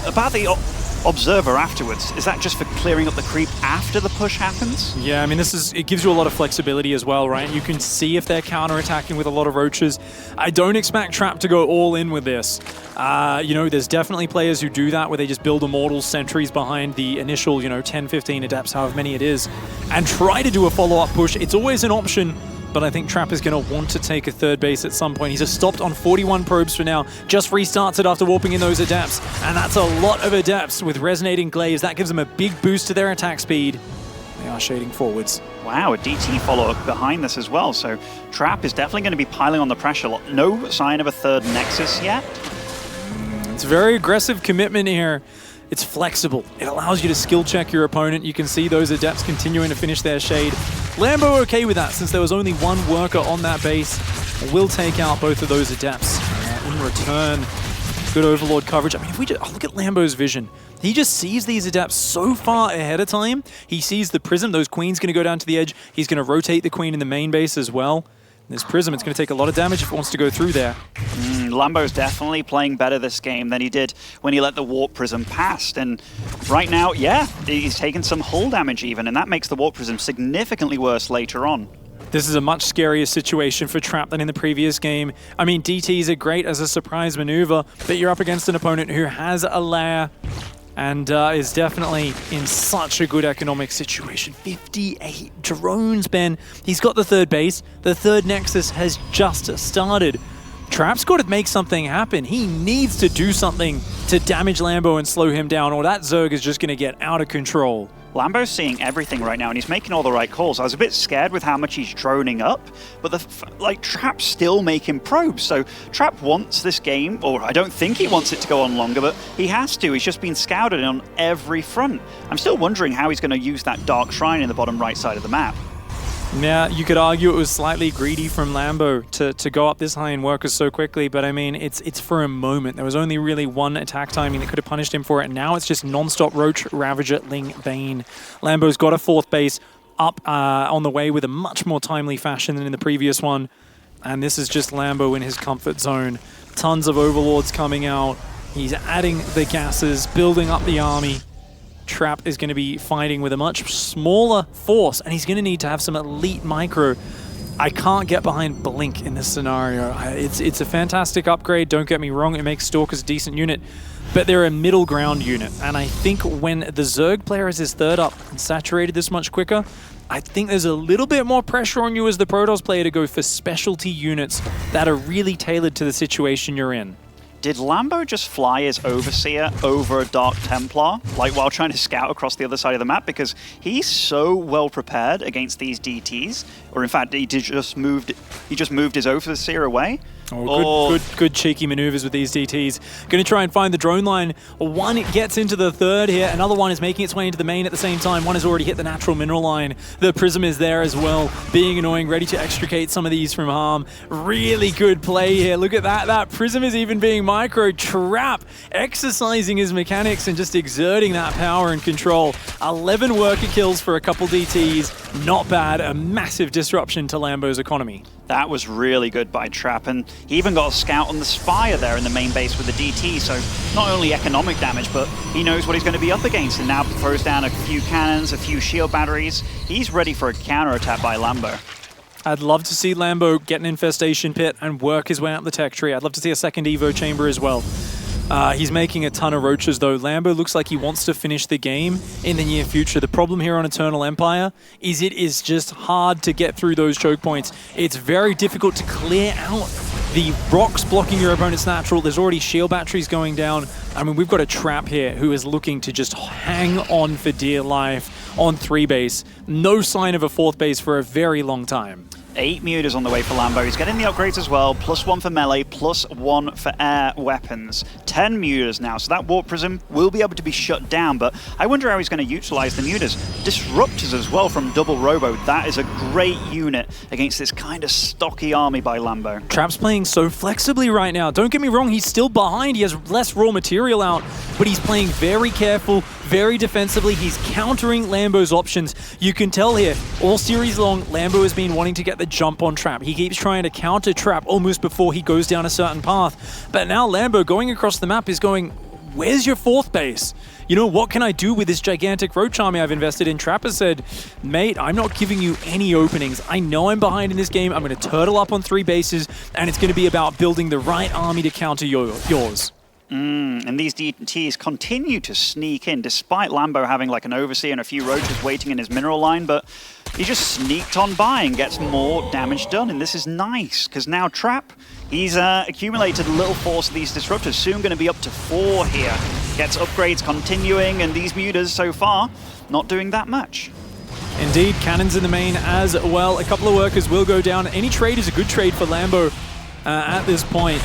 About the Observer afterwards, is that just for clearing up the creep after the push happens? Yeah, I mean, it gives you a lot of flexibility as well, right? You can see if they're counterattacking with a lot of Roaches. I don't expect Trap to go all in with this. You know, there's definitely players who do that, where they just build Immortals, sentries behind the initial, 10, 15 Adepts, however many it is, and try to do a follow-up push. It's always an option, but I think Trap is going to want to take a 3rd base at some point. He's just stopped on 41 probes for now, just restarts it after warping in those Adepts, and that's a lot of Adepts with Resonating Glaives. That gives them a big boost to their attack speed. They are shading forwards. Wow, a DT follow-up behind this as well, so Trap is definitely going to be piling on the pressure. No sign of a 3rd Nexus yet. It's a very aggressive commitment here. It's flexible. It allows you to skill check your opponent. You can see those Adepts continuing to finish their shade. Lambo okay with that, since there was only 1 worker on that base. Will take out both of those Adepts. In return, good Overlord coverage. I mean, if we just look at Lambo's vision. He just sees these Adepts so far ahead of time. He sees the Prism. Those Queens going to go down to the edge. He's going to rotate the Queen in the main base as well. This Prism, it's going to take a lot of damage if it wants to go through there. Lambo's definitely playing better this game than he did when he let the Warp Prism pass. And right now, yeah, he's taken some hull damage even, and that makes the Warp Prism significantly worse later on. This is a much scarier situation for Trap than in the previous game. I mean, DTs are great as a surprise maneuver, but you're up against an opponent who has a lair and is definitely in such a good economic situation. 58 drones, Ben. He's got the 3rd base. The 3rd Nexus has just started. Trap's got to make something happen. He needs to do something to damage Lambo and slow him down, or that Zerg is just going to get out of control. Lambo's seeing everything right now, and he's making all the right calls. I was a bit scared with how much he's droning up, but Trap's still making probes. So Trap wants this game, or I don't think he wants it to go on longer, but he has to. He's just been scouted on every front. I'm still wondering how he's going to use that Dark Shrine in the bottom right side of the map. Yeah, you could argue it was slightly greedy from Lambo to go up this high in workers so quickly, but I mean, it's for a moment. There was only really 1 attack timing that could have punished him for it, and now it's just non-stop Roach, Ravager, Ling, Bane. Lambo's got a 4th base up on the way with a much more timely fashion than in the previous one, and this is just Lambo in his comfort zone. Tons of Overlords coming out. He's adding the gases, building up the army. Trap is going to be fighting with a much smaller force, and he's going to need to have some elite micro. I can't get behind Blink in this scenario. It's a fantastic upgrade, don't get me wrong. It makes Stalkers a decent unit, but they're a middle ground unit. And I think when the Zerg player is his 3rd up and saturated this much quicker, I think there's a little bit more pressure on you as the Protoss player to go for specialty units that are really tailored to the situation you're in. Did Lambo just fly his Overseer over a Dark Templar, like while trying to scout across the other side of the map? Because he's so well prepared against these DTs, or in fact, he just moved his Overseer away. Oh, good cheeky maneuvers with these DTs. Going to try and find the drone line. One gets into the third here. Another one is making its way into the main at the same time. One has already hit the natural mineral line. The Prism is there as well, being annoying, ready to extricate some of these from harm. Really good play here. Look at that. That Prism is even being micro. Trap exercising his mechanics and just exerting that power and control. 11 worker kills for a couple DTs. Not bad. A massive disruption to Lambo's economy. That was really good by Trap, and he even got a scout on the Spire there in the main base with the DT, so not only economic damage, but he knows what he's going to be up against, and now throws down a few cannons, a few shield batteries. He's ready for a counterattack by Lambo. I'd love to see Lambo get an infestation pit and work his way up the tech tree. I'd love to see a second Evo chamber as well. He's making a ton of roaches though. Lambo looks like he wants to finish the game in the near future. The problem here on Eternal Empire is it is just hard to get through those choke points. It's very difficult to clear out the rocks blocking your opponent's natural. There's already shield batteries going down. I mean, we've got a Trap here who is looking to just hang on for dear life on 3 base. No sign of a 4th base for a very long time. 8 mutas on the way for Lambo. He's getting the upgrades as well. +1 for melee, +1 for air weapons. 10 mutas now, so that Warp Prism will be able to be shut down, but I wonder how he's going to utilize the mutas. Disruptors as well from Double Robo. That is a great unit against this kind of stocky army by Lambo. Trap's playing so flexibly right now. Don't get me wrong, he's still behind. He has less raw material out, but he's playing very careful, very defensively. He's countering Lambo's options. You can tell here, all series long, Lambo has been wanting to get the jump on Trap. He keeps trying to counter Trap almost before he goes down a certain path. But now Lambo going across the map is going, where's your 4th base? You know, what can I do with this gigantic roach army I've invested in? Trap has said, mate, I'm not giving you any openings. I know I'm behind in this game. I'm going to turtle up on 3 bases, and it's going to be about building the right army to counter yours. And these DTs continue to sneak in, despite Lambo having like an Overseer and a few roaches waiting in his mineral line, but he just sneaked on by and gets more damage done, and this is nice, because now Trap, he's accumulated a little force of these disruptors, soon going to be up to 4 here. Gets upgrades continuing, and these mutas so far not doing that much. Indeed, cannons in the main as well. A couple of workers will go down. Any trade is a good trade for Lambo at this point.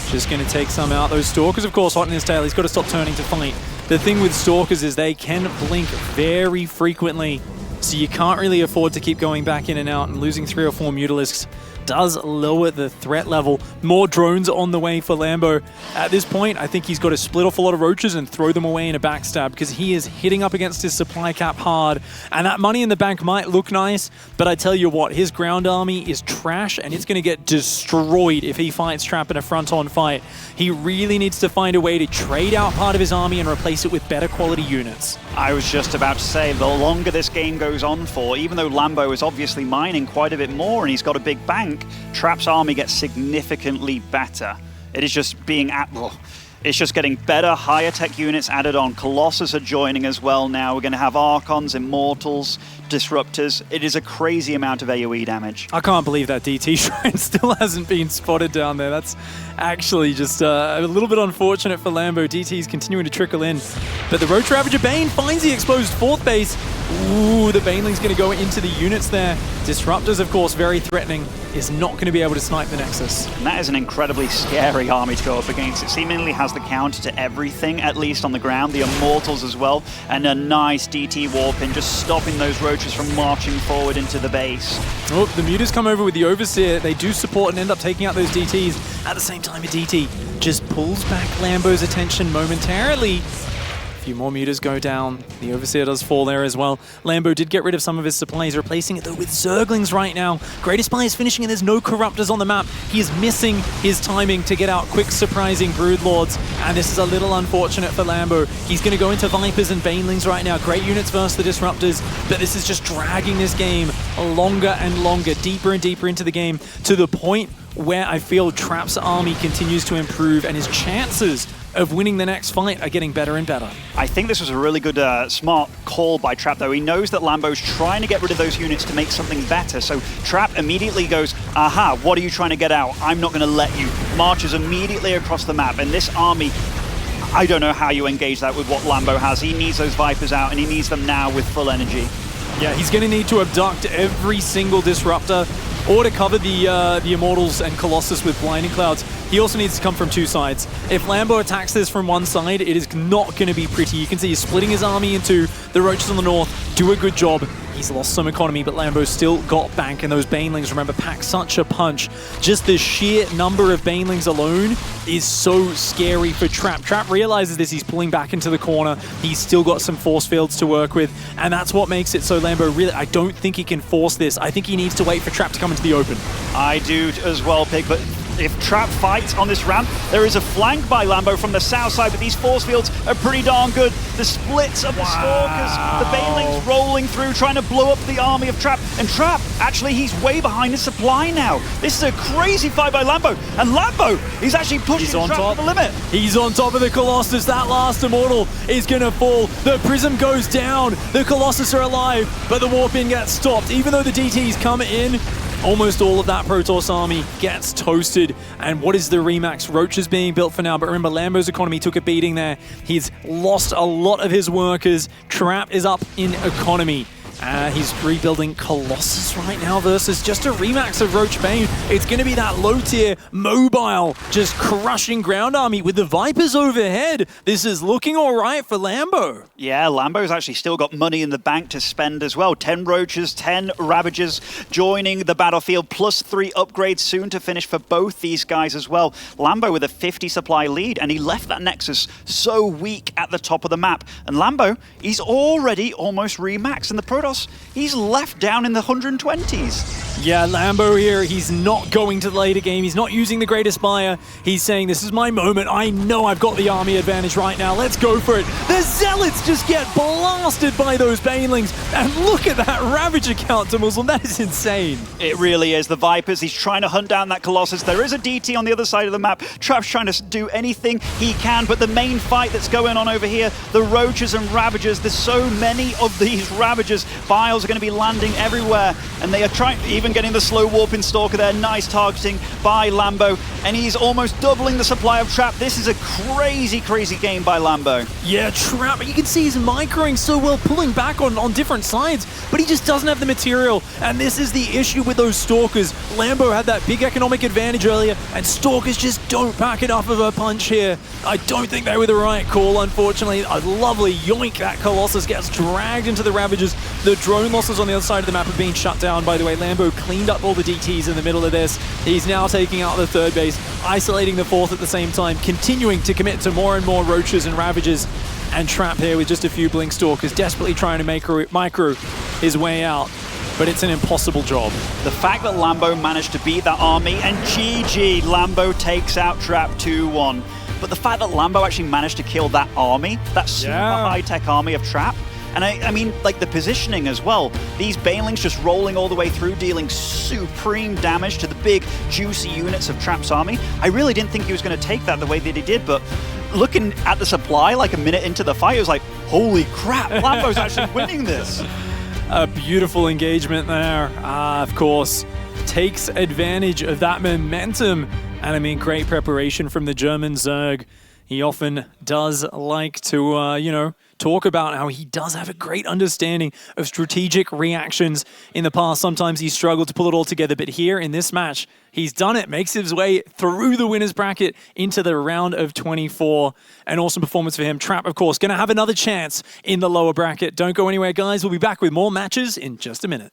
Just going to take some out. Those Stalkers, of course, hot in his tail. He's got to stop turning to fight. The thing with Stalkers is they can blink very frequently, so you can't really afford to keep going back in and out, and losing 3 or 4 Mutalisks does lower the threat level. More drones on the way for Lambo. At this point, I think he's got to split off a lot of roaches and throw them away in a backstab, because he is hitting up against his supply cap hard. And that money in the bank might look nice, but I tell you what, his ground army is trash, and it's going to get destroyed if he fights Trap in a front-on fight. He really needs to find a way to trade out part of his army and replace it with better quality units. I was just about to say, the longer this game goes on for, even though Lambo is obviously mining quite a bit more and he's got a big bank, Trap's army gets significantly better. It is just being it's just getting better, higher tech units added on. Colossus are joining as well now. We're going to have Archons, Immortals, Disruptors. It is a crazy amount of AoE damage. I can't believe that DT Shrine still hasn't been spotted down there. That's actually just a little bit unfortunate for Lambo. DT's continuing to trickle in. But the Roach Ravager Bane finds the exposed 4th base. Ooh, the Baneling's going to go into the units there. Disruptors, of course, very threatening. Is not going to be able to snipe the Nexus. And that is an incredibly scary army to go up against. It seemingly has the counter to everything, at least on the ground. The Immortals as well. And a nice DT warp in, just stopping those roaches from marching forward into the base. Oh, the Mutas come over with the Overseer. They do support and end up taking out those DTs. At the same time, a DT just pulls back Lambo's attention momentarily. A few more Mutas go down. The Overseer does fall there as well. Lambo did get rid of some of his supplies, replacing it though with Zerglings right now. Greatest Spy is finishing and there's no Corruptors on the map. He is missing his timing to get out quick surprising Broodlords, and this is a little unfortunate for Lambo. He's going to go into Vipers and Banelings right now. Great units versus the Disruptors, but this is just dragging this game longer and longer, deeper and deeper into the game, to the point where I feel Trap's army continues to improve and his chances of winning the next fight are getting better and better. I think this was a really good, smart call by Trap, though. He knows that Lambo's trying to get rid of those units to make something better. So Trap immediately goes, aha, what are you trying to get out? I'm not going to let you. Marches immediately across the map. And this army, I don't know how you engage that with what Lambo has. He needs those Vipers out, and he needs them now with full energy. Yeah, he's going to need to abduct every single Disruptor or to cover the Immortals and Colossus with Blinding Clouds. He also needs to come from two sides. If Lambo attacks this from one side, it is not going to be pretty. You can see he's splitting his army into the Roaches on the north, do a good job. He's lost some economy, but Lambo's still got bank, and those Banelings, remember, pack such a punch. Just the sheer number of Banelings alone is so scary for Trap. Trap realizes this, he's pulling back into the corner. He's still got some force fields to work with, and that's what makes it so Lambo really, I don't think he can force this. I think he needs to wait for Trap to come into the open. I do as well, Pig, but if Trap fights on this ramp, there is a flank by Lambo from the south side, but these force fields are pretty darn good. The splits of the Stalkers, the Banelings rolling through, trying to blow up the army of Trap. And Trap, actually, he's way behind his supply now. This is a crazy fight by Lambo. And Lambo, he's actually pushing Trap to the limit. He's on top of the Colossus. That last Immortal is going to fall. The Prism goes down. The Colossus are alive, but the Warp-In gets stopped. Even though the DTs come in, almost all of that Protoss army gets toasted. And what is the Remax? Roach is being built for now, but remember, Lambo's economy took a beating there. He's lost a lot of his workers. Trap is up in economy. He's rebuilding Colossus right now versus just a Remax of Roach Bane. It's going to be that low-tier, mobile, just crushing ground army with the Vipers overhead. This is looking all right for Lambo. Yeah, Lambo's actually still got money in the bank to spend as well. 10 Roaches, 10 Ravagers joining the battlefield, plus 3 upgrades soon to finish for both these guys as well. Lambo with a 50 supply lead, and he left that Nexus so weak at the top of the map. And Lambo, he's already almost Remax, and the Protoss, he's left down in the 120s. Yeah, Lambo here, he's not going to the later game. He's not using the Great Aspire. He's saying, this is my moment. I know I've got the army advantage right now. Let's go for it. The Zealots just get blasted by those Banelings. And look at that Ravager count to Muslim. That is insane. It really is. The Vipers, he's trying to hunt down that Colossus. There is a DT on the other side of the map. Trap's trying to do anything he can, but the main fight that's going on over here, the Roaches and Ravagers, there's so many of these Ravagers. Biles are going to be landing everywhere, and they are trying, even getting the slow warp in Stalker there. Nice targeting by Lambo, and he's almost doubling the supply of Trap. This is a crazy, crazy game by Lambo. Yeah, Trap, you can see he's microing so well, pulling back on different sides, but he just doesn't have the material, and this is the issue with those Stalkers. Lambo had that big economic advantage earlier, and Stalkers just don't pack enough of a punch here. I don't think they were the right call, unfortunately. A lovely yoink. That Colossus gets dragged into the Ravagers. The drone losses on the other side of the map have been shut down, by the way. Lambo cleaned up all the DTs in the middle of this. He's now taking out the third base, isolating the fourth at the same time, continuing to commit to more and more Roaches and Ravagers. And Trap here with just a few Blink Stalkers, desperately trying to micro his way out. But it's an impossible job. The fact that Lambo managed to beat that army, and GG, Lambo takes out Trap 2-1. But the fact that Lambo actually managed to kill that army, that super high-tech army of Trap, and I mean, like, the positioning as well. These Banelings just rolling all the way through, dealing supreme damage to the big, juicy units of Trap's army. I really didn't think he was going to take that the way that he did, but looking at the supply, like a minute into the fight, it was like, holy crap, Lambo's actually winning this. A beautiful engagement there, of course. Takes advantage of that momentum. And I mean, great preparation from the German Zerg. He often does like to, talk about how he does have a great understanding of strategic reactions. In the past, sometimes he's struggled to pull it all together, but here in this match, he's done it, makes his way through the winner's bracket into the round of 24. An awesome performance for him. Trap, of course, going to have another chance in the lower bracket. Don't go anywhere, guys. We'll be back with more matches in just a minute.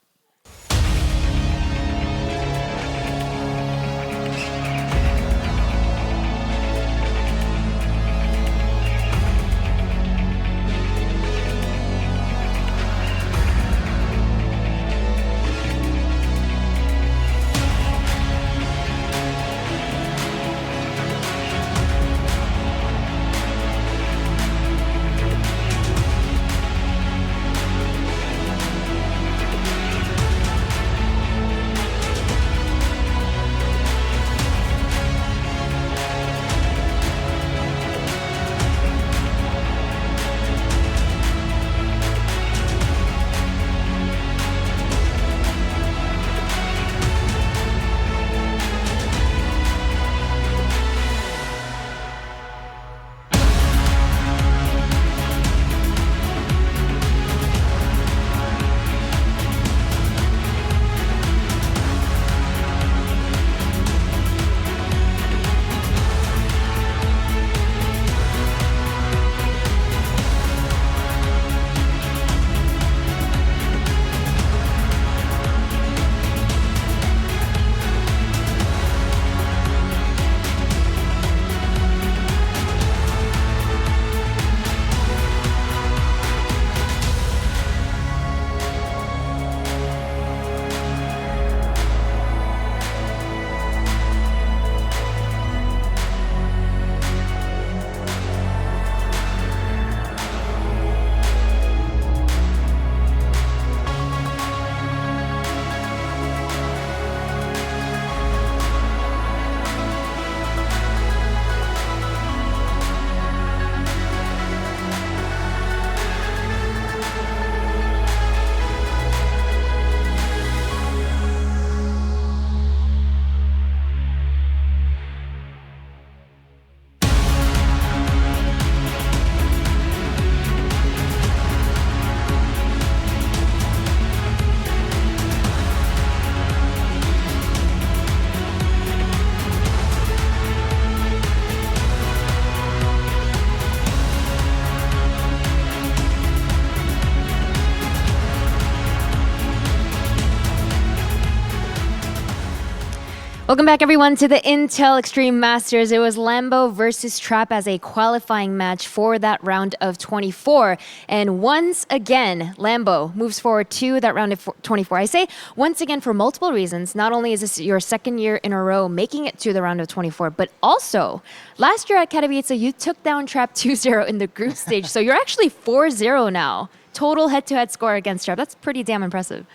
Welcome back, everyone, to the Intel Extreme Masters. It was Lambo versus Trap as a qualifying match for that round of 24. And once again, Lambo moves forward to that round of 24. I say once again for multiple reasons. Not only is this your second year in a row making it to the round of 24, but also last year at Katowice, you took down Trap 2-0 in the group stage. So you're actually 4-0 now. Total head-to-head score against Trap. That's pretty damn impressive.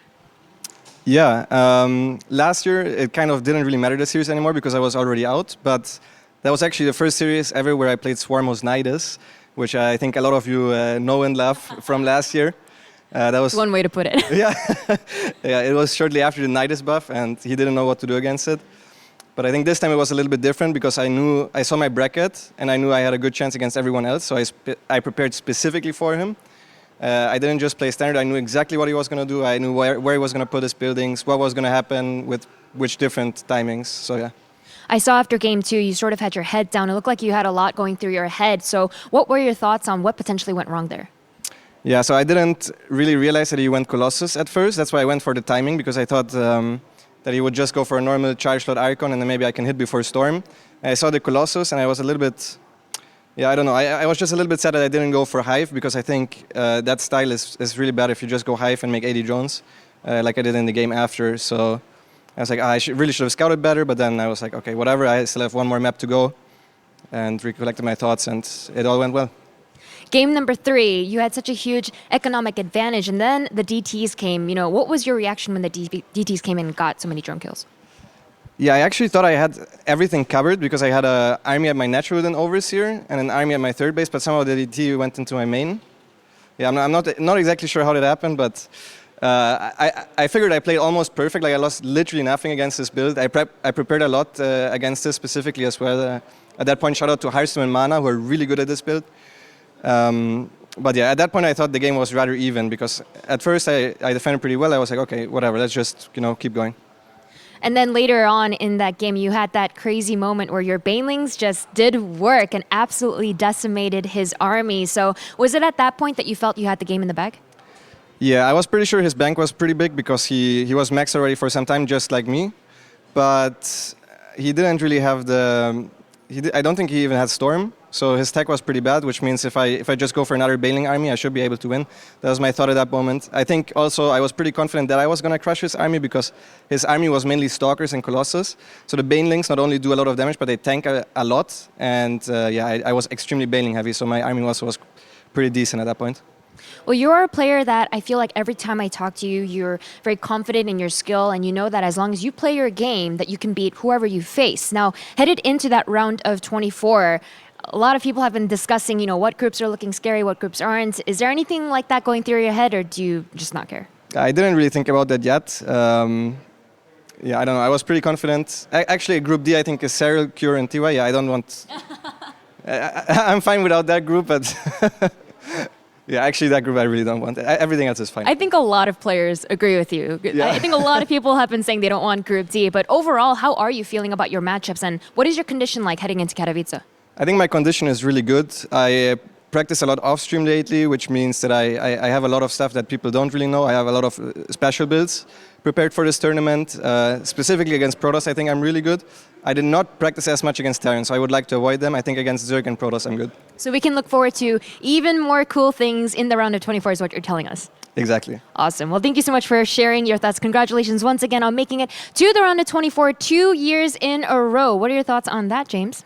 Yeah, last year it kind of didn't really matter the series anymore because I was already out, but that was actually the first series ever where I played Swarmos Nidus, which I think a lot of you know and love from last year. That was one way to put it. Yeah, yeah, it was shortly after the Nidus buff and he didn't know what to do against it. But I think this time it was a little bit different because I saw my bracket and I knew I had a good chance against everyone else, so I prepared specifically for him. I didn't just play standard, I knew exactly what he was going to do, I knew where he was going to put his buildings, what was going to happen with which different timings, so yeah. I saw after game 2, you sort of had your head down. It looked like you had a lot going through your head. So what were your thoughts on what potentially went wrong there? Yeah, so I didn't really realize that he went Colossus at first, that's why I went for the timing, because I thought that he would just go for a normal charge slot Archon and then maybe I can hit before Storm. And I saw the Colossus and I was a little bit... Yeah, I don't know. I was just a little bit sad that I didn't go for Hive because I think that style is really bad if you just go Hive and make 80 drones, like I did in the game after. So I was like, I really should have scouted better, but then I was like, okay, whatever. I still have one more map to go and recollected my thoughts and it all went well. Game number 3, you had such a huge economic advantage and then the DTs came. You know, what was your reaction when the DTs came in and got so many drone kills? Yeah, I actually thought I had everything covered because I had an army at my natural and overseer and an army at my third base, but somehow the DT went into my main. Yeah, I'm not exactly sure how that happened, but I figured I played almost perfect. Like I lost literally nothing against this build. I prepared a lot against this specifically as well. At that point, shout out to Hearthstone and Mana who are really good at this build. But yeah, at that point I thought the game was rather even because at first I defended pretty well. I was like, okay, whatever, let's just keep going. And then later on in that game, you had that crazy moment where your Banelings just did work and absolutely decimated his army. So was it at that point that you felt you had the game in the bag? Yeah, I was pretty sure his bank was pretty big because he was maxed already for some time, just like me. But he didn't really have the... I don't think he even had Storm. So his tech was pretty bad, which means if I just go for another Baneling army, I should be able to win. That was my thought at that moment. I think also I was pretty confident that I was going to crush his army because his army was mainly Stalkers and Colossus. So the Banelings not only do a lot of damage, but they tank a lot. And yeah, I was extremely Baneling heavy, so my army also was pretty decent at that point. Well, you're a player that I feel like every time I talk to you, you're very confident in your skill, and you know that as long as you play your game, that you can beat whoever you face. Now, headed into that round of 24, a lot of people have been discussing, what groups are looking scary, what groups aren't. Is there anything like that going through your head, or do you just not care? I didn't really think about that yet. Yeah, I don't know. I was pretty confident. Actually, Group D, I think, is Cyril, Cure, and TY. Yeah, I don't want... I'm fine without that group, but... Yeah, actually, that group I really don't want. Everything else is fine. I think a lot of players agree with you. Yeah. I think a lot of people have been saying they don't want Group D, but overall, how are you feeling about your matchups, and what is your condition like heading into Katowice? I think my condition is really good. I practice a lot off stream lately, which means that I have a lot of stuff that people don't really know. I have a lot of special builds prepared for this tournament. Specifically against Protoss, I think I'm really good. I did not practice as much against Terran, so I would like to avoid them. I think against Zerg and Protoss, I'm good. So we can look forward to even more cool things in the round of 24 is what you're telling us. Exactly. Awesome. Well, thank you so much for sharing your thoughts. Congratulations once again on making it to the round of 24 2 years in a row. What are your thoughts on that, James?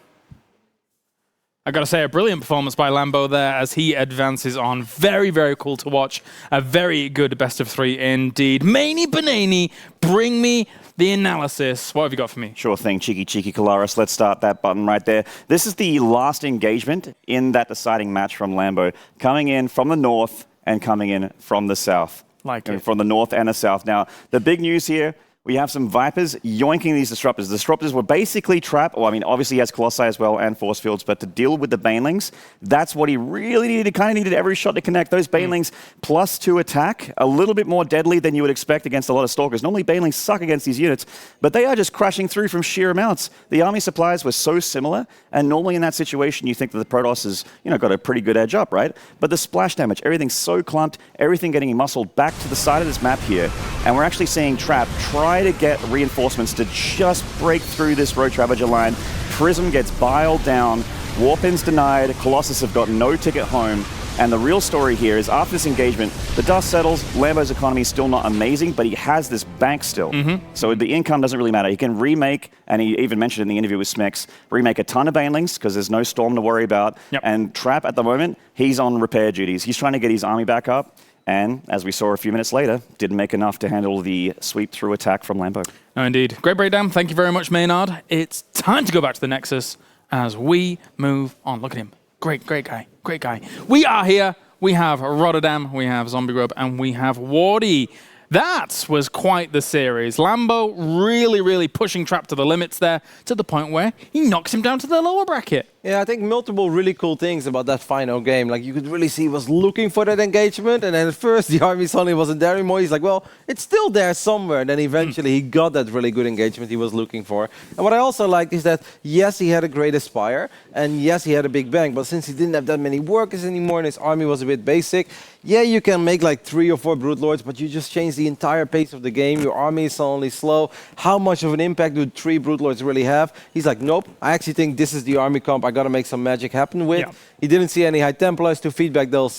I got to say, a brilliant performance by Lambo there as he advances on. Very, very cool to watch. A very good best of 3 indeed. Maney Banani, bring me the analysis. What have you got for me? Sure thing, cheeky Kalaris. Let's start that button right there. This is the last engagement in that deciding match from Lambo, coming in from the north and coming in from the south. From the north and the south. Now, the big news here, we have some Vipers yoinking these Disruptors. The Disruptors were basically trapped. Well, I mean, obviously he has Colossi as well and Force Fields, but to deal with the Banelings, that's what he really needed. Kind of needed every shot to connect. Those Banelings +2 attack, a little bit more deadly than you would expect against a lot of Stalkers. Normally Banelings suck against these units, but they are just crashing through from sheer amounts. The army supplies were so similar, and normally in that situation you think that the Protoss has got a pretty good edge up, right? But the splash damage, everything's so clumped, everything getting muscled back to the side of this map here, and we're actually seeing Trap try try to get reinforcements to just break through this Road Ravager line. Prism gets biled down, Warpin's denied, Colossus have got no ticket home. And the real story here is after this engagement, the dust settles, Lambo's economy is still not amazing, but he has this bank still. So the income doesn't really matter. He can remake, and he even mentioned in the interview with Smix, remake a ton of Banelings because there's no Storm to worry about. And Trap at the moment, he's on repair duties. He's trying to get his army back up. And as we saw a few minutes later, didn't make enough to handle the sweep through attack from Lambo. No, indeed. Great breakdown. Thank you very much, Maynard. It's time to go back to the Nexus as we move on. Look at him. Great guy. Great guy. We are here. We have Rotterdam, we have Zombie Grub, and we have Wardy. That was quite the series. Lambo really pushing Trap to the limits there, to the point where he knocks him down to the lower bracket. Yeah, I think multiple really cool things about that final game. Like, you could really see he was looking for that engagement, and then at first the army suddenly wasn't there anymore. He's like, well, it's still there somewhere. And then eventually he got that really good engagement he was looking for. And what I also liked is that, yes, he had a great Aspire, and yes, he had a big bang, but since he didn't have that many workers anymore and his army was a bit basic, yeah, you can make like 3 or 4 Brood Lords, but you just change the entire pace of the game. Your army is suddenly slow. How much of an impact do 3 Brood Lords really have? He's like, nope, I actually think this is the army comp I got to make some magic happen with. Yeah. He didn't see any High Templars to feedback those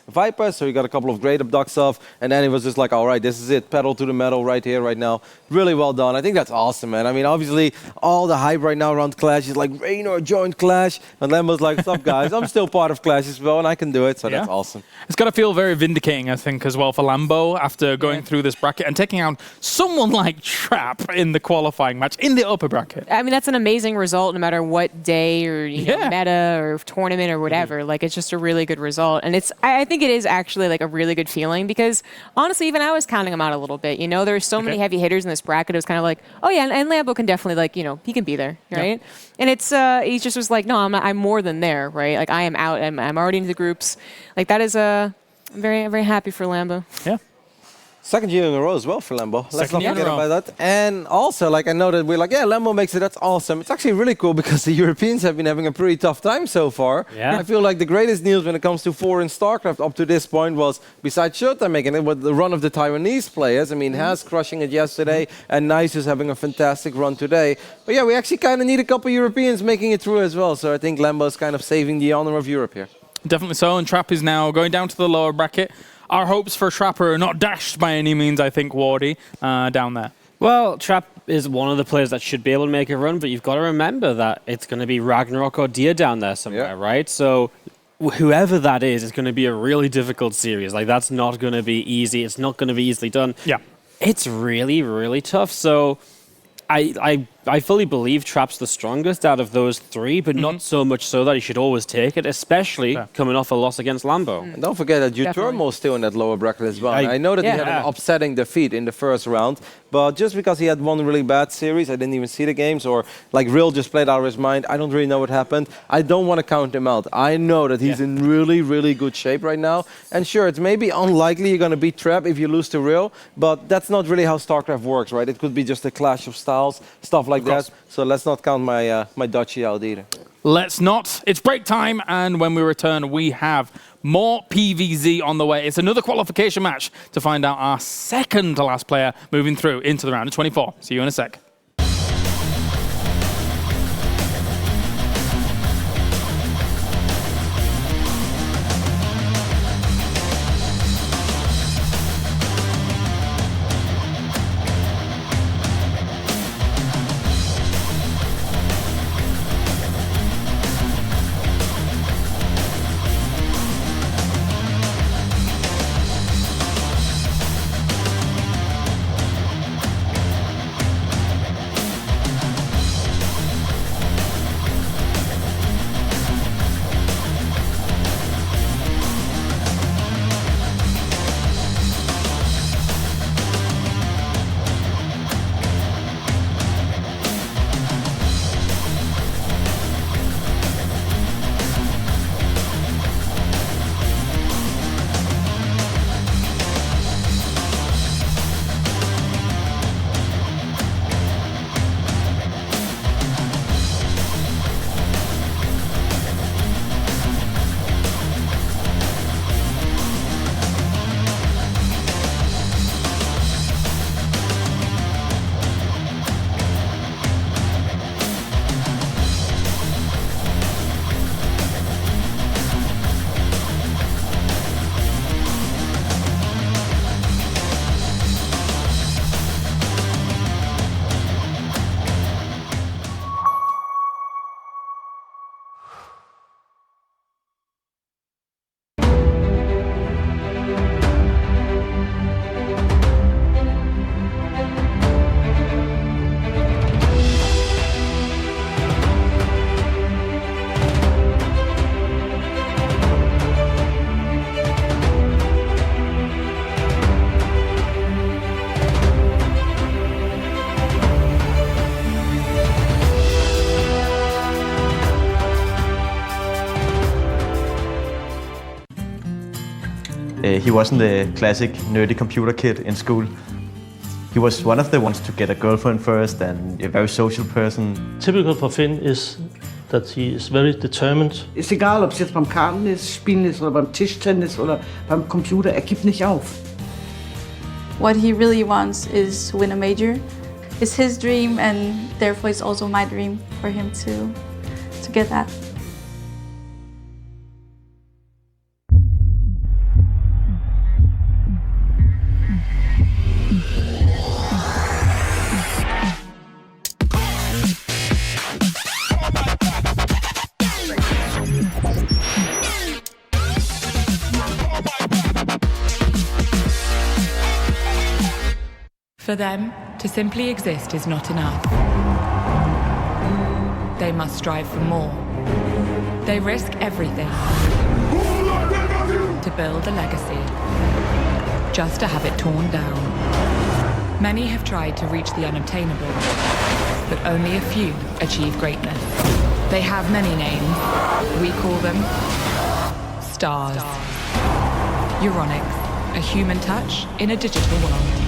Vipers, so he got a couple of great abducts off, and then he was just like, all right, this is it, pedal to the metal right here, right now. Really well done. I think that's awesome, man. I mean, obviously, all the hype right now around Clash is like, Raynor joined Clash, and Lambo's like, what's up, guys? I'm still part of Clash as well, and I can do it, so that's awesome. It's got to feel very vindicating, I think, as well for Lambo after going through this bracket and taking out someone like Trap in the qualifying match, in the upper bracket. I mean, that's an amazing result no matter what day or know, meta or tournament or whatever. Like, it's just a really good result. And I think it is actually like a really good feeling because honestly, even I was counting him out a little bit. You know, there's so many heavy hitters in this bracket. It was kind of like, oh yeah, and Lambo can definitely like, he can be there, right? And it's he just was like, no, I'm more than there, right? Like I am out. I'm already into the groups. Like that is I'm very happy for Lambo. Yeah. Second year in a row as well for Lambo. Let's not forget about that. And also, like, I know that we're like, yeah, Lambo makes it, that's awesome. It's actually really cool because the Europeans have been having a pretty tough time so far. Yeah. I feel like the greatest news when it comes to foreign StarCraft up to this point was, besides Showtime making it, with the run of the Taiwanese players. I mean, Has crushing it yesterday, and Nice is having a fantastic run today. But yeah, we actually kind of need a couple Europeans making it through as well. So I think Lambo's kind of saving the honor of Europe here. Definitely so, and Trap is now going down to the lower bracket. Our hopes for Trapper are not dashed by any means, I think, Wardy, down there. Well, Trap is one of the players that should be able to make a run, but you've got to remember that it's going to be Ragnarok or Dia down there somewhere, right? So whoever that is going to be a really difficult series. Like, that's not going to be easy. It's not going to be easily done. Yeah. It's really, really tough. So I fully believe Trap's the strongest out of those three, but not so much so that he should always take it, especially coming off a loss against Lambo. And don't forget that uThermal is still in that lower bracket as well. I know that he had an upsetting defeat in the first round, but just because he had one really bad series, I didn't even see the games, or like Rill just played out of his mind, I don't really know what happened. I don't want to count him out. I know that he's in really, really good shape right now. And sure, it's maybe unlikely you're going to beat Trap if you lose to Rill, but that's not really how StarCraft works, right? It could be just a clash of styles, stuff like that. So let's not count my Dutchie out either. Let's not. It's break time, and when we return, we have more PVZ on the way. It's another qualification match to find out our second to last player moving through into the round of 24. See you in a sec. He wasn't the classic nerdy computer kid in school. He was one of the ones to get a girlfriend first and a very social person. Typical for Finn is that he is very determined. Ist egal, ob es jetzt beim Kartenspielen ist oder beim Tischtennis oder beim Computer, er gibt nicht auf. What he really wants is to win a major. It's his dream, and therefore it's also my dream for him to get that. For them, to simply exist is not enough. They must strive for more. They risk everything to build a legacy, just to have it torn down. Many have tried to reach the unobtainable, but only a few achieve greatness. They have many names. We call them stars. Euronics, a human touch in a digital world.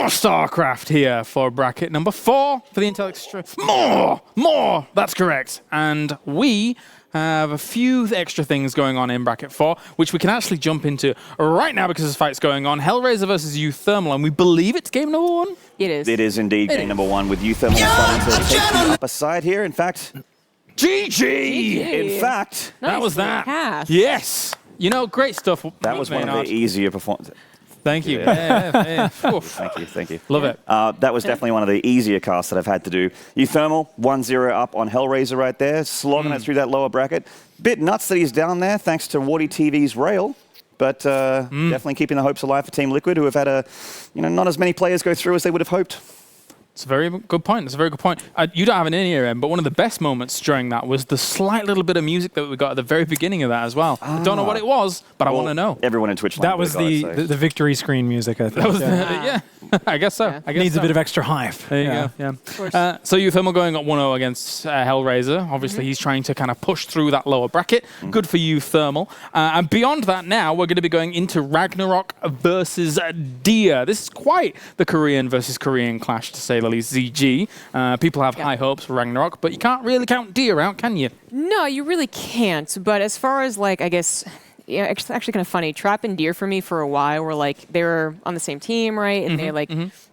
More StarCraft here for bracket number 4 for the Intel Extreme. More! That's correct. And we have a few extra things going on in bracket 4, which we can actually jump into right now because this fight's going on. Hellraiser versus uThermal, and we believe it's game number 1? It is. It is indeed game number 1 with uThermal starting to take the upper side here. In fact, GG! In fact, that was that. Pass. Yes. You know, great stuff. That was one of the easier performances. Thank you. Thank you. Love it. That was definitely one of the easier casts that I've had to do. uThermal, 1-0 up on Hellraiser right there, slogging it through that lower bracket. Bit nuts that he's down there, thanks to Warty TV's rail. But definitely keeping the hopes alive for Team Liquid, who have had not as many players go through as they would have hoped. It's a very good point. It's a very good point. You don't have an IEM, but one of the best moments during that was the slight little bit of music that we got at the very beginning of that as well. I don't know what it was, but I want to know. Everyone in Twitch. That was the victory screen music, I think. That was yeah. I guess so. I guess Needs a bit of extra hype. There you go. Yeah. So uThermal going up 1-0 against Hellraiser. Obviously, he's trying to kind of push through that lower bracket. Good for uThermal. And beyond that, now we're going to be going into Ragnarok versus Dia. This is quite the Korean versus Korean clash, to say the least. ZG. People have high hopes for Ragnarok, but you can't really count Dia out, can you? No, you really can't. But as far as like, I guess. Yeah, it's actually kind of funny. Trap and Deer for me for a while were like they were on the same team, right? And they like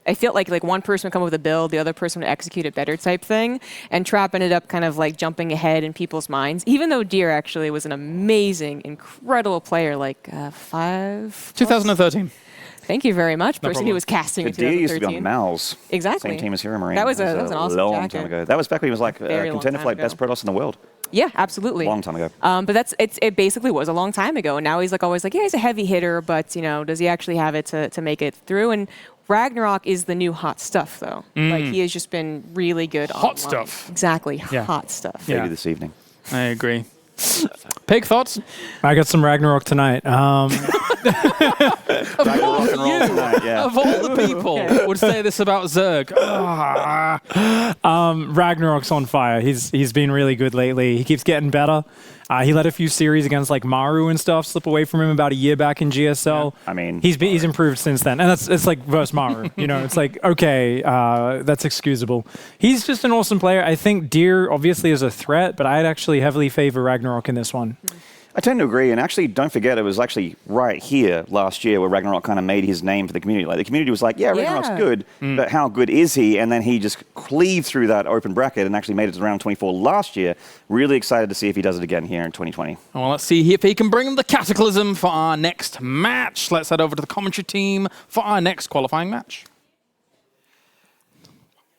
I felt like one person would come up with a build, the other person would execute it better type thing. And Trap ended up kind of like jumping ahead in people's minds, even though Deer actually was an amazing, incredible player, like 2013. Thank you very much. No Person problem. who was casting in Deer 2013. used to be on Mal's. Exactly. Same team as Hero Marine. That was an awesome long jacket. time ago. That was back when he was like a Very long contender time for like ago. best Protoss in the world. Yeah, absolutely. Long time ago. But it basically was a long time ago. And now he's like always like, yeah, he's a heavy hitter, but does he actually have it to make it through? And Ragnarok is the new hot stuff, though. Like he has just been really good. Hot online. stuff. Exactly, Yeah. hot stuff. Maybe this evening. I agree. Pig thoughts? I got some Ragnarok tonight. Of all the people would say this about Zerg. Ragnarok's on fire. He's been really good lately. He keeps getting better. He let a few series against like Maru and stuff slip away from him about a year back in GSL. I mean, he's improved since then, and it's like versus Maru. It's like okay, that's excusable. He's just an awesome player. I think Deer obviously is a threat, but I'd actually heavily favor Ragnarok in this one. I tend to agree, and actually, don't forget, it was actually right here last year where Ragnarok kind of made his name for the community. Like the community was like, "Yeah, Ragnarok's good, but how good is he?" And then he just cleaved through that open bracket and actually made it to round 24 last year. Really excited to see if he does it again here in 2020. Well, let's see if he can bring him the Cataclysm for our next match. Let's head over to the commentary team for our next qualifying match.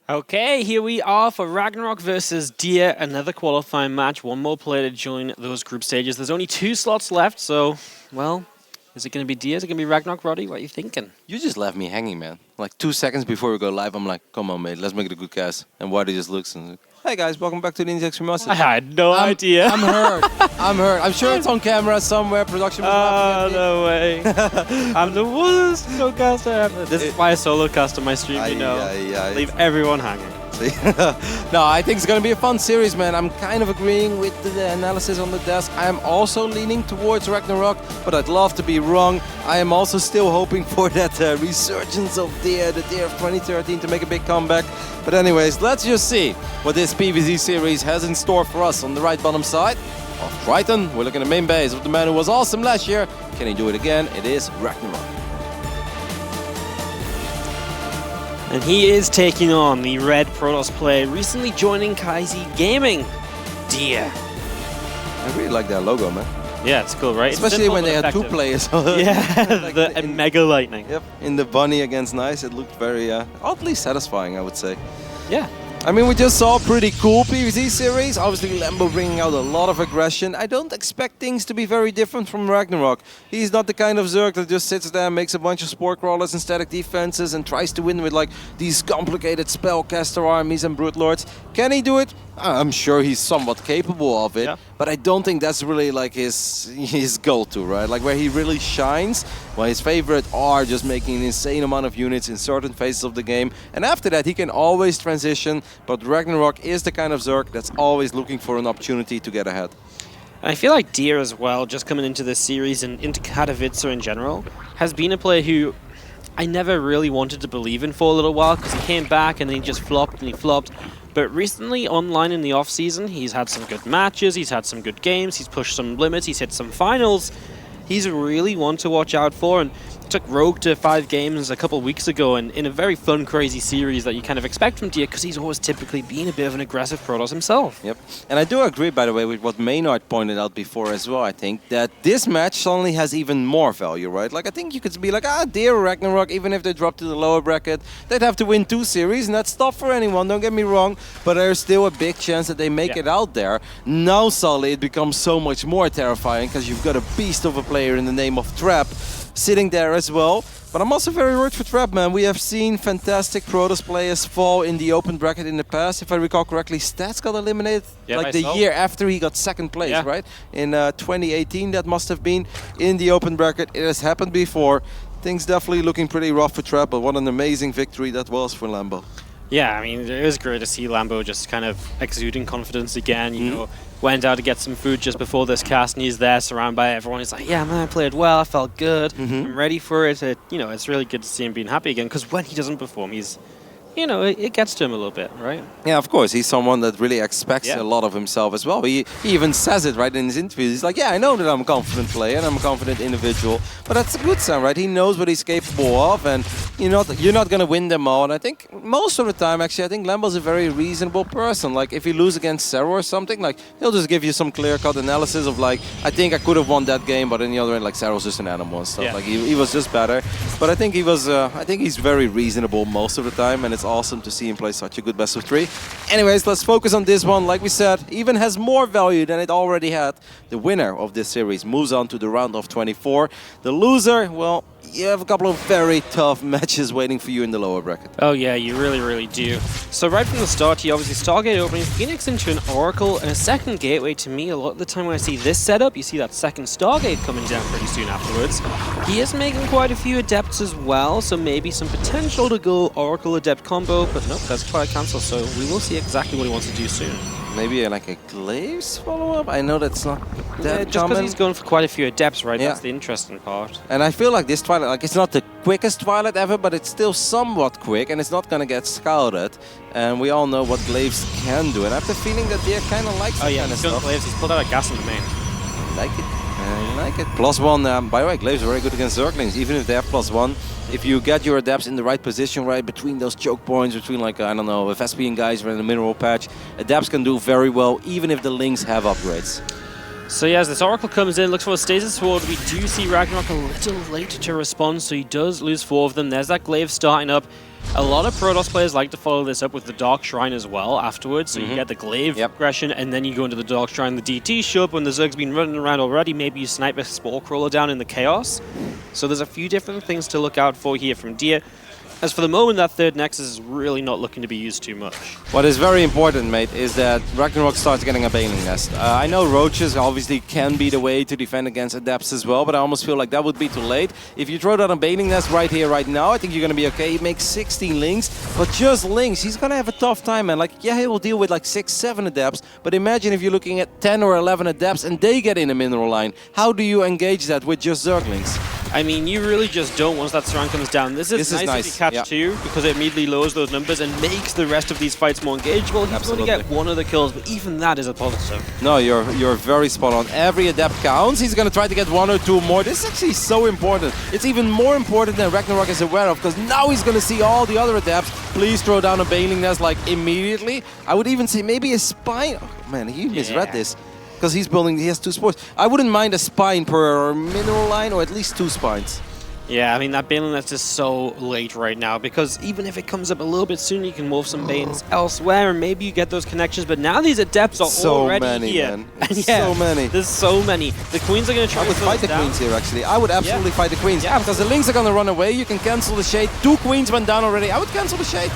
Okay, here we are for Ragnarok versus Dia, another qualifying match. One more player to join those group stages. There's only 2 slots left, so, well, is it going to be Dia? Is it going to be Ragnarok, Roddy? What are you thinking? You just left me hanging, man. Like 2 seconds before we go live, I'm like, come on, mate, let's make it a good cast. And Waddy just looks and like, hey guys, welcome back to the Intel Extreme Masters. I had no idea. I'm hurt. I'm sure it's on camera somewhere. Production was laughing at me. No way. I'm the worst caster ever. This is why I solo cast on my stream, Leave everyone hanging. No, I think it's going to be a fun series, man. I'm kind of agreeing with the analysis on the desk. I am also leaning towards Ragnarok, but I'd love to be wrong. I am also still hoping for that resurgence of the Deer of 2013 to make a big comeback. But anyways, let's just see what this PvZ series has in store for us on the right bottom side of Triton. We're looking at the main base of the man who was awesome last year. Can he do it again? It is Ragnarok. And he is taking on the red Protoss player, recently joining Kaizi Gaming, Dia. I really like that logo, man. Yeah, it's cool, right? Especially when they had 2 players. Yeah, like the Mega Lightning. Yep, in the bunny against Nice, it looked very oddly satisfying, I would say. Yeah. I mean, we just saw a pretty cool PvZ series. Obviously, Lambo bringing out a lot of aggression. I don't expect things to be very different from Ragnarok. He's not the kind of Zerg that just sits there and makes a bunch of spore crawlers and static defenses and tries to win with like these complicated spellcaster armies and brute lords. Can he do it? I'm sure he's somewhat capable of it, but I don't think that's really like his go-to, right? Like where he really shines. Well, his favorite are just making an insane amount of units in certain phases of the game, and after that he can always transition. But Ragnarok is the kind of Zerg that's always looking for an opportunity to get ahead. And I feel like Deer as well, just coming into this series and into Katowice in general, has been a player who I never really wanted to believe in for a little while because he came back and then he just flopped and he flopped. But recently, online in the off-season, he's had some good matches, he's had some good games, he's pushed some limits, he's hit some finals. He's really one to watch out for, and took Rogue to 5 games a couple weeks ago, and in a very fun, crazy series that you kind of expect from Dia, because he's always typically been a bit of an aggressive Protoss himself. Yep, and I do agree, by the way, with what Maynard pointed out before as well, I think, that this match suddenly has even more value, right? Like, I think you could be like, Dia or Ragnarok, even if they drop to the lower bracket, they'd have to win 2 series, and that's tough for anyone, don't get me wrong, but there's still a big chance that they make it out there. Now, suddenly, it becomes so much more terrifying, because you've got a beast of a player in the name of Trap, sitting there as well. But I'm also very worried for Trap, man. We have seen fantastic Protoss players fall in the open bracket in the past. If I recall correctly, Stats got eliminated like the year after he got second place, right? In 2018, that must have been in the open bracket. It has happened before. Things definitely looking pretty rough for Trap, but what an amazing victory that was for Lambo. Yeah, I mean, it was great to see Lambo just kind of exuding confidence again, you know. Went out to get some food just before this cast, and he's there surrounded by everyone. He's like, yeah, man, I played well, I felt good, I'm ready for it. You know, it's really good to see him being happy again, because when he doesn't perform, he's, you know, it gets to him a little bit, right? Yeah, of course. He's someone that really expects a lot of himself as well. He even says it right in his interviews. He's like, yeah, I know that I'm a confident player and I'm a confident individual, but that's a good sign, right? He knows what he's capable of, and you're not going to win them all. And I think most of the time, actually, I think Lambo's a very reasonable person. Like, if you lose against Zero or something, like, he'll just give you some clear-cut analysis of, like, I think I could have won that game, but in the other end, like, Zero's just an animal and stuff. Like, he was just better. But I think I think he's very reasonable most of the time, and it's awesome to see him play such a good best of 3. Anyways, let's focus on this one. Like we said, even has more value than it already had. The winner of this series moves on to the round of 24. The loser, well, you have a couple of very tough matches waiting for you in the lower bracket. Oh yeah, you really, really do. So right from the start, he obviously Stargate opening, Phoenix into an Oracle, and a second Gateway. To me, a lot of the time when I see this setup, you see that second Stargate coming down pretty soon afterwards. He is making quite a few Adepts as well, so maybe some potential to go Oracle Adept combo, but nope, that's quite a cancel, so we will see exactly what he wants to do soon. Maybe like a Glaives follow-up? I know that's not that just because he's going for quite a few Adepts, right? That's the interesting part. And I feel like this Twilight, like, it's not the quickest Twilight ever, but it's still somewhat quick, and it's not going to get scouted. And we all know what Glaives can do, and I have the feeling that Dia kind of likes that kind of stuff. Glaives, he's pulled out a gas in the main. I like it. I like it. +1, by the way, Glaives are very good against Zerglings, even if they have +1. If you get your Adepts in the right position, right, between those choke points, between, like, I don't know, if Vespian guys are in the mineral patch, Adepts can do very well, even if the Lings have upgrades. So yeah, as this Oracle comes in, looks for a Stasis Sword, we do see Ragnarok a little late to respond, so he does lose 4 of them. There's that Glaive starting up. A lot of Protoss players like to follow this up with the Dark Shrine as well afterwards, so you get the Glaive aggression, and then you go into the Dark Shrine. The DT show up when the Zerg's been running around already. Maybe you snipe a Spore Crawler down in the Chaos. So there's a few different things to look out for here from Dia. As for the moment, that third Nexus is really not looking to be used too much. What is very important, mate, is that Ragnarok starts getting a Baneling Nest. I know Roaches obviously can be the way to defend against Adepts as well, but I almost feel like that would be too late. If you throw down a Baneling Nest right here, right now, I think you're going to be okay. He makes 16 Lings, but just Lings, he's going to have a tough time, man. Like, yeah, he will deal with like 6, 7 Adepts, but imagine if you're looking at 10 or 11 Adepts and they get in a mineral line. How do you engage that with just Zerglings? I mean, you really just don't once that Surround comes down. This is nice if you catch 2, because it immediately lowers those numbers and makes the rest of these fights more engageable. He's going to get 1 of the kills, but even that is a positive. No, you're very spot on. Every Adept counts. He's going to try to get 1 or 2 more. This is actually so important. It's even more important than Ragnarok is aware of, because now he's going to see all the other Adepts. Please throw down a Baneling Nest, like, immediately. I would even say maybe a Spine. Oh, man, he misread this. Because he has 2 spores. I wouldn't mind a Spine per mineral line, or at least 2 Spines. Yeah, I mean, that Baneling Nest is so late right now, because even if it comes up a little bit sooner, you can morph some Banes elsewhere, and maybe you get those connections, but now these Adepts are already here. Man. And so many. There's so many. The Queens are going to try to fight the Queens here, actually. I would absolutely fight the Queens. Yeah, because the Lings are going to run away. You can cancel the Shade. 2 Queens went down already. I would cancel the Shade.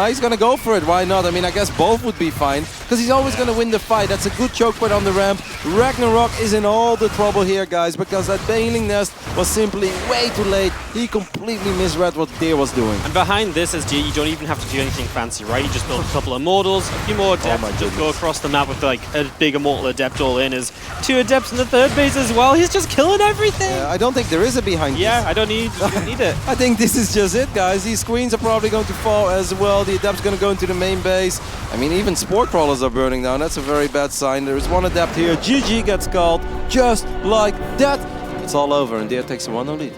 He's going to go for it. Why not? I mean, I guess both would be fine, because he's always going to win the fight. That's a good choke point on the ramp. Ragnarok is in all the trouble here, guys, because that Baneling Nest was simply way too late. He completely misread what Deer was doing. And behind this is Deer, you don't even have to do anything fancy, right? You just build a couple of Immortals, a few more Adepts, and just go across the map with like a big Immortal Adept all in. Is 2 Adepts in the third base as well. He's just killing everything. I don't think there is a behind this. I don't need it. I think this is just it, guys. These queens are probably going to fall as well. The Adept's going to go into the main base. I mean, even Spore Crawlers are burning down. That's a very bad sign. There is one Adept here. GG gets called just like that. It's all over, and Deer takes a 1-0 lead.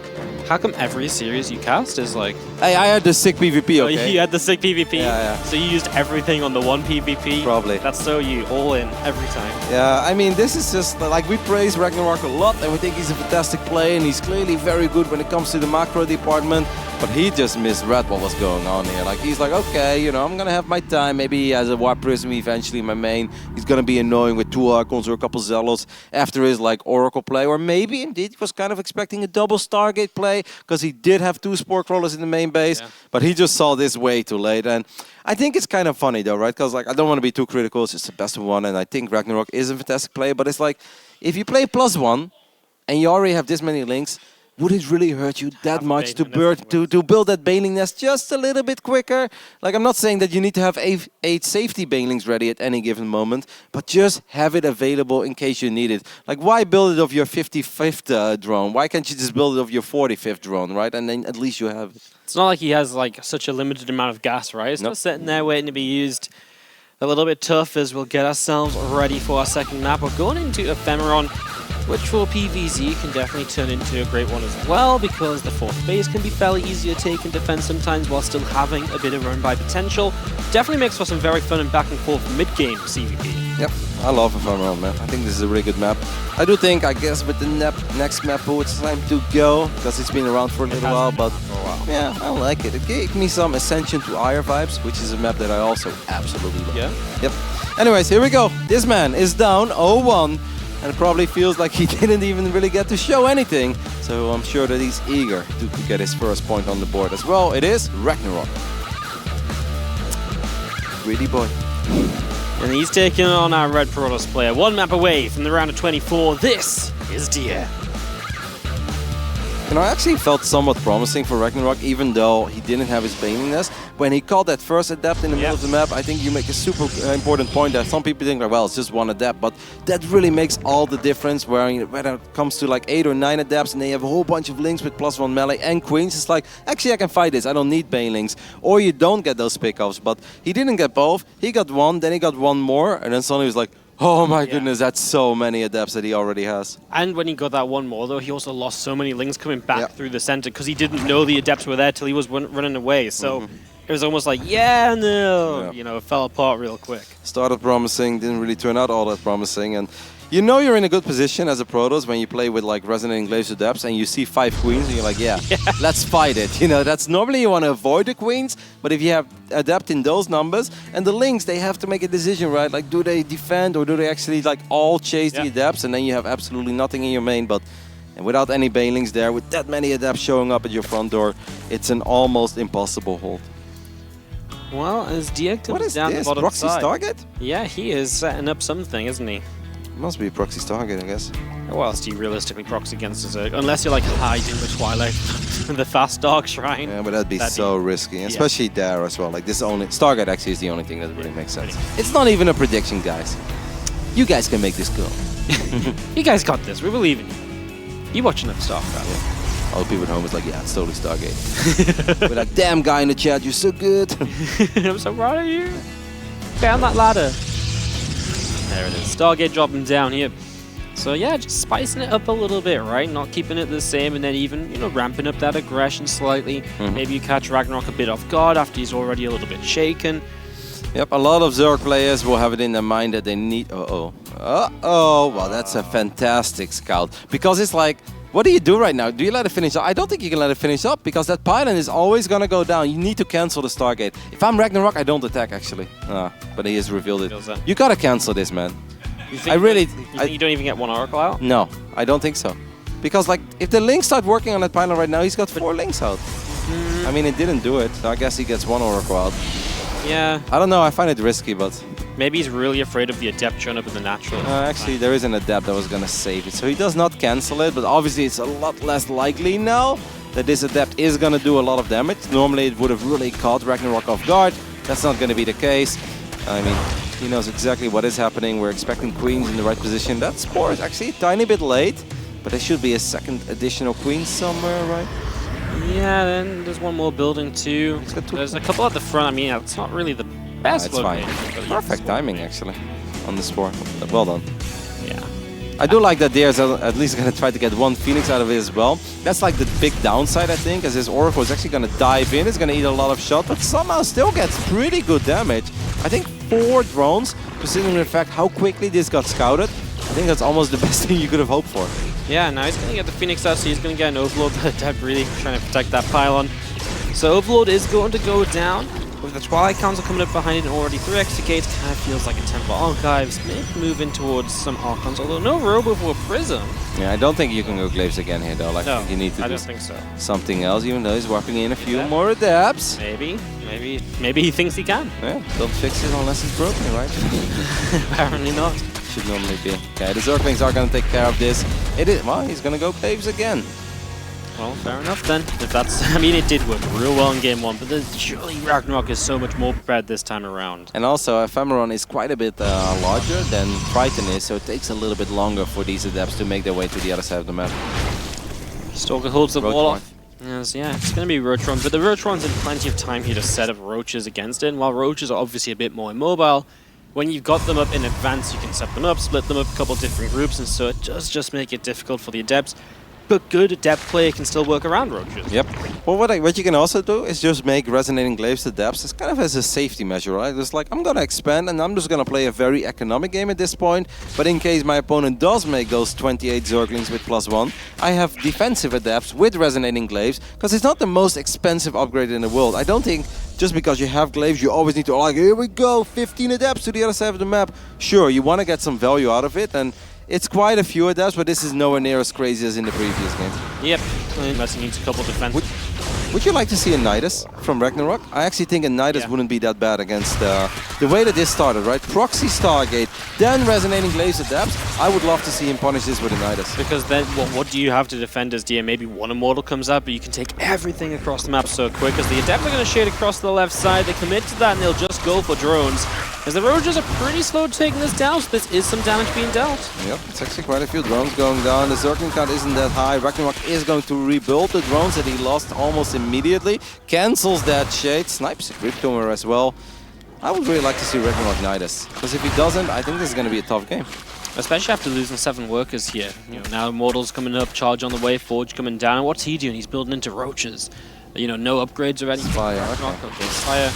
How come every series you cast is like... Hey, I had the sick PvP, okay? You had the sick PvP? Yeah. So you used everything on the one PvP? Probably. That's so you, all in, every time. Yeah, I mean, this is just, like, we praise Ragnarok a lot, and we think he's a fantastic player, and he's clearly very good when it comes to the macro department, but he just misread what was going on here. Like, he's like, okay, you know, I'm gonna have my time, maybe he has a Warp Prism eventually in my main, he's gonna be annoying with 2 Archons or a couple Zealots after his, like, Oracle play, or maybe, indeed, he was kind of expecting a double Stargate play, because he did have 2 Spore Crawlers in the main base, but he just saw this way too late. And I think it's kind of funny though, right? Because like I don't want to be too critical, it's just the best of one, and I think Ragnarok is a fantastic player, but it's like, if you play +1, and you already have this many links, would it really hurt you that much to build that Baneling nest just a little bit quicker? Like, I'm not saying that you need to have 8 safety Banelings ready at any given moment, but just have it available in case you need it. Like, why build it of your 55th drone? Why can't you just build it of your 45th drone, right? And then at least you have it. It's not like he has like such a limited amount of gas, right? It's not sitting there waiting to be used. A little bit tough as we'll get ourselves ready for our second map. We're going into Ephemeron, which for PvZ can definitely turn into a great one as well, because the 4th base can be fairly easy to take in defense sometimes while still having a bit of run-by potential. Definitely makes for some very fun and back and forth mid-game CVP. Yep, I love Ephemeron, man. I think this is a really good map. I do think, I guess, with the next map, it's time to go, because it's been around for a little while, but yeah, I like it. It gave me some Ascension to Ire vibes, which is a map that I also absolutely love. Yeah? Yep. Anyways, here we go. This man is down 0-1. And it probably feels like he didn't even really get to show anything. So I'm sure that he's eager to get his first point on the board as well. It is Ragnarok. Greedy boy. And he's taking on our Red Protoss player. 1 map away from the round of 24. This is Deer. You know, I actually felt somewhat promising for Ragnarok, even though he didn't have his Baneling nest. When he called that first Adept in the middle of the map, I think you make a super important point that some people think, like, well, it's just 1 Adept, but that really makes all the difference whether it comes to like 8 or 9 Adepts and they have a whole bunch of links with +1 melee and Queens. It's like, actually, I can fight this. I don't need Banelings. Or you don't get those pickoffs, but he didn't get both. He got 1, then he got 1 more, and then suddenly he was like, oh my goodness, that's so many Adepts that he already has. And when he got that 1 more, though, he also lost so many links coming back through the center because he didn't know the Adepts were there till he was running away. So it was almost like, you know, it fell apart real quick. Started promising, didn't really turn out all that promising. And you know you're in a good position as a Protoss when you play with like Resonating Glaives Adepts and you see 5 Queens and you're like, yeah, let's fight it. You know, that's normally you want to avoid the Queens, but if you have Adept in those numbers and the links, they have to make a decision, right? Like, do they defend or do they actually like all chase the Adepts, and then you have absolutely nothing in your main. But and without any Banelings there, with that many Adepts showing up at your front door, it's an almost impossible hold. Well, as Deer comes down the bottom Proxy side. Stargate? Yeah, he is setting up something, isn't he? Must be a Proxy Stargate, I guess. What else do you realistically proxy against Zerg? Unless you're like hiding the Twilight, the Fast Dark Shrine. Yeah, but that'd be so risky, especially there as well. Like this only Stargate actually is the only thing that really makes sense. It's not even a prediction, guys. You guys can make this go. You guys got this. We believe in you. You watching that StarCraft? All the people at home is like, yeah, it's totally Stargate. We're like, damn guy in the chat, you're so good. I'm so proud of you. Down that ladder. There it is. Stargate dropping down here. So yeah, just spicing it up a little bit, right? Not keeping it the same, and then even, you know, ramping up that aggression slightly. Maybe you catch Ragnarok a bit off guard after he's already a little bit shaken. Yep, a lot of Zerg players will have it in their mind that they need... Well, that's a fantastic scout. Because it's like, what do you do right now? Do you let it finish up? I don't think you can let it finish up, because that pylon is always going to go down. You need to cancel the Stargate. If I'm Ragnarok, I don't attack, actually. But he has revealed it. You got to cancel this, man. You think you don't even get 1 Oracle out? No, I don't think so. Because, like, if the links start working on that pylon right now, he's got 4 links out. I mean, it didn't do it, so I guess he gets 1 Oracle out. Yeah. I don't know, I find it risky, but... Maybe he's really afraid of the Adept showing up in the natural. Actually, there is an Adept that was going to save it, so he does not cancel it, but obviously it's a lot less likely now. that this Adept is going to do a lot of damage. Normally it would have really caught Ragnarok off guard. That's not going to be the case. I mean, he knows exactly what is happening. We're expecting queens in the right position. That spore is actually a tiny bit late, but there should be a second additional queen somewhere, right? Yeah, then there's one more building too. There's a couple at the front. I mean, it's not really the best location. Fine. Perfect timing, actually, on the spore. Well done. Yeah. I do like that Deer's at least going to try to get one Phoenix out of it as well. That's like the big downside, I think, as his Oracle is actually going to dive in. It's going to eat a lot of shots, but somehow still gets pretty good damage. I think 4 drones, considering the fact how quickly this got scouted, I think that's almost the best thing you could have hoped for. Yeah, now he's going to get the Phoenix out, so he's going to get an Overlord, but Adept really trying to protect that pylon. So Overlord is going to go down. With the Twilight Council coming up behind it and already 3 extra gates, kind of feels like a Temple Archives. Maybe moving towards some Archons, although no Robo for Prism. Yeah, I don't think you can go Glaives again here, though. Like, No, you need to I do don't think so. something else, even though he's wrapping in a few more Adepts. Maybe he thinks he can. Yeah, don't fix it unless it's broken, right? Apparently not. Should normally be. Okay, the Zerglings are going to take care of this. It is. Well, he's going to go Glaives again. Well, fair enough then. If that's, I mean, it did work real well in game 1, but surely Ragnarok is so much more prepared this time around. And also, Ephemeron is quite a bit larger than Triton is, so it takes a little bit longer for these Adepts to make their way to the other side of the map. Stalker holds the wall off. Yes, yeah, it's going to be Roachron, but the Roachron's in plenty of time here to set up Roaches against it, and while Roaches are obviously a bit more immobile, when you've got them up in advance, you can set them up, split them up a couple different groups, and so it does just make it difficult for the Adepts. But good Adept player can still work around Roaches. Yep. Well, what you can also do is just make Resonating Glaives Adepts. It's kind of as a safety measure, right? It's like, I'm going to expand and I'm just going to play a very economic game at this point. But in case my opponent does make those 28 Zerglings with +1, I have defensive Adepts with Resonating Glaives, because it's not the most expensive upgrade in the world. I don't think just because you have Glaives, you always need to, like, here we go, 15 Adepts to the other side of the map. Sure, you want to get some value out of it, and it's quite a few Adepts, but this is nowhere near as crazy as in the previous game. Yep, unless he needs a couple defense. Would you like to see a Nidus from Ragnarok? I actually think a Nidus wouldn't be that bad against the way that this started, right? Proxy Stargate, then Resonating Glaives Adepts. I would love to see him punish this with a Nidus. Because then what do you have to defend as DM? Maybe one Immortal comes out, but you can take everything across the map so quick, as the Adepts are going to shade across the left side. They commit to that and they'll just go for drones. As the Roaches are pretty slow taking this down, so this is some damage being dealt. Yep, it's actually quite a few drones going down. The Zergling count isn't that high. Ragnarok is going to rebuild the drones that he lost almost immediately. Cancels that shade, snipes a Grip Tumor as well. I would really like to see Ragnarok Nidus, because if he doesn't, I think this is going to be a tough game. Especially after losing 7 workers here. You know, now Immortal's coming up, Charge on the way, Forge coming down. And what's he doing? He's building into Roaches. You know, no upgrades already. Fire. Okay, Fire.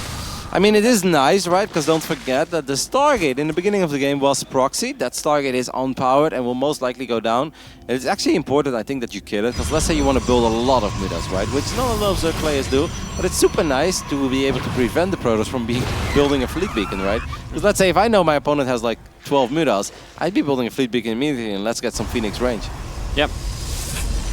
I mean, it is nice, right? Because don't forget that the Stargate in the beginning of the game was proxy. That Stargate is unpowered and will most likely go down. And it's actually important, I think, that you kill it. Because let's say you want to build a lot of Midas, right? Which not a lot of Zerg players do. But it's super nice to be able to prevent the Protoss from building a Fleet Beacon, right? Because let's say if I know my opponent has like 12 Midas, I'd be building a Fleet Beacon immediately and let's get some Phoenix range. Yep.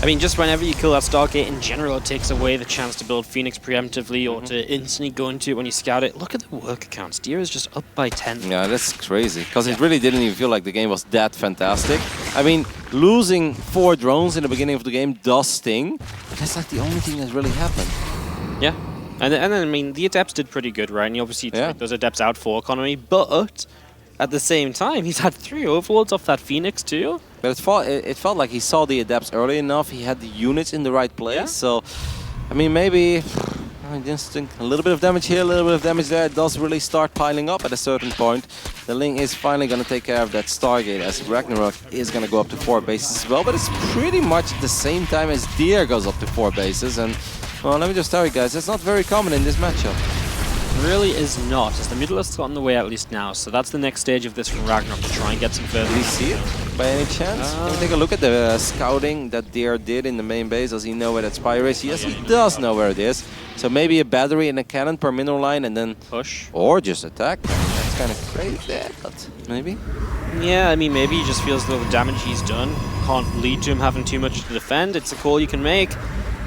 I mean, just whenever you kill that Stargate, in general, it takes away the chance to build Phoenix preemptively or to instantly go into it when you scout it. Look at the worker counts. Deer is just up by 10. Yeah, that's crazy, because it really didn't even feel like the game was that fantastic. I mean, losing 4 drones in the beginning of the game does sting, but that's like the only thing that's really happened. Yeah. And then, I mean, the Adepts did pretty good, right? And you obviously took those Adepts out for economy, but at the same time, he's had 3 Overlords off that Phoenix too. But it felt like he saw the Adepts early enough, he had the units in the right place, so, I mean, maybe, I just think a little bit of damage here, a little bit of damage there, it does really start piling up at a certain point. The Ling is finally going to take care of that Stargate, as Ragnarok is going to go up to 4 bases as well, but it's pretty much at the same time as Deer goes up to 4 bases, and, well, let me just tell you guys, it's not very common in this matchup. Really is not, as the Mutalisks got in the way at least now, so that's the next stage of this from Ragnarok, to try and get some further. Did he see it by any chance? Can we take a look at the scouting that Deer did in the main base? Does he know where that Spire is? Yes, he does know where it is. So maybe a battery and a cannon per mineral line and then push. Or just attack. I mean, that's kind of crazy, but maybe. Yeah, I mean, maybe he just feels the damage he's done can't lead to him having too much to defend. It's a call you can make.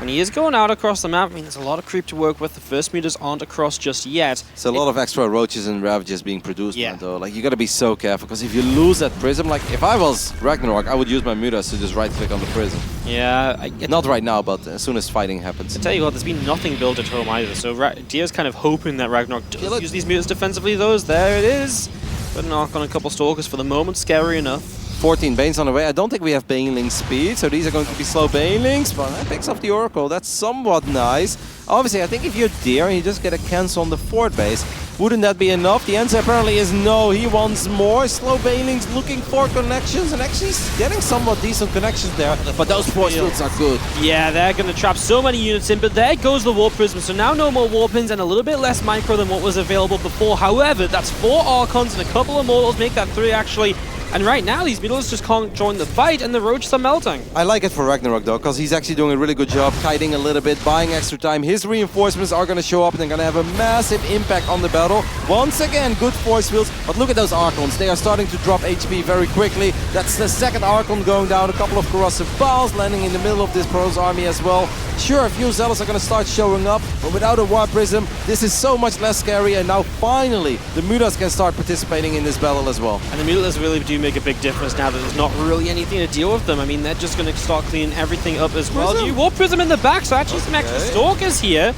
And he is going out across the map. I mean, there's a lot of creep to work with. The first meters aren't across just yet. It's a lot of extra roaches and ravages being produced, man, though. Like, you gotta be so careful, because if you lose that prism, like, if I was Ragnarok, I would use my mutas to just right-click on the prism. Yeah. Not right now, but as soon as fighting happens. I tell you what, there's been nothing built at home either. So Dia's kind of hoping that Ragnarok does use these mutas defensively, though. There it is. But knock on a couple Stalkers for the moment. Scary enough. 14 Banes on the way. I don't think we have Baneling speed, so these are going to be slow Banelings, but that picks up the Oracle. That's somewhat nice. Obviously, I think if you're Deer and you just get a cancel on the 4th base, wouldn't that be enough? The answer apparently is no. He wants more. Slow Banelings looking for connections, and actually getting somewhat decent connections there, but those force fields are good. Yeah, they're going to trap so many units in, but there goes the Warp Prism. So now no more Warpins and a little bit less micro than what was available before. However, that's 4 Archons and a couple of Mortals, make that 3 actually. And right now, these Beetles just can't join the fight, and the Roaches are melting. I like it for Ragnarok, though, because he's actually doing a really good job, kiting a little bit, buying extra time. His reinforcements are going to show up, and they're going to have a massive impact on the battle. Once again, good force fields, but look at those Archons. They are starting to drop HP very quickly. That's the 2nd Archon going down, a couple of Corrosive Balls landing in the middle of this Pro's army as well. Sure, a few Zealots are going to start showing up, but without a Warp Prism, this is so much less scary, and now finally, the Mutas can start participating in this battle as well. And the Mutas really do make a big difference now that there's not really anything to deal with them. I mean, they're just going to start cleaning everything up as well. New Warp Prism in the back, so actually some extra Stalkers here.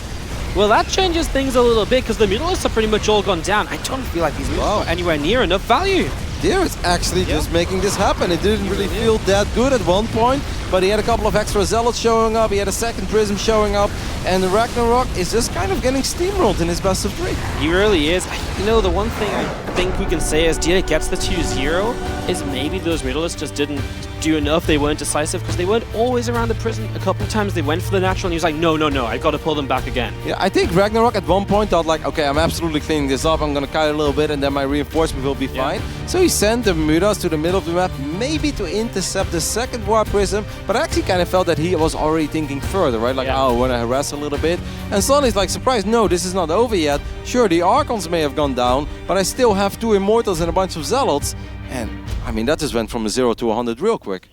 Well, that changes things a little bit, because the Mutalists are pretty much all gone down. I don't feel like these Mutalists are anywhere near enough value. Deer is actually just making this happen. It didn't really feel that good at one point, but he had a couple of extra Zealots showing up, he had a 2nd Prism showing up, and Ragnarok is just kind of getting steamrolled in his best of 3. He really is. You know, the one thing I think we can say as Dia gets the 2-0 is maybe those Mutalists just didn't do enough. They weren't decisive because they weren't always around the prison. A couple of times they went for the natural and he was like, no, I've got to pull them back again. Yeah, I think Ragnarok at one point thought like, okay, I'm absolutely cleaning this up. I'm going to cut it a little bit and then my reinforcement will be fine. So he sent the Mutas to the middle of the map, maybe to intercept the 2nd Warp Prism, but I actually kind of felt that he was already thinking further, right? Like, oh, I want to harass a little bit. And suddenly he's like, surprised, no, this is not over yet. Sure, the Archons may have gone down, but I still have 2 Immortals and a bunch of Zealots. And, I mean, that just went from a 0 to 100 real quick.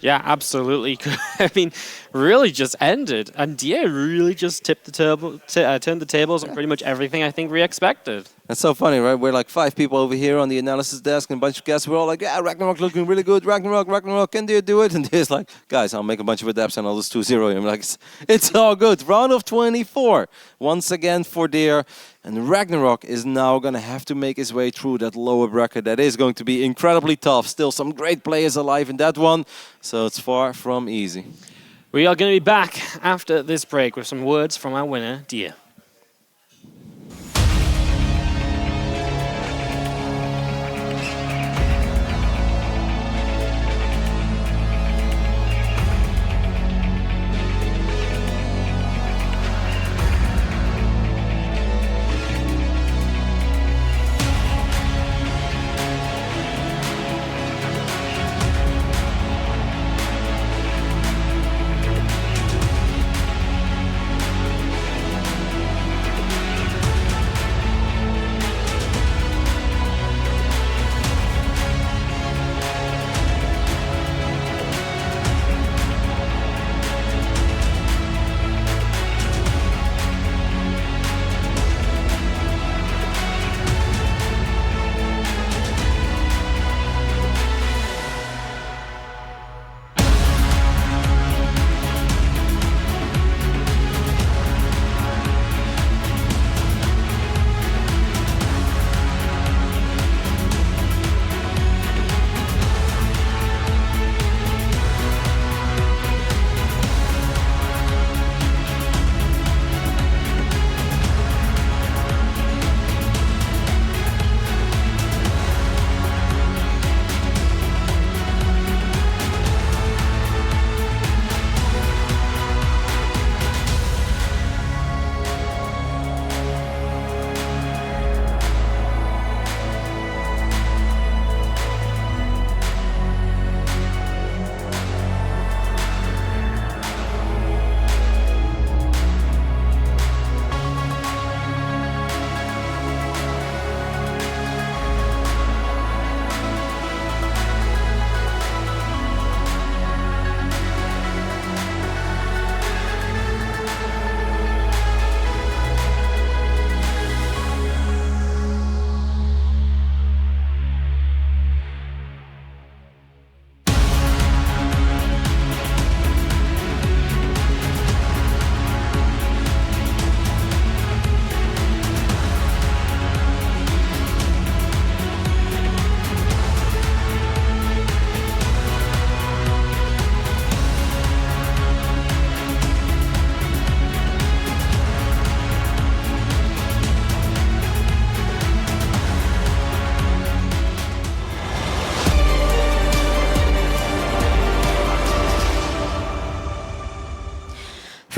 Yeah, absolutely. I mean, really just ended. And Dia really just tipped the turned the tables on pretty much everything I think we expected. That's so funny, right? We're like 5 people over here on the analysis desk and a bunch of guests. We're all like, yeah, Ragnarok looking really good. Ragnarok, can Dia do it? And Dia's like, guys, I'll make a bunch of adapts and I'll just 2-0 him. Like, it's all good. Round of 24. Once again for Dia. And Ragnarok is now going to have to make his way through that lower bracket. That is going to be incredibly tough. Still some great players alive in that one. So it's far from easy. We are going to be back after this break with some words from our winner, Dia.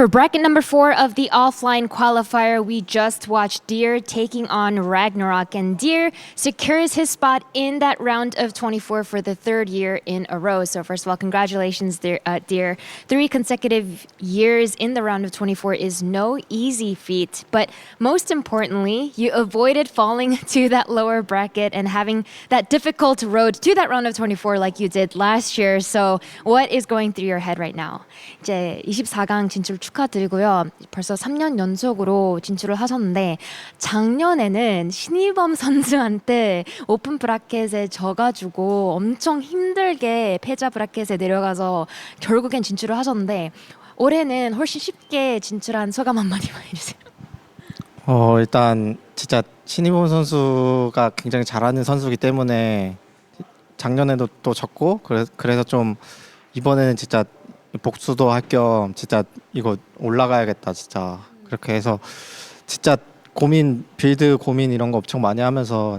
For bracket number 4 of the offline qualifier, we just watched Deer taking on Ragnarok, and Deer secures his spot in that round of 24 for the 3rd year in a row. So first of all, congratulations, Deer. 3 consecutive years in the round of 24 is no easy feat, but most importantly, you avoided falling to that lower bracket and having that difficult road to that round of 24 like you did last year. So what is going through your head right now? 이제 24강 진출 축하드리고요. 벌써 3년 연속으로 진출을 하셨는데 작년에는 신이범 선수한테 오픈 브라켓에 져가지고 엄청 힘들게 패자 브라켓에 내려가서 결국엔 진출을 하셨는데 올해는 훨씬 쉽게 진출한 소감 한마디만 해주세요. 일단 진짜 신이범 선수가 굉장히 잘하는 선수이기 때문에 작년에도 또 졌고 그래서 좀 이번에는 진짜 복수도 할 겸 진짜 이거 올라가야겠다 진짜 그렇게 해서 진짜 빌드 고민 이런 거 엄청 많이 하면서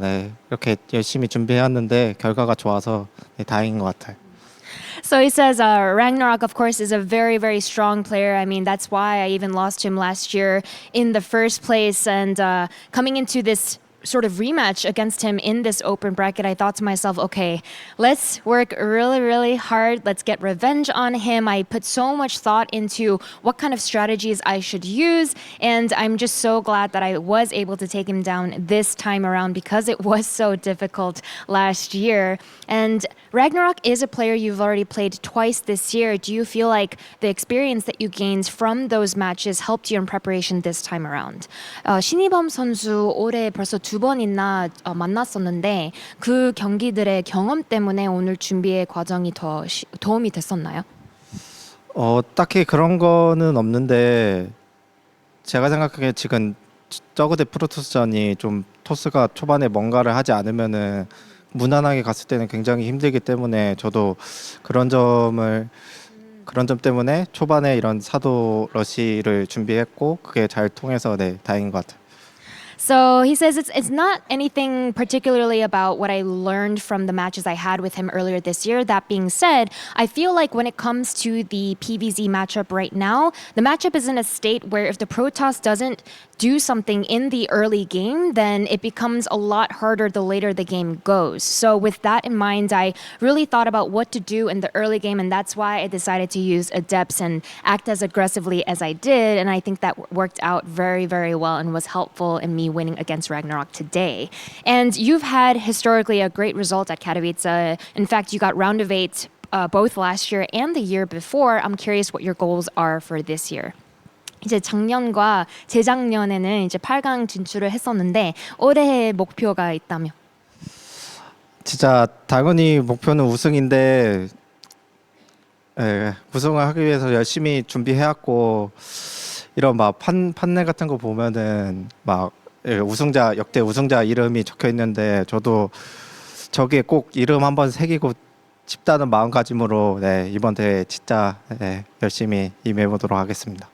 이렇게 열심히 준비해왔는데 결과가 좋아서 다행인 것 같아요. So he says Ragnarok, of course, is a very, very strong player. I mean, that's why I even lost him last year in the first place. And coming into this sort of rematch against him in this open bracket, I thought to myself, okay, let's work really, really hard. Let's get revenge on him. I put so much thought into what kind of strategies I should use. And I'm just so glad that I was able to take him down this time around because it was so difficult last year. And Ragnarok is a player you've already played twice this year. Do you feel like the experience that you gained from those matches helped you in preparation this time around? 신이범 선수 올해 벌써 2번이나 만났었는데 그 경기들의 경험 때문에 오늘 준비의 과정이 더 도움이 됐었나요? 딱히 그런 거는 없는데 제가 생각하기에 지금 저그대 프로토스전이 좀 토스가 초반에 뭔가를 하지 않으면은 무난하게 갔을 때는 굉장히 힘들기 때문에 저도 그런 점 때문에 초반에 이런 사도 러시를 준비했고 그게 잘 통해서 다행인 것 같아요. So he says it's not anything particularly about what I learned from the matches I had with him earlier this year. That being said, I feel like when it comes to the PVZ matchup right now, the matchup is in a state where if the Protoss doesn't do something in the early game, then it becomes a lot harder the later the game goes. So with that in mind, I really thought about what to do in the early game, and that's why I decided to use Adepts and act as aggressively as I did, and I think that worked out very, very well and was helpful in me winning against Ragnarok today. And you've had historically a great result at Katowice. In fact, you got round of 8 both last year and the year before. I'm curious what your goals are for this year. 이제 작년과 재작년에는 이제 8강 진출을 했었는데 올해의 목표가 있다면? 진짜 당연히 목표는 우승인데 우승을 하기 위해서 열심히 준비해왔고 이런 막 판넬 같은 거 보면은 막 역대 우승자 이름이 적혀 있는데 저도 저기에 꼭 이름 한번 새기고 싶다는 마음가짐으로 이번 대회 진짜 열심히 임해보도록 하겠습니다.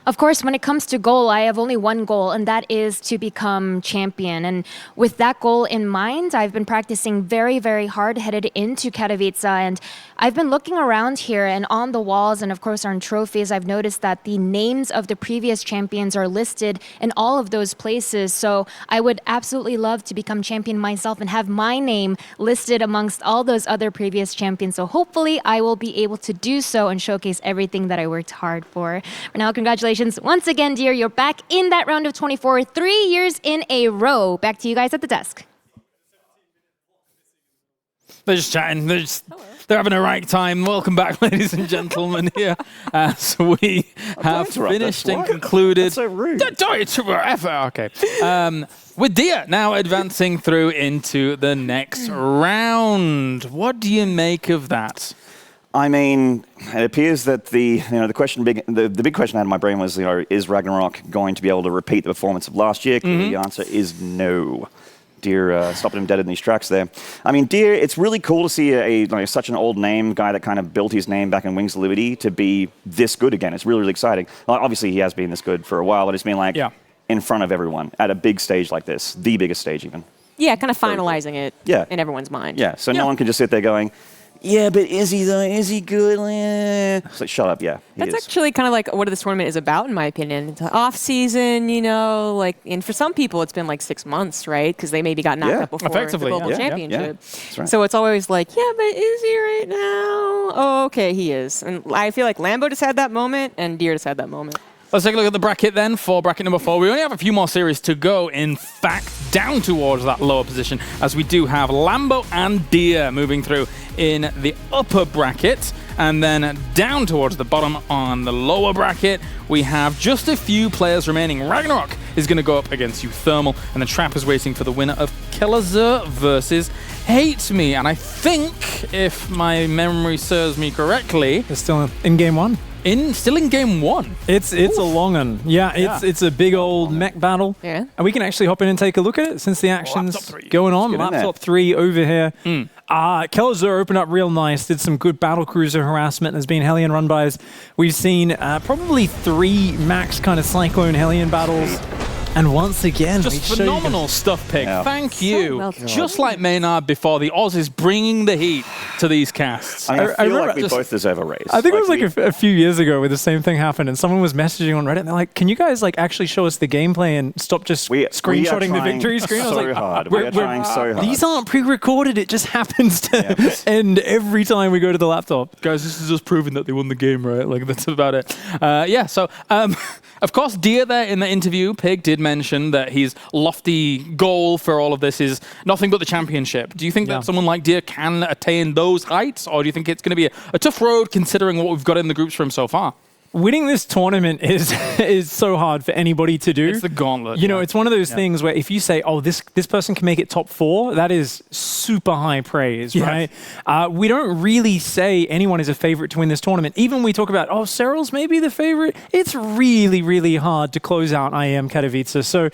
Of course, when it comes to goal, I have only one goal, and that is to become champion. And with that goal in mind, I've been practicing very, very hard headed into Katowice. And I've been looking around here and on the walls and, of course, on trophies, I've noticed that the names of the previous champions are listed in all of those places. So I would absolutely love to become champion myself and have my name listed amongst all those other previous champions. So hopefully I will be able to do so and showcase everything that I worked hard for. For now, congratulations once again, dear. You're back in that round of 24, 3 years in a row. Back to you guys at the desk. They're just chatting. They're having a right time. Welcome back, ladies and gentlemen, here as we have finished and concluded. That's so rude. Okay. With Dia now advancing through into the next round. What do you make of that? I mean, it appears that the big question out of my brain was, is Ragnarok going to be able to repeat the performance of last year? Clearly, the answer is no. Deer stopping him dead in these tracks there. I mean, Deer, it's really cool to see such an old name guy that kind of built his name back in Wings of Liberty to be this good again. It's really, really exciting. Obviously, he has been this good for a while, but it's been in front of everyone at a big stage like this, the biggest stage even. Yeah, kind of finalizing it in everyone's mind. Yeah, so no one can just sit there going, yeah, but is he though? Is he good? It's like, shut up, yeah. That's actually kind of like what this tournament is about, in my opinion. It's an off season, you know, like, and for some people it's been like 6 months, right? Because they maybe got knocked out before the global championship. That's right. So it's always like, yeah, but is he right now? Oh, okay, he is. And I feel like Lambo just had that moment, and Deer just had that moment. Let's take a look at the bracket then for bracket number 4. We only have a few more series to go, in fact, down towards that lower position, as we do have Lambo and Deer moving through in the upper bracket. And then down towards the bottom on the lower bracket, we have just a few players remaining. Ragnarok is going to go up against uThermal, and the Trap is waiting for the winner of Killazur versus Hate Me. And I think, if my memory serves me correctly, they're still in game 1. Still in game 1. It's a long one. Yeah, it's a big old mech battle. Yeah. And we can actually hop in and take a look at it since the action's going on. Laptop 3 over here. Killazur opened up real nice, did some good battle cruiser harassment. There's been Hellion run-bys. We've seen probably 3 max kind of Cyclone Hellion battles. And once again, just phenomenal stuff, Pig. Yeah. Thank you. Just like Maynard before, the Oz is bringing the heat to these casts. I feel like we both deserve a raise. I think it was like a few years ago where the same thing happened, and someone was messaging on Reddit, and they're like, "Can you guys like actually show us the gameplay and stop just screenshotting the victory screen?" I was like, hard. We're trying so hard. These aren't pre-recorded. It just happens to end every time we go to the laptop. Guys, this is just proving that they won the game, right? Like, that's about it. Yeah, so, of course, Deer there in the interview, Pig did mention that his lofty goal for all of this is nothing but the championship. Do you think that someone like Deer can attain those heights, or do you think it's going to be a tough road considering what we've got in the groups for him so far? Winning this tournament is so hard for anybody to do. It's the gauntlet. You know, it's one of those things where if you say, oh, this person can make it top 4, that is super high praise, right? We don't really say anyone is a favorite to win this tournament. Even we talk about, oh, Cyril's maybe the favorite. It's really, really hard to close out IEM Katowice. So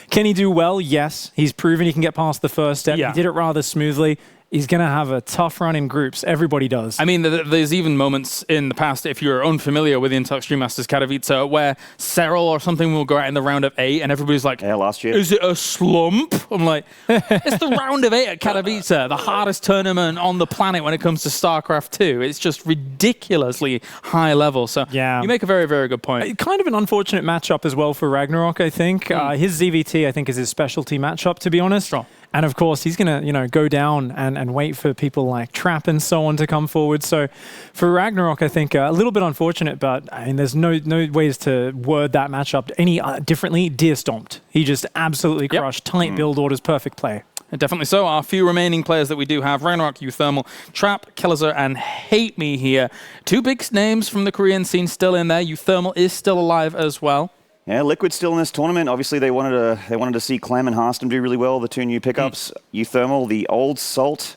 can he do well? Yes. He's proven he can get past the first step. He did it rather smoothly. He's going to have a tough run in groups. Everybody does. I mean, there's even moments in the past, if you're unfamiliar with the Intel Extreme Masters Katowice, where Cyril or something will go out in the round of 8, and everybody's like, last year. Is it a slump? I'm like, it's the round of 8 at Katowice, the hardest tournament on the planet when it comes to StarCraft 2. It's just ridiculously high level. So you make a very, very good point. Kind of an unfortunate matchup as well for Ragnarok, I think. His ZVT, I think, is his specialty matchup, to be honest. And of course, he's going to, go down and wait for people like Trap and so on to come forward. So for Ragnarok, I think a little bit unfortunate, but I mean, there's no ways to word that matchup any differently. Deer stomped. He just absolutely crushed. Tight build orders, perfect play. Definitely so. Our few remaining players that we do have, Ragnarok, uThermal, Trap, Killazur, and Hate Me here. 2 big names from the Korean scene still in there. uThermal is still alive as well. Yeah, Liquid's still in this tournament. Obviously, they wanted to see Clem and Harston do really well. The 2 new pickups, uThermal, the Old Salt,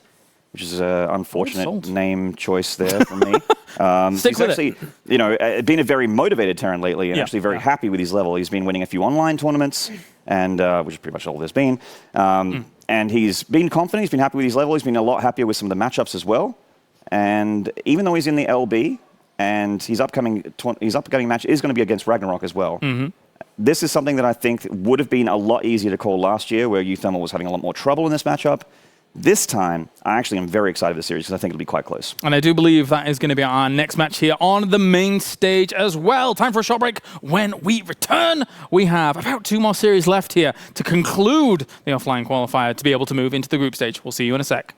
which is an unfortunate name choice there for me. Stick he's with actually, been a very motivated Terran lately, and actually very happy with his level. He's been winning a few online tournaments, and which is pretty much all there's been. And he's been confident. He's been happy with his level. He's been a lot happier with some of the matchups as well. And even though he's in the LB, and his upcoming match is going to be against Ragnarok as well. This is something that I think would have been a lot easier to call last year, where uThermal was having a lot more trouble in this matchup. This time, I actually am very excited for the series because I think it'll be quite close. And I do believe that is going to be our next match here on the main stage as well. Time for a short break. When we return, we have about 2 more series left here to conclude the offline qualifier to be able to move into the group stage. We'll see you in a sec.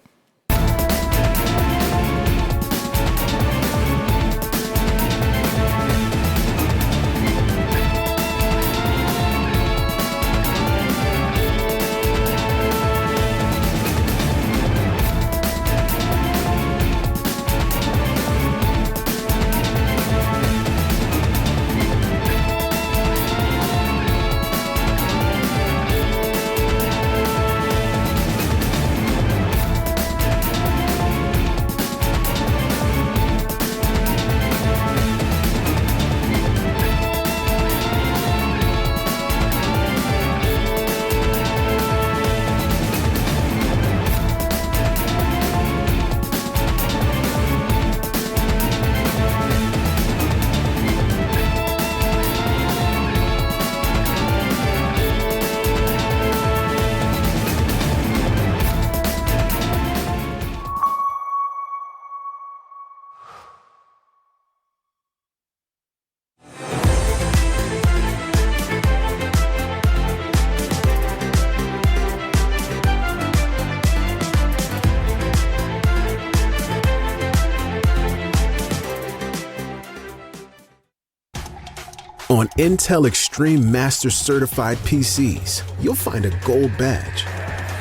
On Intel Extreme Master Certified PCs, you'll find a gold badge.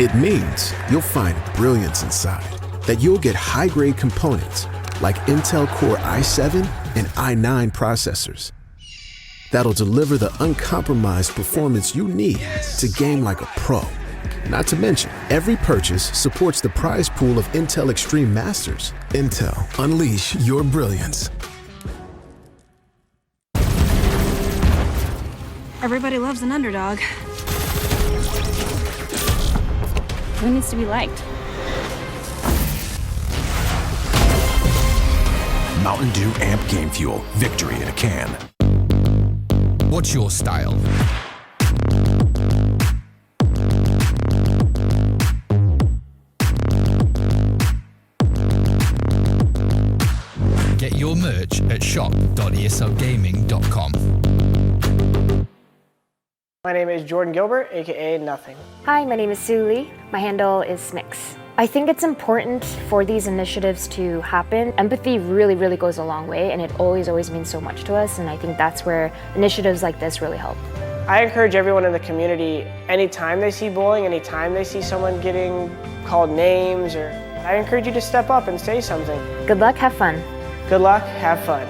It means you'll find brilliance inside, that you'll get high-grade components like Intel Core i7 and i9 processors that'll deliver the uncompromised performance you need to game like a pro. Not to mention, every purchase supports the prize pool of Intel Extreme Masters. Intel, unleash your brilliance. Everybody loves an underdog. Who needs to be liked? Mountain Dew Amp Game Fuel. Victory in a can. What's your style? Get your merch at shop.eslgaming.com. My name is Jordan Gilbert, aka Nothing. Hi, my name is Sue Lee. My handle is Smix. I think it's important for these initiatives to happen. Empathy really, really goes a long way, and it always means so much to us, and I think that's where initiatives like this really help. I encourage everyone in the community, anytime they see bullying, anytime they see someone getting called names, I encourage you to step up and say something. Good luck, have fun. Good luck, have fun.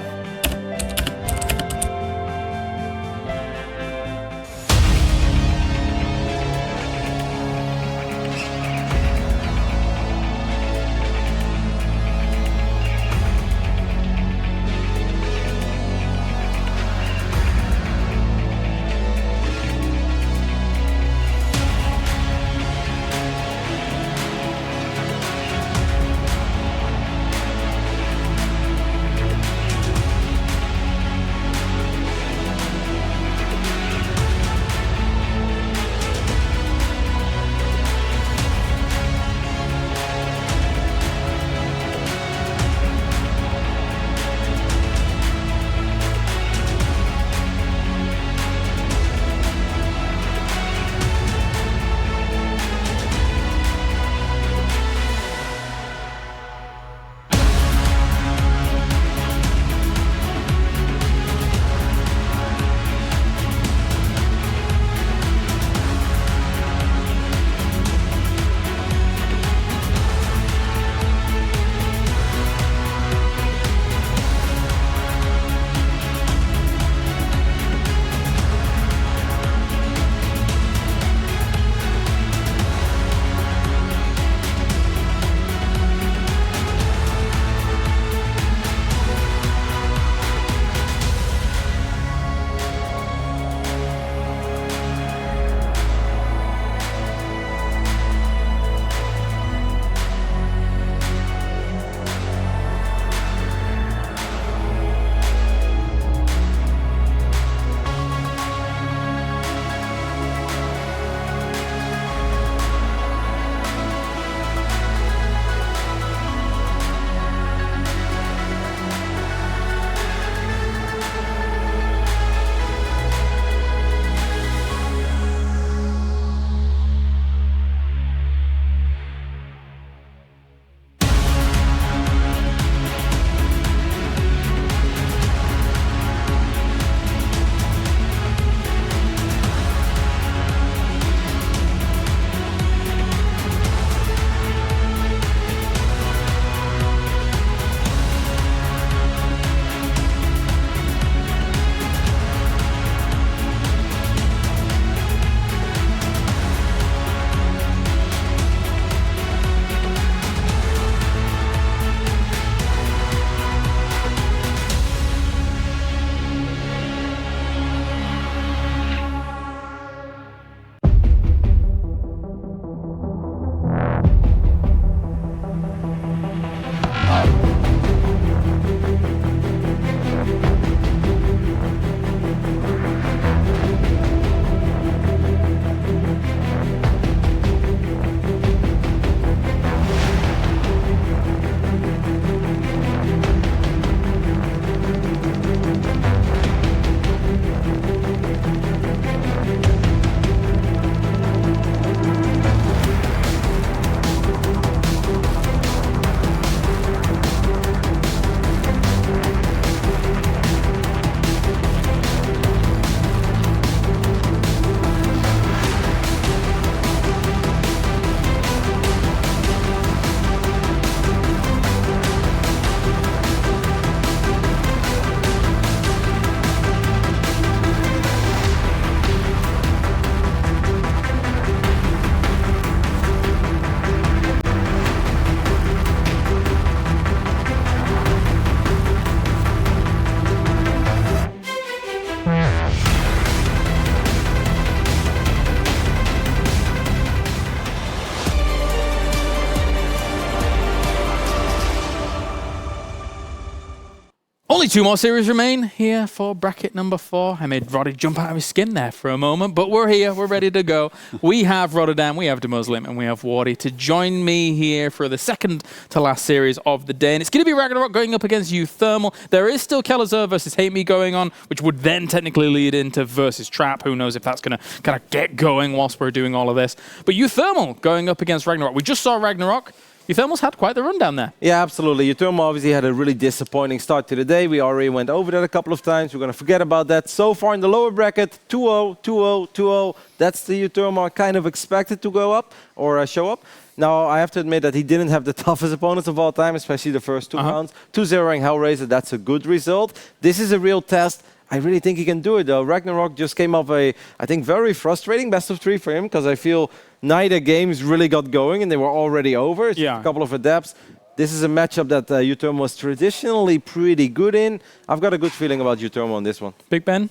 Only 2 more series remain here for bracket number 4. I made Roddy jump out of his skin there for a moment, but we're here. We're ready to go. We have Rotterdam, we have De Muslim, and we have Wardy to join me here for the second to last series of the day. And it's going to be Ragnarok going up against uThermal. There is still Kelazur versus Hate Me going on, which would then technically lead into versus Trap. Who knows if that's going to kind of get going whilst we're doing all of this. But uThermal going up against Ragnarok. We just saw Ragnarok. uThermal's had quite the run down there. Yeah, absolutely. uThermal obviously had a really disappointing start to the day. We already went over that a couple of times. We're going to forget about that. So far in the lower bracket, 2-0, 2-0, 2-0. That's the uThermal I kind of expected to go up or show up. Now, I have to admit that he didn't have the toughest opponents of all time, especially the first 2 rounds. 2-0ing Hellraiser, that's a good result. This is a real test. I really think he can do it, though. Ragnarok just came off I think, very frustrating best of 3 for him, because I feel neither games really got going, and they were already over. It's a couple of adapts. This is a matchup that uThermal was traditionally pretty good in. I've got a good feeling about uThermal on this one. Big Ben?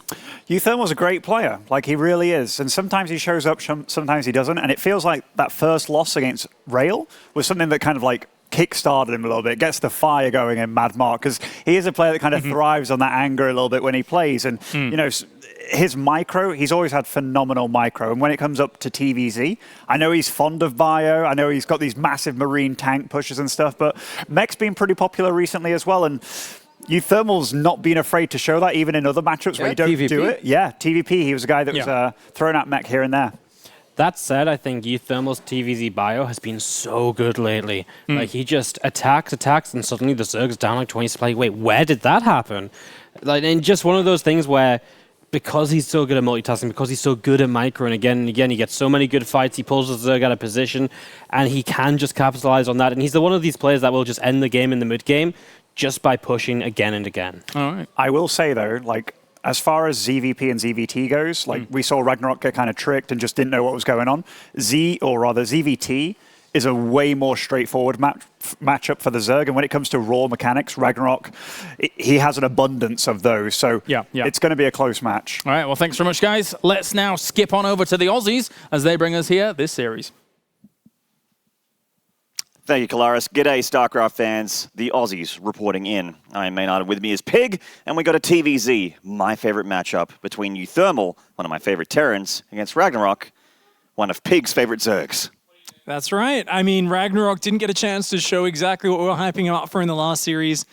uThermal's a great player. Like, he really is. And sometimes he shows up, sometimes he doesn't. And it feels like that first loss against Rail was something that kind of, like, kick-started him a little bit, gets the fire going in Mad Mark, because he is a player that kind of thrives on that anger a little bit when he plays. And, you know, his micro, he's always had phenomenal micro. And when it comes up to TVZ, I know he's fond of bio. I know he's got these massive marine tank pushes and stuff, but Mech's been pretty popular recently as well. And uThermal's not been afraid to show that even in other matchups where you don't do it. Yeah, TVP, he was a guy that was throwing at Mech here and there. That said, I think uThermal's TVZ bio has been so good lately. Like, he just attacks, and suddenly the Zerg's down like 20 supply. Wait, where did that happen? Like, and just one of those things where, because he's so good at multitasking, because he's so good at micro, and again, he gets so many good fights, he pulls the Zerg out of position, and he can just capitalize on that. And he's one of these players that will just end the game in the mid game just by pushing again and again. All right. I will say, though, like, as far as ZVP and ZVT goes, like we saw Ragnarok get kind of tricked and just didn't know what was going on. ZVT is a way more straightforward matchup for the Zerg. And when it comes to raw mechanics, Ragnarok, he has an abundance of those. So it's going to be a close match. All right, well, thanks very much, guys. Let's now skip on over to the Aussies as they bring us here this series. Thank you, Kalaris. G'day, StarCraft fans. The Aussies reporting in. I am Maynard, with me is Pig, and we got a TVZ, my favorite matchup between uThermal, one of my favorite Terrans, against Ragnarok, one of Pig's favorite Zergs. That's right. I mean, Ragnarok didn't get a chance to show exactly what we were hyping him up for in the last series,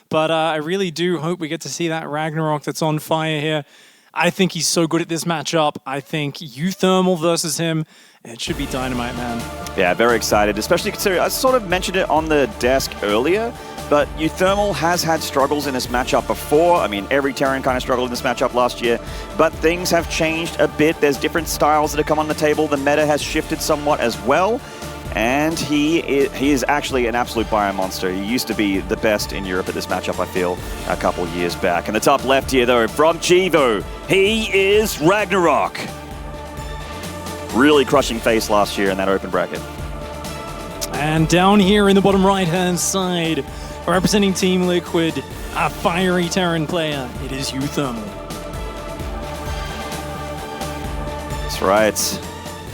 but I really do hope we get to see that Ragnarok that's on fire here. I think he's so good at this matchup. I think uThermal versus him, it should be dynamite, man. Yeah, very excited, especially considering I sort of mentioned it on the desk earlier, but uThermal has had struggles in this matchup before. I mean, every Terran kind of struggled in this matchup last year, but things have changed a bit. There's different styles that have come on the table. The meta has shifted somewhat as well, and he is actually an absolute bio monster. He used to be the best in Europe at this matchup, I feel, a couple years back. In the top left here, though, from Chivo, he is Ragnarok. Really crushing face last year in that open bracket. And down here in the bottom right-hand side, representing Team Liquid, a fiery Terran player, it is uThermal. That's right.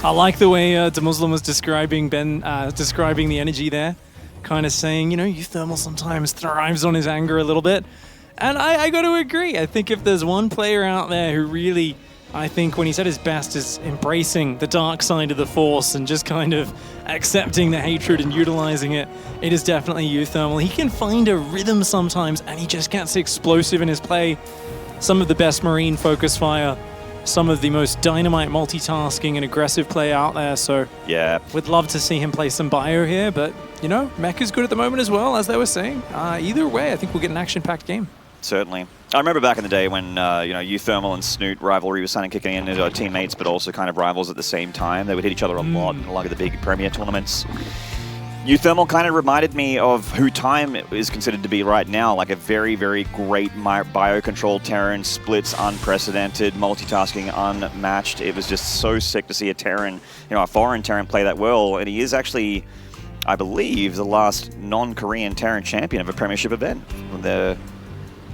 I like the way De Muslim was describing describing the energy there, kind of saying, you know, uThermal sometimes thrives on his anger a little bit. And I got to agree. I think if there's one player out there who really, I think when he's at his best, is embracing the dark side of the Force and just kind of accepting the hatred and utilizing it, it is definitely uThermal. He can find a rhythm sometimes, and he just gets explosive in his play. Some of the best Marine focus fire, some of the most dynamite multitasking and aggressive play out there. So yeah, we'd love to see him play some bio here, but you know, Mech is good at the moment as well, as they were saying. Either way, I think we'll get an action-packed game. Certainly. I remember back in the day when uThermal and Snoot rivalry was kind of kicking in as teammates, but also kind of rivals at the same time. They would hit each other a lot in a lot of the big Premier tournaments. uThermal kind of reminded me of who Time is considered to be right now, like a very, very great bio-controlled Terran, splits unprecedented, multitasking unmatched. It was just so sick to see a Terran, a foreign Terran play that well, and he is actually, I believe, the last non-Korean Terran champion of a Premiership event from the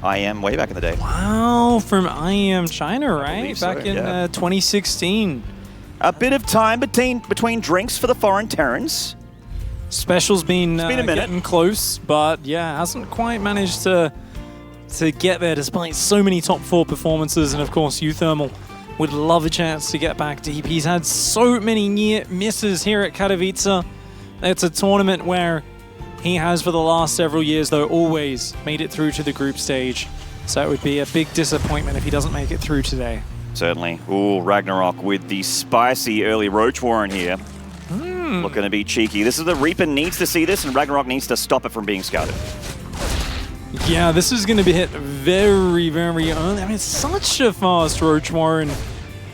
IEM way back in the day. Wow, from IEM China, right? Back in 2016. A bit of time between drinks for the foreign Terrans. Special's been getting close, but yeah, hasn't quite managed to to get there despite so many top 4 performances. And of course, uThermal would love a chance to get back deep. He's had so many near misses here at Katowice. It's a tournament where he has for the last several years, though, always made it through to the group stage. So it would be a big disappointment if he doesn't make it through today. Certainly. Ooh, Ragnarok with the spicy early Roach Warren here. Looking to be cheeky. This is the Reaper needs to see this, and Ragnarok needs to stop it from being scouted. Yeah, this is going to be hit very, very early. I mean, it's such a fast Roach Warren.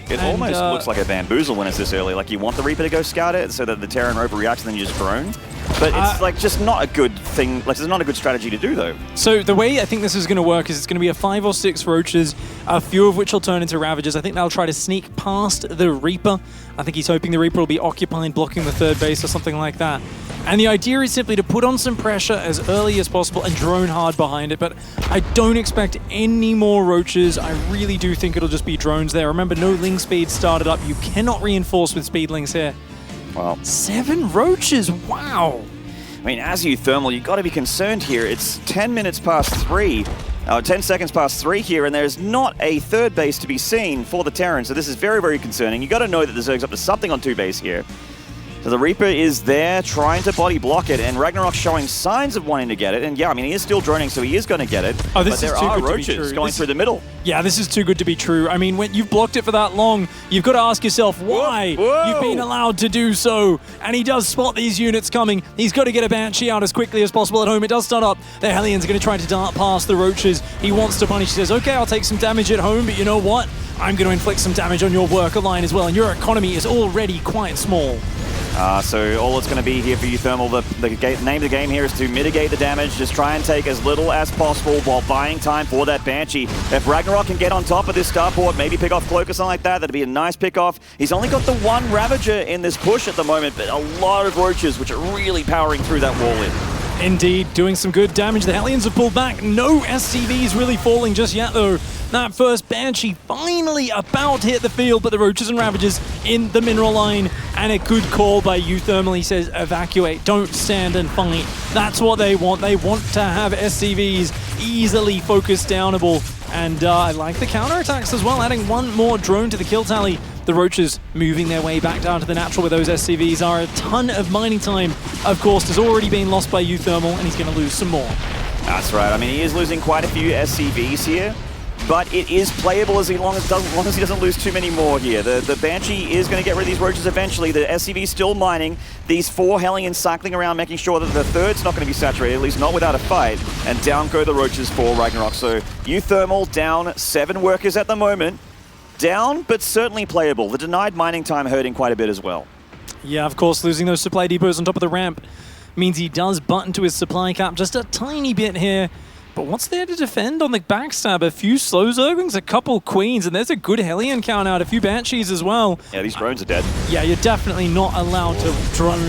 It almost looks like a bamboozle when it's this early. Like, you want the Reaper to go scout it so that the Terran Rover reacts and then you just drone. But it's like just not a good thing. Like, it's not a good strategy to do, though. So the way I think this is going to work is it's going to be a 5 or 6 Roaches, a few of which will turn into Ravagers. I think they'll try to sneak past the Reaper. I think he's hoping the Reaper will be occupied, blocking the 3rd base or something like that. And the idea is simply to put on some pressure as early as possible and drone hard behind it. But I don't expect any more Roaches. I really do think it'll just be drones there. Remember, no Ling speed started up. You cannot reinforce with speedlings here. Well, 7 Roaches, wow. I mean, as uThermal, you've got to be concerned here. It's 10 minutes past 3. 10 seconds past 3 here, and there's not a 3rd base to be seen for the Terran. So this is very, very concerning. You've got to know that the Zerg's up to something on 2 base here. So the Reaper is there trying to body block it, and Ragnarok's showing signs of wanting to get it. And yeah, I mean, he is still droning, so he is going to get it. Oh, this but there are Roaches going through the middle. Yeah, this is too good to be true. I mean, when you've blocked it for that long, you've got to ask yourself why you've been allowed to do so. And he does spot these units coming. He's got to get a Banshee out as quickly as possible at home. It does start up. The Hellions are going to try to dart past the Roaches. He wants to punish. He says, okay, I'll take some damage at home, but you know what? I'm going to inflict some damage on your worker line as well, and your economy is already quite small. So all it's going to be here for uThermal, the name of the game here is to mitigate the damage, just try and take as little as possible while buying time for that Banshee. If Ragnarok can get on top of this starport, maybe pick off Cloak or something like that, that'd be a nice pick-off. He's only got the 1 Ravager in this push at the moment, but a lot of Roaches, which are really powering through that wall in. Indeed, doing some good damage. The Hellions have pulled back. No SCVs really falling just yet, though. That first Banshee finally about to hit the field, but the Roaches and Ravagers in the mineral line. And a good call by uThermal. He says, evacuate, don't stand and fight. That's what they want. They want to have SCVs easily focus downable. And I like the counterattacks as well, adding 1 more drone to the kill tally. The Roaches moving their way back down to the natural where those SCVs are. A ton of mining time, of course, has already been lost by uThermal, and he's going to lose some more. That's right. I mean, he is losing quite a few SCVs here, but it is playable as long as he doesn't lose too many more here. The Banshee is going to get rid of these Roaches eventually. The SCV is still mining. These 4 Hellions cycling around, making sure that the 3rd's not going to be saturated, at least not without a fight. And down go the Roaches for Ragnarok. So uThermal down 7 workers at the moment. Down, but certainly playable. The denied mining time hurting quite a bit as well. Yeah, of course, losing those supply depots on top of the ramp means he does butt into his supply cap just a tiny bit here. But what's there to defend on the backstab? A few slow Zerglings, a couple Queens, and there's a good Hellion count out, a few Banshees as well. Yeah, these drones are dead. Yeah, you're definitely not allowed to drone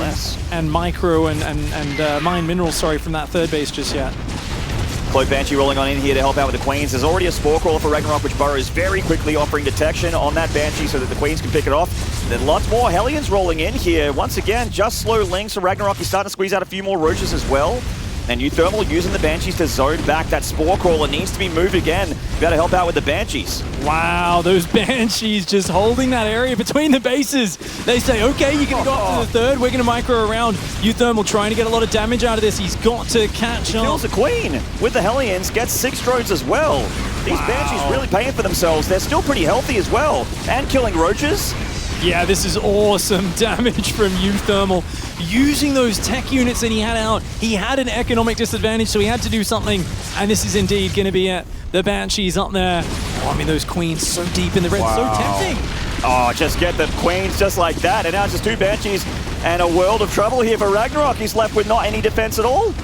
and micro and mine minerals, from that 3rd base just yet. Cloak Banshee rolling on in here to help out with the Queens. There's already a Spore Crawler for Ragnarok, which burrows very quickly, offering detection on that Banshee so that the Queens can pick it off. Then lots more Hellions rolling in here. Once again, just slow links for Ragnarok. He's starting to squeeze out a few more Roaches as well. And uThermal using the Banshees to zone back. That Spore Crawler needs to be moved again. You've got to help out with the Banshees. Wow, those Banshees just holding that area between the bases. They say, okay, you're going to go up to the 3rd. We're going to micro around. uThermal trying to get a lot of damage out of this. He's got to catch up. Kills a Queen with the Hellions. Gets 6 drones as well. These Banshees really paying for themselves. They're still pretty healthy as well. And killing Roaches. Yeah, this is awesome damage from uThermal. Using those tech units that he had out, he had an economic disadvantage, so he had to do something. And this is indeed going to be it. The Banshees up there. Oh, I mean, those Queens so deep in the red, so tempting. Oh, just get the Queens just like that. And now just 2 Banshees and a world of trouble here for Ragnarok. He's left with not any defense at all.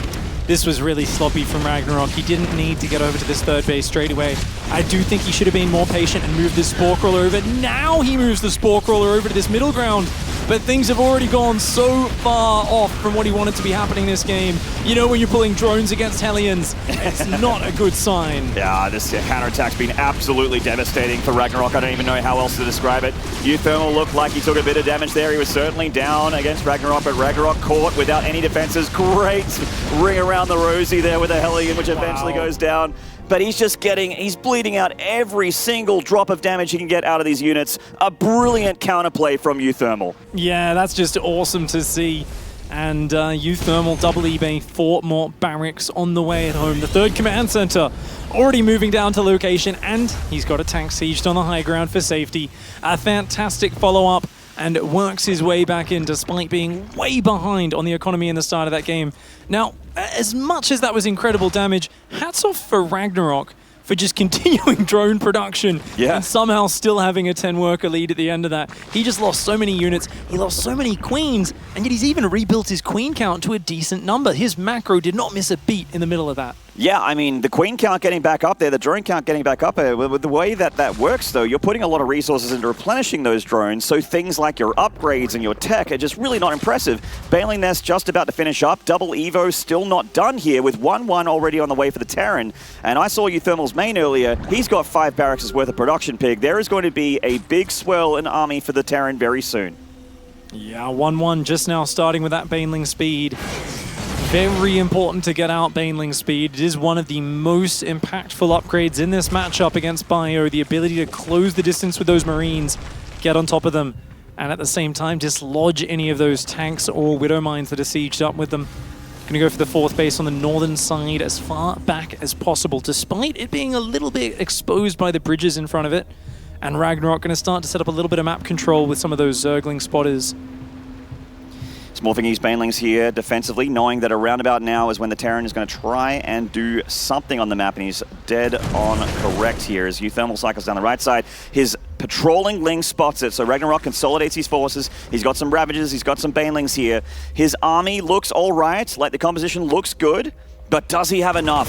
This was really sloppy from Ragnarok. He didn't need to get over to this 3rd base straight away. I do think he should have been more patient and moved this Spore Crawler over. Now he moves the Spore Crawler over to this middle ground. but things have already gone so far off from what he wanted to be happening this game. You know when you're pulling drones against Hellions, it's not a good sign. Yeah, this counterattack's been absolutely devastating for Ragnarok. I don't even know how else to describe it. uThermal looked like he took a bit of damage there. He was certainly down against Ragnarok, but Ragnarok caught without any defenses. Great ring around the rosy there with a Hellion, which eventually goes down. But he's bleeding out every single drop of damage he can get out of these units. A brilliant counterplay from uThermal. Yeah, that's just awesome to see. And uThermal double eBay 4 more barracks on the way at home. The 3rd command center already moving down to location, and he's got a tank sieged on the high ground for safety. A fantastic follow-up, and works his way back in despite being way behind on the economy in the start of that game. Now, as much as that was incredible damage, hats off for Ragnarok for just continuing drone production and somehow still having a 10-worker lead at the end of that. He just lost so many units, he lost so many queens, and yet he's even rebuilt his queen count to a decent number. His macro did not miss a beat in the middle of that. Yeah, I mean, the queen count getting back up there, the drone count getting back up there. With the way that works, though, you're putting a lot of resources into replenishing those drones, so things like your upgrades and your tech are just really not impressive. Bailing Nest just about to finish up. Double Evo still not done here, with 1-1 already on the way for the Terran. And I saw uThermal's main earlier. He's got 5 barracks worth of production, Pig. There is going to be a big swell in army for the Terran very soon. Yeah, 1-1 just now starting with that Baneling speed. Very important to get out Baneling speed. It is one of the most impactful upgrades in this matchup against Bio. The ability to close the distance with those Marines, get on top of them, and at the same time dislodge any of those tanks or Widow Mines that are sieged up with them. Going to go for the 4th base on the northern side as far back as possible, despite it being a little bit exposed by the bridges in front of it. And Ragnarok going to start to set up a little bit of map control with some of those Zergling spotters. Morphing his Banelings here defensively, knowing that around about now is when the Terran is going to try and do something on the map, and he's dead on correct here as uThermal cycles down the right side. His patrolling Ling spots it, so Ragnarok consolidates his forces. He's got some Ravages, he's got some Banelings here. His army looks all right, like the composition looks good, but does he have enough?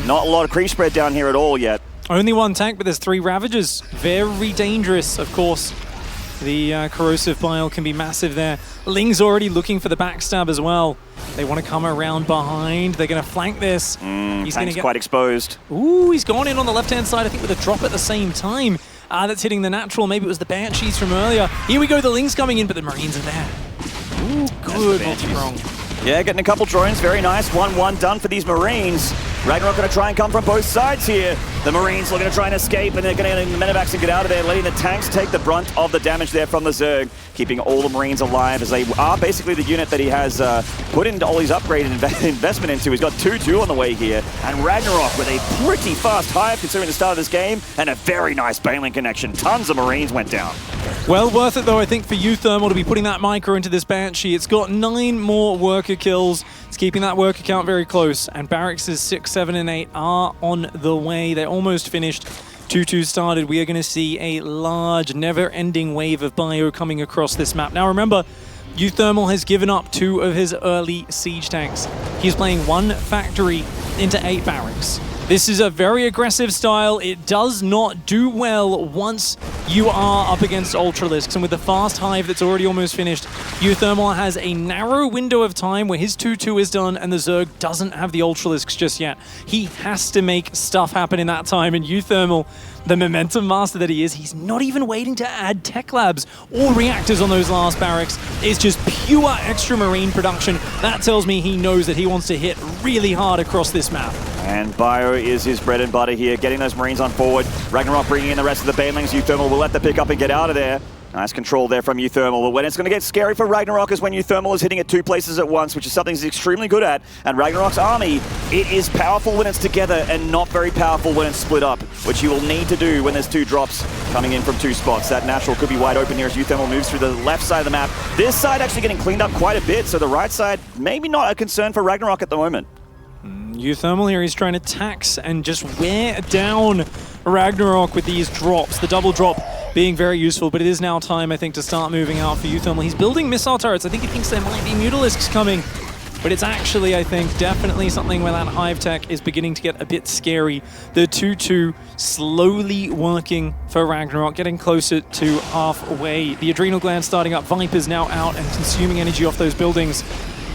Not a lot of creep spread down here at all yet. Only 1 tank, but there's 3 Ravagers. Very dangerous, of course. The corrosive bile can be massive there. Ling's already looking for the backstab as well. They want to come around behind. They're going to flank this. He's quite exposed. Ooh, he's gone in on the left-hand side, I think, with a drop at the same time. That's hitting the natural. Maybe it was the Banshees from earlier. Here we go, the Ling's coming in, but the Marines are there. Ooh, good, not strong. Yeah, getting a couple drones, very nice. 1-1 done for these Marines. Ragnarok going to try and come from both sides here. The Marines are going to try and escape, and they're going to get the medevacs and get out of there, letting the tanks take the brunt of the damage there from the Zerg, keeping all the Marines alive as they are basically the unit that he has put into all his upgrade and investment into. He's got 2-2 on the way here, and Ragnarok with a pretty fast hive considering the start of this game, and a very nice Baneling connection. Tons of Marines went down. Well worth it, though, I think, for uThermal to be putting that micro into this Banshee. It's got 9 more worker kills. It's keeping that worker count very close, and barracks 6, 7, and 8 are on the way. They're almost finished. 2-2 started. We are going to see a large, never-ending wave of bio coming across this map. Now, remember, uThermal has given up 2 of his early siege tanks. He's playing 1 factory into 8 barracks. This is a very aggressive style. It does not do well once you are up against Ultralisks. And with the fast hive that's already almost finished, uThermal has a narrow window of time where his 2-2 is done and the Zerg doesn't have the Ultralisks just yet. He has to make stuff happen in that time. And uThermal, the momentum master that he is, he's not even waiting to add tech labs or reactors on those last barracks. It's just pure extra marine production. That tells me he knows that he wants to hit really hard across this map. And bio is his bread and butter here, getting those Marines on forward. Ragnarok bringing in the rest of the Banelings. uThermal will let the pick up and get out of there. Nice control there from uThermal. But when it's going to get scary for Ragnarok is when uThermal is hitting at 2 places at once, which is something he's extremely good at. And Ragnarok's army, it is powerful when it's together and not very powerful when it's split up, which you will need to do when there's 2 drops coming in from 2 spots. That natural could be wide open here as uThermal moves through the left side of the map. This side actually getting cleaned up quite a bit, so the right side maybe not a concern for Ragnarok at the moment. uThermal here, he's trying to tax and just wear down Ragnarok with these drops. The double drop being very useful, but it is now time, I think, to start moving out for uThermal. He's building missile turrets. I think he thinks there might be Mutalisks coming. but it's actually, I think, definitely something where that Hive Tech is beginning to get a bit scary. The 2-2 slowly working for Ragnarok, getting closer to halfway. The Adrenal Gland starting up, Viper's now out and consuming energy off those buildings.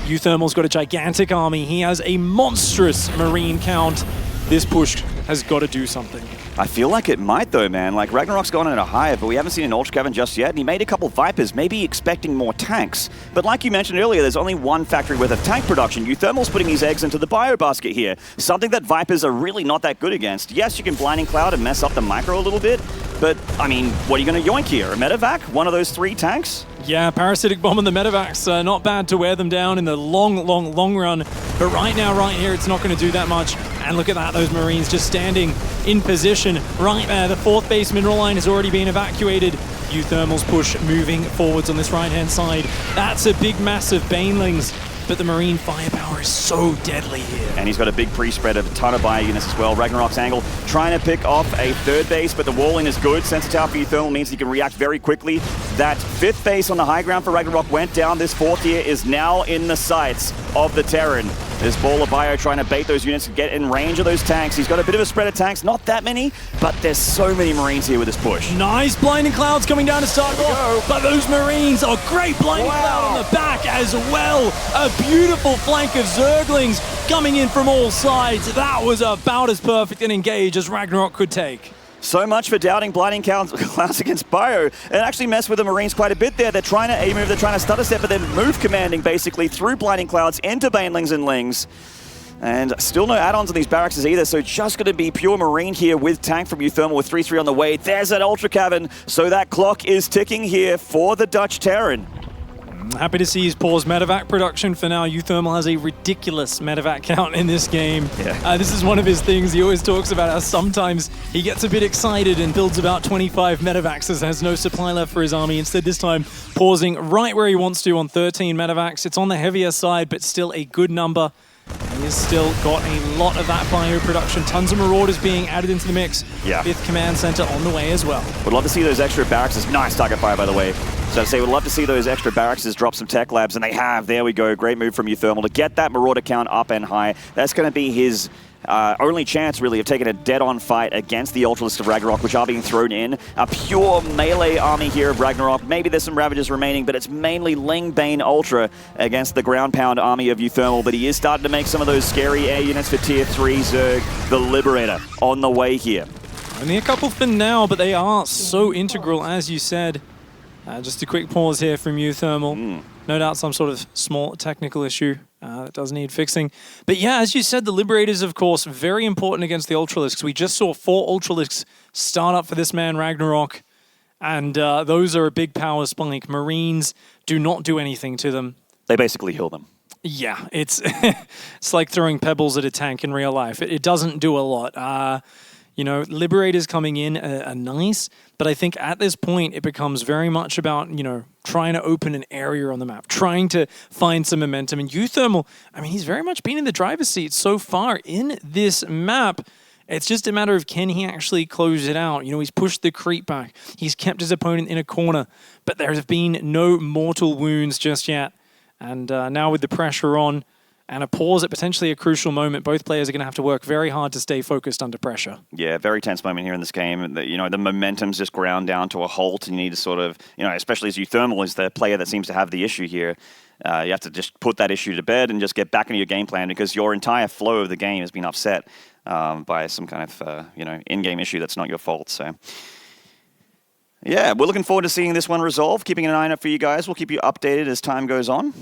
uThermal's got a gigantic army. He has a monstrous Marine count. This push has got to do something. I feel like it might though, man. Like Ragnarok's gone in a Hive, but we haven't seen an Ultra Cavern just yet, and he made a couple Vipers, maybe expecting more tanks. But like you mentioned earlier, there's only one factory worth of tank production. uThermal's putting his eggs into the bio basket here, something that Vipers are really not that good against. Yes, you can Blinding Cloud and mess up the micro a little bit, but I mean, what are you going to yoink here? A Medevac? One of those 3 tanks? Yeah, Parasitic Bomb and the Medevacs, not bad to wear them down in the long run. But right now, right here, it's not going to do that much. And look at that, those Marines just standing in position right there. The 4th base mineral line has already been evacuated. uThermal's push moving forwards on this right-hand side. That's a big, massive Banelings. But the Marine firepower is so deadly here. And he's got a big pre-spread of a ton of bio units as well. Ragnarok's angle trying to pick off a 3rd base, but the wall-in is good. Sensor Tower for uThermal means he can react very quickly. That 5th base on the high ground for Ragnarok went down. This 4th here is now in the sights of the Terran. This ball of bio trying to bait those units to get in range of those tanks. He's got a bit of a spread of tanks, not that many, but there's so many Marines here with this push. Nice Blinding Clouds coming down to start off, but those Marines are great Blinding Cloud on the back as well. A beautiful flank of Zerglings coming in from all sides. That was about as perfect an engage as Ragnarok could take. So much for doubting Blinding Clouds against Bio. It actually messed with the Marines quite a bit there. They're trying to A-move, they're trying to stutter step, but then move commanding basically through Blinding Clouds into Banelings and Lings. And still no add-ons on these barracks either, so just going to be pure Marine here with tank from uThermal with 3-3 on the way. There's that Ultra Cavern, so that clock is ticking here for the Dutch Terran. Happy to see he's paused Medevac production for now. uThermal has a ridiculous Medevac count in this game. Yeah. This is one of his things. He always talks about how sometimes he gets a bit excited and builds about 25 Medevacs as has no supply left for his army. Instead this time pausing right where he wants to on 13 Medevacs. It's on the heavier side, but still a good number. He has still got a lot of that bio production. Tons of Marauders being added into the mix. Yeah. 5th Command Center on the way as well. Would love to see those extra barracks. Nice target fire, by the way. So to say, would love to see those extra barracks drop some tech labs, and they have. There we go. Great move from uThermal to get that Marauder count up and high. That's going to be his only chance, really, of taking a dead-on fight against the Ultralists of Ragnarok, which are being thrown in. A pure melee army here of Ragnarok. Maybe there's some Ravagers remaining, but it's mainly Ling Bane Ultra against the ground-pound army of uThermal. But he is starting to make some of those scary air units for Tier 3 Zerg. The Liberator on the way here. Only a couple for now, but they are so integral, as you said. Just a quick pause here from uThermal. No doubt some sort of small technical issue that does need fixing. But yeah, as you said, the Liberators, of course, very important against the Ultralisks. We just saw 4 Ultralisks start up for this man, Ragnarok. And those are a big power spike. Marines do not do anything to them. They basically heal them. Yeah, it's it's like throwing pebbles at a tank in real life. It doesn't do a lot. You know, Liberators coming in are nice, but I think at this point it becomes very much about, you know, trying to open an area on the map, trying to find some momentum. And uThermal, I mean, he's very much been in the driver's seat so far in this map. It's just a matter of can he actually close it out. You know, he's pushed the creep back. He's kept his opponent in a corner, but there have been no mortal wounds just yet. And now with the pressure on, and a pause at potentially a crucial moment, both players are going to have to work very hard to stay focused under pressure. Yeah, very tense moment here in this game. You know, the momentum's just ground down to a halt, and you need to sort of, you know, especially as uThermal is the player that seems to have the issue here. You have to just put that issue to bed and just get back into your game plan, because your entire flow of the game has been upset by some kind of, you know, in-game issue that's not your fault. So, yeah, we're looking forward to seeing this one resolve. Keeping an eye on it for you guys. We'll keep you updated as time goes on.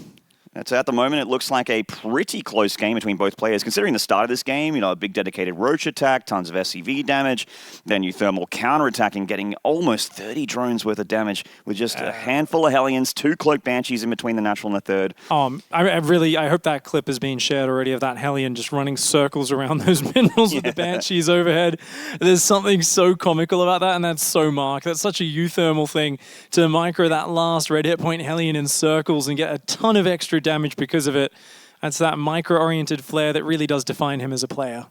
So at the moment, it looks like a pretty close game between both players. Considering the start of this game, you know, a big dedicated roach attack, tons of SCV damage, then uThermal counterattacking, getting almost 30 drones worth of damage with just a handful of Hellions, 2 Cloak Banshees in between the natural and the third. I hope that clip is being shared already of that Hellion just running circles around those minerals with the Banshees overhead. There's something so comical about that, and that's so Mark. That's such a uThermal thing to micro that last red hit point Hellion in circles and get a ton of extra damage because of it. That's that micro-oriented flair that really does define him as a player.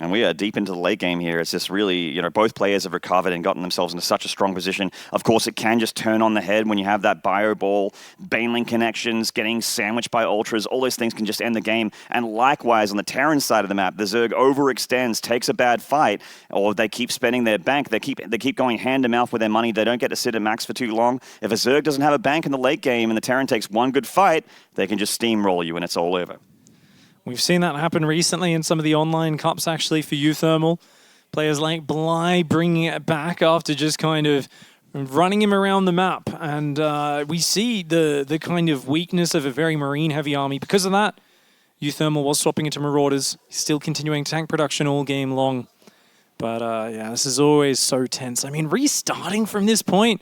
And we are deep into the late game here. It's just really, you know, both players have recovered and gotten themselves into such a strong position. Of course, it can just turn on the head when you have that bio ball, Baneling connections, getting sandwiched by ultras. All those things can just end the game. And likewise, on the Terran side of the map, the Zerg overextends, takes a bad fight, or they keep spending their bank. They keep going hand to mouth with their money. They don't get to sit at max for too long. If a Zerg doesn't have a bank in the late game and the Terran takes one good fight, they can just steamroll you and it's all over. We've seen that happen recently in some of the online cups, actually, for uThermal. Players like Bly bringing it back after just kind of running him around the map. And we see the kind of weakness of a very marine-heavy army. Because of that, uThermal was swapping into Marauders, still continuing tank production all game long. But yeah, this is always so tense. I mean, restarting from this point,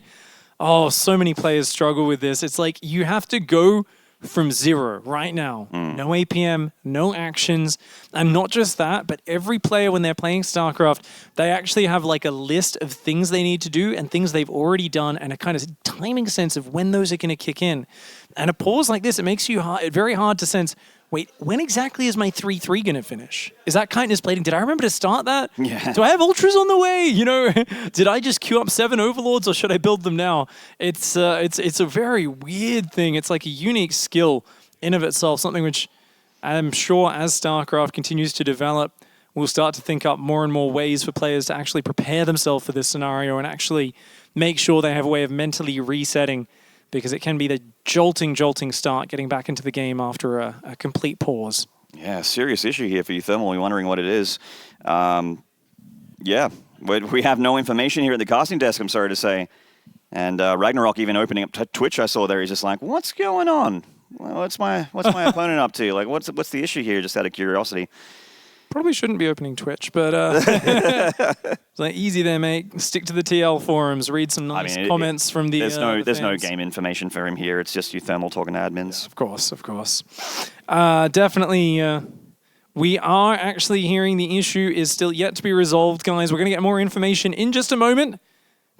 oh, so many players struggle with this. It's like you have to go from zero right now. No APM, no actions, and not just that, but every player when they're playing StarCraft, they actually have like a list of things they need to do and things they've already done and a kind of timing sense of when those are going to kick in. And a pause like this, it makes you very hard to sense, wait, when exactly is my 3-3 going to finish? Is that kindness plating? Did I remember to start that? Yeah. Do I have ultras on the way? You know, did I just queue up 7 overlords or should I build them now? It's a very weird thing. It's like a unique skill in of itself, something which I'm sure as StarCraft continues to develop, we'll start to think up more and more ways for players to actually prepare themselves for this scenario and actually make sure they have a way of mentally resetting, because it can be the jolting start getting back into the game after a complete pause. Yeah, serious issue here for uThermal. We're wondering what it is. Yeah, we have no information here at the casting desk, I'm sorry to say. And Ragnarok even opening up Twitch, I saw there, he's just like, what's going on? What's my opponent up to? Like, what's the issue here, just out of curiosity? Probably shouldn't be opening Twitch, but it's like, easy there, mate. Stick to the TL forums, read some nice comments from the There's no fans. game information for him here. It's just uThermal talking to admins. Yeah, of course. Definitely, we are actually hearing the issue is still yet to be resolved, guys. We're going to get more information in just a moment.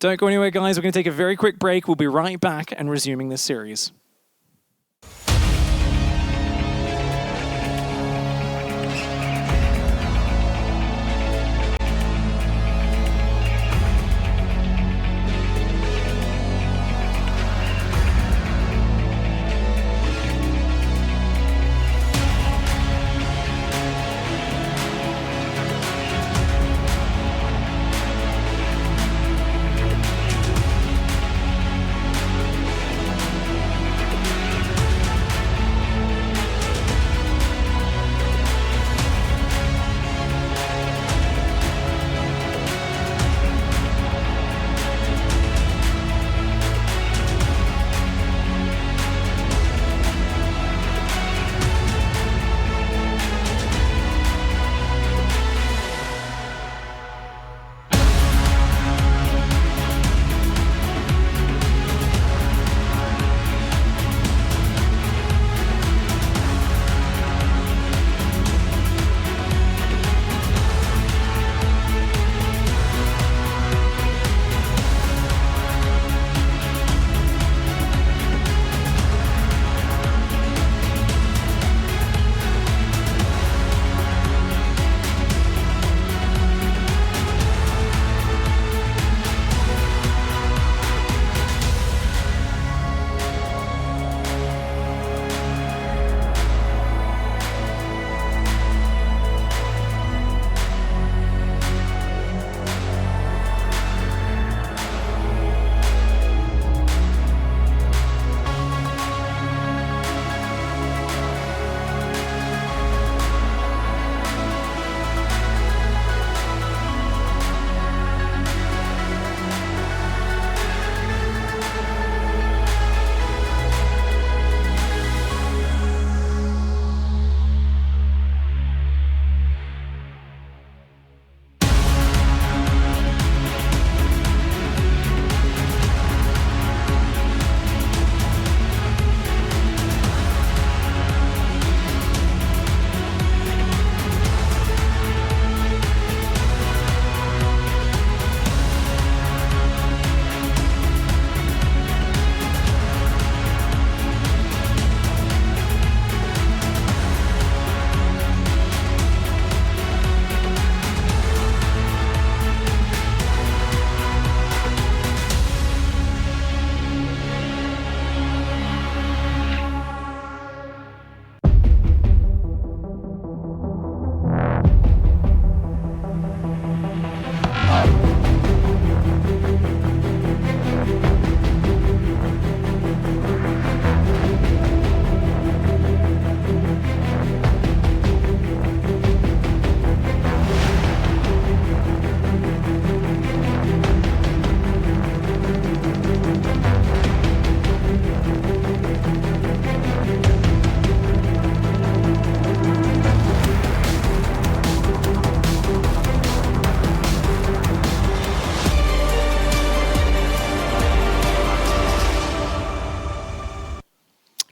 Don't go anywhere, guys. We're going to take a very quick break. We'll be right back and resuming this series.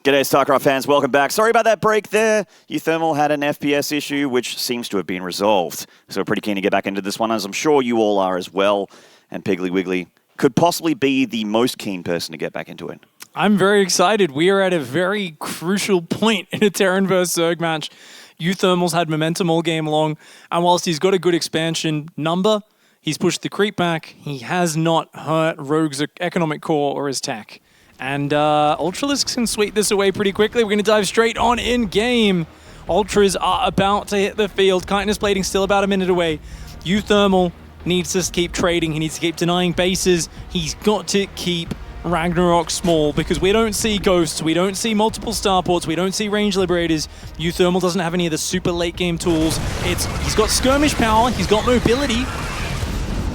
G'day, StarCraft fans. Welcome back. Sorry about that break there. uThermal had an FPS issue, which seems to have been resolved. So we're pretty keen to get back into this one, as I'm sure you all are as well. And Piggly Wiggly could possibly be the most keen person to get back into it. I'm very excited. We are at a very crucial point in a Terran vs. Zerg match. uThermal's had momentum all game long, and whilst he's got a good expansion number, he's pushed the creep back. He has not hurt Rogue's economic core or his tech. And Ultralisks can sweep this away pretty quickly. We're going to dive straight on in-game. Ultras are about to hit the field. Chitinous Plating still about a minute away. uThermal needs to keep trading. He needs to keep denying bases. He's got to keep Ragnarok small because we don't see ghosts. We don't see multiple starports. We don't see range liberators. uThermal doesn't have any of the super late game tools. He's got skirmish power. He's got mobility.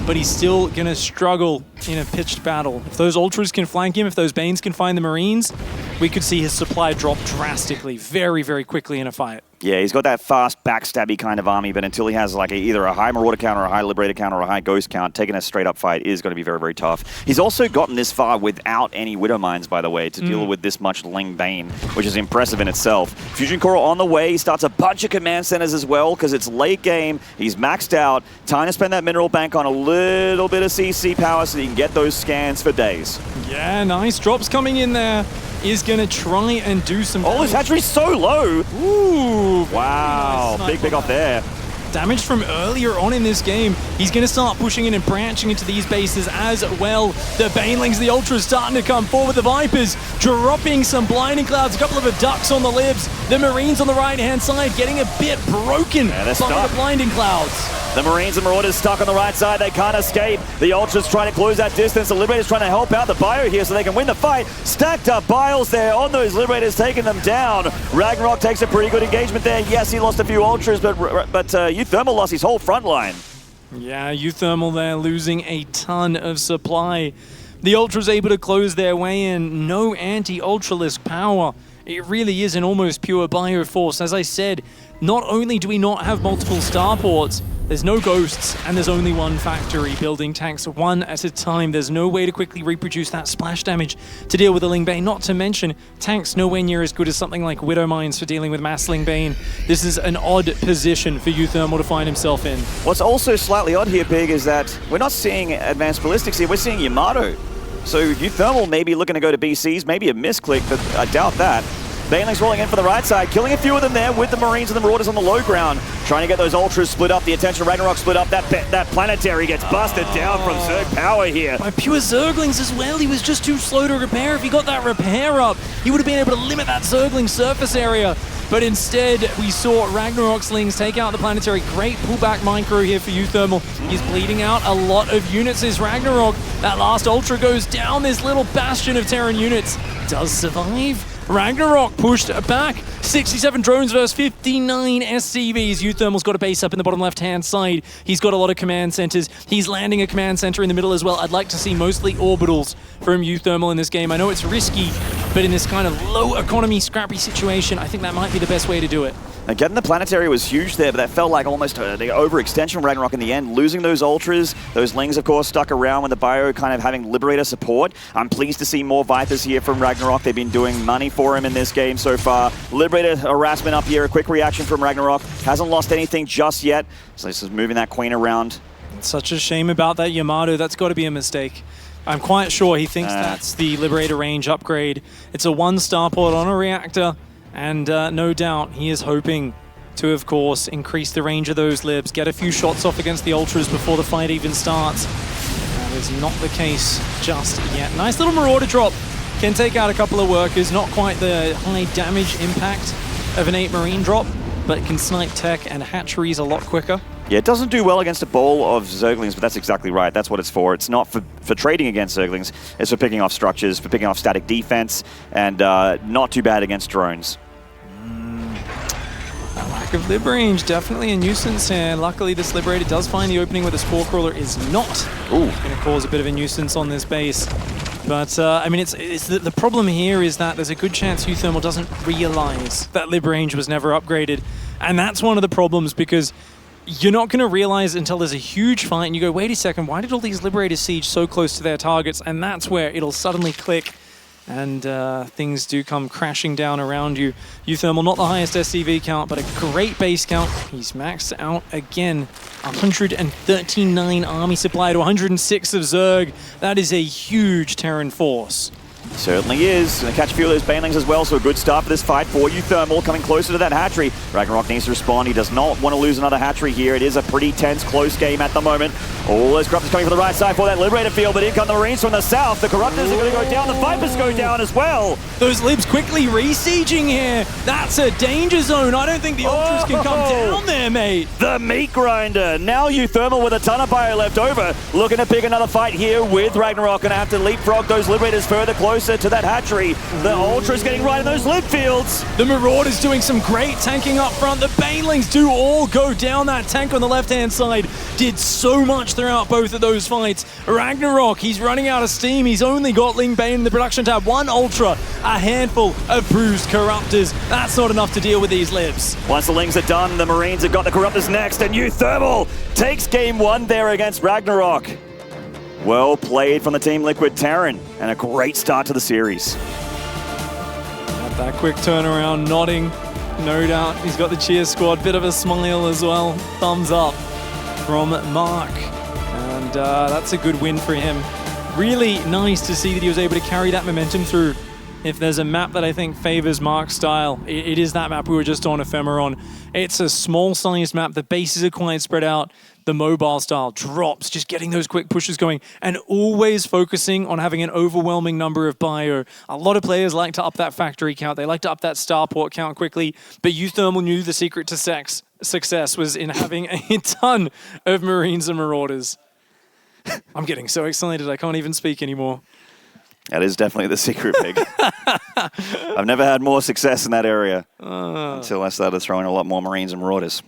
But he's still going to struggle in a pitched battle. If those Ultras can flank him, if those Banes can find the Marines, we could see his supply drop drastically, very, very quickly in a fight. Yeah, he's got that fast, backstabby kind of army, but until he has like either a high Marauder count or a high Liberator count or a high Ghost count, taking a straight-up fight is going to be very, very tough. He's also gotten this far without any Widow Mines, by the way, to deal with this much Ling Bane, which is impressive in itself. Fusion Core on the way. He starts a bunch of command centers as well, because it's late game. He's maxed out. Time to spend that Mineral Bank on a little bit of CC power so he can get those scans for days. Yeah, nice drops coming in there. Is going to try and do some damage. Oh, his hatchery's so low. Ooh. Wow. Nice big off there. Damage from earlier on in this game. He's going to start pushing in and branching into these bases as well. The Banelings, the Ultras starting to come forward. The Vipers dropping some Blinding Clouds, a couple of Ducks on the libs. The Marines on the right-hand side getting a bit broken by the Blinding Clouds. The Marines and Marauders stuck on the right side. They can't escape. The Ultras trying to close that distance. The Liberators trying to help out the Bio here so they can win the fight. Stacked up Biles there on those Liberators, taking them down. Ragnarok takes a pretty good engagement there. Yes, he lost a few Ultras, but uThermal lost his whole front line. Yeah, uThermal there losing a ton of supply. The Ultras able to close their way in. No anti-Ultralisk power. It really is an almost pure Bioforce. As I said, not only do we not have multiple starports, there's no ghosts, and there's only one factory building tanks one at a time. There's no way to quickly reproduce that splash damage to deal with the Ling Bane, not to mention tanks nowhere near as good as something like Widow Mines for dealing with mass Ling Bane. This is an odd position for uThermal to find himself in. What's also slightly odd here, Pig, is that we're not seeing advanced ballistics here, we're seeing Yamato. So uThermal may be looking to go to BCs, maybe a misclick, but I doubt that. Banelings rolling in for the right side, killing a few of them there with the Marines and the Marauders on the low ground. Trying to get those Ultras split up, the attention of Ragnarok split up. That Planetary gets busted down from Zerg power here. By pure Zerglings as well, he was just too slow to repair. If he got that repair up, he would have been able to limit that Zergling surface area. But instead, we saw Ragnarok Slings take out the Planetary. Great pullback micro here for uThermal. He's bleeding out a lot of units as Ragnarok. That last Ultra goes down this little bastion of Terran units. Does survive. Ragnarok pushed back. 67 drones versus 59 SCVs. uThermal's got a base up in the bottom left-hand side. He's got a lot of command centers. He's landing a command center in the middle as well. I'd like to see mostly orbitals from uThermal in this game. I know it's risky, but in this kind of low-economy, scrappy situation, I think that might be the best way to do it. And getting the Planetary was huge there, but that felt like almost the overextension of Ragnarok in the end. Losing those Ultras, those Lings, of course, stuck around with the Bio kind of having Liberator support. I'm pleased to see more Vipers here from Ragnarok. They've been doing money for him in this game so far. Liberator harassment up here, a quick reaction from Ragnarok. Hasn't lost anything just yet, so this is moving that Queen around. It's such a shame about that Yamato. That's got to be a mistake. I'm quite sure he thinks that's the Liberator range upgrade. It's a one starport on a reactor. And no doubt he is hoping to, of course, increase the range of those libs, get a few shots off against the Ultras before the fight even starts. That is not the case just yet. Nice little Marauder drop. Can take out a couple of workers. Not quite the high damage impact of an 8 Marine drop, but it can snipe tech and hatcheries a lot quicker. Yeah, it doesn't do well against a ball of Zerglings, but that's exactly right. That's what it's for. It's not for trading against Zerglings. It's for picking off structures, for picking off static defense, and not too bad against drones. A lack of lib range, definitely a nuisance here. Luckily, this Liberator does find the opening where the Spore Crawler is not. Going to cause a bit of a nuisance on this base. But, I mean, the problem here is that there's a good chance uThermal doesn't realize that lib range was never upgraded. And that's one of the problems, because you're not going to realize until there's a huge fight and you go, wait a second, why did all these Liberators siege so close to their targets? And that's where it'll suddenly click. and things do come crashing down around you. uThermal, not the highest SCV count, but a great base count. He's maxed out again. 139 army supply to 106 of Zerg. That is a huge Terran force. Certainly is. Going to catch a few of those banelings as well, so a good start for this fight for uThermal, coming closer to that hatchery. Ragnarok needs to respond. He does not want to lose another hatchery here. It is a pretty tense, close game at the moment. All those Corruptors coming from the right side for that Liberator field, but in come the Marines from the south. The Corruptors are going to go down. The Vipers go down as well. Those Libs quickly re-sieging here. That's a danger zone. I don't think the Ultras can come down there, mate. The meat grinder. Now uThermal with a ton of bio left over. Looking to pick another fight here with Ragnarok. Going to have to leapfrog those Liberators further closer to that hatchery. The Ultra's getting right in those lib fields. The Marauders doing some great tanking up front. The Banelings do all go down. That tank on the left-hand side did so much throughout both of those fights. Ragnarok, he's running out of steam. He's only got Ling Bane in the production tab. One Ultra, a handful of bruised Corruptors. That's not enough to deal with these libs. Once the Lings are done, the Marines have got the Corruptors next, and uThermal takes game one there against Ragnarok. Well played from the Team Liquid Terran, and a great start to the series. That quick turnaround, nodding, no doubt. He's got the cheer squad, bit of a smile as well. Thumbs up from Mark, and that's a good win for him. Really nice to see that he was able to carry that momentum through. If there's a map that I think favors Mark's style, it is that map we were just on, Ephemeron. It's a small-sized map. The bases are quite spread out. The mobile style drops, just getting those quick pushes going, and always focusing on having an overwhelming number of bio. A lot of players like to up that factory count. They like to up that starport count quickly, but uThermal knew the secret to success was in having a ton of Marines and Marauders. I'm getting so excited, I can't even speak anymore. That is definitely the secret, Big. I've never had more success in that area until I started throwing a lot more Marines and Marauders.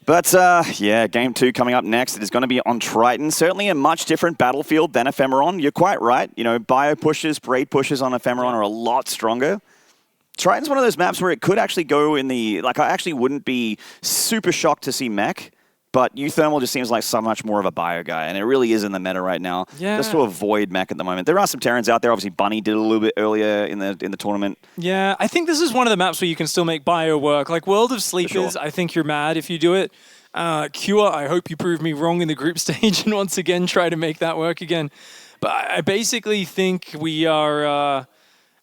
But yeah, game two coming up next. It is going to be on Triton. Certainly a much different battlefield than Ephemeron. You're quite right. You know, bio pushes, braid pushes on Ephemeron are a lot stronger. Triton's one of those maps where it could actually go in the... Like, I actually wouldn't be super shocked to see mech, but uThermal just seems like so much more of a bio guy, and it really is in the meta right now. Yeah. Just to avoid mech at the moment. There are some Terrans out there. Obviously, Bunny did a little bit earlier in the tournament. Yeah, I think this is one of the maps where you can still make bio work. Like World of Sleepers, I think you're mad if you do it. Cure, I hope you prove me wrong in the group stage and once again try to make that work again. But I basically think we are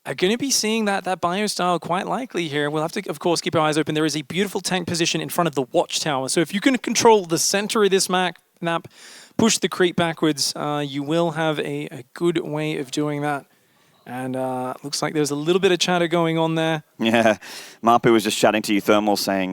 going to be seeing that bio style quite likely here. We'll have to, of course, keep our eyes open. There is a beautiful tank position in front of the watchtower. So if you can control the center of this map, push the creep backwards, you will have a good way of doing that. And looks like there's a little bit of chatter going on there. Yeah, Marpu was just chatting to uThermal saying,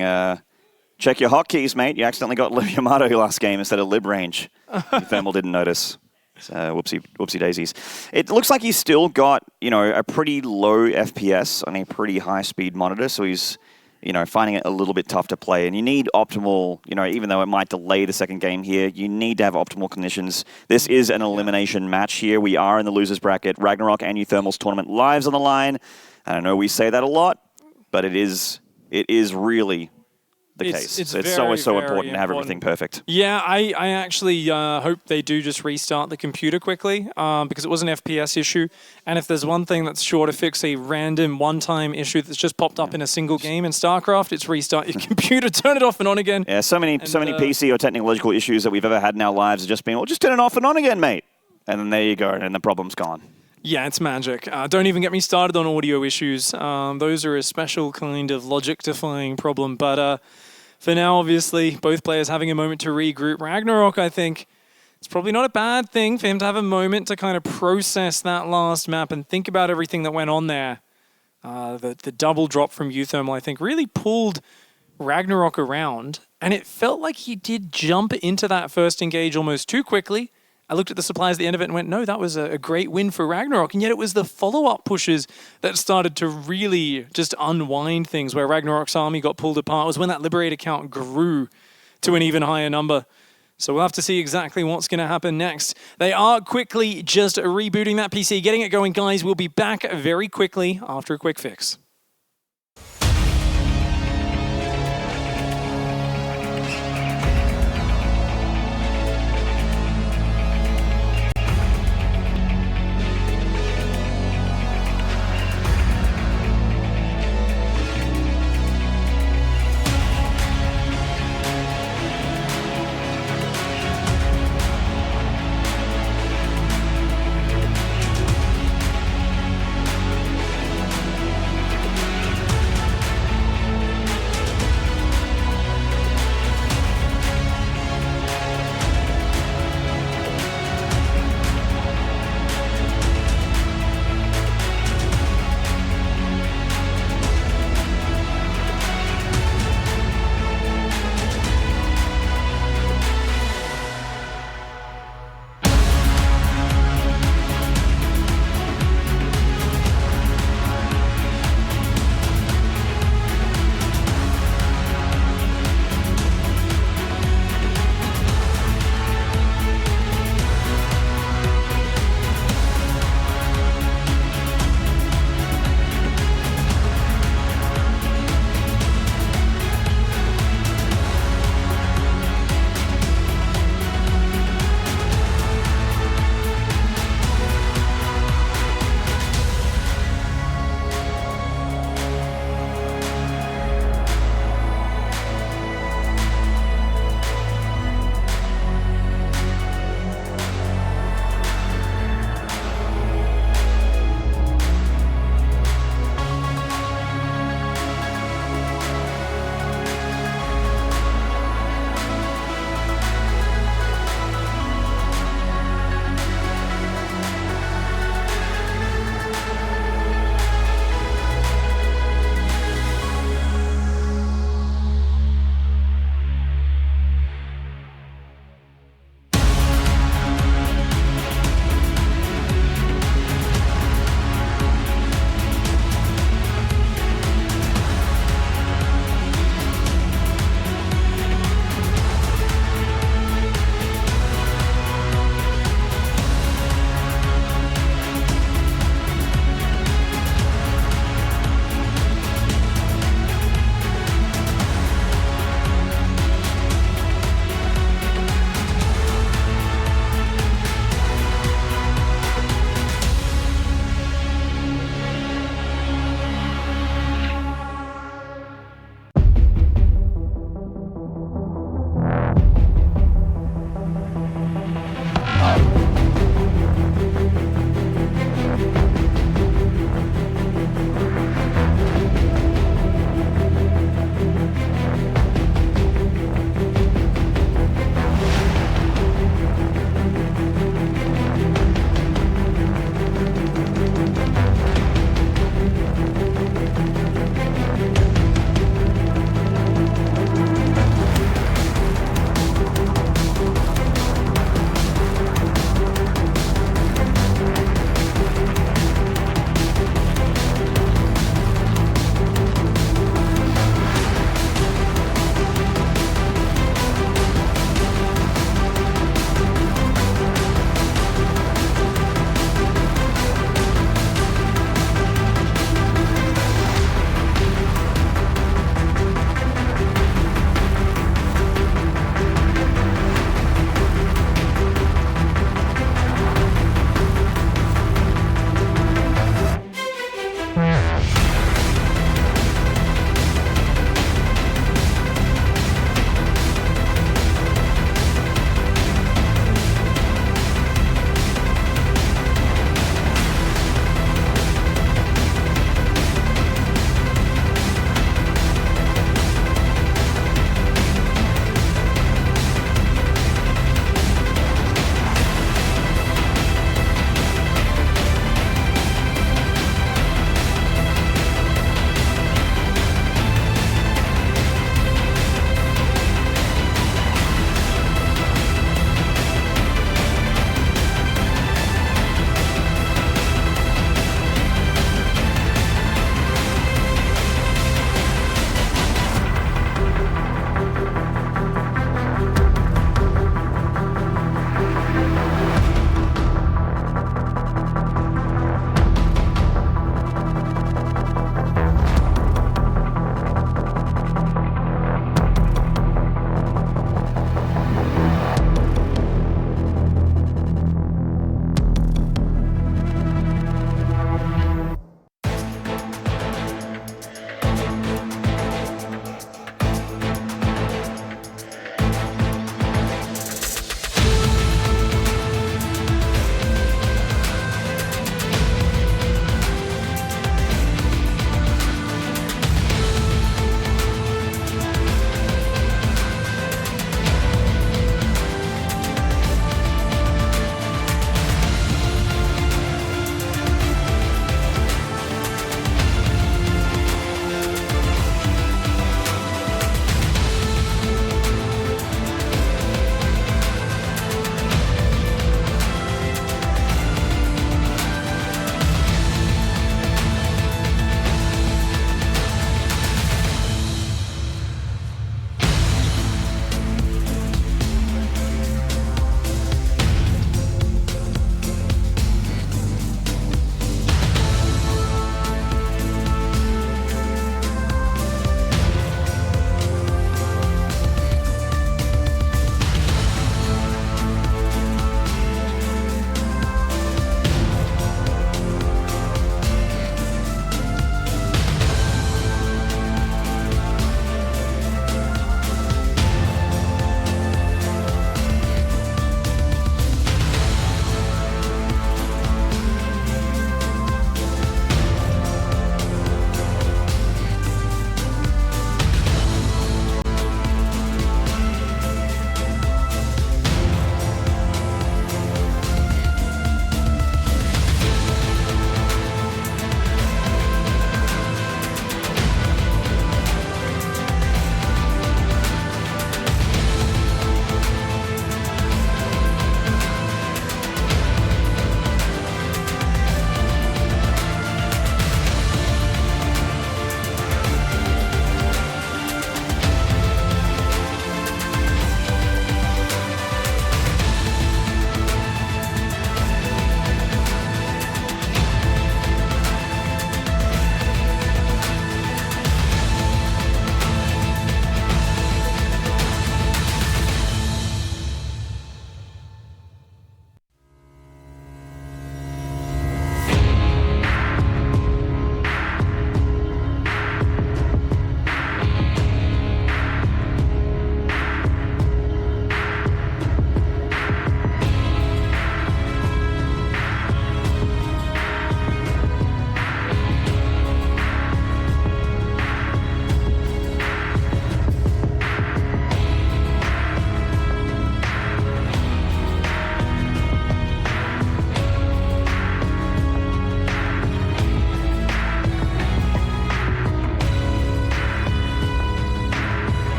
check your hotkeys, mate. You accidentally got Lib Yamato last game instead of Lib Range. uThermal didn't notice. So, whoopsie daisies. It looks like he's still got, you know, a pretty low FPS on a pretty high speed monitor. So he's, you know, finding it a little bit tough to play. And you need optimal, you know, even though it might delay the second game here, you need to have optimal conditions. This is an elimination match here. We are in the losers bracket. Ragnarok and uThermal's tournament lives on the line. And I know we say that a lot, but it is really the case. It's so important to have everything perfect. Yeah, I actually hope they do just restart the computer quickly because it was an FPS issue. And if there's one thing that's sure to fix a random one-time issue that's just popped up in a single game in StarCraft, it's restart your computer, turn it off and on again. Yeah, so many PC or technological issues that we've ever had in our lives have just been, well, just turn it off and on again, mate. And then there you go, and the problem's gone. Yeah, it's magic. Don't even get me started on audio issues. Those are a special kind of logic-defying problem. But for now, obviously, both players having a moment to regroup. Ragnarok, I think, it's probably not a bad thing for him to have a moment to kind of process that last map and think about everything that went on there. The double drop from uThermal, I think, really pulled Ragnarok around. And it felt like he did jump into that first engage almost too quickly. I looked at the supplies at the end of it and went, no, that was a great win for Ragnarok. And yet it was the follow-up pushes that started to really just unwind things, where Ragnarok's army got pulled apart. It was when that Liberator count grew to an even higher number. So we'll have to see exactly what's going to happen next. They are quickly just rebooting that PC, getting it going, guys. We'll be back very quickly after a quick fix.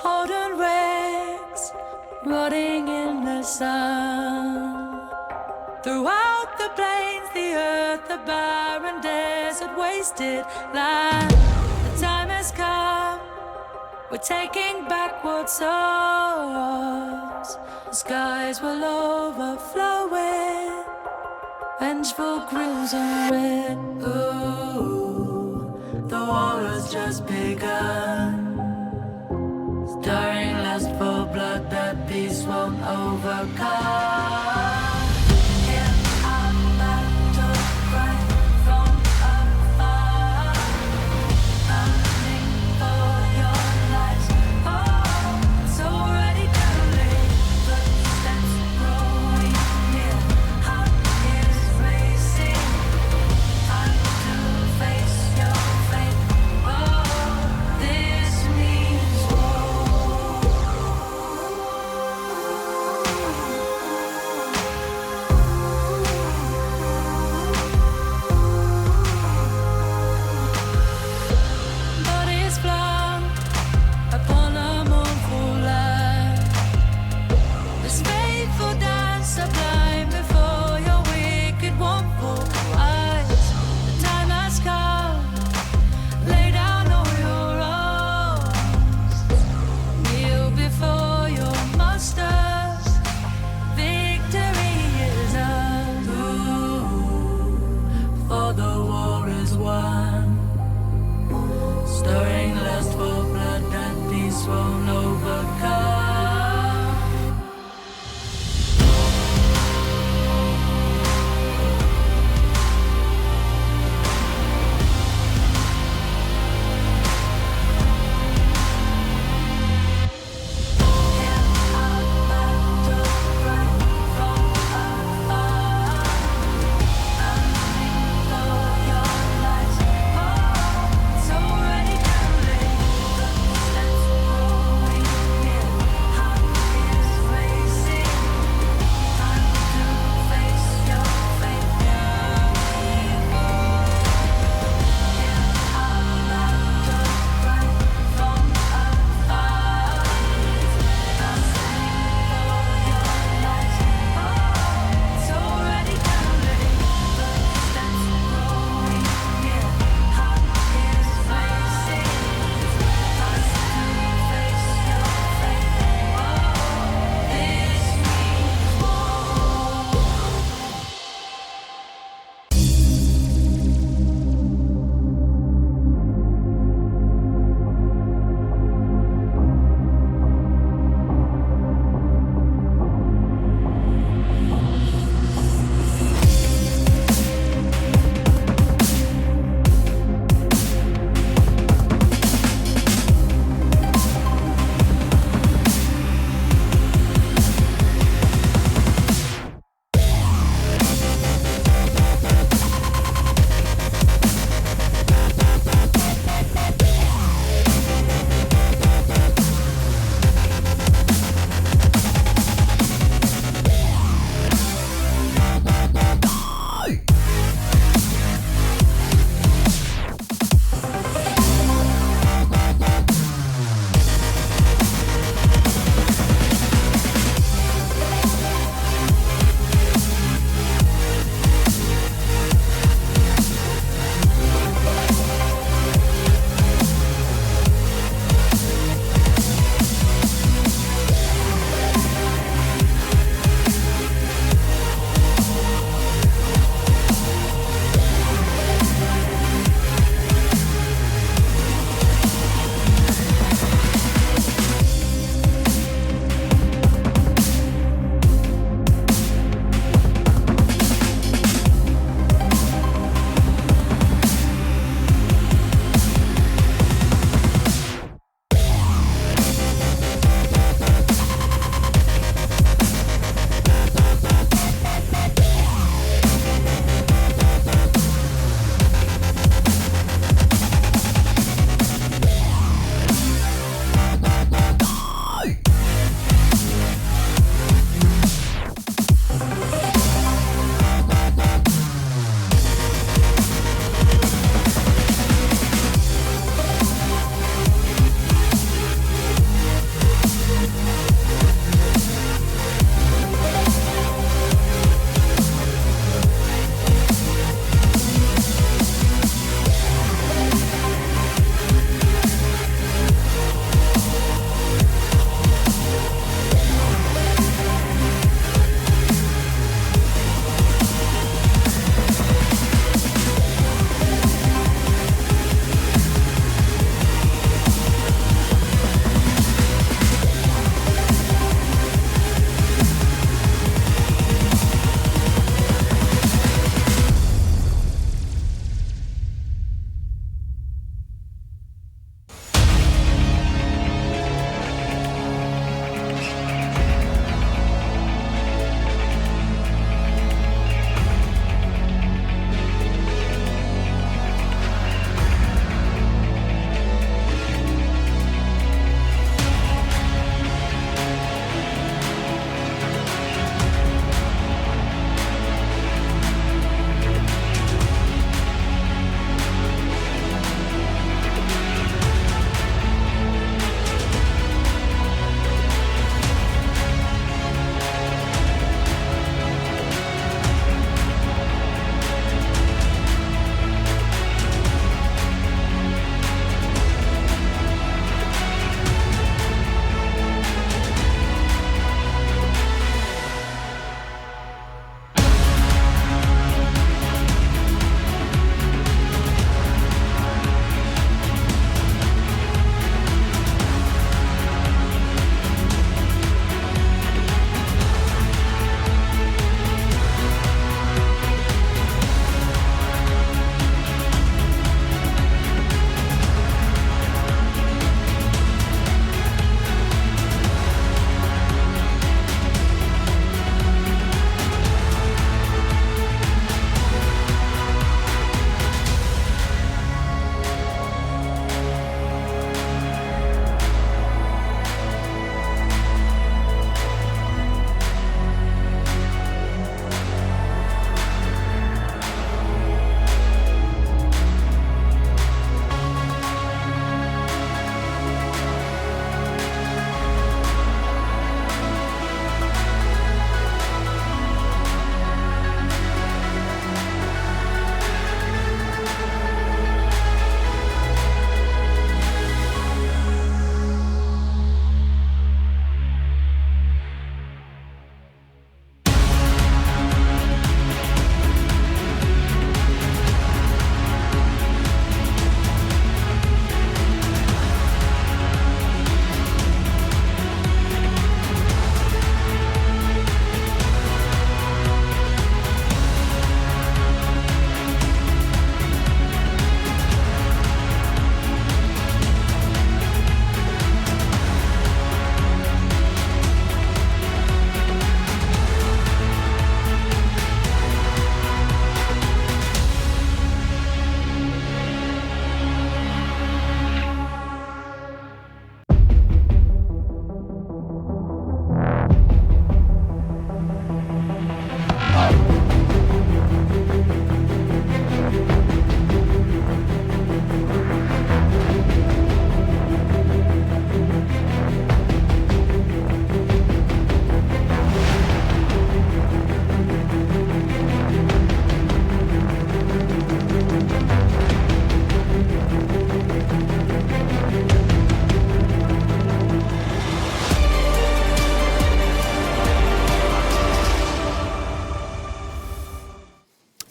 Holden wrecks, rotting in the sun. Throughout the plains, the earth, the barren desert, wasted land. The time has come, we're taking back what's ours. The skies will overflow with vengeful crimson red. Ooh, the war has just begun. Stirring lust for blood that peace won't overcome.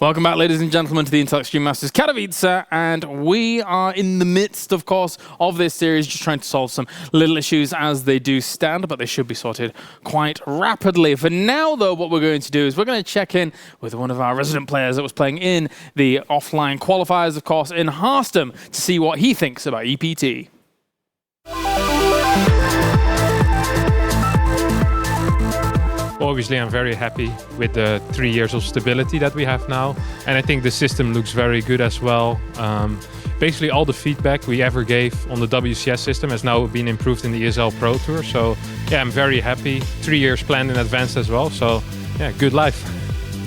Welcome back, ladies and gentlemen, to the Intel Extreme Masters Katowice, and we are in the midst, of course, of this series, just trying to solve some little issues as they do stand, but they should be sorted quite rapidly. For now, though, what we're going to do is we're going to check in with one of our resident players that was playing in the offline qualifiers, of course, in Harstem, to see what he thinks about EPT. Obviously, I'm very happy with the 3 years of stability that we have now. And I think the system looks very good as well. Basically, all the feedback we ever gave on the WCS system has now been improved in the ESL Pro Tour. So yeah, I'm very happy. 3 years planned in advance as well. So yeah, good life.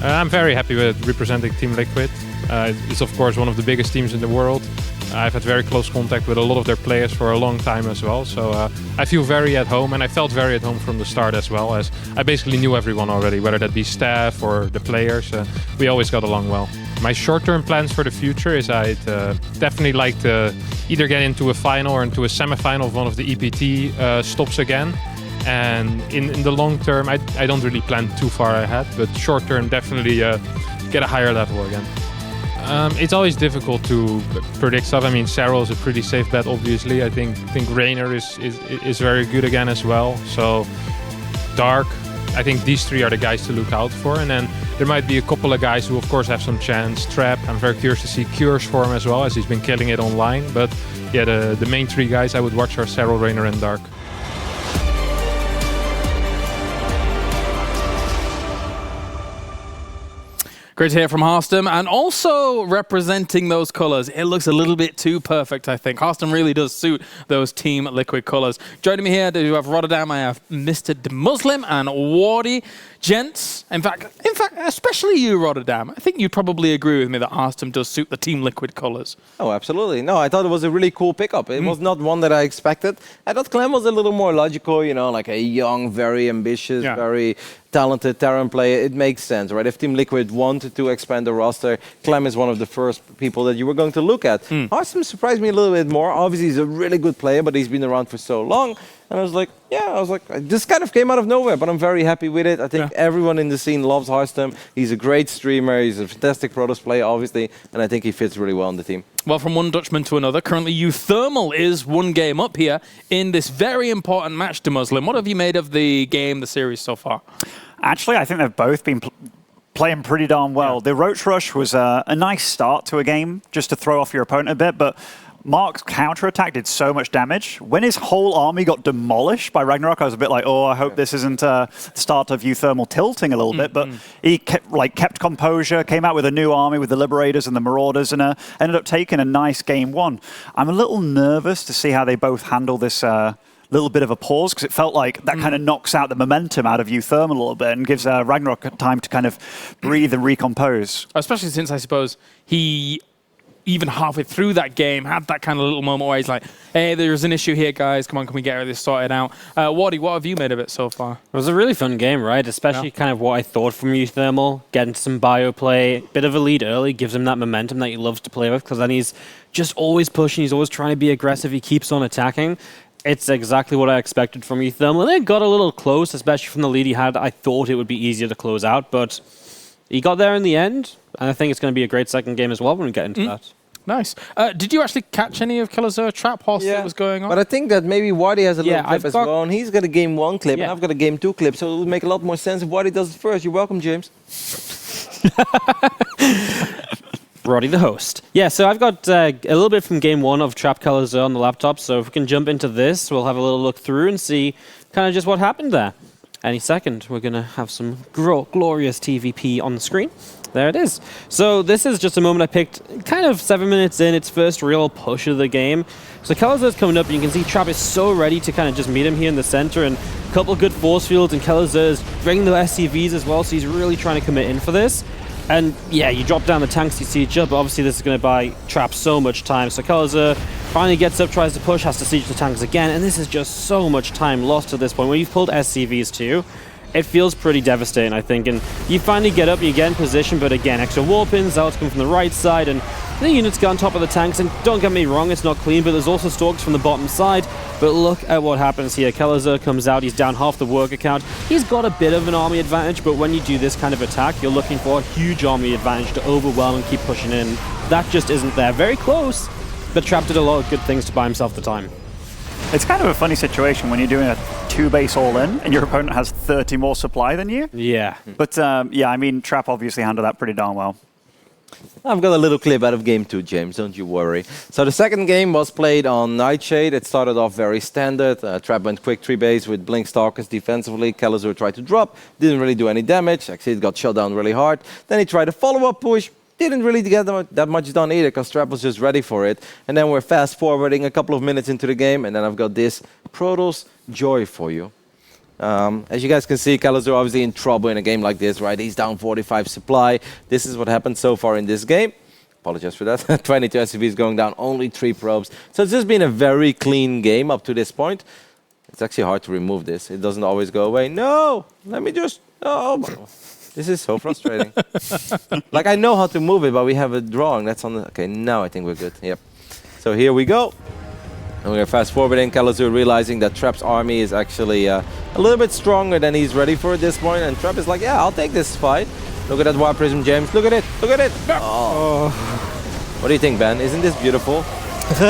I'm very happy with representing Team Liquid. It's of course one of the biggest teams in the world. I've had very close contact with a lot of their players for a long time as well. So I feel very at home, and I felt very at home from the start as well, as I basically knew everyone already, whether that be staff or the players. We always got along well. My short-term plans for the future is I'd definitely like to either get into a final or into a semi-final of one of the EPT stops again. And in the long term, I don't really plan too far ahead, but short term, definitely get a higher level again. It's always difficult to predict stuff. I mean, Serral is a pretty safe bet, obviously. I think Raynor is very good again as well. So Dark, I think these three are the guys to look out for. And then there might be a couple of guys who, of course, have some chance. Trap, I'm very curious to see Cure's form as well, as he's been killing it online. But yeah, the main three guys I would watch are Serral, Raynor, and Dark. Great to hear from Harstem, and also representing those colours. It looks a little bit too perfect, I think. Harstem really does suit those Team Liquid colours. Joining me here, do have Rotterdam, I have Mr. Muslim and Wardy. Gents, in fact, especially you, Rotterdam, I think you'd probably agree with me that Harstem does suit the Team Liquid colours. Oh, absolutely. No, I thought it was a really cool pickup. It was not one that I expected. I thought Clem was a little more logical, you know, like a young, very ambitious, very talented Terran player. It makes sense, right? If Team Liquid wanted to expand the roster, Clem is one of the first people that you were going to look at. Harstem surprised me a little bit more. Obviously, he's a really good player, but he's been around for so long. And I was like, this kind of came out of nowhere, but I'm very happy with it. I think everyone in the scene loves Harstem. He's a great streamer. He's a fantastic Protoss player, obviously, and I think he fits really well in the team. Well, from one Dutchman to another, currently uThermal is one game up here in this very important match to Muslim. What have you made of the game, the series so far? Actually, I think they've both been playing pretty darn well. The Roach Rush was a nice start to a game, just to throw off your opponent a bit, but Mark's counterattack did so much damage. When his whole army got demolished by Ragnarok, I was a bit like, oh, I hope this isn't the start of uThermal tilting a little bit. But he kept composure, came out with a new army with the Liberators and the Marauders, and ended up taking a nice game one. I'm a little nervous to see how they both handle this little bit of a pause, because it felt like that kind of knocks out the momentum out of uThermal a little bit and gives Ragnarok time to kind of breathe and recompose. Especially since I suppose he, even halfway through that game, had that kind of little moment where he's like, hey, there's an issue here, guys. Come on, can we get this sorted out? Wardy, what have you made of it so far? It was a really fun game, right? Especially kind of what I thought from uThermal. Getting some bio play, bit of a lead early, gives him that momentum that he loves to play with, because then he's just always pushing. He's always trying to be aggressive. He keeps on attacking. It's exactly what I expected from uThermal. And it got a little close, especially from the lead he had. I thought it would be easier to close out, but he got there in the end. And I think it's going to be a great second game as well when we get into that. Nice. Did you actually catch any of Killazur Trap Horse that was going on? But I think that maybe Wardy has a little clip as well, and he's got a game one clip, and I've got a game two clip, so it would make a lot more sense if Wardy does it first. You're welcome, James. Roddy the host. Yeah, so I've got a little bit from game one of Trap Killazur on the laptop, so if we can jump into this, we'll have a little look through and see kind of just what happened there. Any second, we're going to have some glorious TVP on the screen. There it is. So this is just a moment I picked kind of 7 minutes in, its first real push of the game. So Killazur's coming up, and you can see Trap is so ready to kind of just meet him here in the center, and a couple of good force fields, and Killazur is bringing the SCVs as well, so he's really trying to commit in for this. And yeah, you drop down the tanks, you siege up, but obviously this is going to buy Trap so much time. So Killazur finally gets up, tries to push, has to siege the tanks again, and this is just so much time lost at this point. When you've pulled SCVs too, it feels pretty devastating, I think. And you finally get up, you get in position, but again, extra warpins, zealots come from the right side, and The units get on top of the tanks, and don't get me wrong, it's not clean, but there's also stalks from the bottom side. But look at what happens here. Kelazur comes out, he's down half the worker count. He's got a bit of an army advantage, but when you do this kind of attack, you're looking for a huge army advantage to overwhelm and keep pushing in. That just isn't there. Very close, but Trap did a lot of good things to buy himself the time. It's kind of a funny situation when you're doing a 2-base all-in and your opponent has 30 more supply than you. Yeah. But yeah, I mean, Trap obviously handled that pretty darn well. I've got a little clip out of game 2, James, don't you worry. So the second game was played on Nightshade. It started off very standard. Trap went quick 3-base with Blink Stalkers defensively. Kelazur tried to drop, didn't really do any damage. Actually, it got shut down really hard. Then he tried a follow-up push. Didn't really get that much done either because Trap was just ready for it. And then we're fast-forwarding a couple of minutes into the game, and then I've got this Protoss Joy for you. As you guys can see, Kelazur obviously in trouble in a game like this, right? He's down 45 supply. This is what happened so far in this game. Apologize for that. 22 SCVs going down, only 3 probes. So it's just been a very clean game up to this point. It's actually hard to remove this. It doesn't always go away. No! Let me just... Oh, this is so frustrating. Like, I know how to move it, but we have a drawing. That's on the... Okay, now I think we're good. Yep. So here we go. And we're fast-forwarding. Kelazur realizing that Trap's army is actually a little bit stronger than he's ready for at this point. And Trap is like, yeah, I'll take this fight. Look at that War Prism, James. Look at it. Look at it. Oh. What do you think, Ben? Isn't this beautiful? No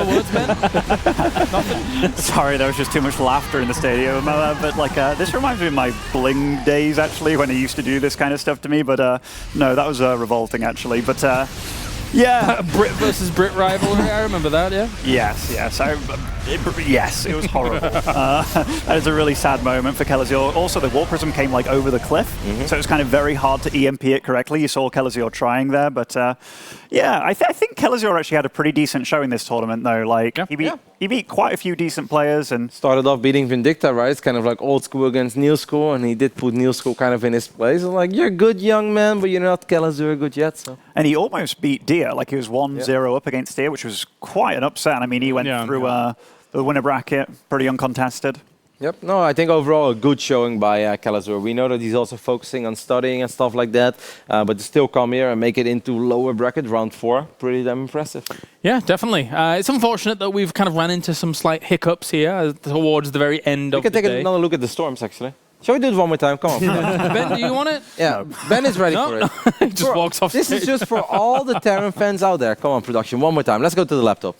words, man. Nothing. Sorry, there was just too much laughter in the stadium. But like, this reminds me of my Bling days, actually, when he used to do this kind of stuff to me. But no, that was revolting, actually. But yeah, Brit versus Brit rivalry. I remember that. Yeah. Yes, yes. Yes, it was horrible. That is a really sad moment for Kelazur. Also, the War Prism came like over the cliff, so it was kind of very hard to EMP it correctly. You saw Kelazur trying there, but yeah, I think Kelazur actually had a pretty decent showing this tournament, though. Like he beat quite a few decent players and started off beating Vindicta, right? It's kind of like old school against new school, and he did put new school kind of in his place. I'm like, you're good, young man, but you're not Kelazur good yet. So. And he almost beat Dia. Like he was 1-0 up against Dia, which was quite an upset. I mean, he went through the winner bracket, pretty uncontested. Yep. No, I think overall a good showing by Kelazur. We know that he's also focusing on studying and stuff like that, but to still come here and make it into lower bracket, round 4, pretty damn impressive. Yeah, definitely. It's unfortunate that we've kind of ran into some slight hiccups here towards the very end of the day. We can take another look at the storms, actually. Shall we do it one more time? Come on. Ben, do you want it? Yeah, Ben is ready for it. He just walks off This stage. is just for all the Terran fans out there. Come on, production, one more time. Let's go to the laptop.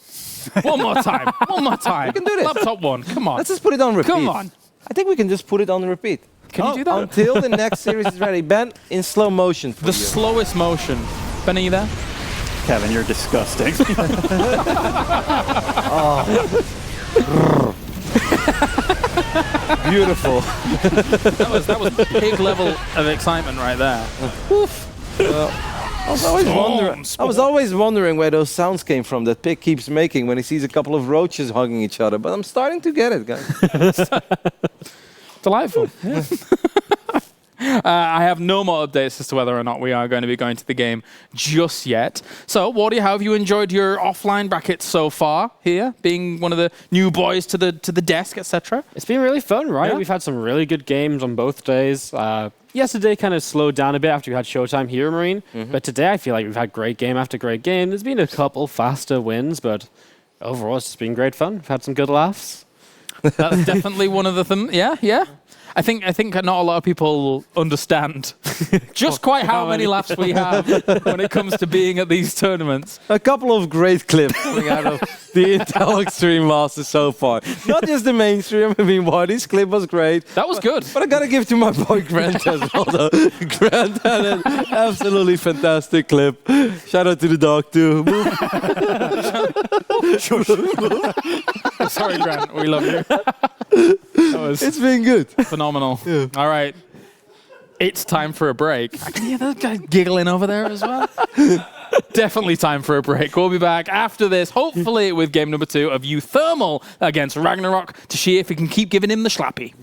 One more time. One more time. We can do this. Laptop one. Come on. Let's just put it on repeat. Come on. I think we can just put it on repeat. Can you do that? Until the next series is ready. Ben, in slow motion for the you. slowest motion. Ben, are you there? Kevin, you're disgusting. Beautiful. that was pig level of excitement right there. I was always wondering where those sounds came from that Pig keeps making when he sees a couple of roaches hugging each other, but I'm starting to get it, guys. Delightful. Yeah. I have no more updates as to whether or not we are going to be going to the game just yet. So, Wardy, how have you enjoyed your offline brackets so far here, being one of the new boys to the desk, etc.? It's been really fun, right? Yeah. We've had some really good games on both days. Yesterday kind of slowed down a bit after we had Showtime Hero Marine, but today I feel like we've had great game after great game. There's been a couple faster wins, but overall it's just been great fun. We've had some good laughs. That's definitely one of the things. Yeah. I think not a lot of people understand just quite how many laughs we have when it comes to being at these tournaments. A couple of great clips coming out of the Intel Extreme Masters so far. Not just the mainstream. I mean, Wardy's clip was great. That was good. But I gotta give to my boy Grant as well, though. Grant had an absolutely fantastic clip. Shout out to the dog, too. Sorry, Grant. We love you. It's been good. Phenomenal. Yeah. All right. It's time for a break. I can hear that guy giggling over there as well. Definitely time for a break. We'll be back after this, hopefully with game number 2 of uThermal against Ragnarok to see if we can keep giving him the slappy.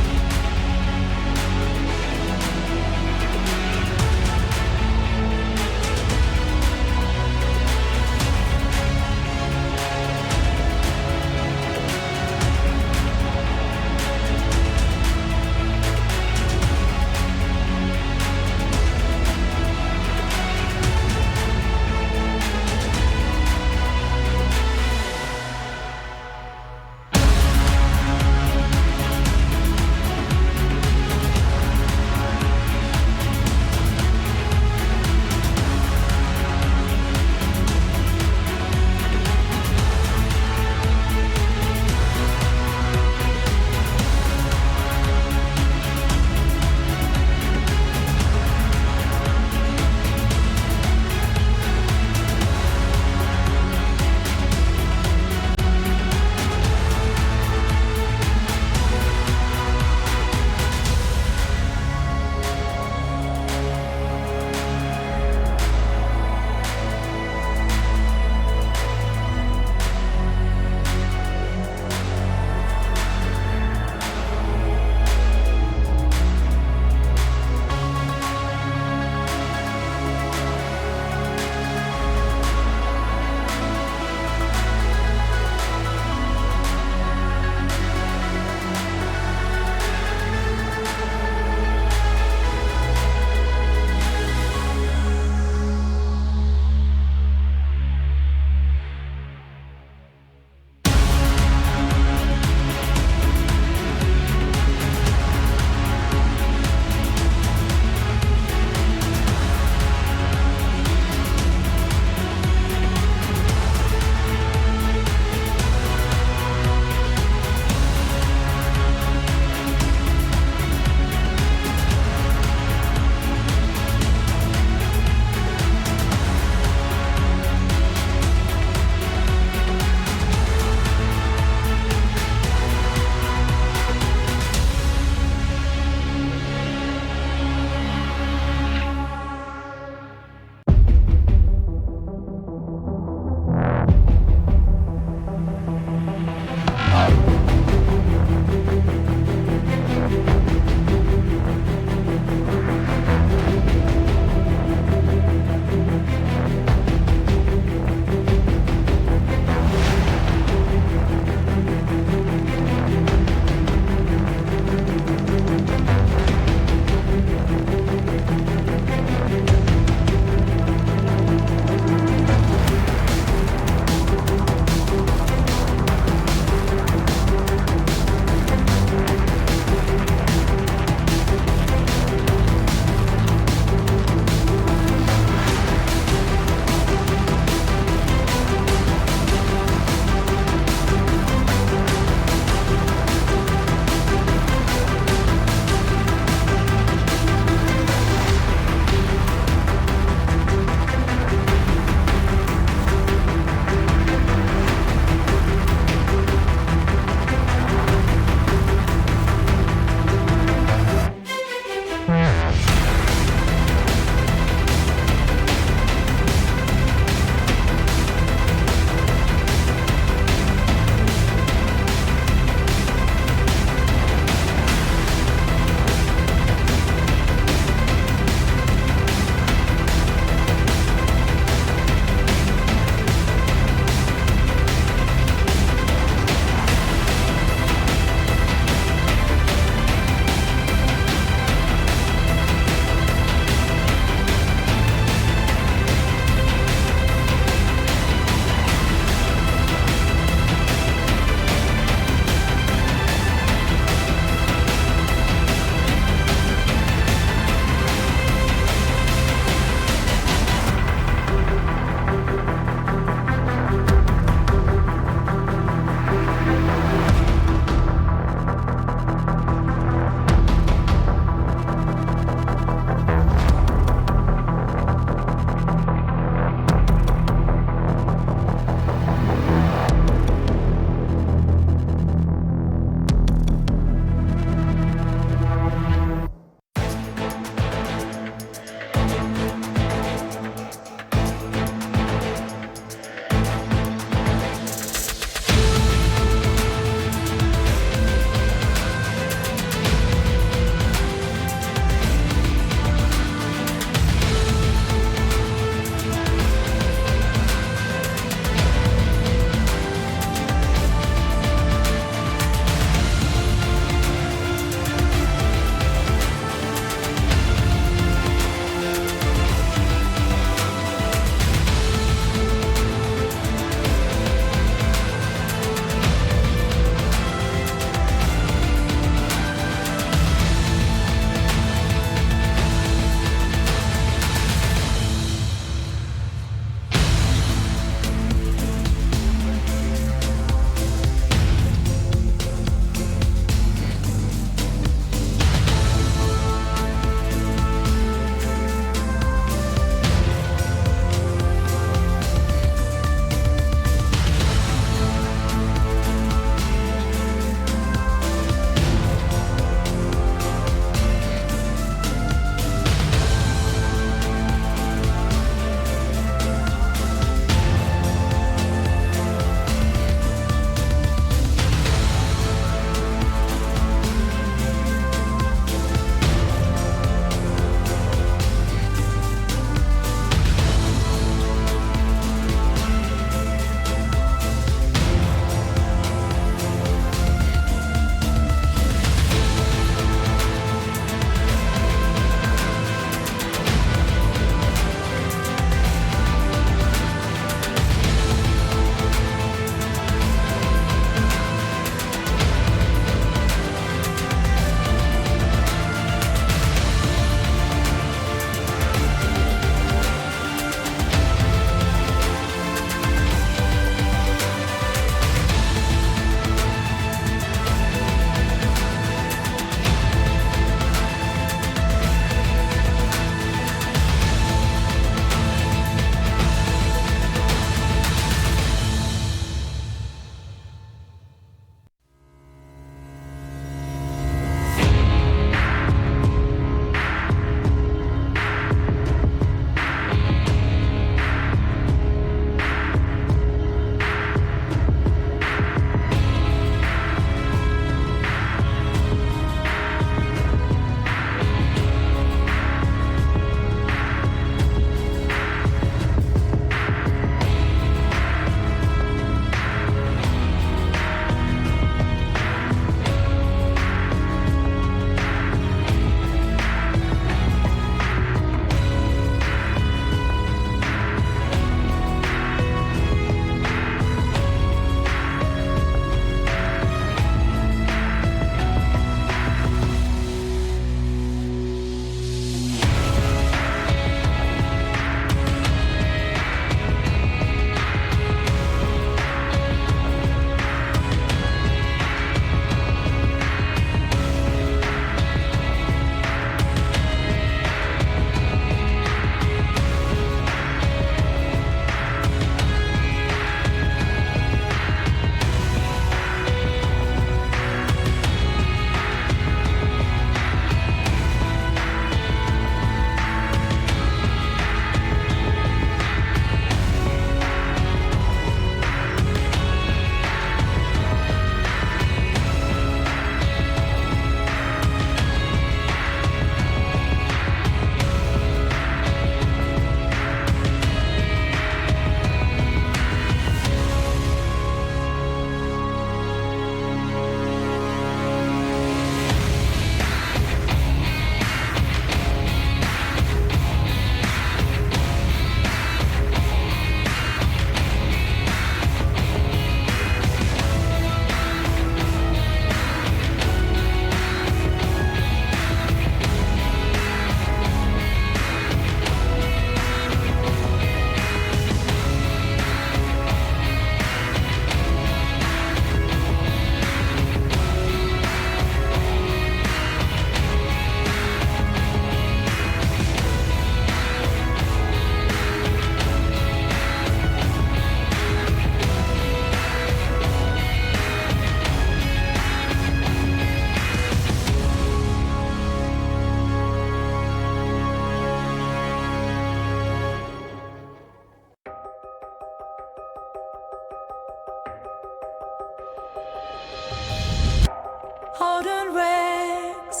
golden wrecks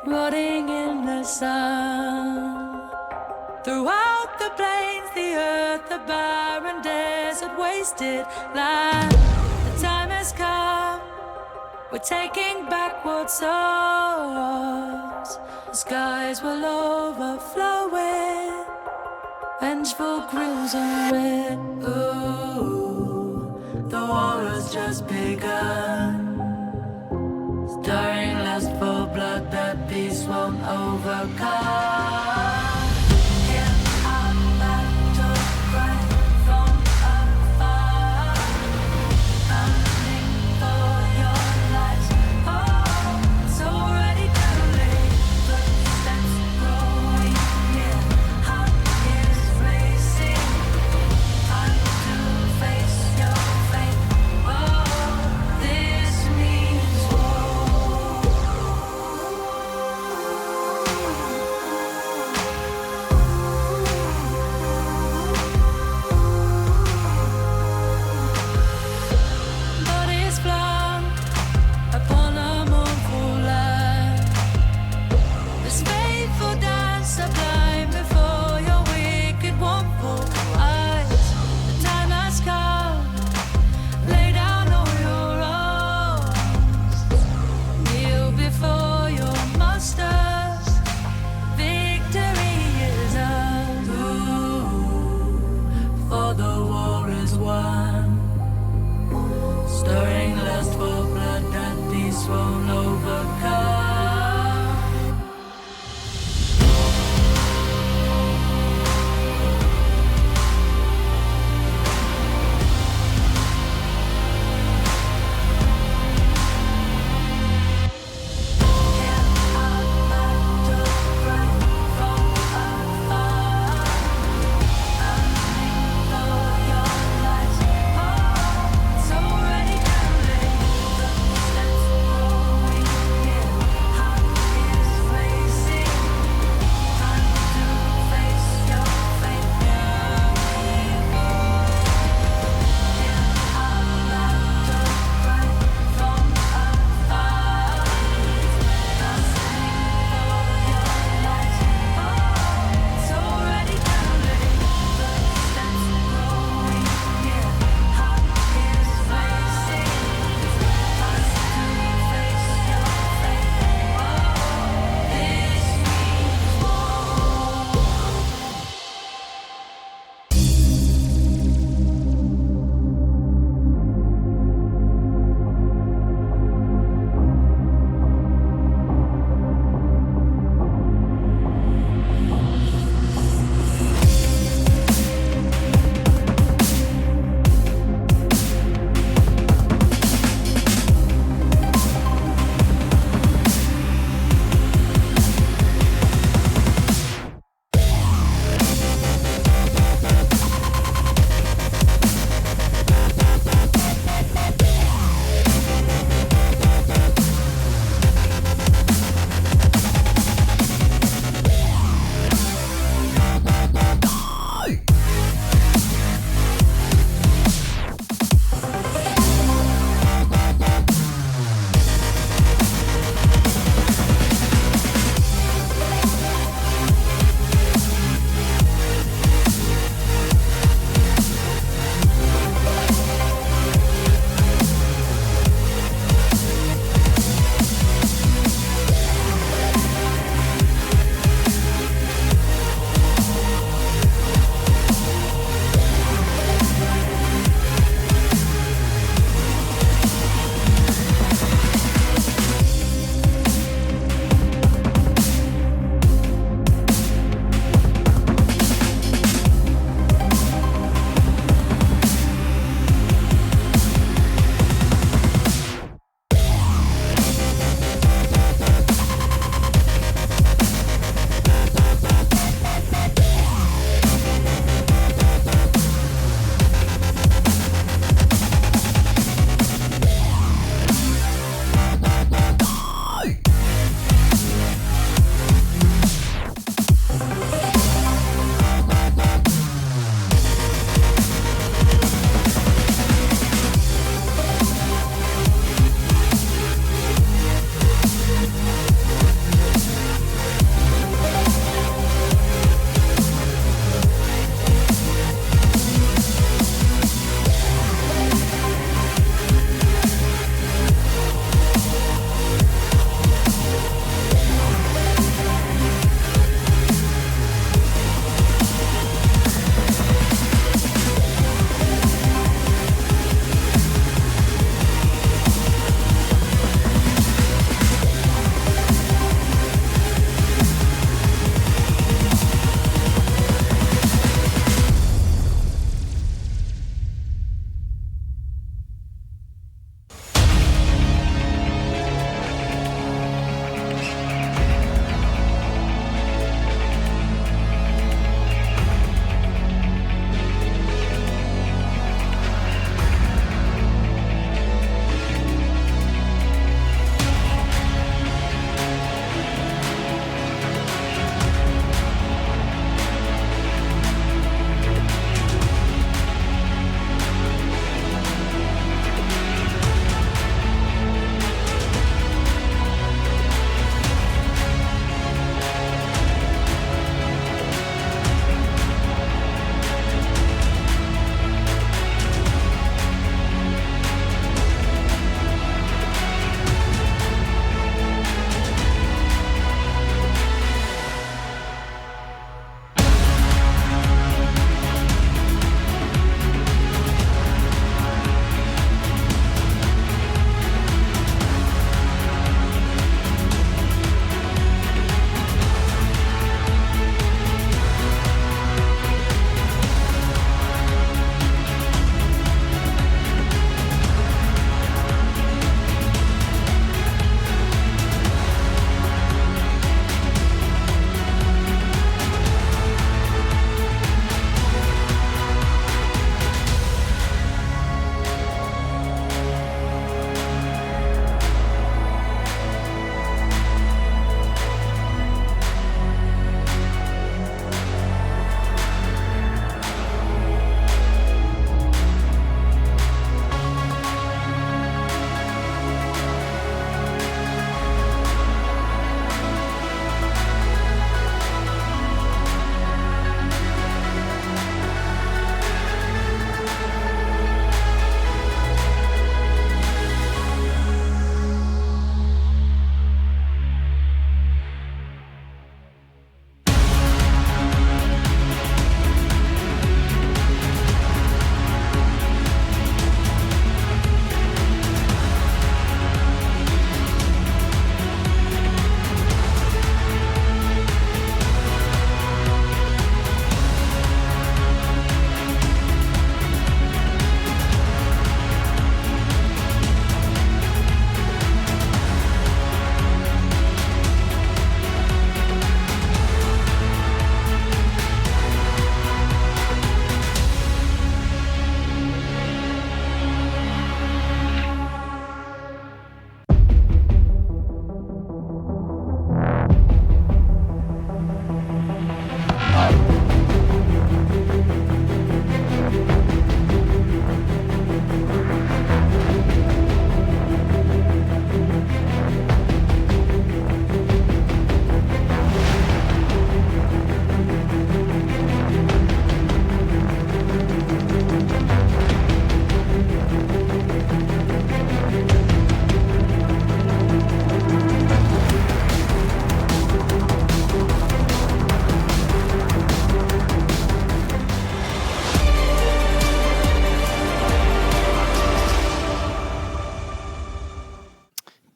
rotting in the sun. Throughout the plains, the earth, the barren desert, wasted land. The time has come, we're taking back what's ours. The skies will overflow with vengeful grills and red. Ooh, the war has just begun. Stirring lust for blood that peace won't overcome.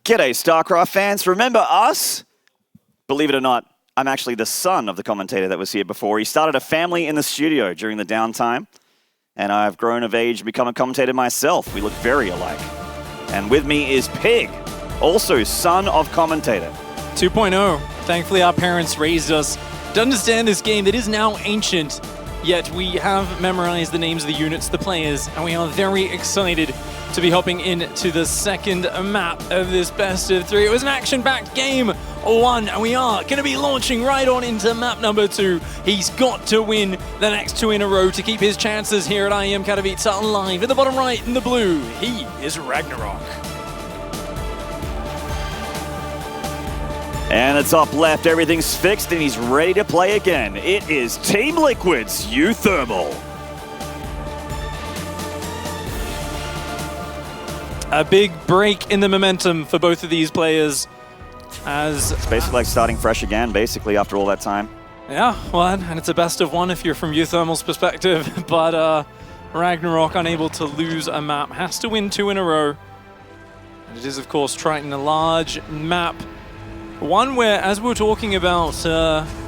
G'day, StarCraft fans. Remember us? Believe it or not, I'm actually the son of the commentator that was here before. He started a family in the studio during the downtime, and I've grown of age and become a commentator myself. We look very alike. And with me is Pig, also son of commentator. 2.0. Thankfully, our parents raised us to understand this game that is now ancient, yet we have memorized the names of the units, the players, and we are very excited to be hopping into the second map of this best of 3. It was an action-packed game 1, and we are going to be launching right on into map number 2. He's got to win the next 2 in a row to keep his chances here at IEM Katowice alive. In the bottom right in the blue, he is Ragnarok. And the top left, everything's fixed and he's ready to play again. It is Team Liquid's uThermal. A big break in the momentum for both of these players. As it's basically like starting fresh again, basically, after all that time. Yeah, well, and it's a best of 1 if you're from uThermal's perspective. But Ragnarok, unable to lose a map, has to win 2 in a row. And it is, of course, Triton, a large map. One where, as we were talking about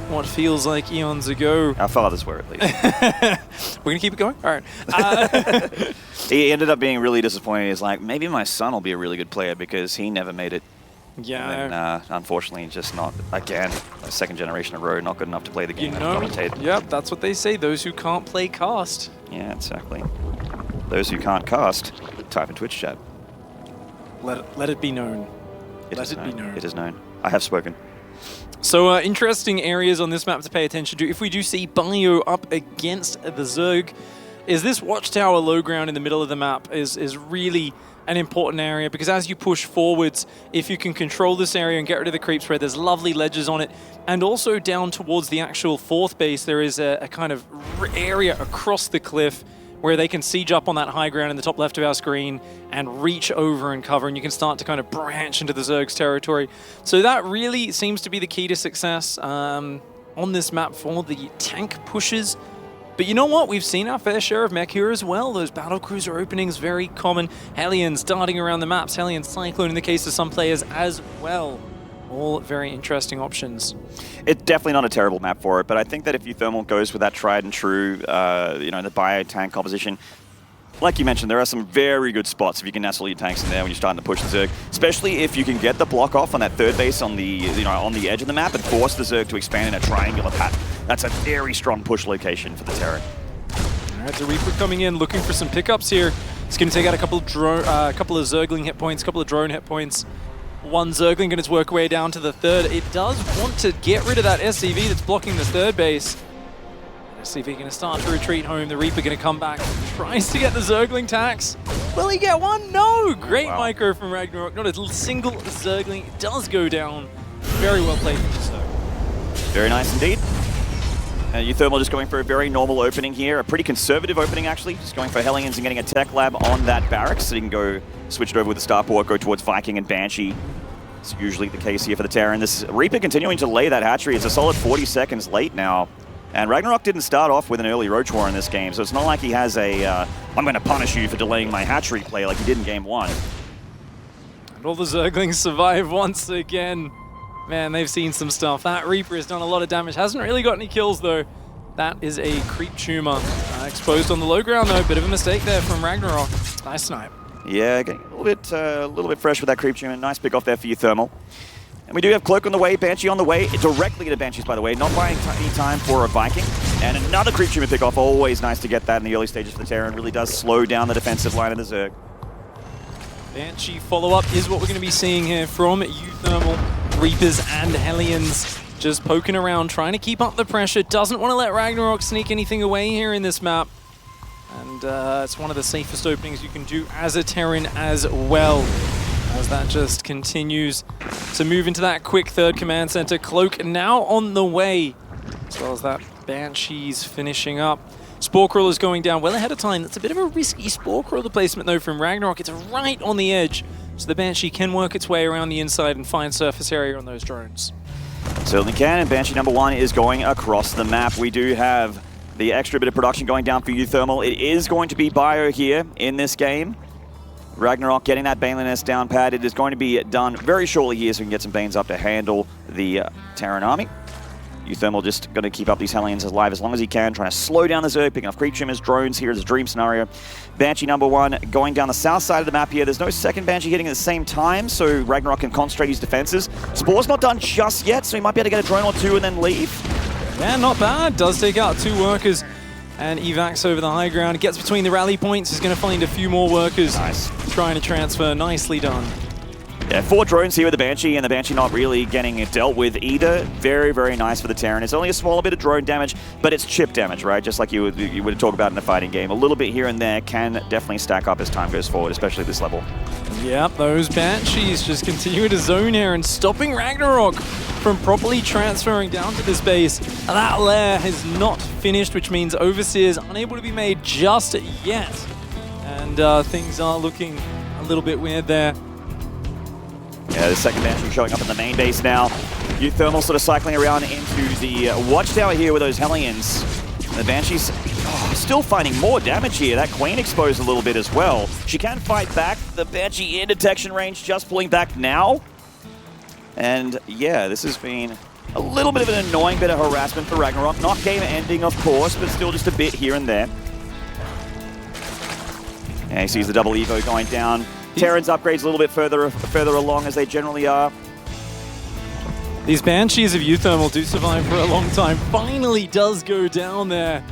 what feels like eons ago... Our fathers were, at least. We're going to keep it going? All right. He ended up being really disappointed. He's like, maybe my son will be a really good player because he never made it. Yeah. And unfortunately, just not, again, a second generation in a row, not good enough to play the game and commentate. Yep, that's what they say. Those who can't play cast. Yeah, exactly. Those who can't cast, type in Twitch chat. Let it be known. Let it be known. It is known. I have spoken. So interesting areas on this map to pay attention to. If we do see Bio up against the Zerg, is this watchtower low ground in the middle of the map is really an important area, because as you push forwards, if you can control this area and get rid of the creep spread, there's lovely ledges on it. And also down towards the actual 4th base, there is a kind of area across the cliff where they can siege up on that high ground in the top left of our screen and reach over and cover, and you can start to kind of branch into the Zerg's territory. So that really seems to be the key to success on this map for the tank pushes. But you know what? We've seen our fair share of mech here as well. Those battlecruiser openings, very common. Hellions darting around the maps. Hellion Cyclone in the case of some players as well. All very interesting options. It's definitely not a terrible map for it, but I think that if uThermal goes with that tried and true, the bio-tank composition, like you mentioned, there are some very good spots if you can nestle your tanks in there when you're starting to push the Zerg, especially if you can get the block off on that 3rd base on the on the edge of the map and force the Zerg to expand in a triangular pattern. That's a very strong push location for the Terran. All right, the Reaper coming in, looking for some pickups here. It's going to take out a couple of Zergling hit points, a couple of drone hit points. One Zergling going to work way down to the 3rd. It does want to get rid of that SCV that's blocking the 3rd base. SCV going to start to retreat home. The Reaper going to come back. Tries to get the Zergling tax. Will he get one? No! Great micro from Ragnarok. Not a single Zergling. It does go down. Very well played from the Zerg. Very nice indeed. uThermal just going for a very normal opening here. A pretty conservative opening, actually. Just going for Hellions and getting a tech lab on that barracks so you can go switch it over with the Starport, go towards Viking and Banshee. It's usually the case here for the Terran. This Reaper continuing to lay that hatchery. It's a solid 40 seconds late now. And Ragnarok didn't start off with an early Roach War in this game, so it's not like he has a, I'm going to punish you for delaying my hatchery play like he did in game 1. And all the Zerglings survive once again. Man, they've seen some stuff. That Reaper has done a lot of damage. Hasn't really got any kills, though. That is a creep tumor. Exposed on the low ground, though. Bit of a mistake there from Ragnarok. Nice snipe. Yeah, getting a little bit fresh with that creep tumor. Nice pick off there for uThermal. And we do have Cloak on the way, Banshee on the way, directly into Banshees, by the way, not buying any time for a Viking. And another creep tumor pick off. Always nice to get that in the early stages for the Terran. Really does slow down the defensive line of the Zerg. Banshee follow-up is what we're going to be seeing here from uThermal. Reapers and Hellions just poking around, trying to keep up the pressure. Doesn't want to let Ragnarok sneak anything away here in this map. And it's one of the safest openings you can do as a Terran as well. As that just continues to move into that quick 3rd command center. Cloak now on the way, as well as that Banshees finishing up. Spore Crawler's going down well ahead of time. That's a bit of a risky Spore Crawler placement, though, from Ragnarok. It's right on the edge, so the Banshee can work its way around the inside and find surface area on those drones. Certainly can, and Banshee number 1 is going across the map. We do have the extra bit of production going down for uThermal. It is going to be Bio here in this game. Ragnarok getting that Baneling nest down pad. It is going to be done very shortly here, so we can get some Banes up to handle the Terran army. uThermal just going to keep up these Hellions alive as long as he can, trying to slow down the Zerg, picking off creep trimmers, drones here as a dream scenario. Banshee #1 going down the south side of the map here. There's no second Banshee hitting at the same time, so Ragnarok can concentrate his defenses. Spore's not done just yet, so he might be able to get a drone or two and then leave. Yeah, not bad. Does take out 2 workers and evacs over the high ground. Gets between the rally points. Is going to find a few more workers. Nice. Trying to transfer. Nicely done. Yeah, 4 drones here with the Banshee, and the Banshee not really getting dealt with either. Very, very nice for the Terran. It's only a smaller bit of drone damage, but it's chip damage, right? Just like you would talk about in a fighting game. A little bit here and there can definitely stack up as time goes forward, especially at this level. Yep, those Banshees just continue to zone here and stopping Ragnarok from properly transferring down to this base. That lair is not finished, which means Overseer's unable to be made just yet. And things are looking a little bit weird there. Yeah, the second Banshee showing up in the main base now. uThermal sort of cycling around into the watchtower here with those Hellions. The Banshee's still finding more damage here. That Queen exposed a little bit as well. She can fight back. The Banshee in detection range, just pulling back now. And yeah, this has been a little bit of an annoying bit of harassment for Ragnarok. Not game ending, of course, but still just a bit here and there. Yeah, he sees the double Evo going down. Terran's upgrades a little bit further along as they generally are. These Banshees of uThermal do survive for a long time. Finally does go down there,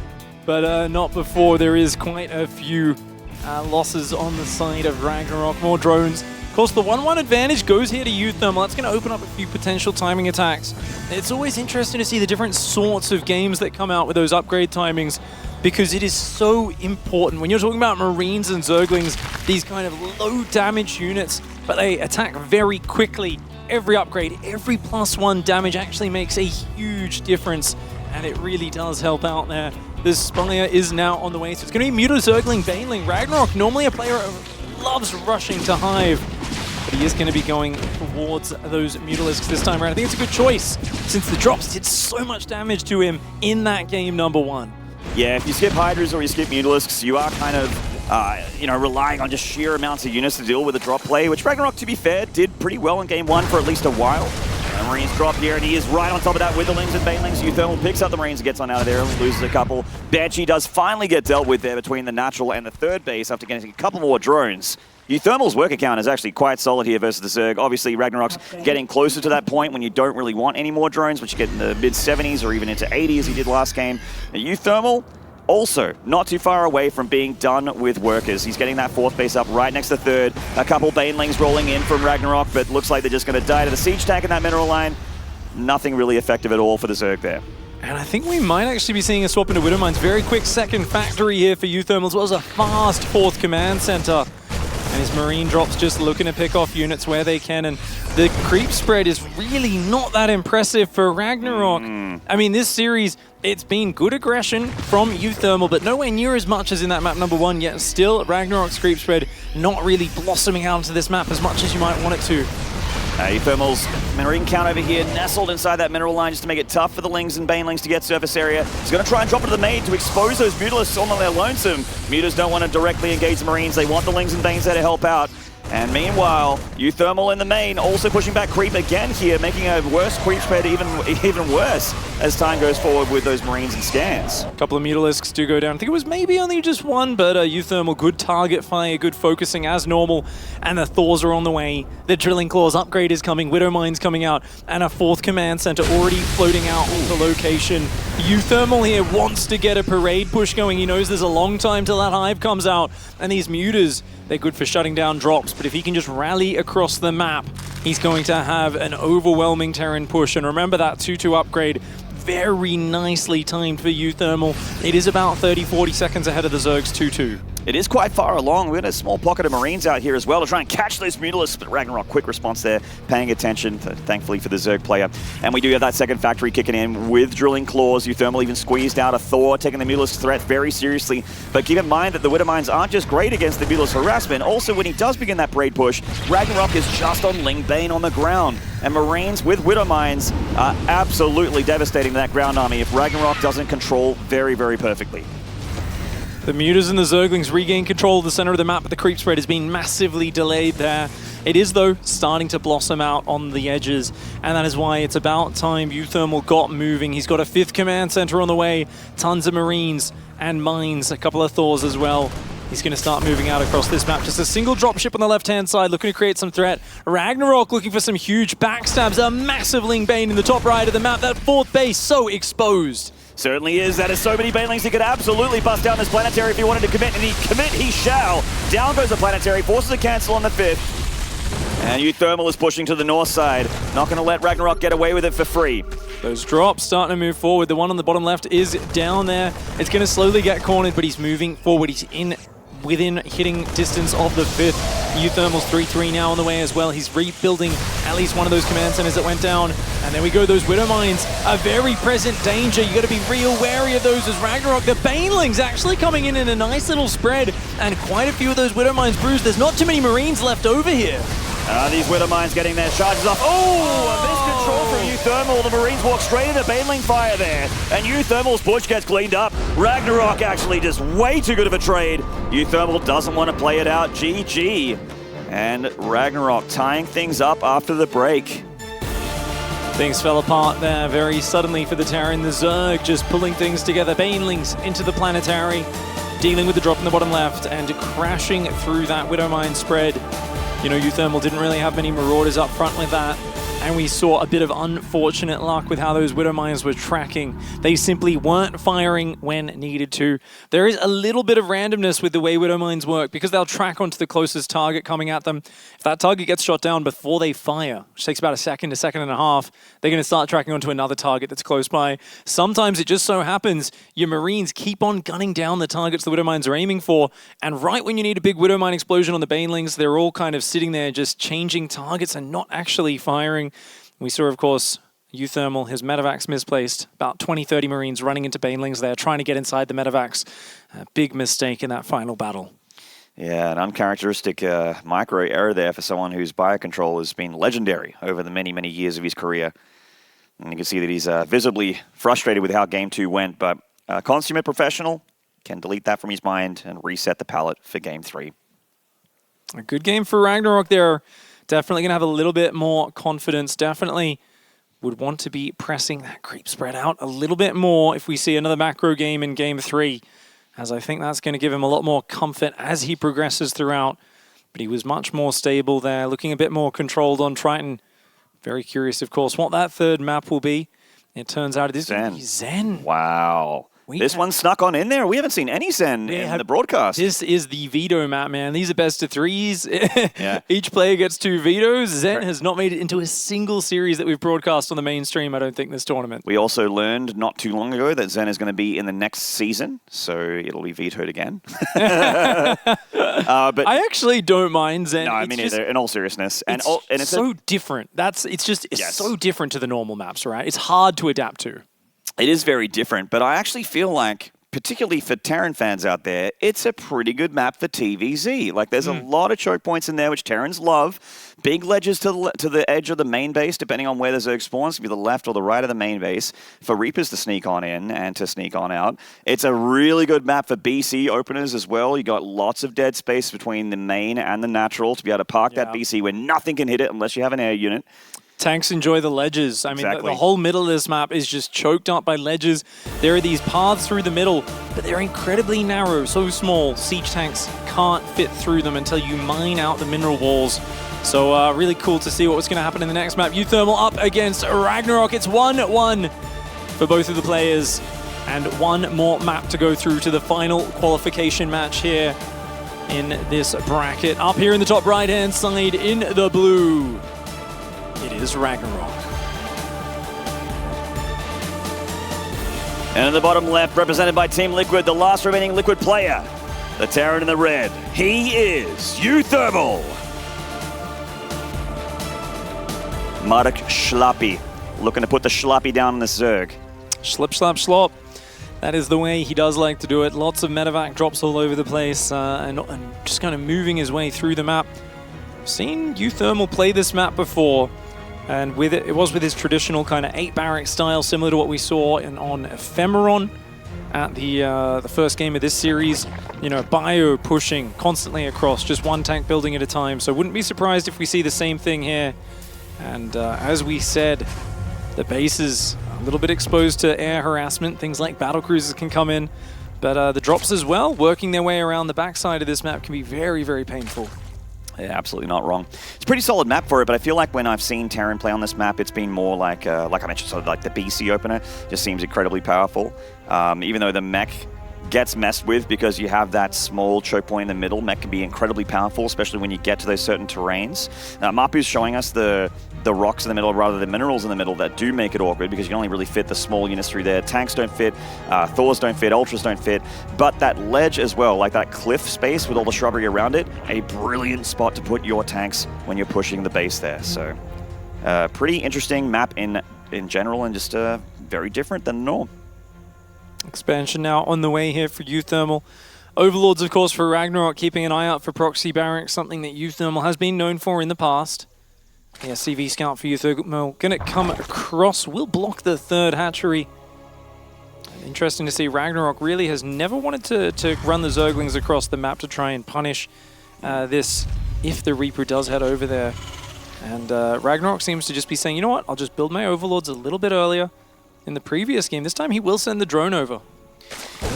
but not before. There is quite a few losses on the side of Ragnarok. More drones. Of course, the 1-1 advantage goes here to uThermal. That's going to open up a few potential timing attacks. It's always interesting to see the different sorts of games that come out with those upgrade timings, because it is so important. When you're talking about Marines and Zerglings, these kind of low damage units, but they attack very quickly. Every upgrade, every +1 damage actually makes a huge difference, and it really does help out there. The Spire is now on the way, so it's going to be Muto, Zergling, Baneling. Ragnarok, normally a player who loves rushing to Hive, but he is going to be going towards those Mutalisks this time around. I think it's a good choice, since the drops did so much damage to him in that game #1. Yeah, if you skip Hydras or you skip Mutalisks, you are kind of, relying on just sheer amounts of units to deal with the drop play, which Ragnarok, to be fair, did pretty well in game 1 for at least a while. And Marines drop here, and he is right on top of that with the Lings and Banelings. uThermal picks up the Marines and gets on out of there, only loses a couple. Banshee does finally get dealt with there between the natural and the third base after getting a couple more drones. uThermal's worker count is actually quite solid here versus the Zerg. Obviously, Ragnarok's getting closer to that point when you don't really want any more drones, which you get in the mid-70s or even into 80 as he did last game. uThermal, also not too far away from being done with workers. He's getting that 4th base up right next to 3rd. A couple Banelings rolling in from Ragnarok, but looks like they're just going to die to the siege tank in that mineral line. Nothing really effective at all for the Zerg there. And I think we might actually be seeing a swap into Widowmines. Very quick second factory here for uThermal, as well as a fast 4th command center. And his Marine drops just looking to pick off units where they can. And the creep spread is really not that impressive for Ragnarok. I mean, this series, it's been good aggression from uThermal, but nowhere near as much as in that map #1, yet still Ragnarok's creep spread not really blossoming out into this map as much as you might want it to. uThermal's Marine count over here, nestled inside that mineral line just to make it tough for the Lings and Banelings to get surface area. He's going to try and drop it to the main to expose those Mutalisks on their lonesome. Mutas don't want to directly engage the Marines. They want the Lings and Banes there to help out. And meanwhile, uThermal in the main also pushing back creep again here, making a worse creep spread even worse as time goes forward with those Marines and scans. A couple of Mutalisks do go down. I think it was maybe only just one, but uThermal, good target fire, good focusing as normal. And the Thors are on the way. The Drilling Claws upgrade is coming, Widowmines coming out, and a 4th command center already floating out of the location. uThermal here wants to get a parade push going. He knows there's a long time till that Hive comes out. And these Mutas, they're good for shutting down drops, but if he can just rally across the map, he's going to have an overwhelming Terran push. And remember that 2-2 upgrade, very nicely timed for uThermal. It is about 30-40 seconds ahead of the Zerg's 2-2. It is quite far along. We've got a small pocket of Marines out here as well to try and catch those Mutalisks, but Ragnarok, quick response there, paying attention, thankfully for the Zerg player. And we do have that second factory kicking in with Drilling Claws. uThermal even squeezed out a Thor, taking the Mutalisk threat very seriously. But keep in mind that the Widowmines aren't just great against the Mutalisk harassment. Also, when he does begin that parade push, Ragnarok is just on Ling Bane on the ground. And Marines with Widowmines are absolutely devastating that ground army if Ragnarok doesn't control very, very perfectly. The Mutas and the Zerglings regain control of the center of the map, but the creep spread has been massively delayed there. It is, though, starting to blossom out on the edges, and that is why it's about time uThermal got moving. He's got a 5th command center on the way, tons of Marines and mines, a couple of Thors as well. He's going to start moving out across this map. Just a single dropship on the left-hand side, looking to create some threat. Ragnarok looking for some huge backstabs. A massive Ling Bane in the top right of the map. That 4th base so exposed. Certainly is. That is so many Banelings. He could absolutely bust down this planetary if he wanted to commit, and he shall. Down goes the planetary, forces a cancel on the 5th. And uThermal is pushing to the north side. Not going to let Ragnarok get away with it for free. Those drops starting to move forward. The one on the bottom left is down there. It's going to slowly get cornered, but he's moving forward. He's within hitting distance of the 5th. uThermal's 3-3 now on the way as well. He's rebuilding at least one of those command centers that went down. And there we go, those Widow Mines, a very present danger. You got to be real wary of those as Ragnarok. The Banelings actually coming in a nice little spread, and quite a few of those Widow Mines bruised. There's not too many Marines left over here. These Widow Mines getting their charges off. Oh, a miscontrol from uThermal. The Marines walk straight into Baneling fire there. And uThermal's push gets cleaned up. Ragnarok actually just way too good of a trade. uThermal doesn't want to play it out. GG. And Ragnarok tying things up after the break. Things fell apart there very suddenly for the Terran. The Zerg just pulling things together. Banelings into the planetary, dealing with the drop in the bottom left and crashing through that Widow Mine spread. You know, uThermal didn't really have many Marauders up front with that, and we saw a bit of unfortunate luck with how those Widow Mines were tracking. They simply weren't firing when needed to. There is a little bit of randomness with the way Widow Mines work because they'll track onto the closest target coming at them. If that target gets shot down before they fire, which takes about a second and a half, they're going to start tracking onto another target that's close by. Sometimes it just so happens your Marines keep on gunning down the targets the Widow Mines are aiming for, and right when you need a big Widow Mine explosion on the Banelings, they're all kind of sitting there just changing targets and not actually firing. We saw, of course, uThermal, his medevacs misplaced. About 20-30 Marines running into Banelings there, trying to get inside the medevacs. A big mistake in that final battle. Yeah, an uncharacteristic micro error there for someone whose biocontrol has been legendary over the many, many years of his career. And you can see that he's visibly frustrated with how Game 2 went, but a consummate professional can delete that from his mind and reset the palette for Game 3. A good game for Ragnarok there. Definitely going to have a little bit more confidence. Definitely would want to be pressing that creep spread out a little bit more if we see another macro game in Game 3, as I think that's going to give him a lot more comfort as he progresses throughout. But he was much more stable there, looking a bit more controlled on Triton. Very curious, of course, what that third map will be. It turns out it is Zen. Wow. This one snuck on in there. We haven't seen any Zen in the broadcast. This is the veto map, man. These are best of threes. Yeah. Each player gets 2 vetoes. Zen has not made it into a single series that we've broadcast on the mainstream, I don't think, this tournament. We also learned not too long ago that Zen is going to be in the next season, so it'll be vetoed again. But I actually don't mind Zen. No, I mean, in all seriousness. It's so different. It's so different to the normal maps, right? It's hard to adapt to. It is very different, but I actually feel like, particularly for Terran fans out there, it's a pretty good map for TVZ. Like, there's a lot of choke points in there, which Terrans love. Big ledges to the edge of the main base, depending on where the Zerg spawns, to be the left or the right of the main base, for Reapers to sneak on in and to sneak on out. It's a really good map for BC openers as well. You got lots of dead space between the main and the natural to be able to park that BC where nothing can hit it unless you have an air unit. Tanks enjoy the ledges. I mean, the whole middle of this map is just choked up by ledges. There are these paths through the middle, but they're incredibly narrow, so small. Siege tanks can't fit through them until you mine out the mineral walls. So really cool to see what's going to happen in the next map. uThermal up against Ragnarok. It's 1-1 for both of the players. And one more map to go through to the final qualification match here in this bracket. Up here in the top right-hand side in the blue, it is Ragnarok. And in the bottom left, represented by Team Liquid, the last remaining Liquid player, the Terran in the red. He is uThermal. Marek Schlappy, looking to put the Schlappy down on the Zerg. Schlip, slap, slop. That is the way he does like to do it. Lots of medevac drops all over the place and just kind of moving his way through the map. I've seen uThermal play this map before. And with it was with his traditional kind of 8 barrack style, similar to what we saw on Ephemeron. at the first game of this series. You know, Bio pushing constantly across, just one tank building at a time. So wouldn't be surprised if we see the same thing here. And as we said, the base is a little bit exposed to air harassment. Things like battle cruisers can come in. But the drops as well, working their way around the backside of this map can be very, very painful. Yeah, absolutely not wrong. It's a pretty solid map for it, but I feel like when I've seen Terran play on this map, it's been more like I mentioned, sort of like the BC opener. Just seems incredibly powerful. Even though the mech gets messed with because you have that small choke point in the middle, mech can be incredibly powerful, especially when you get to those certain terrains. Mapu's showing us the rocks in the middle, or rather the minerals in the middle, that do make it awkward because you can only really fit the small units through there. Tanks don't fit, Thors don't fit, Ultras don't fit, but that ledge as well, like that cliff space with all the shrubbery around it, a brilliant spot to put your tanks when you're pushing the base there. So pretty interesting map in general, and just very different than norm. Expansion now on the way here for uThermal. Overlords, of course, for Ragnarok, keeping an eye out for proxy barracks, something that uThermal has been known for in the past. Yeah, CV Scout for uThermal gonna come across, will block the third hatchery. Interesting to see, Ragnarok really has never wanted to run the Zerglings across the map to try and punish this if the Reaper does head over there. And Ragnarok seems to just be saying, you know what, I'll just build my Overlords a little bit earlier. In the previous game, this time he will send the drone over.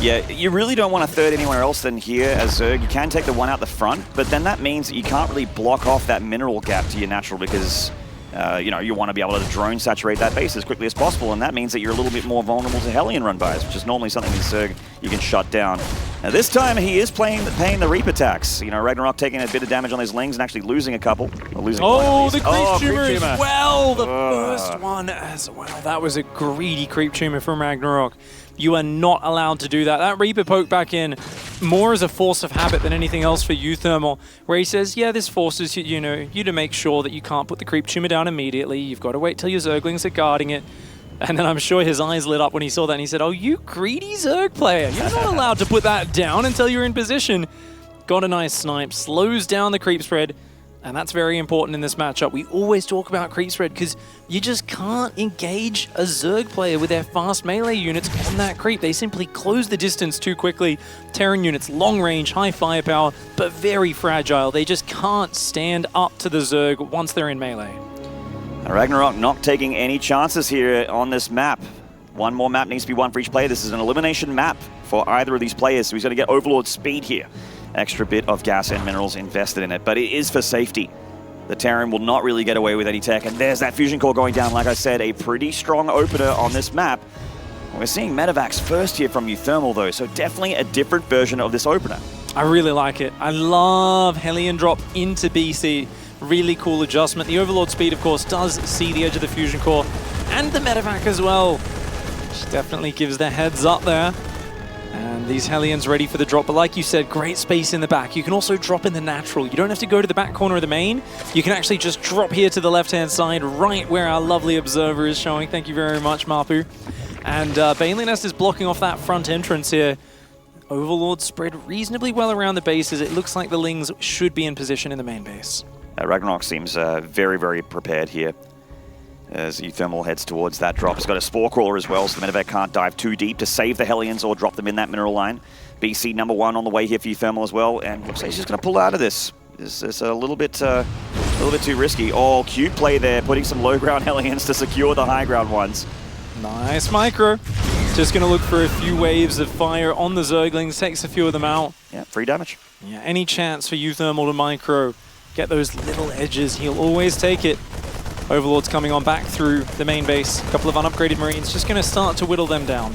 Yeah, you really don't want a third anywhere else than here as Zerg. You can take the one out the front, but then that means that you can't really block off that mineral gap to your natural because, you know, you want to be able to drone saturate that base as quickly as possible, and that means that you're a little bit more vulnerable to Hellion run-bys, which is normally something with Zerg you can shut down. Now this time he is paying the Reaper tax. You know, Ragnarok taking a bit of damage on his Lings and actually losing a couple. Or losing one the creep tumor as well! The first one as well. That was a greedy creep tumor from Ragnarok. You are not allowed to do that. That Reaper poke back in more as a force of habit than anything else for uThermal, where he says, yeah, this forces you to make sure that you can't put the creep tumor down immediately. You've got to wait till your Zerglings are guarding it. And then I'm sure his eyes lit up when he saw that and he said, oh, you greedy Zerg player, you're not allowed to put that down until you're in position. Got a nice snipe, slows down the creep spread, and that's very important in this matchup. We always talk about creep spread because you just can't engage a Zerg player with their fast melee units on that creep. They simply close the distance too quickly. Terran units, long range, high firepower, but very fragile. They just can't stand up to the Zerg once they're in melee. Ragnarok not taking any chances here on this map. One more map needs to be won for each player. This is an elimination map for either of these players, so he's going to get Overlord speed here. Extra bit of gas and minerals invested in it, but it is for safety. The Terran will not really get away with any tech, and there's that fusion core going down. Like I said, a pretty strong opener on this map. We're seeing Medivacs first here from uThermal though, so definitely a different version of this opener. I really like it. I love Hellion drop into BC. Really cool adjustment. The Overlord speed, of course, does see the edge of the fusion core, and the Medivac as well. Which definitely gives the heads up there. And these Hellions ready for the drop, but like you said, great space in the back. You can also drop in the natural. You don't have to go to the back corner of the main. You can actually just drop here to the left-hand side, right where our lovely observer is showing. Thank you very much, Mapu. And Baneley Nest is blocking off that front entrance here. Overlord spread reasonably well around the bases. It looks like the Lings should be in position in the main base. Ragnarok seems very, very prepared here as uThermal heads towards that drop. He's got a Spore Crawler as well, so the Medivac can't dive too deep to save the Hellions or drop them in that mineral line. BC #1 on the way here for uThermal as well, and looks like he's just going to pull out of this. It's a little bit too risky. Oh, cute play there, putting some low ground Hellions to secure the high ground ones. Nice micro. Just going to look for a few waves of fire on the Zerglings, takes a few of them out. Yeah, free damage. Yeah, any chance for uThermal to micro, get those little edges, he'll always take it. Overlord's coming on back through the main base. A couple of unupgraded Marines, just going to start to whittle them down.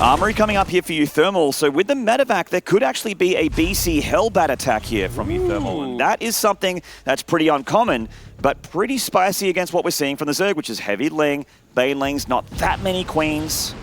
Armory coming up here for uThermal. So with the Medivac, there could actually be a BC Hellbat attack here from uThermal. And that is something that's pretty uncommon, but pretty spicy against what we're seeing from the Zerg, which is heavy Ling, Banelings, not that many Queens.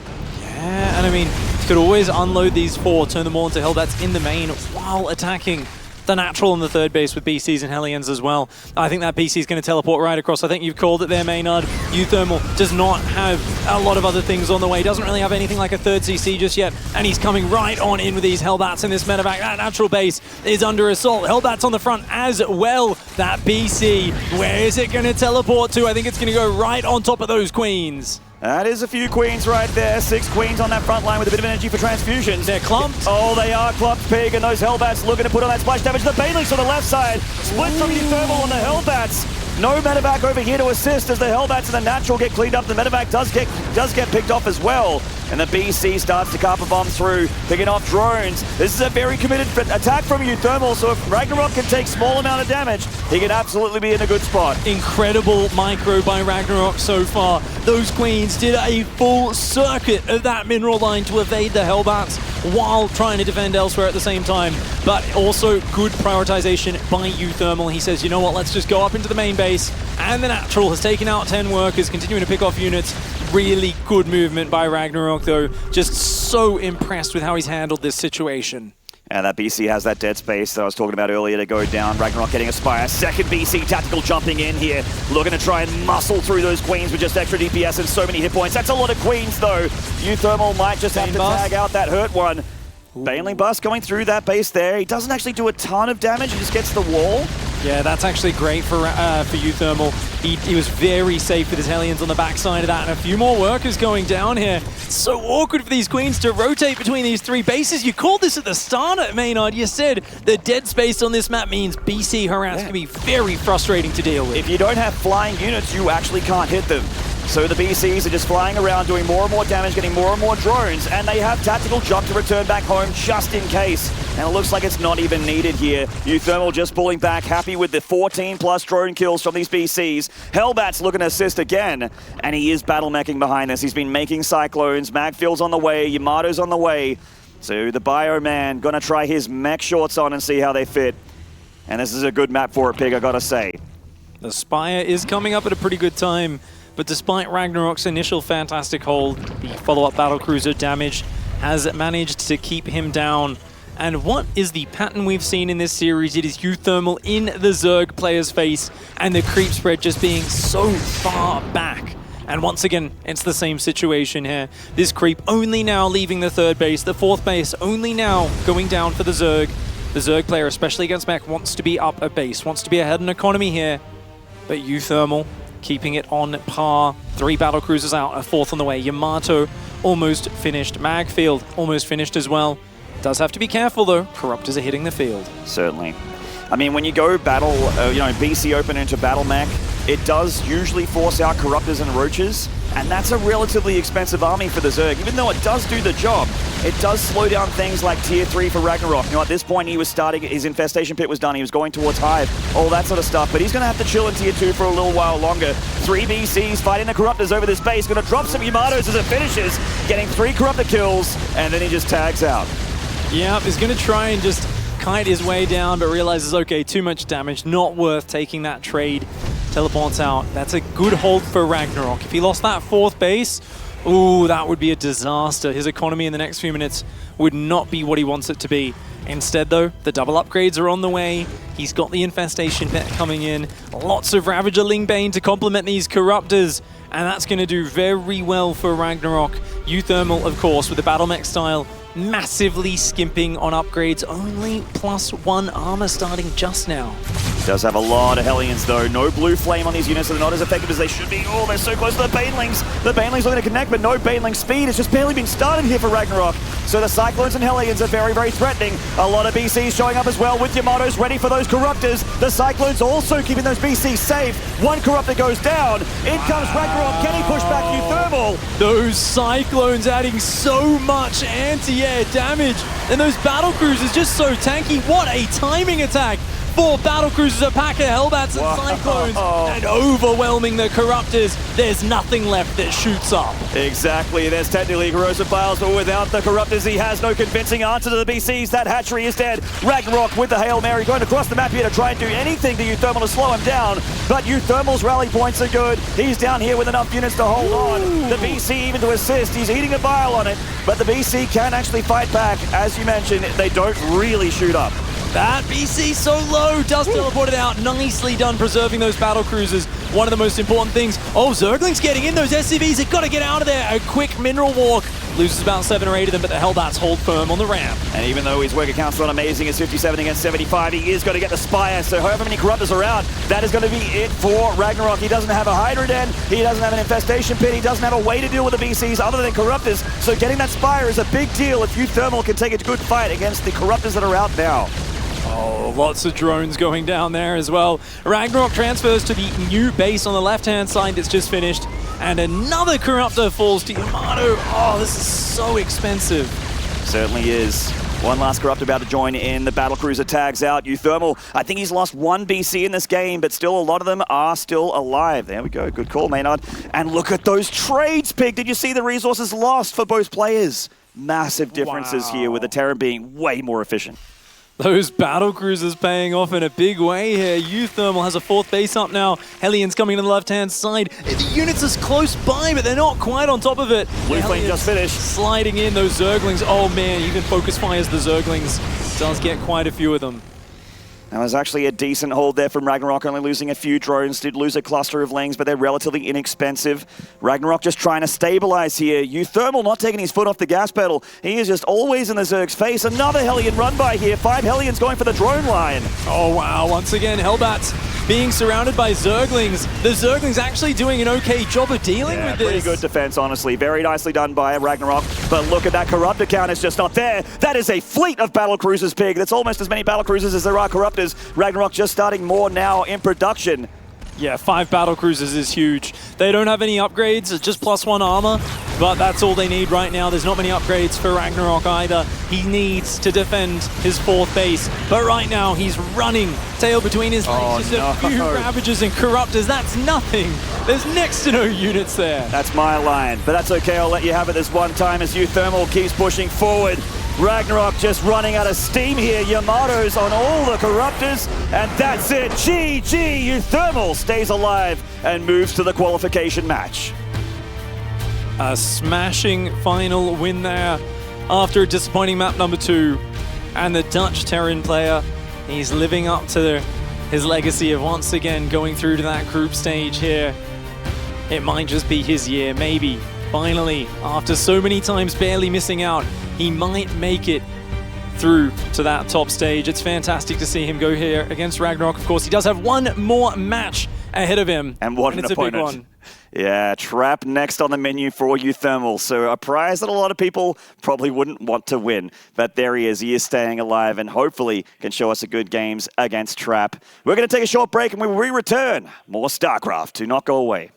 Yeah, and I mean, you could always unload these 4, turn them all into Hellbats in the main while attacking the natural on the third base with BCs and Hellions as well. I think that BC is going to teleport right across. I think you've called it there, Maynard. uThermal does not have a lot of other things on the way. Doesn't really have anything like a third CC just yet. And he's coming right on in with these Hellbats in this Medivac. That natural base is under assault. Hellbats on the front as well. That BC, where is it going to teleport to? I think it's going to go right on top of those Queens. That is a few queens right there. 6 queens on that front line with a bit of energy for transfusions. They're clumped. Oh, they are clumped, Pig, and those Hellbats looking to put on that splash damage. The Banelings on the left side. Split from uThermal on the Hellbats. No medevac over here to assist as the Hellbats and the Natural get cleaned up. The medevac does get picked off as well. And the BC starts to carpet bomb through, picking off drones. This is a very committed attack from uThermal, so if Ragnarok can take small amount of damage, he can absolutely be in a good spot. Incredible micro by Ragnarok so far. Those queens did a full circuit of that mineral line to evade the Hellbats while trying to defend elsewhere at the same time. But also good prioritization by uThermal. He says, you know what, let's just go up into the main base. And the Natural has taken out 10 workers, continuing to pick off units. Really good movement by Ragnarok, though. Just so impressed with how he's handled this situation. And that BC has that dead space that I was talking about earlier to go down. Ragnarok getting a Spire. Second BC tactical jumping in here. Looking to try and muscle through those queens with just extra DPS and so many hit points. That's a lot of queens, though. uThermal might just have to tag out that hurt one. Baneling Bus going through that base there. He doesn't actually do a ton of damage. He just gets the wall. Yeah, that's actually great for uThermal. He was very safe with his Hellions on the backside of that, and a few more workers going down here. It's so awkward for these queens to rotate between these 3 bases. You called this at the start at Maynard. You said the dead space on this map means BC harass can be very frustrating to deal with. If you don't have flying units, you actually can't hit them. So the BCs are just flying around, doing more and more damage, getting more and more drones, and they have tactical jump to return back home just in case. And it looks like it's not even needed here. uThermal just pulling back, happy with the 14+ drone kills from these BCs. Hellbats looking to assist again, and he is battle meching behind this. He's been making Cyclones, Magfield's on the way, Yamato's on the way. So the Bioman gonna try his mech shorts on and see how they fit. And this is a good map for it, Pig, I gotta say. The Spire is coming up at a pretty good time. But despite Ragnarok's initial fantastic hold, the follow-up battlecruiser damage has managed to keep him down. And what is the pattern we've seen in this series? It is uThermal in the Zerg player's face and the creep spread just being so far back. And once again, it's the same situation here. This creep only now leaving the 3rd base, the 4th base only now going down for the Zerg. The Zerg player, especially against mech, wants to be up a base, wants to be ahead in economy here. But uThermal keeping it on par. 3 battlecruisers out, a 4th on the way. Yamato almost finished. Magfield almost finished as well. Does have to be careful though. Corruptors are hitting the field. Certainly. I mean, when you go battle, BC open into battle mech, it does usually force out Corruptors and Roaches, and that's a relatively expensive army for the Zerg. Even though it does do the job, it does slow down things like Tier 3 for Ragnarok. At this point, he was starting, his Infestation Pit was done, he was going towards Hive, all that sort of stuff, but he's going to have to chill in Tier 2 for a little while longer. 3 BCs fighting the Corruptors over this base, going to drop some Yamatos as it finishes, getting 3 Corruptor kills, and then he just tags out. Yeah, he's going to try and just kite his way down, but realizes, okay, too much damage, not worth taking that trade. Teleports out. That's a good hold for Ragnarok. If he lost that 4th base, ooh, that would be a disaster. His economy in the next few minutes would not be what he wants it to be. Instead, though, the double upgrades are on the way. He's got the Infestation Pit coming in. Lots of Ravager Lingbane to complement these Corruptors. And that's going to do very well for Ragnarok. uThermal, of course, with the Battle Mech style, massively skimping on upgrades. Only +1 armor starting just now. He does have a lot of Hellions, though. No blue flame on these units, so they're not as effective as they should be. Oh, they're so close to the Banelings. The Banelings are going to connect, but no Baneling speed. It's just barely been started here for Ragnarok. So the Cyclones and Hellions are very, very threatening. A lot of BCs showing up as well with Yamatos ready for those Corruptors. The Cyclones also keeping those BCs safe. 1 Corruptor goes down. In comes Ragnarok. Can he push back uThermal? Those Cyclones adding so much anti-air damage. And those battlecruisers just so tanky. What a timing attack. 4 battlecruisers, a pack of Hellbats and Cyclones, and overwhelming the Corruptors. There's nothing left that shoots up. Exactly, there's technically Corrosive Files, but without the Corruptors, he has no convincing answer to the BCs. That hatchery is dead. Ragnarok with the Hail Mary going across the map here to try and do anything to uThermal to slow him down, but uThermal's rally points are good. He's down here with enough units to hold on. The BC even to assist. He's eating a bile on it, but the BC can actually fight back. As you mentioned, they don't really shoot up. That BC so low, does teleport it out. Nicely done preserving those battlecruisers. One of the most important things. Oh, Zergling's getting in those SCVs. They've got to get out of there. A quick mineral walk Loses about 7 or 8 of them, but the Hellbats hold firm on the ramp. And even though his work account's not amazing, it's 57 against 75, he is going to get the Spire, so however many Corruptors are out, that is going to be it for Ragnarok. He doesn't have a Hydra Den, he doesn't have an Infestation Pit, he doesn't have a way to deal with the BCs other than Corruptors, so getting that Spire is a big deal if uThermal can take a good fight against the Corruptors that are out now. Oh, lots of drones going down there as well. Ragnarok transfers to the new base on the left-hand side that's just finished. And another Corruptor falls to Yamato. Oh, this is so expensive. Certainly is. One last Corrupt about to join in. The Battlecruiser tags out. uThermal, I think he's lost 1 BC in this game, but still a lot of them are still alive. There we go. Good call, Maynard. And look at those trades, Pig. Did you see the resources lost for both players? Massive differences here with the Terran being way more efficient. Those battle cruisers paying off in a big way here. uThermal has a 4th base up now. Hellions coming to the left-hand side. The units are close by, but they're not quite on top of it. Blue Flame just finished. Sliding in those Zerglings. Oh man, even focus fires the Zerglings. Does get quite a few of them. That was actually a decent hold there from Ragnarok, only losing a few drones. Did lose a cluster of Lings, but they're relatively inexpensive. Ragnarok just trying to stabilize here. uThermal not taking his foot off the gas pedal. He is just always in the Zerg's face. Another Hellion run by here. 5 Hellions going for the drone line. Oh wow, once again, Hellbats being surrounded by Zerglings. The Zerglings actually doing an okay job of dealing with this. Pretty good defense, honestly. Very nicely done by Ragnarok. But look at that Corruptor count, it's just not there. That is a fleet of battlecruisers, Pig. That's almost as many battlecruisers as there are Corruptors. Ragnarok just starting more now in production. Yeah, 5 battlecruisers is huge. They don't have any upgrades, it's just +1 armor, but that's all they need right now. There's not many upgrades for Ragnarok either. He needs to defend his 4th base, but right now he's running, tail between his legs, just a few Ravagers and Corruptors. That's nothing. There's next to no units there. That's my line, but that's okay. I'll let you have it this one time as uThermal keeps pushing forward. Ragnarok just running out of steam here. Yamato's on all the Corruptors, and that's it. GG, uThermal stays alive and moves to the qualification match. A smashing final win there after a disappointing map number 2. And the Dutch Terran player, he's living up to his legacy of once again going through to that group stage here. It might just be his year, maybe. Finally, after so many times barely missing out, he might make it through to that top stage. It's fantastic to see him go here against Ragnarok. Of course, he does have one more match ahead of him. And what an opponent. A big one. Yeah, Trap next on the menu for uThermal. So a prize that a lot of people probably wouldn't want to win. But there he is staying alive and hopefully can show us a good games against Trap. We're going to take a short break and we will return. More StarCraft. Do not go away.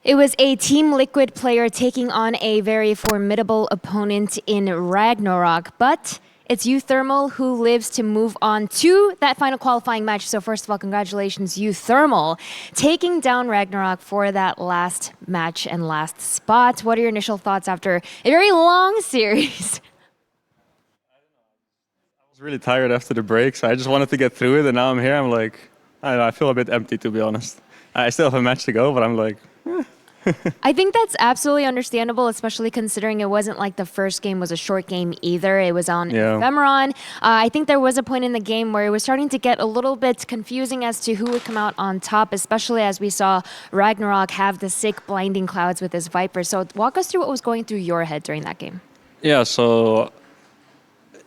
It was a Team Liquid player taking on a very formidable opponent in Ragnarok, but it's uThermal who lives to move on to that final qualifying match. So first of all, congratulations, uThermal, taking down Ragnarok for that last match and last spot. What are your initial thoughts after a very long series? I was really tired after the break, so I just wanted to get through it, and now I'm here. I'm like, I don't know, I feel a bit empty, to be honest. I still have a match to go, but I'm like, I think that's absolutely understandable, especially considering it wasn't like the first game was a short game either. It was on Ephemeron. I think there was a point in the game where it was starting to get a little bit confusing as to who would come out on top, especially as we saw Ragnarok have the sick blinding clouds with his Viper. So walk us through what was going through your head during that game. yeah, so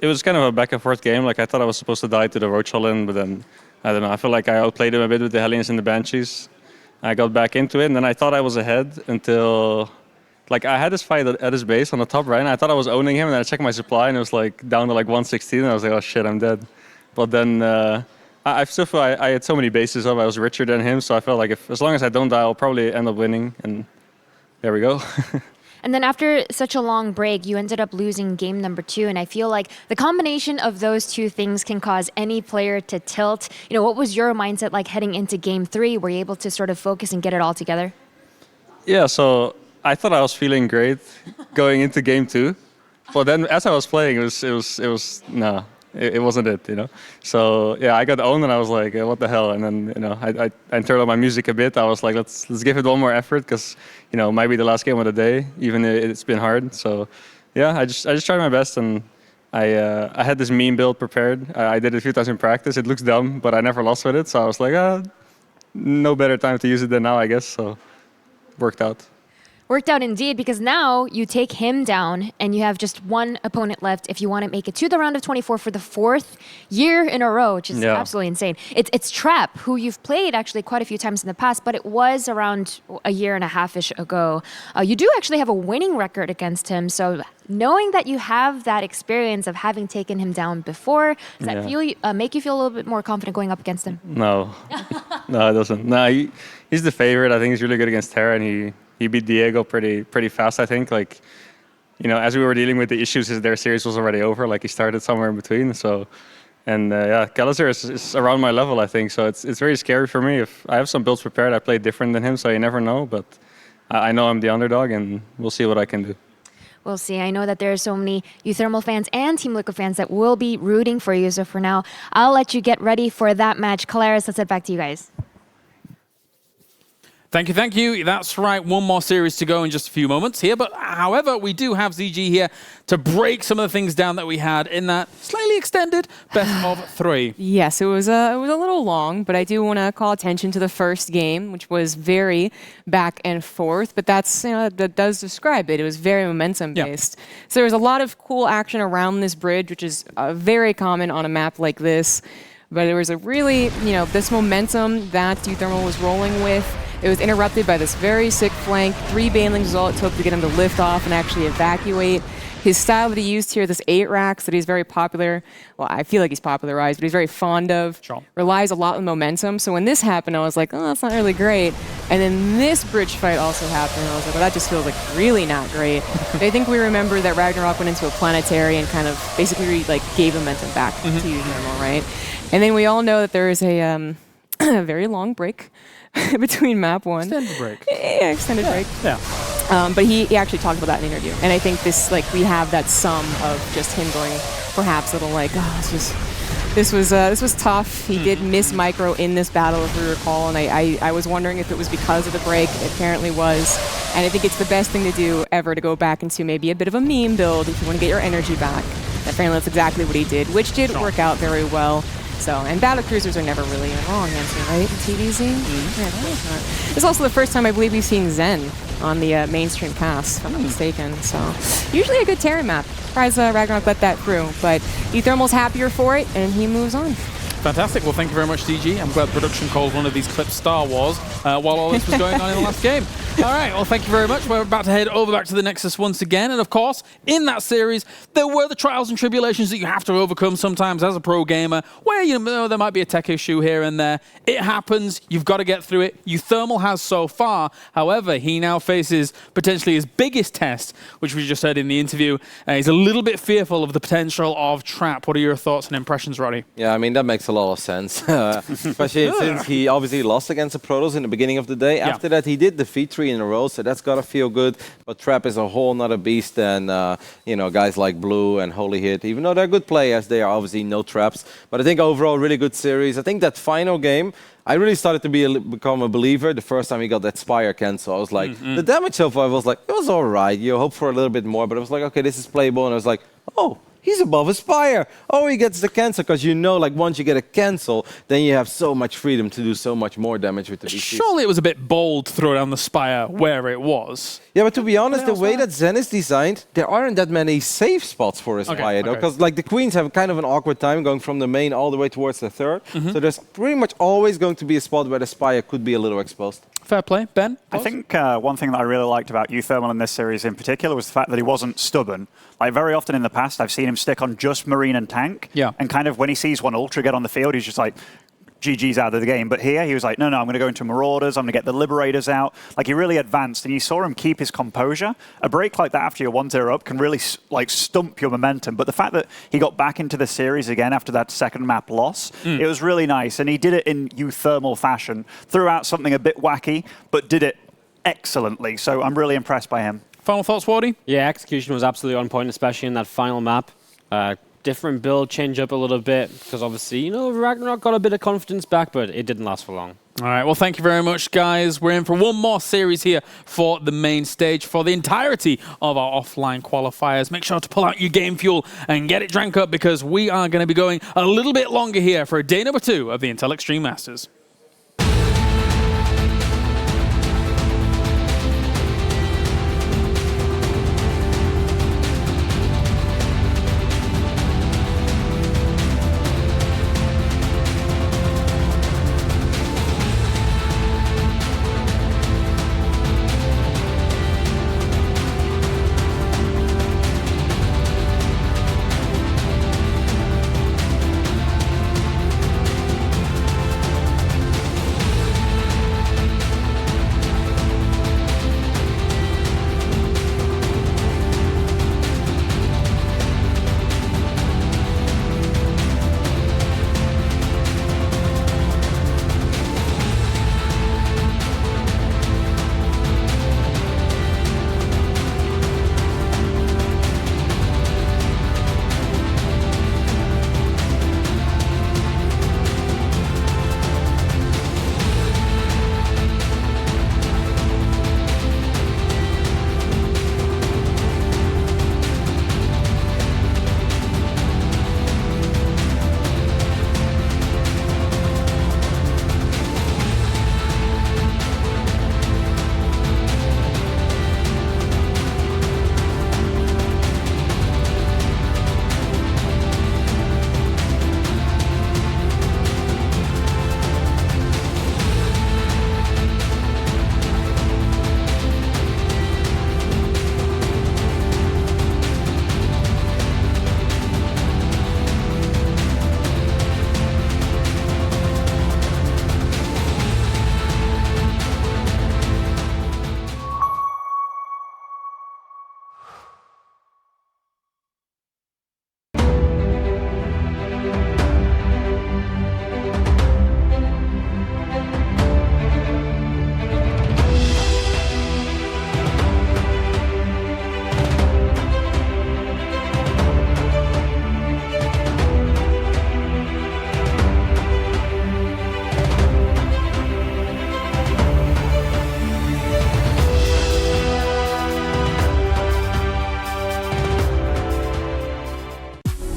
it was kind of a back and forth game. Like, I thought I was supposed to die to the Roach All-In, but then, I don't know, I feel like I outplayed him a bit with the Hellions and the Banshees. I got back into it, and then I thought I was ahead until, like, I had this fight at his base on the top right, and I thought I was owning him, and then I checked my supply, and it was like down to like 116, and I was like, oh shit, I'm dead. But then I still feel I had so many bases up, I was richer than him, so I felt like as long as I don't die, I'll probably end up winning, and there we go. And then after such a long break, you ended up losing game number 2. And I feel like the combination of those two things can cause any player to tilt. You know, what was your mindset like heading into game 3? Were you able to sort of focus and get it all together? Yeah, so I thought I was feeling great going into game 2. But then as I was playing, it wasn't it, you know. So yeah, I got owned, and I was like, what the hell? And then, you know, I turned on my music a bit. I was like, let's give it one more effort, because, you know, it might be the last game of the day, even if it's been hard. So yeah, I just tried my best, and I had this meme build prepared. I did it a few times in practice. It looks dumb, but I never lost with it. So I was like, no better time to use it than now, I guess. So worked out. Worked out indeed, because now you take him down and you have just one opponent left if you want to make it to the round of 24 for the 4th year in a row, which is absolutely insane. It's Trap, who you've played actually quite a few times in the past, but it was around a year and a half-ish ago. You do actually have a winning record against him, so knowing that you have that experience of having taken him down before, does that make you feel a little bit more confident going up against him? No, no, it doesn't. No, he's the favorite. I think he's really good against Terra, and he beat Diego pretty fast, I think. Like, you know, as we were dealing with the issues, their series was already over. Like, he started somewhere in between. So, and yeah, Kalister is around my level, I think. So it's very scary for me. If I have some builds prepared, I play different than him, so you never know. But I know I'm the underdog, and we'll see what I can do. We'll see. I know that there are so many uThermal fans and Team Liquid fans that will be rooting for you. So for now, I'll let you get ready for that match. Katowice, let's head back to you guys. Thank you. That's right. One more series to go in just a few moments here. But however, we do have ZG here to break some of the things down that we had in that slightly extended best of 3. Yes, it was a little long, but I do want to call attention to the first game, which was very back and forth. But that's, you know, that does describe it. It was very momentum based. So there was a lot of cool action around this bridge, which is very common on a map like this. But there was a really, you know, this momentum that uThermal was rolling with. It was interrupted by this very sick flank. 3 banelings is all it took to get him to lift off and actually evacuate. His style that he used here, this 8 racks that he's very popular, well, I feel like he's popularized, but he's very fond of, relies a lot on momentum. So when this happened, I was like, oh, that's not really great. And then this bridge fight also happened, and I was like, well, that just feels like really not great. I think we remember that Ragnarok went into a planetary and kind of basically like gave momentum back to uThermal, right? And then we all know that there is a very long break between map 1. Extended break. Yeah, extended break. Yeah. But he actually talked about that in an interview. And I think this, like, we have that sum of just him going perhaps a little like, oh, this was tough. He did miss micro in this battle, if we recall. And I was wondering if it was because of the break. It apparently was. And I think it's the best thing to do ever, to go back into maybe a bit of a meme build if you want to get your energy back. And apparently that's exactly what he did, which did work out very well. So, and battle cruisers are never really a wrong answer, right? In TVZ? Yeah, that is not. It's also the first time I believe we've seen Zen on the mainstream cast, if I'm not mistaken. So, usually a good Terran map. Surprised Ragnarok let that through, but uThermal's happier for it, and he moves on. Fantastic. Well, thank you very much, DG. I'm glad production called one of these clips Star Wars while all this was going on in the last game. All right, well, thank you very much. We're about to head over back to the Nexus once again. And of course, in that series, there were the trials and tribulations that you have to overcome sometimes as a pro gamer, where you know there might be a tech issue here and there. It happens. You've got to get through it. uThermal has so far. However, he now faces potentially his biggest test, which we just heard in the interview. He's a little bit fearful of the potential of Trap. What are your thoughts and impressions, Roddy? Yeah, I mean, that makes a lot of sense. Especially since he obviously lost against the Protoss in the beginning of the day. Yeah. After that, he did defeat 3 in a row, so that's got to feel good. But Trap is a whole nother beast than, you know, guys like Blue and Holy Hit. Even though they're good players, they are obviously no traps. But I think overall, really good series. I think that final game, I really started to become a believer the first time he got that Spire cancel. I was like, the damage so far was like, it was all right. You hope for a little bit more, but it was like, okay, this is playable. And I was like, oh, he's above a Spire. Oh, he gets the cancel, because you know, like, once you get a cancel, then you have so much freedom to do so much more damage with the VCs. Surely it was a bit bold to throw down the Spire where it was. Yeah, but to be honest, the way that Zen is designed, there aren't that many safe spots for a Spire, though, because like the Queens have kind of an awkward time going from the main all the way towards the third. So there's pretty much always going to be a spot where the Spire could be a little exposed. Fair play. Ben? I think one thing that I really liked about uThermal in this series in particular was the fact that he wasn't stubborn. Like, very often in the past, I've seen him stick on just Marine and Tank. Yeah. And kind of when he sees one Ultra get on the field, he's just like, GG's out of the game. But here, he was like, no, I'm going to go into Marauders. I'm going to get the Liberators out. Like, he really advanced, and you saw him keep his composure. A break like that after you're 1-0 up can really, like, stump your momentum. But the fact that he got back into the series again after that second map loss, it was really nice. And he did it in uThermal fashion. Threw out something a bit wacky, but did it excellently. So I'm really impressed by him. Final thoughts, Wardy? Yeah, execution was absolutely on point, especially in that final map. Different build, change up a little bit, because obviously, you know, Ragnarok got a bit of confidence back, but it didn't last for long. All right, well, thank you very much, guys. We're in for one more series here for the main stage for the entirety of our offline qualifiers. Make sure to pull out your game fuel and get it drank up, because we are going to be going a little bit longer here for day number 2 of the Intel Extreme Masters.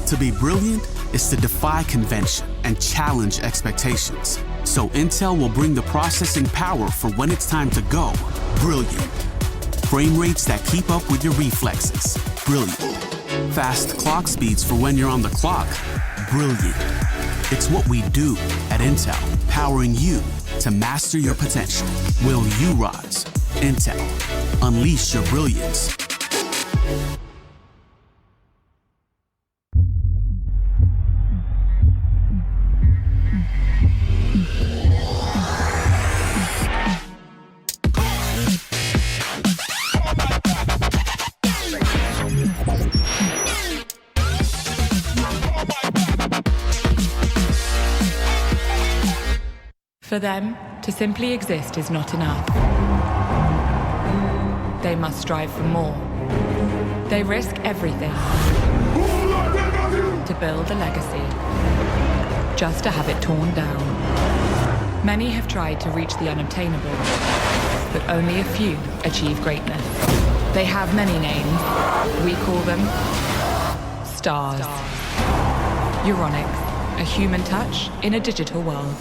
To be brilliant is to defy convention and challenge expectations. So Intel will bring the processing power for when it's time to go brilliant. Frame rates that keep up with your reflexes. Brilliant. Fast clock speeds for when you're on the clock. Brilliant. It's what we do at Intel, powering you to master your potential. Will you rise? Intel. Unleash your brilliance. For them, to simply exist is not enough. They must strive for more. They risk everything to build a legacy, just to have it torn down. Many have tried to reach the unobtainable, but only a few achieve greatness. They have many names. We call them stars. Euronics, a human touch in a digital world.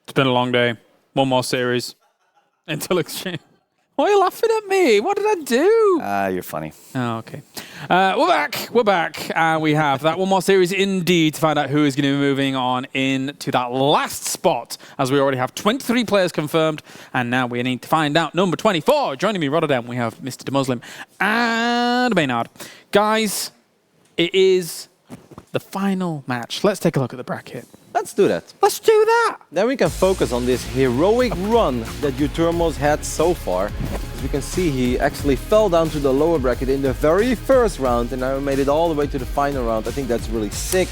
It's been a long day. One more series. Intel Extreme. Why are you laughing at me? What did I do? You're funny. Oh, okay. We're back. We're back. We have that one more series indeed to find out who is going to be moving on into that last spot, as we already have 23 players confirmed. And now we need to find out number 24. Joining me, Rotterdam, we have Mr. De Muslim and Maynard. Guys, it is the final match. Let's take a look at the bracket. Let's do that. Let's do that. Then we can focus on this heroic run that uThermal's had so far. As we can see, he actually fell down to the lower bracket in the very first round and now made it all the way to the final round. I think that's really sick.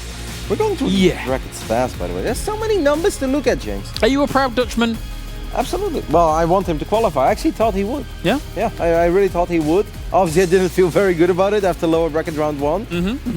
We're going through the brackets fast, by the way. There's so many numbers to look at, James. Are you a proud Dutchman? Absolutely. Well, I want him to qualify. I actually thought he would. Yeah? Yeah, I really thought he would. Obviously, I didn't feel very good about it after lower bracket round 1.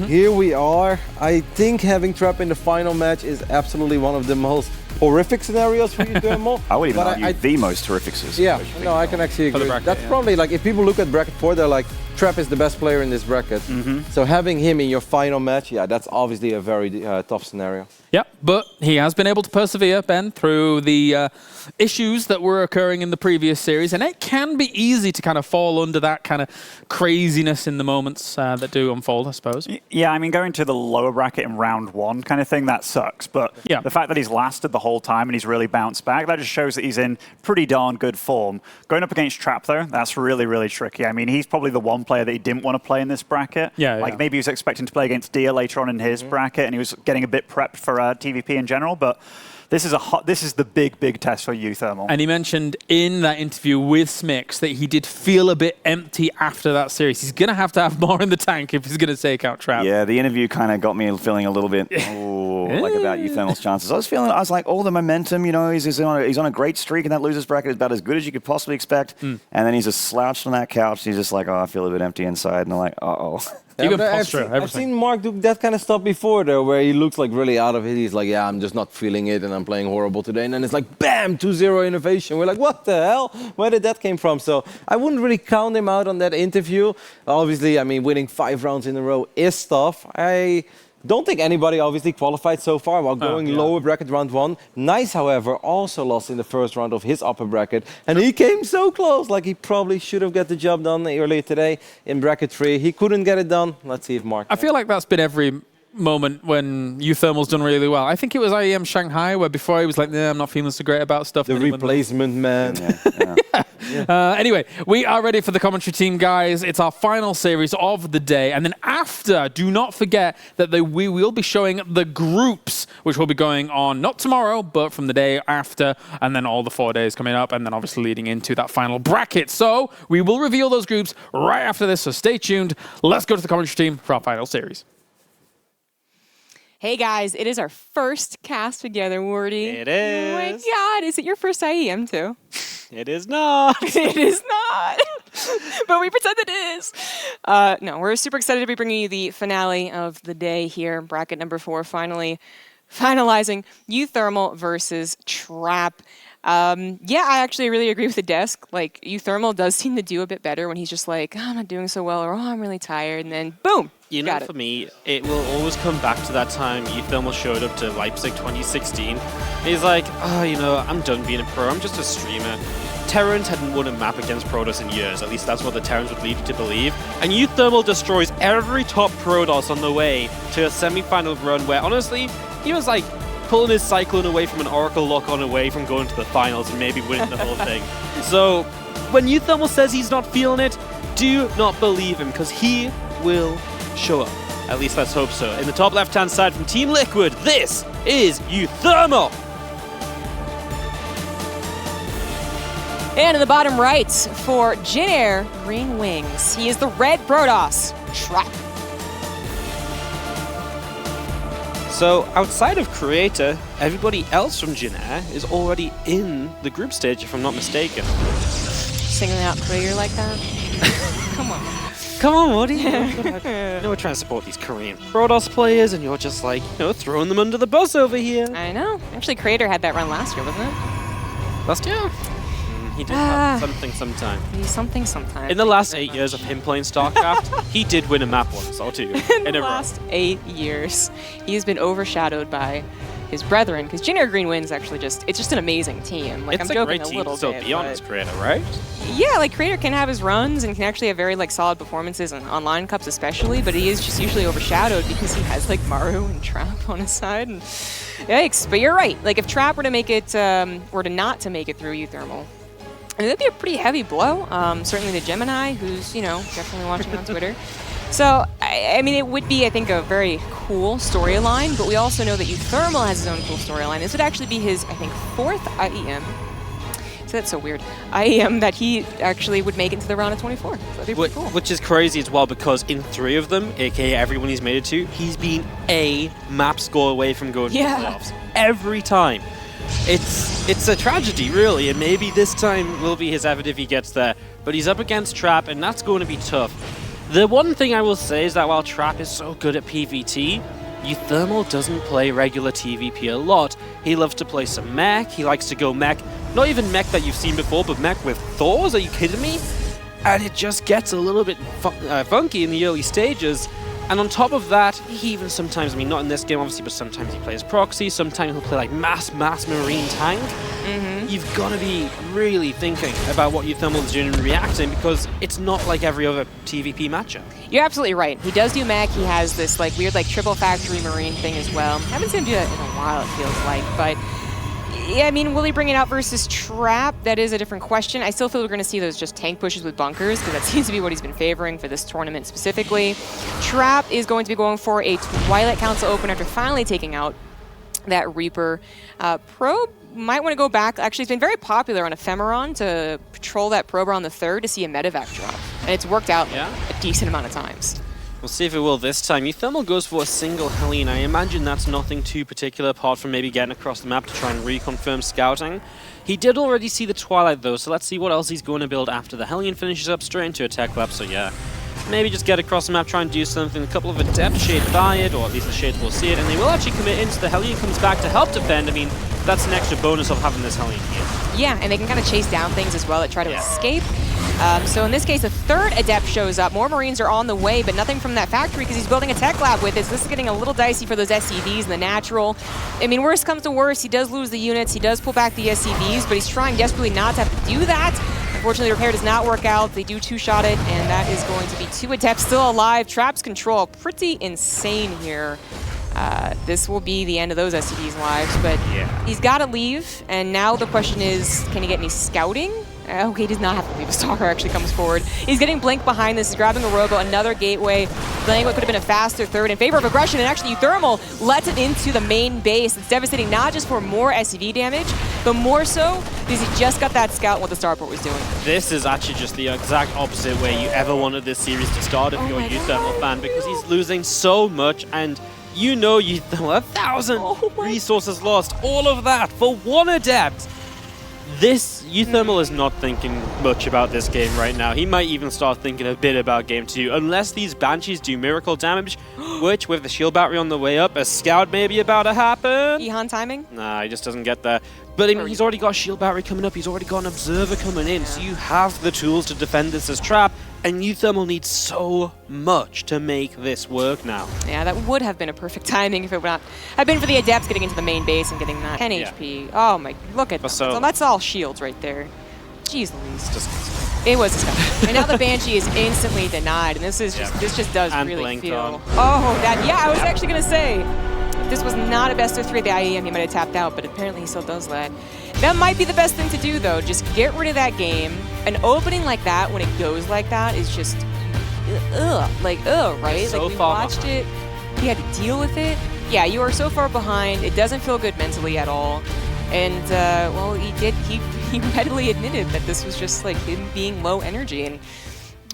Here we are. I think having Trap in the final match is absolutely one of the most horrific scenarios for uThermal. I would even argue the most horrific situation. Yeah, no, I can actually agree. That's probably like, if people look at bracket 4, they're like, Trap is the best player in this bracket. So having him in your final match, yeah, that's obviously a very tough scenario. Yeah, but he has been able to persevere, Ben, through the issues that were occurring in the previous series, and it can be easy to kind of fall under that kind of craziness in the moments that do unfold, I suppose. Yeah, I mean, going to the lower bracket in round 1 kind of thing, that sucks. But the fact that he's lasted the whole time and he's really bounced back, that just shows that he's in pretty darn good form. Going up against Trap, though, that's really, really tricky. I mean, he's probably the one player that he didn't want to play in this bracket. Like, maybe he was expecting to play against Dia later on in his bracket, and he was getting a bit prepped for TVP in general, but this is the big test for uThermal. And he mentioned in that interview with Smix that he did feel a bit empty after that series. He's going to have more in the tank if he's going to take out Trap. Yeah, the interview kind of got me feeling a little bit like about uThermal's chances. I was like, all the momentum, you know, he's on a great streak, and that losers bracket is about as good as you could possibly expect. And then he's just slouched on that couch. He's just like, oh, I feel a bit empty inside. And I'm like, uh-oh. I've seen Mark do that kind of stuff before, though, where he looks like really out of it. He's like, yeah, I'm just not feeling it, and I'm playing horrible today. And then it's like, bam, 2-0 innovation. We're like, what the hell? Where did that came from? So I wouldn't really count him out on that interview. Obviously, I mean, winning 5 rounds in a row is tough. I don't think anybody obviously qualified so far while going lower bracket round 1. Nice, however, also lost in the first round of his upper bracket. And he came so close, like he probably should have got the job done earlier today in bracket 3. He couldn't get it done. Let's see if Mark I feel like that's been every moment when uThermal's done really well. I think it was IEM Shanghai, where before he was like, nah, I'm not feeling so great about stuff. The replacement man. Anyway, we are ready for the commentary team, guys. It's our final series of the day. And then after, do not forget that we will be showing the groups, which will be going on not tomorrow, but from the day after, and then all the 4 days coming up, and then obviously leading into that final bracket. So we will reveal those groups right after this, so stay tuned. Let's go to the commentary team for our final series. Hey guys, it is our first cast together, Wardy. It is. Oh my god, is it your first IEM too? It is not. It is not. But we pretend it is. No, we're super excited to be bringing you the finale of the day here, bracket number 4, finally finalizing uThermal versus Trap. Yeah, I actually really agree with the desk. Like, uThermal does seem to do a bit better when he's just like, oh, I'm not doing so well, or oh, I'm really tired, and then boom. You know, for me, it will always come back to that time uThermal showed up to Leipzig 2016. He's like, oh, you know, I'm done being a pro. I'm just a streamer. Terrans hadn't won a map against Protoss in years. At least that's what the Terrans would lead you to believe. And uThermal destroys every top Protoss on the way to a semi-final run where, honestly, he was like pulling his Cyclone away from an Oracle lock-on away from going to the finals and maybe winning the whole thing. So when uThermal says he's not feeling it, do not believe him, because he will show up. At least let's hope so. In the top left-hand side from Team Liquid, this is uThermal. And in the bottom right for Jin Air Green Wings, he is the red Protoss, Trap. So outside of Creator, everybody else from Jin Air is already in the group stage, if I'm not mistaken. Singling out Creator like that? Come on. Come on, what do you know, we're trying to support these Korean Protoss players, and you're just like, you know, throwing them under the bus over here. I know. Actually, Creator had that run last year, wasn't it? Last year? He did have something sometime. Something sometime. In the last 8 years of him playing StarCraft, he did win a map once or two in the last 8 years. He has been overshadowed by his brethren, because Junior Green wins actually it's just an amazing team. Like, It's I'm a joking great a team little still bit. be honest, Creator, right? Yeah, like Creator can have his runs and can actually have very like solid performances on online cups especially, but he is just usually overshadowed because he has like Maru and Trap on his side. And yikes! But you're right. Like if Trap were to make it, were to not to make it through uThermal, and that'd be a pretty heavy blow. Certainly the Gemini, who's definitely watching on Twitter. So, I mean, it would be, I think, a very cool storyline, but we also know that uThermal has his own cool storyline. This would actually be his, I think, 4th IEM. So that's so weird. IEM that he actually would make it to the round of 24. So that'd be pretty cool. Which is crazy as well, because in 3 of them, aka everyone he's made it to, he's been a map score away from going to the playoffs. Every time. It's a tragedy, really, and maybe this time will be his effort if he gets there. But he's up against Trap, and that's going to be tough. The one thing I will say is that while Trap is so good at PvT, uThermal doesn't play regular TVP a lot. He loves to play some mech, he likes to go mech, not even mech that you've seen before, but mech with Thors, are you kidding me? And it just gets a little bit funky in the early stages. And on top of that, he even sometimes, I mean, not in this game obviously, but sometimes he plays proxy, sometimes he'll play like mass marine tank. You've got to be really thinking about what uThermal is doing and reacting, because it's not like every other TVP matchup. You're absolutely right. He does do mech. He has this like weird like triple factory marine thing as well. Haven't seen him do that in a while, it feels like. But yeah, I mean, will he bring it out versus Trap? That is a different question. I still feel we're going to see those just tank pushes with bunkers, because that seems to be what he's been favoring for this tournament specifically. Trap is going to be going for a Twilight Council open after finally taking out that Reaper. Probe might want to go back. Actually, it's been very popular on Ephemeron to patrol that probe around the 3rd to see a medevac drop. And it's worked out a decent amount of times. We'll see if it will this time. uThermal goes for a single Hellion. I imagine that's nothing too particular apart from maybe getting across the map to try and reconfirm scouting. He did already see the Twilight though, so let's see what else he's going to build after the Hellion finishes up, straight into a tech lab, so yeah. Maybe just get across the map, try and do something. A couple of Adept Shade buy it, or at least the Shades will see it, and they will actually commit into the Hellion comes back to help defend. I mean, that's an extra bonus of having this Hellion here. Yeah, and they can kind of chase down things as well that try to escape. So in this case, a 3rd Adept shows up. More Marines are on the way, but nothing from that factory because he's building a tech lab with it. So this is getting a little dicey for those SCVs and the natural. I mean, worst comes to worst, he does lose the units. He does pull back the SCVs, but he's trying desperately not to have to do that. Unfortunately, repair does not work out. They do 2-shot it, and that is going to be 2 Adepts still alive. Trap's control, pretty insane here. This will be the end of those SCVs' lives, but he's got to leave, and now the question is, can he get any scouting? Okay, he does not have to leave. A Stalker actually comes forward. He's getting Blink behind this. He's grabbing a Robo, another Gateway. Playing what could have been a faster 3rd in favor of aggression, and actually uThermal lets it into the main base. It's devastating not just for more SCV damage, but more so because he just got that scout what the Starport was doing. This is actually just the exact opposite way you ever wanted this series to start if you're a uThermal fan, because he's losing so much, and you know uThermal, 1,000 resources lost, all of that for 1 Adept. This uThermal is not thinking much about this game right now. He might even start thinking a bit about game 2, unless these Banshees do miracle damage, which with the shield battery on the way up, a scout may be about to happen. Ehan timing? Nah, he just doesn't get there. But I mean, he's already got a shield battery coming up, he's already got an observer coming in, so you have the tools to defend this as Trap, and uThermal needs so much to make this work now. Yeah, that would have been a perfect timing if it would not have been for the Adepts getting into the main base and getting that 10 HP. Oh my, look at that. So that's all shields right there. Jeez Louise. It was disgusting. And now the Banshee is instantly denied, and this is just this just does and really feel. On. Oh, that I was actually gonna say, if this was not a best of 3 at the IEM, he might have tapped out, but apparently he still does that. That might be the best thing to do though. Just get rid of that game. An opening like that when it goes like that is just right? So like we far watched it, he had to deal with it. Yeah, you are so far behind. It doesn't feel good mentally at all. And well, he readily admitted that this was just like him being low energy, and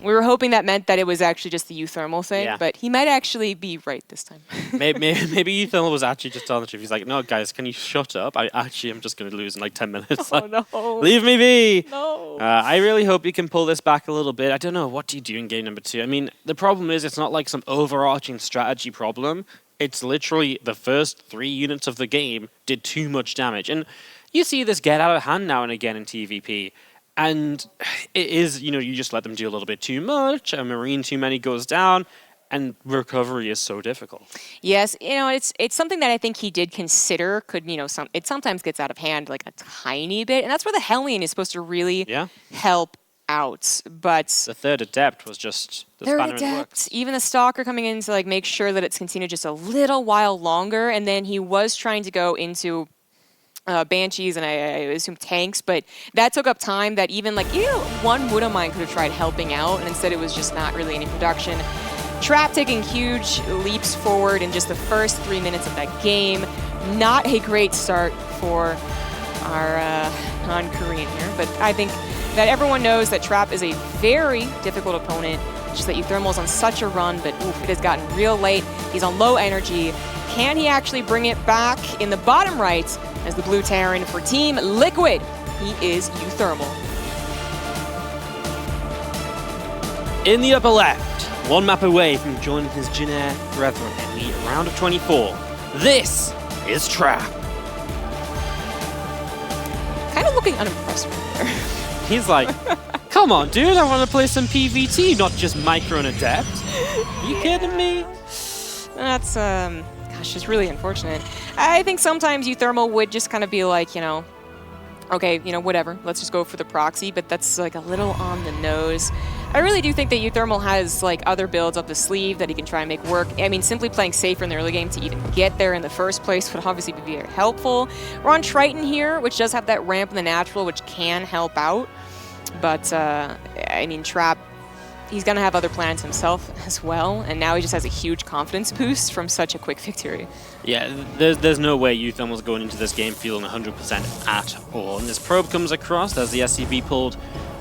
we were hoping that meant that it was actually just the uThermal thing, but he might actually be right this time. maybe uThermal was actually just telling the truth. He's like, no, guys, can you shut up? I actually am just going to lose in like 10 minutes. Oh, no. Leave me be. No. I really hope you can pull this back a little bit. I don't know. What do you do in game number 2? I mean, the problem is it's not like some overarching strategy problem. It's literally the first 3 units of the game did too much damage. And you see this get out of hand now and again in TVP. And it is, you just let them do a little bit too much. A Marine too many goes down. and recovery is so difficult. Yes, it's something that I think he did consider. Could it sometimes gets out of hand like a tiny bit, and that's where the Hellion is supposed to really help out. But the third Adept was just the spanner in the works. Even the Stalker coming in to like make sure that it's continued just a little while longer, and then he was trying to go into Banshees and I assume tanks, but that took up time that even one Widowmine could have tried helping out, and instead it was just not really any production. Trap taking huge leaps forward in just the first 3 minutes of that game. Not a great start for our non-Korean here, but I think that everyone knows that Trap is a very difficult opponent. Just that uThermal's on such a run, but it has gotten real late. He's on low energy. Can he actually bring it back? In the bottom right as the blue Terran for Team Liquid, he is uThermal. In the upper left, one map away from joining his Jin-Air brethren in the round of 24. This is Trap. Kind of looking unimpressed right there. He's like, come on, dude, I want to play some PvT, not just Micro and Adept. Are you kidding me? That's, gosh, it's really unfortunate. I think sometimes uThermal would just kind of be like, okay, whatever, let's just go for the proxy, but that's like a little on the nose. I really do think that uThermal has like other builds up the sleeve that he can try and make work. I mean, simply playing safer in the early game to even get there in the first place would obviously be very helpful. We're on Triton here, which does have that ramp in the natural, which can help out. But, I mean, Trap, he's going to have other plans himself as well, and now he just has a huge confidence boost from such a quick victory. Yeah, there's no way uThermal's going into this game feeling 100% at all. And this probe comes across as the SCV pulled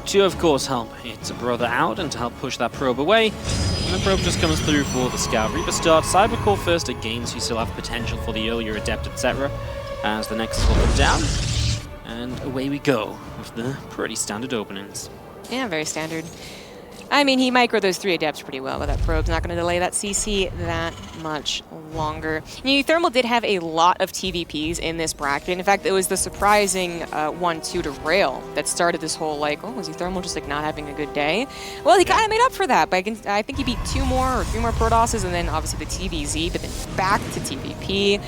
to, of course, help its brother out and to help push that probe away. And the probe just comes through for the Scout. Reaper starts Cybercore first again, so you still have potential for the earlier Adept, etc. As the Nexus will come down. And away we go with the pretty standard openings. Yeah, very standard. I mean, he microed those 3 Adepts pretty well, but that probe's not going to delay that CC that much longer. uThermal did have a lot of TVPs in this bracket. In fact, it was the surprising 1-2 to Rail that started this whole, was uThermal just, not having a good day? Well, he kind of made up for that. But I think he beat 2 more or 3 more Protosses, and then obviously the TVZ, but then back to TVP.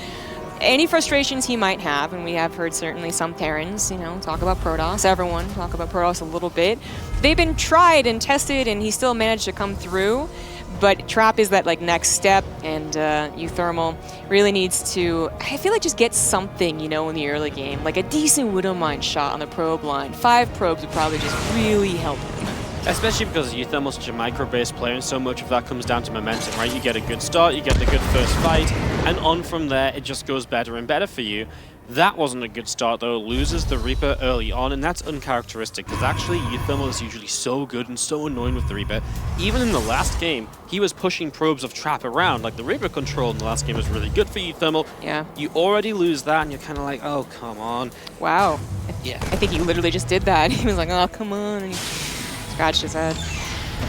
Any frustrations he might have, and we have heard certainly some Terrans, talk about Protoss, everyone talk about Protoss a little bit. They've been tried and tested, and he still managed to come through. But Trap is that next step, and uThermal really needs to, I feel just get something, in the early game, like a decent Widowmine shot on the probe line. 5 probes would probably just really help him. Especially because uThermal's such a micro-based player, and so much of that comes down to momentum, right? You get a good start, you get the good first fight, and on from there, it just goes better and better for you. That wasn't a good start, though. Loses the Reaper early on, and that's uncharacteristic, because actually, uThermal is usually so good and so annoying with the Reaper. Even in the last game, he was pushing probes of Trap around. The Reaper control in the last game was really good for uThermal. Yeah. You already lose that, and you're kind of like, oh, come on. Wow. Yeah. I think he literally just did that. He was like, oh, come on. And he scratched his head.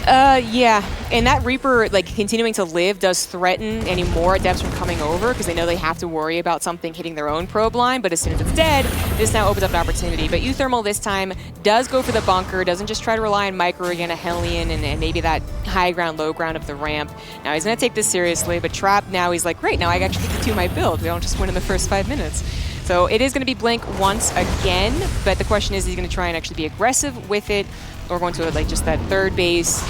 Yeah, and that Reaper, continuing to live does threaten any more Adepts from coming over, because they know they have to worry about something hitting their own probe line, but as soon as it's dead, this now opens up an opportunity. But uThermal this time does go for the bunker, doesn't just try to rely on Micro again, a Hellion, and maybe that high ground, low ground of the ramp. Now he's going to take this seriously, but Trap now he's like, great, now I actually get to do my build. We don't just win in the first 5 minutes. So it is going to be Blink once again, but the question is he's going to try and actually be aggressive with it, or going to just that third base.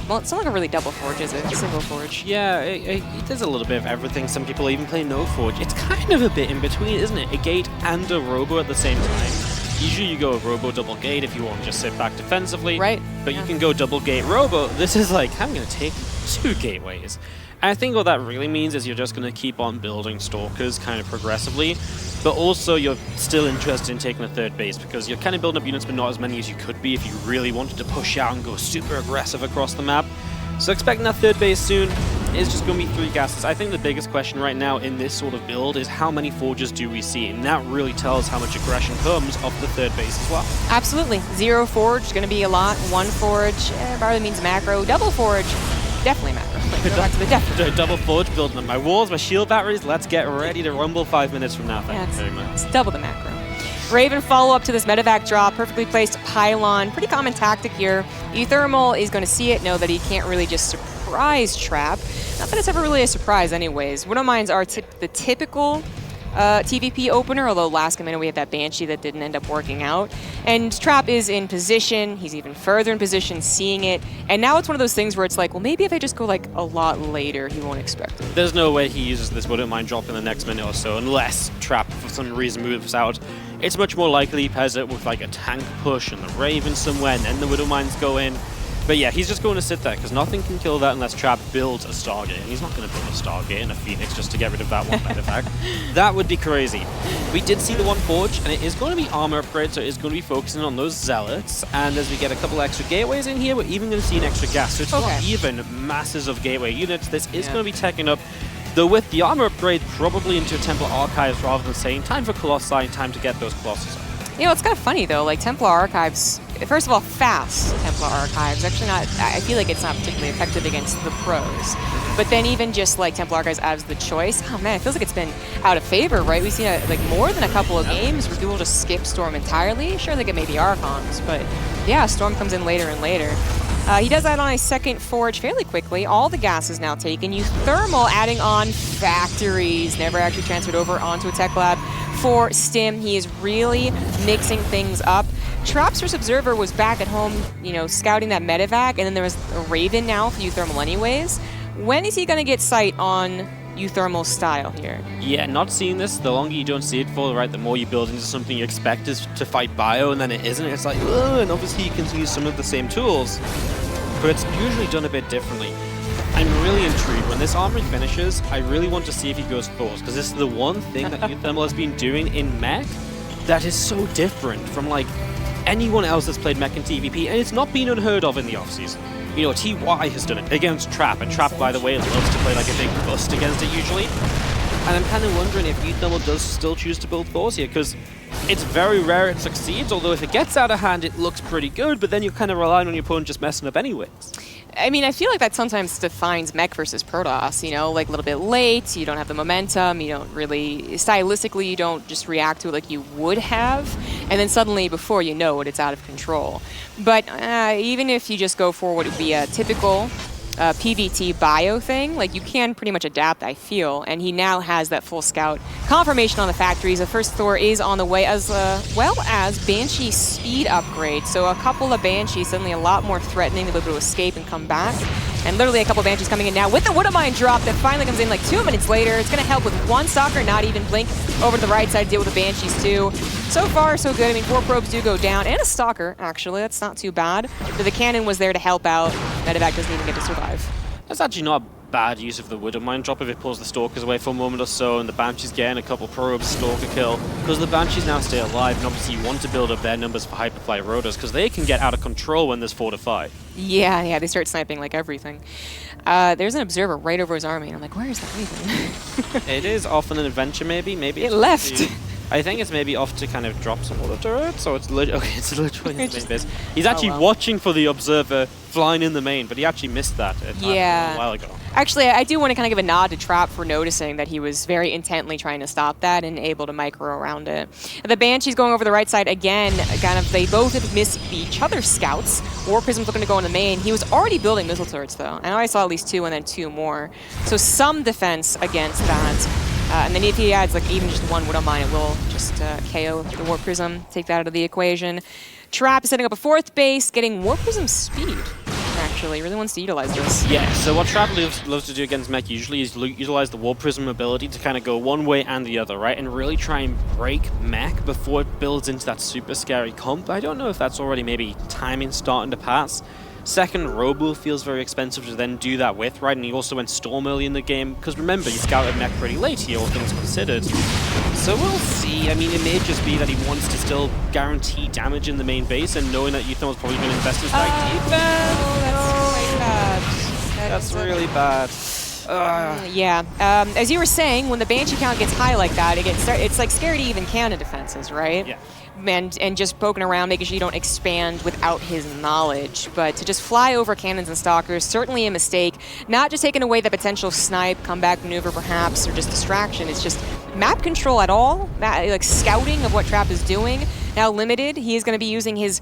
Well, it's not like a really double forge, is it? It's a single forge. Yeah, it does a little bit of everything. Some people even play no forge. It's kind of a bit in between, isn't it? A gate and a robo at the same time. Usually you go robo double gate if you want to just sit back defensively. Right. But you can go double gate robo. This is I'm going to take 2 gateways. And I think what that really means is you're just going to keep on building Stalkers kind of progressively, but also you're still interested in taking a third base because you're kind of building up units, but not as many as you could be if you really wanted to push out and go super aggressive across the map. So expecting that third base soon is just going to be 3 gases. I think the biggest question right now in this sort of build is how many forges do we see? And that really tells how much aggression comes off the third base as well. Absolutely. 0 forge is going to be a lot. 1 forge probably means macro. Double forge, definitely macro. Go back to the death. Double forge, building up my walls, my shield batteries. Let's get ready to rumble 5 minutes from now. Thank you very much. It's double the macro. Raven follow up to this medevac drop, perfectly placed pylon. Pretty common tactic here. uThermal is going to see it, know that he can't really just surprise Trap. Not that it's ever really a surprise anyways. Widowmines are the typical TVP opener, although last minute we had that Banshee that didn't end up working out. And Trap is in position, he's even further in position, seeing it, and now it's one of those things where it's like, well, maybe if I just go like a lot later, he won't expect it. There's no way he uses this Widowmine drop in the next minute or so, unless Trap for some reason moves out. It's much more likely he pairs it with like a tank push and the Raven somewhere, and then the Widowmines go in. But yeah, he's just going to sit there, because nothing can kill that unless Trap builds a Stargate. And he's not going to build a Stargate and a Phoenix just to get rid of that one artifact. That would be crazy. We did see the one Forge, and it is going to be armor upgrade, so it's going to be focusing on those Zealots. And as we get a couple extra gateways in here, we're even going to see an extra gas. So it's not even masses of gateway units. This is going to be teching up, though with the armor upgrade probably into Templar Archives rather than saying time for Colossi, time to get those Colossus up. You know, it's kind of funny though, like Templar Archives, first of all, fast Templar Archives, actually not, I feel like it's not particularly effective against the pros. But then even just like Templar Archives as the choice, oh man, it feels like it's been out of favor, right? We've seen like more than a couple of games where people just skip Storm entirely. Sure, they get maybe Archons, but yeah, Storm comes in later and later. He does that on a second Forge fairly quickly. All the gas is now taken. uThermal adding on factories, never actually transferred over onto a tech lab for Stim. He is really mixing things up. Trap's first Observer was back at home, you know, scouting that medevac, and then there was a Raven now for uThermal anyways. When is he going to get sight on uThermal style here? Yeah, not seeing this, the longer you don't see it for, right, the more you build into something you expect is to fight bio, and then it isn't. It's like, oh, and obviously you can use some of the same tools, but it's usually done a bit differently. I'm really intrigued. When this armory finishes, I really want to see if he goes Force, because this is the one thing that uThermal has been doing in mech that is so different from like anyone else that's played mech in TVP, and it's not been unheard of in the offseason. You know, TY has done it against Trap, and Trap, by the way, loves to play like a big bust against it usually. And I'm kind of wondering if uThermal does still choose to build Force here, because it's very rare it succeeds, although if it gets out of hand, it looks pretty good, but then you're kind of relying on your opponent just messing up anyways. I mean, I feel like that sometimes defines mech versus Protoss, you know, like a little bit late, you don't have the momentum, you don't really, stylistically, you don't just react to it like you would have, and then suddenly, before you know it, it's out of control. But even if you just go for what would be a typical PVT bio thing, like you can pretty much adapt, I feel, and he now has that full scout confirmation on the factories. The first Thor is on the way, as well as Banshee speed upgrade. So a couple of Banshees suddenly a lot more threatening to be able to escape and come back. And literally a couple of Banshees coming in now with the Widowmine drop that finally comes in like 2 minutes later. It's going to help with one Stalker, not even blink over to the right side, deal with the Banshees too. So far, so good. I mean, 4 probes do go down, and a Stalker, actually. That's not too bad. But the cannon was there to help out. Medevac doesn't even get to survive. That's actually not a bad use of the Widowmine drop if it pulls the Stalkers away for a moment or so, and the Banshees getting a couple probes, Stalker kill, because the Banshees now stay alive, and obviously you want to build up their numbers for Hyperfly Rotors, because they can get out of control when there's 4 to 5. Yeah, they start sniping like everything. There's an Observer right over his army, and I'm like, where is that Raven? It is off on an adventure, maybe. Maybe it left. I think it's maybe off to kind of drop some other turrets, so it's okay, it's literally in the main base. He's actually watching for the Observer flying in the main, but he actually missed that a while ago. Actually, I do want to kind of give a nod to Trap for noticing that he was very intently trying to stop that and able to micro around it. The Banshee's going over the right side again, kind of, they both have missed each other's scouts. War Prism's looking to go in the main. He was already building missile turrets though. I know I saw at least 2 and then 2 more. So some defense against that. And then if he adds like even just 1 Widowmine, it will just KO the War Prism, take that out of the equation. Trap is setting up a 4th base, getting War Prism speed. Actually, he really wants to utilize this. Yeah, so what Trap loves to do against mech usually is utilize the War Prism ability to kind of go one way and the other, right? And really try and break mech before it builds into that super scary comp. I don't know if that's already maybe timing starting to pass. Second, Robo feels very expensive to then do that with, right? And he also went Storm early in the game, because remember, he scouted mech pretty late here, all things considered. So we'll see. I mean, it may just be that he wants to still guarantee damage in the main base, and knowing that uThermal's probably going to invest in stack defense. That's really bad. Yeah. As you were saying, when the Banshee count gets high like that, it's like scary to even cannon defenses, right? Yeah. And just poking around, making sure you don't expand without his knowledge. But to just fly over cannons and stalkers, certainly a mistake. Not just taking away the potential snipe, comeback maneuver perhaps, or just distraction. It's just map control at all, like scouting of what Trap is doing. Now limited, he is going to be using his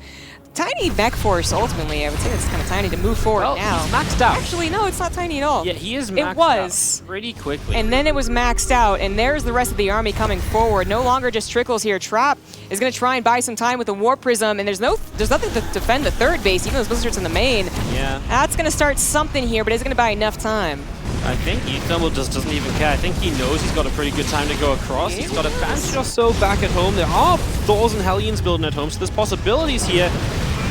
tiny mech force, ultimately. I would say it's kind of tiny to move forward Well, now. he's maxed out. Actually, no, it's not tiny at all. Yeah, he is maxed It was. out pretty quickly. And then it was maxed out, and there's the rest of the army coming forward. No longer just trickles here. Trap is going to try and buy some time with the Warp Prism, and there's nothing to defend the third base, even though Blizzard's in the main. Yeah. That's going to start something here, but is it going to buy enough time? I think uThermal just doesn't even care. I think he knows he's got a pretty good time to go across. He's got a Banshee or so back at home. There are Thors and Hellions building at home, so there's possibilities here.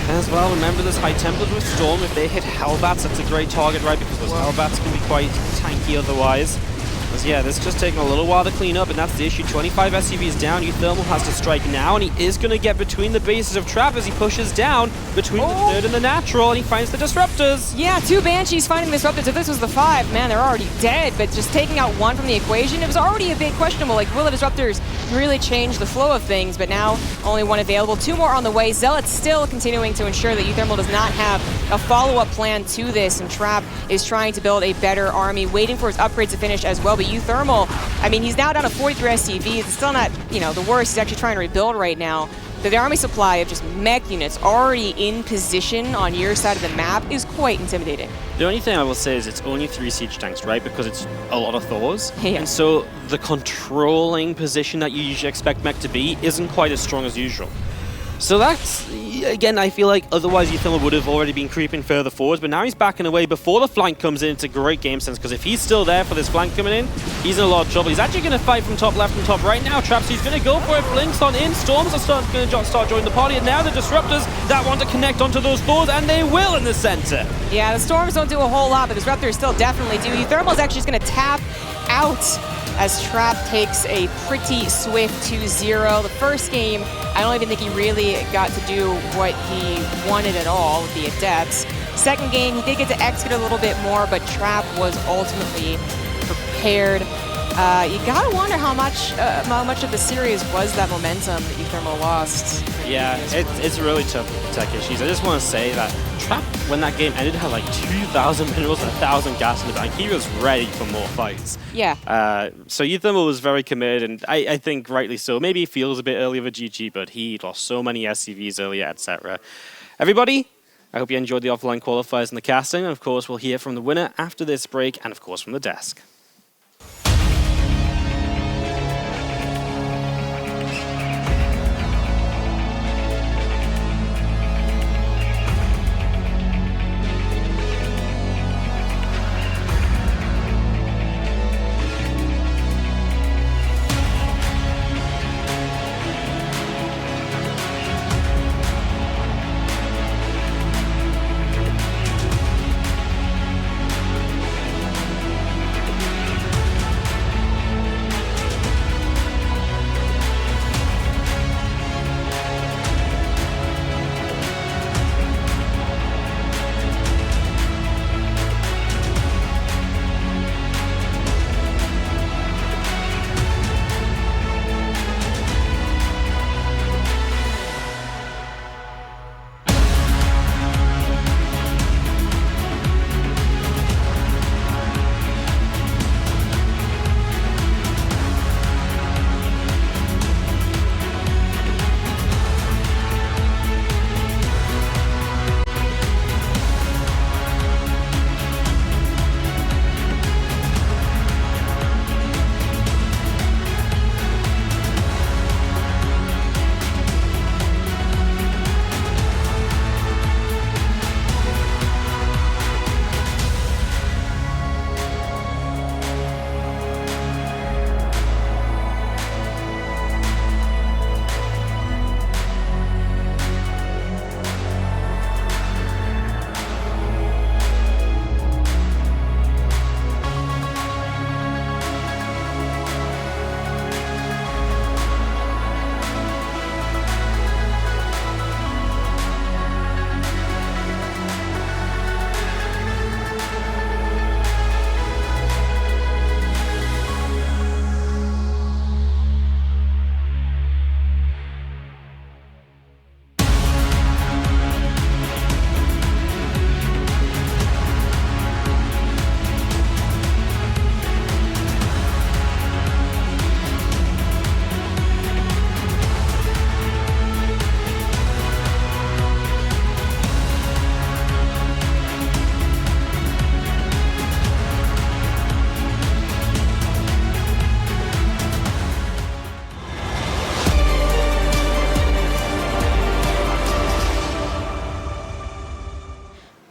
As well, remember there's High Templars with Storm. If they hit Hellbats, that's a great target, right? Because those Hellbats can be quite tanky otherwise. Because yeah, this is just taking a little while to clean up, and that's the issue. 25 SCVs down. uThermal has to strike now, and he is going to get between the bases of Trap as he pushes down between the third and the natural, and he finds the Disruptors. Yeah, 2 Banshees finding the Disruptors. If this was the 5, man, they're already dead, but just taking out 1 from the equation, it was already a bit questionable. Like, will the Disruptors really change the flow of things? But now, only 1 available. 2 more on the way. Zealot's still continuing to ensure that uThermal does not have a follow-up plan to this, and Trap is trying to build a better army, waiting for his upgrades to finish as well. But uThermal, I mean, he's now down to 43 SCVs. It's still not, you know, the worst. He's actually trying to rebuild right now. But the army supply of just mech units already in position on your side of the map is quite intimidating. The only thing I will say is it's only 3 siege tanks, right? Because it's a lot of Thors. Yeah. And so the controlling position that you usually expect mech to be isn't quite as strong as usual. So that's, again, I feel like otherwise uThermal would have already been creeping further forwards, but now he's backing away before the flank comes in. It's a great game sense, because if he's still there for this flank coming in, he's in a lot of trouble. He's actually going to fight from top left and top right now. Traps, he's going to go for it. Blinks on in. Storms are going to start joining the party, and now the Disruptors that want to connect onto those Thors, and they will in the center. Yeah, the Storms don't do a whole lot, but the Disruptors still definitely do. uThermal's actually just going to tap out as Trap takes a pretty swift 2-0. The first game, I don't even think he really got to do what he wanted at all with the Adepts. Second game, he did get to execute a little bit more, but Trap was ultimately prepared. You gotta wonder how much of the series was that momentum that uThermal lost. Yeah, it's really tough with tech issues. I just want to say that Trap, when that game ended, had like 2,000 minerals and 1,000 gas in the bank. He was ready for more fights. Yeah. So uThermal was very committed, and I think rightly so. Maybe he feels a bit early of a GG, but he lost so many SCVs earlier, etc. Everybody, I hope you enjoyed the offline qualifiers and the casting, and of course we'll hear from the winner after this break, and of course from the desk.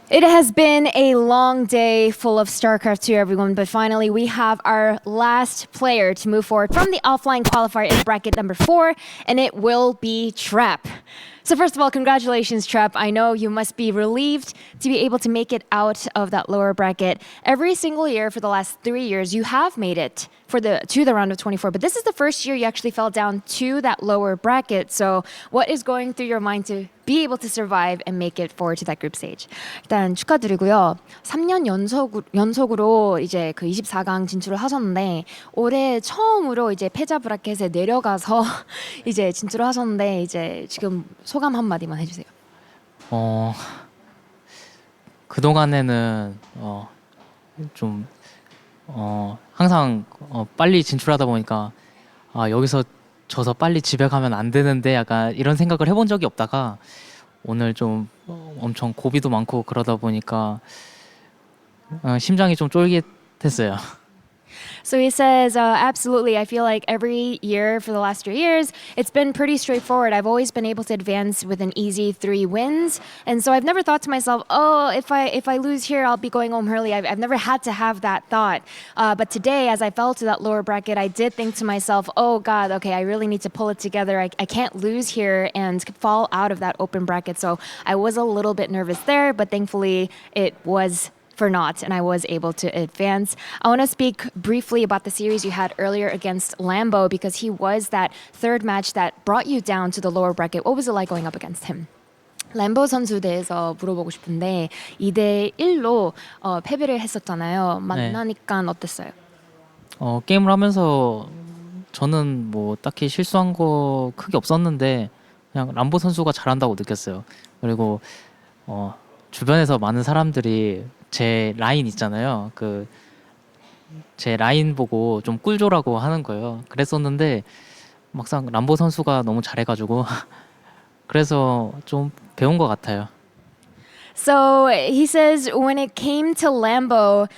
It has been a long day full of StarCraft 2, everyone, but finally we have our last player to move forward from the offline qualifier in bracket number 4, and it will be Trap. So first of all, congratulations, Trap. I know you must be relieved to be able to make it out of that lower bracket. Every single year for the last 3 years, you have made it to the round of 24, but this is the first year you actually fell down to that lower bracket. So what is going through your mind to be able to survive and make it forward to that group stage? 일단 축하드리고요. 3년 연속으로 이제 그 24강 진출을 하셨는데 올해 처음으로 이제 패자 브라켓에 내려가서 이제 진출을 하셨는데 이제 지금 소감 한마디만 해주세요. 그동안에는 좀 항상 빨리 진출하다 보니까 여기서 져서 빨리 집에 가면 안 되는데 약간 이런 생각을 해본 적이 없다가 오늘 좀 엄청 고비도 많고 그러다 보니까 심장이 좀 쫄깃했어요. So he says, absolutely. I feel like every year for the last 3 years, it's been pretty straightforward. I've always been able to advance with an easy 3 wins. And so I've never thought to myself, oh, if I lose here, I'll be going home early. I've never had to have that thought. But today, as I fell to that lower bracket, I did think to myself, oh, God, okay, I really need to pull it together. I can't lose here and fall out of that open bracket. So I was a little bit nervous there, but thankfully it was for naught, and I was able to advance. I want to speak briefly about the series you had earlier against Lambo because he was that third match that brought you down to the lower bracket. What was it like going up against him? 램보 선수에 대해서 물어보고 싶은데 2대1로 패배를 했었잖아요. 만나니까 어땠어요? 게임을 하면서 저는 뭐 딱히 실수한 거 크게 없었는데 그냥 람보 선수가 잘한다고 느꼈어요. 그리고 주변에서 많은 사람들이 제 라인 있잖아요. 제 라인 보고 좀 꿀조라고 하는 거예요. 그랬었는데 막상 람보 선수가 너무 잘해가지고 그래서 좀 배운 것 같아요. So he says when it came to Lambo,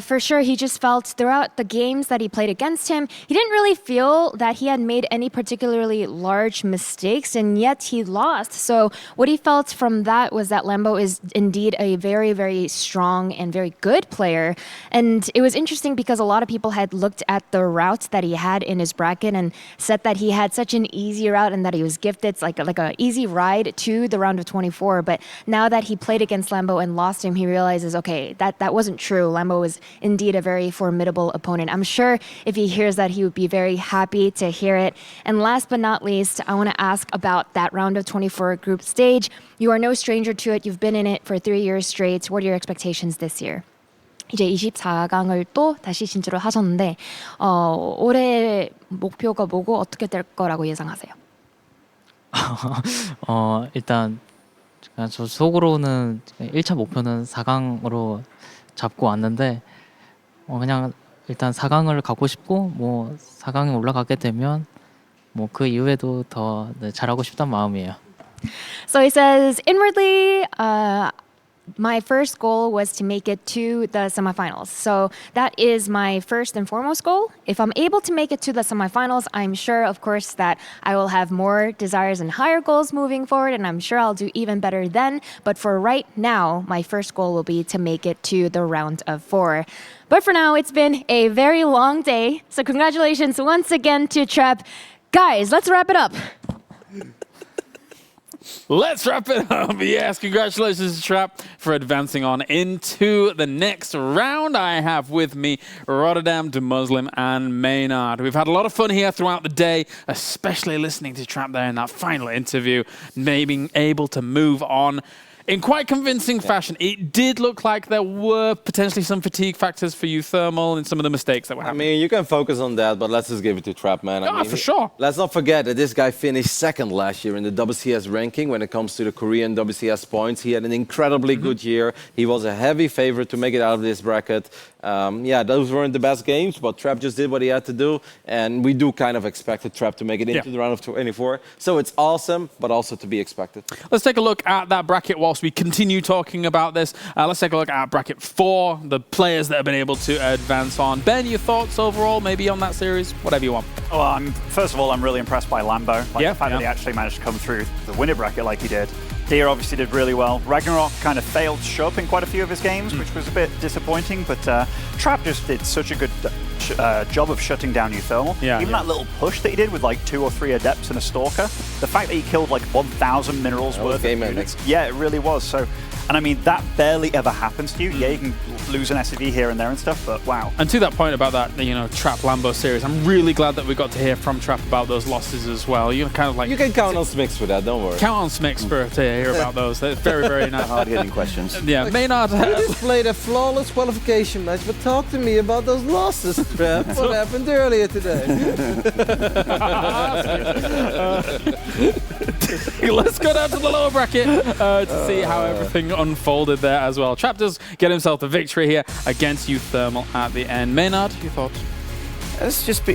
for sure he just felt throughout the games that he played against him, he didn't really feel that he had made any particularly large mistakes, and yet he lost. So what he felt from that was that Lambo is indeed a very, very strong and very good player. And it was interesting because a lot of people had looked at the route that he had in his bracket and said that he had such an easy route and that he was gifted. It's like a easy ride to the round of 24. But now that he played against Lambo and lost him, he realizes, okay, that wasn't true. Lambo was indeed a very formidable opponent. I'm sure if he hears that, he would be very happy to hear it. And last but not least, I want to ask about that round of 24 group stage. You are no stranger to it. You've been in it for 3 years straight. What are your expectations this year? 이제 24강을 또 다시 진출을 하셨는데 올해 목표가 뭐고 어떻게 될 거라고 예상하세요? 일단 저 속으로는 1차 목표는 4강으로 잡고 왔는데 그냥 일단 4강을 가고 싶고 뭐 4강에 올라가게 되면 뭐 그 이후에도 더 잘하고 싶다는 마음이에요. So he says, inwardly, my first goal was to make it to the semifinals. So that is my first and foremost goal. If I'm able to make it to the semifinals, I'm sure, of course, that I will have more desires and higher goals moving forward, and I'm sure I'll do even better then. But for right now, my first goal will be to make it to the round of 4. But for now, it's been a very long day. So congratulations once again to Trap. Guys, let's wrap it up. Let's wrap it up. Yes, congratulations to Trap for advancing on into the next round. I have with me Rotterdam, De Muslim, and Maynard. We've had a lot of fun here throughout the day, especially listening to Trap there in that final interview, being able to move on in quite convincing fashion. It did look like there were potentially some fatigue factors for uThermal and some of the mistakes that were happening. I mean, you can focus on that, but let's just give it to Trap, man. I mean, for sure. Let's not forget that this guy finished second last year in the WCS ranking when it comes to the Korean WCS points. He had an incredibly good year. He was a heavy favorite to make it out of this bracket. Yeah, those weren't the best games, but Trap just did what he had to do, and we do kind of expect Trap to make it into the round of 24. So it's awesome, but also to be expected. Let's take a look at that bracket whilst we continue talking about this. Let's take a look at bracket 4, the players that have been able to advance on. Ben, your thoughts overall, maybe on that series? Whatever you want. Well, first of all, I'm really impressed by Lambo. The fact that he actually managed to come through the winner bracket like he did. Dia obviously did really well. Ragnarok kind of failed to show up in quite a few of his games, which was a bit disappointing, but Trap just did such a good job of shutting down uThermal. Even that little push that he did with like 2 or 3 Adepts and a Stalker, the fact that he killed like 1,000 minerals worth of units. Yeah, it really was. So, and I mean, that barely ever happens to you. Yeah, you can lose an SCV here and there and stuff, but wow. And to that point about that, Trap Lambo series, I'm really glad that we got to hear from Trap about those losses as well. You kind of like... You can count on Smix for that, don't worry. Count on Smix to hear about those. They're very, very nice. Hard-hitting questions. Yeah, Maynard... You just played a flawless qualification match, but talk to me about those losses, Trap. What happened earlier today? Let's go down to the lower bracket to see how everything unfolded there as well. Trap does get himself the victory here against uThermal at the end. Maynard, your thoughts? It's just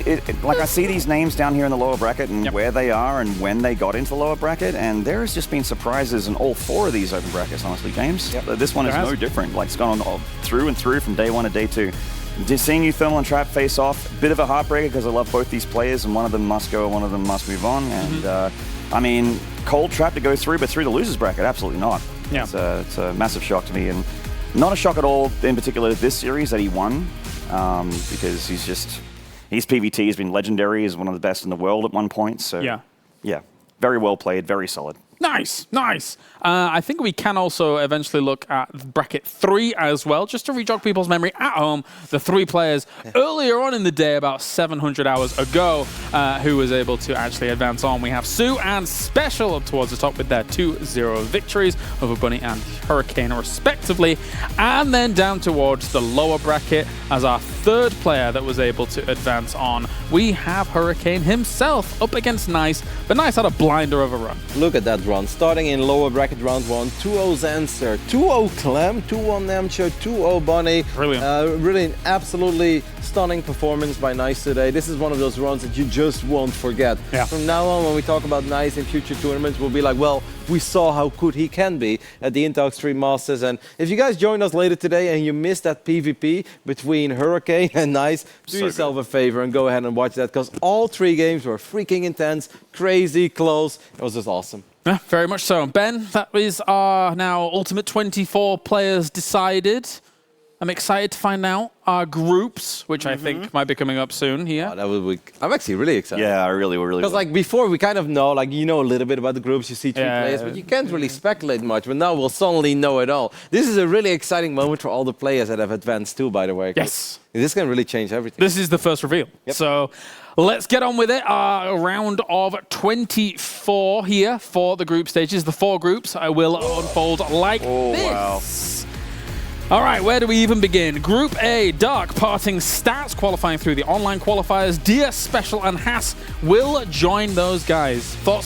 like I see these names down here in the lower bracket and where they are and when they got into the lower bracket, and there has just been surprises in all 4 of these open brackets, honestly, James. This one is no different. Like, it's gone on through and through from day 1 to day 2. Just seeing uThermal and Trap face off, a bit of a heartbreaker because I love both these players, and one of them must go and one of them must move on. And I mean, cold Trap to go through, but through the losers bracket, absolutely not. Yeah. It's a massive shock to me, and not a shock at all in particular this series that he won, because he's PVT, he's been legendary, he's one of the best in the world at one point. So yeah, very well played, very solid. Nice, nice. I think we can also eventually look at bracket 3 as well, just to re-jog people's memory at home. The 3 players earlier on in the day, about 700 hours ago, who was able to actually advance on. We have Sue and Special up towards the top with their 2-0 victories over Bunny and Hurricane, respectively. And then down towards the lower bracket as our 3rd player that was able to advance on, we have Hurricane himself up against Nice, but Nice had a blinder of a run. Look at that run. Starting in lower bracket round 1, 2-0 Zanster, 2-0 Clem, 2-1 Namcho, 2-0 Bunny. Brilliant. Really absolutely stunning performance by Nice today. This is one of those runs that you just won't forget. From now on, when we talk about Nice in future tournaments, we'll be like, well, we saw how good he can be at the Intel Extreme Masters. And if you guys joined us later today and you missed that PvP between Hurricane and Nice, do yourself a favor and go ahead and watch that, because all 3 games were freaking intense, crazy, close. It was just awesome. Yeah, very much so. Ben, that is our now Ultimate 24 players decided. I'm excited to find out our groups, which I think might be coming up soon here. That would be, I'm actually really excited. Yeah, I really. Because like before, we kind of know, like you know a little bit about the groups, you see 3 players, but you can't really speculate much. But now we'll suddenly know it all. This is a really exciting moment for all the players that have advanced too, by the way. Yes. This can really change everything. This is the first reveal. So let's get on with it. A round of 24 here for the group stages. The 4 groups will unfold like this. Wow. All right, where do we even begin? Group A, Dark, Parting, Stats, qualifying through the online qualifiers. Dia, Special, and Haas will join those guys. Thoughts?